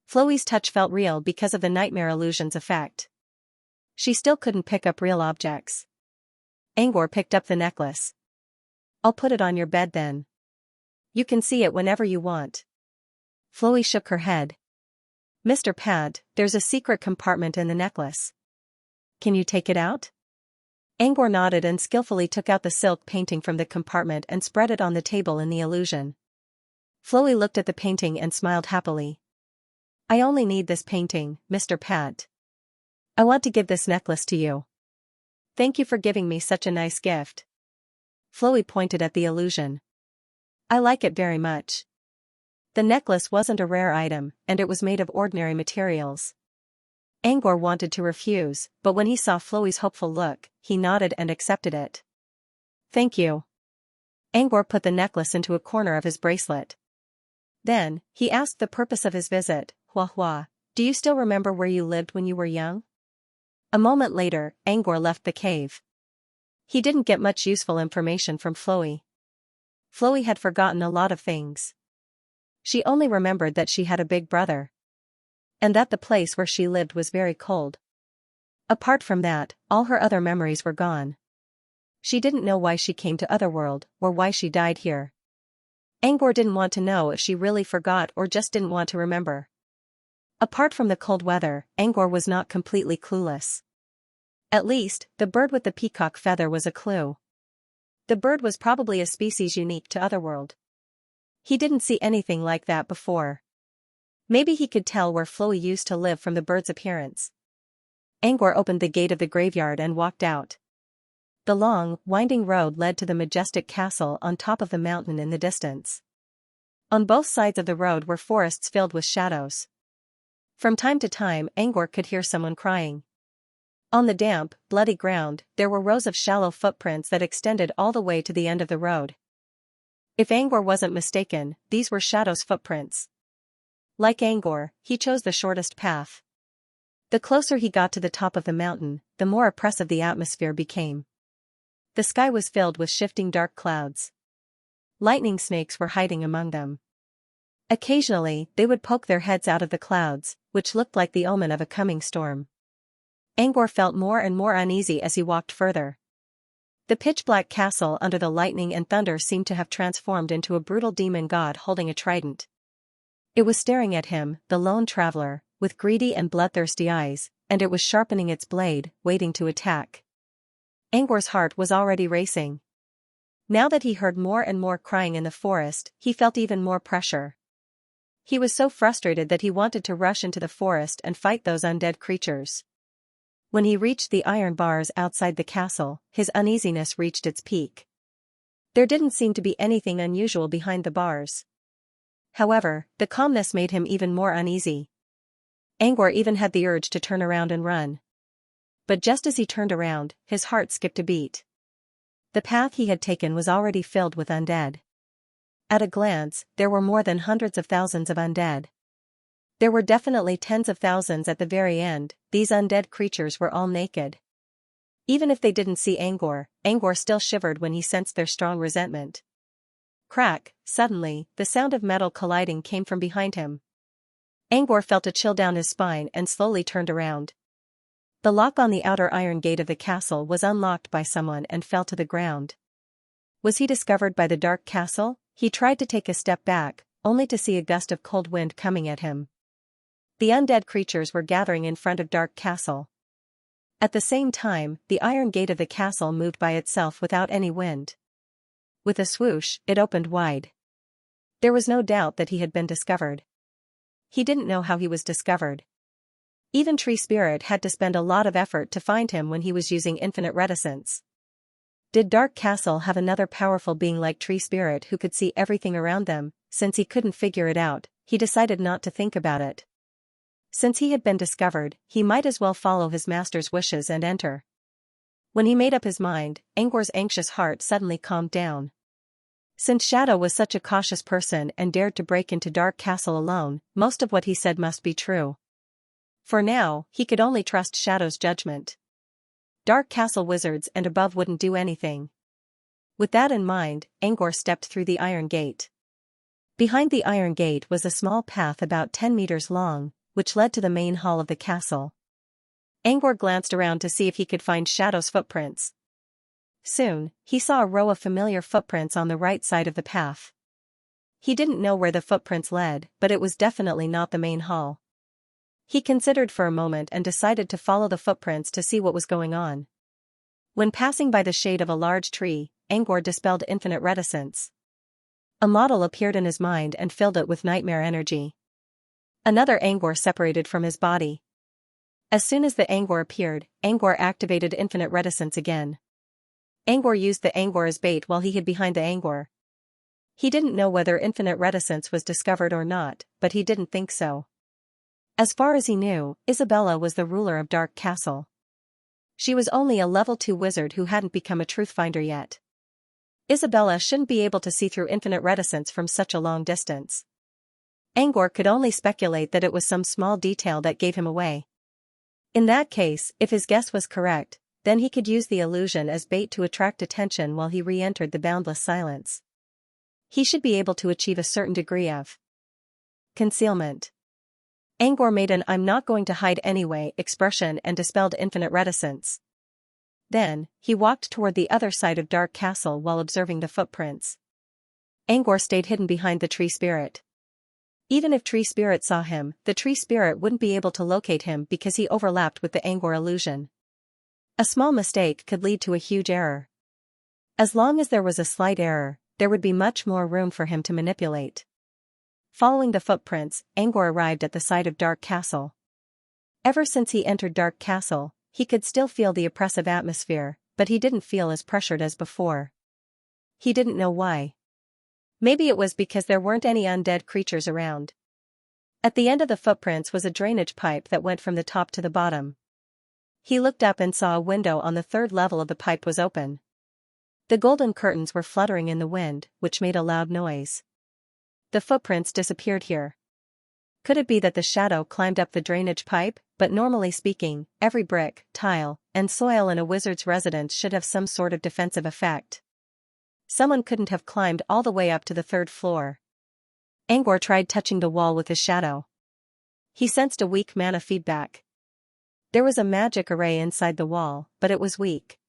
Flowey's touch felt real because of the nightmare illusion's effect. She still couldn't pick up real objects. Angor picked up the necklace. "I'll put it on your bed then. You can see it whenever you want." Flowey shook her head. "Mr. Pad, there's a secret compartment in the necklace. Can you take it out?" Angor nodded and skillfully took out the silk painting from the compartment and spread it on the table in the illusion. Flowey looked at the painting and smiled happily. "I only need this painting, Mr. Pad. I want to give this necklace to you. Thank you for giving me such a nice gift." Flowey pointed at the illusion. "I like it very much." The necklace wasn't a rare item, and it was made of ordinary materials. Angor wanted to refuse, but when he saw Flowey's hopeful look, he nodded and accepted it. "Thank you." Angor put the necklace into a corner of his bracelet. Then, he asked the purpose of his visit. "Hua Hua, do you still remember where you lived when you were young?" A moment later, Angor left the cave. He didn't get much useful information from Flowey. Flowey had forgotten a lot of things. She only remembered that she had a big brother. And that the place where she lived was very cold. Apart from that, all her other memories were gone. She didn't know why she came to Otherworld, or why she died here. Angor didn't want to know if she really forgot or just didn't want to remember. Apart from the cold weather, Angor was not completely clueless. At least, the bird with the peacock feather was a clue. The bird was probably a species unique to Otherworld. He didn't see anything like that before. Maybe he could tell where Flowey used to live from the bird's appearance. Angor opened the gate of the graveyard and walked out. The long, winding road led to the majestic castle on top of the mountain in the distance. On both sides of the road were forests filled with shadows. From time to time, Angor could hear someone crying. On the damp, bloody ground, there were rows of shallow footprints that extended all the way to the end of the road. If Angor wasn't mistaken, these were Shadow's footprints. Like Angor, he chose the shortest path. The closer he got to the top of the mountain, the more oppressive the atmosphere became. The sky was filled with shifting dark clouds. Lightning snakes were hiding among them. Occasionally, they would poke their heads out of the clouds, which looked like the omen of a coming storm. Angor felt more and more uneasy as he walked further. The pitch-black castle under the lightning and thunder seemed to have transformed into a brutal demon god holding a trident. It was staring at him, the lone traveler, with greedy and bloodthirsty eyes, and it was sharpening its blade, waiting to attack. Angor's heart was already racing. Now that he heard more and more crying in the forest, he felt even more pressure. He was so frustrated that he wanted to rush into the forest and fight those undead creatures. When he reached the iron bars outside the castle, his uneasiness reached its peak. There didn't seem to be anything unusual behind the bars. However, the calmness made him even more uneasy. Angor even had the urge to turn around and run. But just as he turned around, his heart skipped a beat. The path he had taken was already filled with undead. At a glance, there were more than hundreds of thousands of undead. There were definitely tens of thousands at the very end. These undead creatures were all naked. Even if they didn't see Angor, Angor still shivered when he sensed their strong resentment. Crack, suddenly, the sound of metal colliding came from behind him. Angor felt a chill down his spine and slowly turned around. The lock on the outer iron gate of the castle was unlocked by someone and fell to the ground. Was he discovered by the dark castle? He tried to take a step back, only to see a gust of cold wind coming at him. The undead creatures were gathering in front of Dark Castle. At the same time, the iron gate of the castle moved by itself without any wind. With a swoosh, it opened wide. There was no doubt that he had been discovered. He didn't know how he was discovered. Even Tree Spirit had to spend a lot of effort to find him when he was using infinite reticence. Did Dark Castle have another powerful being like Tree Spirit who could see everything around them? Since he couldn't figure it out, he decided not to think about it. Since he had been discovered, he might as well follow his master's wishes and enter. When he made up his mind, Angor's anxious heart suddenly calmed down. Since Shadow was such a cautious person and dared to break into Dark Castle alone, most of what he said must be true. For now, he could only trust Shadow's judgment. Dark Castle wizards and above wouldn't do anything. With that in mind, Angor stepped through the iron gate. Behind the iron gate was a small path about 10 meters long, which led to the main hall of the castle. Angor glanced around to see if he could find Shadow's footprints. Soon, he saw a row of familiar footprints on the right side of the path. He didn't know where the footprints led, but it was definitely not the main hall. He considered for a moment and decided to follow the footprints to see what was going on. When passing by the shade of a large tree, Angor dispelled infinite reticence. A model appeared in his mind and filled it with nightmare energy. Another Angor separated from his body. As soon as the Angor appeared, Angor activated infinite reticence again. Angor used the Angor as bait while he hid behind the Angor. He didn't know whether infinite reticence was discovered or not, but he didn't think so. As far as he knew, Isabella was the ruler of Dark Castle. She was only a level 2 wizard who hadn't become a truthfinder yet. Isabella shouldn't be able to see through infinite reticence from such a long distance. Angor could only speculate that it was some small detail that gave him away. In that case, if his guess was correct, then he could use the illusion as bait to attract attention while he re-entered the boundless silence. He should be able to achieve a certain degree of concealment. Angor made an "I'm not going to hide anyway" expression and dispelled infinite reticence. Then, he walked toward the other side of Dark Castle while observing the footprints. Angor stayed hidden behind the Tree Spirit. Even if Tree Spirit saw him, the Tree Spirit wouldn't be able to locate him because he overlapped with the Angor illusion. A small mistake could lead to a huge error. As long as there was a slight error, there would be much more room for him to manipulate. Following the footprints, Angor arrived at the side of Dark Castle. Ever since he entered Dark Castle, he could still feel the oppressive atmosphere, but he didn't feel as pressured as before. He didn't know why. Maybe it was because there weren't any undead creatures around. At the end of the footprints was a drainage pipe that went from the top to the bottom. He looked up and saw a window on the 3rd level of the pipe was open. The golden curtains were fluttering in the wind, which made a loud noise. The footprints disappeared here. Could it be that the Shadow climbed up the drainage pipe? But normally speaking, every brick, tile, and soil in a wizard's residence should have some sort of defensive effect. Someone couldn't have climbed all the way up to the 3rd floor. Angor tried touching the wall with his shadow. He sensed a weak mana feedback. There was a magic array inside the wall, but it was weak.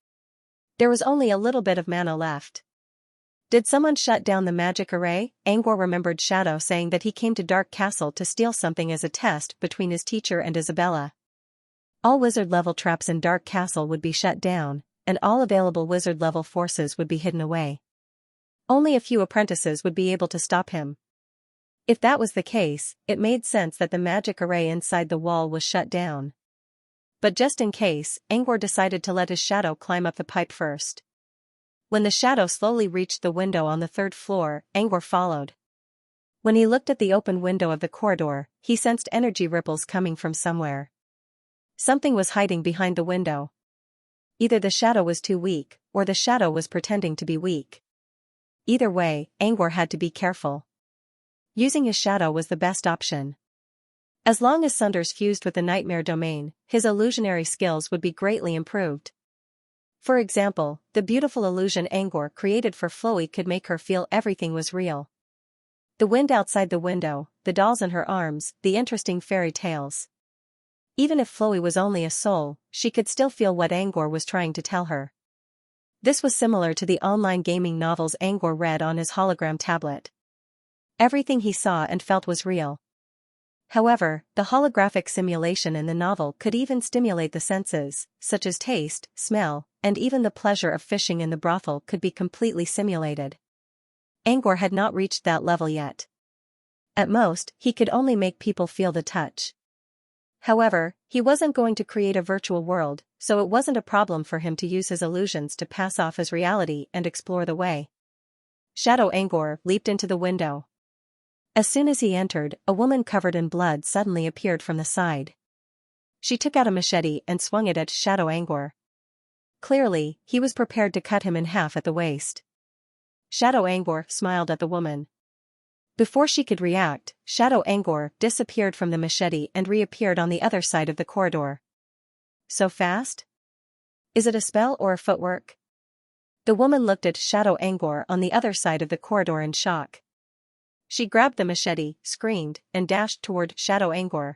There was only a little bit of mana left. Did someone shut down the magic array? Angor remembered Shadow saying that he came to Dark Castle to steal something as a test between his teacher and Isabella. All wizard-level traps in Dark Castle would be shut down, and all available wizard-level forces would be hidden away. Only a few apprentices would be able to stop him. If that was the case, it made sense that the magic array inside the wall was shut down. But just in case, Angor decided to let his shadow climb up the pipe first. When the shadow slowly reached the window on the 3rd floor, Angor followed. When he looked at the open window of the corridor, he sensed energy ripples coming from somewhere. Something was hiding behind the window. Either the shadow was too weak, or the shadow was pretending to be weak. Either way, Angor had to be careful. Using his shadow was the best option. As long as Sunders fused with the nightmare domain, his illusionary skills would be greatly improved. For example, the beautiful illusion Angor created for Flowey could make her feel everything was real. The wind outside the window, the dolls in her arms, the interesting fairy tales. Even if Flowey was only a soul, she could still feel what Angor was trying to tell her. This was similar to the online gaming novels Angor read on his hologram tablet. Everything he saw and felt was real. However, the holographic simulation in the novel could even stimulate the senses, such as taste, smell, and even the pleasure of fishing in the brothel could be completely simulated. Angor had not reached that level yet. At most, he could only make people feel the touch. However, He wasn't going to create a virtual world, so it wasn't a problem for him to use his illusions to pass off as reality and explore the way. Shadow Angor leaped into the window. As soon as he entered, a woman covered in blood suddenly appeared from the side. She took out a machete and swung it at Shadow Angor. Clearly, he was prepared to cut him in half at the waist. Shadow Angor smiled at the woman. Before she could react, Shadow Angor disappeared from the machete and reappeared on the other side of the corridor. So fast? Is it a spell or a footwork? The woman looked at Shadow Angor on the other side of the corridor in shock. She grabbed the machete, screamed, and dashed toward Shadow Angor.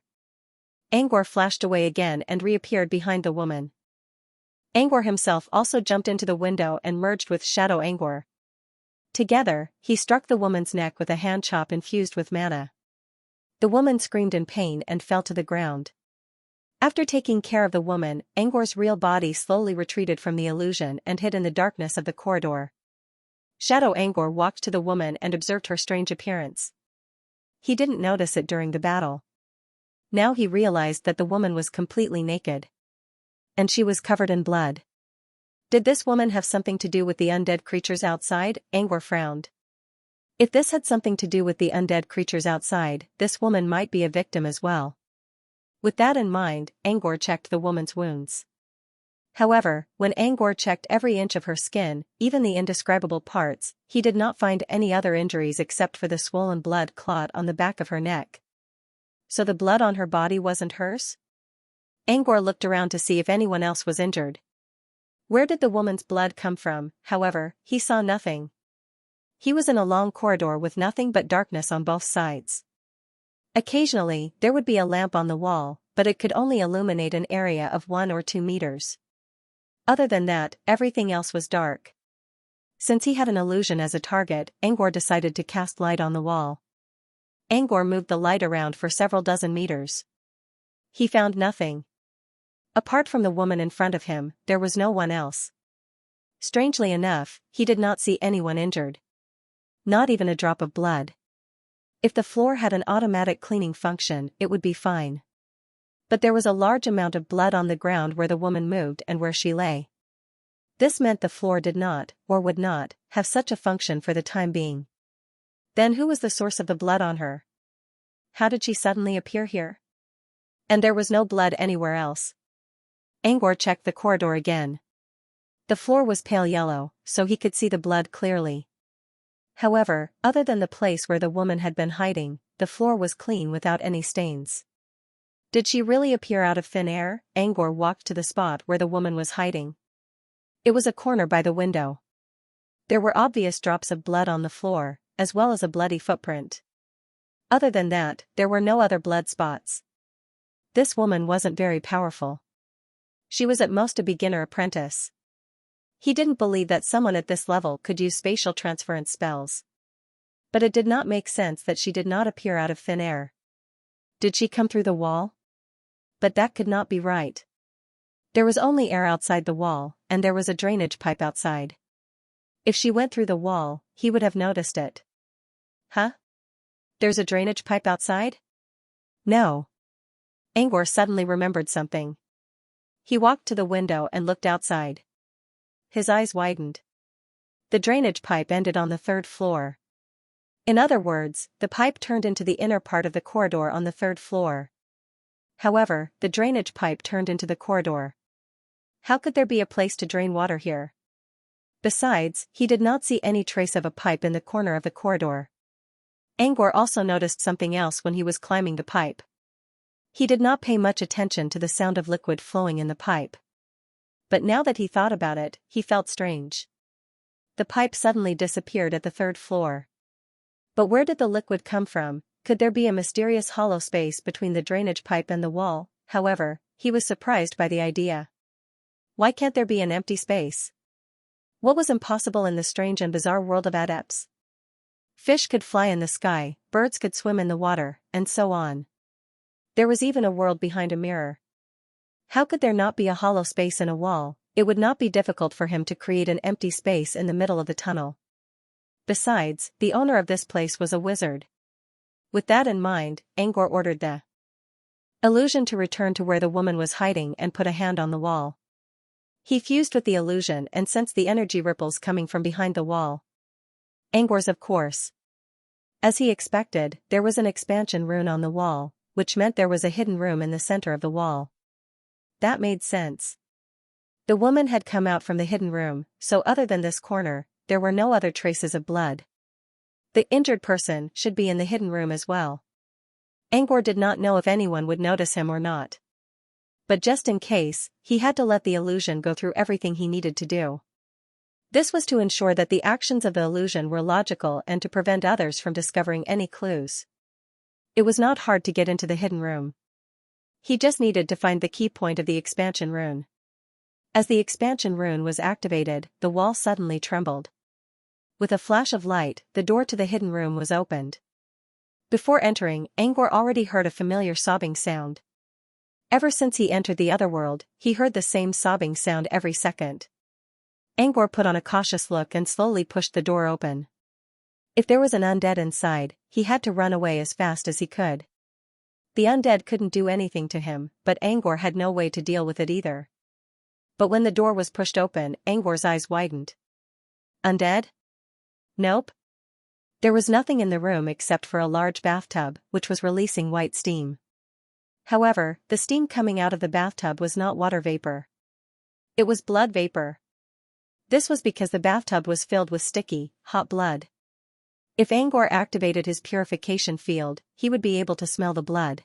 Angor flashed away again and reappeared behind the woman. Angor himself also jumped into the window and merged with Shadow Angor. Together, he struck the woman's neck with a hand chop infused with mana. The woman screamed in pain and fell to the ground. After taking care of the woman, Angor's real body slowly retreated from the illusion and hid in the darkness of the corridor. Shadow Angor walked to the woman and observed her strange appearance. He didn't notice it during the battle. Now he realized that the woman was completely naked. And she was covered in blood. Did this woman have something to do with the undead creatures outside? Angor frowned. If this had something to do with the undead creatures outside, this woman might be a victim as well. With that in mind, Angor checked the woman's wounds. However, when Angor checked every inch of her skin, even the indescribable parts, he did not find any other injuries except for the swollen blood clot on the back of her neck. So the blood on her body wasn't hers? Angor looked around to see if anyone else was injured. Where did the woman's blood come from? However, he saw nothing. He was in a long corridor with nothing but darkness on both sides. Occasionally, there would be a lamp on the wall, but it could only illuminate an area of 1 or 2 meters. Other than that, everything else was dark. Since he had an illusion as a target, Angor decided to cast light on the wall. Angor moved the light around for several dozen meters. He found nothing. Apart from the woman in front of him, there was no one else. Strangely enough, he did not see anyone injured. Not even a drop of blood. If the floor had an automatic cleaning function, it would be fine. But there was a large amount of blood on the ground where the woman moved and where she lay. This meant the floor did not, or would not, have such a function for the time being. Then who was the source of the blood on her? How did she suddenly appear here? And there was no blood anywhere else. Angor checked the corridor again. The floor was pale yellow, so he could see the blood clearly. However, other than the place where the woman had been hiding, the floor was clean without any stains. Did she really appear out of thin air? Angor walked to the spot where the woman was hiding. It was a corner by the window. There were obvious drops of blood on the floor, as well as a bloody footprint. Other than that, there were no other blood spots. This woman wasn't very powerful. She was at most a beginner apprentice. He didn't believe that someone at this level could use spatial transference spells. But it did not make sense that she did not appear out of thin air. Did she come through the wall? But that could not be right. There was only air outside the wall, and there was a drainage pipe outside. If she went through the wall, he would have noticed it. Huh? There's a drainage pipe outside? No. Angor suddenly remembered something. He walked to the window and looked outside. His eyes widened. The drainage pipe ended on the 3rd floor. In other words, the pipe turned into the inner part of the corridor on the 3rd floor. However, the drainage pipe turned into the corridor. How could there be a place to drain water here? Besides, he did not see any trace of a pipe in the corner of the corridor. Angor also noticed something else when he was climbing the pipe. He did not pay much attention to the sound of liquid flowing in the pipe. But now that he thought about it, he felt strange. The pipe suddenly disappeared at the 3rd floor. But where did the liquid come from? Could there be a mysterious hollow space between the drainage pipe and the wall? However, he was surprised by the idea. Why can't there be an empty space? What was impossible in the strange and bizarre world of adepts? Fish could fly in the sky, birds could swim in the water, and so on. There was even a world behind a mirror. How could there not be a hollow space in a wall? It would not be difficult for him to create an empty space in the middle of the tunnel. Besides, the owner of this place was a wizard. With that in mind, Angor ordered the Illusion to return to where the woman was hiding and put a hand on the wall. He fused with the illusion and sensed the energy ripples coming from behind the wall. Angor's, of course. As he expected, there was an expansion rune on the wall, which meant there was a hidden room in the center of the wall. That made sense. The woman had come out from the hidden room, so other than this corner, there were no other traces of blood. The injured person should be in the hidden room as well. Angor did not know if anyone would notice him or not. But just in case, he had to let the illusion go through everything he needed to do. This was to ensure that the actions of the illusion were logical and to prevent others from discovering any clues. It was not hard to get into the hidden room. He just needed to find the key point of the expansion rune. As the expansion rune was activated, the wall suddenly trembled. With a flash of light, the door to the hidden room was opened. Before entering, Angor already heard a familiar sobbing sound. Ever since he entered the otherworld, he heard the same sobbing sound every second. Angor put on a cautious look and slowly pushed the door open. If there was an undead inside, he had to run away as fast as he could. The undead couldn't do anything to him, but Angor had no way to deal with it either. But when the door was pushed open, Angor's eyes widened. Undead? Nope. There was nothing in the room except for a large bathtub, which was releasing white steam. However, the steam coming out of the bathtub was not water vapor. It was blood vapor. This was because the bathtub was filled with sticky, hot blood. If Angor activated his purification field, he would be able to smell the blood.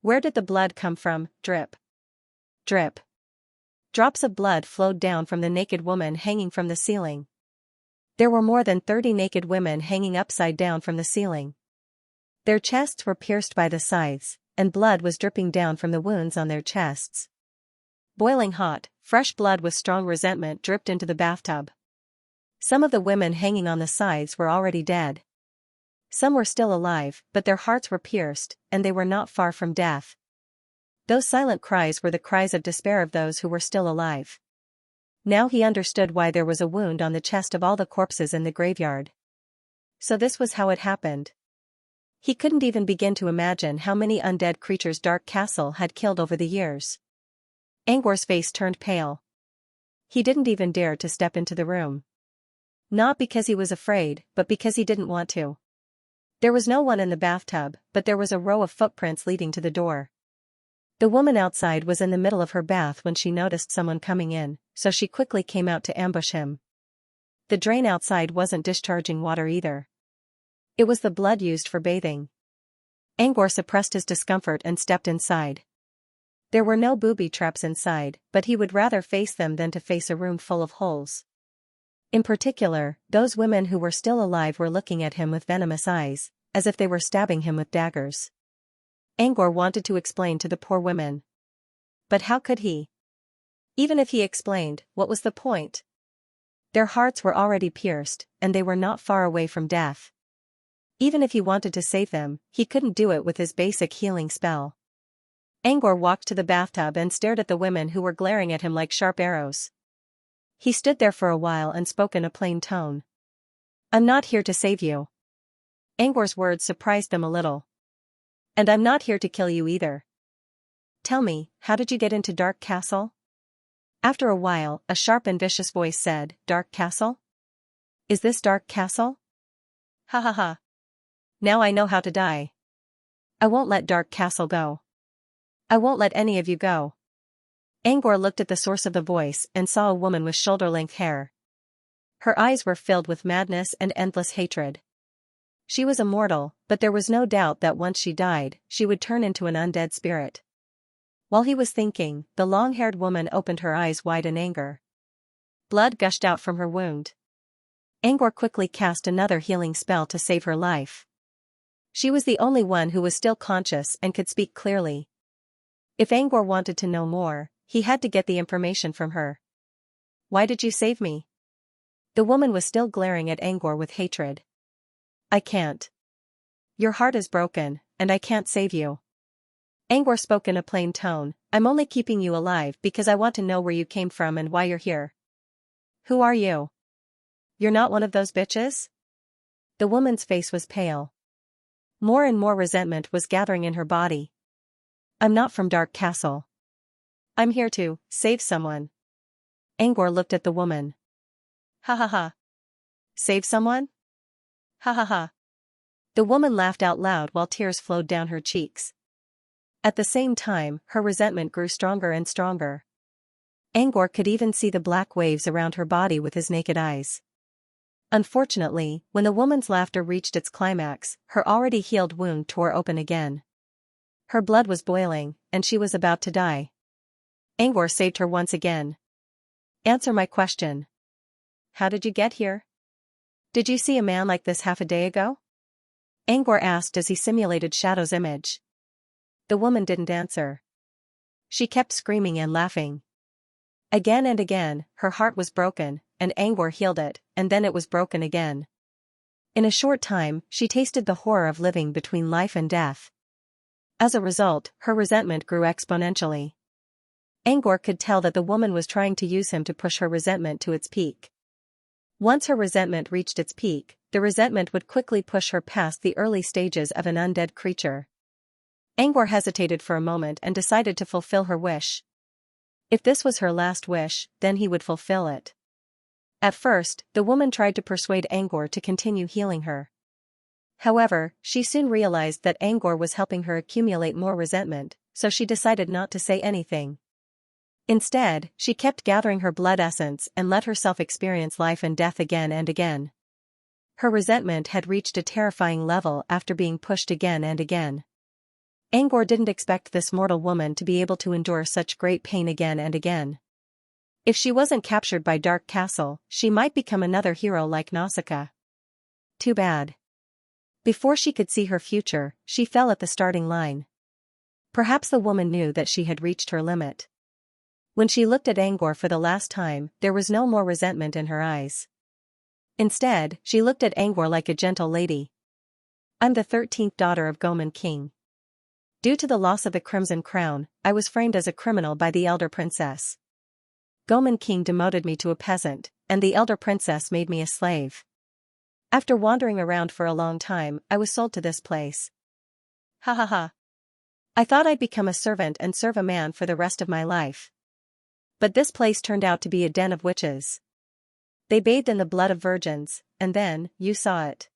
Where did the blood come from? Drip. Drip. Drops of blood flowed down from the naked woman hanging from the ceiling. There were more than 30 naked women hanging upside down from the ceiling. Their chests were pierced by the scythes, and blood was dripping down from the wounds on their chests. Boiling hot, fresh blood with strong resentment dripped into the bathtub. Some of the women hanging on the scythes were already dead. Some were still alive, but their hearts were pierced, and they were not far from death. Those silent cries were the cries of despair of those who were still alive. Now he understood why there was a wound on the chest of all the corpses in the graveyard. So this was how it happened. He couldn't even begin to imagine how many undead creatures Dark Castle had killed over the years. Angor's face turned pale. He didn't even dare to step into the room. Not because he was afraid, but because he didn't want to. There was no one in the bathtub, but there was a row of footprints leading to the door. The woman outside was in the middle of her bath when she noticed someone coming in, so she quickly came out to ambush him. The drain outside wasn't discharging water either. It was the blood used for bathing. Angor suppressed his discomfort and stepped inside. There were no booby traps inside, but he would rather face them than to face a room full of holes. In particular, those women who were still alive were looking at him with venomous eyes, as if they were stabbing him with daggers. Angor wanted to explain to the poor women. But how could he? Even if he explained, what was the point? Their hearts were already pierced, and they were not far away from death. Even if he wanted to save them, he couldn't do it with his basic healing spell. Angor walked to the bathtub and stared at the women who were glaring at him like sharp arrows. He stood there for a while and spoke in a plain tone. I'm not here to save you. Angor's words surprised them a little. And I'm not here to kill you either. Tell me, how did you get into Dark Castle? After a while, a sharp and vicious voice said, Dark Castle? Is this Dark Castle? Ha ha ha. Now I know how to die. I won't let Dark Castle go. I won't let any of you go. Angor looked at the source of the voice and saw a woman with shoulder-length hair. Her eyes were filled with madness and endless hatred. She was immortal, but there was no doubt that once she died, she would turn into an undead spirit. While he was thinking, the long-haired woman opened her eyes wide in anger. Blood gushed out from her wound. Angor quickly cast another healing spell to save her life. She was the only one who was still conscious and could speak clearly. If Angor wanted to know more, he had to get the information from her. Why did you save me? The woman was still glaring at Angor with hatred. I can't. Your heart is broken, and I can't save you. Angor spoke in a plain tone, I'm only keeping you alive because I want to know where you came from and why you're here. Who are you? You're not one of those bitches? The woman's face was pale. More and more resentment was gathering in her body. I'm not from Dark Castle. I'm here to save someone. Angor looked at the woman. Ha ha ha. Save someone? Ha ha ha. The woman laughed out loud while tears flowed down her cheeks. At the same time, her resentment grew stronger and stronger. Angor could even see the black waves around her body with his naked eyes. Unfortunately, when the woman's laughter reached its climax, her already healed wound tore open again. Her blood was boiling, and she was about to die. Angor saved her once again. Answer my question. How did you get here? Did you see a man like this half a day ago? Angor asked as he simulated Shadow's image. The woman didn't answer. She kept screaming and laughing. Again and again, her heart was broken, and Angor healed it, and then it was broken again. In a short time, she tasted the horror of living between life and death. As a result, her resentment grew exponentially. Angor could tell that the woman was trying to use him to push her resentment to its peak. Once her resentment reached its peak, the resentment would quickly push her past the early stages of an undead creature. Angor hesitated for a moment and decided to fulfill her wish. If this was her last wish, then he would fulfill it. At first, the woman tried to persuade Angor to continue healing her. However, she soon realized that Angor was helping her accumulate more resentment, so she decided not to say anything. Instead, she kept gathering her blood essence and let herself experience life and death again and again. Her resentment had reached a terrifying level after being pushed again and again. Angor didn't expect this mortal woman to be able to endure such great pain again and again. If she wasn't captured by Dark Castle, she might become another hero like Nausicaa. Too bad. Before she could see her future, she fell at the starting line. Perhaps the woman knew that she had reached her limit. When she looked at Angor for the last time, there was no more resentment in her eyes. Instead, she looked at Angor like a gentle lady. I'm the 13th daughter of Goman King. Due to the loss of the Crimson Crown, I was framed as a criminal by the Elder Princess. Goman King demoted me to a peasant, and the Elder Princess made me a slave. After wandering around for a long time, I was sold to this place. Ha ha ha. I thought I'd become a servant and serve a man for the rest of my life. But this place turned out to be a den of witches. They bathed in the blood of virgins, and then, you saw it.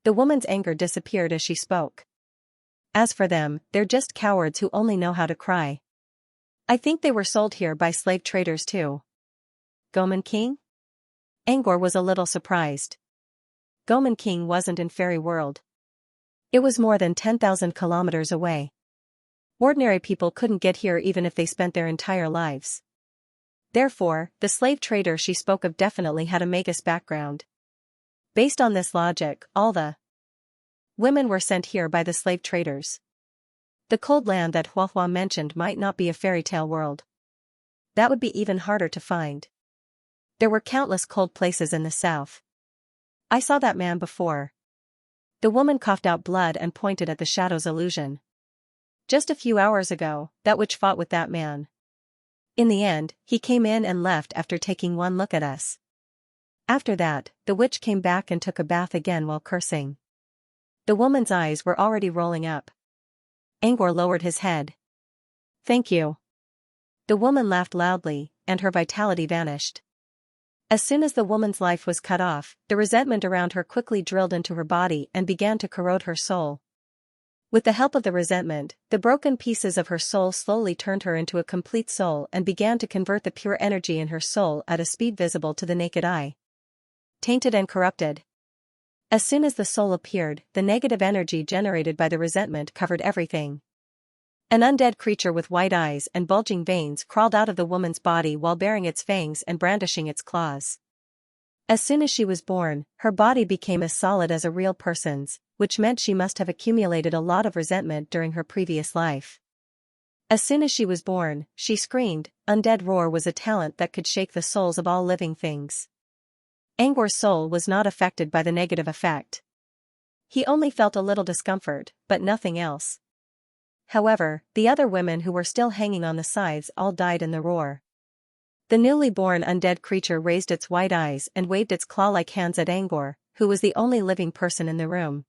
The woman's anger disappeared as she spoke. As for them, they're just cowards who only know how to cry. I think they were sold here by slave traders too. Goman King? Angor was a little surprised. Goman King wasn't in Fairy World. It was more than 10,000 kilometers away. Ordinary people couldn't get here even if they spent their entire lives. Therefore, the slave trader she spoke of definitely had a Magus background. Based on this logic, all the women were sent here by the slave traders. The cold land that Huahua mentioned might not be a fairy tale world. That would be even harder to find. There were countless cold places in the south. I saw that man before. The woman coughed out blood and pointed at the Shadow's illusion. Just a few hours ago, that witch fought with that man. In the end, he came in and left after taking one look at us. After that, the witch came back and took a bath again while cursing. The woman's eyes were already rolling up. Angor lowered his head. Thank you. The woman laughed loudly, and her vitality vanished. As soon as the woman's life was cut off, the resentment around her quickly drilled into her body and began to corrode her soul. With the help of the resentment, the broken pieces of her soul slowly turned her into a complete soul and began to convert the pure energy in her soul at a speed visible to the naked eye. Tainted and corrupted. As soon as the soul appeared, the negative energy generated by the resentment covered everything. An undead creature with white eyes and bulging veins crawled out of the woman's body while baring its fangs and brandishing its claws. As soon as she was born, her body became as solid as a real person's, which meant she must have accumulated a lot of resentment during her previous life. As soon as she was born, she screamed. Undead roar was a talent that could shake the souls of all living things. Angor's soul was not affected by the negative effect. He only felt a little discomfort, but nothing else. However, the other women who were still hanging on the sides all died in the roar. The newly born undead creature raised its white eyes and waved its claw-like hands at Angor, who was the only living person in the room.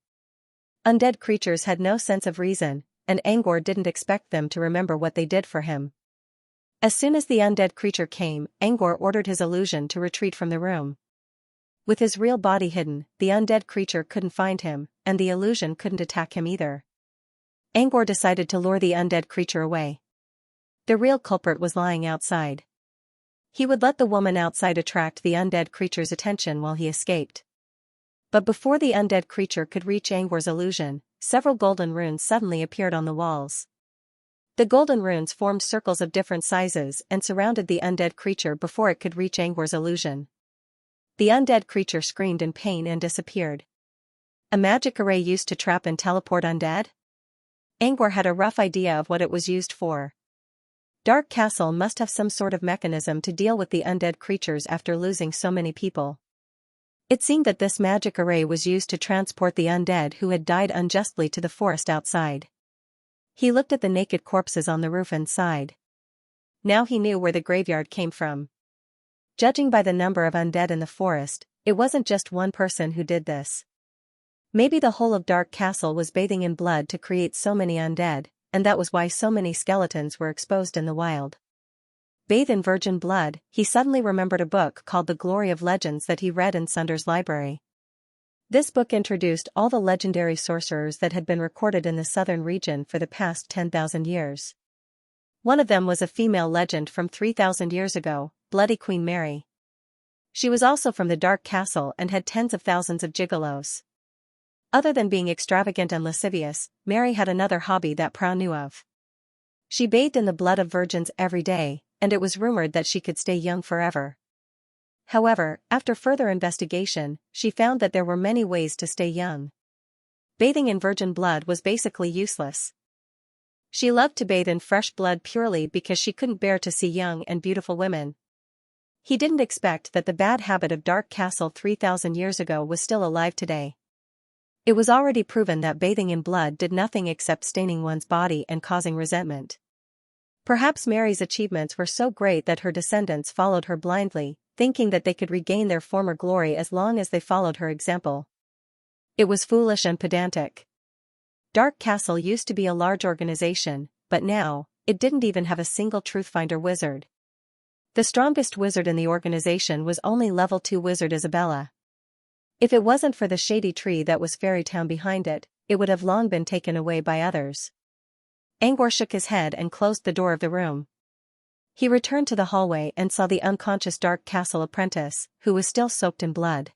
Undead creatures had no sense of reason, and Angor didn't expect them to remember what they did for him. As soon as the undead creature came, Angor ordered his illusion to retreat from the room. With his real body hidden, the undead creature couldn't find him, and the illusion couldn't attack him either. Angor decided to lure the undead creature away. The real culprit was lying outside. He would let the woman outside attract the undead creature's attention while he escaped. But before the undead creature could reach Angor's illusion, several golden runes suddenly appeared on the walls. The golden runes formed circles of different sizes and surrounded the undead creature before it could reach Angor's illusion. The undead creature screamed in pain and disappeared. A magic array used to trap and teleport undead? Angor had a rough idea of what it was used for. Dark Castle must have some sort of mechanism to deal with the undead creatures after losing so many people. It seemed that this magic array was used to transport the undead who had died unjustly to the forest outside. He looked at the naked corpses on the roof and sighed. Now he knew where the graveyard came from. Judging by the number of undead in the forest, it wasn't just one person who did this. Maybe the whole of Dark Castle was bathing in blood to create so many undead, and that was why so many skeletons were exposed in the wild. Bathe in virgin blood, he suddenly remembered a book called The Glory of Legends that he read in Sunder's library. This book introduced all the legendary sorcerers that had been recorded in the southern region for the past 10,000 years. One of them was a female legend from 3,000 years ago, Bloody Queen Mary. She was also from the Dark Castle and had tens of thousands of gigolos. Other than being extravagant and lascivious, Mary had another hobby that Prow knew of. She bathed in the blood of virgins every day, and it was rumored that she could stay young forever. However, after further investigation, she found that there were many ways to stay young. Bathing in virgin blood was basically useless. She loved to bathe in fresh blood purely because she couldn't bear to see young and beautiful women. He didn't expect that the bad habit of Dark Castle 3,000 years ago was still alive today. It was already proven that bathing in blood did nothing except staining one's body and causing resentment. Perhaps Mary's achievements were so great that her descendants followed her blindly, thinking that they could regain their former glory as long as they followed her example. It was foolish and pedantic. Dark Castle used to be a large organization, but now, it didn't even have a single Truthfinder wizard. The strongest wizard in the organization was only level 2 wizard Isabella. If it wasn't for the shady tree that was Fairy Town behind it, it would have long been taken away by others. Angor shook his head and closed the door of the room. He returned to the hallway and saw the unconscious Dark Castle apprentice, who was still soaked in blood.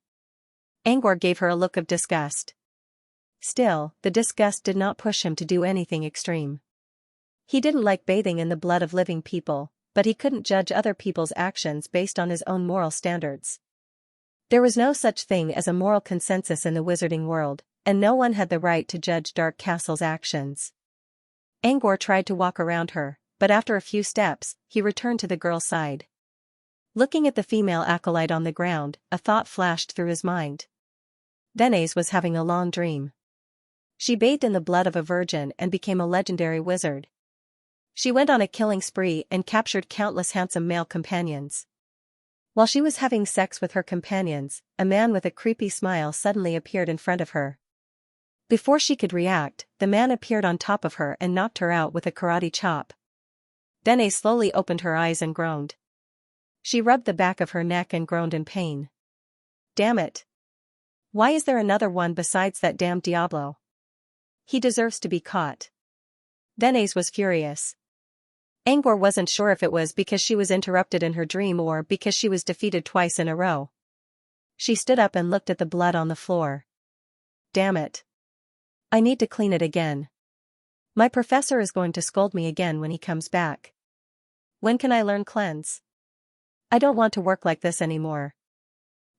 Angor gave her a look of disgust. Still, the disgust did not push him to do anything extreme. He didn't like bathing in the blood of living people, but he couldn't judge other people's actions based on his own moral standards. There was no such thing as a moral consensus in the wizarding world, and no one had the right to judge Dark Castle's actions. Angor tried to walk around her, but after a few steps, he returned to the girl's side. Looking at the female acolyte on the ground, a thought flashed through his mind. Denise was having a long dream. She bathed in the blood of a virgin and became a legendary wizard. She went on a killing spree and captured countless handsome male companions. While she was having sex with her companions, a man with a creepy smile suddenly appeared in front of her. Before she could react, the man appeared on top of her and knocked her out with a karate chop. Denise slowly opened her eyes and groaned. She rubbed the back of her neck and groaned in pain. Damn it! Why is there another one besides that damned Diablo? He deserves to be caught. Denise was furious. Angor wasn't sure if it was because she was interrupted in her dream or because she was defeated twice in a row. She stood up and looked at the blood on the floor. Damn it. I need to clean it again. My professor is going to scold me again when he comes back. When can I learn cleanse? I don't want to work like this anymore.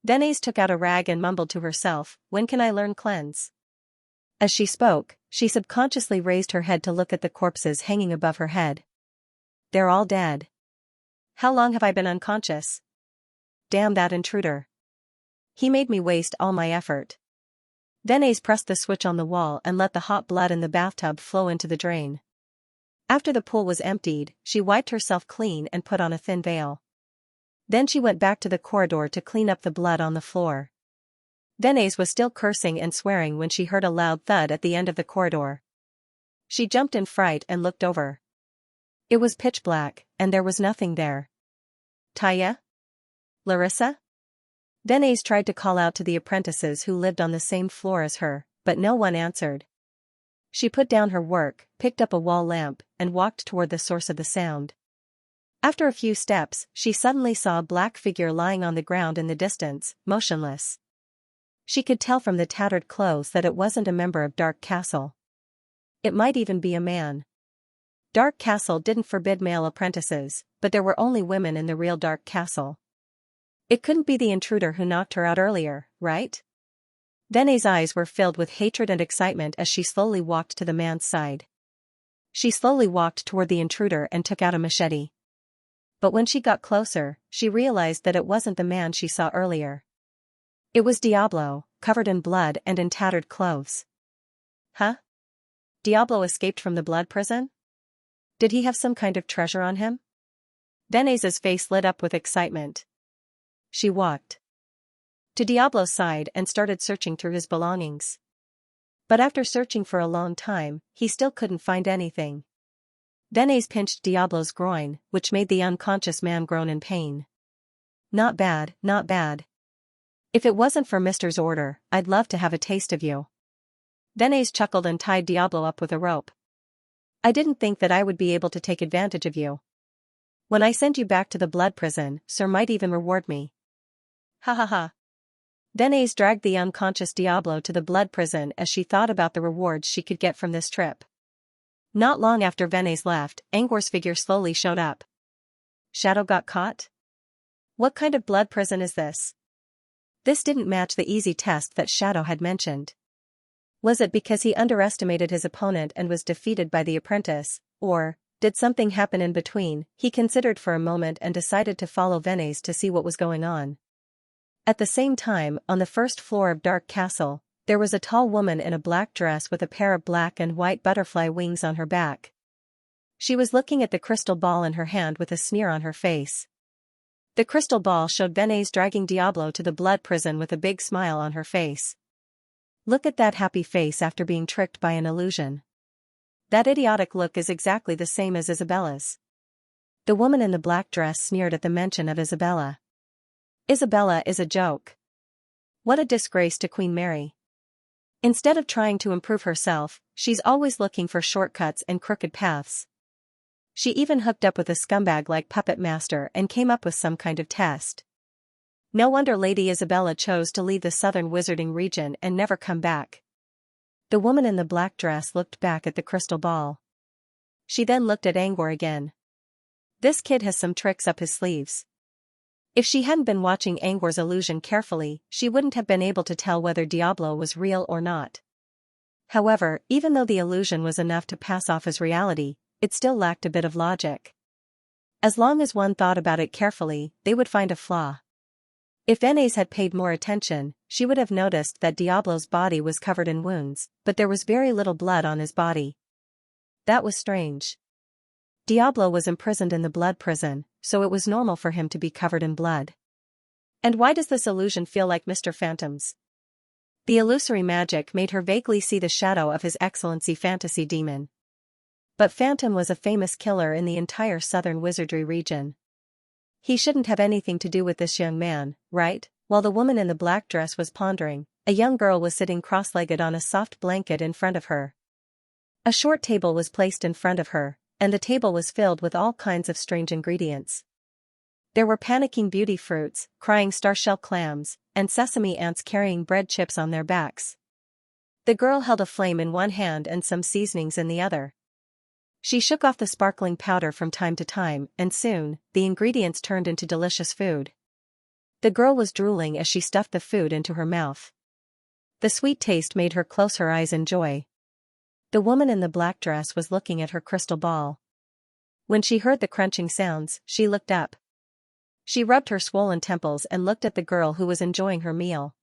Denise took out a rag and mumbled to herself, when can I learn cleanse? As she spoke, she subconsciously raised her head to look at the corpses hanging above her head. They're all dead. How long have I been unconscious? Damn that intruder. He made me waste all my effort. Denise pressed the switch on the wall and let the hot blood in the bathtub flow into the drain. After the pool was emptied, she wiped herself clean and put on a thin veil. Then she went back to the corridor to clean up the blood on the floor. Denise was still cursing and swearing when she heard a loud thud at the end of the corridor. She jumped in fright and looked over. It was pitch black, and there was nothing there. Taya? Larissa? Denise tried to call out to the apprentices who lived on the same floor as her, but no one answered. She put down her work, picked up a wall lamp, and walked toward the source of the sound. After a few steps, she suddenly saw a black figure lying on the ground in the distance, motionless. She could tell from the tattered clothes that it wasn't a member of Dark Castle. It might even be a man. Dark Castle didn't forbid male apprentices, but there were only women in the real Dark Castle. It couldn't be the intruder who knocked her out earlier, right? Denise's eyes were filled with hatred and excitement as she slowly walked to the man's side. She slowly walked toward the intruder and took out a machete. But when she got closer, she realized that it wasn't the man she saw earlier. It was Diablo, covered in blood and in tattered clothes. Huh? Diablo escaped from the blood prison? Did he have some kind of treasure on him? Denise's face lit up with excitement. She walked to Diablo's side and started searching through his belongings. But after searching for a long time, he still couldn't find anything. Denise pinched Diablo's groin, which made the unconscious man groan in pain. Not bad, not bad. If it wasn't for Mister's order, I'd love to have a taste of you. Denise chuckled and tied Diablo up with a rope. I didn't think that I would be able to take advantage of you. When I send you back to the blood prison, Sir might even reward me. Ha ha ha. Denise dragged the unconscious Diablo to the blood prison as she thought about the rewards she could get from this trip. Not long after Denise left, Angor's figure slowly showed up. Shadow got caught? What kind of blood prison is this? This didn't match the easy test that Shadow had mentioned. Was it because he underestimated his opponent and was defeated by the apprentice, or did something happen in between? He considered for a moment and decided to follow Denise to see what was going on. At the same time, on the first floor of Dark Castle, there was a tall woman in a black dress with a pair of black and white butterfly wings on her back. She was looking at the crystal ball in her hand with a sneer on her face. The crystal ball showed Denise dragging Diablo to the blood prison with a big smile on her face. Look at that happy face after being tricked by an illusion. That idiotic look is exactly the same as Isabella's. The woman in the black dress sneered at the mention of Isabella. Isabella is a joke. What a disgrace to Queen Mary. Instead of trying to improve herself, she's always looking for shortcuts and crooked paths. She even hooked up with a scumbag like Puppet Master and came up with some kind of test. No wonder Lady Isabella chose to leave the southern wizarding region and never come back. The woman in the black dress looked back at the crystal ball. She then looked at Angor again. This kid has some tricks up his sleeves. If she hadn't been watching Angor's illusion carefully, she wouldn't have been able to tell whether Diablo was real or not. However, even though the illusion was enough to pass off as reality, it still lacked a bit of logic. As long as one thought about it carefully, they would find a flaw. If Denise had paid more attention, she would have noticed that Diablo's body was covered in wounds, but there was very little blood on his body. That was strange. Diablo was imprisoned in the blood prison, so it was normal for him to be covered in blood. And why does this illusion feel like Mr. Phantom's? The illusory magic made her vaguely see the shadow of His Excellency Fantasy Demon. But Phantom was a famous killer in the entire southern wizardry region. He shouldn't have anything to do with this young man, right? While the woman in the black dress was pondering, a young girl was sitting cross-legged on a soft blanket in front of her. A short table was placed in front of her, and the table was filled with all kinds of strange ingredients. There were panicking beauty fruits, crying starshell clams, and sesame ants carrying bread chips on their backs. The girl held a flame in one hand and some seasonings in the other. She shook off the sparkling powder from time to time, and soon, the ingredients turned into delicious food. The girl was drooling as she stuffed the food into her mouth. The sweet taste made her close her eyes in joy. The woman in the black dress was looking at her crystal ball. When she heard the crunching sounds, she looked up. She rubbed her swollen temples and looked at the girl who was enjoying her meal.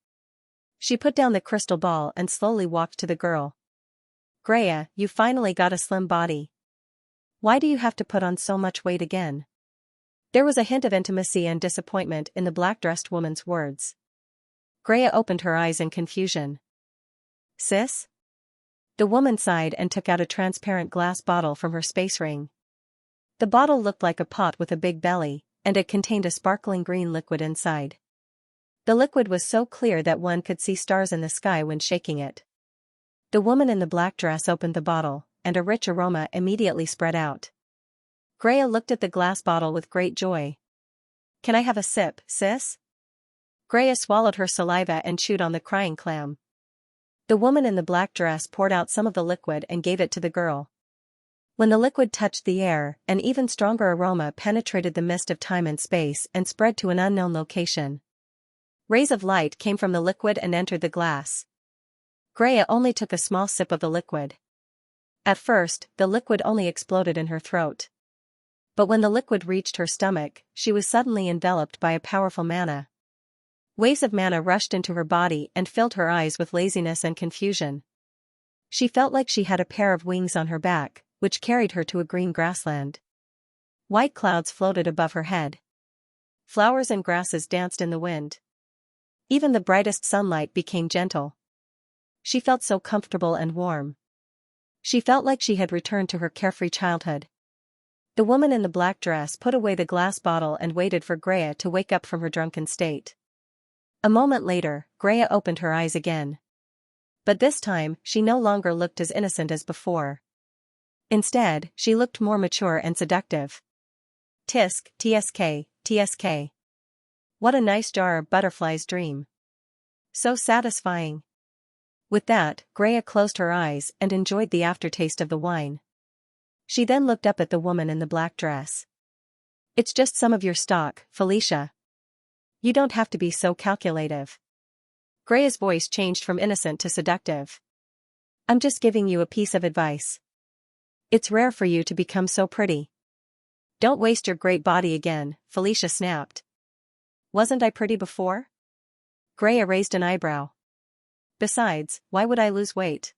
She put down the crystal ball and slowly walked to the girl. Greya, you finally got a slim body. Why do you have to put on so much weight again? There was a hint of intimacy and disappointment in the black-dressed woman's words. Greya opened her eyes in confusion. Sis? The woman sighed and took out a transparent glass bottle from her space ring. The bottle looked like a pot with a big belly, and it contained a sparkling green liquid inside. The liquid was so clear that one could see stars in the sky when shaking it. The woman in the black dress opened the bottle, and a rich aroma immediately spread out. Greya looked at the glass bottle with great joy. "Can I have a sip, sis?" Greya swallowed her saliva and chewed on the crying clam. The woman in the black dress poured out some of the liquid and gave it to the girl. When the liquid touched the air, an even stronger aroma penetrated the mist of time and space and spread to an unknown location. Rays of light came from the liquid and entered the glass. Greya only took a small sip of the liquid. At first, the liquid only exploded in her throat. But when the liquid reached her stomach, she was suddenly enveloped by a powerful mana. Waves of mana rushed into her body and filled her eyes with laziness and confusion. She felt like she had a pair of wings on her back, which carried her to a green grassland. White clouds floated above her head. Flowers and grasses danced in the wind. Even the brightest sunlight became gentle. She felt so comfortable and warm. She felt like she had returned to her carefree childhood. The woman in the black dress put away the glass bottle and waited for Greya to wake up from her drunken state. A moment later, Greya opened her eyes again. But this time, she no longer looked as innocent as before. Instead, she looked more mature and seductive. Tisk, tsk, tsk. What a nice jar of butterfly's dream. So satisfying. With that, Greya closed her eyes and enjoyed the aftertaste of the wine. She then looked up at the woman in the black dress. "It's just some of your stock, Felicia. You don't have to be so calculative." Greya's voice changed from innocent to seductive. "I'm just giving you a piece of advice. It's rare for you to become so pretty. Don't waste your great body again," Felicia snapped. "Wasn't I pretty before?" Greya raised an eyebrow. "Besides, why would I lose weight?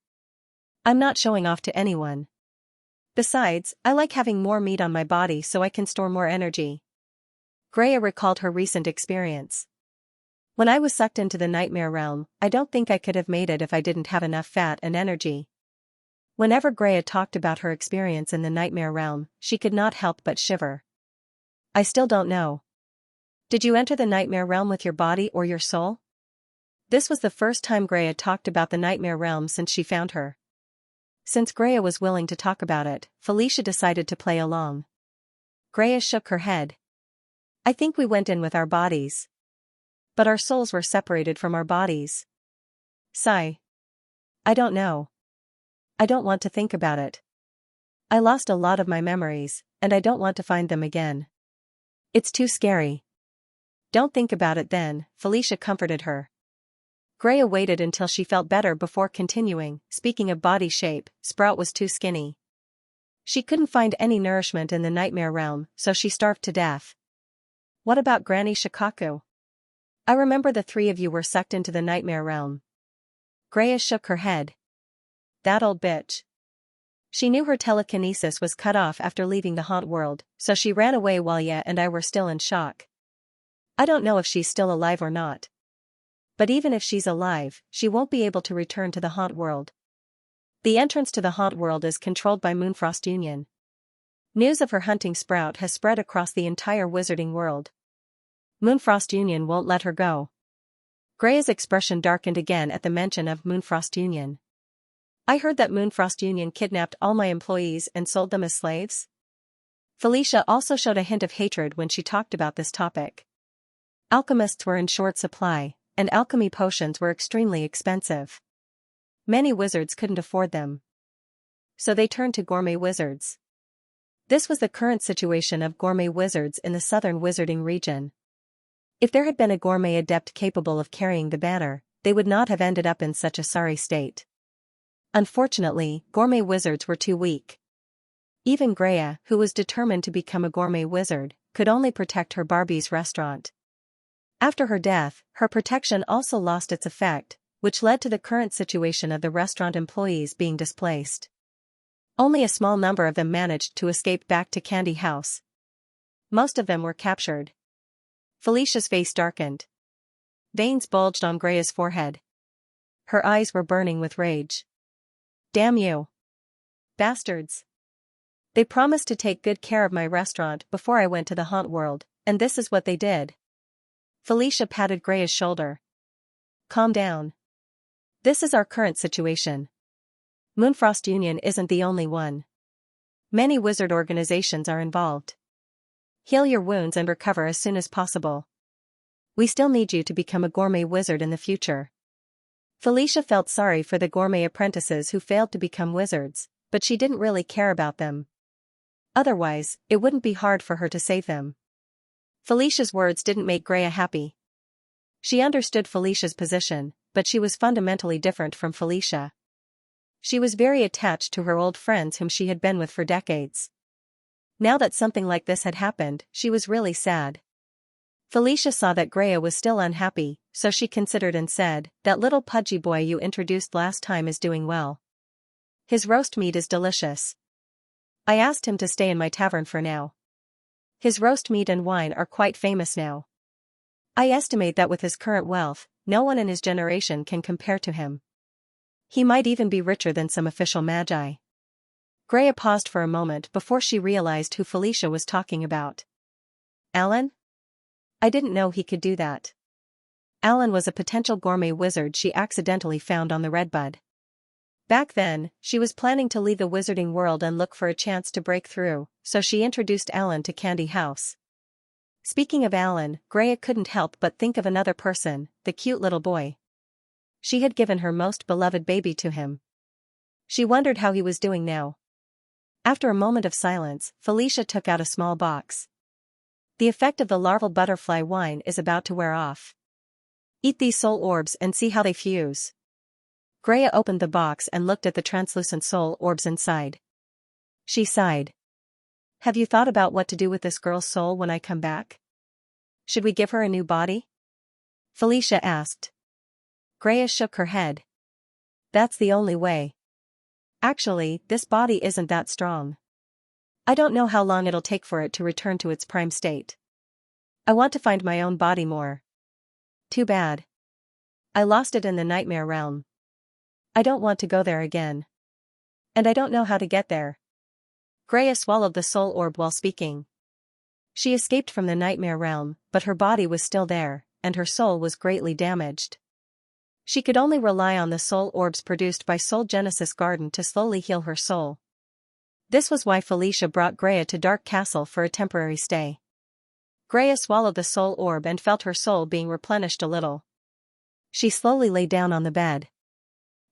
I'm not showing off to anyone. Besides, I like having more meat on my body so I can store more energy." Greya recalled her recent experience. "When I was sucked into the nightmare realm, I don't think I could have made it if I didn't have enough fat and energy." Whenever Greya talked about her experience in the nightmare realm, she could not help but shiver. "I still don't know. Did you enter the nightmare realm with your body or your soul?" This was the first time Greya talked about the nightmare realm since she found her. Since Greya was willing to talk about it, Felicia decided to play along. Greya shook her head. "I think we went in with our bodies. But our souls were separated from our bodies." Sigh. "I don't know. I don't want to think about it. I lost a lot of my memories, and I don't want to find them again. It's too scary." "Don't think about it then," Felicia comforted her. Greya waited until she felt better before continuing. "Speaking of body shape, Sprout was too skinny. She couldn't find any nourishment in the nightmare realm, so she starved to death." "What about Granny Shikaku? I remember the three of you were sucked into the nightmare realm." Greya shook her head. "That old bitch. She knew her telekinesis was cut off after leaving the haunt world, so she ran away while Ya and I were still in shock. I don't know if she's still alive or not. But even if she's alive, she won't be able to return to the haunt world. The entrance to the haunt world is controlled by Moonfrost Union. News of her hunting Sprout has spread across the entire wizarding world. Moonfrost Union won't let her go." Greya's expression darkened again at the mention of Moonfrost Union. "I heard that Moonfrost Union kidnapped all my employees and sold them as slaves." Felicia also showed a hint of hatred when she talked about this topic. Alchemists were in short supply, and alchemy potions were extremely expensive. Many wizards couldn't afford them. So they turned to gourmet wizards. This was the current situation of gourmet wizards in the southern wizarding region. If there had been a gourmet adept capable of carrying the banner, they would not have ended up in such a sorry state. Unfortunately, gourmet wizards were too weak. Even Greya, who was determined to become a gourmet wizard, could only protect her Barbie's restaurant. After her death, her protection also lost its effect, which led to the current situation of the restaurant employees being displaced. Only a small number of them managed to escape back to Candy House. Most of them were captured. Felicia's face darkened. Veins bulged on Greya's forehead. Her eyes were burning with rage. Damn you. Bastards. They promised to take good care of my restaurant before I went to the haunt world, and this is what they did. Felicia patted Grea's shoulder. Calm down. This is our current situation. Moonfrost Union isn't the only one. Many wizard organizations are involved. Heal your wounds and recover as soon as possible. We still need you to become a gourmet wizard in the future. Felicia felt sorry for the gourmet apprentices who failed to become wizards, but she didn't really care about them. Otherwise, it wouldn't be hard for her to save them. Felicia's words didn't make Greya happy. She understood Felicia's position, but she was fundamentally different from Felicia. She was very attached to her old friends whom she had been with for decades. Now that something like this had happened, she was really sad. Felicia saw that Greya was still unhappy, so she considered and said, "That little pudgy boy you introduced last time is doing well. His roast meat is delicious. I asked him to stay in my tavern for now. His roast meat and wine are quite famous now. I estimate that with his current wealth, no one in his generation can compare to him. He might even be richer than some official magi." Greya paused for a moment before she realized who Felicia was talking about. Alan? I didn't know he could do that. Alan was a potential gourmet wizard she accidentally found on the Redbud. Back then, she was planning to leave the wizarding world and look for a chance to break through, so she introduced Alan to Candy House. Speaking of Alan, Greya couldn't help but think of another person, the cute little boy. She had given her most beloved baby to him. She wondered how he was doing now. After a moment of silence, Felicia took out a small box. The effect of the larval butterfly wine is about to wear off. Eat these soul orbs and see how they fuse. Greya opened the box and looked at the translucent soul orbs inside. She sighed. Have you thought about what to do with this girl's soul when I come back? Should we give her a new body? Felicia asked. Greya shook her head. That's the only way. Actually, this body isn't that strong. I don't know how long it'll take for it to return to its prime state. I want to find my own body more. Too bad. I lost it in the nightmare realm. I don't want to go there again. And I don't know how to get there. Greya swallowed the soul orb while speaking. She escaped from the nightmare realm, but her body was still there, and her soul was greatly damaged. She could only rely on the soul orbs produced by Soul Genesis Garden to slowly heal her soul. This was why Felicia brought Greya to Dark Castle for a temporary stay. Greya swallowed the soul orb and felt her soul being replenished a little. She slowly lay down on the bed.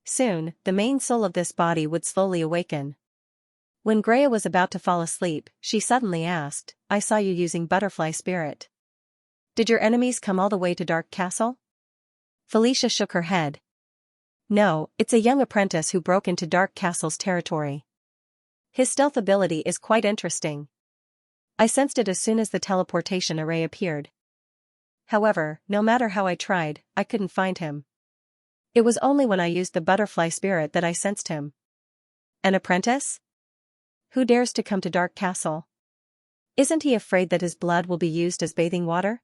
Soon, the main soul of this body would slowly awaken. When Greya was about to fall asleep, she suddenly asked, I saw you using butterfly spirit. Did your enemies come all the way to Dark Castle? Felicia shook her head. No, it's a young apprentice who broke into Dark Castle's territory. His stealth ability is quite interesting. I sensed it as soon as the teleportation array appeared. However, no matter how I tried, I couldn't find him. It was only when I used the butterfly spirit that I sensed him. An apprentice? Who dares to come to Dark Castle? Isn't he afraid that his blood will be used as bathing water?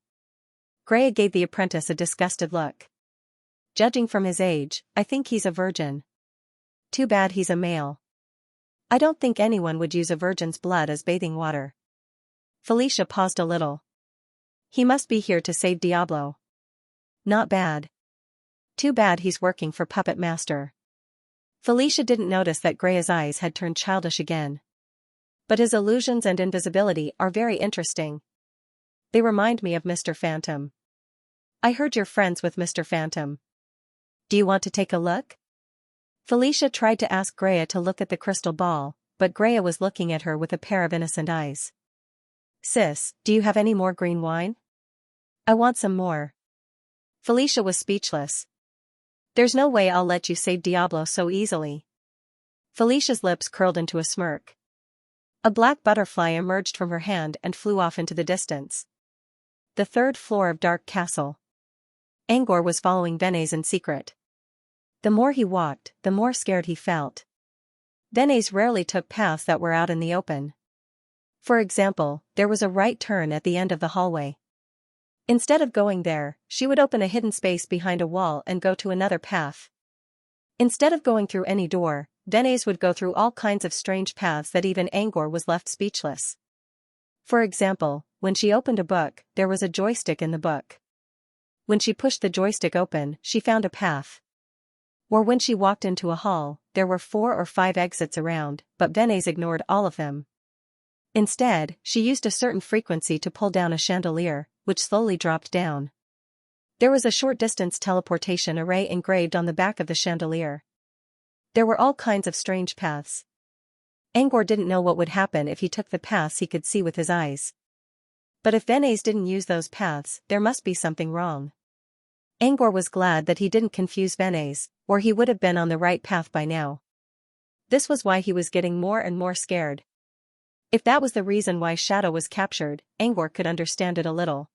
Greya gave the apprentice a disgusted look. Judging from his age, I think he's a virgin. Too bad he's a male. I don't think anyone would use a virgin's blood as bathing water. Felicia paused a little. He must be here to save Diablo. Not bad. Too bad he's working for Puppet Master. Felicia didn't notice that Greya's eyes had turned childish again. But his illusions and invisibility are very interesting. They remind me of Mr. Phantom. I heard you're friends with Mr. Phantom. Do you want to take a look? Felicia tried to ask Greya to look at the crystal ball, but Greya was looking at her with a pair of innocent eyes. Sis, do you have any more green wine? I want some more. Felicia was speechless. There's no way I'll let you save Diablo so easily. Felicia's lips curled into a smirk. A black butterfly emerged from her hand and flew off into the distance. The third floor of Dark Castle. Angor was following Venes in secret. The more he walked, the more scared he felt. Venes rarely took paths that were out in the open. For example, there was a right turn at the end of the hallway. Instead of going there, she would open a hidden space behind a wall and go to another path. Instead of going through any door, Venice would go through all kinds of strange paths that even Angor was left speechless. For example, when she opened a book, there was a joystick in the book. When she pushed the joystick open, she found a path. Or when she walked into a hall, there were 4 or 5 exits around, but Venice ignored all of them. Instead, she used a certain frequency to pull down a chandelier, which slowly dropped down. There was a short distance teleportation array engraved on the back of the chandelier. There were all kinds of strange paths. Angor didn't know what would happen if he took the paths he could see with his eyes. But if Venice didn't use those paths, there must be something wrong. Angor was glad that he didn't confuse Venice, or he would have been on the right path by now. This was why he was getting more and more scared. If that was the reason why Shadow was captured, Angor could understand it a little.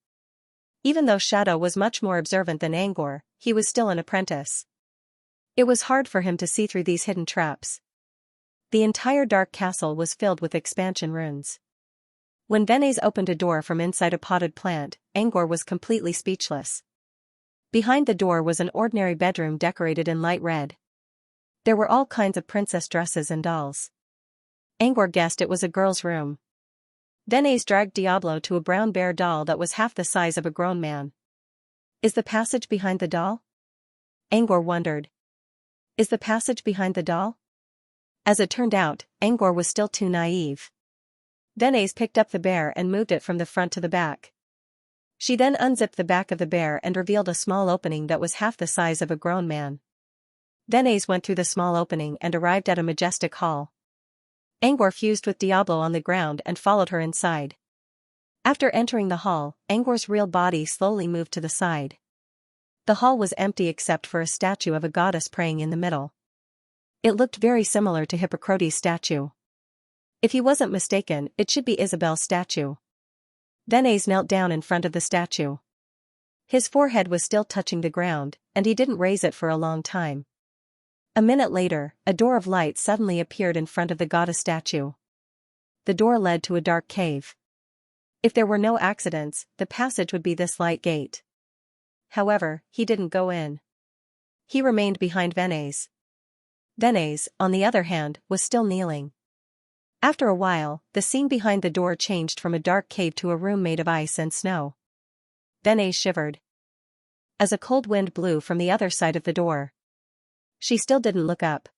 Even though Shadow was much more observant than Angor, he was still an apprentice. It was hard for him to see through these hidden traps. The entire dark castle was filled with expansion runes. When Venice opened a door from inside a potted plant, Angor was completely speechless. Behind the door was an ordinary bedroom decorated in light red. There were all kinds of princess dresses and dolls. Angor guessed it was a girl's room. Venice dragged Diablo to a brown bear doll that was half the size of a grown man. Is the passage behind the doll? Angor wondered. Is the passage behind the doll? As it turned out, Angor was still too naive. Venice picked up the bear and moved it from the front to the back. She then unzipped the back of the bear and revealed a small opening that was half the size of a grown man. Venice went through the small opening and arrived at a majestic hall. Angor fused with Diablo on the ground and followed her inside. After entering the hall, Angor's real body slowly moved to the side. The hall was empty except for a statue of a goddess praying in the middle. It looked very similar to Hippocrates' statue. If he wasn't mistaken, it should be Isabel's statue. Venice knelt down in front of the statue. His forehead was still touching the ground, and he didn't raise it for a long time. A minute later, a door of light suddenly appeared in front of the goddess statue. The door led to a dark cave. If there were no accidents, the passage would be this light gate. However, he didn't go in. He remained behind Venice. Venice, on the other hand, was still kneeling. After a while, the scene behind the door changed from a dark cave to a room made of ice and snow. Venice shivered as a cold wind blew from the other side of the door. She still didn't look up.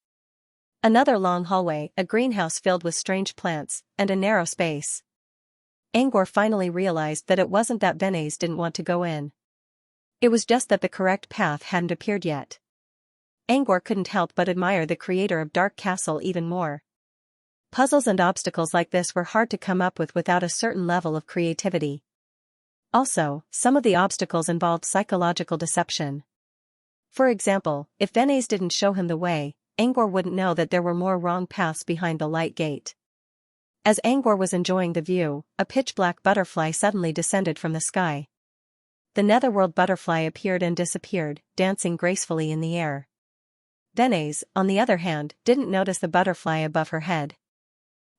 Another long hallway, a greenhouse filled with strange plants, and a narrow space. Angor finally realized that it wasn't that Venice didn't want to go in. It was just that the correct path hadn't appeared yet. Angor couldn't help but admire the creator of Dark Castle even more. Puzzles and obstacles like this were hard to come up with without a certain level of creativity. Also, some of the obstacles involved psychological deception. For example, if Venice didn't show him the way, Angor wouldn't know that there were more wrong paths behind the light gate. As Angor was enjoying the view, a pitch-black butterfly suddenly descended from the sky. The netherworld butterfly appeared and disappeared, dancing gracefully in the air. Venice, on the other hand, didn't notice the butterfly above her head.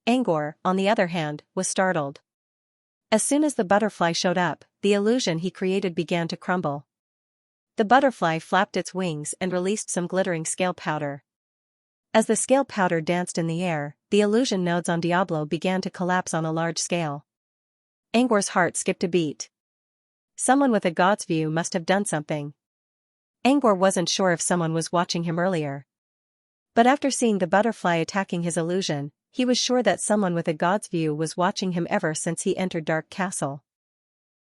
Angor, on the other hand, was startled. As soon as the butterfly showed up, the illusion he created began to crumble. The butterfly flapped its wings and released some glittering scale powder. As the scale powder danced in the air, the illusion nodes on Diablo began to collapse on a large scale. Angor's heart skipped a beat. Someone with a god's view must have done something. Angor wasn't sure if someone was watching him earlier. But after seeing the butterfly attacking his illusion, he was sure that someone with a god's view was watching him ever since he entered Dark Castle.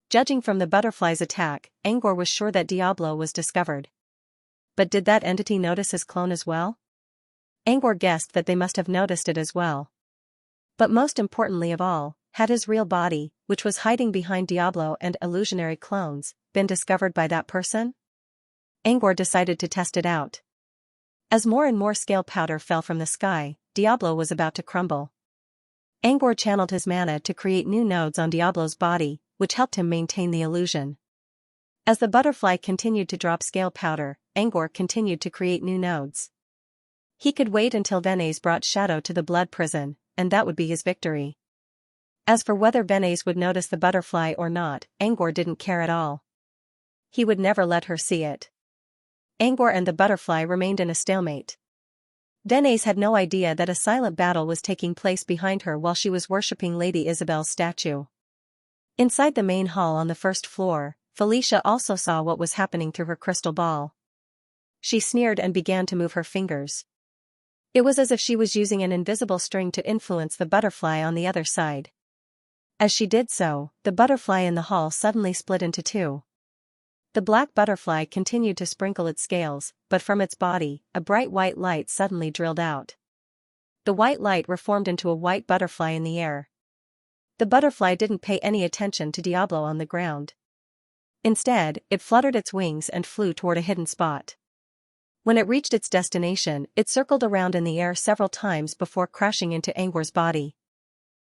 Judging from the butterfly's attack, Angor was sure that Diablo was discovered. But did that entity notice his clone as well? Angor guessed that they must have noticed it as well. But most importantly of all, had his real body, which was hiding behind Diablo and illusionary clones, been discovered by that person? Angor decided to test it out. As more and more scale powder fell from the sky, Diablo was about to crumble. Angor channeled his mana to create new nodes on Diablo's body, which helped him maintain the illusion. As the butterfly continued to drop scale powder, Angor continued to create new nodes. He could wait until Venice brought Shadow to the blood prison, and that would be his victory. As for whether Venice would notice the butterfly or not, Angor didn't care at all. He would never let her see it. Angor and the butterfly remained in a stalemate. Denise had no idea that a silent battle was taking place behind her while she was worshipping Lady Isabel's statue. Inside the main hall on the first floor, Felicia also saw what was happening through her crystal ball. She sneered and began to move her fingers. It was as if she was using an invisible string to influence the butterfly on the other side. As she did so, the butterfly in the hall suddenly split into two. The black butterfly continued to sprinkle its scales, but from its body, a bright white light suddenly drilled out. The white light reformed into a white butterfly in the air. The butterfly didn't pay any attention to Diablo on the ground. Instead, it fluttered its wings and flew toward a hidden spot. When it reached its destination, it circled around in the air several times before crashing into Angor's body.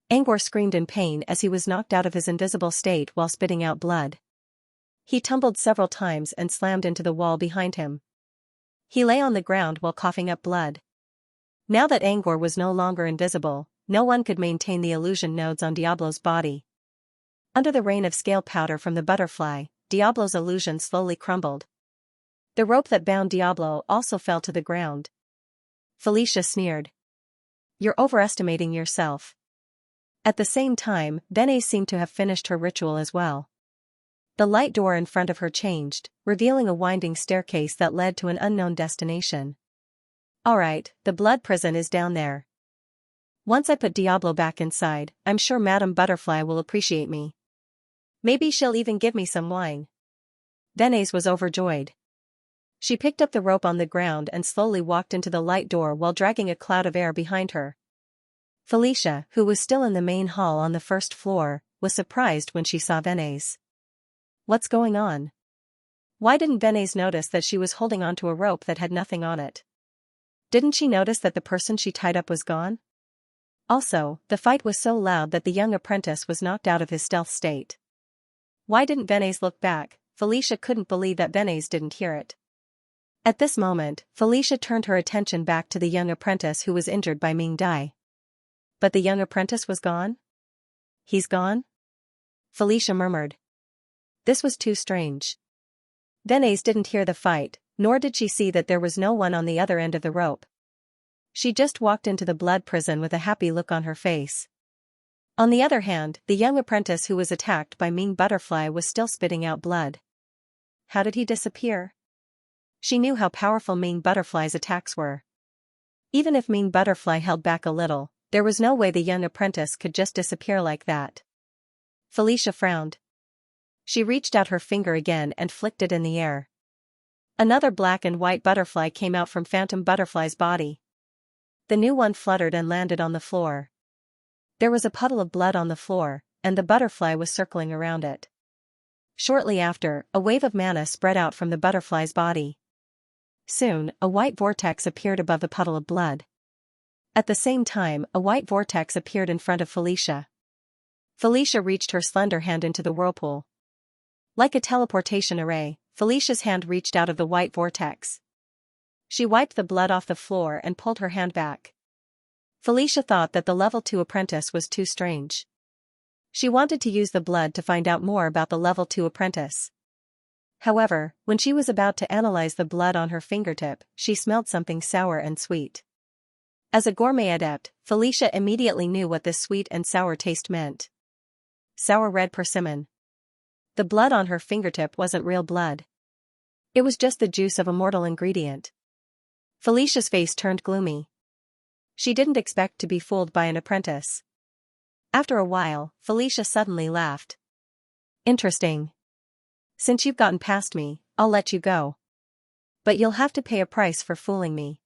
Angor screamed in pain as he was knocked out of his invisible state while spitting out blood. He tumbled several times and slammed into the wall behind him. He lay on the ground while coughing up blood. Now that Angor was no longer invisible, no one could maintain the illusion nodes on Diablo's body. Under the rain of scale powder from the butterfly, Diablo's illusion slowly crumbled. The rope that bound Diablo also fell to the ground. Felicia sneered. "You're overestimating yourself." At the same time, Denise seemed to have finished her ritual as well. The light door in front of her changed, revealing a winding staircase that led to an unknown destination. "Alright, the blood prison is down there. Once I put Diablo back inside, I'm sure Madame Butterfly will appreciate me. Maybe she'll even give me some wine." Denise was overjoyed. She picked up the rope on the ground and slowly walked into the light door while dragging a cloud of air behind her. Felicia, who was still in the main hall on the first floor, was surprised when she saw Denise. What's going on? Why didn't Denise notice that she was holding onto a rope that had nothing on it? Didn't she notice that the person she tied up was gone? Also, the fight was so loud that the young apprentice was knocked out of his stealth state. Why didn't Denise look back? Felicia couldn't believe that Denise didn't hear it. At this moment, Felicia turned her attention back to the young apprentice who was injured by Ming Dai. But the young apprentice was gone? He's gone? Felicia murmured. This was too strange. Denise didn't hear the fight, nor did she see that there was no one on the other end of the rope. She just walked into the blood prison with a happy look on her face. On the other hand, the young apprentice who was attacked by Ming Butterfly was still spitting out blood. How did he disappear? She knew how powerful Ming Butterfly's attacks were. Even if Ming Butterfly held back a little, there was no way the young apprentice could just disappear like that. Felicia frowned. She reached out her finger again and flicked it in the air. Another black and white butterfly came out from Phantom Butterfly's body. The new one fluttered and landed on the floor. There was a puddle of blood on the floor, and the butterfly was circling around it. Shortly after, a wave of mana spread out from the butterfly's body. Soon, a white vortex appeared above the puddle of blood. At the same time, a white vortex appeared in front of Felicia. Felicia reached her slender hand into the whirlpool. Like a teleportation array, Felicia's hand reached out of the white vortex. She wiped the blood off the floor and pulled her hand back. Felicia thought that the level 2 apprentice was too strange. She wanted to use the blood to find out more about the level 2 apprentice. However, when she was about to analyze the blood on her fingertip, she smelled something sour and sweet. As a gourmet adept, Felicia immediately knew what this sweet and sour taste meant. Sour red persimmon. The blood on her fingertip wasn't real blood. It was just the juice of a mortal ingredient. Felicia's face turned gloomy. She didn't expect to be fooled by an apprentice. After a while, Felicia suddenly laughed. Interesting. Since you've gotten past me, I'll let you go. But you'll have to pay a price for fooling me.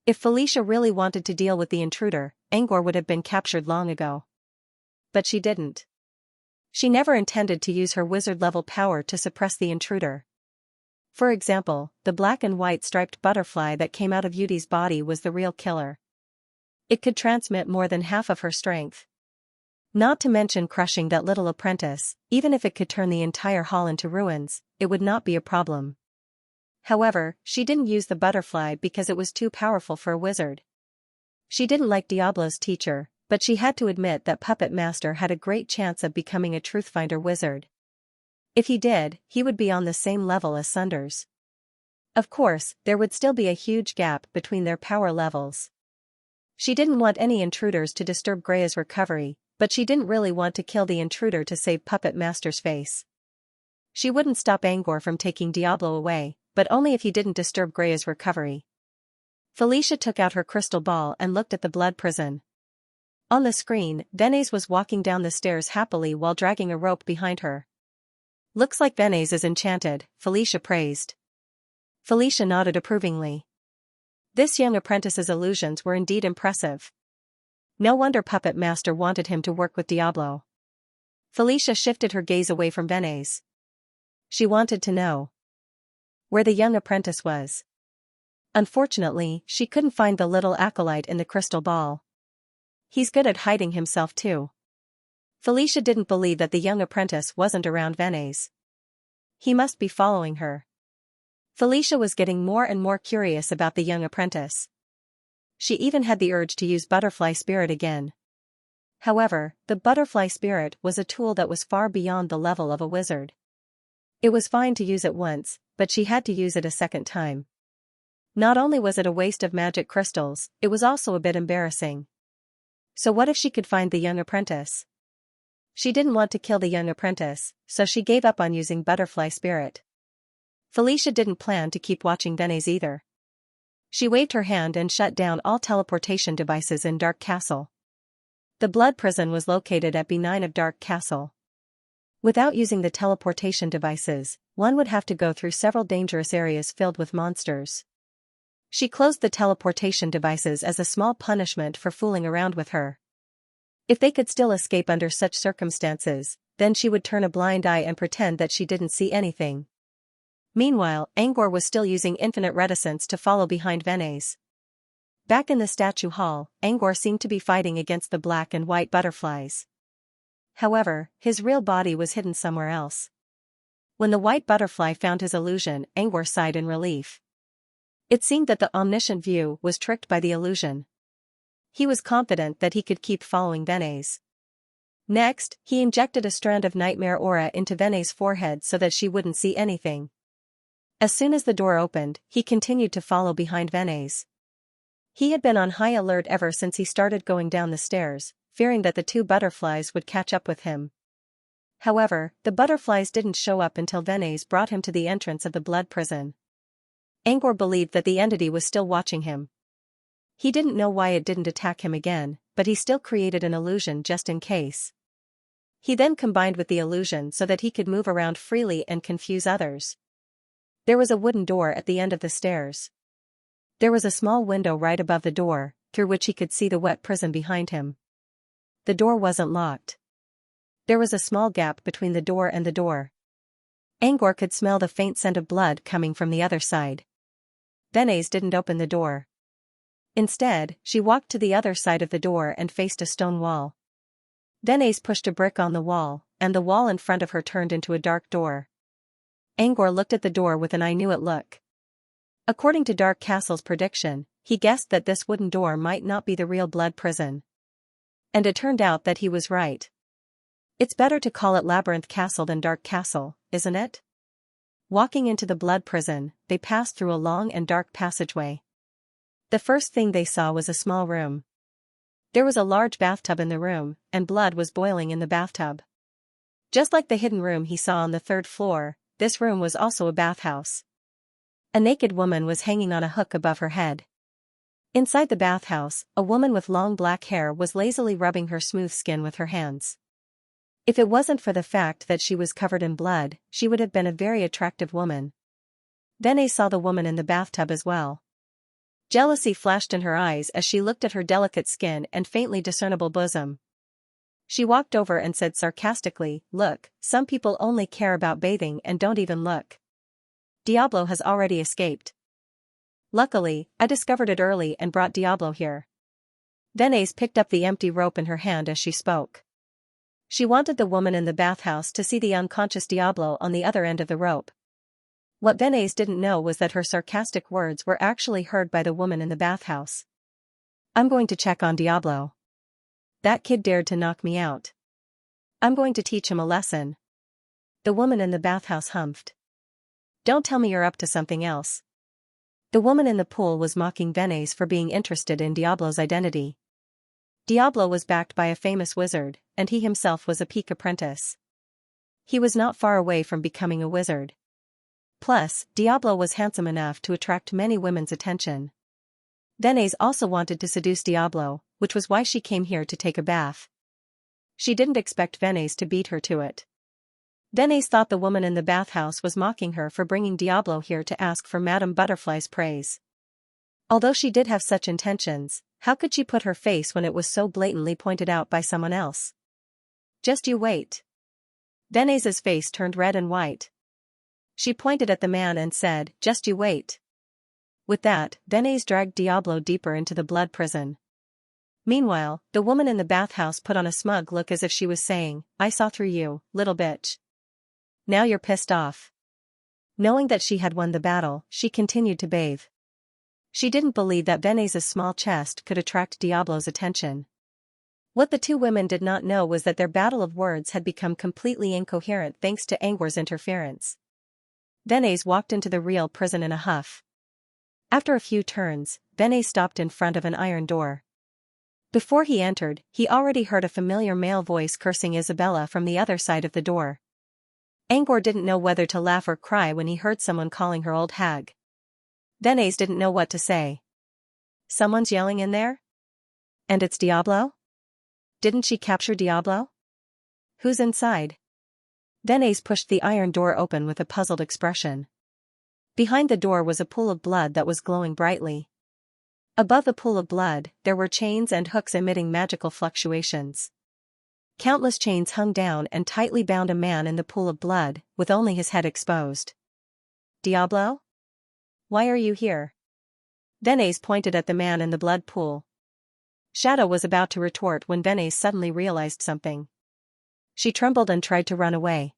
If Felicia really wanted to deal with the intruder, Angor would have been captured long ago. But she didn't. She never intended to use her wizard-level power to suppress the intruder. For example, the black and white striped butterfly that came out of Yudi's body was the real killer. It could transmit more than half of her strength. Not to mention crushing that little apprentice, even if it could turn the entire hall into ruins, it would not be a problem. However, she didn't use the butterfly because it was too powerful for a wizard. She didn't like Diablo's teacher, but she had to admit that Puppet Master had a great chance of becoming a Truthfinder wizard. If he did, he would be on the same level as Sunders. Of course, there would still be a huge gap between their power levels. She didn't want any intruders to disturb Grea's recovery, but she didn't really want to kill the intruder to save Puppet Master's face. She wouldn't stop Angor from taking Diablo away, but only if he didn't disturb Grea's recovery. Felicia took out her crystal ball and looked at the blood prison. On the screen, Venez was walking down the stairs happily while dragging a rope behind her. "Looks like Venez is enchanted," Felicia praised. Felicia nodded approvingly. This young apprentice's illusions were indeed impressive. No wonder Puppet Master wanted him to work with Diablo. Felicia shifted her gaze away from Venez. She wanted to know where the young apprentice was. Unfortunately, she couldn't find the little acolyte in the crystal ball. He's good at hiding himself too. Felicia didn't believe that the young apprentice wasn't around Venez. He must be following her. Felicia was getting more and more curious about the young apprentice. She even had the urge to use butterfly spirit again. However, the butterfly spirit was a tool that was far beyond the level of a wizard. It was fine to use it once, but she had to use it a second time. Not only was it a waste of magic crystals, it was also a bit embarrassing. So what if she could find the young apprentice? She didn't want to kill the young apprentice, so she gave up on using butterfly spirit. Felicia didn't plan to keep watching Venez either. She waved her hand and shut down all teleportation devices in Dark Castle. The blood prison was located at B9 of Dark Castle. Without using the teleportation devices, one would have to go through several dangerous areas filled with monsters. She closed the teleportation devices as a small punishment for fooling around with her. If they could still escape under such circumstances, then she would turn a blind eye and pretend that she didn't see anything. Meanwhile, Angor was still using infinite reticence to follow behind Venez. Back in the statue hall, Angor seemed to be fighting against the black and white butterflies. However, his real body was hidden somewhere else. When the white butterfly found his illusion, Angor sighed in relief. It seemed that the omniscient view was tricked by the illusion. He was confident that he could keep following Venez. Next, he injected a strand of nightmare aura into Venez's forehead so that she wouldn't see anything. As soon as the door opened, he continued to follow behind Venez. He had been on high alert ever since he started going down the stairs, fearing that the two butterflies would catch up with him. However, the butterflies didn't show up until Venez brought him to the entrance of the blood prison. Angor believed that the entity was still watching him. He didn't know why it didn't attack him again, but he still created an illusion just in case. He then combined with the illusion so that he could move around freely and confuse others. There was a wooden door at the end of the stairs. There was a small window right above the door, through which he could see the wet prison behind him. The door wasn't locked. There was a small gap between the door and the door. Angor could smell the faint scent of blood coming from the other side. Venez didn't open the door. Instead, she walked to the other side of the door and faced a stone wall. Venez pushed a brick on the wall, and the wall in front of her turned into a dark door. Angor looked at the door with an "I knew it" look. According to Dark Castle's prediction, he guessed that this wooden door might not be the real blood prison. And it turned out that he was right. It's better to call it Labyrinth Castle than Dark Castle, isn't it? Walking into the blood prison, they passed through a long and dark passageway. The first thing they saw was a small room. There was a large bathtub in the room, and blood was boiling in the bathtub. Just like the hidden room he saw on the third floor, this room was also a bathhouse. A naked woman was hanging on a hook above her head. Inside the bathhouse, a woman with long black hair was lazily rubbing her smooth skin with her hands. If it wasn't for the fact that she was covered in blood, she would have been a very attractive woman. Venez saw the woman in the bathtub as well. Jealousy flashed in her eyes as she looked at her delicate skin and faintly discernible bosom. She walked over and said sarcastically, "Look, some people only care about bathing and don't even look. Diablo has already escaped. Luckily, I discovered it early and brought Diablo here." Venez picked up the empty rope in her hand as she spoke. She wanted the woman in the bathhouse to see the unconscious Diablo on the other end of the rope. What Venez didn't know was that her sarcastic words were actually heard by the woman in the bathhouse. "I'm going to check on Diablo. That kid dared to knock me out. I'm going to teach him a lesson." The woman in the bathhouse humphed. "Don't tell me you're up to something else." The woman in the pool was mocking Venez for being interested in Diablo's identity. Diablo was backed by a famous wizard, and he himself was a peak apprentice. He was not far away from becoming a wizard. Plus, Diablo was handsome enough to attract many women's attention. Venez also wanted to seduce Diablo, which was why she came here to take a bath. She didn't expect Venez to beat her to it. Venez thought the woman in the bathhouse was mocking her for bringing Diablo here to ask for Madame Butterfly's praise. Although she did have such intentions, how could she put her face when it was so blatantly pointed out by someone else? Just you wait. Venez's face turned red and white. She pointed at the man and said, "Just you wait." With that, Venez dragged Diablo deeper into the blood prison. Meanwhile, the woman in the bathhouse put on a smug look as if she was saying, "I saw through you, little bitch. Now you're pissed off." Knowing that she had won the battle, she continued to bathe. She didn't believe that Venez's small chest could attract Diablo's attention. What the two women did not know was that their battle of words had become completely incoherent thanks to Angwar's interference. Venez walked into the real prison in a huff. After a few turns, Venez stopped in front of an iron door. Before he entered, he already heard a familiar male voice cursing Isabella from the other side of the door. Angwar didn't know whether to laugh or cry when he heard someone calling her old hag. Venez didn't know what to say. Someone's yelling in there? And it's Diablo? Didn't she capture Diablo? Who's inside? Venez pushed the iron door open with a puzzled expression. Behind the door was a pool of blood that was glowing brightly. Above the pool of blood, there were chains and hooks emitting magical fluctuations. Countless chains hung down and tightly bound a man in the pool of blood, with only his head exposed. Diablo? Why are you here? Venez pointed at the man in the blood pool. Shadow was about to retort when Venez suddenly realized something. She trembled and tried to run away.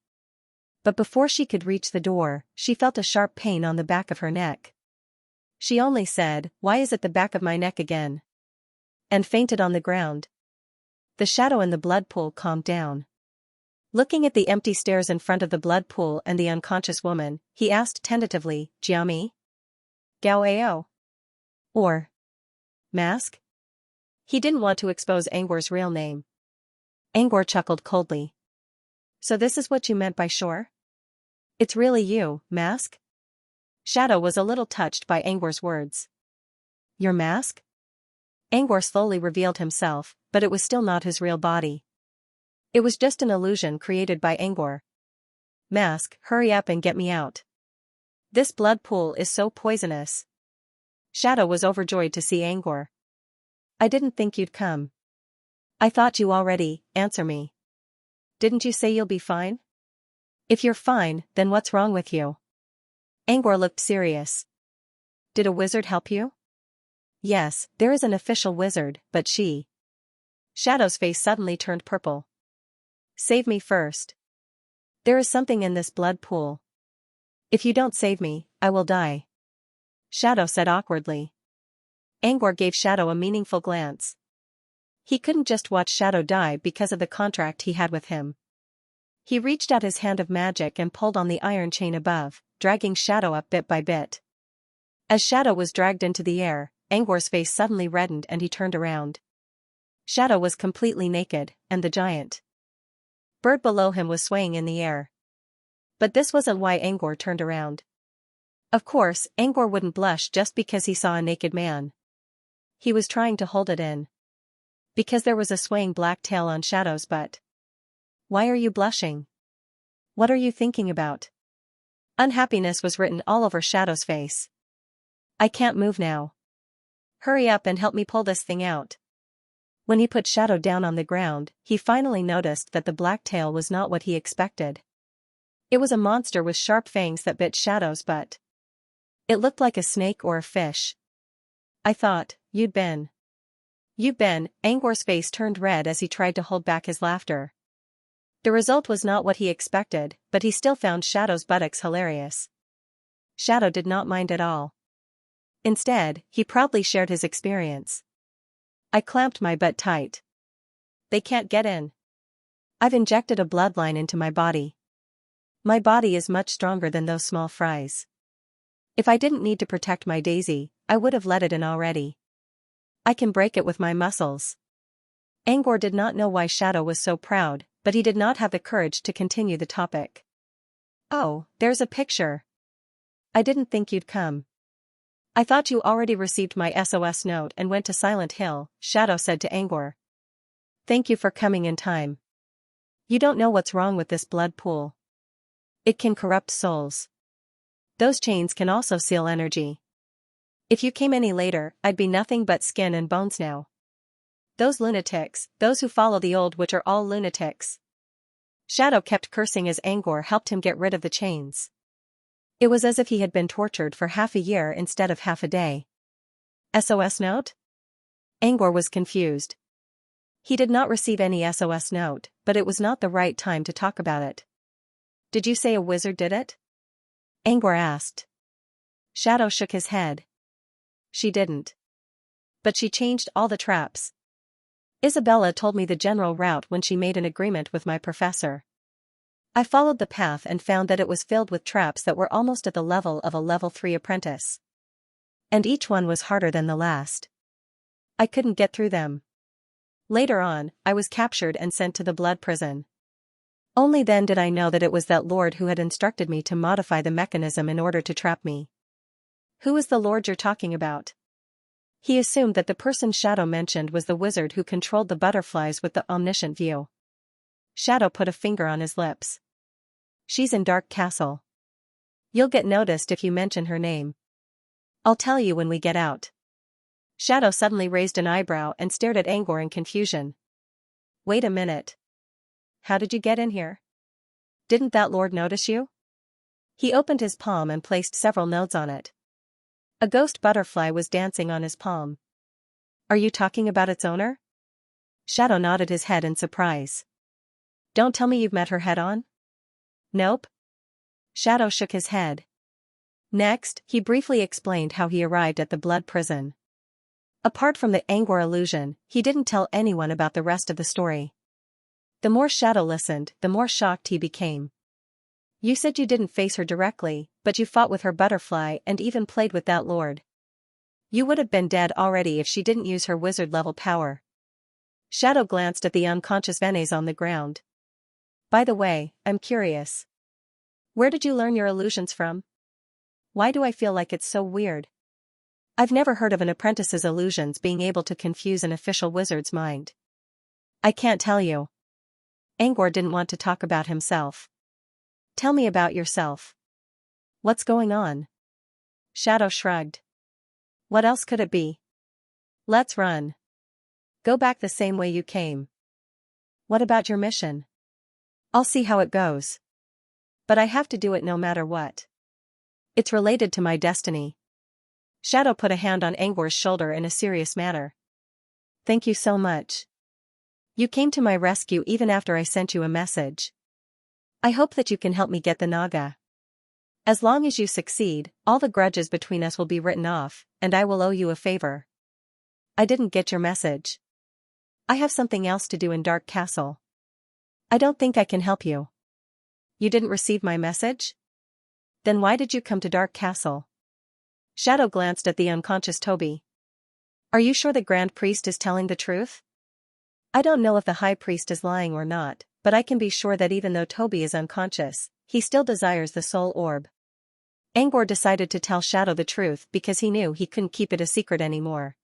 But before she could reach the door, she felt a sharp pain on the back of her neck. She only said, "Why is it the back of my neck again?" and fainted on the ground. The shadow in the blood pool calmed down. Looking at the empty stairs in front of the blood pool and the unconscious woman, he asked tentatively, "Jiami? Gao Ao? Or Mask?" He didn't want to expose Angwar's real name. Angwar chuckled coldly. "So this is what you meant by sure? It's really you, Mask?" Shadow was a little touched by Angwar's words. "Your mask?" Angwar slowly revealed himself, but it was still not his real body. It was just an illusion created by Angwar. "Mask, hurry up and get me out. This blood pool is so poisonous." Shadow was overjoyed to see Angwar. "I didn't think you'd come. I thought you already, answer me. Didn't you say you'll be fine? If you're fine, then what's wrong with you?" Angwar looked serious. "Did a wizard help you?" "Yes, there is an official wizard, but she..." Shadow's face suddenly turned purple. "Save me first. There is something in this blood pool. If you don't save me, I will die," Shadow said awkwardly. Angwar gave Shadow a meaningful glance. He couldn't just watch Shadow die because of the contract he had with him. He reached out his hand of magic and pulled on the iron chain above, dragging Shadow up bit by bit. As Shadow was dragged into the air, Angwar's face suddenly reddened and he turned around. Shadow was completely naked, and the giant bird below him was swaying in the air. But this wasn't why Angwar turned around. Of course, Angwar wouldn't blush just because he saw a naked man. He was trying to hold it in. Because there was a swaying black tail on Shadow's butt. "Why are you blushing? What are you thinking about?" Unhappiness was written all over Shadow's face. "I can't move now. Hurry up and help me pull this thing out." When he put Shadow down on the ground, he finally noticed that the black tail was not what he expected. It was a monster with sharp fangs that bit Shadow's butt. It looked like a snake or a fish. "I thought, you'd been..." Angwar's face turned red as he tried to hold back his laughter. The result was not what he expected, but he still found Shadow's buttocks hilarious. Shadow did not mind at all. Instead, he proudly shared his experience. "I clamped my butt tight. They can't get in. I've injected a bloodline into my body. My body is much stronger than those small fries." If I didn't need to protect my daisy, I would have let it in already. I can break it with my muscles. Angor did not know why Shadow was so proud, but he did not have the courage to continue the topic. Oh, there's a picture. I didn't think you'd come. I thought you already received my SOS note and went to Silent Hill, Shadow said to Angor. Thank you for coming in time. You don't know what's wrong with this blood pool. It can corrupt souls. Those chains can also seal energy. If you came any later, I'd be nothing but skin and bones now. Those lunatics, those who follow the old witch are all lunatics. Shadow kept cursing as Angor helped him get rid of the chains. It was as if he had been tortured for half a year instead of half a day. SOS note? Angor was confused. He did not receive any SOS note, but it was not the right time to talk about it. Did you say a wizard did it? Angor asked. Shadow shook his head. She didn't. But she changed all the traps. Isabella told me the general route when she made an agreement with my professor. I followed the path and found that it was filled with traps that were almost at the level of a level 3 apprentice. And each one was harder than the last. I couldn't get through them. Later on, I was captured and sent to the blood prison. Only then did I know that it was that lord who had instructed me to modify the mechanism in order to trap me. Who is the lord you're talking about? He assumed that the person Shadow mentioned was the wizard who controlled the butterflies with the omniscient view. Shadow put a finger on his lips. She's in Dark Castle. You'll get noticed if you mention her name. I'll tell you when we get out. Shadow suddenly raised an eyebrow and stared at Angor in confusion. Wait a minute. How did you get in here? Didn't that lord notice you? He opened his palm and placed several nodes on it. A ghost butterfly was dancing on his palm. Are you talking about its owner? Shadow nodded his head in surprise. Don't tell me you've met her head-on? Nope. Shadow shook his head. Next, he briefly explained how he arrived at the blood prison. Apart from the Angor illusion, he didn't tell anyone about the rest of the story. The more Shadow listened, the more shocked he became. You said you didn't face her directly, but you fought with her butterfly and even played with that lord. You would have been dead already if she didn't use her wizard-level power. Shadow glanced at the unconscious Venice on the ground. By the way, I'm curious. Where did you learn your illusions from? Why do I feel like it's so weird? I've never heard of an apprentice's illusions being able to confuse an official wizard's mind. I can't tell you. Angor didn't want to talk about himself. Tell me about yourself. What's going on? Shadow shrugged. What else could it be? Let's run. Go back the same way you came. What about your mission? I'll see how it goes. But I have to do it no matter what. It's related to my destiny. Shadow put a hand on Angor's shoulder in a serious manner. Thank you so much. You came to my rescue even after I sent you a message. I hope that you can help me get the Naga. As long as you succeed, all the grudges between us will be written off, and I will owe you a favor. I didn't get your message. I have something else to do in Dark Castle. I don't think I can help you. You didn't receive my message? Then why did you come to Dark Castle? Shadow glanced at the unconscious Toby. Are you sure the Grand Priest is telling the truth? I don't know if the High Priest is lying or not, but I can be sure that even though Toby is unconscious, he still desires the soul orb. Angor decided to tell Shadow the truth because he knew he couldn't keep it a secret anymore.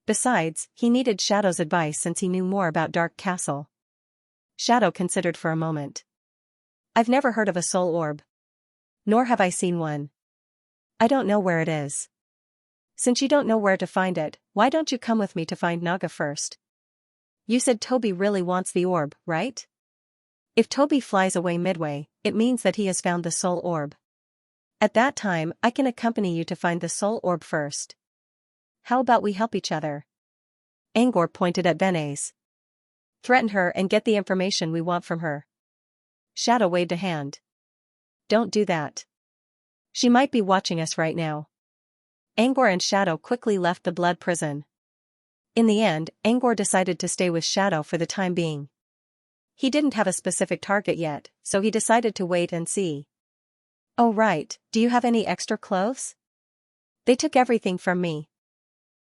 Besides, he needed Shadow's advice since he knew more about Dark Castle. Shadow considered for a moment. I've never heard of a soul orb. Nor have I seen one. I don't know where it is. Since you don't know where to find it, why don't you come with me to find Naga first? You said Toby really wants the orb, right? If Toby flies away midway, it means that he has found the soul orb. At that time, I can accompany you to find the soul orb first. How about we help each other? Angor pointed at Venice. Threaten her and get the information we want from her. Shadow waved a hand. Don't do that. She might be watching us right now. Angor and Shadow quickly left the blood prison. In the end, Angor decided to stay with Shadow for the time being. He didn't have a specific target yet, so he decided to wait and see. Oh right, do you have any extra clothes? They took everything from me.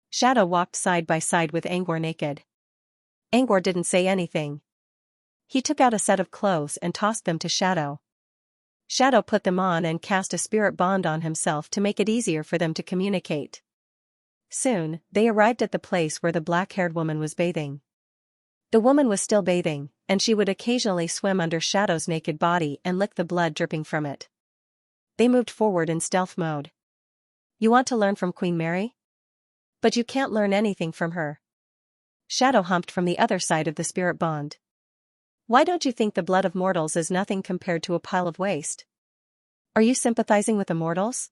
Shadow walked side by side with Angor naked. Angor didn't say anything. He took out a set of clothes and tossed them to Shadow. Shadow put them on and cast a spirit bond on himself to make it easier for them to communicate. Soon, they arrived at the place where the black-haired woman was bathing. The woman was still bathing, and she would occasionally swim under Shadow's naked body and lick the blood dripping from it. They moved forward in stealth mode. You want to learn from Queen Mary? But you can't learn anything from her. Shadow humped from the other side of the spirit bond. Why don't you think the blood of mortals is nothing compared to a pile of waste? Are you sympathizing with the mortals?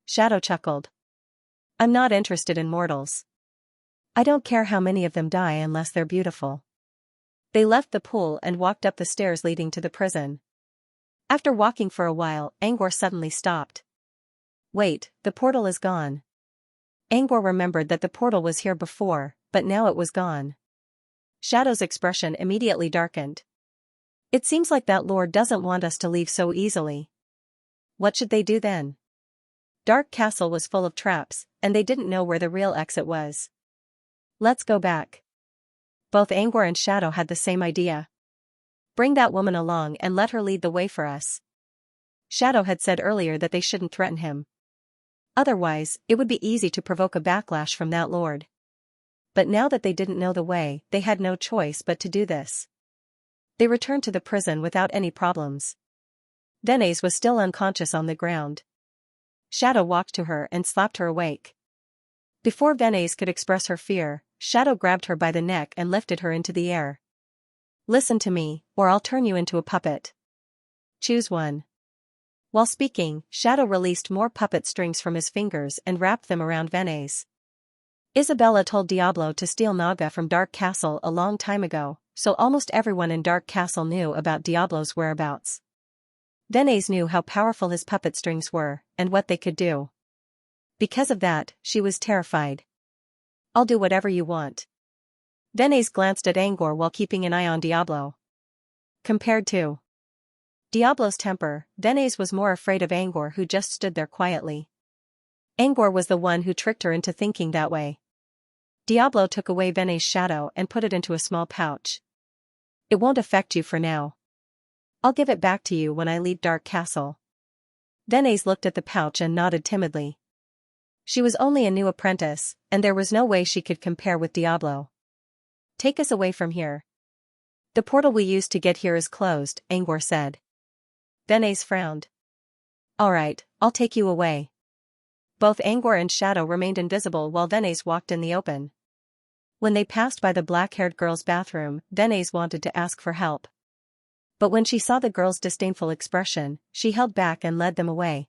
Shadow chuckled. I'm not interested in mortals. I don't care how many of them die unless they're beautiful. They left the pool and walked up the stairs leading to the prison. After walking for a while, Angor suddenly stopped. Wait, the portal is gone. Angor remembered that the portal was here before, but now it was gone. Shadow's expression immediately darkened. It seems like that lord doesn't want us to leave so easily. What should they do then? Dark Castle was full of traps, and they didn't know where the real exit was. Let's go back. Both Angor and Shadow had the same idea. Bring that woman along and let her lead the way for us. Shadow had said earlier that they shouldn't threaten him. Otherwise, it would be easy to provoke a backlash from that lord. But now that they didn't know the way, they had no choice but to do this. They returned to the prison without any problems. Denise was still unconscious on the ground. Shadow walked to her and slapped her awake. Before Denise could express her fear, Shadow grabbed her by the neck and lifted her into the air. Listen to me, or I'll turn you into a puppet. Choose one. While speaking, Shadow released more puppet strings from his fingers and wrapped them around Denise. Isabella told Diablo to steal Naga from Dark Castle a long time ago, so almost everyone in Dark Castle knew about Diablo's whereabouts. Denise knew how powerful his puppet strings were, and what they could do. Because of that, she was terrified. I'll do whatever you want. Denise glanced at Angor while keeping an eye on Diablo. Compared to Diablo's temper, Denise was more afraid of Angor, who just stood there quietly. Angor was the one who tricked her into thinking that way. Diablo took away Denise's shadow and put it into a small pouch. It won't affect you for now. I'll give it back to you when I leave Dark Castle. Denise looked at the pouch and nodded timidly. She was only a new apprentice, and there was no way she could compare with Diablo. Take us away from here. The portal we used to get here is closed, Angor said. Denise frowned. All right, I'll take you away. Both Angor and Shadow remained invisible while Denise walked in the open. When they passed by the black-haired girl's bathroom, Denise wanted to ask for help. But when she saw the girl's disdainful expression, she held back and led them away.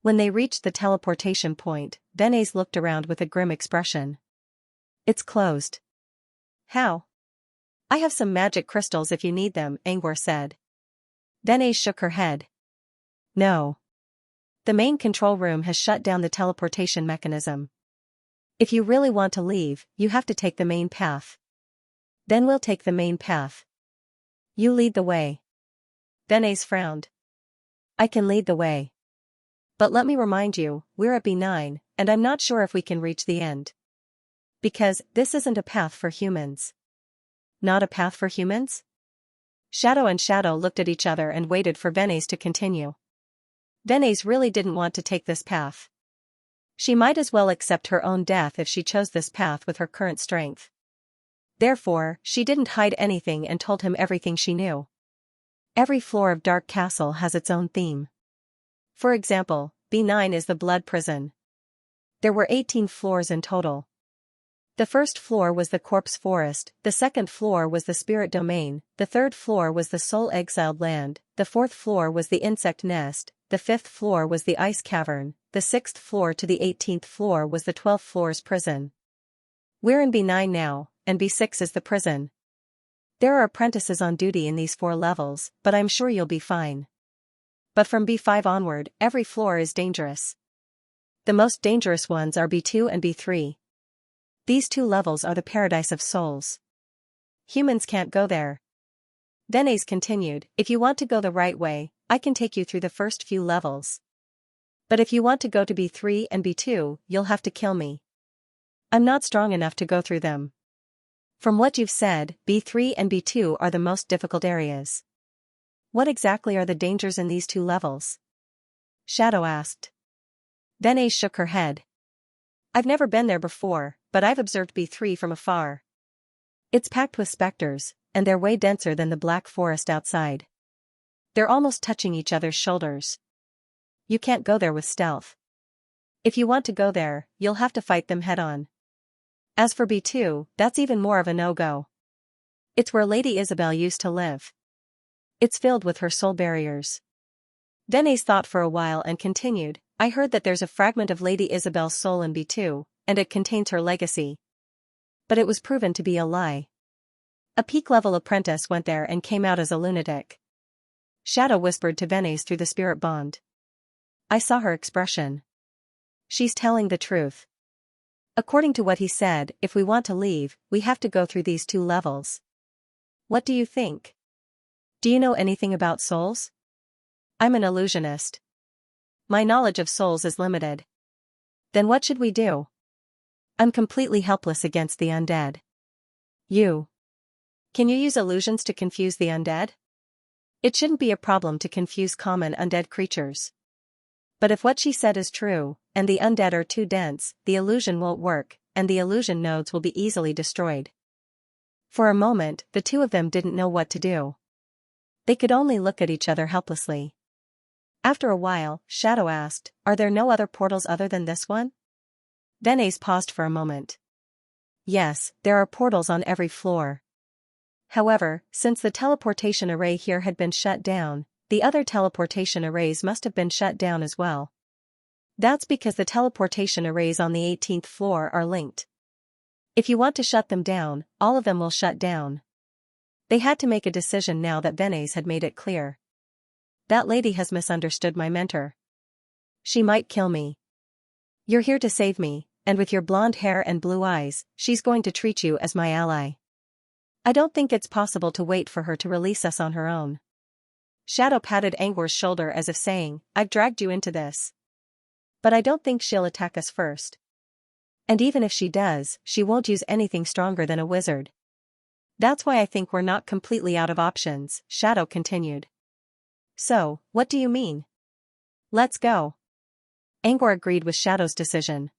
When they reached the teleportation point, Denise looked around with a grim expression. It's closed. How? I have some magic crystals if you need them, Angor said. Denise shook her head. No. The main control room has shut down the teleportation mechanism. If you really want to leave, you have to take the main path. Then we'll take the main path. You lead the way. Denise frowned. I can lead the way. But let me remind you, we're at B9, and I'm not sure if we can reach the end. Because this isn't a path for humans. Not a path for humans? Shadow and Shadow looked at each other and waited for Denise to continue. Denise really didn't want to take this path. She might as well accept her own death if she chose this path with her current strength. Therefore, she didn't hide anything and told him everything she knew. Every floor of Dark Castle has its own theme. For example, B9 is the Blood Prison. There were 18 floors in total. The first floor was the Corpse Forest, the second floor was the Spirit Domain, the third floor was the Soul Exiled Land, the fourth floor was the Insect Nest, the fifth floor was the Ice Cavern, the sixth floor to the 18th floor was the 12th floor's prison. We're in B9 now, and B6 is the prison. There are apprentices on duty in these 4 levels, but I'm sure you'll be fine. But from B5 onward, every floor is dangerous. The most dangerous ones are B2 and B3. These 2 levels are the paradise of souls. Humans can't go there. Denise continued, if you want to go the right way, I can take you through the first few levels. But if you want to go to B3 and B2, you'll have to kill me. I'm not strong enough to go through them. From what you've said, B3 and B2 are the most difficult areas. What exactly are the dangers in these two levels? Shadow asked. Venice shook her head. I've never been there before, but I've observed B3 from afar. It's packed with specters, and they're way denser than the black forest outside. They're almost touching each other's shoulders. You can't go there with stealth. If you want to go there, you'll have to fight them head-on. As for B2, that's even more of a no-go. It's where Lady Isabel used to live. It's filled with her soul barriers. Venice thought for a while and continued, I heard that there's a fragment of Lady Isabel's soul in B2, and it contains her legacy. But it was proven to be a lie. A peak-level apprentice went there and came out as a lunatic. Shadow whispered to Venice through the spirit bond. I saw her expression. She's telling the truth. According to what he said, if we want to leave, we have to go through these two levels. What do you think? Do you know anything about souls? I'm an illusionist. My knowledge of souls is limited. Then what should we do? I'm completely helpless against the undead. You. Can you use illusions to confuse the undead? It shouldn't be a problem to confuse common undead creatures. But if what she said is true, and the undead are too dense, the illusion won't work, and the illusion nodes will be easily destroyed. For a moment, the two of them didn't know what to do. They could only look at each other helplessly. After a while, Shadow asked, Are there no other portals other than this one? Venice paused for a moment. Yes, there are portals on every floor. However, since the teleportation array here had been shut down, the other teleportation arrays must have been shut down as well. That's because the teleportation arrays on the 18th floor are linked. If you want to shut them down, all of them will shut down. They had to make a decision now that Venice had made it clear. That lady has misunderstood my mentor. She might kill me. You're here to save me, and with your blonde hair and blue eyes, she's going to treat you as my ally. I don't think it's possible to wait for her to release us on her own. Shadow patted Angor's shoulder as if saying, I've dragged you into this. But I don't think she'll attack us first. And even if she does, she won't use anything stronger than a wizard. That's why I think we're not completely out of options, Shadow continued. So, what do you mean? Let's go. Angor agreed with Shadow's decision.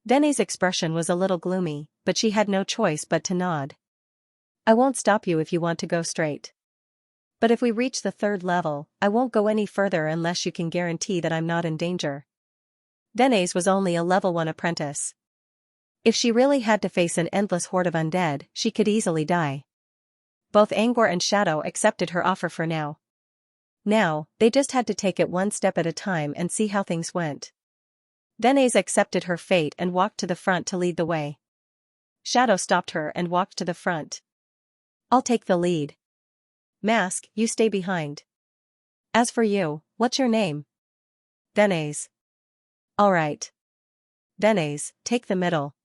Venice's expression was a little gloomy, but she had no choice but to nod. I won't stop you if you want to go straight. But if we reach the third level, I won't go any further unless you can guarantee that I'm not in danger. Venice was only a level 1 apprentice. If she really had to face an endless horde of undead, she could easily die. Both Angor and Shadow accepted her offer for now. Now, they just had to take it one step at a time and see how things went. Venice accepted her fate and walked to the front to lead the way. Shadow stopped her and walked to the front. I'll take the lead. Mask, you stay behind. As for you, what's your name? Venice. All right. Venice, take the middle.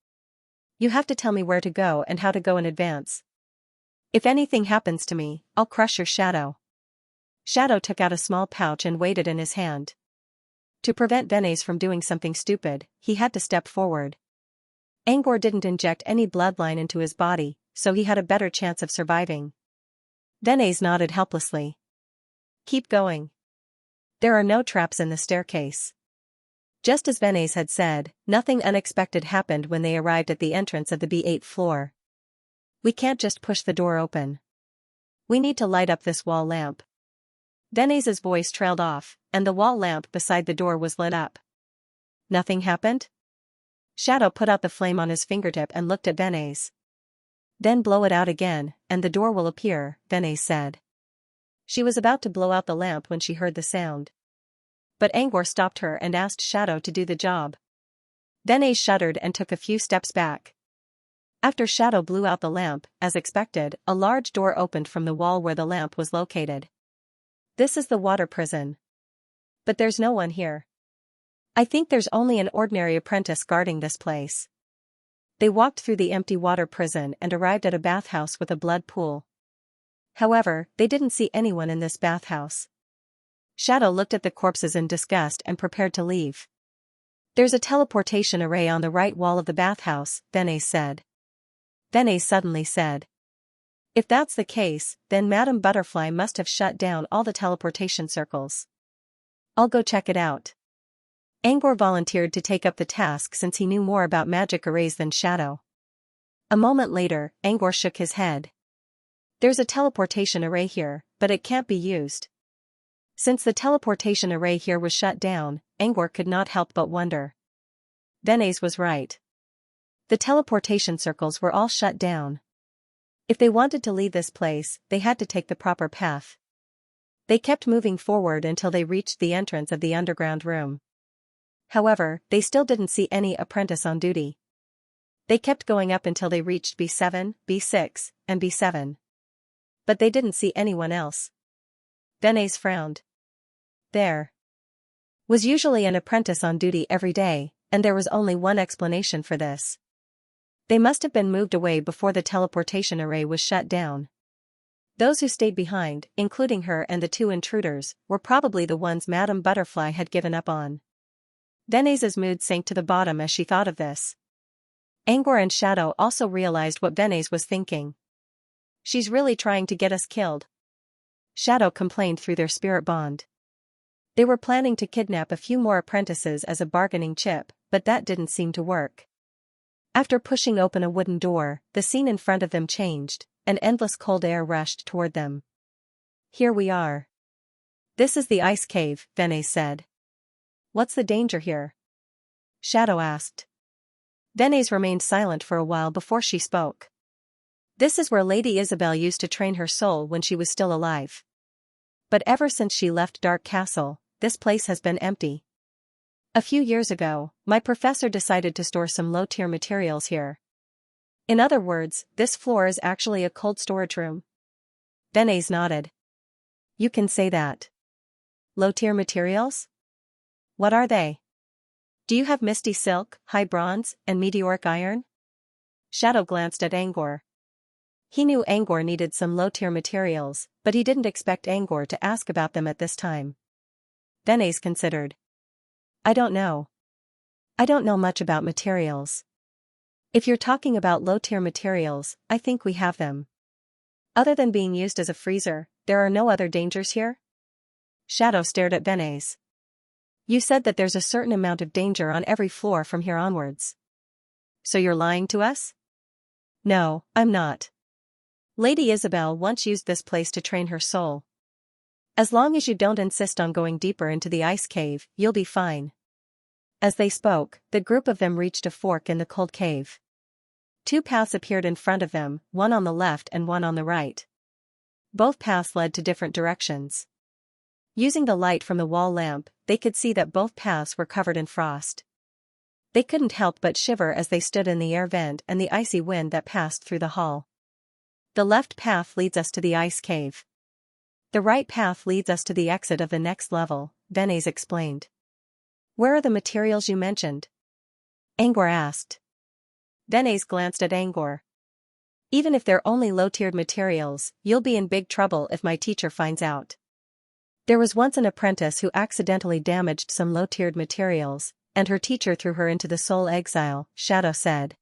You have to tell me where to go and how to go in advance. If anything happens to me, I'll crush your shadow. Shadow took out a small pouch and weighed it in his hand. To prevent Venice from doing something stupid, he had to step forward. Angor didn't inject any bloodline into his body, so he had a better chance of surviving. Venice nodded helplessly. Keep going. There are no traps in the staircase. Just as Venice had said, nothing unexpected happened when they arrived at the entrance of the B8 floor. We can't just push the door open. We need to light up this wall lamp. Venice's voice trailed off, and the wall lamp beside the door was lit up. Nothing happened? Shadow put out the flame on his fingertip and looked at Venice. Then blow it out again, and the door will appear, Venice said. She was about to blow out the lamp when she heard the sound. But Angor stopped her and asked Shadow to do the job. Venice shuddered and took a few steps back. After Shadow blew out the lamp, as expected, a large door opened from the wall where the lamp was located. This is the water prison. But there's no one here. I think there's only an ordinary apprentice guarding this place. They walked through the empty water prison and arrived at a bathhouse with a blood pool. However, they didn't see anyone in this bathhouse. Shadow looked at the corpses in disgust and prepared to leave. There's a teleportation array on the right wall of the bathhouse, Benes said. Benes suddenly said. If that's the case, then Madame Butterfly must have shut down all the teleportation circles. I'll go check it out. Angor volunteered to take up the task since he knew more about magic arrays than Shadow. A moment later, Angor shook his head. There's a teleportation array here, but it can't be used. Since the teleportation array here was shut down, Angor could not help but wonder. Benes was right. The teleportation circles were all shut down. If they wanted to leave this place, they had to take the proper path. They kept moving forward until they reached the entrance of the underground room. However, they still didn't see any apprentice on duty. They kept going up until they reached B7, B6, and B7. But they didn't see anyone else. Benes frowned. There was usually an apprentice on duty every day, and there was only one explanation for this. They must have been moved away before the teleportation array was shut down. Those who stayed behind, including her and the two intruders, were probably the ones Madame Butterfly had given up on. Benes's mood sank to the bottom as she thought of this. Angor and Shadow also realized what Benes was thinking. She's really trying to get us killed. Shadow complained through their spirit bond. They were planning to kidnap a few more apprentices as a bargaining chip, but that didn't seem to work. After pushing open a wooden door, the scene in front of them changed, and endless cold air rushed toward them. Here we are. This is the ice cave, Benes said. What's the danger here? Shadow asked. Benes remained silent for a while before she spoke. This is where Lady Isabel used to train her soul when she was still alive. But ever since she left Dark Castle, this place has been empty. A few years ago, my professor decided to store some low-tier materials here. In other words, this floor is actually a cold storage room. Benes nodded. You can say that. Low-tier materials? What are they? Do you have misty silk, high bronze, and meteoric iron? Shadow glanced at Angor. He knew Angor needed some low-tier materials, but he didn't expect Angor to ask about them at this time. Benes considered. I don't know. I don't know much about materials. If you're talking about low-tier materials, I think we have them. Other than being used as a freezer, there are no other dangers here? Shadow stared at Benes. You said that there's a certain amount of danger on every floor from here onwards. So you're lying to us? No, I'm not. Lady Isabel once used this place to train her soul. As long as you don't insist on going deeper into the ice cave, you'll be fine. As they spoke, the group of them reached a fork in the cold cave. Two paths appeared in front of them, one on the left and one on the right. Both paths led to different directions. Using the light from the wall lamp, they could see that both paths were covered in frost. They couldn't help but shiver as they stood in the air vent and the icy wind that passed through the hall. The left path leads us to the ice cave. The right path leads us to the exit of the next level, Benes explained. Where are the materials you mentioned? Angor asked. Benes glanced at Angor. Even if they're only low-tiered materials, you'll be in big trouble if my teacher finds out. There was once an apprentice who accidentally damaged some low-tiered materials, and her teacher threw her into the soul exile, Shadow said.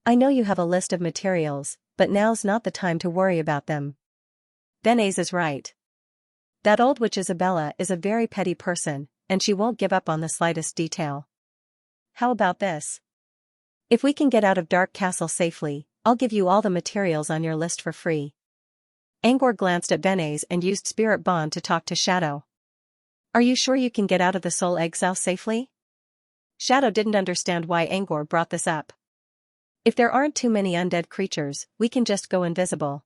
I know you have a list of materials, but now's not the time to worry about them. Benes is right. That old witch Isabella is a very petty person, and she won't give up on the slightest detail. How about this? If we can get out of Dark Castle safely, I'll give you all the materials on your list for free. Angor glanced at Benes and used Spirit Bond to talk to Shadow. Are you sure you can get out of the soul exile safely? Shadow didn't understand why Angor brought this up. If there aren't too many undead creatures, we can just go invisible.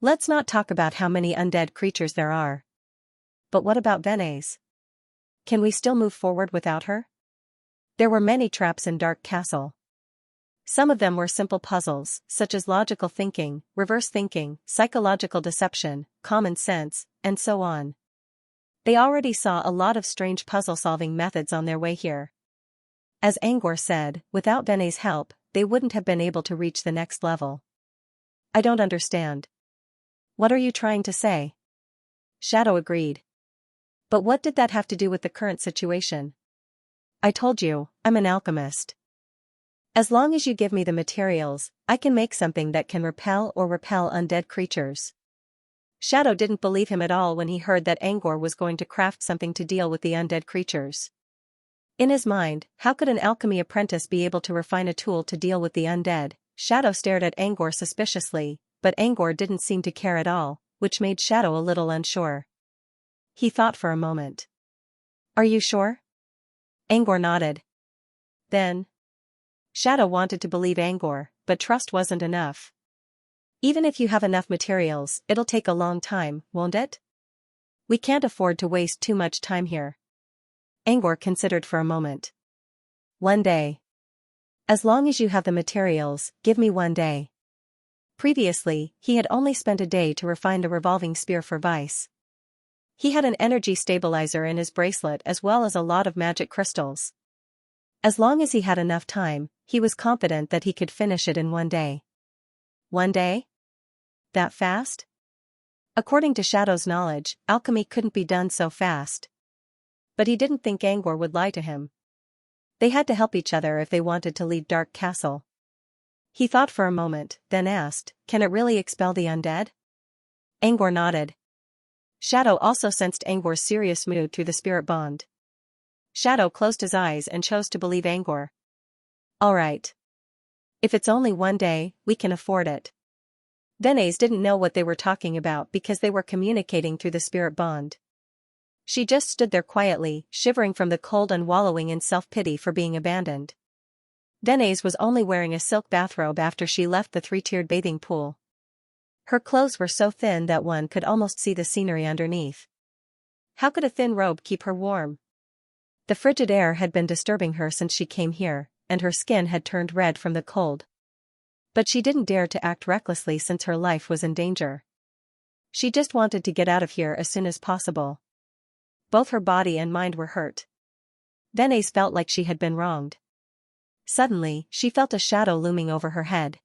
Let's not talk about how many undead creatures there are. But what about Benes? Can we still move forward without her? There were many traps in Dark Castle. Some of them were simple puzzles, such as logical thinking, reverse thinking, psychological deception, common sense, and so on. They already saw a lot of strange puzzle-solving methods on their way here. As Angor said, without Benes' help, they wouldn't have been able to reach the next level. I don't understand. What are you trying to say? Shadow agreed. But what did that have to do with the current situation? I told you, I'm an alchemist. As long as you give me the materials, I can make something that can repel undead creatures. Shadow didn't believe him at all when he heard that Angor was going to craft something to deal with the undead creatures. In his mind, how could an alchemy apprentice be able to refine a tool to deal with the undead? Shadow stared at Angor suspiciously, but Angor didn't seem to care at all, which made Shadow a little unsure. He thought for a moment. Are you sure? Angor nodded. Then. Shadow wanted to believe Angor, but trust wasn't enough. Even if you have enough materials, it'll take a long time, won't it? We can't afford to waste too much time here. Angor considered for a moment. 1 day. As long as you have the materials, give me 1 day. Previously, he had only spent a day to refine the revolving spear for Vice. He had an energy stabilizer in his bracelet as well as a lot of magic crystals. As long as he had enough time, he was confident that he could finish it in 1 day. 1 day? That fast? According to Shadow's knowledge, alchemy couldn't be done so fast. But he didn't think Angor would lie to him. They had to help each other if they wanted to leave Dark Castle. He thought for a moment, then asked, can it really expel the undead? Angor nodded. Shadow also sensed Angor's serious mood through the spirit bond. Shadow closed his eyes and chose to believe Angor. All right. If it's only 1 day, we can afford it. Venice didn't know what they were talking about because they were communicating through the spirit bond. She just stood there quietly, shivering from the cold and wallowing in self-pity for being abandoned. Venice was only wearing a silk bathrobe after she left the 3-tiered bathing pool. Her clothes were so thin that one could almost see the scenery underneath. How could a thin robe keep her warm? The frigid air had been disturbing her since she came here, and her skin had turned red from the cold. But she didn't dare to act recklessly since her life was in danger. She just wanted to get out of here as soon as possible. Both her body and mind were hurt. Venice felt like she had been wronged. Suddenly, she felt a shadow looming over her head.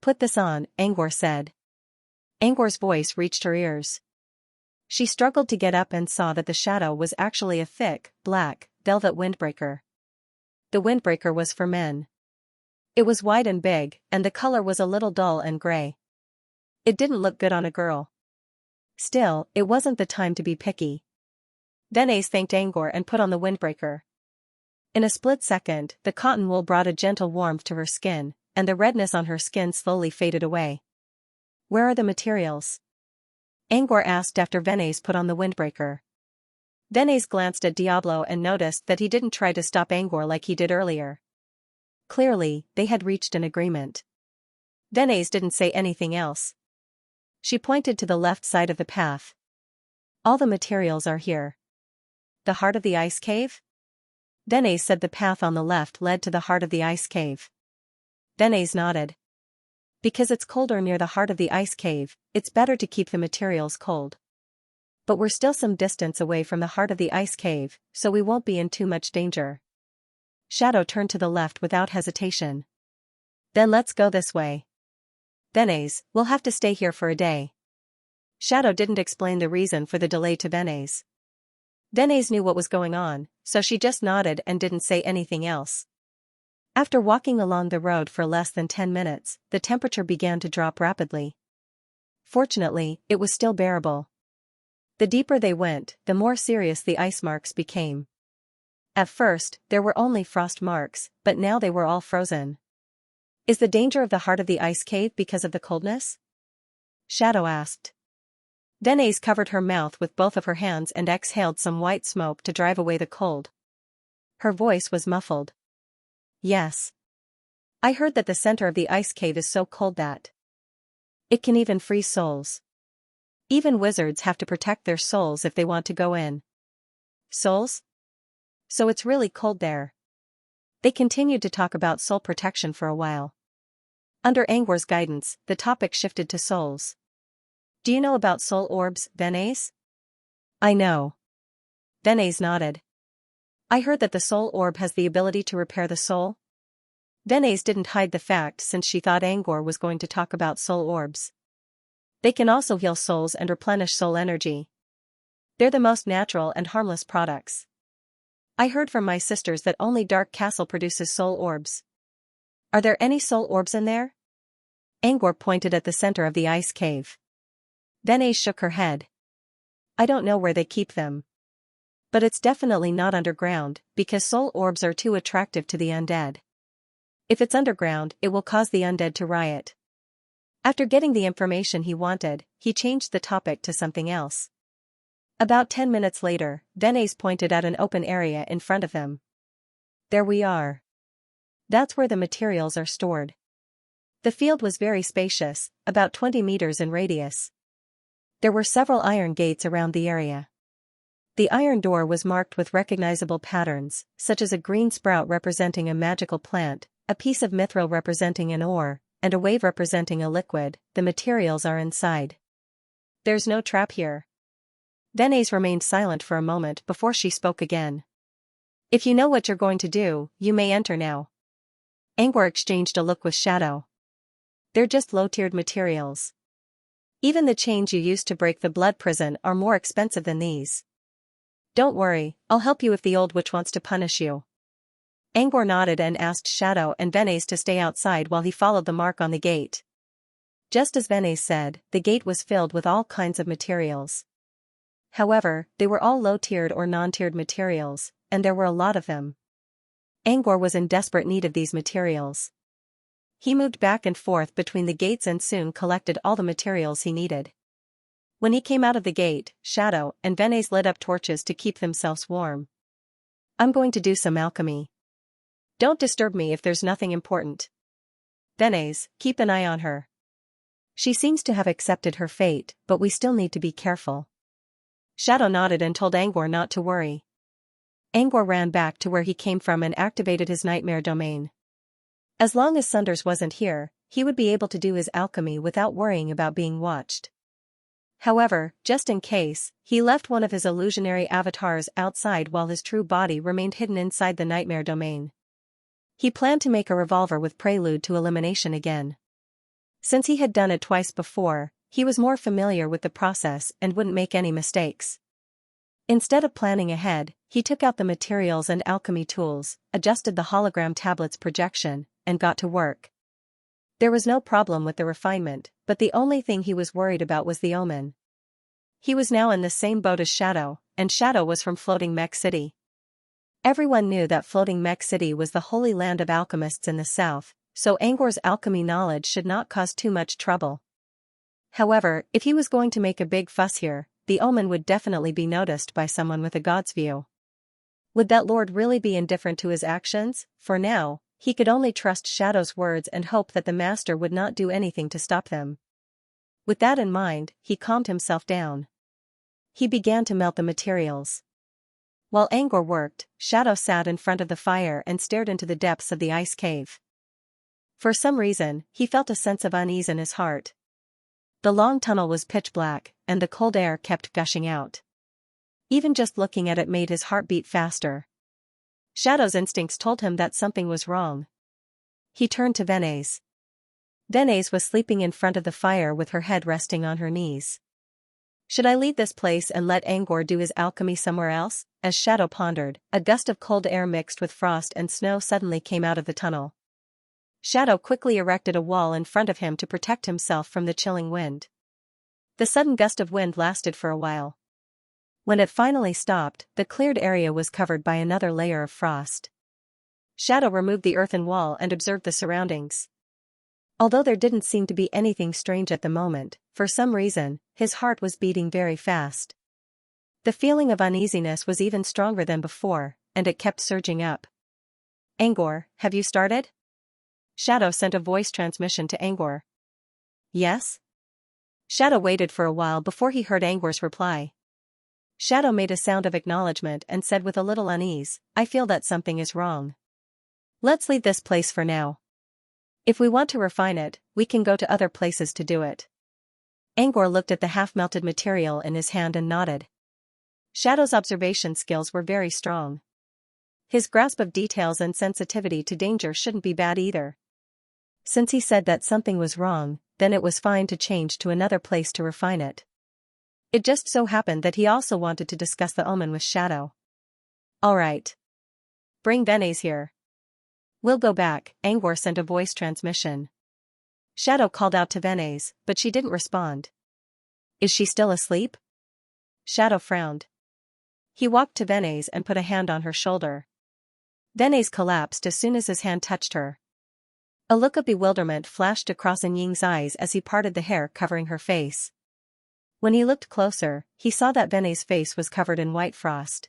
Put this on, Angor said. Angor's voice reached her ears. She struggled to get up and saw that the shadow was actually a thick, black, velvet windbreaker. The windbreaker was for men. It was wide and big, and the color was a little dull and gray. It didn't look good on a girl. Still, it wasn't the time to be picky. Venice thanked Angor and put on the windbreaker. In a split second, the cotton wool brought a gentle warmth to her skin, and the redness on her skin slowly faded away. Where are the materials? Angor asked after Venice put on the windbreaker. Venice glanced at Diablo and noticed that he didn't try to stop Angor like he did earlier. Clearly, they had reached an agreement. Venice didn't say anything else. She pointed to the left side of the path. All the materials are here. The heart of the ice cave? Venice said the path on the left led to the heart of the ice cave. Venice nodded. Because it's colder near the heart of the ice cave, it's better to keep the materials cold. But we're still some distance away from the heart of the ice cave, so we won't be in too much danger. Shadow turned to the left without hesitation. Then let's go this way. Venice, we'll have to stay here for a day. Shadow didn't explain the reason for the delay to Venice. Venice knew what was going on, so she just nodded and didn't say anything else. After walking along the road for less than 10 minutes, the temperature began to drop rapidly. Fortunately, it was still bearable. The deeper they went, the more serious the ice marks became. At first, there were only frost marks, but now they were all frozen. Is the danger of the heart of the ice cave because of the coldness? Shadow asked. Venice covered her mouth with both of her hands and exhaled some white smoke to drive away the cold. Her voice was muffled. Yes. I heard that the center of the ice cave is so cold that it can even freeze souls. Even wizards have to protect their souls if they want to go in. Souls? So it's really cold there. They continued to talk about soul protection for a while. Under Angor's guidance, the topic shifted to souls. Do you know about soul orbs, Venice? I know. Venice nodded. I heard that the soul orb has the ability to repair the soul. Venice didn't hide the fact since she thought Angor was going to talk about soul orbs. They can also heal souls and replenish soul energy. They're the most natural and harmless products. I heard from my sisters that only Dark Castle produces soul orbs. Are there any soul orbs in there? Angor pointed at the center of the ice cave. Venice shook her head. I don't know where they keep them. But it's definitely not underground, because soul orbs are too attractive to the undead. If it's underground, it will cause the undead to riot. After getting the information he wanted, he changed the topic to something else. About 10 minutes later, Venice pointed at an open area in front of him. There we are. That's where the materials are stored. The field was very spacious, about 20 meters in radius. There were several iron gates around the area. The iron door was marked with recognizable patterns, such as a green sprout representing a magical plant, a piece of mithril representing an ore, and a wave representing a liquid. The materials are inside. There's no trap here. Venice remained silent for a moment before she spoke again. If you know what you're going to do, you may enter now. Angor exchanged a look with Shadow. They're just low-tiered materials. Even the chains you used to break the blood prison are more expensive than these. Don't worry, I'll help you if the old witch wants to punish you. Angor nodded and asked Shadow and Venice to stay outside while he followed the mark on the gate. Just as Venice said, the gate was filled with all kinds of materials. However, they were all low-tiered or non-tiered materials, and there were a lot of them. Angor was in desperate need of these materials. He moved back and forth between the gates and soon collected all the materials he needed. When he came out of the gate, Shadow and Venice lit up torches to keep themselves warm. I'm going to do some alchemy. Don't disturb me if there's nothing important. Venice, keep an eye on her. She seems to have accepted her fate, but we still need to be careful. Shadow nodded and told Angor not to worry. Angor ran back to where he came from and activated his nightmare domain. As long as Sunders wasn't here, he would be able to do his alchemy without worrying about being watched. However, just in case, he left one of his illusionary avatars outside while his true body remained hidden inside the nightmare domain. He planned to make a revolver with Prelude to Elimination again. Since he had done it twice before, he was more familiar with the process and wouldn't make any mistakes. Instead of planning ahead, he took out the materials and alchemy tools, adjusted the hologram tablet's projection, and got to work. There was no problem with the refinement, but the only thing he was worried about was the omen. He was now in the same boat as Shadow, and Shadow was from Floating Mech City. Everyone knew that Floating Mech City was the holy land of alchemists in the south, so Angor's alchemy knowledge should not cause too much trouble. However, if he was going to make a big fuss here, the omen would definitely be noticed by someone with a god's view. Would that lord really be indifferent to his actions? For now, he could only trust Shadow's words and hope that the master would not do anything to stop them. With that in mind, he calmed himself down. He began to melt the materials. While Angor worked, Shadow sat in front of the fire and stared into the depths of the ice cave. For some reason, he felt a sense of unease in his heart. The long tunnel was pitch black, and the cold air kept gushing out. Even just looking at it made his heart beat faster. Shadow's instincts told him that something was wrong. He turned to Venice. Venice was sleeping in front of the fire with her head resting on her knees. Should I leave this place and let Angor do his alchemy somewhere else? As Shadow pondered, a gust of cold air mixed with frost and snow suddenly came out of the tunnel. Shadow quickly erected a wall in front of him to protect himself from the chilling wind. The sudden gust of wind lasted for a while. When it finally stopped, the cleared area was covered by another layer of frost. Shadow removed the earthen wall and observed the surroundings. Although there didn't seem to be anything strange at the moment, for some reason, his heart was beating very fast. The feeling of uneasiness was even stronger than before, and it kept surging up. Angor, have you started? Shadow sent a voice transmission to Angor. Yes? Shadow waited for a while before he heard Angor's reply. Shadow made a sound of acknowledgement and said with a little unease, I feel that something is wrong. Let's leave this place for now. If we want to refine it, we can go to other places to do it. Angor looked at the half-melted material in his hand and nodded. Shadow's observation skills were very strong. His grasp of details and sensitivity to danger shouldn't be bad either. Since he said that something was wrong, then it was fine to change to another place to refine it. It just so happened that he also wanted to discuss the omen with Shadow. Alright. Bring Benes here. We'll go back, Angor sent a voice transmission. Shadow called out to Benes, but she didn't respond. Is she still asleep? Shadow frowned. He walked to Benes and put a hand on her shoulder. Benes collapsed as soon as his hand touched her. A look of bewilderment flashed across Ying's eyes as he parted the hair covering her face. When he looked closer, he saw that Benes' face was covered in white frost.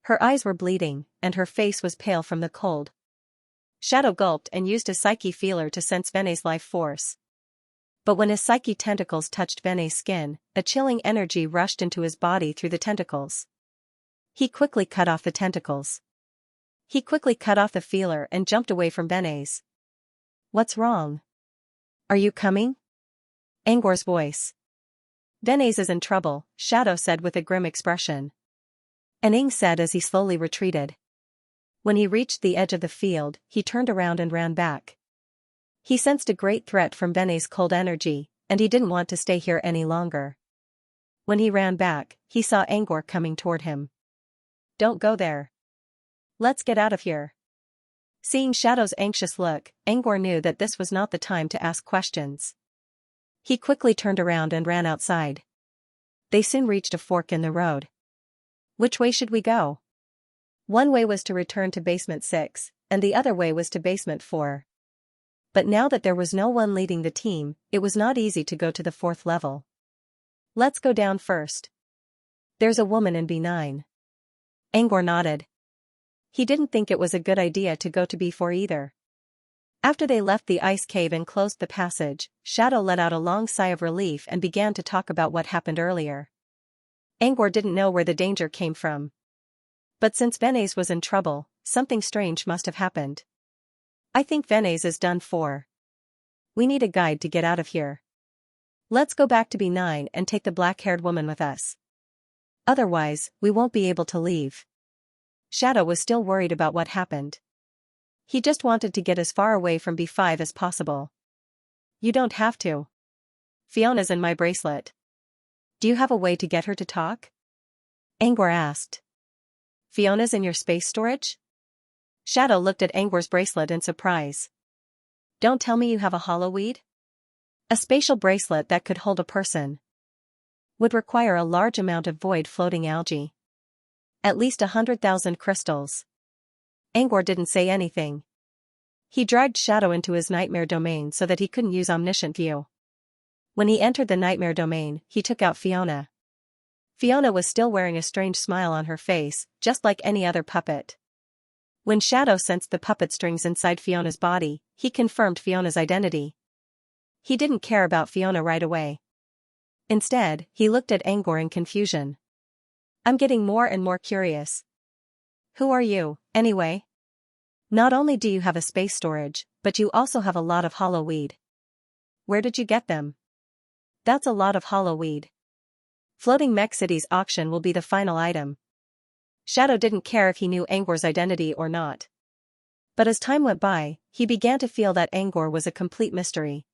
Her eyes were bleeding, and her face was pale from the cold. Shadow gulped and used his psyche feeler to sense Benes' life force. But when his psyche tentacles touched Benes' skin, a chilling energy rushed into his body through the tentacles. He quickly cut off the tentacles. He quickly cut off the feeler and jumped away from Benes. What's wrong? Are you coming? Angor's voice. Benes is in trouble, Shadow said with a grim expression. Ying said as he slowly retreated. When he reached the edge of the field, he turned around and ran back. He sensed a great threat from Benes' cold energy, and he didn't want to stay here any longer. When he ran back, he saw Angor coming toward him. Don't go there. Let's get out of here. Seeing Shadow's anxious look, Angor knew that this was not the time to ask questions. He quickly turned around and ran outside. They soon reached a fork in the road. Which way should we go? One way was to return to basement 6, and the other way was to basement 4. But now that there was no one leading the team, it was not easy to go to the 4th level. Let's go down first. There's a woman in B9. Angor nodded. He didn't think it was a good idea to go to B4 either. After they left the ice cave and closed the passage, Shadow let out a long sigh of relief and began to talk about what happened earlier. Angor didn't know where the danger came from. But since Benes was in trouble, something strange must have happened. I think Benes is done for. We need a guide to get out of here. Let's go back to B9 and take the black-haired woman with us. Otherwise, we won't be able to leave. Shadow was still worried about what happened. He just wanted to get as far away from B5 as possible. You don't have to. Fiona's in my bracelet. Do you have a way to get her to talk? Angor asked. Fiona's in your space storage? Shadow looked at Angor's bracelet in surprise. Don't tell me you have a hollow-weed? A spatial bracelet that could hold a person. Would require a large amount of void-floating algae. At least 100,000 crystals. Angor didn't say anything. He dragged Shadow into his nightmare domain so that he couldn't use omniscient view. When he entered the nightmare domain, he took out Fiona. Fiona was still wearing a strange smile on her face, just like any other puppet. When Shadow sensed the puppet strings inside Fiona's body, he confirmed Fiona's identity. He didn't care about Fiona right away. Instead, he looked at Angor in confusion. I'm getting more and more curious. Who are you, anyway? Not only do you have a space storage, but you also have a lot of hollow weed. Where did you get them? That's a lot of hollow weed. Floating Mech City's auction will be the final item. Shadow didn't care if he knew Angor's identity or not. But as time went by, he began to feel that Angor was a complete mystery.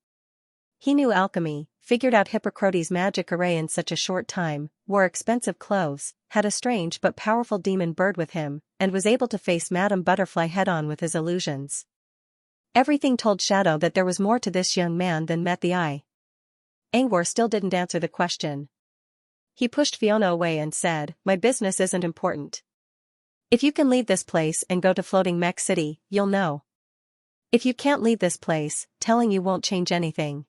He knew alchemy, figured out Hippocrates' magic array in such a short time, wore expensive clothes, had a strange but powerful demon bird with him, and was able to face Madame Butterfly head-on with his illusions. Everything told Shadow that there was more to this young man than met the eye. Angor still didn't answer the question. He pushed Fiona away and said, My business isn't important. If you can leave this place and go to Floating Mech City, you'll know. If you can't leave this place, telling you won't change anything.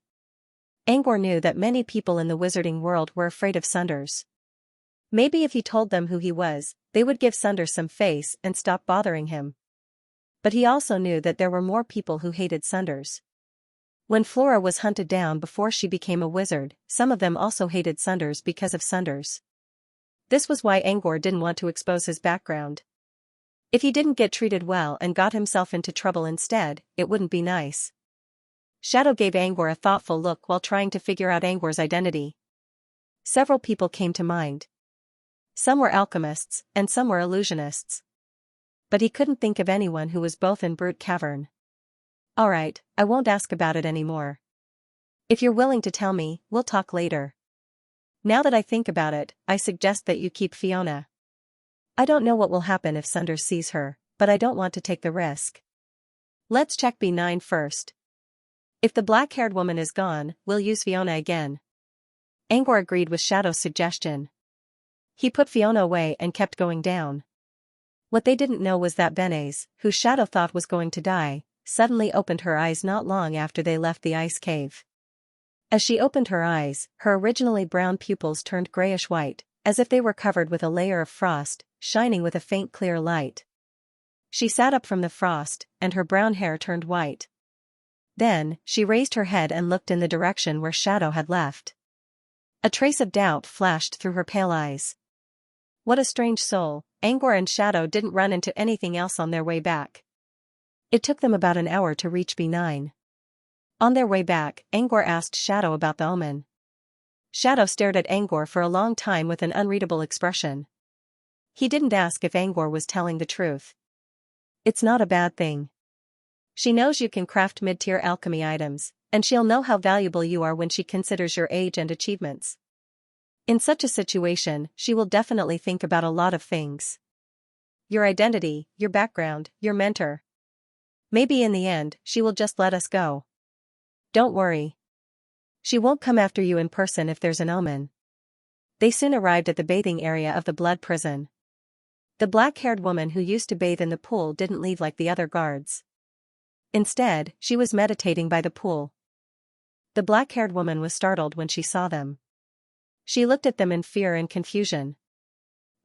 Angor knew that many people in the wizarding world were afraid of Sunders. Maybe if he told them who he was, they would give Sunders some face and stop bothering him. But he also knew that there were more people who hated Sunders. When Flora was hunted down before she became a wizard, some of them also hated Sunders because of Sunders. This was why Angor didn't want to expose his background. If he didn't get treated well and got himself into trouble instead, it wouldn't be nice. Shadow gave Angor a thoughtful look while trying to figure out Angor's identity. Several people came to mind. Some were alchemists, and some were illusionists. But he couldn't think of anyone who was both in Brute Cavern. Alright, I won't ask about it anymore. If you're willing to tell me, we'll talk later. Now that I think about it, I suggest that you keep Fiona. I don't know what will happen if Sunders sees her, but I don't want to take the risk. Let's check B9 first. If the black-haired woman is gone, we'll use Fiona again. Angor agreed with Shadow's suggestion. He put Fiona away and kept going down. What they didn't know was that Benes, who Shadow thought was going to die, suddenly opened her eyes not long after they left the ice cave. As she opened her eyes, her originally brown pupils turned grayish-white, as if they were covered with a layer of frost, shining with a faint clear light. She sat up from the frost, and her brown hair turned white. Then, she raised her head and looked in the direction where Shadow had left. A trace of doubt flashed through her pale eyes. What a strange soul, Angor and Shadow didn't run into anything else on their way back. It took them about an hour to reach B9. On their way back, Angor asked Shadow about the omen. Shadow stared at Angor for a long time with an unreadable expression. He didn't ask if Angor was telling the truth. It's not a bad thing. She knows you can craft mid-tier alchemy items, and she'll know how valuable you are when she considers your age and achievements. In such a situation, she will definitely think about a lot of things. Your identity, your background, your mentor. Maybe in the end, she will just let us go. Don't worry. She won't come after you in person if there's an omen. They soon arrived at the bathing area of the blood prison. The black-haired woman who used to bathe in the pool didn't leave like the other guards. Instead, she was meditating by the pool. The black-haired woman was startled when she saw them. She looked at them in fear and confusion.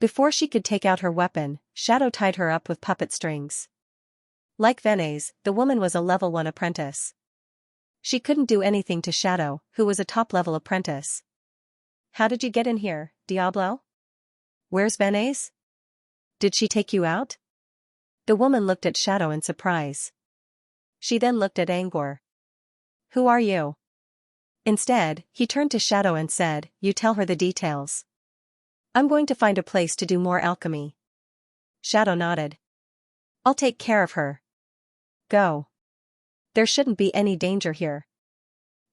Before she could take out her weapon, Shadow tied her up with puppet strings. Like Benes, the woman was a level 1 apprentice. She couldn't do anything to Shadow, who was a top-level apprentice. How did you get in here, Diablo? Where's Benes? Did she take you out? The woman looked at Shadow in surprise. She then looked at Angor. Who are you? Instead, he turned to Shadow and said, You tell her the details. I'm going to find a place to do more alchemy. Shadow nodded. I'll take care of her. Go. There shouldn't be any danger here.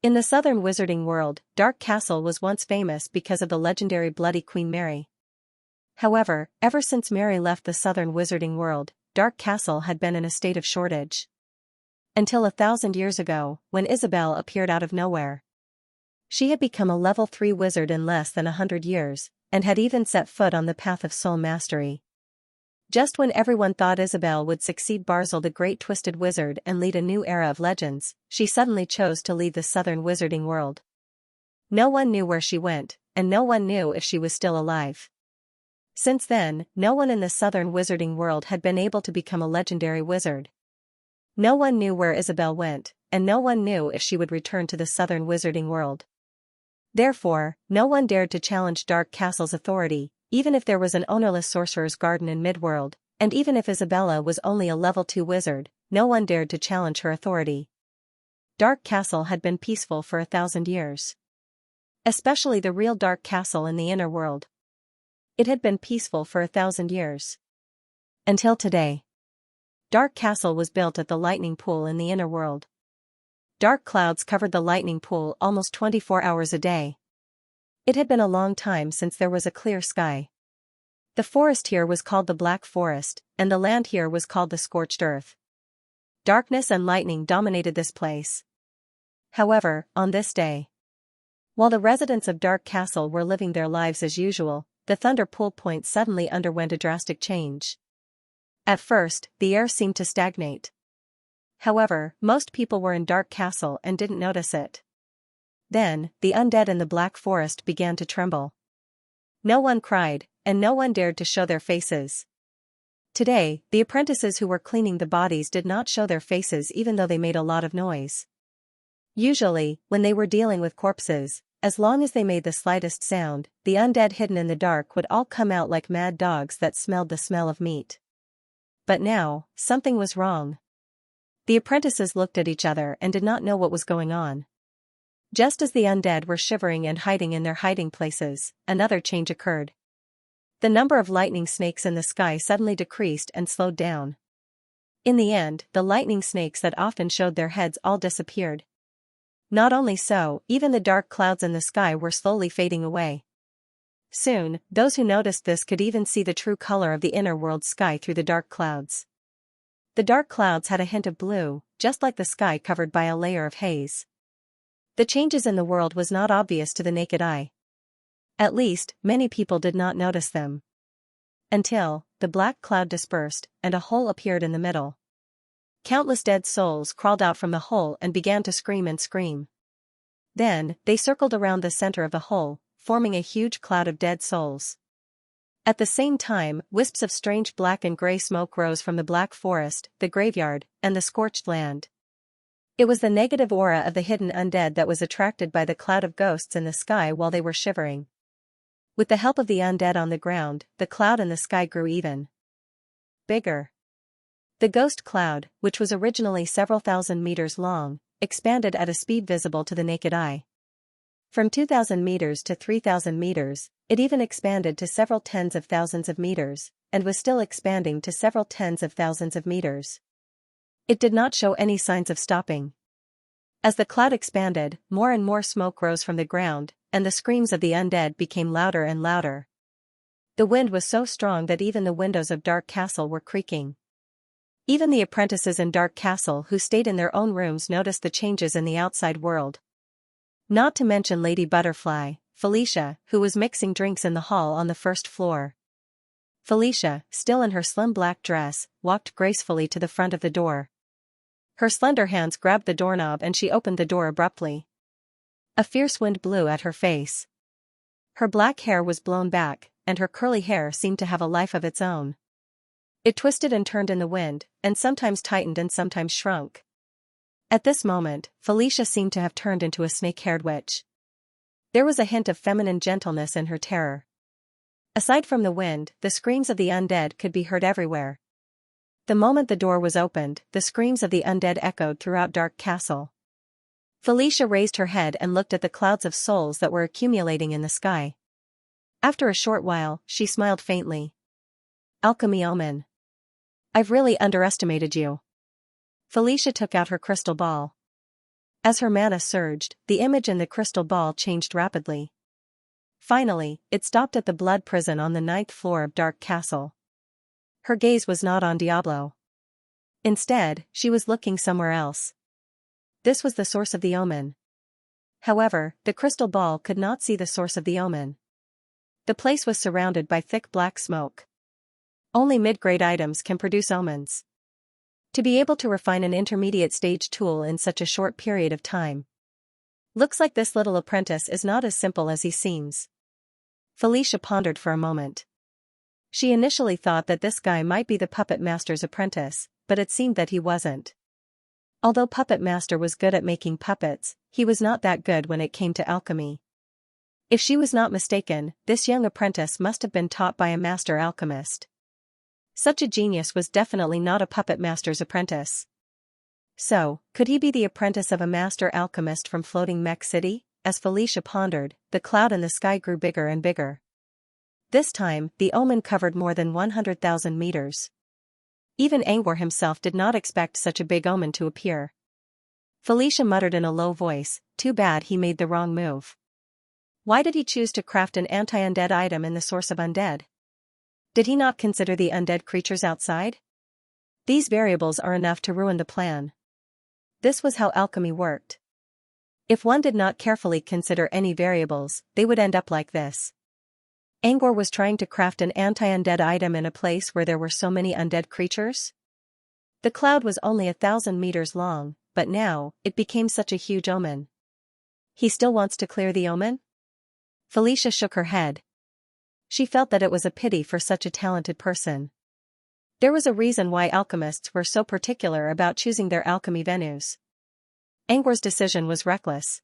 In the southern wizarding world, Dark Castle was once famous because of the legendary Bloody Queen Mary. However, ever since Mary left the southern wizarding world, Dark Castle had been in a state of shortage. Until 1,000 years ago, when Isabel appeared out of nowhere. She had become a level 3 wizard in less than 100 years, and had even set foot on the path of soul mastery. Just when everyone thought Isabel would succeed Barzil the Great Twisted Wizard and lead a new era of legends, she suddenly chose to leave the southern wizarding world. No one knew where she went, and no one knew if she was still alive. Since then, no one in the southern wizarding world had been able to become a legendary wizard. No one knew where Isabel went, and no one knew if she would return to the southern wizarding world. Therefore, no one dared to challenge Dark Castle's authority, even if there was an ownerless sorcerer's garden in Midworld, and even if Isabella was only a level 2 wizard, no one dared to challenge her authority. Dark Castle had been peaceful for 1,000 years. Especially the real Dark Castle in the inner world. It had been peaceful for 1,000 years. Until today. Dark Castle was built at the lightning pool in the inner world. Dark clouds covered the lightning pool almost 24 hours a day. It had been a long time since there was a clear sky. The forest here was called the Black Forest, and the land here was called the Scorched Earth. Darkness and lightning dominated this place. However, on this day, while the residents of Dark Castle were living their lives as usual, the Thunder Pool Point suddenly underwent a drastic change. At first, the air seemed to stagnate. However, most people were in Dark Castle and didn't notice it. Then, the undead in the Black Forest began to tremble. No one cried, and no one dared to show their faces. Today, the apprentices who were cleaning the bodies did not show their faces even though they made a lot of noise. Usually, when they were dealing with corpses, as long as they made the slightest sound, the undead hidden in the dark would all come out like mad dogs that smelled the smell of meat. But now, something was wrong. The apprentices looked at each other and did not know what was going on. Just as the undead were shivering and hiding in their hiding places, another change occurred. The number of lightning snakes in the sky suddenly decreased and slowed down. In the end, the lightning snakes that often showed their heads all disappeared. Not only so, even the dark clouds in the sky were slowly fading away. Soon, those who noticed this could even see the true color of the inner world sky through the dark clouds. The dark clouds had a hint of blue, just like the sky covered by a layer of haze. The changes in the world was not obvious to the naked eye. At least, many people did not notice them. Until, the black cloud dispersed, and a hole appeared in the middle. Countless dead souls crawled out from the hole and began to scream and scream. Then, they circled around the center of the hole, forming a huge cloud of dead souls. At the same time, wisps of strange black and gray smoke rose from the black forest, the graveyard, and the scorched land. It was the negative aura of the hidden undead that was attracted by the cloud of ghosts in the sky while they were shivering. With the help of the undead on the ground, the cloud in the sky grew even bigger. The ghost cloud, which was originally several thousand meters long, expanded at a speed visible to the naked eye. From 2,000 meters to 3,000 meters, it even expanded to several tens of thousands of meters, and was still expanding to several tens of thousands of meters. It did not show any signs of stopping. As the cloud expanded, more and more smoke rose from the ground, and the screams of the undead became louder and louder. The wind was so strong that even the windows of Dark Castle were creaking. Even the apprentices in Dark Castle who stayed in their own rooms noticed the changes in the outside world. Not to mention Lady Butterfly, Felicia, who was mixing drinks in the hall on the first floor. Felicia, still in her slim black dress, walked gracefully to the front of the door. Her slender hands grabbed the doorknob and she opened the door abruptly. A fierce wind blew at her face. Her black hair was blown back, and her curly hair seemed to have a life of its own. It twisted and turned in the wind, and sometimes tightened and sometimes shrunk. At this moment, Felicia seemed to have turned into a snake-haired witch. There was a hint of feminine gentleness in her terror. Aside from the wind, the screams of the undead could be heard everywhere. The moment the door was opened, the screams of the undead echoed throughout Dark Castle. Felicia raised her head and looked at the clouds of souls that were accumulating in the sky. After a short while, she smiled faintly. Alchemy Omen. I've really underestimated you. Felicia took out her crystal ball. As her mana surged, the image in the crystal ball changed rapidly. Finally, it stopped at the blood prison on the 9th floor of Dark Castle. Her gaze was not on Diablo. Instead, she was looking somewhere else. This was the source of the omen. However, the crystal ball could not see the source of the omen. The place was surrounded by thick black smoke. Only mid-grade items can produce omens. To be able to refine an intermediate stage tool in such a short period of time. Looks like this little apprentice is not as simple as he seems. Felicia pondered for a moment. She initially thought that this guy might be the puppet master's apprentice, but it seemed that he wasn't. Although Puppet Master was good at making puppets, he was not that good when it came to alchemy. If she was not mistaken, this young apprentice must have been taught by a master alchemist. Such a genius was definitely not a puppet master's apprentice. So, could he be the apprentice of a master alchemist from Floating Mech City? As Felicia pondered, the cloud in the sky grew bigger and bigger. This time, the omen covered more than 100,000 meters. Even Angor himself did not expect such a big omen to appear. Felicia muttered in a low voice, too bad he made the wrong move. Why did he choose to craft an anti-undead item in the source of undead? Did he not consider the undead creatures outside? These variables are enough to ruin the plan. This was how alchemy worked. If one did not carefully consider any variables, they would end up like this. Angor was trying to craft an anti-undead item in a place where there were so many undead creatures? The cloud was only 1,000 meters long, but now, it became such a huge omen. He still wants to clear the omen? Felicia shook her head. She felt that it was a pity for such a talented person. There was a reason why alchemists were so particular about choosing their alchemy venues. Angor's decision was reckless.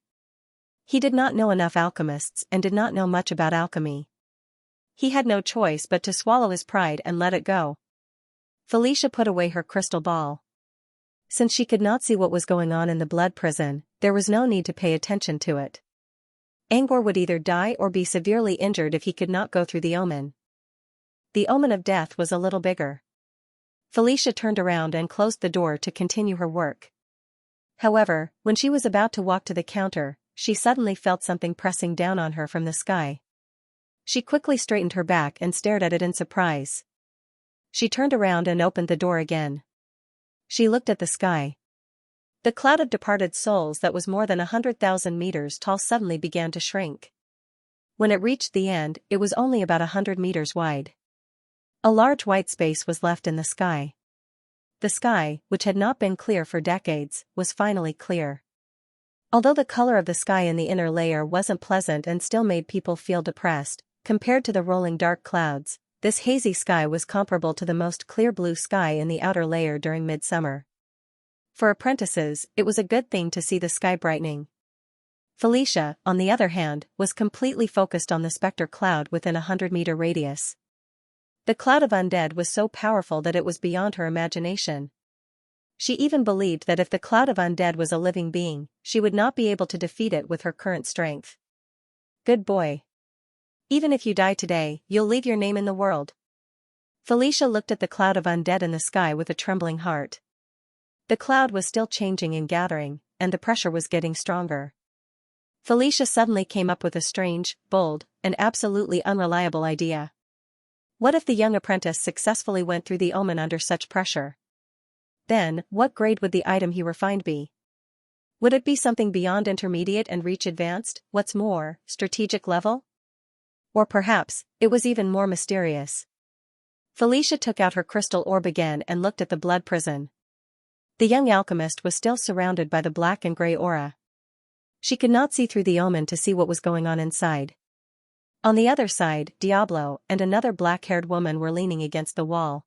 He did not know enough alchemists and did not know much about alchemy. He had no choice but to swallow his pride and let it go. Felicia put away her crystal ball. Since she could not see what was going on in the blood prison, there was no need to pay attention to it. Angor would either die or be severely injured if he could not go through the omen. The omen of death was a little bigger. Felicia turned around and closed the door to continue her work. However, when she was about to walk to the counter, she suddenly felt something pressing down on her from the sky. She quickly straightened her back and stared at it in surprise. She turned around and opened the door again. She looked at the sky. The cloud of departed souls that was more than 100,000 meters tall suddenly began to shrink. When it reached the end, it was only about 100 meters wide. A large white space was left in the sky. The sky, which had not been clear for decades, was finally clear. Although the color of the sky in the inner layer wasn't pleasant and still made people feel depressed, compared to the rolling dark clouds, this hazy sky was comparable to the most clear blue sky in the outer layer during midsummer. For apprentices, it was a good thing to see the sky brightening. Felicia, on the other hand, was completely focused on the specter cloud within a 100-meter radius. The cloud of undead was so powerful that it was beyond her imagination. She even believed that if the cloud of undead was a living being, she would not be able to defeat it with her current strength. Good boy. Even if you die today, you'll leave your name in the world. Felicia looked at the cloud of undead in the sky with a trembling heart. The cloud was still changing and gathering, and the pressure was getting stronger. Felicia suddenly came up with a strange, bold, and absolutely unreliable idea. What if the young apprentice successfully went through the omen under such pressure? Then, what grade would the item he refined be? Would it be something beyond intermediate and reach advanced, what's more, strategic level? Or perhaps, it was even more mysterious. Felicia took out her crystal orb again and looked at the blood prison. The young alchemist was still surrounded by the black and gray aura. She could not see through the omen to see what was going on inside. On the other side, Diablo and another black-haired woman were leaning against the wall.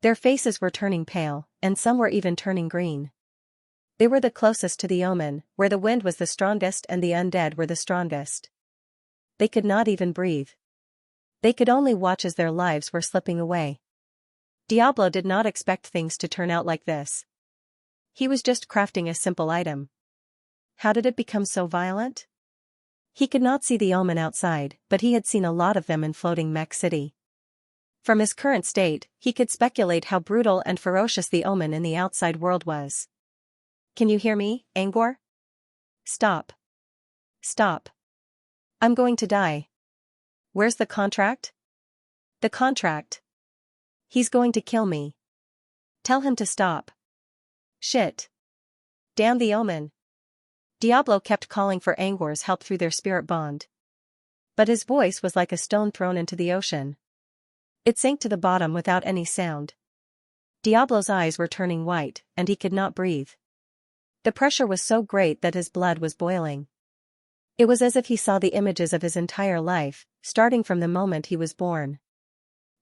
Their faces were turning pale, and some were even turning green. They were the closest to the omen, where the wind was the strongest and the undead were the strongest. They could not even breathe. They could only watch as their lives were slipping away. Diablo did not expect things to turn out like this. He was just crafting a simple item. How did it become so violent? He could not see the omen outside, but he had seen a lot of them in floating mech city. From his current state, he could speculate how brutal and ferocious the omen in the outside world was. Can you hear me, Angor? Stop. Stop. I'm going to die. Where's the contract? The contract. He's going to kill me. Tell him to stop. Shit. Damn the omen. Diablo kept calling for Angor's help through their spirit bond. But his voice was like a stone thrown into the ocean. It sank to the bottom without any sound. Diablo's eyes were turning white, and he could not breathe. The pressure was so great that his blood was boiling. It was as if he saw the images of his entire life, starting from the moment he was born.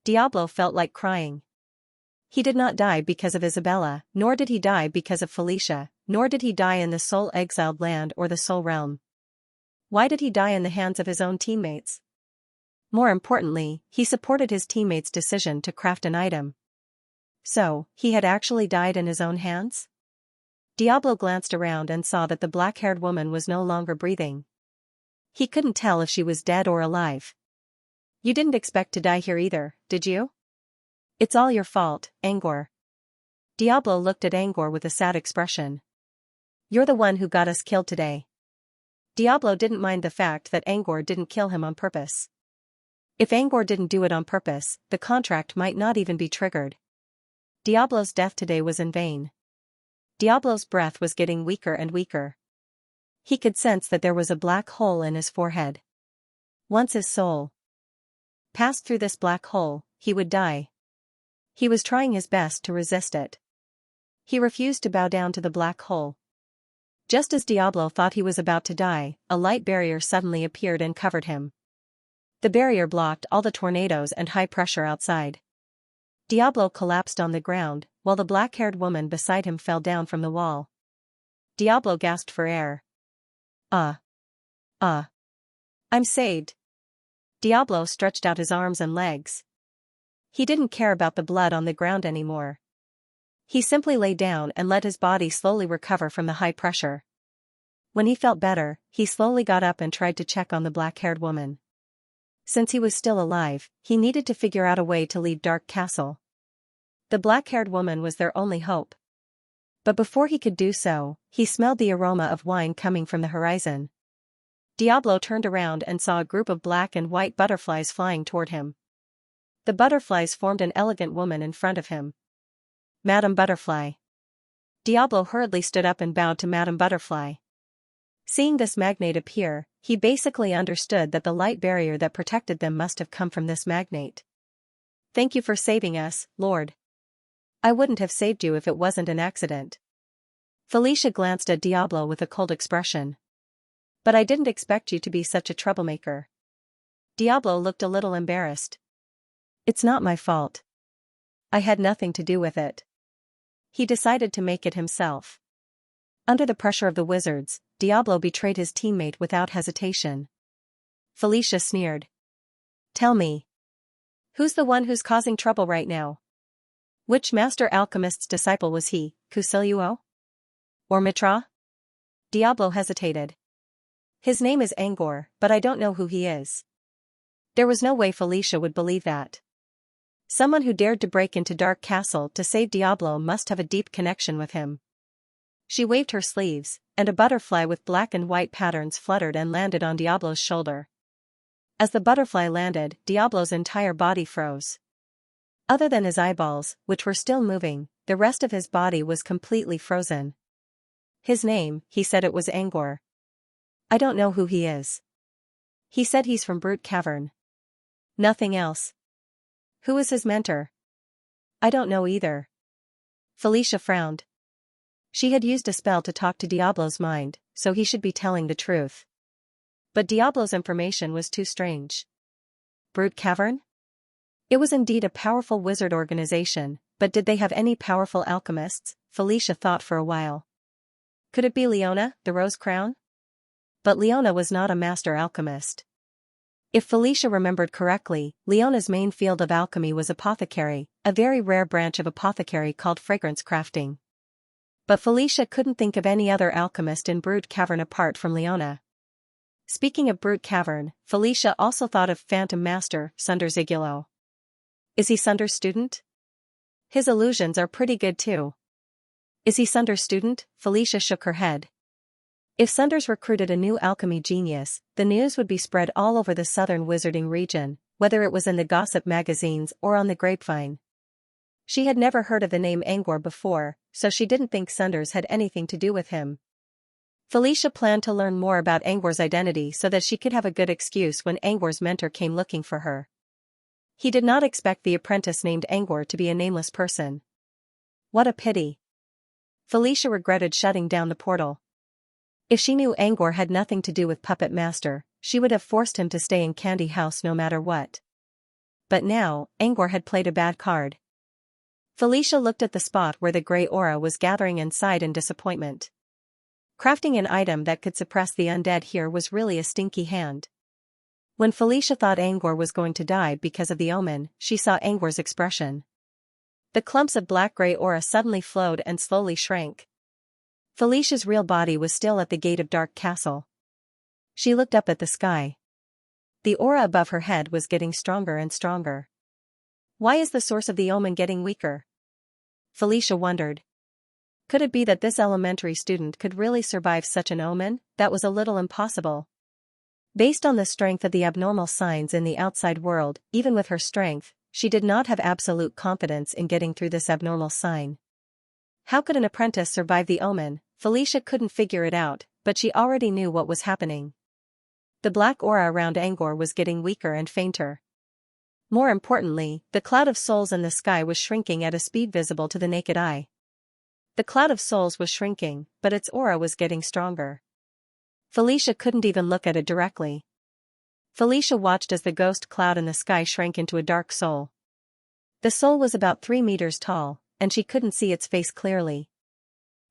Diablo felt like crying. He did not die because of Isabella, nor did he die because of Felicia, nor did he die in the soul-exiled land or the soul realm. Why did he die in the hands of his own teammates? More importantly, he supported his teammates' decision to craft an item. So, he had actually died in his own hands? Diablo glanced around and saw that the black-haired woman was no longer breathing. He couldn't tell if she was dead or alive. You didn't expect to die here either, did you? It's all your fault, Angor. Diablo looked at Angor with a sad expression. You're the one who got us killed today. Diablo didn't mind the fact that Angor didn't kill him on purpose. If Angor didn't do it on purpose, the contract might not even be triggered. Diablo's death today was in vain. Diablo's breath was getting weaker and weaker. He could sense that there was a black hole in his forehead. Once his soul passed through this black hole, he would die. He was trying his best to resist it. He refused to bow down to the black hole. Just as Diablo thought he was about to die, a light barrier suddenly appeared and covered him. The barrier blocked all the tornadoes and high pressure outside. Diablo collapsed on the ground, while the black-haired woman beside him fell down from the wall. Diablo gasped for air. I'm saved. Diablo stretched out his arms and legs. He didn't care about the blood on the ground anymore. He simply lay down and let his body slowly recover from the high pressure. When he felt better, he slowly got up and tried to check on the black-haired woman. Since he was still alive, he needed to figure out a way to leave Dark Castle. The black-haired woman was their only hope. But before he could do so, he smelled the aroma of wine coming from the horizon. Diablo turned around and saw a group of black and white butterflies flying toward him. The butterflies formed an elegant woman in front of him. Madame Butterfly. Diablo hurriedly stood up and bowed to Madame Butterfly. Seeing this magnate appear, he basically understood that the light barrier that protected them must have come from this magnate. Thank you for saving us, Lord. I wouldn't have saved you if it wasn't an accident. Felicia glanced at Diablo with a cold expression. But I didn't expect you to be such a troublemaker. Diablo looked a little embarrassed. It's not my fault. I had nothing to do with it. He decided to make it himself. Under the pressure of the wizards, Diablo betrayed his teammate without hesitation. Felicia sneered. Tell me. Who's the one who's causing trouble right now? Which master alchemist's disciple was he, Kusiluo? Or Mitra? Diablo hesitated. His name is Angor, but I don't know who he is. There was no way Felicia would believe that. Someone who dared to break into Dark Castle to save Diablo must have a deep connection with him. She waved her sleeves, and a butterfly with black and white patterns fluttered and landed on Diablo's shoulder. As the butterfly landed, Diablo's entire body froze. Other than his eyeballs, which were still moving, the rest of his body was completely frozen. His name, he said it was Angor. I don't know who he is. He said he's from Brute Cavern. Nothing else. Who is his mentor? I don't know either. Felicia frowned. She had used a spell to talk to Diablo's mind, so he should be telling the truth. But Diablo's information was too strange. Brute Cavern? It was indeed a powerful wizard organization, but did they have any powerful alchemists? Felicia thought for a while. Could it be Leona, the Rose Crown? But Leona was not a master alchemist. If Felicia remembered correctly, Leona's main field of alchemy was apothecary, a very rare branch of apothecary called fragrance crafting. But Felicia couldn't think of any other alchemist in Brute Cavern apart from Leona. Speaking of Brute Cavern, Felicia also thought of Phantom Master, Sunder Zigulo. Is he Sunder's student? His illusions are pretty good too. Is he Sunder's student? Felicia shook her head. If Sunder's recruited a new alchemy genius, the news would be spread all over the southern wizarding region, whether it was in the gossip magazines or on the grapevine. She had never heard of the name Angor before, so she didn't think Sunder's had anything to do with him. Felicia planned to learn more about Angor's identity so that she could have a good excuse when Angor's mentor came looking for her. He did not expect the apprentice named Angor to be a nameless person. What a pity. Felicia regretted shutting down the portal. If she knew Angor had nothing to do with Puppet Master, she would have forced him to stay in Candy House no matter what. But now, Angor had played a bad card. Felicia looked at the spot where the gray aura was gathering and sighed in disappointment. Crafting an item that could suppress the undead here was really a stinky hand. When Felicia thought Angor was going to die because of the omen, she saw Angor's expression. The clumps of black-gray aura suddenly flowed and slowly shrank. Felicia's real body was still at the gate of Dark Castle. She looked up at the sky. The aura above her head was getting stronger and stronger. Why is the source of the omen getting weaker? Felicia wondered. Could it be that this elementary student could really survive such an omen? That was a little impossible. Based on the strength of the abnormal signs in the outside world, even with her strength, she did not have absolute confidence in getting through this abnormal sign. How could an apprentice survive the omen? Felicia couldn't figure it out, but she already knew what was happening. The black aura around Angor was getting weaker and fainter. More importantly, the cloud of souls in the sky was shrinking at a speed visible to the naked eye. The cloud of souls was shrinking, but its aura was getting stronger. Felicia couldn't even look at it directly. Felicia watched as the ghost cloud in the sky shrank into a dark soul. The soul was about 3 meters tall, and she couldn't see its face clearly.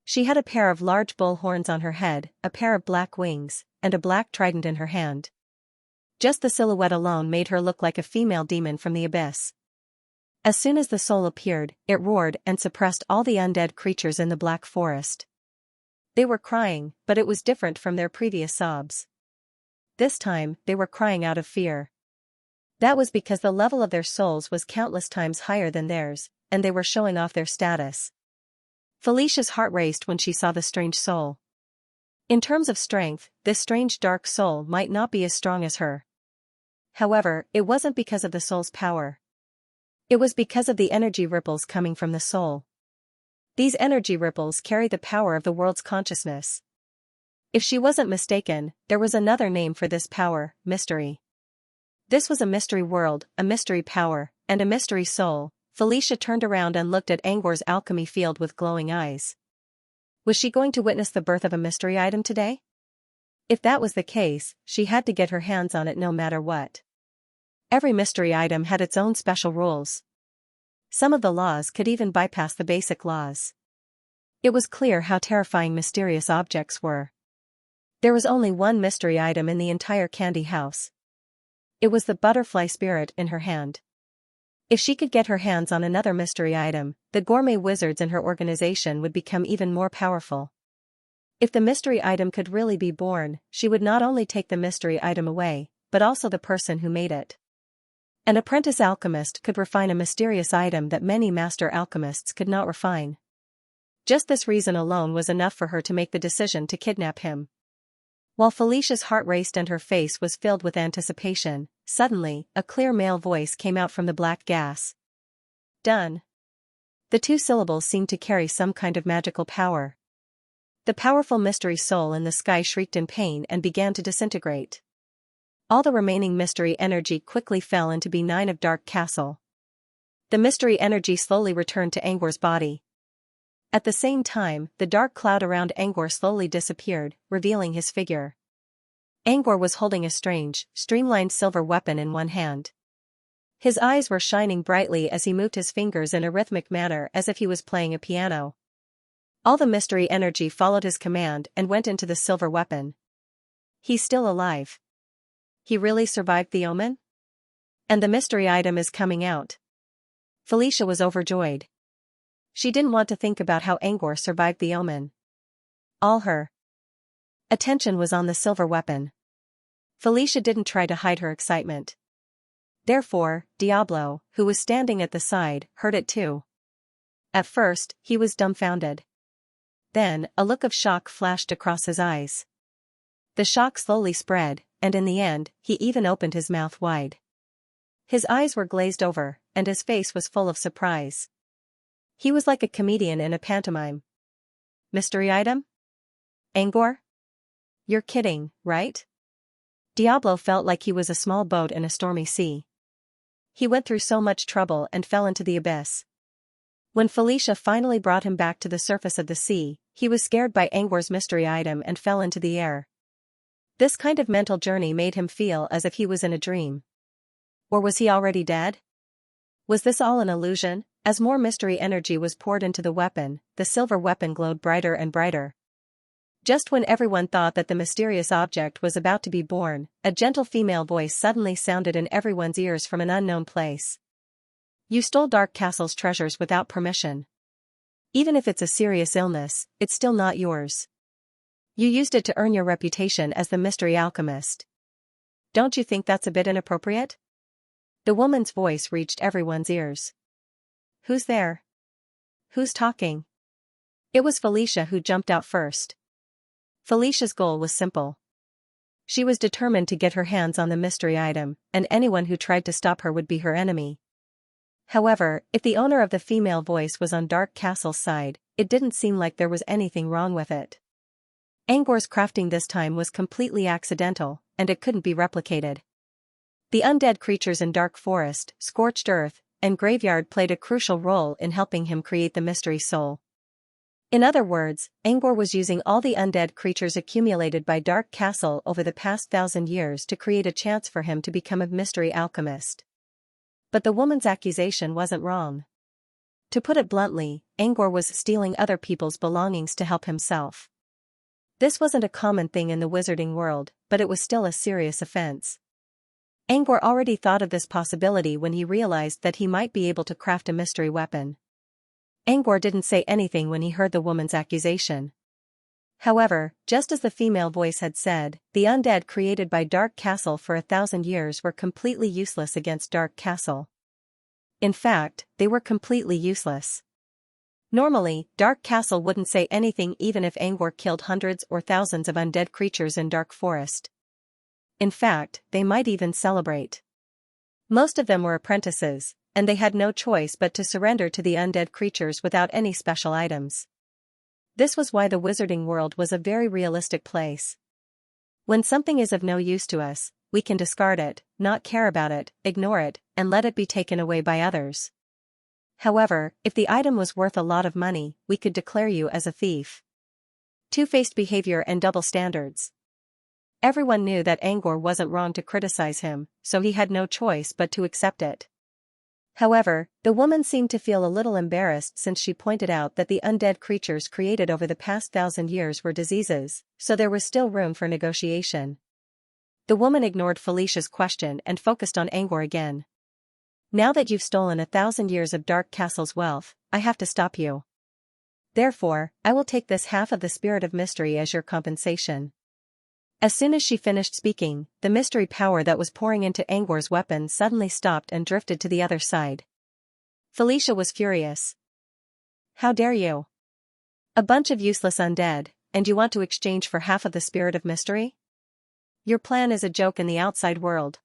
She had a pair of large bull horns on her head, a pair of black wings, and a black trident in her hand. Just the silhouette alone made her look like a female demon from the abyss. As soon as the soul appeared, it roared and suppressed all the undead creatures in the black forest. They were crying, but it was different from their previous sobs. This time, they were crying out of fear. That was because the level of their souls was countless times higher than theirs, and they were showing off their status. Felicia's heart raced when she saw the strange soul. In terms of strength, this strange dark soul might not be as strong as her. However, it wasn't because of the soul's power. It was because of the energy ripples coming from the soul. These energy ripples carry the power of the world's consciousness. If she wasn't mistaken, there was another name for this power: mystery. This was a mystery world, a mystery power, and a mystery soul. Felicia turned around and looked at Angor's alchemy field with glowing eyes. Was she going to witness the birth of a mystery item today? If that was the case, she had to get her hands on it no matter what. Every mystery item had its own special rules. Some of the laws could even bypass the basic laws. It was clear how terrifying mysterious objects were. There was only one mystery item in the entire candy house. It was the butterfly spirit in her hand. If she could get her hands on another mystery item, the gourmet wizards in her organization would become even more powerful. If the mystery item could really be born, she would not only take the mystery item away, but also the person who made it. An apprentice alchemist could refine a mysterious item that many master alchemists could not refine. Just this reason alone was enough for her to make the decision to kidnap him. While Felicia's heart raced and her face was filled with anticipation, suddenly, a clear male voice came out from the black gas. Done. The two syllables seemed to carry some kind of magical power. The powerful mystery soul in the sky shrieked in pain and began to disintegrate. All the remaining mystery energy quickly fell into B9 of Dark Castle. The mystery energy slowly returned to Angor's body. At the same time, the dark cloud around Angor slowly disappeared, revealing his figure. Angor was holding a strange, streamlined silver weapon in one hand. His eyes were shining brightly as he moved his fingers in a rhythmic manner as if he was playing a piano. All the mystery energy followed his command and went into the silver weapon. He's still alive. He really survived the omen? And the mystery item is coming out. Felicia was overjoyed. She didn't want to think about how Angor survived the omen. All her attention was on the silver weapon. Felicia didn't try to hide her excitement. Therefore, Diablo, who was standing at the side, heard it too. At first, he was dumbfounded. Then, a look of shock flashed across his eyes. The shock slowly spread, and in the end, he even opened his mouth wide. His eyes were glazed over, and his face was full of surprise. He was like a comedian in a pantomime. Mystery item? Angor? You're kidding, right? Diablo felt like he was a small boat in a stormy sea. He went through so much trouble and fell into the abyss. When Felicia finally brought him back to the surface of the sea, he was scared by Angor's mystery item and fell into the air. This kind of mental journey made him feel as if he was in a dream. Or was he already dead? Was this all an illusion? As more mystery energy was poured into the weapon, the silver weapon glowed brighter and brighter. Just when everyone thought that the mysterious object was about to be born, a gentle female voice suddenly sounded in everyone's ears from an unknown place. You stole Dark Castle's treasures without permission. Even if it's a serious illness, it's still not yours. You used it to earn your reputation as the mystery alchemist. Don't you think that's a bit inappropriate? The woman's voice reached everyone's ears. Who's there? Who's talking? It was Felicia who jumped out first. Felicia's goal was simple. She was determined to get her hands on the mystery item, and anyone who tried to stop her would be her enemy. However, if the owner of the female voice was on Dark Castle's side, it didn't seem like there was anything wrong with it. Angor's crafting this time was completely accidental, and it couldn't be replicated. The undead creatures in Dark Forest, Scorched Earth, and Graveyard played a crucial role in helping him create the mystery soul. In other words, Angor was using all the undead creatures accumulated by Dark Castle over the past 1,000 years to create a chance for him to become a mystery alchemist. But the woman's accusation wasn't wrong. To put it bluntly, Angor was stealing other people's belongings to help himself. This wasn't a common thing in the wizarding world, but it was still a serious offense. Angor already thought of this possibility when he realized that he might be able to craft a mystery weapon. Angor didn't say anything when he heard the woman's accusation. However, just as the female voice had said, the undead created by Dark Castle for 1,000 years were completely useless against Dark Castle. In fact, they were completely useless. Normally, Dark Castle wouldn't say anything even if Angor killed hundreds or thousands of undead creatures in Dark Forest. In fact, they might even celebrate. Most of them were apprentices, and they had no choice but to surrender to the undead creatures without any special items. This was why the wizarding world was a very realistic place. When something is of no use to us, we can discard it, not care about it, ignore it, and let it be taken away by others. However, if the item was worth a lot of money, we could declare you as a thief. Two-faced behavior and double standards. Everyone knew that Angor wasn't wrong to criticize him, so he had no choice but to accept it. However, the woman seemed to feel a little embarrassed since she pointed out that the undead creatures created over the past 1,000 years were diseases, so there was still room for negotiation. The woman ignored Felicia's question and focused on Angor again. Now that you've stolen 1,000 years of Dark Castle's wealth, I have to stop you. Therefore, I will take this half of the Spirit of Mystery as your compensation. As soon as she finished speaking, the mystery power that was pouring into Angor's weapon suddenly stopped and drifted to the other side. Felicia was furious. How dare you? A bunch of useless undead, and you want to exchange for half of the Spirit of Mystery? Your plan is a joke in the outside world.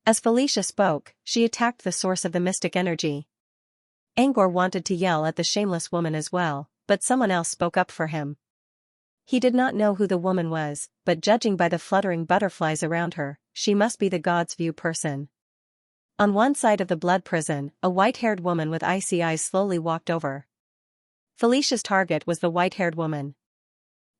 As Felicia spoke, she attacked the source of the mystic energy. Angor wanted to yell at the shameless woman as well, but someone else spoke up for him. He did not know who the woman was, but judging by the fluttering butterflies around her, she must be the God's View person. On one side of the blood prison, a white-haired woman with icy eyes slowly walked over. Felicia's target was the white-haired woman.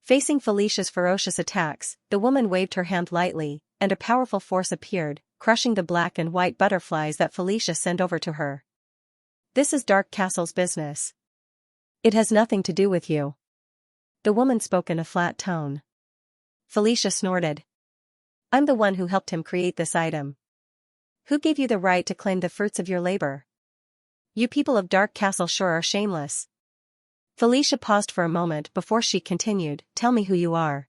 Facing Felicia's ferocious attacks, the woman waved her hand lightly, and a powerful force appeared, crushing the black and white butterflies that Felicia sent over to her. This is Dark Castle's business. It has nothing to do with you. The woman spoke in a flat tone. Felicia snorted. I'm the one who helped him create this item. Who gave you the right to claim the fruits of your labor? You people of Dark Castle sure are shameless. Felicia paused for a moment before she continued, tell me who you are.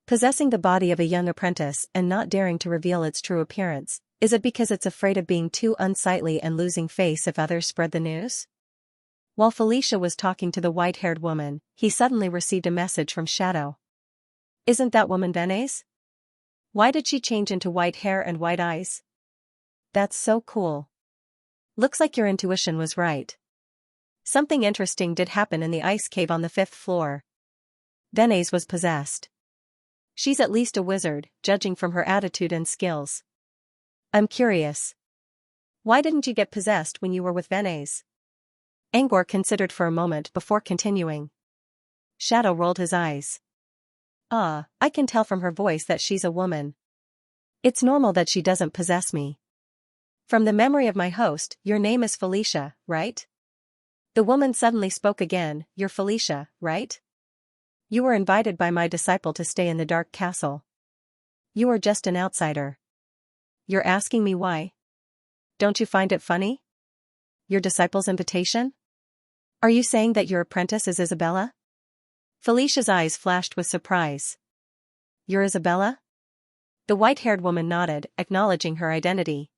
Possessing the body of a young apprentice and not daring to reveal its true appearance, is it because it's afraid of being too unsightly and losing face if others spread the news? While Felicia was talking to the white-haired woman, he suddenly received a message from Shadow. Isn't that woman Venez? Why did she change into white hair and white eyes? That's so cool. Looks like your intuition was right. Something interesting did happen in the ice cave on the 5th floor. Venez was possessed. She's at least a wizard, judging from her attitude and skills. I'm curious. Why didn't you get possessed when you were with Venez? Angor considered for a moment before continuing. Shadow rolled his eyes. I can tell from her voice that she's a woman. It's normal that she doesn't possess me. From the memory of my host, your name is Felicia, right? The woman suddenly spoke again, you're Felicia, right? You were invited by my disciple to stay in the Dark Castle. You are just an outsider. You're asking me why? Don't you find it funny? Your disciple's invitation? Are you saying that your apprentice is Isabella? Felicia's eyes flashed with surprise. You're Isabella? The white-haired woman nodded, acknowledging her identity.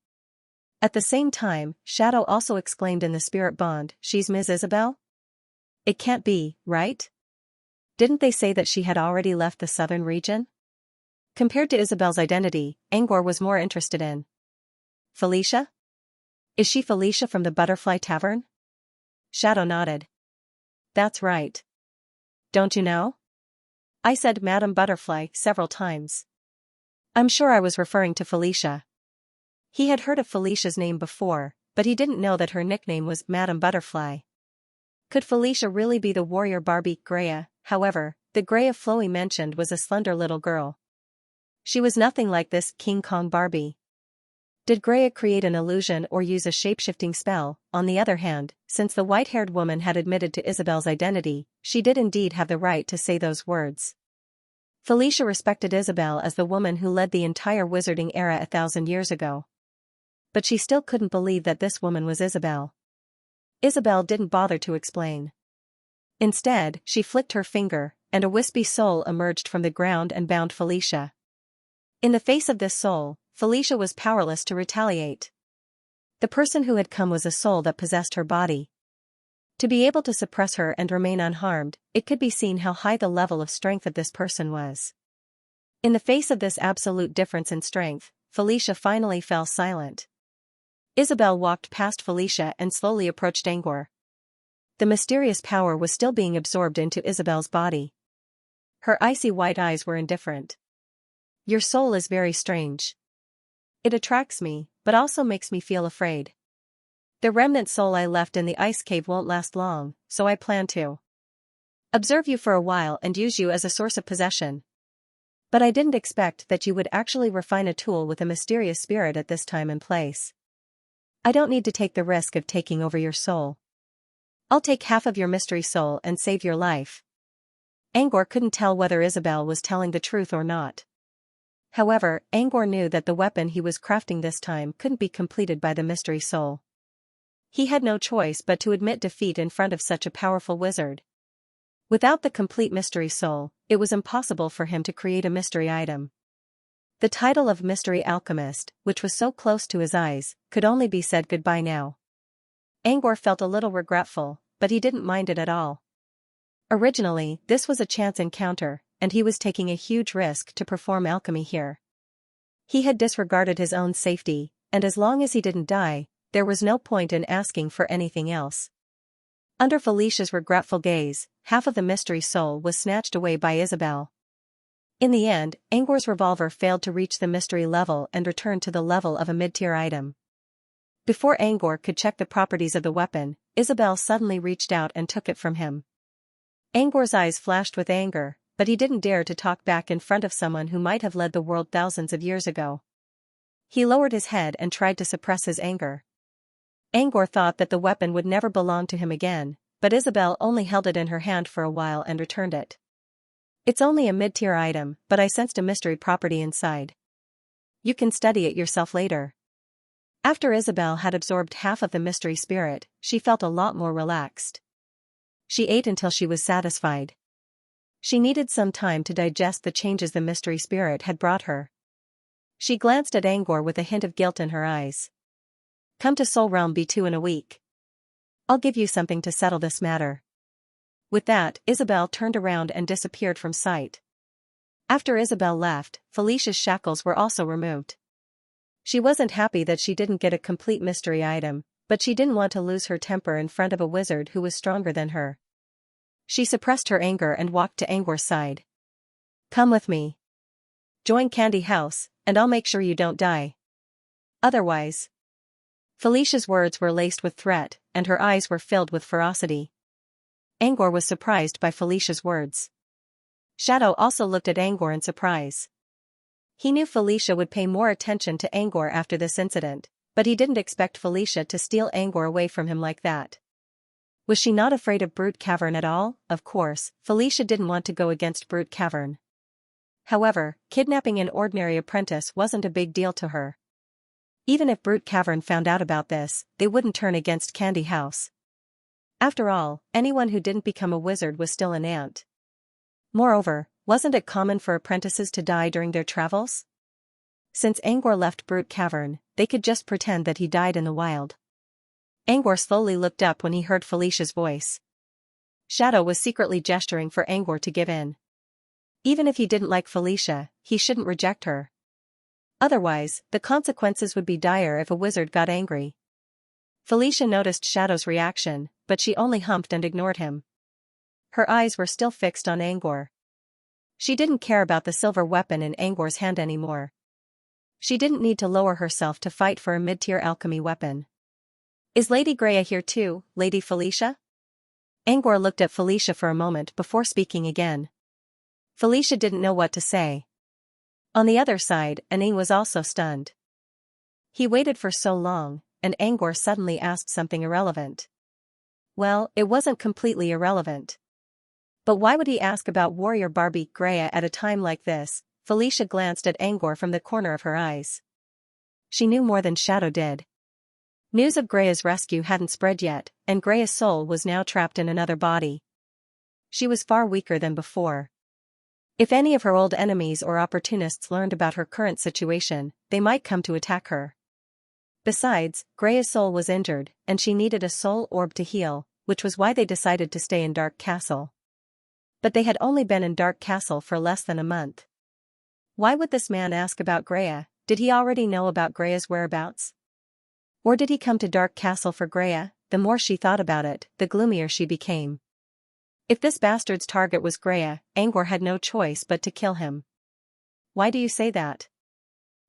At the same time, Shadow also exclaimed in the spirit bond, she's Ms. Isabel? It can't be, right? Didn't they say that she had already left the southern region? Compared to Isabel's identity, Angor was more interested in. Felicia? Is she Felicia from the Butterfly Tavern? Shadow nodded. That's right. Don't you know? I said Madame Butterfly several times. I'm sure I was referring to Felicia. He had heard of Felicia's name before, but he didn't know that her nickname was Madame Butterfly. Could Felicia really be the warrior Barbie Greya? However, the Greya Flowey mentioned was a slender little girl. She was nothing like this King Kong Barbie. Did Greya create an illusion or use a shape-shifting spell? On the other hand, since the white-haired woman had admitted to Isabel's identity, she did indeed have the right to say those words. Felicia respected Isabel as the woman who led the entire wizarding era 1,000 years ago. But she still couldn't believe that this woman was Isabel. Isabel didn't bother to explain. Instead, she flicked her finger, and a wispy soul emerged from the ground and bound Felicia. In the face of this soul, Felicia was powerless to retaliate. The person who had come was a soul that possessed her body. To be able to suppress her and remain unharmed, it could be seen how high the level of strength of this person was. In the face of this absolute difference in strength, Felicia finally fell silent. Isabel walked past Felicia and slowly approached Angor. The mysterious power was still being absorbed into Isabel's body. Her icy white eyes were indifferent. "Your soul is very strange. It attracts me, but also makes me feel afraid. The remnant soul I left in the ice cave won't last long, so I plan to observe you for a while and use you as a source of possession. But I didn't expect that you would actually refine a tool with a mysterious spirit at this time and place. I don't need to take the risk of taking over your soul. I'll take half of your mystery soul and save your life." Angor couldn't tell whether Isabel was telling the truth or not. However, Angor knew that the weapon he was crafting this time couldn't be completed by the mystery soul. He had no choice but to admit defeat in front of such a powerful wizard. Without the complete mystery soul, it was impossible for him to create a mystery item. The title of Mystery Alchemist, which was so close to his eyes, could only be said goodbye now. Angor felt a little regretful, but he didn't mind it at all. Originally, this was a chance encounter, and he was taking a huge risk to perform alchemy here. He had disregarded his own safety, and as long as he didn't die, there was no point in asking for anything else. Under Felicia's regretful gaze, half of the mystery soul was snatched away by Isabel. In the end, Angor's revolver failed to reach the mystery level and returned to the level of a mid-tier item. Before Angor could check the properties of the weapon, Isabel suddenly reached out and took it from him. Angor's eyes flashed with anger, but he didn't dare to talk back in front of someone who might have led the world thousands of years ago. He lowered his head and tried to suppress his anger. Angor thought that the weapon would never belong to him again, but Isabel only held it in her hand for a while and returned it. "It's only a mid-tier item, but I sensed a mystery property inside. You can study it yourself later." After Isabel had absorbed half of the mystery spirit, she felt a lot more relaxed. She ate until she was satisfied. She needed some time to digest the changes the mystery spirit had brought her. She glanced at Angor with a hint of guilt in her eyes. "Come to Soul Realm B2 in a week. I'll give you something to settle this matter." With that, Isabel turned around and disappeared from sight. After Isabel left, Felicia's shackles were also removed. She wasn't happy that she didn't get a complete mystery item, but she didn't want to lose her temper in front of a wizard who was stronger than her. She suppressed her anger and walked to Angor's side. "Come with me. Join Candy House, and I'll make sure you don't die. Otherwise." Felicia's words were laced with threat, and her eyes were filled with ferocity. Angor was surprised by Felicia's words. Shadow also looked at Angor in surprise. He knew Felicia would pay more attention to Angor after this incident, but he didn't expect Felicia to steal Angor away from him like that. Was she not afraid of Brute Cavern at all? Of course, Felicia didn't want to go against Brute Cavern. However, kidnapping an ordinary apprentice wasn't a big deal to her. Even if Brute Cavern found out about this, they wouldn't turn against Candy House. After all, anyone who didn't become a wizard was still an ant. Moreover, wasn't it common for apprentices to die during their travels? Since Angor left Brute Cavern, they could just pretend that he died in the wild. Angor slowly looked up when he heard Felicia's voice. Shadow was secretly gesturing for Angor to give in. Even if he didn't like Felicia, he shouldn't reject her. Otherwise, the consequences would be dire if a wizard got angry. Felicia noticed Shadow's reaction, but she only humped and ignored him. Her eyes were still fixed on Angor. She didn't care about the silver weapon in Angor's hand anymore. She didn't need to lower herself to fight for a mid-tier alchemy weapon. "Is Lady Greya here too, Lady Felicia?" Angor looked at Felicia for a moment before speaking again. Felicia didn't know what to say. On the other side, Anin was also stunned. He waited for so long, and Angor suddenly asked something irrelevant. Well, it wasn't completely irrelevant. But why would he ask about warrior Barbie Greya at a time like this? Felicia glanced at Angor from the corner of her eyes. She knew more than Shadow did. News of Greya's rescue hadn't spread yet, and Greya's soul was now trapped in another body. She was far weaker than before. If any of her old enemies or opportunists learned about her current situation, they might come to attack her. Besides, Greya's soul was injured, and she needed a soul orb to heal, which was why they decided to stay in Dark Castle. But they had only been in Dark Castle for less than a month. Why would this man ask about Greya? Did he already know about Greya's whereabouts? Or did he come to Dark Castle for Greya? The more she thought about it, the gloomier she became. If this bastard's target was Greya, Angor had no choice but to kill him. Why do you say that?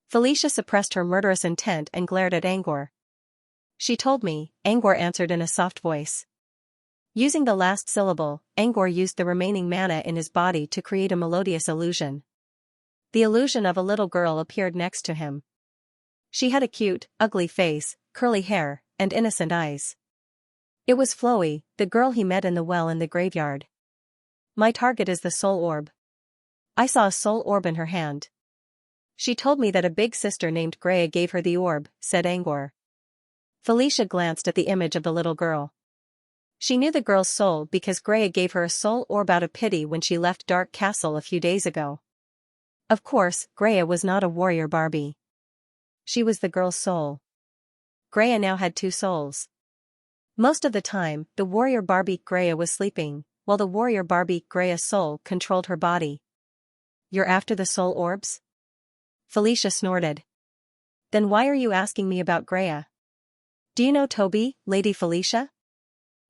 Felicia suppressed her murderous intent and glared at Angor. She told me, Angor answered in a soft voice. Using the last syllable, Angor used the remaining mana in his body to create a melodious illusion. The illusion of a little girl appeared next to him. She had a cute, ugly face, curly hair, and innocent eyes. It was Floey, the girl he met in the well in the graveyard. My target is the soul orb. I saw a soul orb in her hand. She told me that a big sister named Greya gave her the orb, said Angor. Felicia glanced at the image of the little girl. She knew the girl's soul because Greya gave her a soul orb out of pity when she left Dark Castle a few days ago. Of course, Greya was not a warrior Barbie. She was the girl's soul. Greya now had two souls. Most of the time, the warrior Barbie Greya was sleeping, while the warrior Barbie Greya's soul controlled her body. You're after the soul orbs? Felicia snorted. Then why are you asking me about Greya? Do you know Toby, Lady Felicia?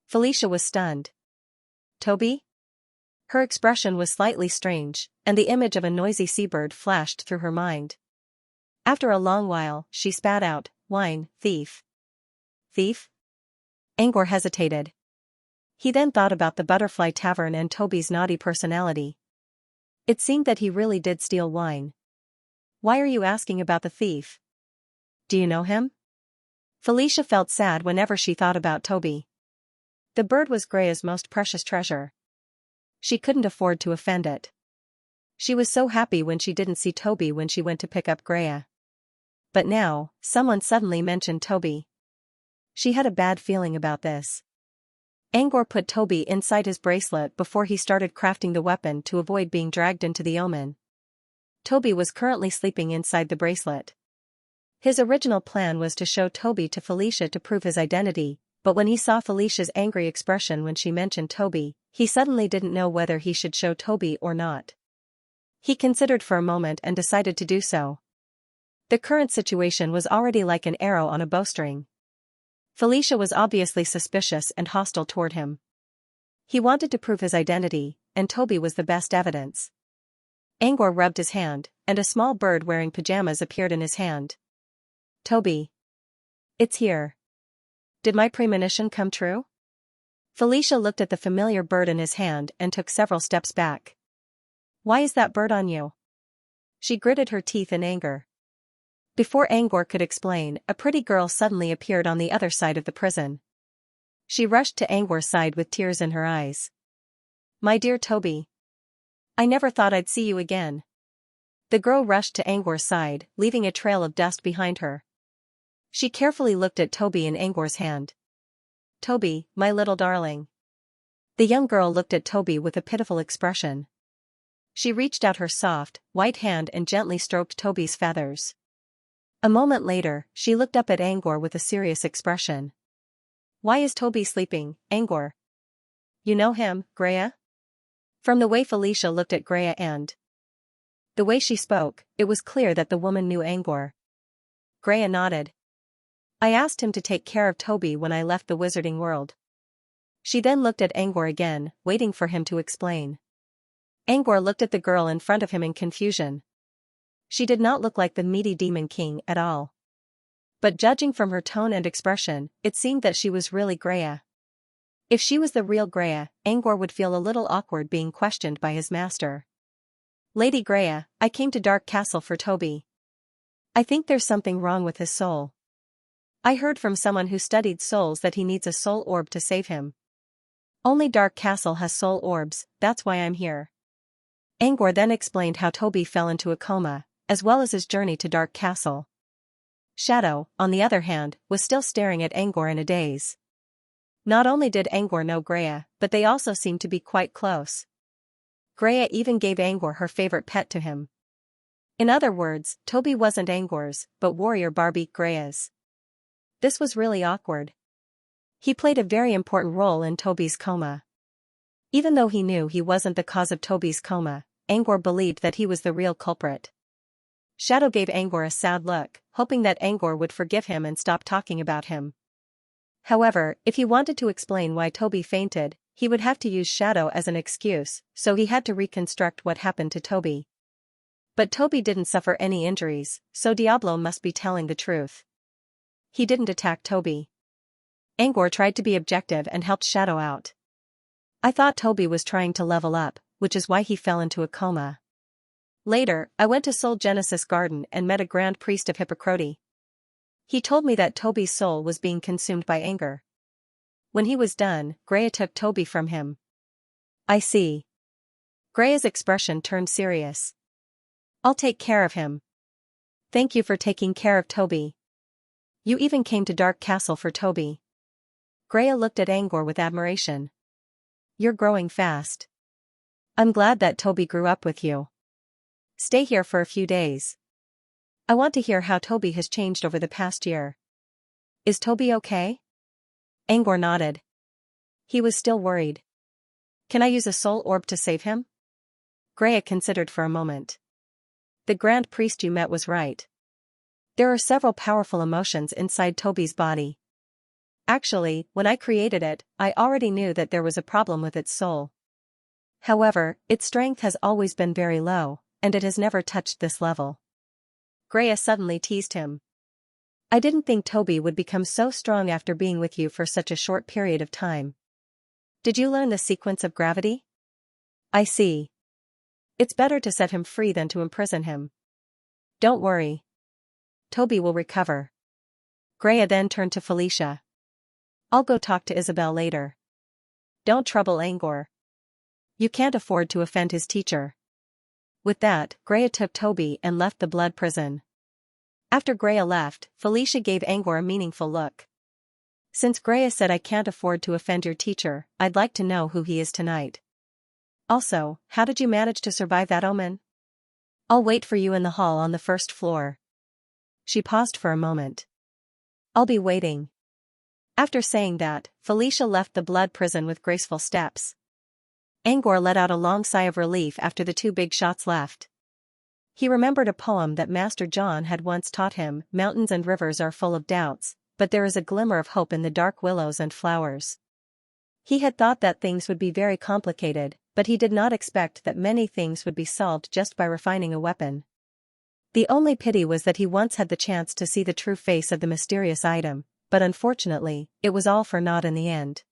Felicia was stunned. Toby? Her expression was slightly strange, and the image of a noisy seabird flashed through her mind. After a long while, she spat out, "Wine, thief." Thief? Angor hesitated. He then thought about the Butterfly Tavern and Toby's naughty personality. It seemed that he really did steal wine. Why are you asking about the thief? Do you know him? Felicia felt sad whenever she thought about Toby. The bird was Greya's most precious treasure. She couldn't afford to offend it. She was so happy when she didn't see Toby when she went to pick up Greya. But now, someone suddenly mentioned Toby. She had a bad feeling about this. Angor put Toby inside his bracelet before he started crafting the weapon to avoid being dragged into the omen. Toby was currently sleeping inside the bracelet. His original plan was to show Toby to Felicia to prove his identity, but when he saw Felicia's angry expression when she mentioned Toby, he suddenly didn't know whether he should show Toby or not. He considered for a moment and decided to do so. The current situation was already like an arrow on a bowstring. Felicia was obviously suspicious and hostile toward him. He wanted to prove his identity, and Toby was the best evidence. Angor rubbed his hand, and a small bird wearing pajamas appeared in his hand. Toby. It's here. Did my premonition come true? Felicia looked at the familiar bird in his hand and took several steps back. Why is that bird on you? She gritted her teeth in anger. Before Angor could explain, a pretty girl suddenly appeared on the other side of the prison. She rushed to Angor's side with tears in her eyes. My dear Toby. I never thought I'd see you again. The girl rushed to Angor's side, leaving a trail of dust behind her. She carefully looked at Toby in Angor's hand. Toby, my little darling. The young girl looked at Toby with a pitiful expression. She reached out her soft, white hand and gently stroked Toby's feathers. A moment later, she looked up at Angor with a serious expression. Why is Toby sleeping, Angor? You know him, Greya? From the way Felicia looked at Greya and the way she spoke, it was clear that the woman knew Angor. Greya nodded. I asked him to take care of Toby when I left the wizarding world. She then looked at Angor again, waiting for him to explain. Angor looked at the girl in front of him in confusion. She did not look like the meaty demon king at all. But judging from her tone and expression, it seemed that she was really Greya. If she was the real Greya, Angor would feel a little awkward being questioned by his master. Lady Greya, I came to Dark Castle for Toby. I think there's something wrong with his soul. I heard from someone who studied souls that he needs a soul orb to save him. Only Dark Castle has soul orbs, that's why I'm here. Angor then explained how Toby fell into a coma, as well as his journey to Dark Castle. Shadow, on the other hand, was still staring at Angor in a daze. Not only did Angor know Greya, but they also seemed to be quite close. Greya even gave Angor her favorite pet to him. In other words, Toby wasn't Angor's, but warrior Barbie Greya's. This was really awkward. He played a very important role in Toby's coma. Even though he knew he wasn't the cause of Toby's coma, Angor believed that he was the real culprit. Shadow gave Angor a sad look, hoping that Angor would forgive him and stop talking about him. However, if he wanted to explain why Toby fainted, he would have to use Shadow as an excuse, so he had to reconstruct what happened to Toby. But Toby didn't suffer any injuries, so Diablo must be telling the truth. He didn't attack Toby. Angor tried to be objective and helped Shadow out. I thought Toby was trying to level up, which is why he fell into a coma. Later, I went to Soul Genesis Garden and met a Grand Priest of Hippocrate. He told me that Toby's soul was being consumed by anger. When he was done, Greya took Toby from him. I see. Greya's expression turned serious. I'll take care of him. Thank you for taking care of Toby. You even came to Dark Castle for Toby. Greya looked at Angor with admiration. You're growing fast. I'm glad that Toby grew up with you. Stay here for a few days. I want to hear how Toby has changed over the past year. Is Toby okay? Angor nodded. He was still worried. Can I use a soul orb to save him? Greya considered for a moment. The Grand Priest you met was right. There are several powerful emotions inside Toby's body. Actually, when I created it, I already knew that there was a problem with its soul. However, its strength has always been very low, and it has never touched this level. Greya suddenly teased him. I didn't think Toby would become so strong after being with you for such a short period of time. Did you learn the sequence of gravity? I see. It's better to set him free than to imprison him. Don't worry. Toby will recover. Greya then turned to Felicia. I'll go talk to Isabel later. Don't trouble Angor. You can't afford to offend his teacher. With that, Greya took Toby and left the blood prison. After Greya left, Felicia gave Angor a meaningful look. Since Greya said I can't afford to offend your teacher, I'd like to know who he is tonight. Also, how did you manage to survive that omen? I'll wait for you in the hall on the first floor. She paused for a moment. I'll be waiting. After saying that, Felicia left the blood prison with graceful steps. Angor let out a long sigh of relief after the two big shots left. He remembered a poem that Master John had once taught him: mountains and rivers are full of doubts, but there is a glimmer of hope in the dark willows and flowers. He had thought that things would be very complicated, but he did not expect that many things would be solved just by refining a weapon. The only pity was that he once had the chance to see the true face of the mysterious item, but unfortunately, it was all for naught in the end.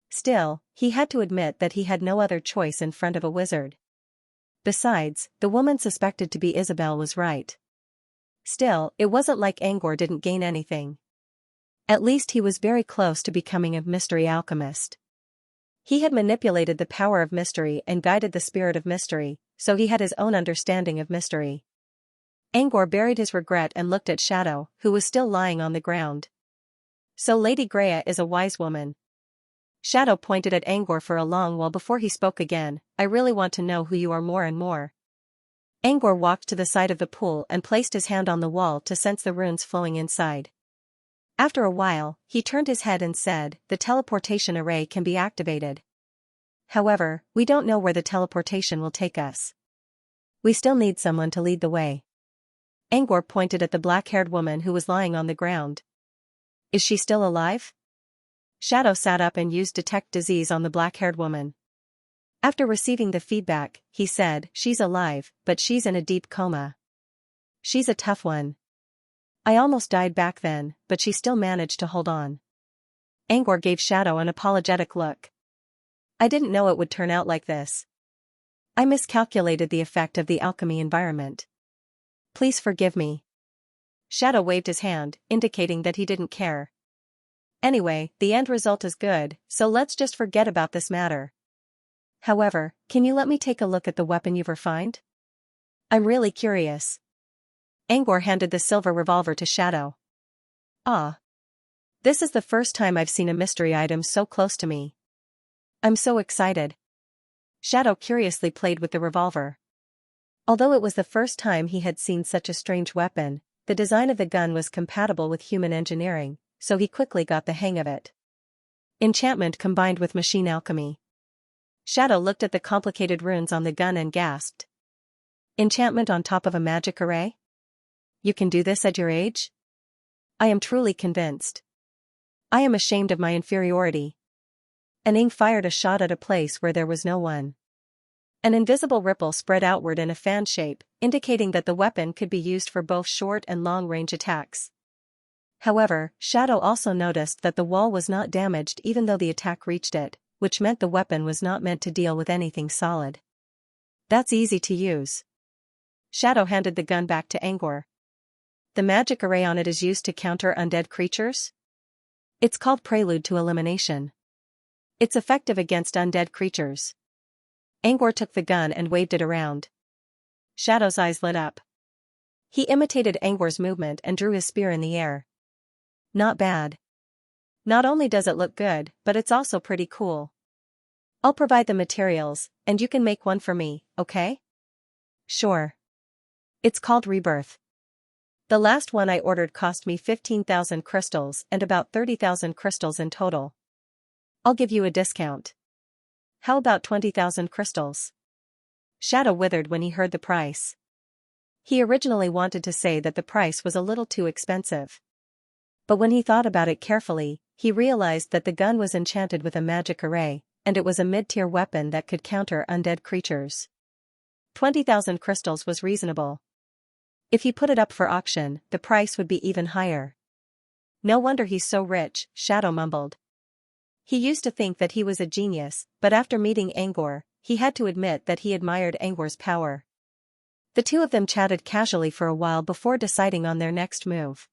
Still, he had to admit that he had no other choice in front of a wizard. Besides, the woman suspected to be Isabel was right. Still, it wasn't like Angor didn't gain anything. At least he was very close to becoming a mystery alchemist. He had manipulated the power of mystery and guided the spirit of mystery, so he had his own understanding of mystery. Angor buried his regret and looked at Shadow, who was still lying on the ground. So Lady Greya is a wise woman. Shadow pointed at Angor for a long while before he spoke again. I really want to know who you are more and more. Angor walked to the side of the pool and placed his hand on the wall to sense the runes flowing inside. After a while, he turned his head and said, the teleportation array can be activated. However, we don't know where the teleportation will take us. We still need someone to lead the way. Angor pointed at the black-haired woman who was lying on the ground. Is she still alive? Shadow sat up and used Detect Disease on the black-haired woman. After receiving the feedback, he said, she's alive, but she's in a deep coma. She's a tough one. I almost died back then, but she still managed to hold on. Angor gave Shadow an apologetic look. I didn't know it would turn out like this. I miscalculated the effect of the alchemy environment. Please forgive me. Shadow waved his hand, indicating that he didn't care. Anyway, the end result is good, so let's just forget about this matter. However, can you let me take a look at the weapon you've refined? I'm really curious. Angor handed the silver revolver to Shadow. Ah. This is the first time I've seen a mystery item so close to me. I'm so excited. Shadow curiously played with the revolver. Although it was the first time he had seen such a strange weapon, the design of the gun was compatible with human engineering, so he quickly got the hang of it. Enchantment combined with machine alchemy. Shadow looked at the complicated runes on the gun and gasped. Enchantment on top of a magic array? You can do this at your age? I am truly convinced. I am ashamed of my inferiority. Ning fired a shot at a place where there was no one. An invisible ripple spread outward in a fan shape, indicating that the weapon could be used for both short and long-range attacks. However, Shadow also noticed that the wall was not damaged even though the attack reached it, which meant the weapon was not meant to deal with anything solid. That's easy to use. Shadow handed the gun back to Angor. The magic array on it is used to counter undead creatures? It's called Prelude to Elimination. It's effective against undead creatures. Angor took the gun and waved it around. Shadow's eyes lit up. He imitated Angor's movement and drew his spear in the air. Not bad. Not only does it look good, but it's also pretty cool. I'll provide the materials, and you can make one for me, okay? Sure. It's called Rebirth. The last one I ordered cost me 15,000 crystals and about 30,000 crystals in total. I'll give you a discount. How about 20,000 crystals? Shadow withered when he heard the price. He originally wanted to say that the price was a little too expensive. But when he thought about it carefully, he realized that the gun was enchanted with a magic array, and it was a mid-tier weapon that could counter undead creatures. 20,000 crystals was reasonable. If he put it up for auction, the price would be even higher. No wonder he's so rich, Shadow mumbled. He used to think that he was a genius, but after meeting Angor, he had to admit that he admired Angor's power. The two of them chatted casually for a while before deciding on their next move.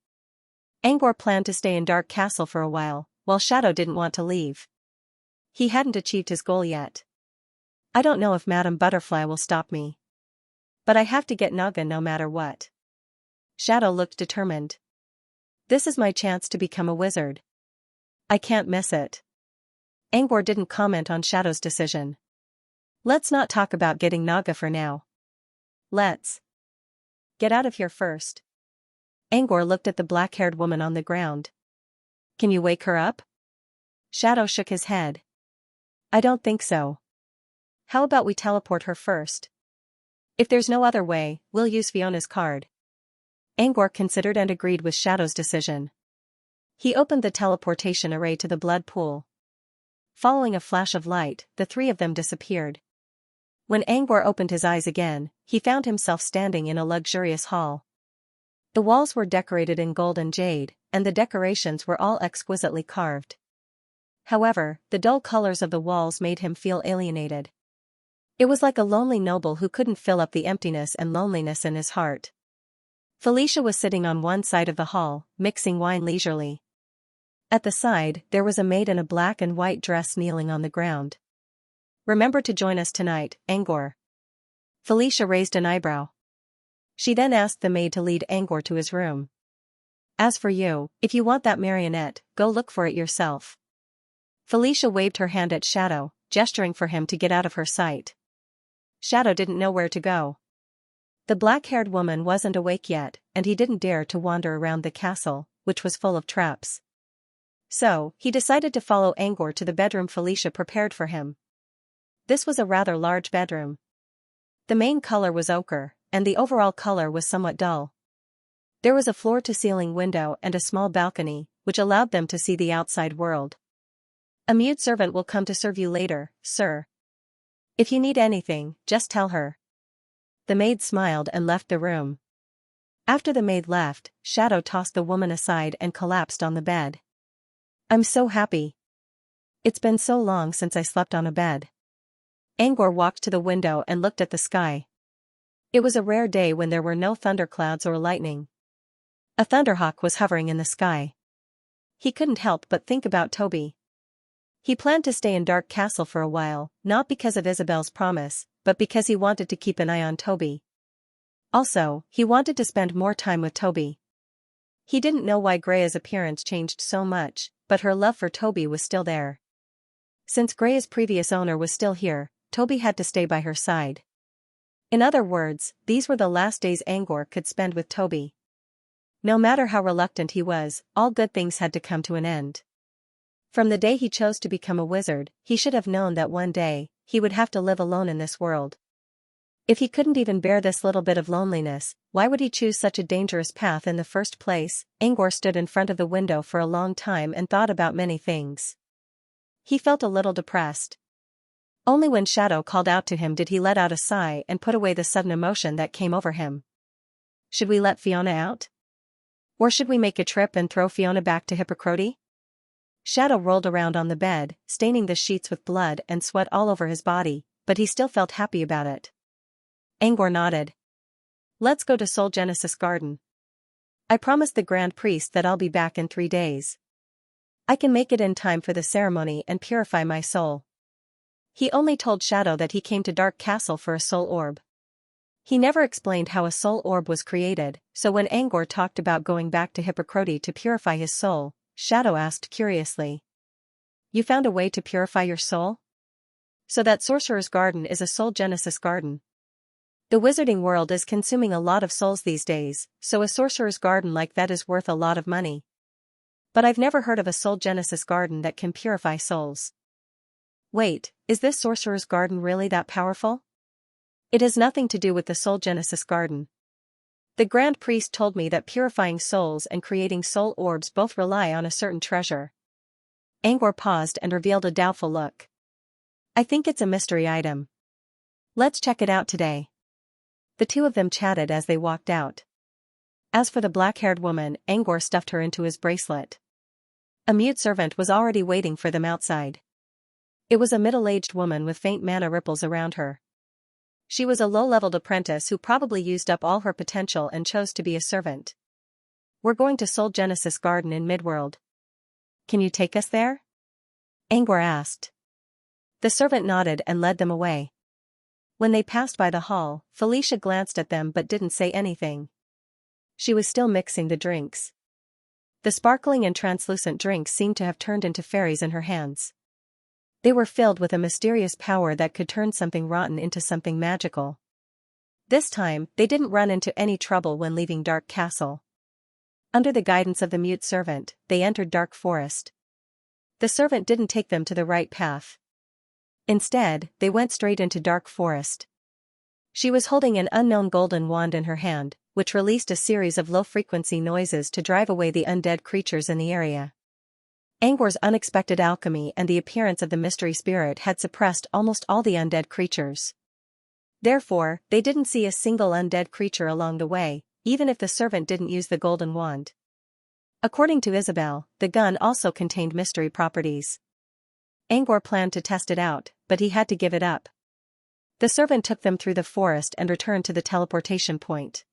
Angor planned to stay in Dark Castle for a while Shadow didn't want to leave. He hadn't achieved his goal yet. I don't know if Madame Butterfly will stop me. But I have to get Naga no matter what. Shadow looked determined. This is my chance to become a wizard. I can't miss it. Angor didn't comment on Shadow's decision. Let's not talk about getting Naga for now. Let's get out of here first. Angor looked at the black-haired woman on the ground. Can you wake her up? Shadow shook his head. I don't think so. How about we teleport her first? If there's no other way, we'll use Fiona's card. Angor considered and agreed with Shadow's decision. He opened the teleportation array to the blood pool. Following a flash of light, the three of them disappeared. When Angor opened his eyes again, he found himself standing in a luxurious hall. The walls were decorated in gold and jade, and the decorations were all exquisitely carved. However, the dull colors of the walls made him feel alienated. It was like a lonely noble who couldn't fill up the emptiness and loneliness in his heart. Felicia was sitting on one side of the hall, mixing wine leisurely. At the side, there was a maid in a black and white dress kneeling on the ground. Remember to join us tonight, Angor. Felicia raised an eyebrow. She then asked the maid to lead Angor to his room. As for you, if you want that marionette, go look for it yourself. Felicia waved her hand at Shadow, gesturing for him to get out of her sight. Shadow didn't know where to go. The black-haired woman wasn't awake yet, and he didn't dare to wander around the castle, which was full of traps. So, he decided to follow Angor to the bedroom Felicia prepared for him. This was a rather large bedroom. The main color was ochre, and the overall color was somewhat dull. There was a floor-to-ceiling window and a small balcony, which allowed them to see the outside world. A mute servant will come to serve you later, sir. If you need anything, just tell her. The maid smiled and left the room. After the maid left, Shadow tossed the woman aside and collapsed on the bed. I'm so happy. It's been so long since I slept on a bed. Angor walked to the window and looked at the sky. It was a rare day when there were no thunderclouds or lightning. A thunderhawk was hovering in the sky. He couldn't help but think about Toby. He planned to stay in Dark Castle for a while, not because of Isabel's promise, but because he wanted to keep an eye on Toby. Also, he wanted to spend more time with Toby. He didn't know why Grea's appearance changed so much, but her love for Toby was still there. Since Grea's previous owner was still here, Toby had to stay by her side. In other words, these were the last days Angor could spend with Toby. No matter how reluctant he was, all good things had to come to an end. From the day he chose to become a wizard, he should have known that one day, he would have to live alone in this world. If he couldn't even bear this little bit of loneliness, why would he choose such a dangerous path in the first place? Angor stood in front of the window for a long time and thought about many things. He felt a little depressed. Only when Shadow called out to him did he let out a sigh and put away the sudden emotion that came over him. Should we let Fiona out? Or should we make a trip and throw Fiona back to Hippocrate? Shadow rolled around on the bed, staining the sheets with blood and sweat all over his body, but he still felt happy about it. Angor nodded. Let's go to Soul Genesis Garden. I promised the Grand Priest that I'll be back in 3 days. I can make it in time for the ceremony and purify my soul. He only told Shadow that he came to Dark Castle for a soul orb. He never explained how a soul orb was created, so when Angor talked about going back to Hippocrate to purify his soul, Shadow asked curiously. You found a way to purify your soul? So that Sorcerer's Garden is a Soul Genesis Garden. The wizarding world is consuming a lot of souls these days, so a sorcerer's garden like that is worth a lot of money. But I've never heard of a Soul Genesis Garden that can purify souls. Wait, is this Sorcerer's Garden really that powerful? It has nothing to do with the Soul Genesis Garden. The Grand Priest told me that purifying souls and creating soul orbs both rely on a certain treasure. Angor paused and revealed a doubtful look. I think it's a mystery item. Let's check it out today. The two of them chatted as they walked out. As for the black-haired woman, Angor stuffed her into his bracelet. A mute servant was already waiting for them outside. It was a middle-aged woman with faint mana ripples around her. She was a low-leveled apprentice who probably used up all her potential and chose to be a servant. We're going to Soul Genesis Garden in Midworld. Can you take us there? Angor asked. The servant nodded and led them away. When they passed by the hall, Felicia glanced at them but didn't say anything. She was still mixing the drinks. The sparkling and translucent drinks seemed to have turned into fairies in her hands. They were filled with a mysterious power that could turn something rotten into something magical. This time, they didn't run into any trouble when leaving Dark Castle. Under the guidance of the mute servant, they entered Dark Forest. The servant didn't take them to the right path. Instead, they went straight into Dark Forest. She was holding an unknown golden wand in her hand, which released a series of low-frequency noises to drive away the undead creatures in the area. Angor's unexpected alchemy and the appearance of the mystery spirit had suppressed almost all the undead creatures. Therefore, they didn't see a single undead creature along the way, even if the servant didn't use the golden wand. According to Isabel, the gun also contained mystery properties. Angor planned to test it out, but he had to give it up. The servant took them through the forest and returned to the teleportation point.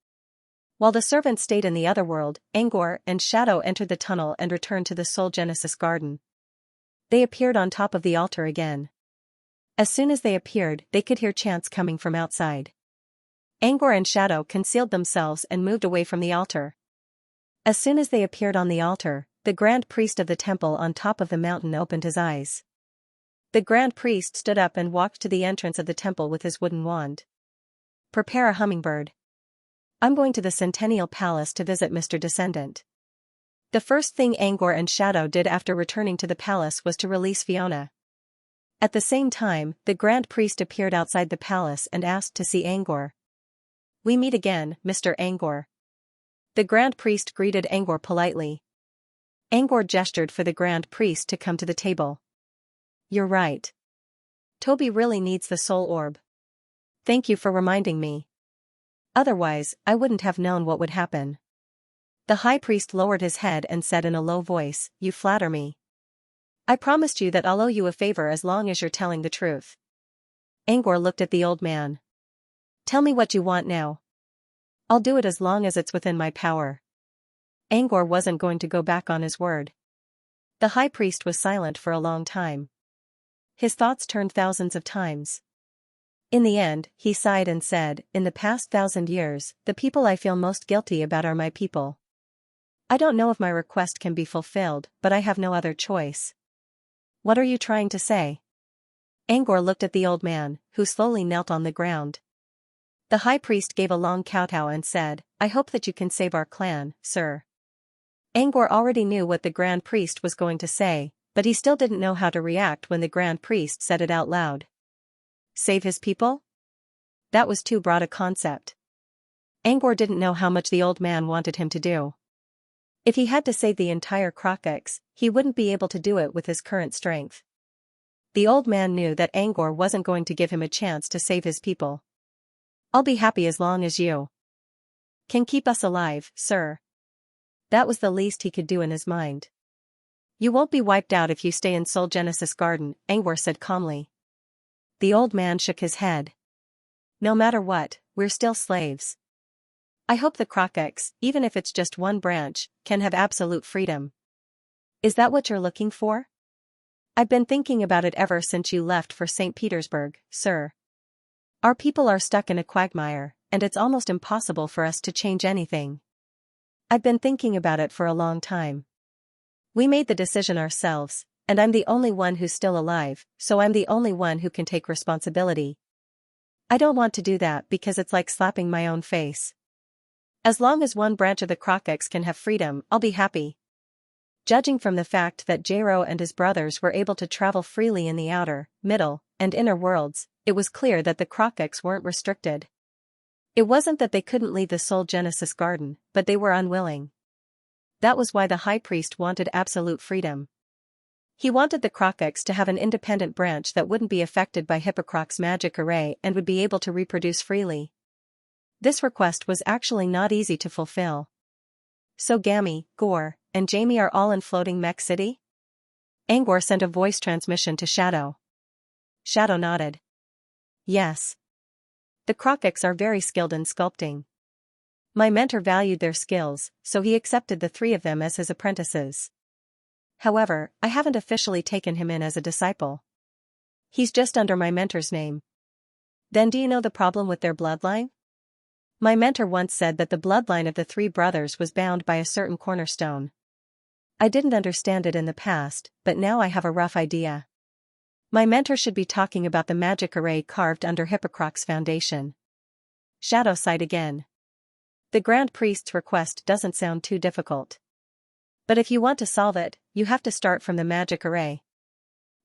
While the servant stayed in the other world, Angor and Shadow entered the tunnel and returned to the Soul Genesis Garden. They appeared on top of the altar again. As soon as they appeared, they could hear chants coming from outside. Angor and Shadow concealed themselves and moved away from the altar. As soon as they appeared on the altar, the Grand Priest of the temple on top of the mountain opened his eyes. The Grand Priest stood up and walked to the entrance of the temple with his wooden wand. Prepare a hummingbird. I'm going to the Centennial Palace to visit Mr. Descendant. The first thing Angor and Shadow did after returning to the palace was to release Fiona. At the same time, the Grand Priest appeared outside the palace and asked to see Angor. We meet again, Mr. Angor. The Grand Priest greeted Angor politely. Angor gestured for the Grand Priest to come to the table. You're right. Toby really needs the soul orb. Thank you for reminding me. Otherwise, I wouldn't have known what would happen. The High Priest lowered his head and said in a low voice, You flatter me. I promised you that I'll owe you a favor as long as you're telling the truth. Angor looked at the old man. Tell me what you want now. I'll do it as long as it's within my power. Angor wasn't going to go back on his word. The High Priest was silent for a long time. His thoughts turned thousands of times. In the end, he sighed and said, In the past 1,000 years, the people I feel most guilty about are my people. I don't know if my request can be fulfilled, but I have no other choice. What are you trying to say? Angor looked at the old man, who slowly knelt on the ground. The High Priest gave a long kowtow and said, I hope that you can save our clan, sir. Angor already knew what the Grand Priest was going to say, But he still didn't know how to react when the Grand Priest said it out loud. Save his people? That was too broad a concept. Angor didn't know how much the old man wanted him to do. If he had to save the entire Crocox, he wouldn't be able to do it with his current strength. The old man knew that Angor wasn't going to give him a chance to save his people. I'll be happy as long as you can keep us alive, sir. That was the least he could do in his mind. You won't be wiped out if you stay in Soul Genesis Garden, Angor said calmly. The old man shook his head. No matter what, we're still slaves. I hope the Crocox, even if it's just one branch, can have absolute freedom. Is that what you're looking for? I've been thinking about it ever since you left for St. Petersburg, sir. Our people are stuck in a quagmire, and it's almost impossible for us to change anything. I've been thinking about it for a long time. We made the decision ourselves, and I'm the only one who's still alive, so I'm the only one who can take responsibility. I don't want to do that because it's like slapping my own face. As long as one branch of the Crocox can have freedom, I'll be happy. Judging from the fact that Jero and his brothers were able to travel freely in the outer, middle, and inner worlds, it was clear that the Crocox weren't restricted. It wasn't that they couldn't leave the Soul Genesis Garden, but they were unwilling. That was why the High Priest wanted absolute freedom. He wanted the Crocox to have an independent branch that wouldn't be affected by Hippocroc's magic array and would be able to reproduce freely. This request was actually not easy to fulfill. So Gammy, Gore, and Jamie are all in Floating Mech City? Angor sent a voice transmission to Shadow. Shadow nodded. Yes. The Crocox are very skilled in sculpting. My mentor valued their skills, so he accepted the 3 of them as his apprentices. However, I haven't officially taken him in as a disciple. He's just under my mentor's name. Then do you know the problem with their bloodline? My mentor once said that the bloodline of the 3 brothers was bound by a certain cornerstone. I didn't understand it in the past, but now I have a rough idea. My mentor should be talking about the magic array carved under Hippocroc's foundation. Shadow sighed again. The Grand Priest's request doesn't sound too difficult. But if you want to solve it, you have to start from the magic array.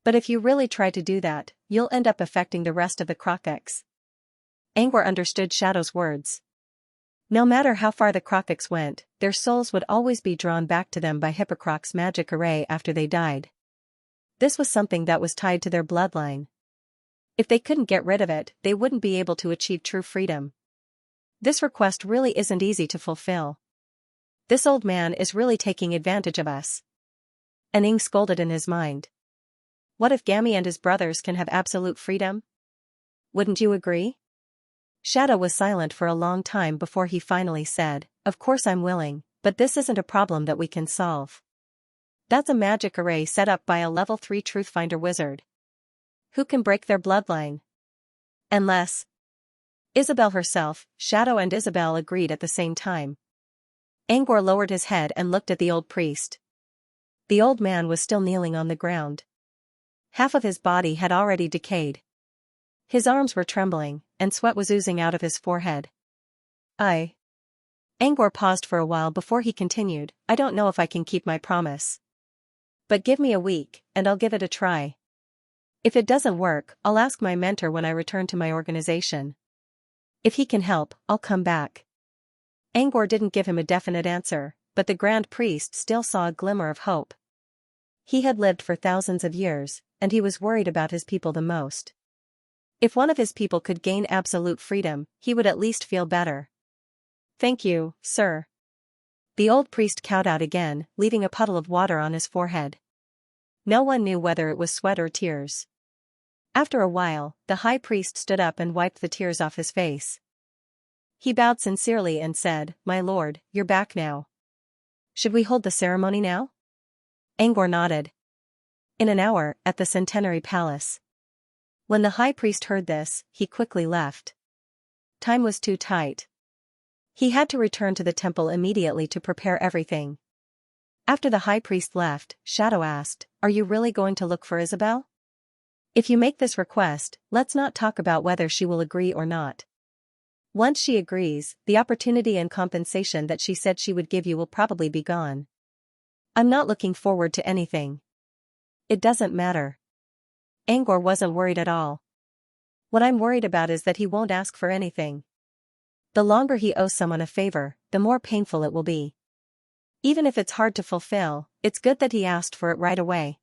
But if you really try to do that, you'll end up affecting the rest of the Crocox. Angor understood Shadow's words. No matter how far the Crocox went, their souls would always be drawn back to them by Hippocroc's magic array after they died. This was something that was tied to their bloodline. If they couldn't get rid of it, they wouldn't be able to achieve true freedom. This request really isn't easy to fulfill. This old man is really taking advantage of us. Aning scolded in his mind. What if Gammy and his brothers can have absolute freedom? Wouldn't you agree? Shadow was silent for a long time before he finally said, Of course I'm willing, but this isn't a problem that we can solve. That's a magic array set up by a level 3 Truthfinder wizard. Who can break their bloodline? Unless Isabel herself. Shadow and Isabel agreed at the same time. Angor lowered his head and looked at the old priest. The old man was still kneeling on the ground. Half of his body had already decayed. His arms were trembling, and sweat was oozing out of his forehead. Angor paused for a while before he continued, I don't know if I can keep my promise. But give me a week, and I'll give it a try. If it doesn't work, I'll ask my mentor when I return to my organization. If he can help, I'll come back. Angor didn't give him a definite answer, but the Grand Priest still saw a glimmer of hope. He had lived for thousands of years, and he was worried about his people the most. If one of his people could gain absolute freedom, he would at least feel better. Thank you, sir. The old priest cowed out again, leaving a puddle of water on his forehead. No one knew whether it was sweat or tears. After a while, the high priest stood up and wiped the tears off his face. He bowed sincerely and said, My lord, you're back now. Should we hold the ceremony now? Angor nodded. In an hour, at the Centenary Palace. When the high priest heard this, he quickly left. Time was too tight. He had to return to the temple immediately to prepare everything. After the high priest left, Shadow asked, Are you really going to look for Isabel? If you make this request, let's not talk about whether she will agree or not. Once she agrees, the opportunity and compensation that she said she would give you will probably be gone. I'm not looking forward to anything. It doesn't matter. Angor wasn't worried at all. What I'm worried about is that he won't ask for anything. The longer he owes someone a favor, the more painful it will be. Even if it's hard to fulfill, it's good that he asked for it right away.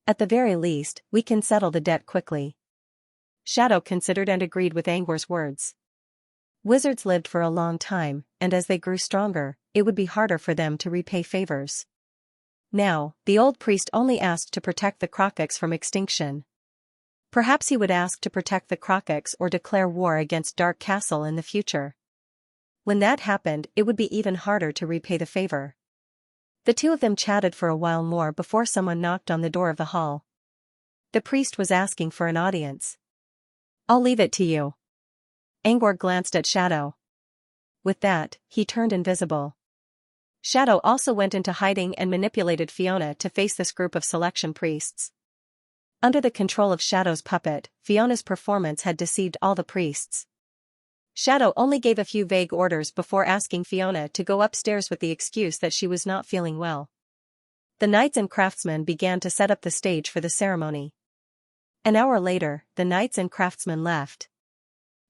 At the very least, we can settle the debt quickly. Shadow considered and agreed with Angor's words. Wizards lived for a long time, and as they grew stronger, it would be harder for them to repay favors. Now, the old priest only asked to protect the Krokiks from extinction. Perhaps he would ask to protect the Krokiks or declare war against Dark Castle in the future. When that happened, it would be even harder to repay the favor. The two of them chatted for a while more before someone knocked on the door of the hall. The priest was asking for an audience. I'll leave it to you. Angor glanced at Shadow. With that, he turned invisible. Shadow also went into hiding and manipulated Fiona to face this group of selection priests. Under the control of Shadow's puppet, Fiona's performance had deceived all the priests. Shadow only gave a few vague orders before asking Fiona to go upstairs with the excuse that she was not feeling well. The knights and craftsmen began to set up the stage for the ceremony. An hour later, the knights and craftsmen left.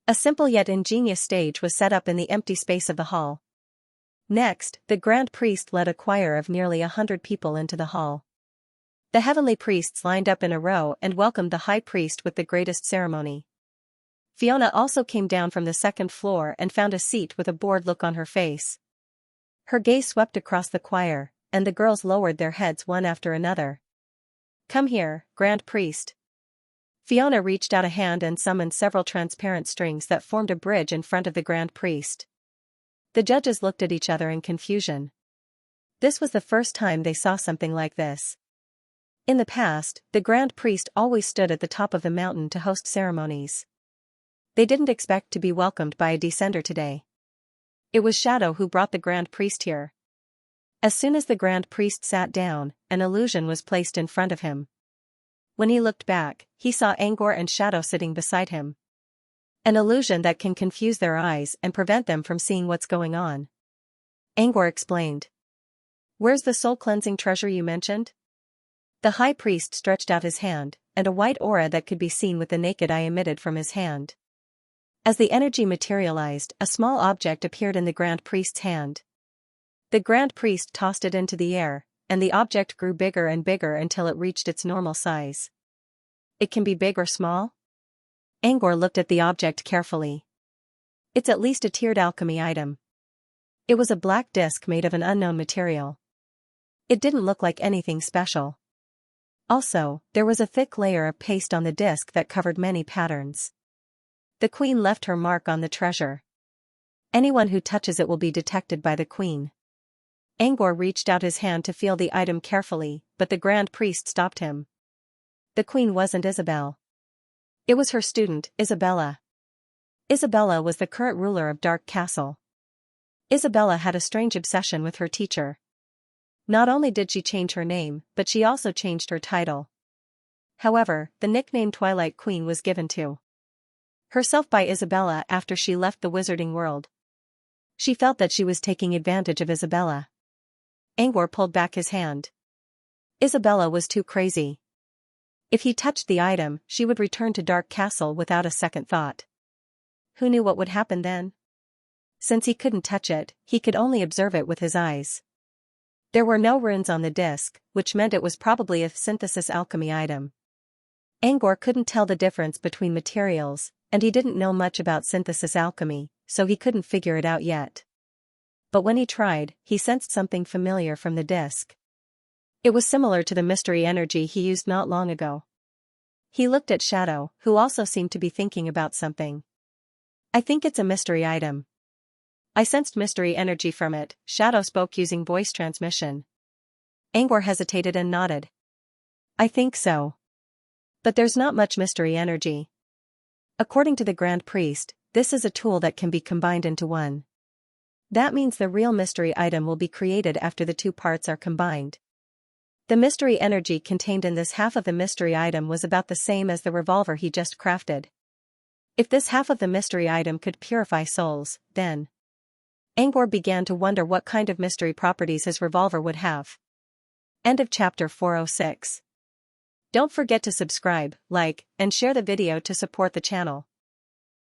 A simple yet ingenious stage was set up in the empty space of the hall. Next, the Grand Priest led a choir of nearly 100 people into the hall. The heavenly priests lined up in a row and welcomed the High Priest with the greatest ceremony. Fiona also came down from the second floor and found a seat with a bored look on her face. Her gaze swept across the choir, and the girls lowered their heads one after another. Come here, Grand Priest. Fiona reached out a hand and summoned several transparent strings that formed a bridge in front of the Grand Priest. The judges looked at each other in confusion. This was the first time they saw something like this. In the past, the Grand Priest always stood at the top of the mountain to host ceremonies. They didn't expect to be welcomed by a descender today. It was Shadow who brought the Grand Priest here. As soon as the Grand Priest sat down, an illusion was placed in front of him. When he looked back, he saw Angor and Shadow sitting beside him. An illusion that can confuse their eyes and prevent them from seeing what's going on. Angor explained. Where's the soul-cleansing treasure you mentioned? The High Priest stretched out his hand, and a white aura that could be seen with the naked eye emitted from his hand. As the energy materialized, a small object appeared in the Grand Priest's hand. The Grand Priest tossed it into the air, and the object grew bigger and bigger until it reached its normal size. It can be big or small? Angor looked at the object carefully. It's at least a tiered alchemy item. It was a black disc made of an unknown material. It didn't look like anything special. Also, there was a thick layer of paste on the disc that covered many patterns. The Queen left her mark on the treasure. Anyone who touches it will be detected by the Queen. Angor reached out his hand to feel the item carefully, but the Grand Priest stopped him. The Queen wasn't Isabel. It was her student, Isabella. Isabella was the current ruler of Dark Castle. Isabella had a strange obsession with her teacher. Not only did she change her name, but she also changed her title. However, the nickname Twilight Queen was given to herself by Isabella after she left the wizarding world. She felt that she was taking advantage of Isabella. Angor pulled back his hand. Isabella was too crazy. If he touched the item, she would return to Dark Castle without a second thought. Who knew what would happen then? Since he couldn't touch it, he could only observe it with his eyes. There were no runes on the disc, which meant it was probably a synthesis alchemy item. Angor couldn't tell the difference between materials, and he didn't know much about synthesis alchemy, so he couldn't figure it out yet. But when he tried, he sensed something familiar from the disc. It was similar to the mystery energy he used not long ago. He looked at Shadow, who also seemed to be thinking about something. I think it's a mystery item. I sensed mystery energy from it, Shadow spoke using voice transmission. Angor hesitated and nodded. I think so. But there's not much mystery energy. According to the Grand Priest, this is a tool that can be combined into one. That means the real mystery item will be created after the two parts are combined. The mystery energy contained in this half of the mystery item was about the same as the revolver he just crafted. If this half of the mystery item could purify souls, then Angor began to wonder what kind of mystery properties his revolver would have. End of chapter 406. Don't forget to subscribe, like, and share the video to support the channel.